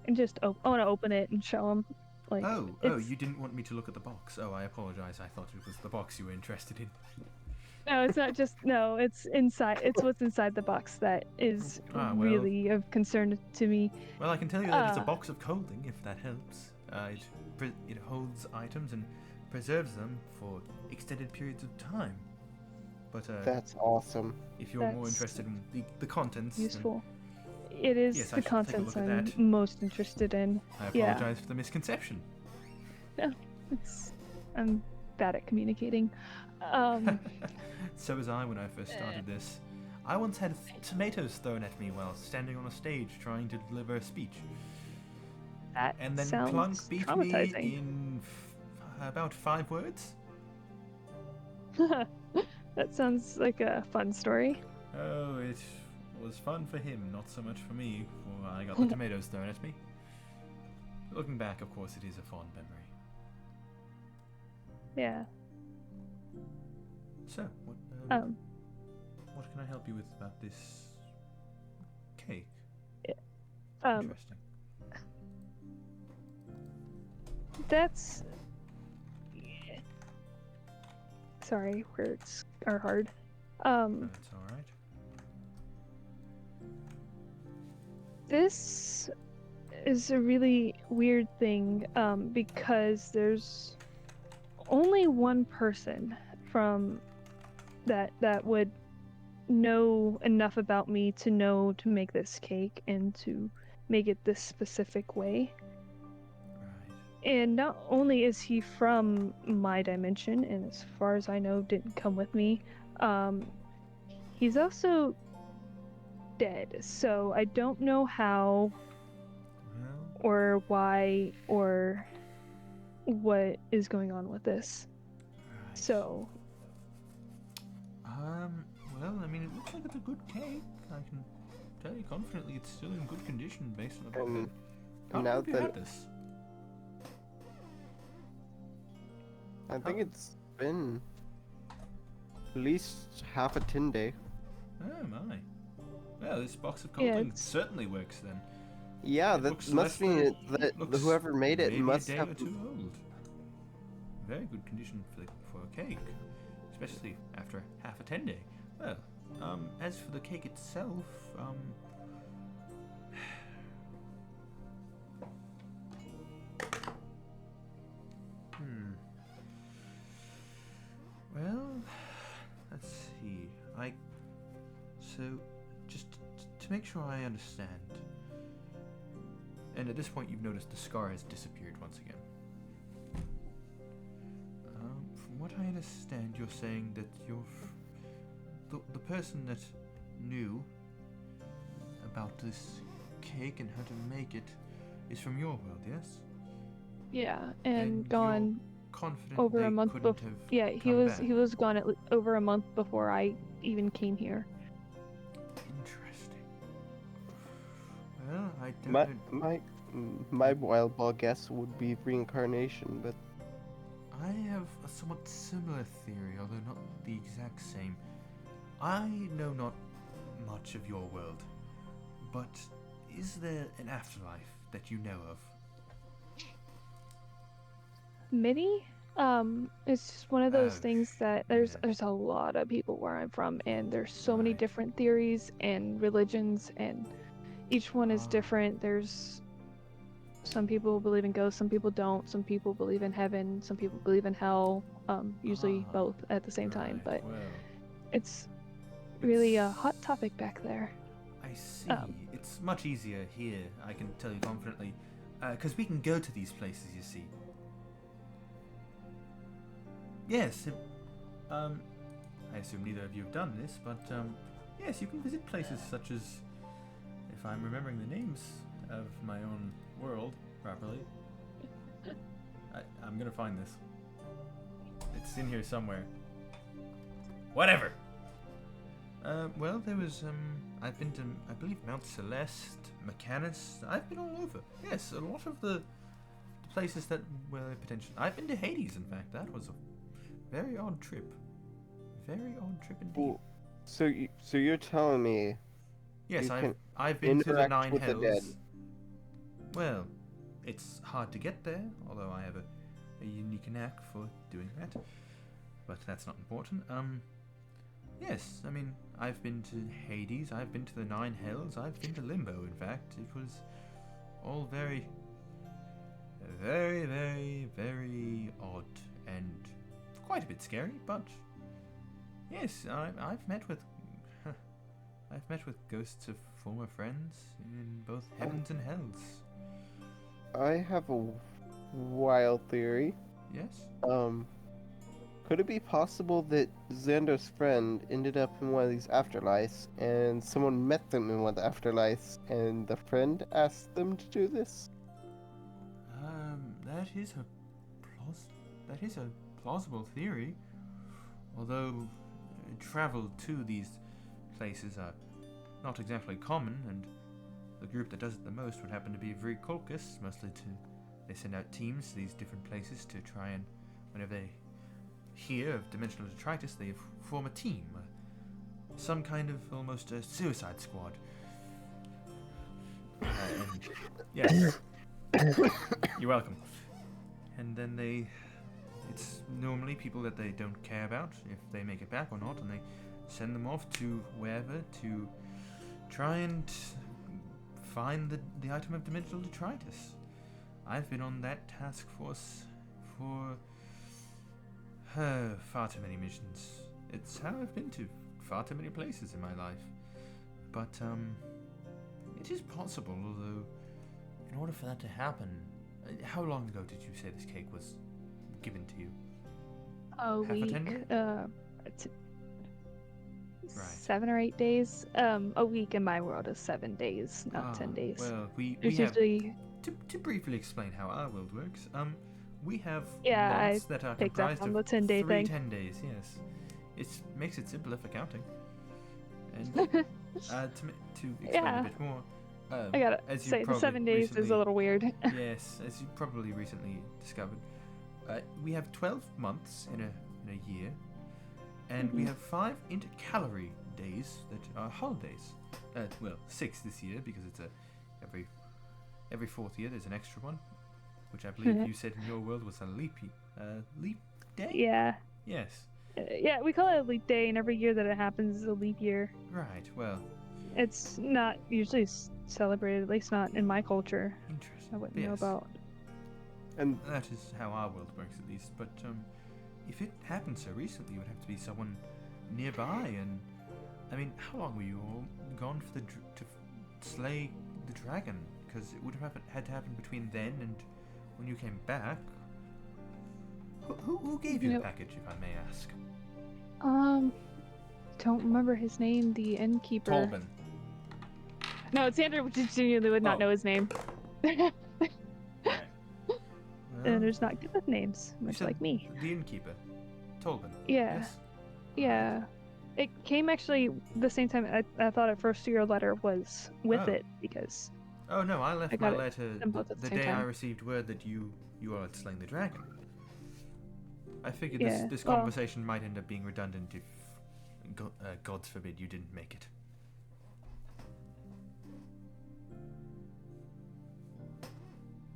Speaker 5: want to open it and show him. Like,
Speaker 1: Oh, you didn't want me to look at the box. Oh, I apologize. I thought it was the box you were interested in.
Speaker 5: No, it's not just no. It's inside. It's what's inside the box that is
Speaker 1: Well.
Speaker 5: really of concern to me.
Speaker 1: Well, I can tell you that it's a box of clothing, if that helps. It holds items and preserves them for extended periods of time. But
Speaker 6: That's awesome.
Speaker 1: if you're more interested in the contents,
Speaker 5: useful. It is
Speaker 1: yes,
Speaker 5: the
Speaker 1: I should take a
Speaker 5: contents
Speaker 1: look at
Speaker 5: I'm
Speaker 1: that.
Speaker 5: most interested in.
Speaker 1: I apologize for the misconception.
Speaker 5: No, I'm bad at communicating.
Speaker 1: So was I when I first started this. I once had tomatoes thrown at me while standing on a stage trying to deliver a speech.
Speaker 5: That
Speaker 1: And then
Speaker 5: sounds
Speaker 1: Plunk beat me
Speaker 5: traumatizing.
Speaker 1: in about 5 words.
Speaker 5: That sounds like a fun story.
Speaker 1: Oh, it was fun for him, not so much for me, for I got the tomatoes thrown at me. Looking back, of course, it is a fond memory.
Speaker 5: Yeah.
Speaker 1: So, what can I help you with about this cake? Interesting.
Speaker 5: That's. Sorry, words are hard.
Speaker 1: That's all right.
Speaker 5: This is a really weird thing because there's only one person from that would know enough about me to know to make this cake and to make it this specific way.
Speaker 1: Right.
Speaker 5: And not only is he from my dimension, and as far as I know didn't come with me, he's also dead, so I don't know how or why or what is going on with this.
Speaker 1: Right.
Speaker 5: So
Speaker 1: well, I mean, it looks like it's a good cake. I can tell you confidently it's still in good condition based on the fact that how long have you had this?
Speaker 6: I think it's been at least half a tin day.
Speaker 1: Oh my. Well, this box of clothing certainly works then.
Speaker 6: Yeah,
Speaker 1: It
Speaker 6: that
Speaker 1: looks
Speaker 6: must
Speaker 1: less
Speaker 6: mean
Speaker 1: than-
Speaker 6: that
Speaker 1: looks
Speaker 6: whoever made it
Speaker 1: maybe
Speaker 6: must
Speaker 1: a day
Speaker 6: have.
Speaker 1: or 2 old. Very good condition for a cake, especially after half a 10 day. Well, as for the cake itself, well, let's see. So, just to make sure I understand. And at this point, you've noticed the scar has disappeared once again. From what I understand, you're saying that the person that knew about this cake and how to make it is from your world, yes?
Speaker 5: yeah, and gone
Speaker 1: Confident
Speaker 5: over
Speaker 1: they
Speaker 5: a month
Speaker 1: couldn't
Speaker 5: before.
Speaker 1: have
Speaker 5: Yeah, he
Speaker 1: come
Speaker 5: was
Speaker 1: back.
Speaker 5: he was gone over a month before I even came here.
Speaker 1: Interesting. Well, I
Speaker 6: My
Speaker 1: don't.
Speaker 6: my wild ball guess would be reincarnation, but
Speaker 1: I have a somewhat similar theory, although not the exact same. I know not much of your world, but is there an afterlife that you know of?
Speaker 5: Mini, it's just one of those
Speaker 1: Oh,
Speaker 5: things that
Speaker 1: yes.
Speaker 5: there's a lot of people where I'm from, and there's so many
Speaker 1: Right.
Speaker 5: different theories and religions, and each one is
Speaker 1: Ah.
Speaker 5: different. There's some people believe in ghosts, some people don't. Some people believe in heaven, some people believe in hell. Usually
Speaker 1: Ah,
Speaker 5: both at the same time,
Speaker 1: right,
Speaker 5: but
Speaker 1: well,
Speaker 5: it's really a
Speaker 1: it's-
Speaker 5: hot topic back there.
Speaker 1: I see. It's much easier here, I can tell you confidently, because we can go to these places, you see. Yes, I assume neither of you have done this, but yes, you can visit places such as, if I'm remembering the names of my own world properly, I'm gonna find this. It's in here somewhere. Whatever. Well, there was, I've been to, I believe, Mount Celeste, Mechanus. I've been all over. Yes, a lot of the places that were potential. I've been to Hades, in fact. That was a very odd trip. Very odd trip indeed.
Speaker 6: Well, so you're telling me
Speaker 1: Yes,
Speaker 6: you
Speaker 1: I've
Speaker 6: can
Speaker 1: been through the
Speaker 6: interact
Speaker 1: 9
Speaker 6: with the
Speaker 1: hells.
Speaker 6: dead.
Speaker 1: Well, it's hard to get there, although I have a unique knack for doing that. But that's not important. Yes, I mean, I've been to Hades, I've been to the Nine Hells, I've been to Limbo, in fact. It was all very, very, very, very odd and quite a bit scary, but yes, I've met with I've met with ghosts of former friends in both heavens and hells.
Speaker 6: I have a wild theory.
Speaker 1: Yes?
Speaker 6: Could it be possible that Xander's friend ended up in one of these afterlives, and someone met them in one of the afterlives, and the friend asked them to do this?
Speaker 1: That is a plausible theory. Although travel to these places are not exactly common, and the group that does it the most would happen to be very Colchis, mostly they send out teams to these different places to try and, whenever they hear of dimensional detritus, they form a team. Some kind of almost a suicide squad. Yes. You're welcome. And then it's normally people that they don't care about if they make it back or not, and they send them off to wherever to try and find the item of dimensional detritus. I've been on that task force for far too many missions. It's how I've been to far too many places in my life. But it is possible, although in order for that to happen, how long ago did you say this cake was given to you?
Speaker 5: A
Speaker 1: Half a
Speaker 5: week.
Speaker 1: 10 day?
Speaker 5: T-
Speaker 1: Right.
Speaker 5: 7 or 8 days. A week in my world is 7 days, not 10 days.
Speaker 1: Well, we
Speaker 5: There's
Speaker 1: have
Speaker 5: usually
Speaker 1: to briefly explain how our world works. We have
Speaker 5: Yeah, I
Speaker 1: months that are
Speaker 5: picked up
Speaker 1: comprised
Speaker 5: on
Speaker 1: of
Speaker 5: the 10-day
Speaker 1: 3
Speaker 5: thing.
Speaker 1: 10 days. Yes, it makes it simpler for counting. And to explain
Speaker 5: Yeah.
Speaker 1: a bit more,
Speaker 5: I gotta
Speaker 1: as you
Speaker 5: say, the
Speaker 1: probably
Speaker 5: 7 days is a
Speaker 1: recently-
Speaker 5: little weird.
Speaker 1: Yes, as you probably recently discovered, we have 12 months in a year, and we have 5 intercalary days that are holidays. Well, 6 this year because it's every 4th year there's an extra one, which I believe you said in your world was a leap day.
Speaker 5: Yeah.
Speaker 1: Yes.
Speaker 5: Yeah, we call it a leap day, and every year that it happens is a leap year.
Speaker 1: Right. Well,
Speaker 5: It's not usually celebrated, at least not in my culture.
Speaker 1: interesting.
Speaker 5: I wouldn't
Speaker 1: yes.
Speaker 5: know about.
Speaker 6: And
Speaker 1: That is how our world works, at least. But if it happened so recently, it would have to be someone nearby. And I mean, how long were you all gone for to slay the dragon? Because it would have had to happen between then and when you came back. Who gave you the
Speaker 5: Yep.
Speaker 1: package, if I may ask?
Speaker 5: Don't remember his name. The innkeeper.
Speaker 1: Tolbin.
Speaker 5: No, Xander genuinely would not
Speaker 1: Oh.
Speaker 5: know his name.
Speaker 1: Right.
Speaker 5: And there's not good with names,
Speaker 1: you
Speaker 5: much
Speaker 1: said
Speaker 5: like me.
Speaker 1: The innkeeper. Tolbin.
Speaker 5: Yeah.
Speaker 1: Yes.
Speaker 5: Yeah. It came actually the same time. I thought at first your letter was with
Speaker 1: Oh.
Speaker 5: it because
Speaker 1: Oh no, I left
Speaker 5: I
Speaker 1: my
Speaker 5: got it
Speaker 1: letter
Speaker 5: them both at the
Speaker 1: the
Speaker 5: same
Speaker 1: day I
Speaker 5: time.
Speaker 1: received word that you all had slain the dragon. I figured
Speaker 5: Yeah,
Speaker 1: this
Speaker 5: well-
Speaker 1: conversation might end up being redundant if, gods forbid, you didn't make it.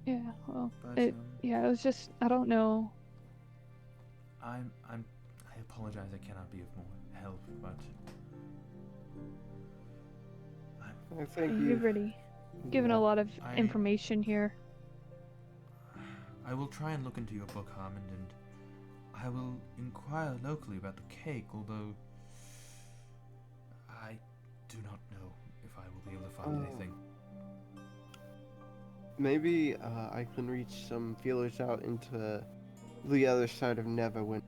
Speaker 5: yeah. Well,
Speaker 1: But
Speaker 5: it yeah. It was just I don't know.
Speaker 1: I apologize. I cannot be of more help, but
Speaker 6: I think
Speaker 5: You've
Speaker 6: you've
Speaker 5: already given a lot of
Speaker 1: I-
Speaker 5: information here.
Speaker 1: I will try and look into your book, Harmond, and I will inquire locally about the cake. Although I do not know if I will be able to find
Speaker 6: Oh.
Speaker 1: anything.
Speaker 6: maybe I can reach some feelers out into the other side of Neverwinter.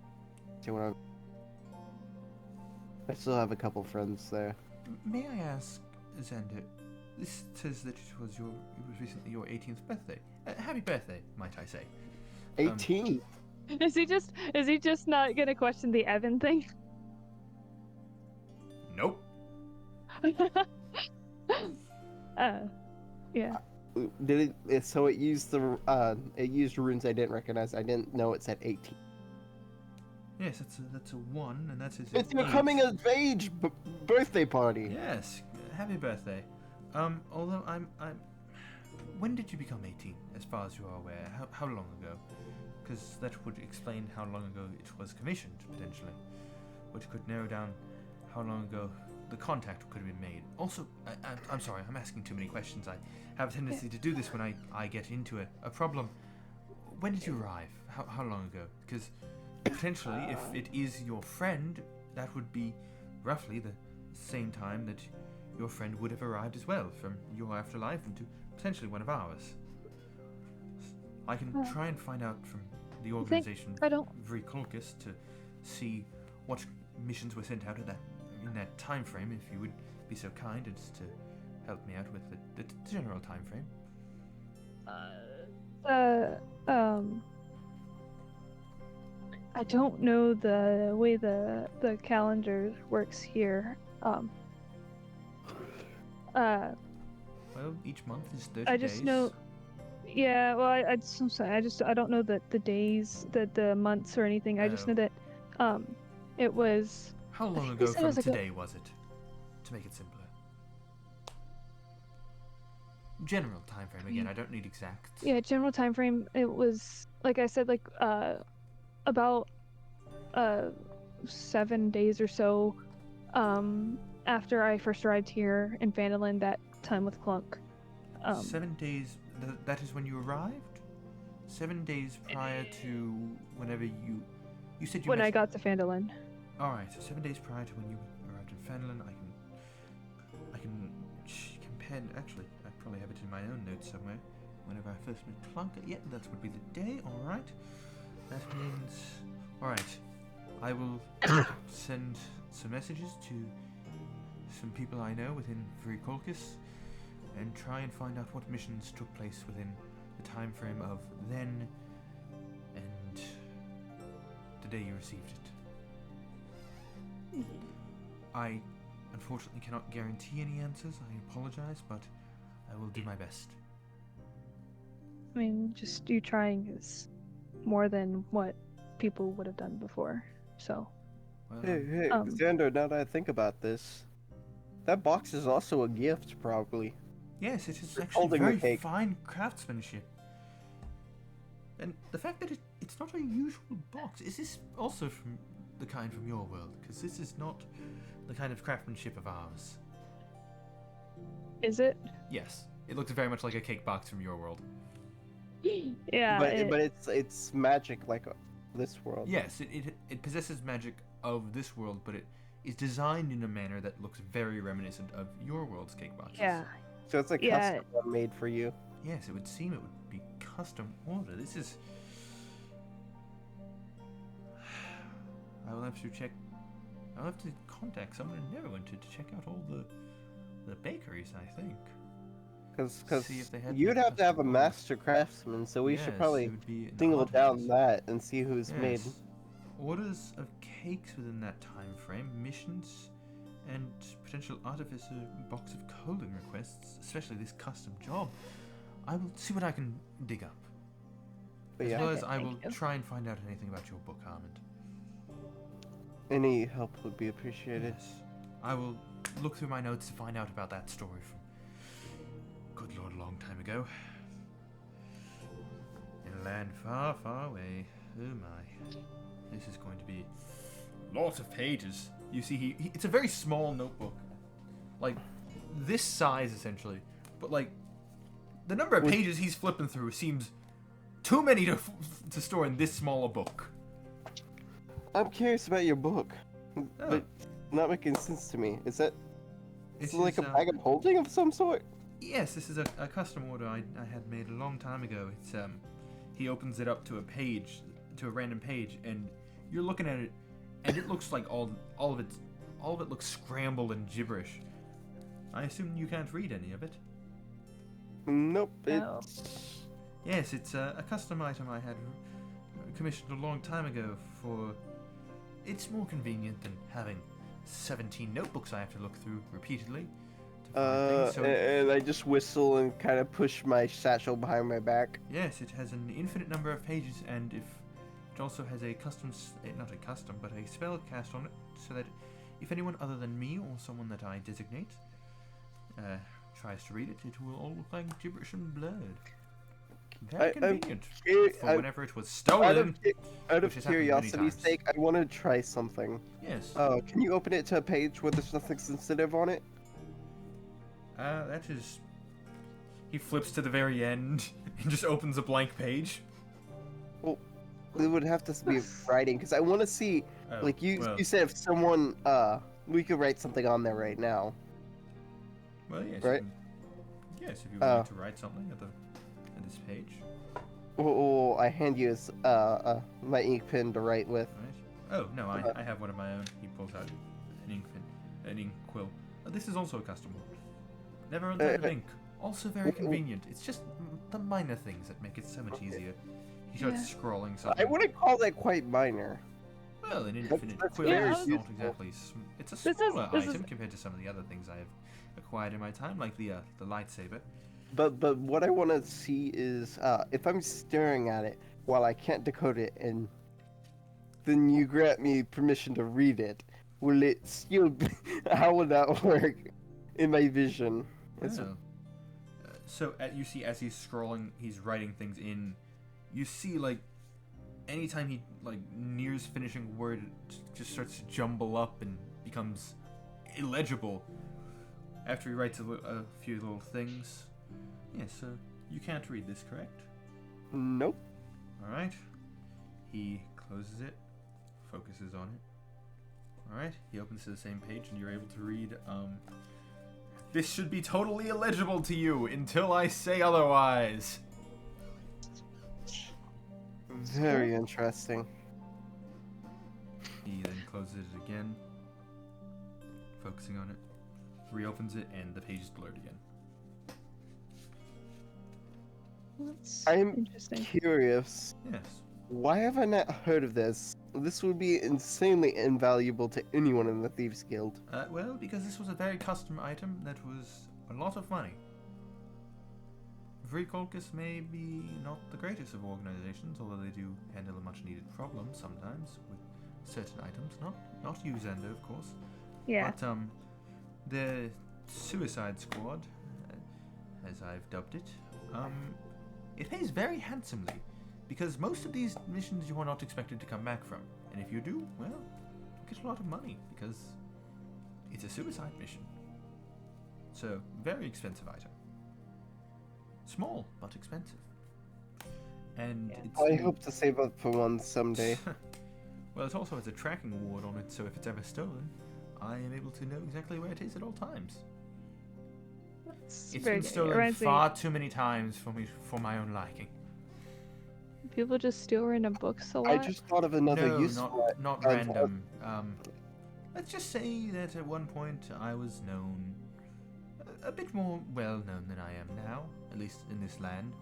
Speaker 6: See what I still have a couple friends there.
Speaker 1: May I ask, Xander? This says that it was recently your 18th birthday. Happy birthday, might I say?
Speaker 6: 18.
Speaker 5: Is he just not gonna question the Evan thing?
Speaker 1: Nope.
Speaker 5: Yeah.
Speaker 6: Did it? So it used it used runes I didn't recognize. I didn't know it said 18.
Speaker 1: Yes, that's a 1, and that's his.
Speaker 6: It's your
Speaker 1: age.
Speaker 6: coming of age birthday party.
Speaker 1: Yes, happy birthday. Although I'm. When did you become 18? As far as you are aware, how long ago? Because that would explain how long ago it was commissioned, potentially, which could narrow down how long ago the contact could have been made. Also, I'm sorry, I'm asking too many questions. I have a tendency to do this when I get into a problem. When did you arrive? How long ago? Because potentially, if it is your friend, that would be roughly the same time that your friend would have arrived as well, from your afterlife into potentially one of ours. I can try and find out from the organization Vrikolkis to see what missions were sent out in that time frame, if you would be so kind as to help me out with the general time frame.
Speaker 5: I don't know the way the calendar works here.
Speaker 1: Well, each month is 30 days.
Speaker 5: I just know. Yeah, well, I'm sorry. I don't know the days, the months or anything. I just know that, it was.
Speaker 1: How long ago from today was it? To make it simpler. General time frame again. I don't need exact.
Speaker 5: Yeah, general time frame. It was, like I said, like about 7 days or so after I first arrived here in Vandaland. That time with Clunk.
Speaker 1: 7 days. That is when you arrived. 7 days prior to whenever you said you.
Speaker 5: When I got to Vandaland.
Speaker 1: All right, so 7 days prior to when you arrived in Vandaland, I can compare. Actually, I probably have it in my own notes somewhere. Whenever I first met Clunk, yeah, that would be the day. All right, that means. All right, I will send some messages to some people I know within Vrikolkis and try and find out what missions took place within the time frame of then and the day you received it. I unfortunately cannot guarantee any answers. I apologize, but I will do my best.
Speaker 5: I mean, just you trying is more than what people would have done before. So.
Speaker 1: Well,
Speaker 6: Hey, Xander, now that I think about this, that box is also a gift, probably.
Speaker 1: Yes, it is actually
Speaker 6: Holding the
Speaker 1: very
Speaker 6: cake.
Speaker 1: fine craftsmanship. And the fact that it's not a usual box, is this also from the kind from your world? Because this is not the kind of craftsmanship of ours.
Speaker 5: Is it?
Speaker 1: Yes, it looks very much like a cake box from your world.
Speaker 5: Yeah.
Speaker 6: But it's magic like this world.
Speaker 1: Yes, it possesses magic of this world, but it is designed in a manner that looks very reminiscent of your world's cake boxes.
Speaker 5: Yeah.
Speaker 6: So it's a custom one made for you.
Speaker 1: Yes, it would seem it would be custom order. This is. I will have to check. I'll have to contact someone in Neverwinter to check out all the bakeries. I think.
Speaker 6: Because
Speaker 1: See if they had
Speaker 6: you'd
Speaker 1: any
Speaker 6: have to have a
Speaker 1: custom
Speaker 6: master craftsman, so we
Speaker 1: Yes,
Speaker 6: should
Speaker 1: it
Speaker 6: probably
Speaker 1: would be an
Speaker 6: single down
Speaker 1: artifice.
Speaker 6: that and see who's made.
Speaker 1: Yes. Orders of cakes within that time frame, missions, and potential artificer box of coding requests, especially this custom job. I will see what I can dig up.
Speaker 6: But
Speaker 1: As
Speaker 6: yeah,
Speaker 1: well as I
Speaker 5: thank
Speaker 1: will
Speaker 5: you.
Speaker 1: try and find out anything about your book, Armand.
Speaker 6: any help would be appreciated.
Speaker 1: Yes. I will look through my notes to find out about that story from, good lord, a long time ago. In a land far, far away. Oh my. This is going to be lots of pages. You see, it's a very small notebook. Like, this size, essentially. But, like, the number of pages he's flipping through seems too many to store in this small a book.
Speaker 6: I'm curious about your book, but it's not making sense to me. Is that
Speaker 1: This
Speaker 6: like
Speaker 1: is,
Speaker 6: a bag of holding of some sort?
Speaker 1: Yes, this is a custom order I had made a long time ago. It's he opens it up to a page, to a random page, and you're looking at it, and it looks like all of it looks scrambled and gibberish. I assume you can't read any of it.
Speaker 6: Nope.
Speaker 5: No.
Speaker 1: Yes, it's a custom item I had commissioned a long time ago for. It's more convenient than having 17 notebooks I have to look through repeatedly to find things. So
Speaker 6: And I just whistle and kind of push my satchel behind my back.
Speaker 1: yes, it has an infinite number of pages, and it also has a not a custom, but a spell cast on it, so that if anyone other than me or someone that I designate tries to read it, it will all look like gibberish and blurred. Very convenient for whenever it was
Speaker 6: Out
Speaker 1: stolen.
Speaker 6: of
Speaker 1: which has happened many
Speaker 6: curiosity's
Speaker 1: times.
Speaker 6: sake, I want to try something.
Speaker 1: Yes.
Speaker 6: Can you open it to a page where there's nothing sensitive on it?
Speaker 1: That is. He flips to the very end and just opens a blank page.
Speaker 6: Well, it would have to be writing because I want to see.
Speaker 1: Oh,
Speaker 6: Like you
Speaker 1: well,
Speaker 6: said, if someone we could write something on there right now.
Speaker 1: Well, yes.
Speaker 6: Right?
Speaker 1: Yes, if you would like to write something at this page.
Speaker 6: Oh, I hand you my ink pen to write with.
Speaker 1: Right. Oh no, I have one of my own. He pulls out an ink pen, an ink quill. This is also a custom one. Never runs out of ink. Also very convenient. It's just the minor things that make it so much easier. He starts scrolling something.
Speaker 6: I wouldn't call that quite minor.
Speaker 1: Well, an infinite
Speaker 6: that's
Speaker 1: quill
Speaker 6: very
Speaker 1: is not
Speaker 6: useful.
Speaker 1: exactly. It's a
Speaker 5: This is-
Speaker 1: smaller
Speaker 5: this
Speaker 1: item
Speaker 5: is-
Speaker 1: compared to some of the other things I have acquired in my time, like the lightsaber.
Speaker 6: But what I want to see is if I'm staring at it while I can't decode it, and then you grant me permission to read it, will it still? How would that work in my vision?
Speaker 1: Oh. So you see, as he's scrolling, he's writing things in. You see, like, anytime he nears finishing a word, it just starts to jumble up and becomes illegible. After he writes a few little things. Yeah, so you can't read this, correct?
Speaker 6: Nope.
Speaker 1: All right. He closes it, focuses on it. All right. He opens to the same page, and you're able to read. This should be totally illegible to you until I say otherwise.
Speaker 6: Very interesting.
Speaker 1: He then closes it again, focusing on it, reopens it, and the page is blurred again.
Speaker 5: That's
Speaker 6: I'm
Speaker 5: interesting.
Speaker 6: curious.
Speaker 1: Yes.
Speaker 6: Why have I not heard of this? This would be insanely invaluable to anyone in the Thieves Guild.
Speaker 1: Well, because this was a very custom item that was a lot of money. Vreekolkus may be not the greatest of organizations, although they do handle a much needed problem sometimes with certain items. Not you, Zendo, of course.
Speaker 5: Yeah.
Speaker 1: But the Suicide Squad, as I've dubbed it, it pays very handsomely, because most of these missions you are not expected to come back from, and if you do, well, you get a lot of money because it's a suicide mission. So, very expensive item. Small, but expensive. And it's...
Speaker 6: I hope to save up for one someday.
Speaker 1: Well, it also has a tracking award on it, so if it's ever stolen, I am able to know exactly where it is at all times.
Speaker 5: That's
Speaker 1: It's
Speaker 5: very
Speaker 1: been
Speaker 5: good. It
Speaker 1: stolen
Speaker 5: reminds me-
Speaker 1: far too many times for my own liking.
Speaker 5: People just steal random books a lot.
Speaker 6: I just thought of another
Speaker 1: No,
Speaker 6: use for it.
Speaker 1: not random. Let's just say that at one point I was known, a bit more well known than I am now, at least in this land,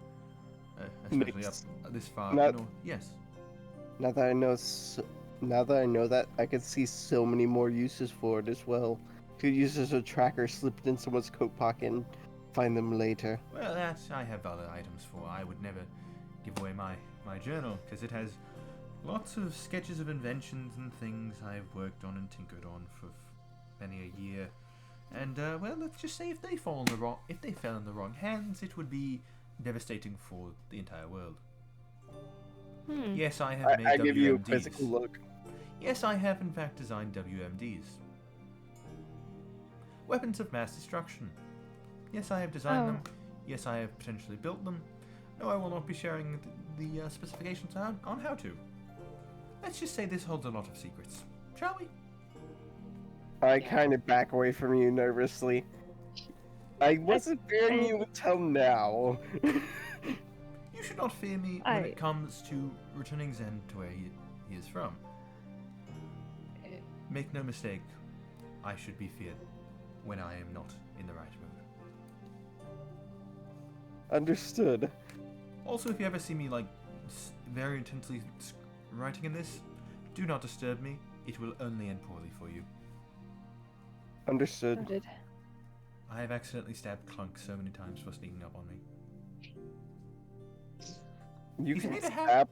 Speaker 1: especially up this far
Speaker 6: Not-
Speaker 1: north. Yes.
Speaker 6: Now that I know that, I could see so many more uses for it as well. Could use as a tracker slipped in someone's coat pocket and find them later.
Speaker 1: Well, that I have other items for. I would never give away my journal, because it has lots of sketches of inventions and things I've worked on and tinkered on for many a year. And well, let's just say if they fell in the wrong hands, it would be devastating for the entire world. Yes, I have made
Speaker 6: I
Speaker 1: WMDs.
Speaker 6: give you a quizzical look.
Speaker 1: Yes, I have in fact designed WMDs. Weapons of mass destruction. Yes, I have designed them. Yes, I have potentially built them. No, I will not be sharing the specifications on how to. Let's just say this holds a lot of secrets. Shall we?
Speaker 6: I kind of back away from you nervously. I wasn't fearing you until now.
Speaker 1: You should not fear me when it comes to returning Zen to where he is from. Make no mistake, I should be feared when I am not in the right mood.
Speaker 6: Understood.
Speaker 1: Also, if you ever see me very intensely writing in this, do not disturb me. It will only end poorly for you.
Speaker 6: Understood.
Speaker 5: Noted.
Speaker 1: I have accidentally stabbed Clunk so many times for sneaking up on me.
Speaker 6: You
Speaker 1: He's
Speaker 6: can
Speaker 1: made a hat.
Speaker 6: stab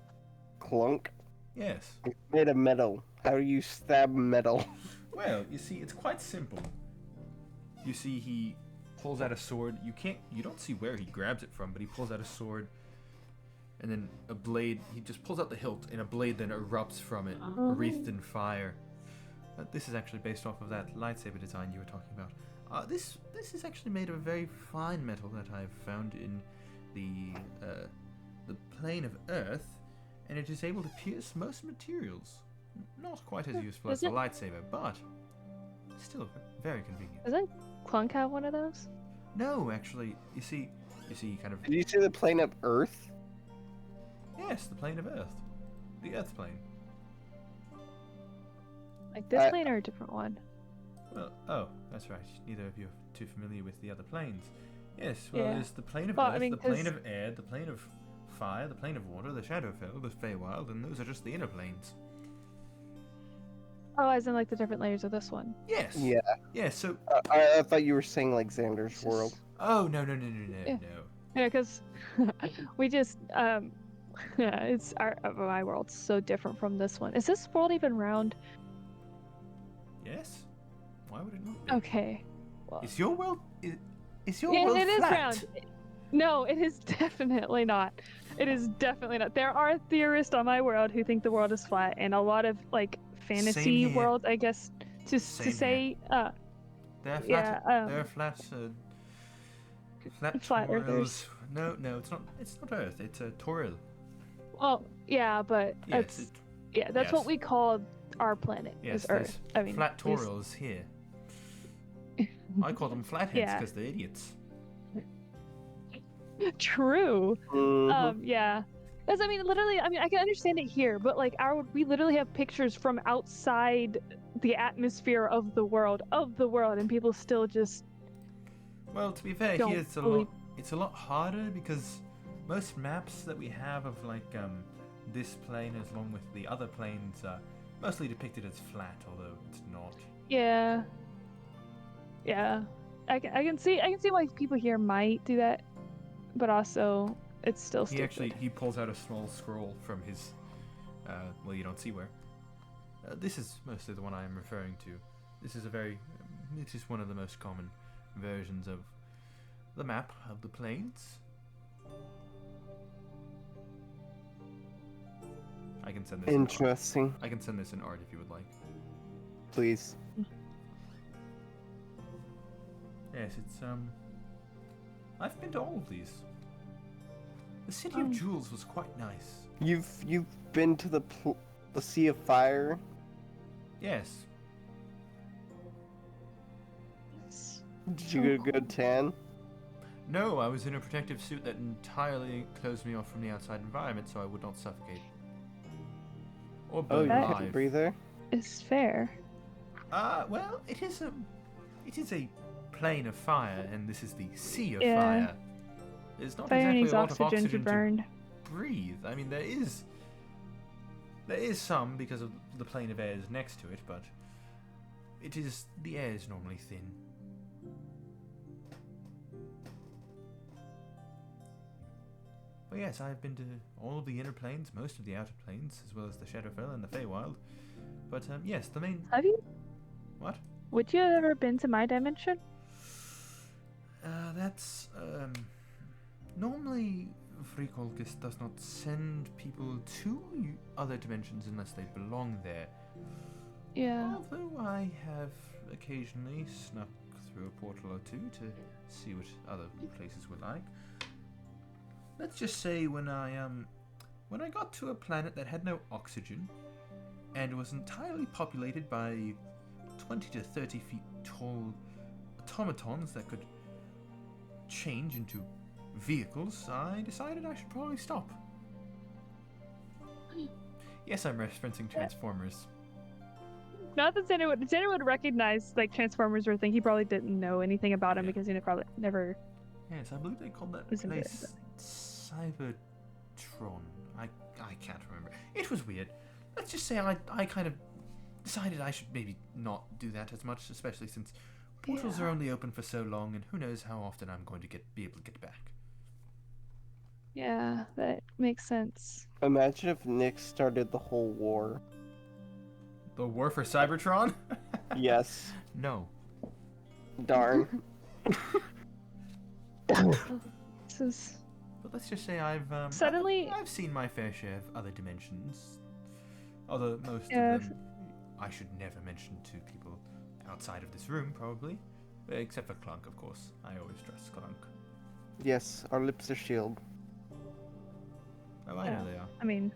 Speaker 6: Clunk.
Speaker 1: Yes.
Speaker 6: It's made of metal. How do you stab metal?
Speaker 1: Well, you see, it's quite simple. You see, he pulls out a sword. You don't see where he grabs it from, but he pulls out a sword, and then a blade. He just pulls out the hilt, and a blade then erupts from it, wreathed in fire. This is actually based off of that lightsaber design you were talking about. This is actually made of a very fine metal that I've found in the plane of Earth, and it is able to pierce most materials. Not quite as useful as the lightsaber, but still very convenient.
Speaker 5: Doesn't Clunk have one of those?
Speaker 1: No, actually, you see, kind of.
Speaker 6: Did you say the plane of Earth?
Speaker 1: Yes, the plane of Earth, the Earth plane.
Speaker 5: Like this plane or a different one?
Speaker 1: Well, oh, that's right. Neither of you are too familiar with the other planes. Yes, well,
Speaker 5: Yeah.
Speaker 1: there's the plane of
Speaker 5: Well,
Speaker 1: Earth,
Speaker 5: I mean,
Speaker 1: the plane
Speaker 5: 'cause-
Speaker 1: of air, the plane of fire, the plane of water, the Shadowfell, the Feywild, and those are just the inner planes.
Speaker 5: Oh, as in like the different layers of this one.
Speaker 1: Yes.
Speaker 6: Yeah.
Speaker 1: Yeah. So.
Speaker 6: I thought you were saying like Xander's
Speaker 5: It's
Speaker 6: world.
Speaker 5: just-
Speaker 1: Oh no.
Speaker 5: Yeah. Yeah, because we just it's my world's so different from this one. Is this world even round?
Speaker 1: Yes. Why would it not be?
Speaker 5: Okay. Well,
Speaker 1: Is your world? Is your
Speaker 5: yeah,
Speaker 1: world
Speaker 5: it is
Speaker 1: flat?
Speaker 5: round. No, it is definitely not. It is definitely not. There are theorists on my world who think the world is flat, and a lot of like fantasy
Speaker 1: Same here.
Speaker 5: world, I guess, to
Speaker 1: Same
Speaker 5: say,
Speaker 1: They're flat.
Speaker 5: yeah,
Speaker 1: They're flat.
Speaker 5: Flat
Speaker 1: Torils.
Speaker 5: earthers.
Speaker 1: No, it's not. It's not Earth. It's a Toril.
Speaker 5: well, yeah, but
Speaker 1: Yes.
Speaker 5: that's that's what
Speaker 1: yes.
Speaker 5: we call our planet
Speaker 1: Yes.
Speaker 5: is
Speaker 1: There's
Speaker 5: Earth. I mean,
Speaker 1: flat
Speaker 5: these-
Speaker 1: Torils here. I call them flatheads
Speaker 5: Yeah.
Speaker 1: because they're idiots.
Speaker 5: True.
Speaker 6: Mhm.
Speaker 5: Yeah. Because I mean, literally, I mean, I can understand it here, but like we literally have pictures from outside the atmosphere of the world, and people still just
Speaker 1: Well, to be fair,
Speaker 5: Don't
Speaker 1: here it's a lot harder because most maps that we have of like this plane, as along with the other planes, are mostly depicted as flat, although it's not.
Speaker 5: yeah. I can see why people here might do that, but also it's still
Speaker 1: He
Speaker 5: stupid.
Speaker 1: he pulls out a small scroll from his. Well, you don't see where. This is mostly the one I am referring to. This is it is one of the most common versions of the map of the planes. I can send this.
Speaker 6: Interesting.
Speaker 1: I can send this in art if you would like.
Speaker 6: Please.
Speaker 1: Yes, it's I've been to all of these. The City of Jewels was quite nice.
Speaker 6: You've been to the Sea of Fire?
Speaker 1: Yes.
Speaker 6: Did you get a good tan?
Speaker 1: No, I was in a protective suit that entirely closed me off from the outside environment, so I would not suffocate or
Speaker 6: Oh,
Speaker 1: burn
Speaker 6: you
Speaker 5: That-
Speaker 6: can
Speaker 1: alive.
Speaker 6: breathe there?
Speaker 5: It's fair.
Speaker 1: Well, it is a plane of fire, and this is the Sea of
Speaker 5: Yeah.
Speaker 1: Fire. There's not
Speaker 5: Fire
Speaker 1: exactly
Speaker 5: needs
Speaker 1: a lot of
Speaker 5: oxygen to
Speaker 1: oxygen
Speaker 5: burn.
Speaker 1: breathe. I mean, there is some because of the plane of air is next to it, but the air is normally thin. But yes, I've been to all of the inner planes, most of the outer planes, as well as the Shadowfell and the Feywild. But yes, the main.
Speaker 5: Have you?
Speaker 1: What?
Speaker 5: Would you have ever been to my dimension?
Speaker 1: That's normally Frikolkis does not send people to other dimensions unless they belong there.
Speaker 5: Yeah.
Speaker 1: Although I have occasionally snuck through a portal or two to see what other places were like. Let's just say when I got to a planet that had no oxygen and was entirely populated by 20 to 30 feet tall automatons that could change into vehicles, I decided I should probably stop. Yes, I'm referencing Transformers.
Speaker 5: Not that Xander would recognize like Transformers or thing. He probably didn't know anything about him
Speaker 1: Yeah.
Speaker 5: because he probably never.
Speaker 1: Yes, I believe they called that
Speaker 5: Was in
Speaker 1: place Cybertron. I can't remember. It was weird. Let's just say I kind of decided I should maybe not do that as much, especially since portals are only open for so long, and who knows how often I'm going to be able to get back.
Speaker 5: Yeah, that makes sense.
Speaker 6: Imagine if Nick started the whole war.
Speaker 1: The war for Cybertron?
Speaker 6: Yes.
Speaker 1: No.
Speaker 6: Darn.
Speaker 5: This is.
Speaker 1: But let's just say
Speaker 5: Suddenly-
Speaker 1: I've seen my fair share of other dimensions. Although most
Speaker 5: Yeah.
Speaker 1: of them I should never mention to people outside of this room, probably. Except for Clunk, of course. I always trust Clunk.
Speaker 6: Yes, our lips are sealed.
Speaker 1: Oh, I know they are.
Speaker 5: I mean,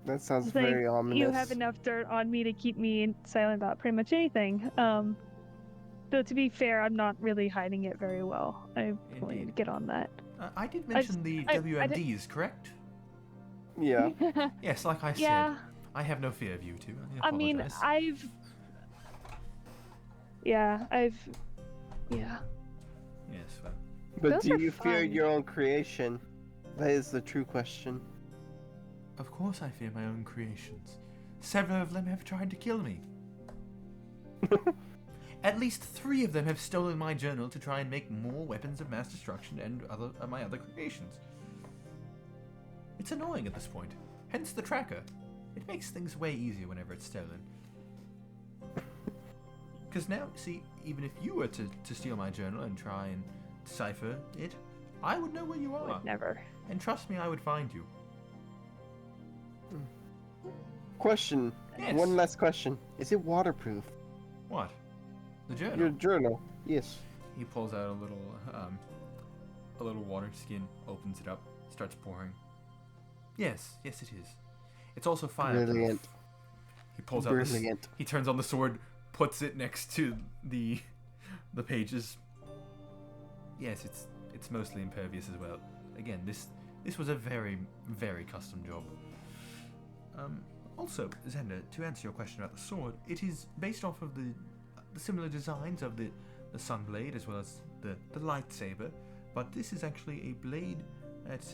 Speaker 6: That sounds
Speaker 5: I think
Speaker 6: very ominous.
Speaker 5: you have enough dirt on me to keep me silent about pretty much anything. Though to be fair, I'm not really hiding it very well. I really need to get on that.
Speaker 1: I did mention the
Speaker 5: I
Speaker 1: WMDs, correct?
Speaker 6: Yeah.
Speaker 1: Yes, like I
Speaker 5: Yeah.
Speaker 1: said. I have no fear of you two.
Speaker 5: I mean,
Speaker 1: apologize.
Speaker 5: Yeah.
Speaker 1: Yes, well.
Speaker 6: But
Speaker 5: Those
Speaker 6: do
Speaker 5: are
Speaker 6: you fear
Speaker 5: fun.
Speaker 6: your own creation? That is the true question.
Speaker 1: Of course I fear my own creations. Several of them have tried to kill me. At least 3 of them have stolen my journal to try and make more weapons of mass destruction and my other creations. It's annoying at this point. Hence the tracker. It makes things way easier whenever it's stolen. Because now, see, even if you were to steal my journal and try and decipher it, I would know where you are.
Speaker 5: Would never.
Speaker 1: And trust me, I would find you.
Speaker 6: Question.
Speaker 1: Yes.
Speaker 6: One last question. Is it waterproof?
Speaker 1: What? The journal?
Speaker 6: Your journal. Yes.
Speaker 1: He pulls out a little water skin, opens it up, starts pouring. Yes, it is. It's also fireproof.
Speaker 6: Brilliant.
Speaker 1: He pulls out
Speaker 6: Brilliant.
Speaker 1: he turns on the sword, puts it next to the pages. Yes, it's mostly impervious as well. Again, this was a very, very custom job. Also, Zenda, to answer your question about the sword, it is based off of the similar designs of the Sunblade as well as the lightsaber, but this is actually a blade that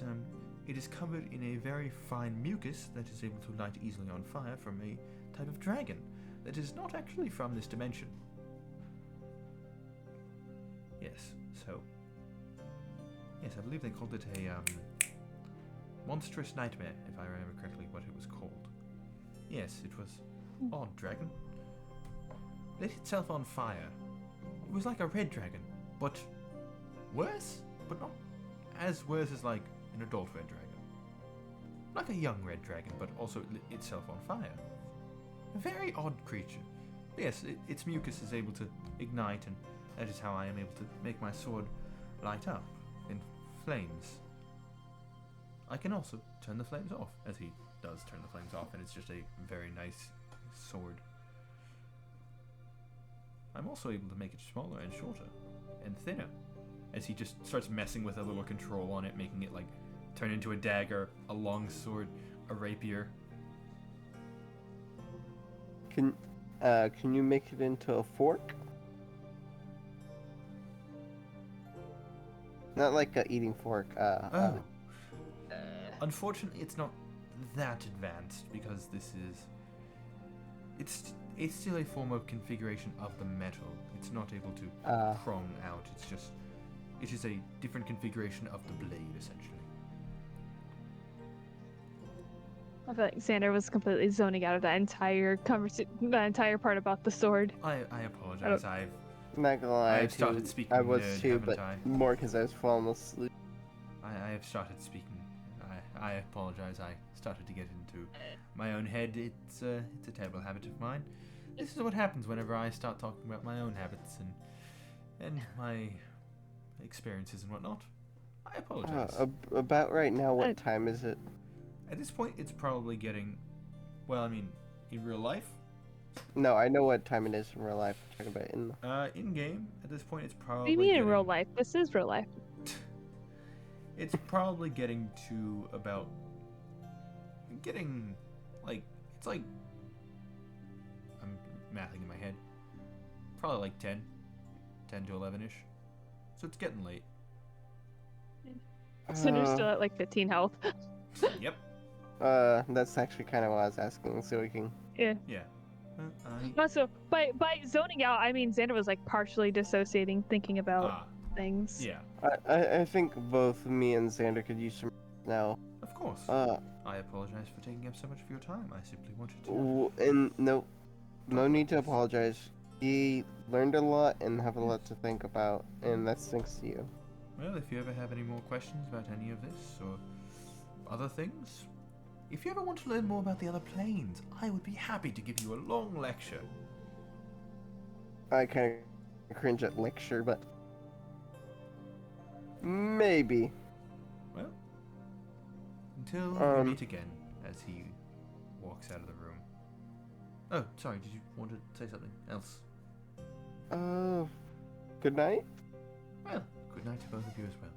Speaker 1: it is covered in a very fine mucus that is able to light easily on fire from a type of dragon that is not actually from this dimension. Yes, so yes, I believe they called it a monstrous nightmare, if I remember correctly what it was called. Yes, it was odd dragon. Lit itself on fire. It was like a red dragon, but worse, but not as worse as like an adult red dragon. Like a young red dragon, but also lit itself on fire. A very odd creature. But yes, its mucus is able to ignite, and that is how I am able to make my sword light up in flames. I can also turn the flames off, as he does turn the flames off, and it's just a very nice sword. I'm also able to make it smaller and shorter and thinner, as he just starts messing with a little control on it, making it like turn into a dagger, a long sword, a rapier.
Speaker 6: Can you make it into a fork? Not like a eating fork.
Speaker 1: Unfortunately, it's not that advanced because this is. It's still a form of configuration of the metal. It's not able to prong out. It is a different configuration of the blade, essentially.
Speaker 5: I feel like Xander was completely zoning out of that entire conversation, that entire part about the sword.
Speaker 1: I apologize. I've
Speaker 6: Not gonna lie,
Speaker 1: I've started speaking
Speaker 6: I was
Speaker 1: nerd,
Speaker 6: too,
Speaker 1: haven't
Speaker 6: but
Speaker 1: I?
Speaker 6: more because I was falling asleep.
Speaker 1: I have started speaking. I apologize. I started to get into my own head. It's a terrible habit of mine. This is what happens whenever I start talking about my own habits and my experiences and whatnot. I apologize.
Speaker 6: About right now, what time is it?
Speaker 1: At this point, it's probably getting. Well, I mean, in real life.
Speaker 6: No, I know what time it is in real life. I'm talking about
Speaker 1: in game. At this point, it's probably.
Speaker 5: What do you mean in real life? This is real life.
Speaker 1: It's probably getting to about. Getting, like, it's like. I'm mathing in my head. Probably like 10 to 11ish. So it's getting late.
Speaker 5: Xander's still at like 15 health.
Speaker 1: Yep.
Speaker 6: That's actually kind of what I was asking, so we can.
Speaker 5: Yeah.
Speaker 1: Yeah.
Speaker 5: Also, by zoning out, I mean Xander was like partially dissociating, thinking about things.
Speaker 1: Yeah.
Speaker 6: I think both me and Xander could use some now.
Speaker 1: Of course. I apologize for taking up so much of your time. I simply wanted to.
Speaker 6: And no need to apologize. He learned a lot and have a lot to think about, and that's thanks to you.
Speaker 1: Well, if you ever have any more questions about any of this or other things, if you ever want to learn more about the other planes, I would be happy to give you a long lecture.
Speaker 6: I kind of cringe at lecture, but maybe.
Speaker 1: Well, until we meet again, as he walks out of the room. Oh, sorry, did you want to say something else?
Speaker 6: Good night.
Speaker 1: Well, good night to both of you as well.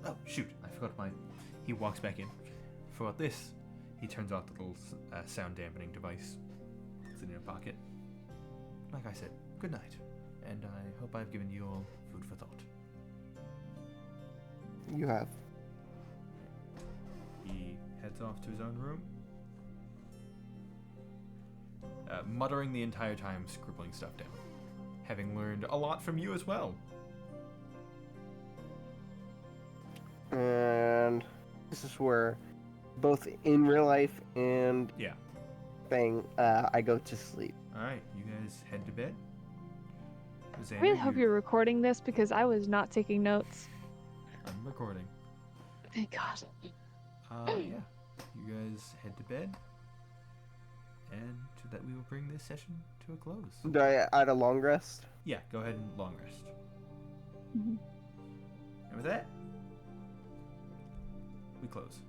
Speaker 1: Oh, shoot, I forgot my... He walks back in. Forgot this. He turns off the little sound dampening device. It's in your pocket. Like I said, good night. And I hope I've given you all food for thought.
Speaker 6: You have.
Speaker 1: He heads off to his own room. Muttering the entire time, scribbling stuff down. Having learned a lot from you as well.
Speaker 6: And this is where, both in real life and
Speaker 1: Yeah.
Speaker 6: thing, I go to sleep.
Speaker 1: Alright, you guys head to bed.
Speaker 5: I really hope you're recording this because I was not taking notes.
Speaker 1: I'm recording.
Speaker 5: Thank God.
Speaker 1: Yeah. You guys head to bed. And to that we will bring this session to a close.
Speaker 6: Do I add a long rest?
Speaker 1: Yeah, go ahead and long rest.
Speaker 5: Mhm.
Speaker 1: And with that, we close.